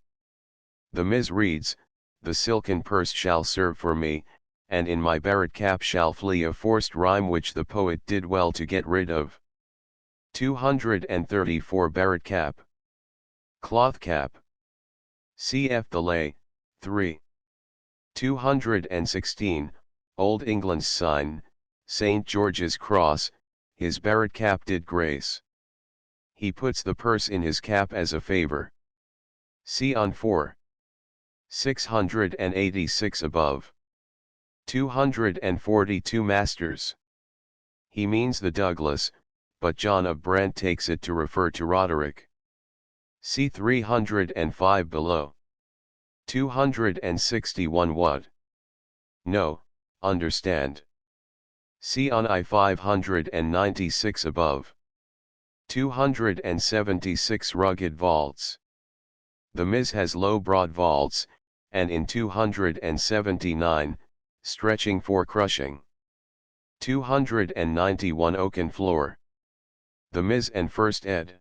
The Ms. reads, the silken purse shall serve for me, and in my barret cap shall flee, a forced rhyme which the poet did well to get rid of. 234 Barret cap. Cloth cap. Cf. the lay, 3. 216, Old England's sign, St. George's cross, his barret cap did grace. He puts the purse in his cap as a favor. See on 4. 686 above. 242 Masters. He means the Douglas, but John of Brent takes it to refer to Roderick. See 305 below. 261 What? No, understand. See on I 596 above. 276 Rugged vaults. The Ms. has low broad vaults, and in 279, stretching for crushing. 291 Oaken floor. The Ms. and First ed.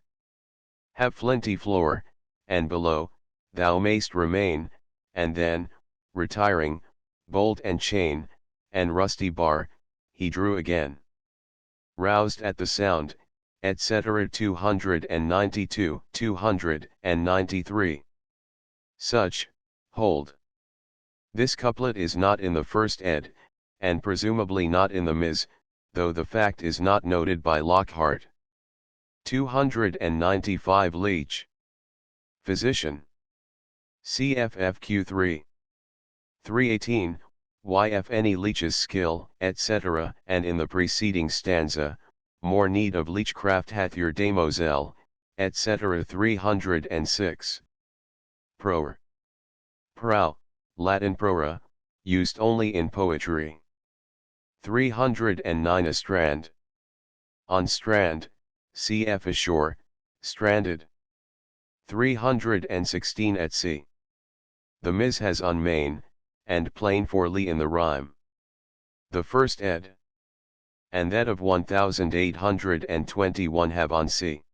Have flinty floor, and below, thou mayst remain, and then, retiring, bolt and chain, and rusty bar, he drew again. Roused at the sound, etc. 292, 293. Such, hold. This couplet is not in the first ed, and presumably not in the Ms., though the fact is not noted by Lockhart. 295 Leech. Physician. CFFQ3. 318, YF any leech's skill, etc. And in the preceding stanza, more need of leechcraft hath your demoiselle, etc. 306. Proer. Prow, Latin prora, used only in poetry. 309 A strand. On strand, cf. ashore, stranded. 316 At sea. The Ms. has on main, and plain for lee in the rhyme. The first ed. And that of 1821 have on sea.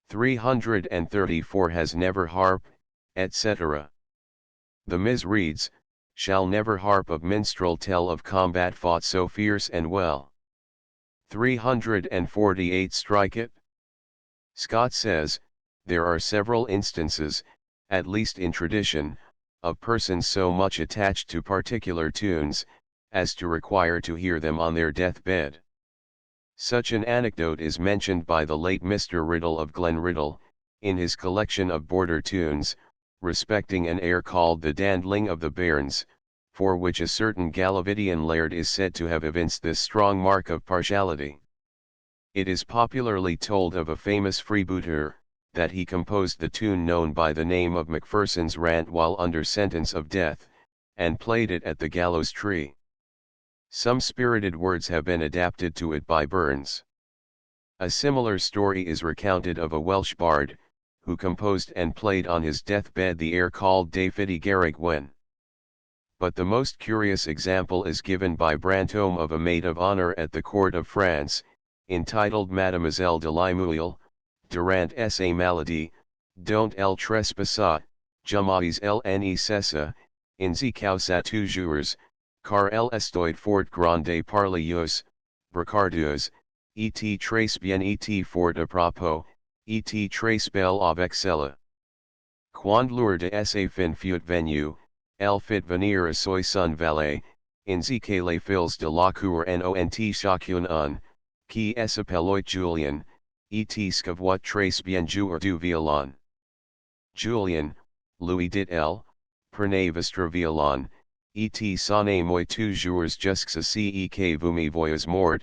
334 has never harp, etc. The Ms. reads, shall never harp of minstrel tell of combat fought so fierce and well. 348 Strike it. Scott says, there are several instances, at least in tradition, of persons so much attached to particular tunes, as to require to hear them on their deathbed. Such an anecdote is mentioned by the late Mr. Riddle of Glenriddle, in his collection of border tunes, respecting an air called the Dandling of the Bairns, for which a certain Gallividian laird is said to have evinced this strong mark of partiality. It is popularly told of a famous freebooter, that he composed the tune known by the name of Macpherson's Rant while under sentence of death, and played it at the gallows tree. Some spirited words have been adapted to it by Burns. A similar story is recounted of a Welsh bard, who composed and played on his deathbed the air called De Fidi Garrig Gwen. But the most curious example is given by Brantome of a maid of honor at the court of France, entitled Mademoiselle de Laimoille, durant sa maladie, dont elle trespassa, jamais elle ne cessa, in ze causa toujours, car elle estoit fort grande par les bracardeuse, et très bien et fort à propos, et très belle avec cela. Quand l'heure de sa fin fut venue, elle fit venir à son valet, in ze que les fils de la cour n'ont chacun un, qui s'appelait Julien, et scavoir très bien jouer du violon. Julien, Louis dit elle, prenez vostre violon, et sonnez moi toujours jusqu'à ce que vous me voyez mort,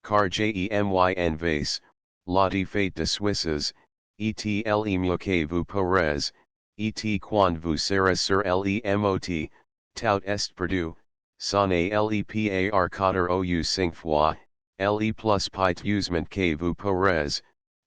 car j'aime en vase, la défaite de Suisses, et le mieux que vous pourrez, et quand vous serez sur le mot, tout est perdu, sonnez le par 4 ou 5 fois, le plus piteusement que vous pourrez,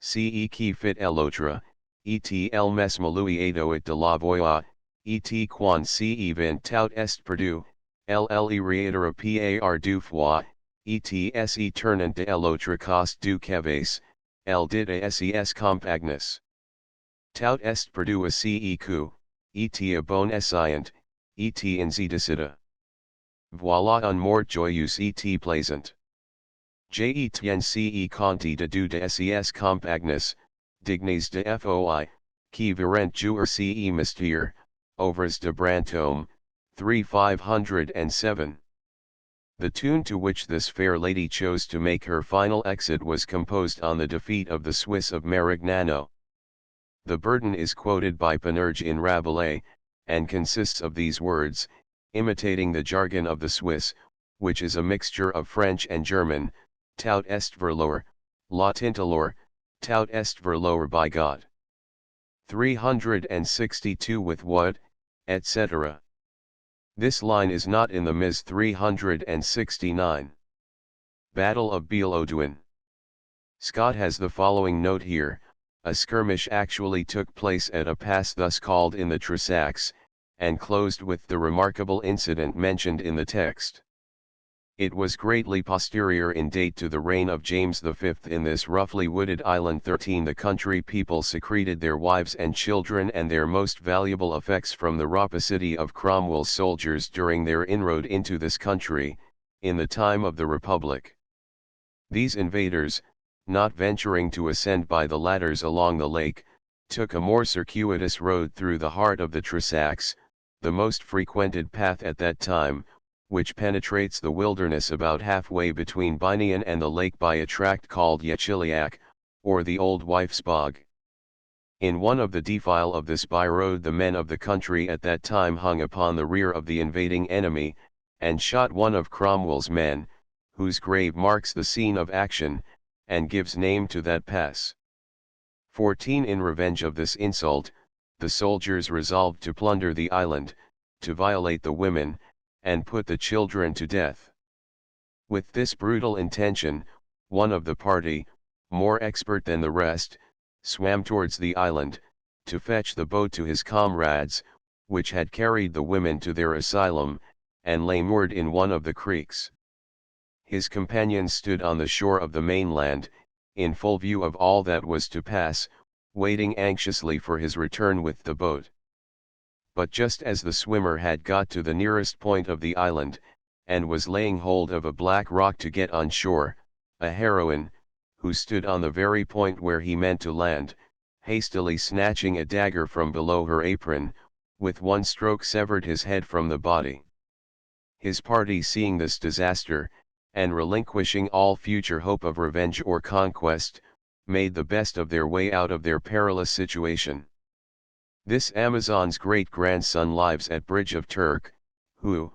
ce qui fit l'autre, et el mesme lui adoit de la voix, et quan si event tout est perdu, lle reitera par deux fois, et se turnant de l'autre cost du keves, el dit a ses compagnes. Tout est perdu a ce coup, et a bon escient, et in z decida. Voilà un mort joyeux et plaisant. Je tiens ce conti de deux de ses compagnes, dignes de foi, qui virent jouer ce mystère, Ouvres de Brantome, 3507. The tune to which this fair lady chose to make her final exit was composed on the defeat of the Swiss of Marignano. The burden is quoted by Panurge in Rabelais, and consists of these words, imitating the jargon of the Swiss, which is a mixture of French and German, tout est verlour, la tintelor, tout est verlour by God. 362 with what, etc. This line is not in the Ms. 369. Battle of Bealoduin. Scott has the following note here: a skirmish actually took place at a pass thus called in the Trossachs, and closed with the remarkable incident mentioned in the text. It was greatly posterior in date to the reign of James V. In this roughly wooded island 13 the country people secreted their wives and children and their most valuable effects from the rapacity of Cromwell's soldiers during their inroad into this country, in the time of the Republic. These invaders, not venturing to ascend by the ladders along the lake, took a more circuitous road through the heart of the Trossachs, the most frequented path at that time, which penetrates the wilderness about halfway between Binion and the lake by a tract called Yechiliac, or the Old Wife's Bog. In one of the defile of this by-road the men of the country at that time hung upon the rear of the invading enemy, and shot one of Cromwell's men, whose grave marks the scene of action, and gives name to that pass. 14 In revenge of this insult, the soldiers resolved to plunder the island, to violate the women, and put the children to death. With this brutal intention, one of the party, more expert than the rest, swam towards the island, to fetch the boat to his comrades, which had carried the women to their asylum, and lay moored in one of the creeks. His companions stood on the shore of the mainland, in full view of all that was to pass, waiting anxiously for his return with the boat. But just as the swimmer had got to the nearest point of the island, and was laying hold of a black rock to get on shore, a heroine, who stood on the very point where he meant to land, hastily snatching a dagger from below her apron, with one stroke severed his head from the body. His party, seeing this disaster, and relinquishing all future hope of revenge or conquest, made the best of their way out of their perilous situation. This Amazon's great-grandson lives at Bridge of Turk, who,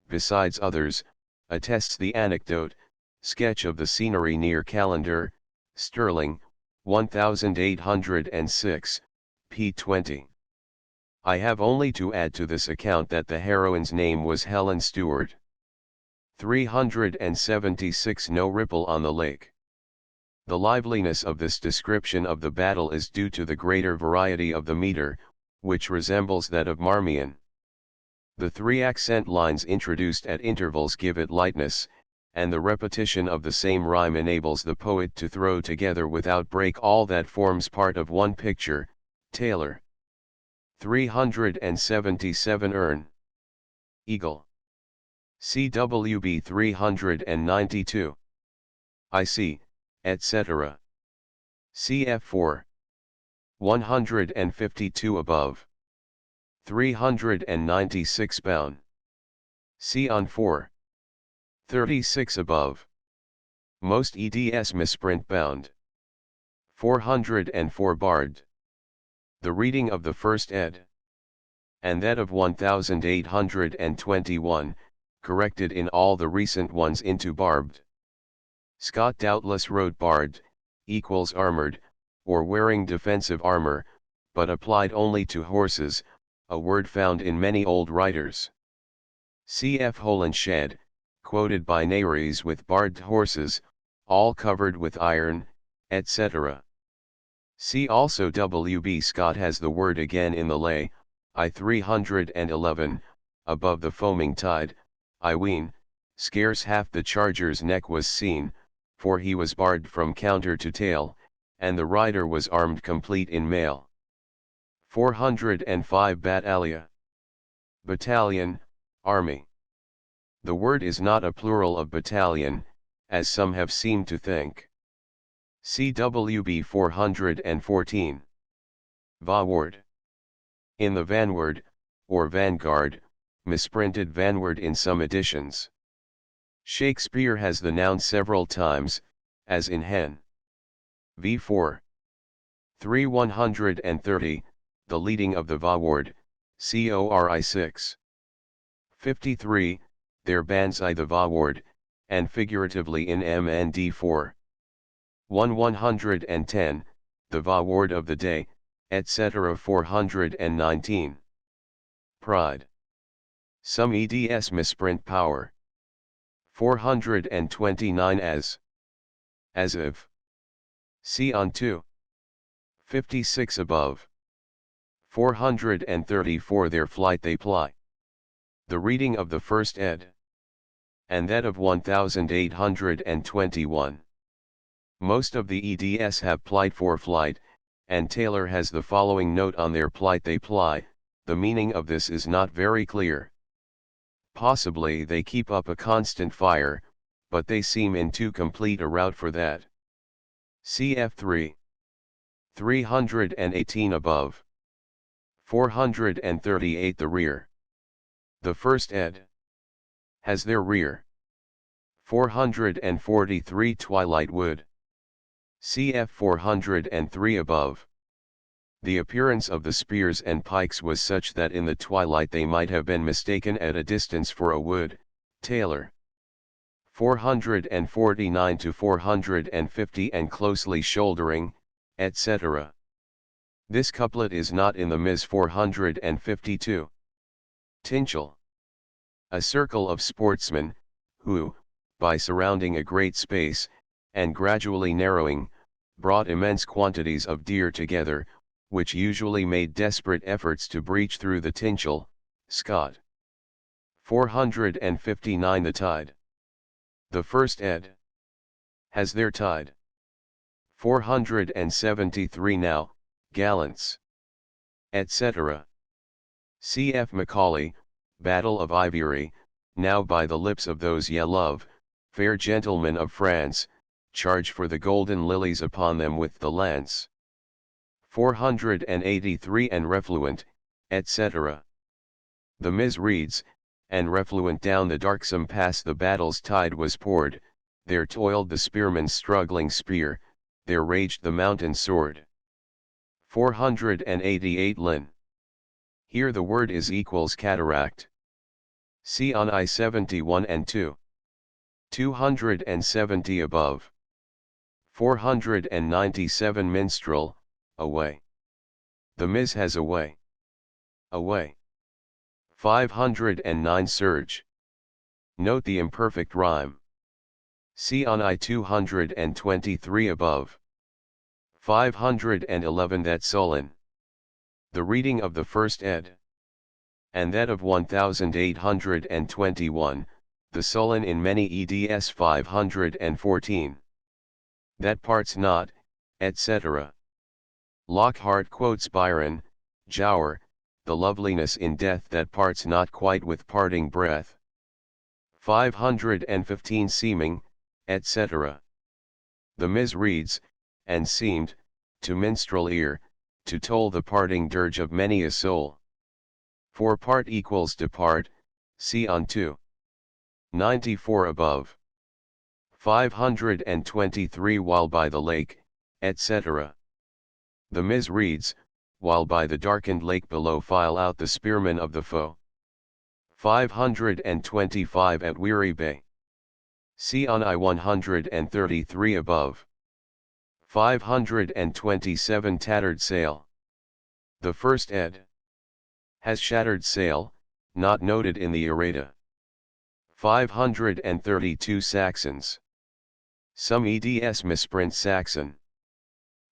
besides others, attests the anecdote, sketch of the scenery near Callander, Stirling, 1806, p. 20. I have only to add to this account that the heroine's name was Helen Stewart. 376 No ripple on the lake. The liveliness of this description of the battle is due to the greater variety of the meter, which resembles that of Marmion. The 3 accent lines introduced at intervals give it lightness, and the repetition of the same rhyme enables the poet to throw together without break all that forms part of one picture. Taylor. 377 Erne. Eagle. CWB 392. I see, etc. CF4. 152 above. 396 bound. C on 4. 36 above. Most EDS misprint bound. 404 barred. The reading of the first ed. And that of 1821, corrected in all the recent ones into barbed. Scott doubtless wrote barbed, equals armored, or wearing defensive armor, but applied only to horses, a word found in many old writers. Cf. Holinshed, quoted by Nares with barbed horses, all covered with iron, etc. See also W. B. Scott has the word again in the lay, I 311, above the foaming tide, I ween, scarce half the charger's neck was seen, for he was barred from counter to tail, and the rider was armed complete in mail. 405 Battalia. Battalion, army. The word is not a plural of battalion, as some have seemed to think. CWB 414. Vanward. In the vanward, or vanguard, misprinted vanward in some editions. Shakespeare has the noun several times, as in hen. V4. 130, the leading of the vanward, CORI 6. 53, their bands I the vanward, and figuratively in MND4. 110, the vanward of the day, etc. 419. Pride. Some eds misprint power. 429 as of. See on 2. 56 above. 434 their flight they ply. The reading of the first ed. And that of 1821. Most of the eds have plied for flight, and Taylor has the following note on their plight they ply. The meaning of this is not very clear. Possibly they keep up a constant fire, but they seem in too complete a route for that. Cf3. 318 above. 438 the rear. The first ed. Has their rear. 443 Twilight Wood. Cf 403 above. The appearance of the spears and pikes was such that in the twilight they might have been mistaken at a distance for a wood. Taylor. 449 to 450 and closely shouldering, etc. This couplet is not in the Ms. 452. Tinchel. A circle of sportsmen, who, by surrounding a great space, and gradually narrowing, brought immense quantities of deer together, which usually made desperate efforts to breach through the Tinchel. Scott. 459 The tide. The first ed. Has their tide. 473 Now, gallants. Etc. Cf. Macaulay, Battle of Ivery, now by the lips of those ye love, fair gentlemen of France, charge for the golden lilies upon them with the lance. 483 And refluent, etc. The Ms. reads, and refluent down the darksome pass the battle's tide was poured, there toiled the spearman's struggling spear, there raged the mountain sword. 488 Lin. Here the word is equals cataract. See on I-71 and 2. 270 above. 497 Minstrel, away. The Ms. has away. Away. 509 Surge. Note the imperfect rhyme. See on I-223 above. 511 That sullen. The reading of the first ed. And that of 1821, the sullen in many eds 514. That parts not, etc. Lockhart quotes Byron, Giaour, the loveliness in death that parts not quite with parting breath. 515 Seeming, etc. The Ms. reads, and seemed, to minstrel ear, to toll the parting dirge of many a soul. For part equals depart, see on 2. 94 above. 523 While by the lake, etc. The Ms. reads, while by the darkened lake below file out the spearmen of the foe. 525 At Weary Bay. See on I-133 above. 527 Tattered Sail. The first ed. Has shattered sail, not noted in the errata. 532 Saxons. Some eds misprint Saxon.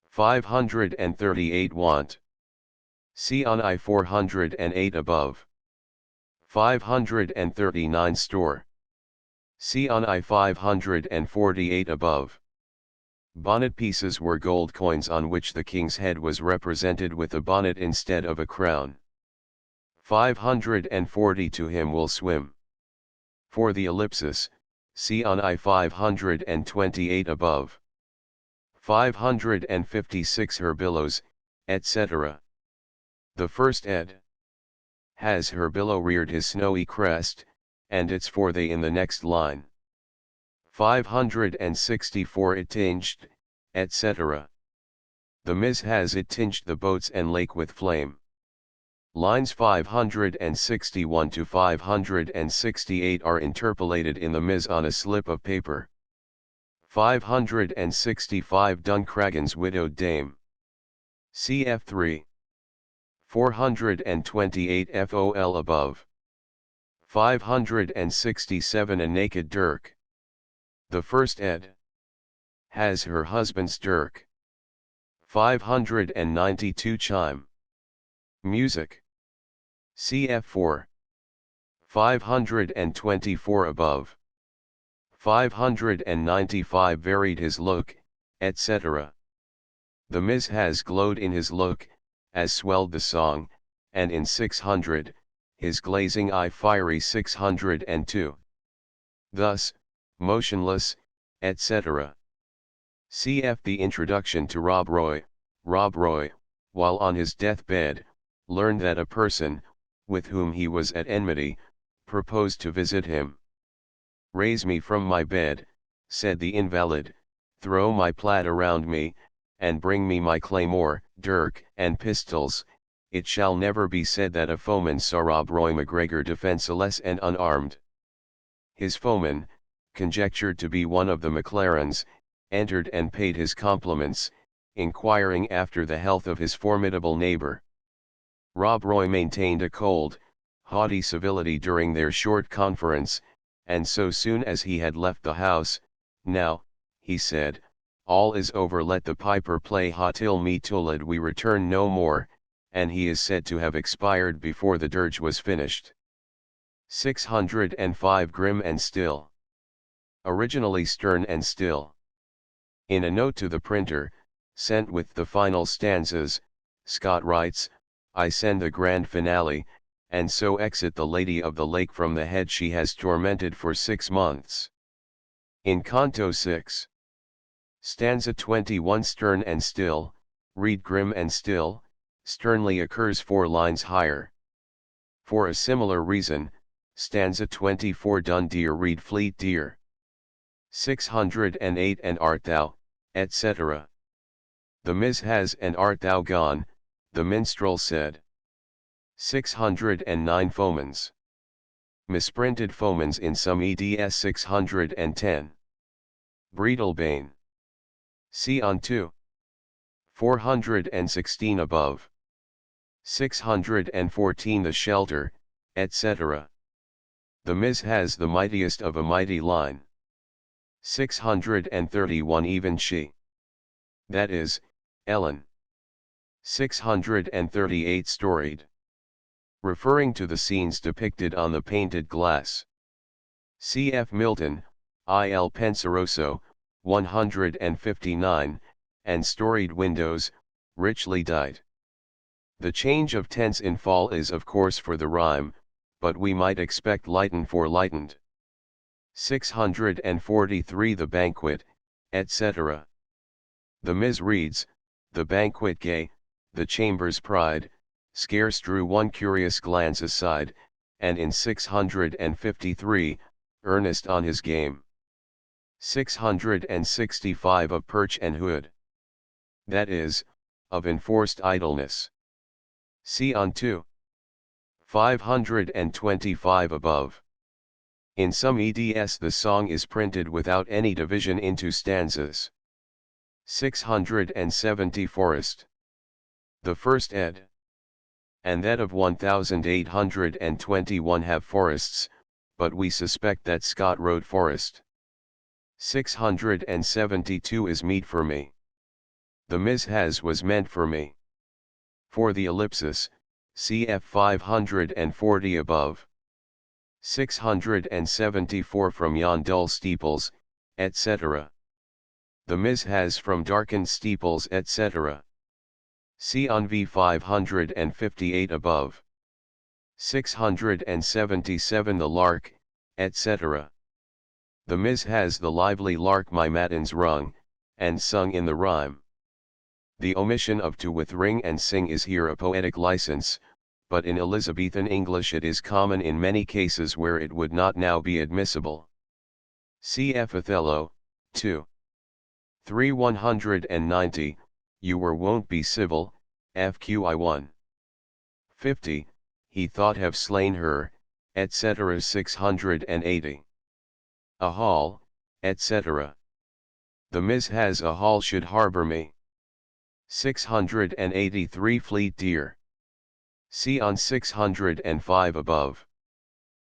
538 Want. See on I 408 above. 539 store. See on I 548 above. Bonnet pieces were gold coins on which the king's head was represented with a bonnet instead of a crown. 540 to him will swim. For the ellipsis, see on I 528 above. 556 her billows, etc. The first ed. Has her billow reared his snowy crest, and its for they in the next line. 564 it tinged, etc. The Ms has it tinged the boats and lake with flame. Lines 561 to 568 are interpolated in the Ms on a slip of paper. 565 Duncragan's widowed dame. Cf 3. 428 FOL above. 567 A naked dirk. The first ed. Has her husband's dirk. 592 Chime. Music. Cf 4. 524 above. 595 Varied his look, etc. The Ms has glowed in his look, as swelled the song, and in 600, his glazing eye fiery 602. Thus, motionless, etc. Cf. The introduction to Rob Roy. Rob Roy, while on his deathbed, learned that a person, with whom he was at enmity, proposed to visit him. "Raise me from my bed," said the invalid, "throw my plaid around me, and bring me my claymore, dirk, and pistols. It shall never be said that a foeman saw Rob Roy MacGregor defenceless and unarmed." His foeman, conjectured to be one of the Maclarens, entered and paid his compliments, inquiring after the health of his formidable neighbor. Rob Roy maintained a cold, haughty civility during their short conference, and so soon as he had left the house, "Now," he said, "all is over, let the piper play ha till me tulad we return no more," and he is said to have expired before the dirge was finished. 605 Grim and Still. Originally stern and still. In a note to the printer, sent with the final stanzas, Scott writes, "I send the grand finale, and so exit the Lady of the Lake from the head she has tormented for 6 months." In Canto 6. Stanza 21 Stern and still, read grim and still, sternly occurs 4 lines higher. For a similar reason, stanza 24 Dun dear read fleet dear. 608 And art thou, etc. The Ms has and art thou gone, the minstrel said. 609 Foemans. Misprinted foemans in some eds 610. Breedlebane. See on 2. 416 above. 614 The shelter, etc. The Ms has the mightiest of a mighty line. 631 Even she. That is, Ellen. 638 Storied. Referring to the scenes depicted on the painted glass. Cf. Milton, Il Penseroso, 159, and storied windows, richly dyed. The change of tense in fall is of course for the rhyme, but we might expect lighten for lightened. 643 The banquet, etc. The Ms reads, "The banquet gay, the chamber's pride, scarce drew one curious glance aside," and in 653, earnest on his game. 665 Of perch and hood. That is, of enforced idleness. See on 2. 525 above. In some eds the song is printed without any division into stanzas. 670 Forest. The first ed. And that of 1821 have forests, but we suspect that Scott wrote forest. 672 Is meet for me. The Ms has was meant for me. For the ellipsis, cf 540 above. 674 from yon dull steeples, etc. The Ms has from darkened steeples, etc. See on V 558 above. 677 the lark, etc. The Ms has the lively lark my matins rung, and sung in the rhyme. The omission of to with ring and sing is here a poetic license, but in Elizabethan English it is common in many cases where it would not now be admissible. Cf. Othello, 2. 3 190, you were won't be civil, FQI 1. 50, he thought have slain her, etc. 680. A hall, etc. The Ms has a hall should harbor me. 683 Fleet deer. See on 605 above.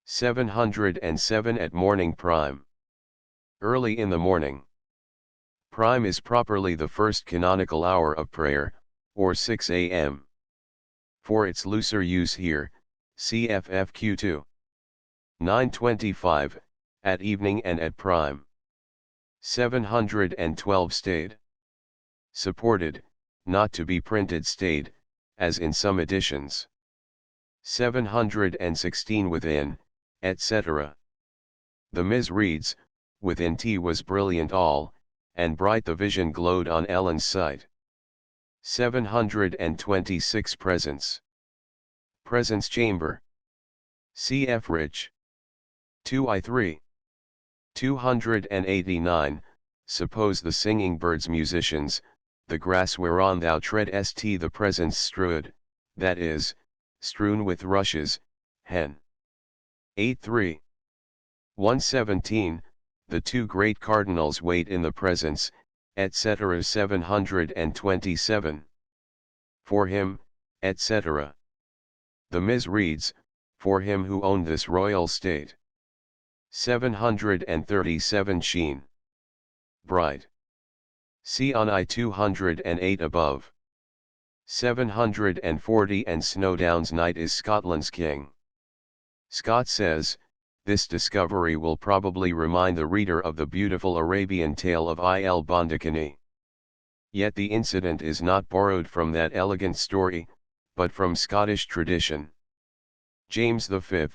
707 at morning prime. Early in the morning. Prime is properly the first canonical hour of prayer, or 6 a.m. For its looser use here, CFFQ2. 925, at evening and at prime. 712 stayed. Supported, not to be printed stayed, as in some editions. 716 within, etc. The Ms. reads, within T was brilliant all, and bright the vision glowed on Ellen's sight. 726 presence. Presence chamber. Cf. Rich. 2I3. 289, suppose the singing birds musicians, the grass whereon thou treadest the presence strewed, that is, strewn with rushes, hen. 8.3. 117, the two great cardinals wait in the presence, etc. 727. For him, etc. The Ms. reads, for him who owned this royal state. 737 Sheen. Bright. See on I 208 above. 740 and Snowdown's knight is Scotland's king. Scott says, this discovery will probably remind the reader of the beautiful Arabian tale of Il Bondicani. Yet the incident is not borrowed from that elegant story, but from Scottish tradition. James V,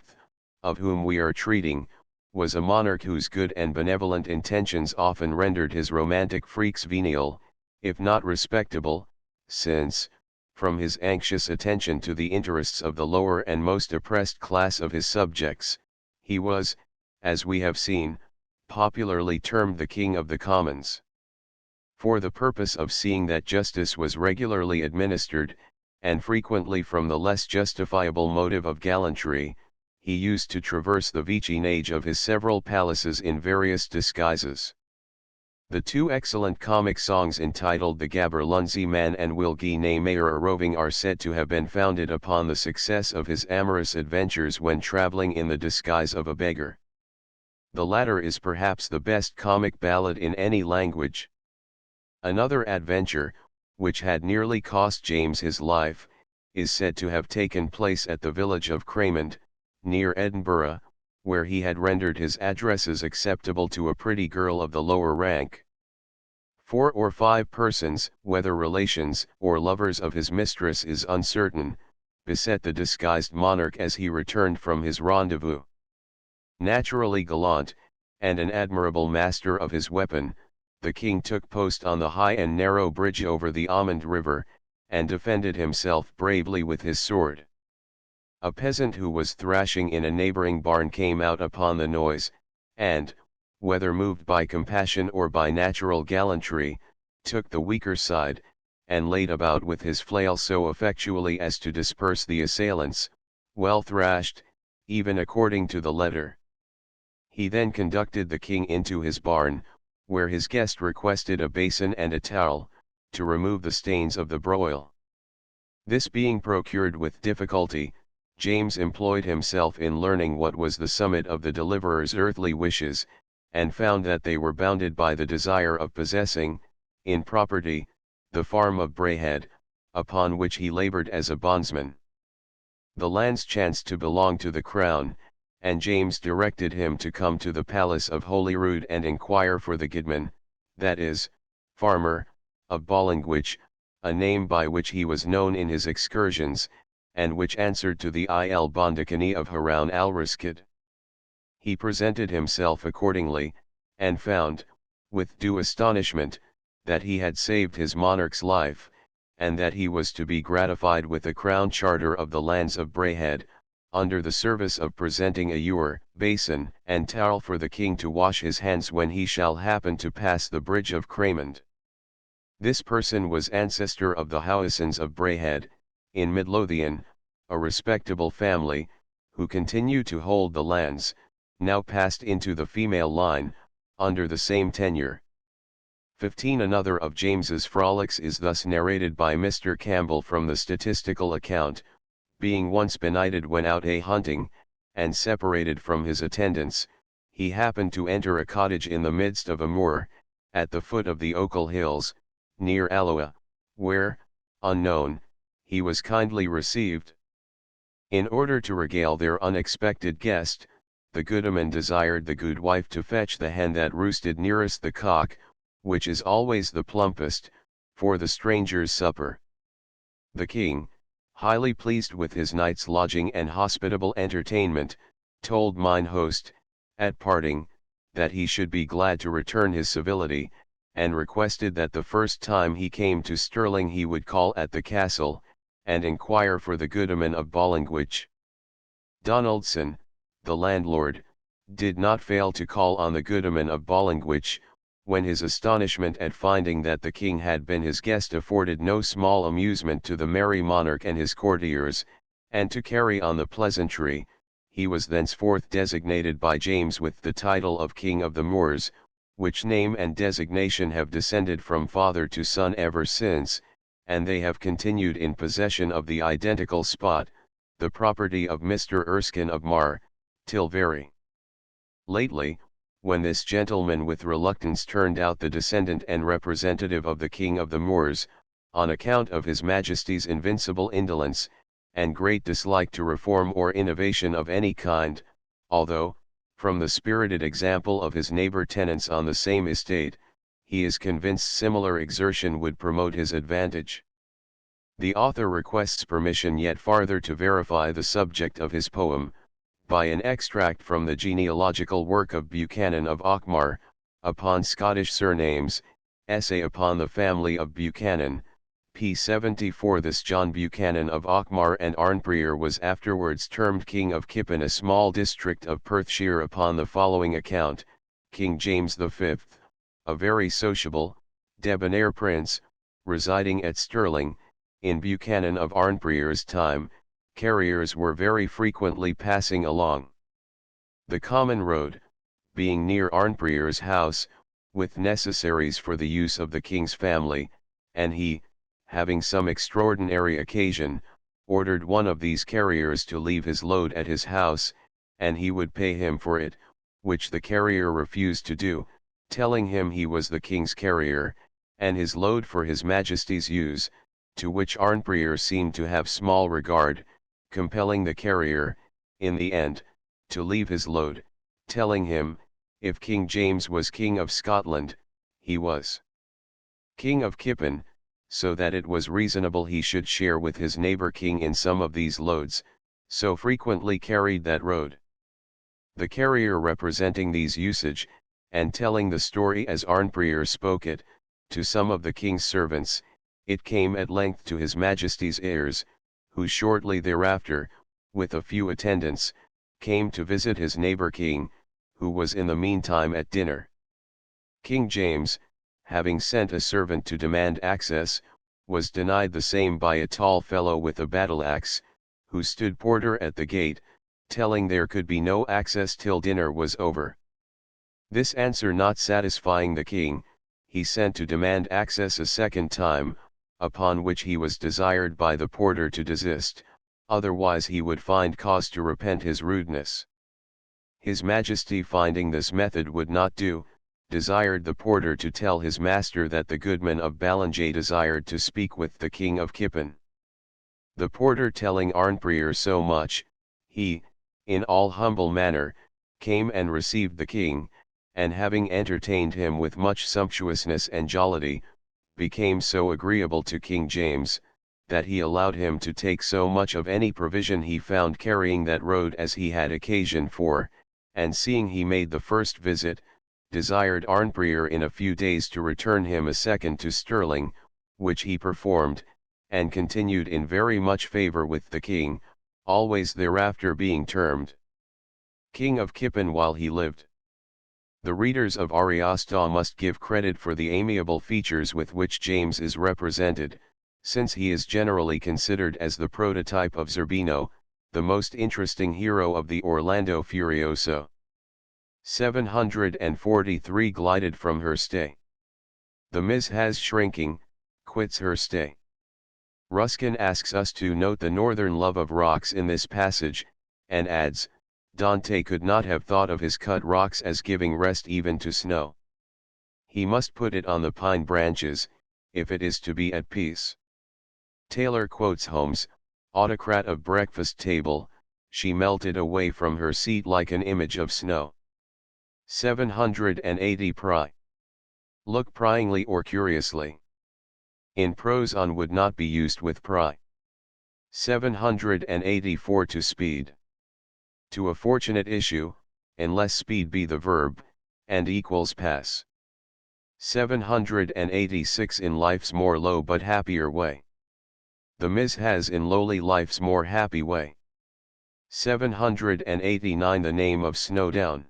of whom we are treating, was a monarch whose good and benevolent intentions often rendered his romantic freaks venial, if not respectable, since, from his anxious attention to the interests of the lower and most oppressed class of his subjects, he was, as we have seen, popularly termed the King of the Commons. For the purpose of seeing that justice was regularly administered, and frequently from the less justifiable motive of gallantry, he used to traverse the vicinage of his several palaces in various disguises. The two excellent comic songs entitled The Gaberlunzie Man and Will Gie Nae Mayor a Roving are said to have been founded upon the success of his amorous adventures when traveling in the disguise of a beggar. The latter is perhaps the best comic ballad in any language. Another adventure, which had nearly cost James his life, is said to have taken place at the village of Cramond, near Edinburgh, where he had rendered his addresses acceptable to a pretty girl of the lower rank. 4 or 5 persons, whether relations or lovers of his mistress is uncertain, beset the disguised monarch as he returned from his rendezvous. Naturally gallant, and an admirable master of his weapon, the king took post on the high and narrow bridge over the Amund River, and defended himself bravely with his sword. A peasant who was thrashing in a neighboring barn came out upon the noise, and, whether moved by compassion or by natural gallantry, took the weaker side, and laid about with his flail so effectually as to disperse the assailants, well thrashed, even according to the letter. He then conducted the king into his barn, where his guest requested a basin and a towel, to remove the stains of the broil. This being procured with difficulty, James employed himself in learning what was the summit of the deliverer's earthly wishes, and found that they were bounded by the desire of possessing, in property, the farm of Braehead, upon which he labored as a bondsman. The lands chanced to belong to the crown, and James directed him to come to the palace of Holyrood and inquire for the Goodman, that is, farmer, of Bolingbwich, a name by which he was known in his excursions, and which answered to the Il Bondicani of Haroun Alraskid. He presented himself accordingly, and found, with due astonishment, that he had saved his monarch's life, and that he was to be gratified with the crown charter of the lands of Braehead, under the service of presenting a ewer, basin, and towel for the king to wash his hands when he shall happen to pass the bridge of Cramond. This person was ancestor of the Howissons of Braehead, in Midlothian, a respectable family, who continue to hold the lands, now passed into the female line, under the same tenure. 15. Another of James's frolics is thus narrated by Mr. Campbell from the statistical account: being once benighted when out a-hunting, and separated from his attendants, he happened to enter a cottage in the midst of a moor, at the foot of the Ochil Hills, near Alloa, where, unknown, he was kindly received. In order to regale their unexpected guest, the goodman desired the goodwife to fetch the hen that roosted nearest the cock, which is always the plumpest, for the stranger's supper. The king, highly pleased with his night's lodging and hospitable entertainment, told mine host, at parting, that he should be glad to return his civility, and requested that the first time he came to Stirling he would call at the castle, and inquire for the goodman of Bolingbwich. Donaldson, the landlord, did not fail to call on the goodman of Bolingbwich, when his astonishment at finding that the king had been his guest afforded no small amusement to the merry monarch and his courtiers, and to carry on the pleasantry, he was thenceforth designated by James with the title of King of the Moors, which name and designation have descended from father to son ever since, and they have continued in possession of the identical spot, the property of Mr. Erskine of Mar, till very lately, when this gentleman with reluctance turned out the descendant and representative of the King of the Moors, on account of his Majesty's invincible indolence, and great dislike to reform or innovation of any kind, although, from the spirited example of his neighbor tenants on the same estate, he is convinced similar exertion would promote his advantage. The author requests permission yet farther to verify the subject of his poem, by an extract from the genealogical work of Buchanan of Auchmar, upon Scottish surnames, Essay upon the Family of Buchanan, p. 74. This John Buchanan of Auchmar and Arnprior was afterwards termed King of Kippen, a small district of Perthshire, upon the following account: King James V, a very sociable, debonair prince, residing at Stirling, in Buchanan of Arnprior's time, carriers were very frequently passing along the common road, being near Arnprior's house, with necessaries for the use of the king's family, and he, having some extraordinary occasion, ordered one of these carriers to leave his load at his house, and he would pay him for it, which the carrier refused to do, telling him he was the king's carrier, and his load for his majesty's use, to which Arnprior seemed to have small regard, compelling the carrier, in the end, to leave his load, telling him, if King James was King of Scotland, he was King of Kippen, so that it was reasonable he should share with his neighbor king in some of these loads, so frequently carried that road. The carrier representing these usage, and telling the story as Arnprior spoke it, to some of the king's servants, it came at length to his majesty's ears, who shortly thereafter, with a few attendants, came to visit his neighbor king, who was in the meantime at dinner. King James, having sent a servant to demand access, was denied the same by a tall fellow with a battle-axe, who stood porter at the gate, telling there could be no access till dinner was over. This answer not satisfying the king, he sent to demand access a second time, upon which he was desired by the porter to desist, otherwise he would find cause to repent his rudeness. His Majesty, finding this method would not do, desired the porter to tell his master that the goodman of Ballinjay desired to speak with the king of Kippen. The porter telling Arnprior so much, he, in all humble manner, came and received the king, and having entertained him with much sumptuousness and jollity, became so agreeable to King James, that he allowed him to take so much of any provision he found carrying that road as he had occasion for, and seeing he made the first visit, desired Arnprior in a few days to return him a second to Stirling, which he performed, and continued in very much favour with the king, always thereafter being termed King of Kippen while he lived. The readers of Ariosto must give credit for the amiable features with which James is represented, since he is generally considered as the prototype of Zerbino, the most interesting hero of the Orlando Furioso. 743 glided from her stay. The Miss has shrinking, quits her stay. Ruskin asks us to note the northern love of rocks in this passage, and adds, Dante could not have thought of his cut rocks as giving rest even to snow. He must put it on the pine branches, if it is to be at peace. Taylor quotes Holmes, autocrat of breakfast table, she melted away from her seat like an image of snow. 780 Pry. Look pryingly or curiously. In prose on would not be used with pry. 784 To speed. To a fortunate issue, unless speed be the verb, and equals pass. 786 In life's more low but happier way. The Miss has in lowly life's more happy way. 789 The name of Snowdown.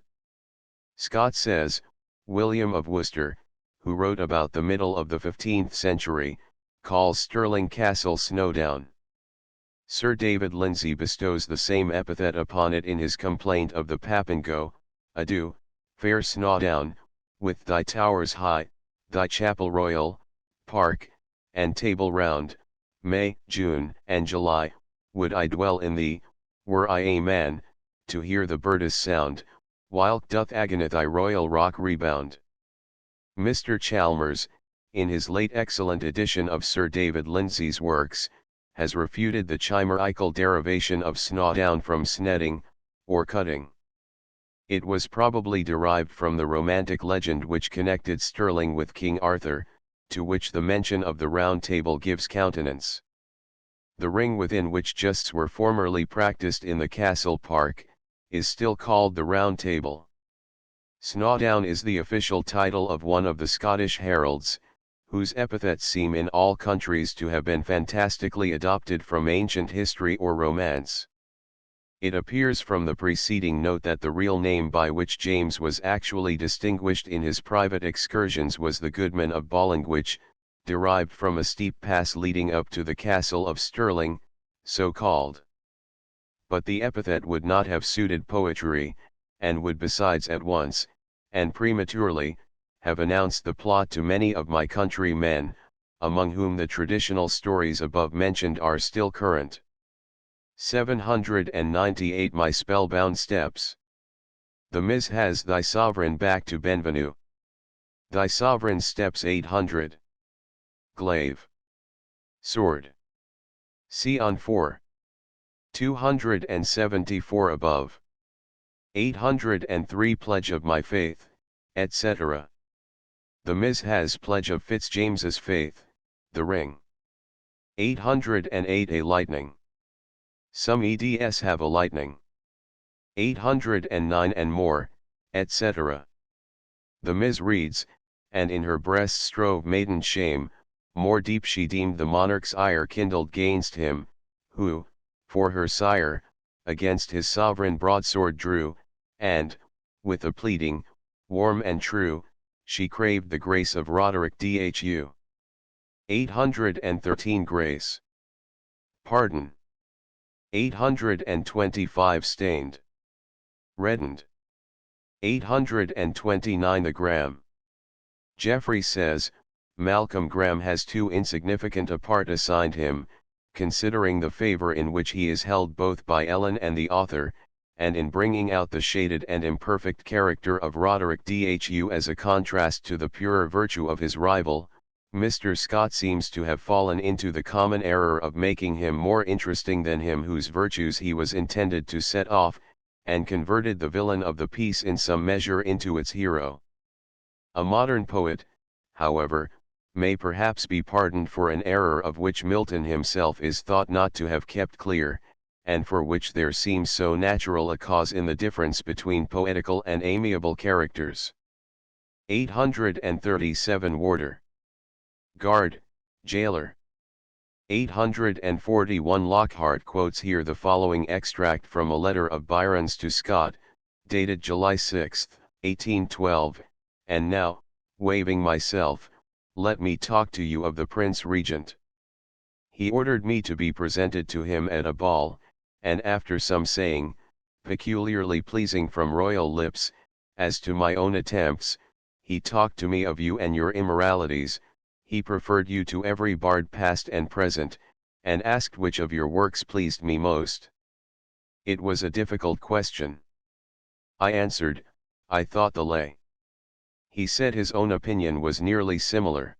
Scott says, William of Worcester, who wrote about the middle of the 15th century, calls Stirling Castle Snowdown. Sir David Lindsay bestows the same epithet upon it in his complaint of the Papengo, Adieu, fair Snawdown, with thy towers high, thy chapel royal, park, and table round, May, June, and July, would I dwell in thee, were I a man, to hear the bird's sound, whilk doth Agonath thy royal rock rebound. Mr. Chalmers, in his late excellent edition of Sir David Lindsay's works, has refuted the chimerical derivation of snawdown from snedding, or cutting. It was probably derived from the romantic legend which connected Stirling with King Arthur, to which the mention of the Round Table gives countenance. The ring within which justs were formerly practised in the castle park, is still called the Round Table. Snawdown is the official title of one of the Scottish heralds, whose epithets seem in all countries to have been fantastically adopted from ancient history or romance. It appears from the preceding note that the real name by which James was actually distinguished in his private excursions was the Goodman of Ballingwich, derived from a steep pass leading up to the castle of Stirling, so called. But the epithet would not have suited poetry, and would besides at once, and prematurely, have announced the plot to many of my countrymen, among whom the traditional stories above mentioned are still current. 798 My spellbound steps. The Miss has thy sovereign back to Benvenue. Thy sovereign steps 800. Glaive. Sword. See on 4. 274 above. 803 Pledge of my faith, etc. The Miss has pledge of Fitzjames's faith, the ring. 808 A lightning. Some eds have a lightning. 809 and more, etc. The Miss reads, and in her breast strove maiden shame, more deep she deemed the monarch's ire kindled gainst him, who, for her sire, against his sovereign broadsword drew, and, with a pleading, warm and true, she craved the grace of Roderick Dhu. 813 Grace. Pardon. 825 Stained. Reddened. 829 The Graham. Jeffrey says, Malcolm Graham has too insignificant a part assigned him, considering the favour in which he is held both by Ellen and the author, and in bringing out the shaded and imperfect character of Roderick Dhu as a contrast to the purer virtue of his rival, Mr. Scott seems to have fallen into the common error of making him more interesting than him whose virtues he was intended to set off, and converted the villain of the piece in some measure into its hero. A modern poet, however, may perhaps be pardoned for an error of which Milton himself is thought not to have kept clear, and for which there seems so natural a cause in the difference between poetical and amiable characters. 837 Warder. Guard, Jailer. 841 Lockhart quotes here the following extract from a letter of Byron's to Scott, dated July 6, 1812, and now, waiving myself, let me talk to you of the Prince Regent. He ordered me to be presented to him at a ball, and after some saying, peculiarly pleasing from royal lips, as to my own attempts, he talked to me of you and your immoralities. He preferred you to every bard past and present, and asked which of your works pleased me most. It was a difficult question. I answered, I thought the lay. He said his own opinion was nearly similar.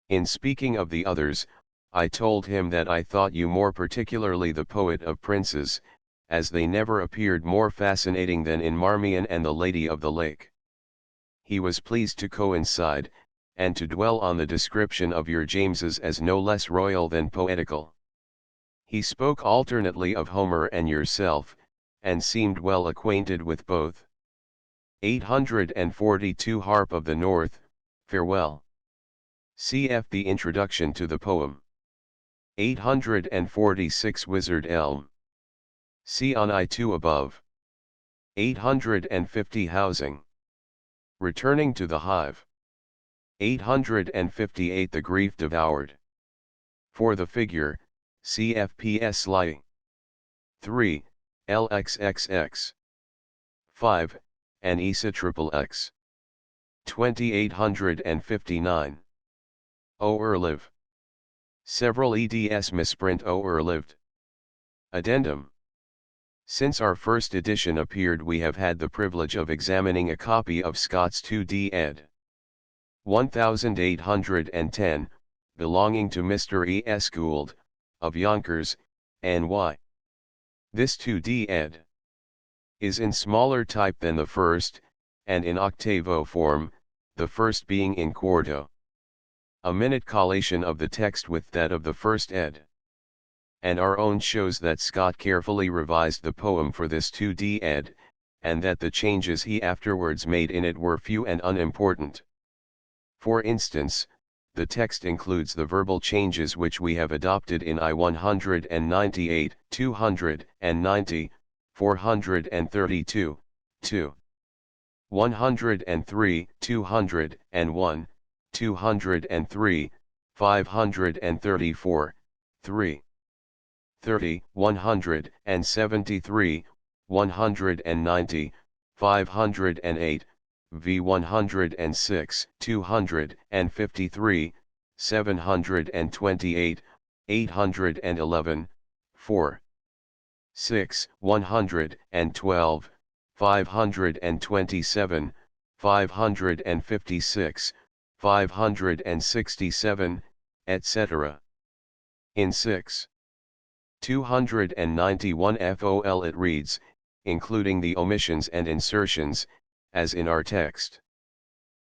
In speaking of the others, I told him that I thought you more particularly the poet of princes, as they never appeared more fascinating than in Marmion and the Lady of the Lake. He was pleased to coincide, and to dwell on the description of your Jameses as no less royal than poetical. He spoke alternately of Homer and yourself, and seemed well acquainted with both. 842 Harp of the North, Farewell. Cf. the introduction to the poem. 846 Wizard Elm. See on I2 above. 850 Housing. Returning to the Hive. 858 The Grief Devoured. For the figure, CFPS Lying. 3, LXXX. 5, and ISA XXX. 2859. O'erlive. Several eds misprint O'erlived. Addendum. Since our first edition appeared, we have had the privilege of examining a copy of Scott's 2d ed. 1810, belonging to Mr. E. S. Gould, of Yonkers, N.Y. This 2d ed. is in smaller type than the first, and in octavo form, the first being in quarto. A minute collation of the text with that of the first ed. And our own shows that Scott carefully revised the poem for this 2d ed, and that the changes he afterwards made in it were few and unimportant. For instance, the text includes the verbal changes which we have adopted in I-198, 290, 432, 2. 103, 201, 203, 534, 3. 30, 173, 190, 508, v 106, 253, 728, 811, 4. 6, 112, 527, 556, 567, etc. In 6. 291 FOL it reads, including the omissions and insertions, as in our text.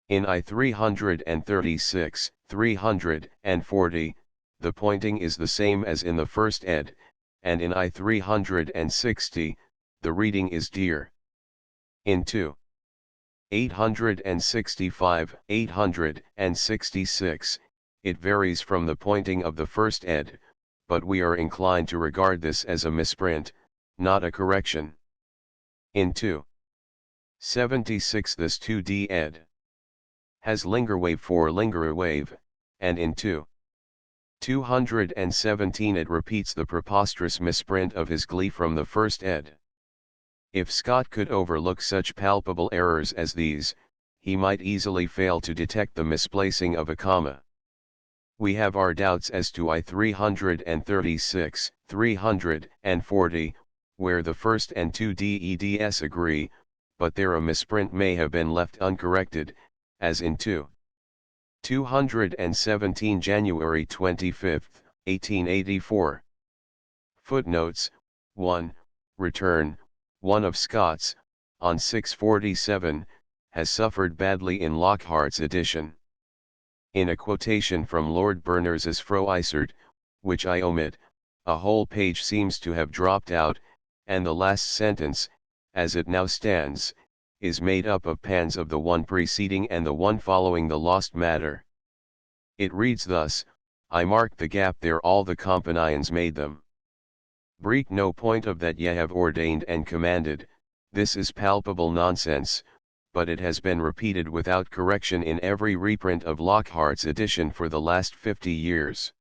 In I-336, 340, the pointing is the same as in the first ed, and in I-360, the reading is dear. In 2. 865, 866, it varies from the pointing of the first ed, but we are inclined to regard this as a misprint, not a correction. In 2. 76 this 2d ed. has linger wave for lingerer wave, and in 2. 217 it repeats the preposterous misprint of his glee from the first ed. If Scott could overlook such palpable errors as these, he might easily fail to detect the misplacing of a comma. We have our doubts as to I-336, 340, where the first and two DEDs agree, but there a misprint may have been left uncorrected, as in 217 January 25, 1884. Footnotes: 1. Return, one of Scott's, on 647, has suffered badly in Lockhart's edition. In a quotation from Lord Berners' Froissart, which I omit, a whole page seems to have dropped out, and the last sentence, as it now stands, is made up of pans of the one preceding and the one following the lost matter. It reads thus: I marked the gap there, all the companions made them. Break no point of that ye have ordained and commanded. This is palpable nonsense, but it has been repeated without correction in every reprint of Lockhart's edition for the last 50 years.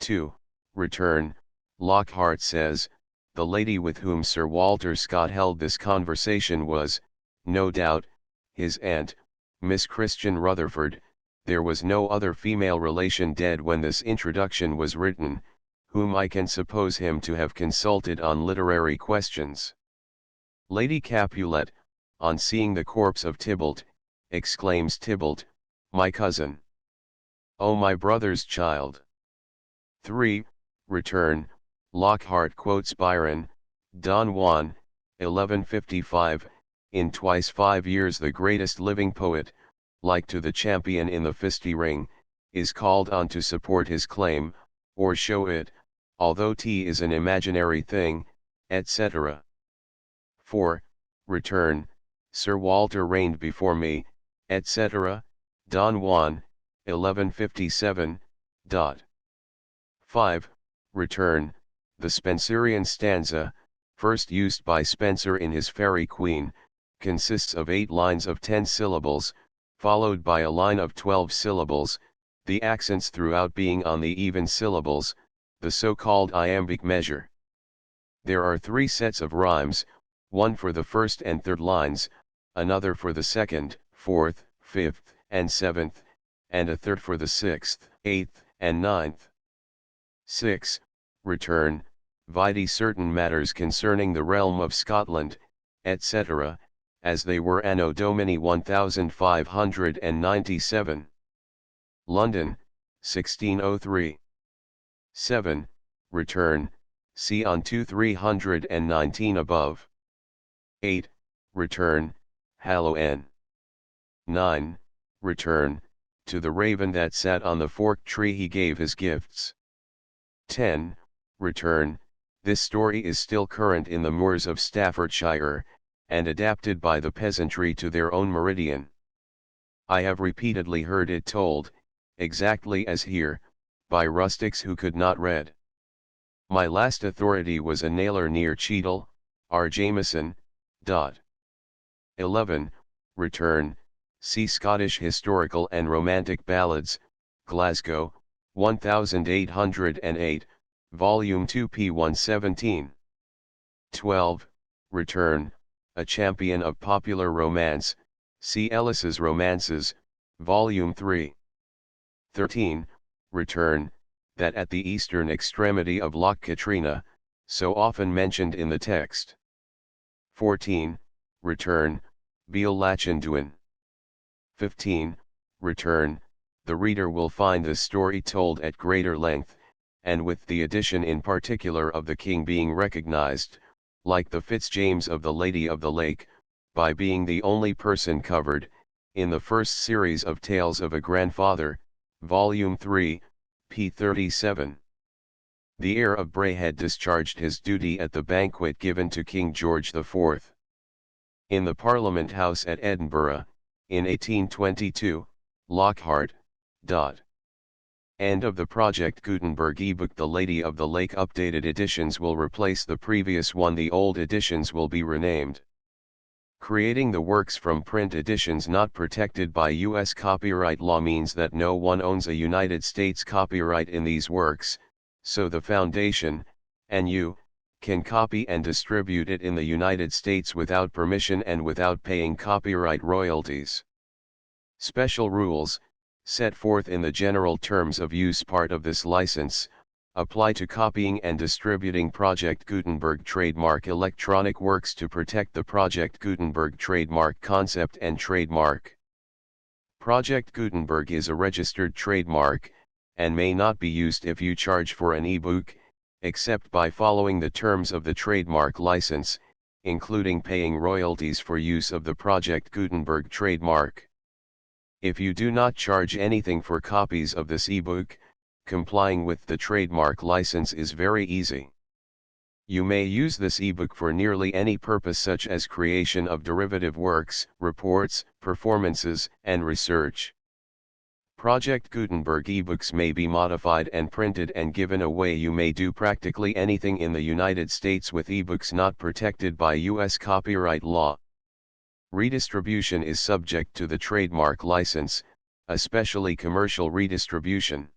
2. Return, Lockhart says, the lady with whom Sir Walter Scott held this conversation was, no doubt, his aunt, Miss Christian Rutherford. There was no other female relation dead when this introduction was written, whom I can suppose him to have consulted on literary questions. Lady Capulet, on seeing the corpse of Tybalt, exclaims, Tybalt, my cousin! Oh, my brother's child! 3. Return, Lockhart quotes Byron, Don Juan, 1155, in Twice 5 Years the greatest living poet, like to the champion in the fisty ring, is called on to support his claim, or show it, although T is an imaginary thing, etc. 4. Return, Sir Walter reigned before me, etc., Don Juan, 1157. 5. Return, the Spenserian stanza, first used by Spenser in his Faerie Queene, consists of 8 lines of 10 syllables, followed by a line of 12 syllables, the accents throughout being on the even syllables, the so-called iambic measure. There are 3 sets of rhymes, one for the first and third lines, another for the second, fourth, fifth, and seventh, and a third for the sixth, eighth, and ninth. 6. Return, vide certain matters concerning the realm of Scotland, etc., as they were Anno Domini 1597. London, 1603. 7. Return, see on 2319 above. 8. Return, Hallow N. 9. Return, to the raven that sat on the forked tree he gave his gifts. 10. Return, this story is still current in the moors of Staffordshire, and adapted by the peasantry to their own meridian. I have repeatedly heard it told, exactly as here, by rustics who could not read. My last authority was a nailer near Cheadle, R. Jameson. 11. Return, see Scottish Historical and Romantic Ballads, Glasgow, 1808, Volume 2 p. 117. 12. Return, a champion of popular romance, see Ellis's Romances, Volume 3. 13. Return, that at the eastern extremity of Loch Katrina, so often mentioned in the text. 14. Return, Beal Lachenduin. 15. Return, the reader will find this story told at greater length, and with the addition in particular of the king being recognized, like the Fitzjames of the Lady of the Lake, by being the only person covered, in the first series of Tales of a Grandfather, Volume 3, p. 37. The heir of Bray had discharged his duty at the banquet given to King George IV. In the Parliament House at Edinburgh, in 1822, Lockhart. End of the Project Gutenberg ebook. The Lady of the Lake updated editions will replace the previous one. The old editions will be renamed. Creating the works from print editions not protected by U.S. copyright law means that no one owns a United States copyright in these works, so the Foundation, and you, can copy and distribute it in the United States without permission and without paying copyright royalties. Special rules, set forth in the general terms of use part of this license, apply to copying and distributing Project Gutenberg trademark electronic works to protect the Project Gutenberg trademark concept and trademark. Project Gutenberg is a registered trademark, and may not be used if you charge for an ebook, except by following the terms of the trademark license, including paying royalties for use of the Project Gutenberg trademark. If you do not charge anything for copies of this ebook, complying with the trademark license is very easy. You may use this ebook for nearly any purpose such as creation of derivative works, reports, performances, and research. Project Gutenberg ebooks may be modified and printed and given away. You may do practically anything in the United States with ebooks not protected by U.S. copyright law. Redistribution is subject to the trademark license, especially commercial redistribution.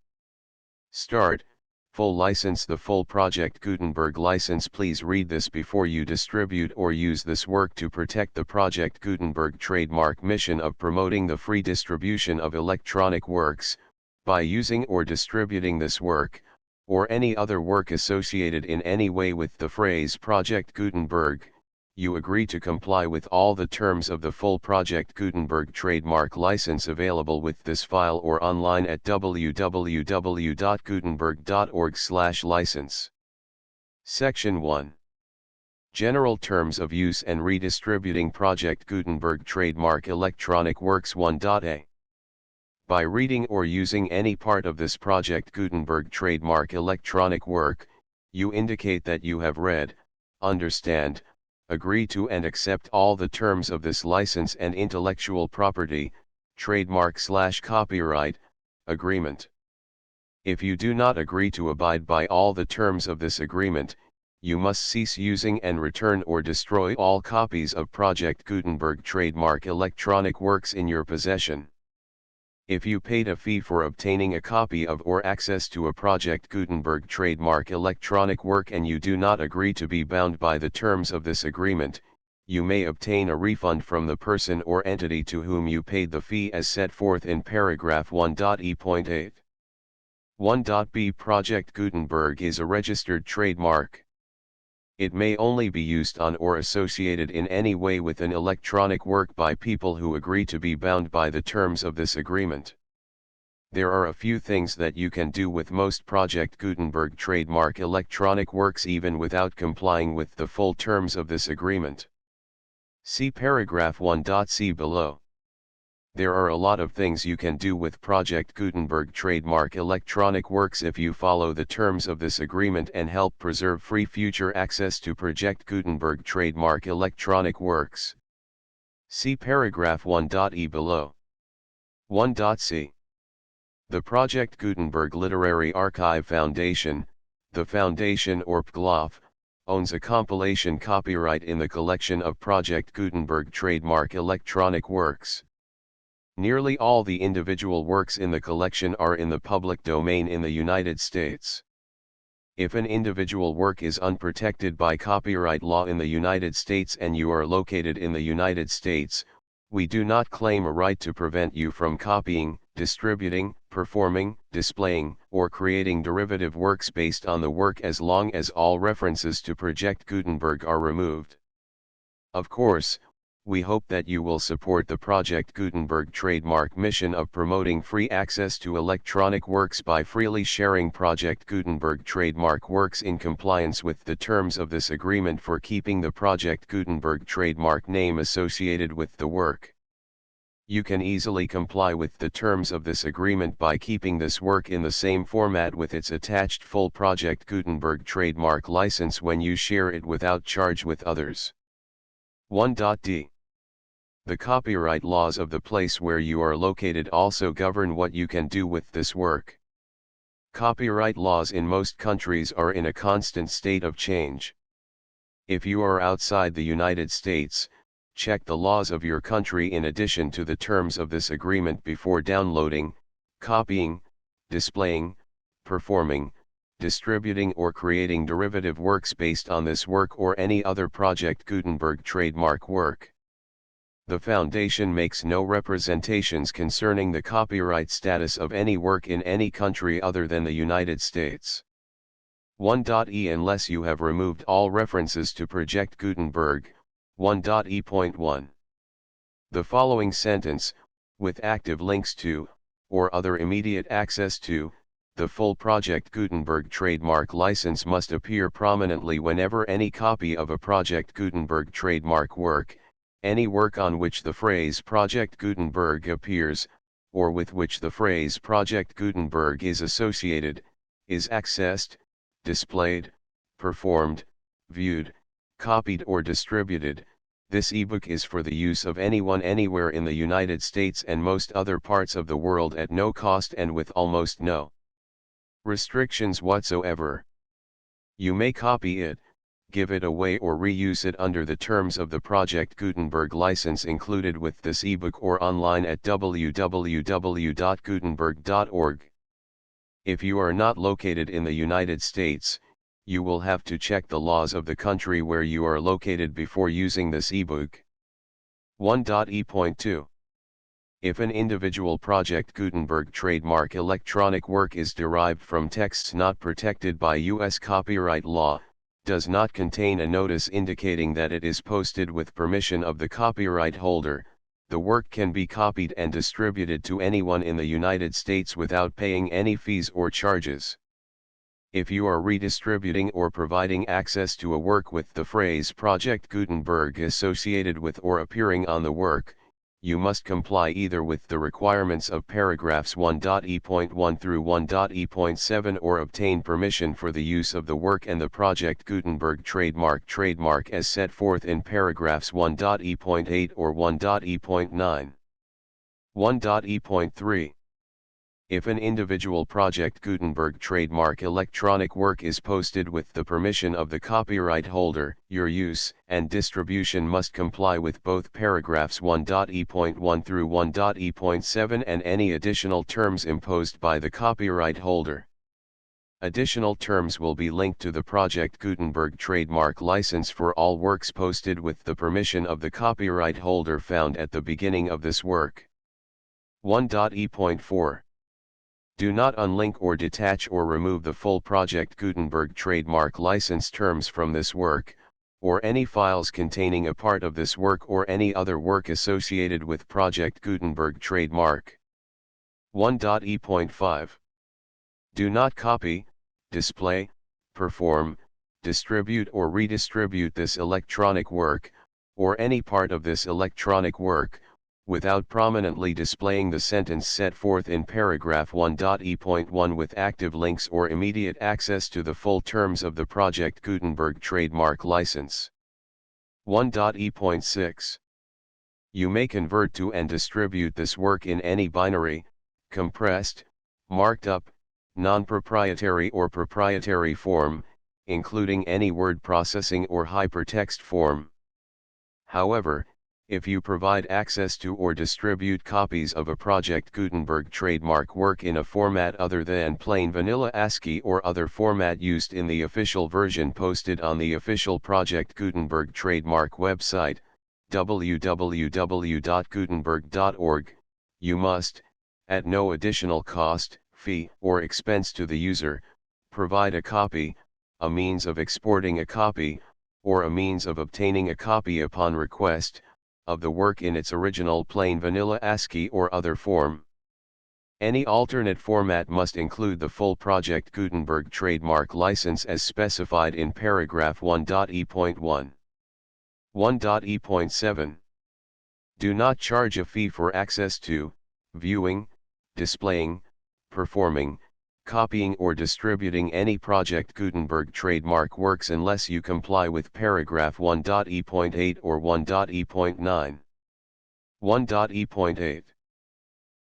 Start, full license. The full Project Gutenberg license. Please read this before you distribute or use this work to protect the Project Gutenberg trademark mission of promoting the free distribution of electronic works. By using or distributing this work, or any other work associated in any way with the phrase Project Gutenberg, you agree to comply with all the terms of the full Project Gutenberg trademark license available with this file or online at www.gutenberg.org/license. Section 1. General Terms of Use and Redistributing Project Gutenberg Trademark Electronic Works 1.a. By reading or using any part of this Project Gutenberg trademark electronic work, you indicate that you have read, understand, agree to and accept all the terms of this license and intellectual property, trademark/copyright, agreement. If you do not agree to abide by all the terms of this agreement, you must cease using and return or destroy all copies of Project Gutenberg trademark electronic works in your possession. If you paid a fee for obtaining a copy of or access to a Project Gutenberg trademark electronic work and you do not agree to be bound by the terms of this agreement, you may obtain a refund from the person or entity to whom you paid the fee as set forth in paragraph 1.e.8. 1.b. Project Gutenberg is a registered trademark. It may only be used on or associated in any way with an electronic work by people who agree to be bound by the terms of this agreement. There are a few things that you can do with most Project Gutenberg trademark electronic works even without complying with the full terms of this agreement. See paragraph 1.c below. There are a lot of things you can do with Project Gutenberg trademark electronic works if you follow the terms of this agreement and help preserve free future access to Project Gutenberg trademark electronic works. See paragraph 1.e below. 1.c. The Project Gutenberg Literary Archive Foundation, the foundation or PGLOF, owns a compilation copyright in the collection of Project Gutenberg trademark electronic works. Nearly all the individual works in the collection are in the public domain in the United States. If an individual work is unprotected by copyright law in the United States and you are located in the United States, we do not claim a right to prevent you from copying, distributing, performing, displaying, or creating derivative works based on the work as long as all references to Project Gutenberg are removed. Of course, we hope that you will support the Project Gutenberg trademark mission of promoting free access to electronic works by freely sharing Project Gutenberg trademark works in compliance with the terms of this agreement for keeping the Project Gutenberg trademark name associated with the work. You can easily comply with the terms of this agreement by keeping this work in the same format with its attached full Project Gutenberg trademark license when you share it without charge with others. 1.d. The copyright laws of the place where you are located also govern what you can do with this work. Copyright laws in most countries are in a constant state of change. If you are outside the United States, check the laws of your country in addition to the terms of this agreement before downloading, copying, displaying, performing, distributing or creating derivative works based on this work or any other Project Gutenberg trademark work. The Foundation makes no representations concerning the copyright status of any work in any country other than the United States. 1.e Unless you have removed all references to Project Gutenberg, 1.e.1. The following sentence, with active links to, or other immediate access to, the full Project Gutenberg trademark license must appear prominently whenever any copy of a Project Gutenberg trademark work, any work on which the phrase Project Gutenberg appears, or with which the phrase Project Gutenberg is associated, is accessed, displayed, performed, viewed, copied or distributed. This ebook is for the use of anyone anywhere in the United States and most other parts of the world at no cost and with almost no restrictions whatsoever. You may copy it, give it away or reuse it under the terms of the Project Gutenberg license included with this ebook or online at www.gutenberg.org. If you are not located in the United States, you will have to check the laws of the country where you are located before using this ebook. 1.e.2. If an individual Project Gutenberg trademark electronic work is derived from texts not protected by U.S. copyright law, does not contain a notice indicating that it is posted with permission of the copyright holder, the work can be copied and distributed to anyone in the United States without paying any fees or charges. If you are redistributing or providing access to a work with the phrase Project Gutenberg associated with or appearing on the work, you must comply either with the requirements of paragraphs 1.e.1 through 1.e.7 or obtain permission for the use of the work and the Project Gutenberg trademark as set forth in paragraphs 1.e.8 or 1.e.9. 1.e.3. If an individual Project Gutenberg trademark electronic work is posted with the permission of the copyright holder, your use and distribution must comply with both paragraphs 1.e.1 through 1.e.7 and any additional terms imposed by the copyright holder. Additional terms will be linked to the Project Gutenberg trademark license for all works posted with the permission of the copyright holder found at the beginning of this work. 1.e.4. Do not unlink or detach or remove the full Project Gutenberg trademark license terms from this work, or any files containing a part of this work or any other work associated with Project Gutenberg trademark. 1.e.5. Do not copy, display, perform, distribute or redistribute this electronic work, or any part of this electronic work, without prominently displaying the sentence set forth in paragraph 1.e.1 with active links or immediate access to the full terms of the Project Gutenberg trademark license. 1.e.6. You may convert to and distribute this work in any binary, compressed, marked up, non-proprietary or proprietary form, including any word processing or hypertext form. However, if you provide access to or distribute copies of a Project Gutenberg trademark work in a format other than plain vanilla ASCII or other format used in the official version posted on the official Project Gutenberg trademark website, www.gutenberg.org, you must, at no additional cost, fee, or expense to the user, provide a copy, a means of exporting a copy, or a means of obtaining a copy upon request, of the work in its original plain vanilla ASCII or other form. Any alternate format must include the full Project Gutenberg trademark license as specified in paragraph 1.e.1. 1.e.7. Do not charge a fee for access to, viewing, displaying, performing, copying or distributing any Project Gutenberg trademark works unless you comply with paragraph 1.e.8 or 1.e.9. 1.e.8.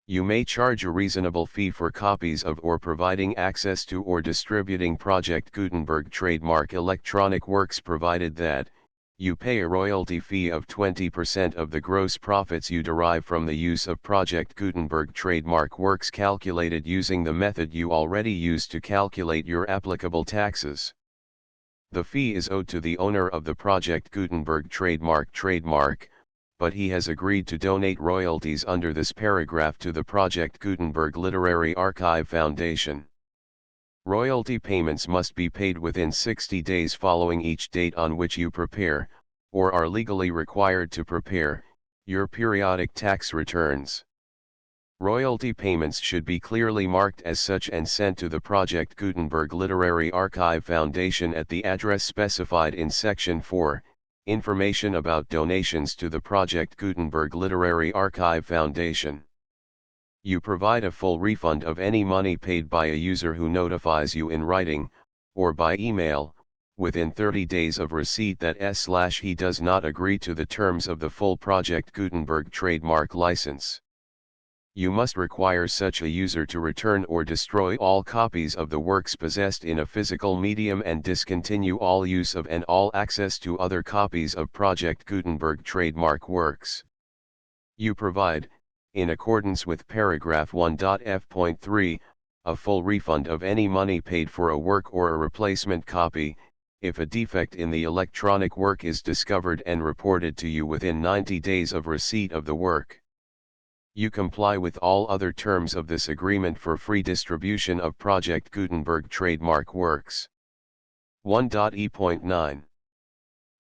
You may charge a reasonable fee for copies of or providing access to or distributing Project Gutenberg trademark electronic works provided that, you pay a royalty fee of 20% of the gross profits you derive from the use of Project Gutenberg trademark works calculated using the method you already use to calculate your applicable taxes. The fee is owed to the owner of the Project Gutenberg trademark, but he has agreed to donate royalties under this paragraph to the Project Gutenberg Literary Archive Foundation. Royalty payments must be paid within 60 days following each date on which you prepare, or are legally required to prepare, your periodic tax returns. Royalty payments should be clearly marked as such and sent to the Project Gutenberg Literary Archive Foundation at the address specified in Section 4, Information about donations to the Project Gutenberg Literary Archive Foundation. You provide a full refund of any money paid by a user who notifies you in writing, or by email, within 30 days of receipt that he does not agree to the terms of the full Project Gutenberg trademark license. You must require such a user to return or destroy all copies of the works possessed in a physical medium and discontinue all use of and all access to other copies of Project Gutenberg trademark works. You provide, in accordance with paragraph 1.f.3, a full refund of any money paid for a work or a replacement copy, if a defect in the electronic work is discovered and reported to you within 90 days of receipt of the work. You comply with all other terms of this agreement for free distribution of Project Gutenberg trademark works. 1.e.9.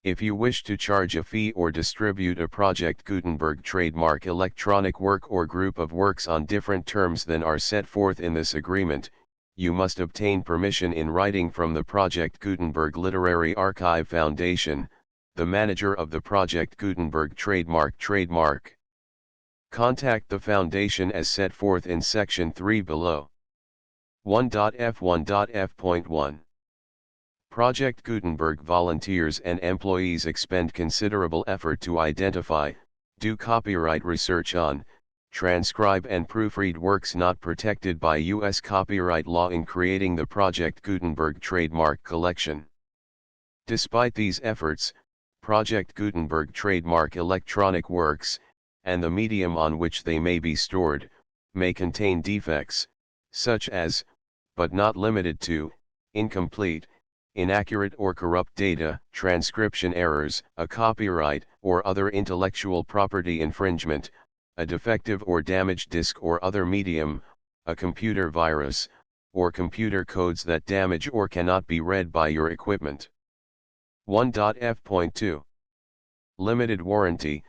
If you wish to charge a fee or distribute a Project Gutenberg trademark electronic work or group of works on different terms than are set forth in this agreement, you must obtain permission in writing from the Project Gutenberg Literary Archive Foundation, the manager of the Project Gutenberg trademark. Contact the Foundation as set forth in Section 3 below. 1.f.1.f.1. Project Gutenberg volunteers and employees expend considerable effort to identify, do copyright research on, transcribe and proofread works not protected by U.S. copyright law in creating the Project Gutenberg trademark collection. Despite these efforts, Project Gutenberg trademark electronic works, and the medium on which they may be stored, may contain defects, such as, but not limited to, incomplete, inaccurate or corrupt data, transcription errors, a copyright or other intellectual property infringement, a defective or damaged disk or other medium, a computer virus, or computer codes that damage or cannot be read by your equipment. 1.f.2. Limited warranty,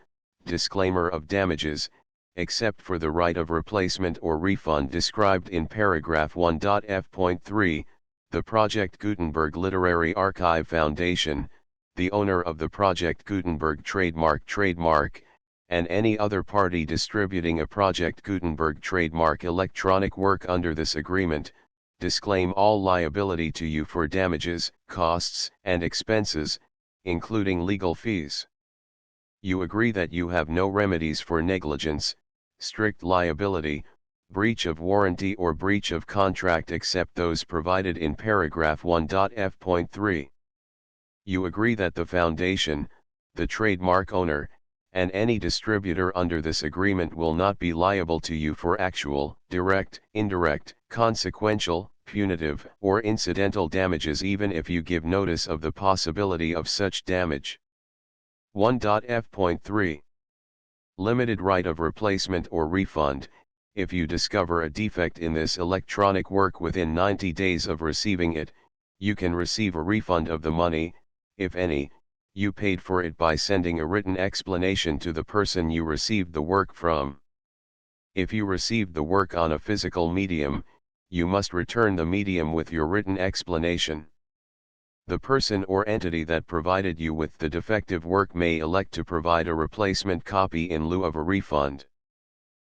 disclaimer of damages, except for the right of replacement or refund described in paragraph 1.f.3, the Project Gutenberg Literary Archive Foundation, the owner of the Project Gutenberg trademark, and any other party distributing a Project Gutenberg trademark electronic work under this agreement, disclaim all liability to you for damages, costs, and expenses, including legal fees. You agree that you have no remedies for negligence, strict liability, breach of warranty or breach of contract except those provided in paragraph 1.f.3. You agree that the Foundation, the trademark owner, and any distributor under this agreement will not be liable to you for actual, direct, indirect, consequential, punitive, or incidental damages even if you give notice of the possibility of such damage. 1.f.3. Limited right of replacement or refund. If you discover a defect in this electronic work within 90 days of receiving it, you can receive a refund of the money, if any, you paid for it by sending a written explanation to the person you received the work from. If you received the work on a physical medium, you must return the medium with your written explanation. The person or entity that provided you with the defective work may elect to provide a replacement copy in lieu of a refund.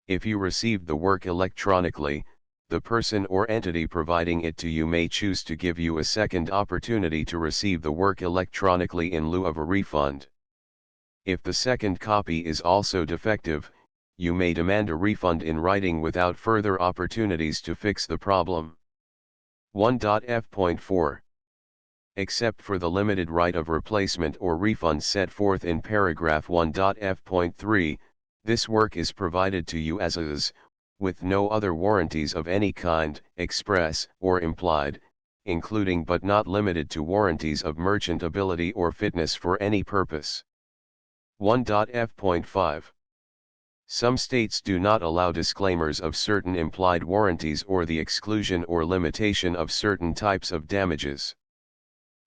If you received the work electronically, the person or entity providing it to you may choose to give you a second opportunity to receive the work electronically in lieu of a refund. If the second copy is also defective, you may demand a refund in writing without further opportunities to fix the problem. 1.f.4. Except for the limited right of replacement or refund set forth in paragraph 1.f.3, this work is provided to you as is, with no other warranties of any kind, express or implied, including but not limited to warranties of merchantability or fitness for any purpose. 1.f.5. Some states do not allow disclaimers of certain implied warranties or the exclusion or limitation of certain types of damages.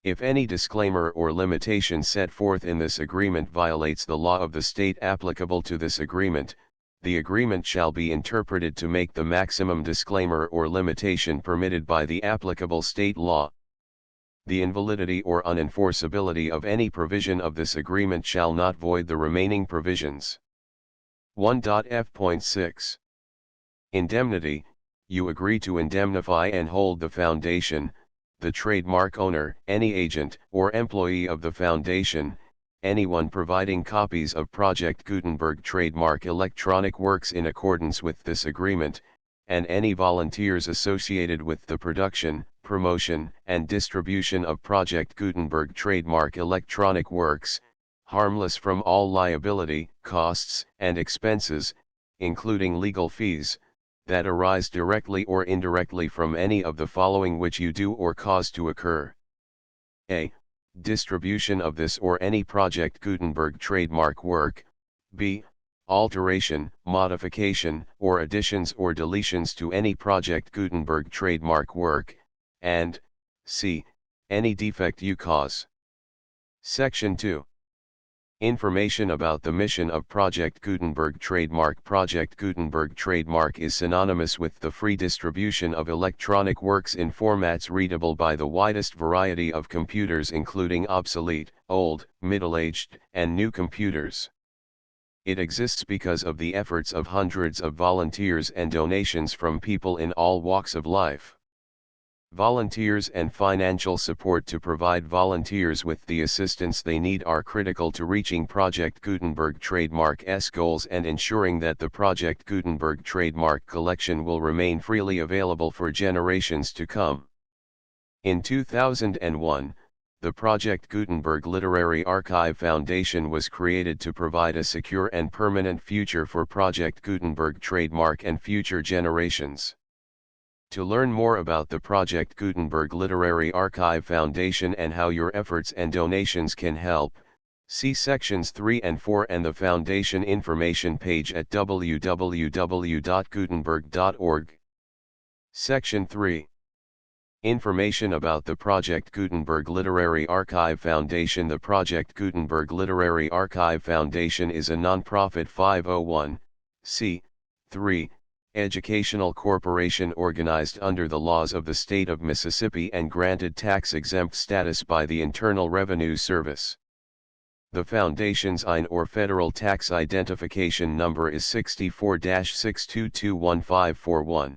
If any disclaimer or limitation set forth in this agreement violates the law of the state applicable to this agreement, the agreement shall be interpreted to make the maximum disclaimer or limitation permitted by the applicable state law. The invalidity or unenforceability of any provision of this agreement shall not void the remaining provisions. 1.f.6 Indemnity. You agree to indemnify and hold the foundation, the trademark owner, any agent or employee of the foundation, anyone providing copies of Project Gutenberg trademark electronic works in accordance with this agreement, and any volunteers associated with the production, promotion, and distribution of Project Gutenberg trademark electronic works, harmless from all liability, costs, and expenses, including legal fees, that arise directly or indirectly from any of the following which you do or cause to occur. A. Distribution of this or any Project Gutenberg trademark work. B. Alteration, modification, or additions or deletions to any Project Gutenberg trademark work, and C. Any defect you cause. Section 2. Information about the mission of Project Gutenberg trademark. Project Gutenberg trademark is synonymous with the free distribution of electronic works in formats readable by the widest variety of computers, including obsolete, old, middle-aged, and new computers. It exists because of the efforts of hundreds of volunteers and donations from people in all walks of life. Volunteers and financial support to provide volunteers with the assistance they need are critical to reaching Project Gutenberg trademark's goals and ensuring that the Project Gutenberg trademark collection will remain freely available for generations to come. In 2001, the Project Gutenberg Literary Archive Foundation was created to provide a secure and permanent future for Project Gutenberg trademark and future generations. To learn more about the Project Gutenberg Literary Archive Foundation and how your efforts and donations can help, see sections 3 and 4 and the Foundation information page at www.gutenberg.org. Section 3. Information about the Project Gutenberg Literary Archive Foundation. The Project Gutenberg Literary Archive Foundation is a non-profit 501(c)(3) educational corporation organized under the laws of the state of Mississippi and granted tax-exempt status by the Internal Revenue Service. The Foundation's IN or Federal Tax Identification Number is 64-6221541.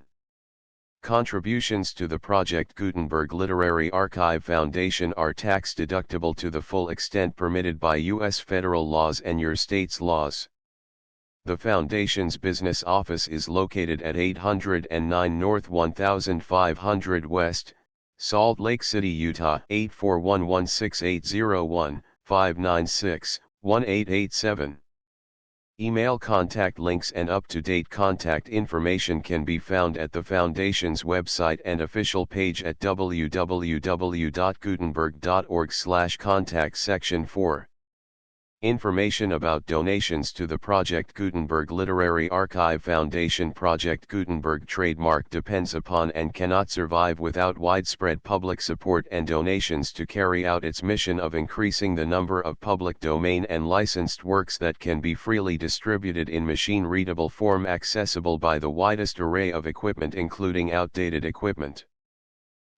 Contributions to the Project Gutenberg Literary Archive Foundation are tax-deductible to the full extent permitted by U.S. federal laws and your state's laws. The Foundation's business office is located at 809 North 1500 West, Salt Lake City, Utah 841-16801-596-1887. Email contact links and up-to-date contact information can be found at the Foundation's website and official page at www.gutenberg.org/contact. Section 4. Information about donations to the Project Gutenberg Literary Archive Foundation. Project Gutenberg trademark depends upon and cannot survive without widespread public support and donations to carry out its mission of increasing the number of public domain and licensed works that can be freely distributed in machine-readable form accessible by the widest array of equipment, including outdated equipment.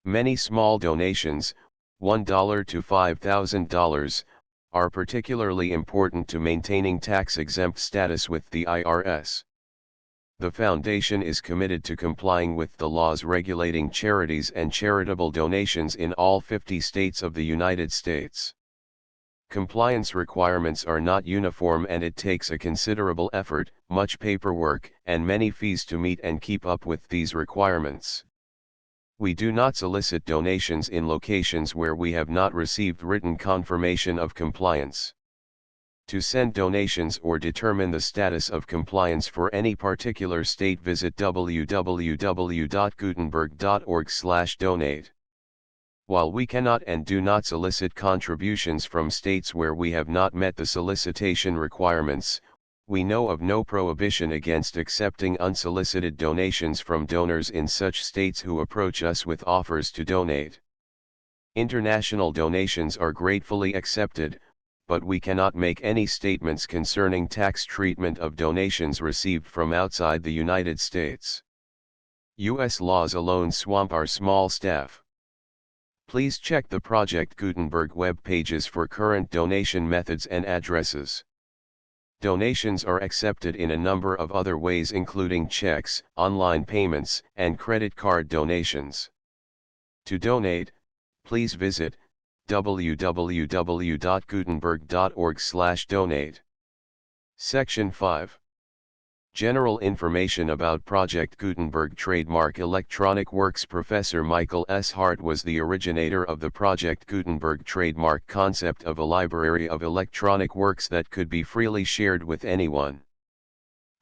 Many small donations, $1 to $5,000, are particularly important to maintaining tax-exempt status with the IRS. The Foundation is committed to complying with the laws regulating charities and charitable donations in all 50 states of the United States. Compliance requirements are not uniform and it takes a considerable effort, much paperwork, and many fees to meet and keep up with these requirements. We do not solicit donations in locations where we have not received written confirmation of compliance. To send donations or determine the status of compliance for any particular state, visit www.gutenberg.org/donate. While we cannot and do not solicit contributions from states where we have not met the solicitation requirements, We know of no prohibition against accepting unsolicited donations from donors in such states who approach us with offers to donate. International donations are gratefully accepted, but we cannot make any statements concerning tax treatment of donations received from outside the United States. U.S. laws alone swamp our small staff. Please check the Project Gutenberg web pages for current donation methods and addresses. Donations are accepted in a number of other ways, including checks, online payments, and credit card donations. To donate, please visit www.gutenberg.org/donate. Section 5. General information about Project Gutenberg Trademark Electronic Works. Professor Michael S. Hart was the originator of the Project Gutenberg trademark concept of a library of electronic works that could be freely shared with anyone.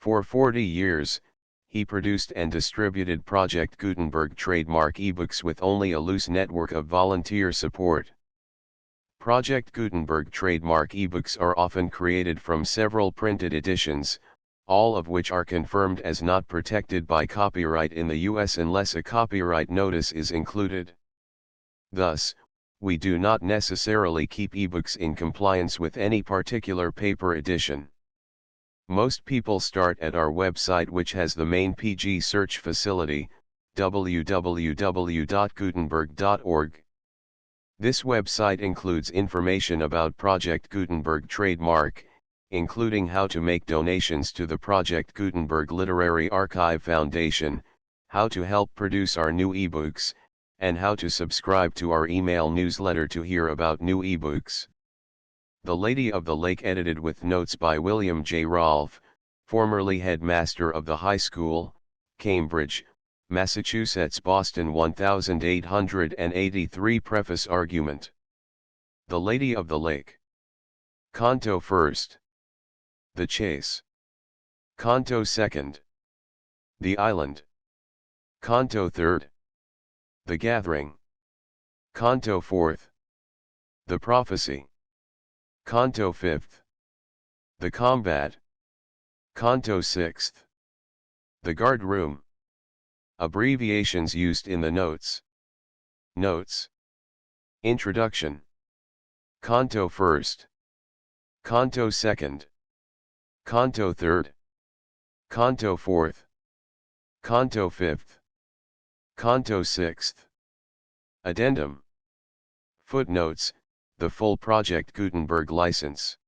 For 40 years, he produced and distributed Project Gutenberg trademark ebooks with only a loose network of volunteer support. Project Gutenberg trademark ebooks are often created from several printed editions, all of which are confirmed as not protected by copyright in the U.S. unless a copyright notice is included. Thus, we do not necessarily keep ebooks in compliance with any particular paper edition. Most people start at our website, which has the main PG search facility, www.gutenberg.org. This website includes information about Project Gutenberg trademark, including how to make donations to the Project Gutenberg Literary Archive Foundation, how to help produce our new ebooks, and how to subscribe to our email newsletter to hear about new ebooks. The Lady of the Lake, edited with notes by William J. Rolfe, formerly headmaster of the high school, Cambridge, Massachusetts. Boston 1883. Preface. Argument. The Lady of the Lake. Canto 1st. The Chase. Canto 2nd. The Island. Canto 3rd. The Gathering. Canto 4th. The Prophecy. Canto 5th. The Combat. Canto 6th. The Guard Room. Abbreviations used in the notes. Notes. Introduction. Canto 1st. Canto 2nd. Canto 3rd. Canto 4th. Canto 5th. Canto 6th. Addendum. Footnotes: the full Project Gutenberg license.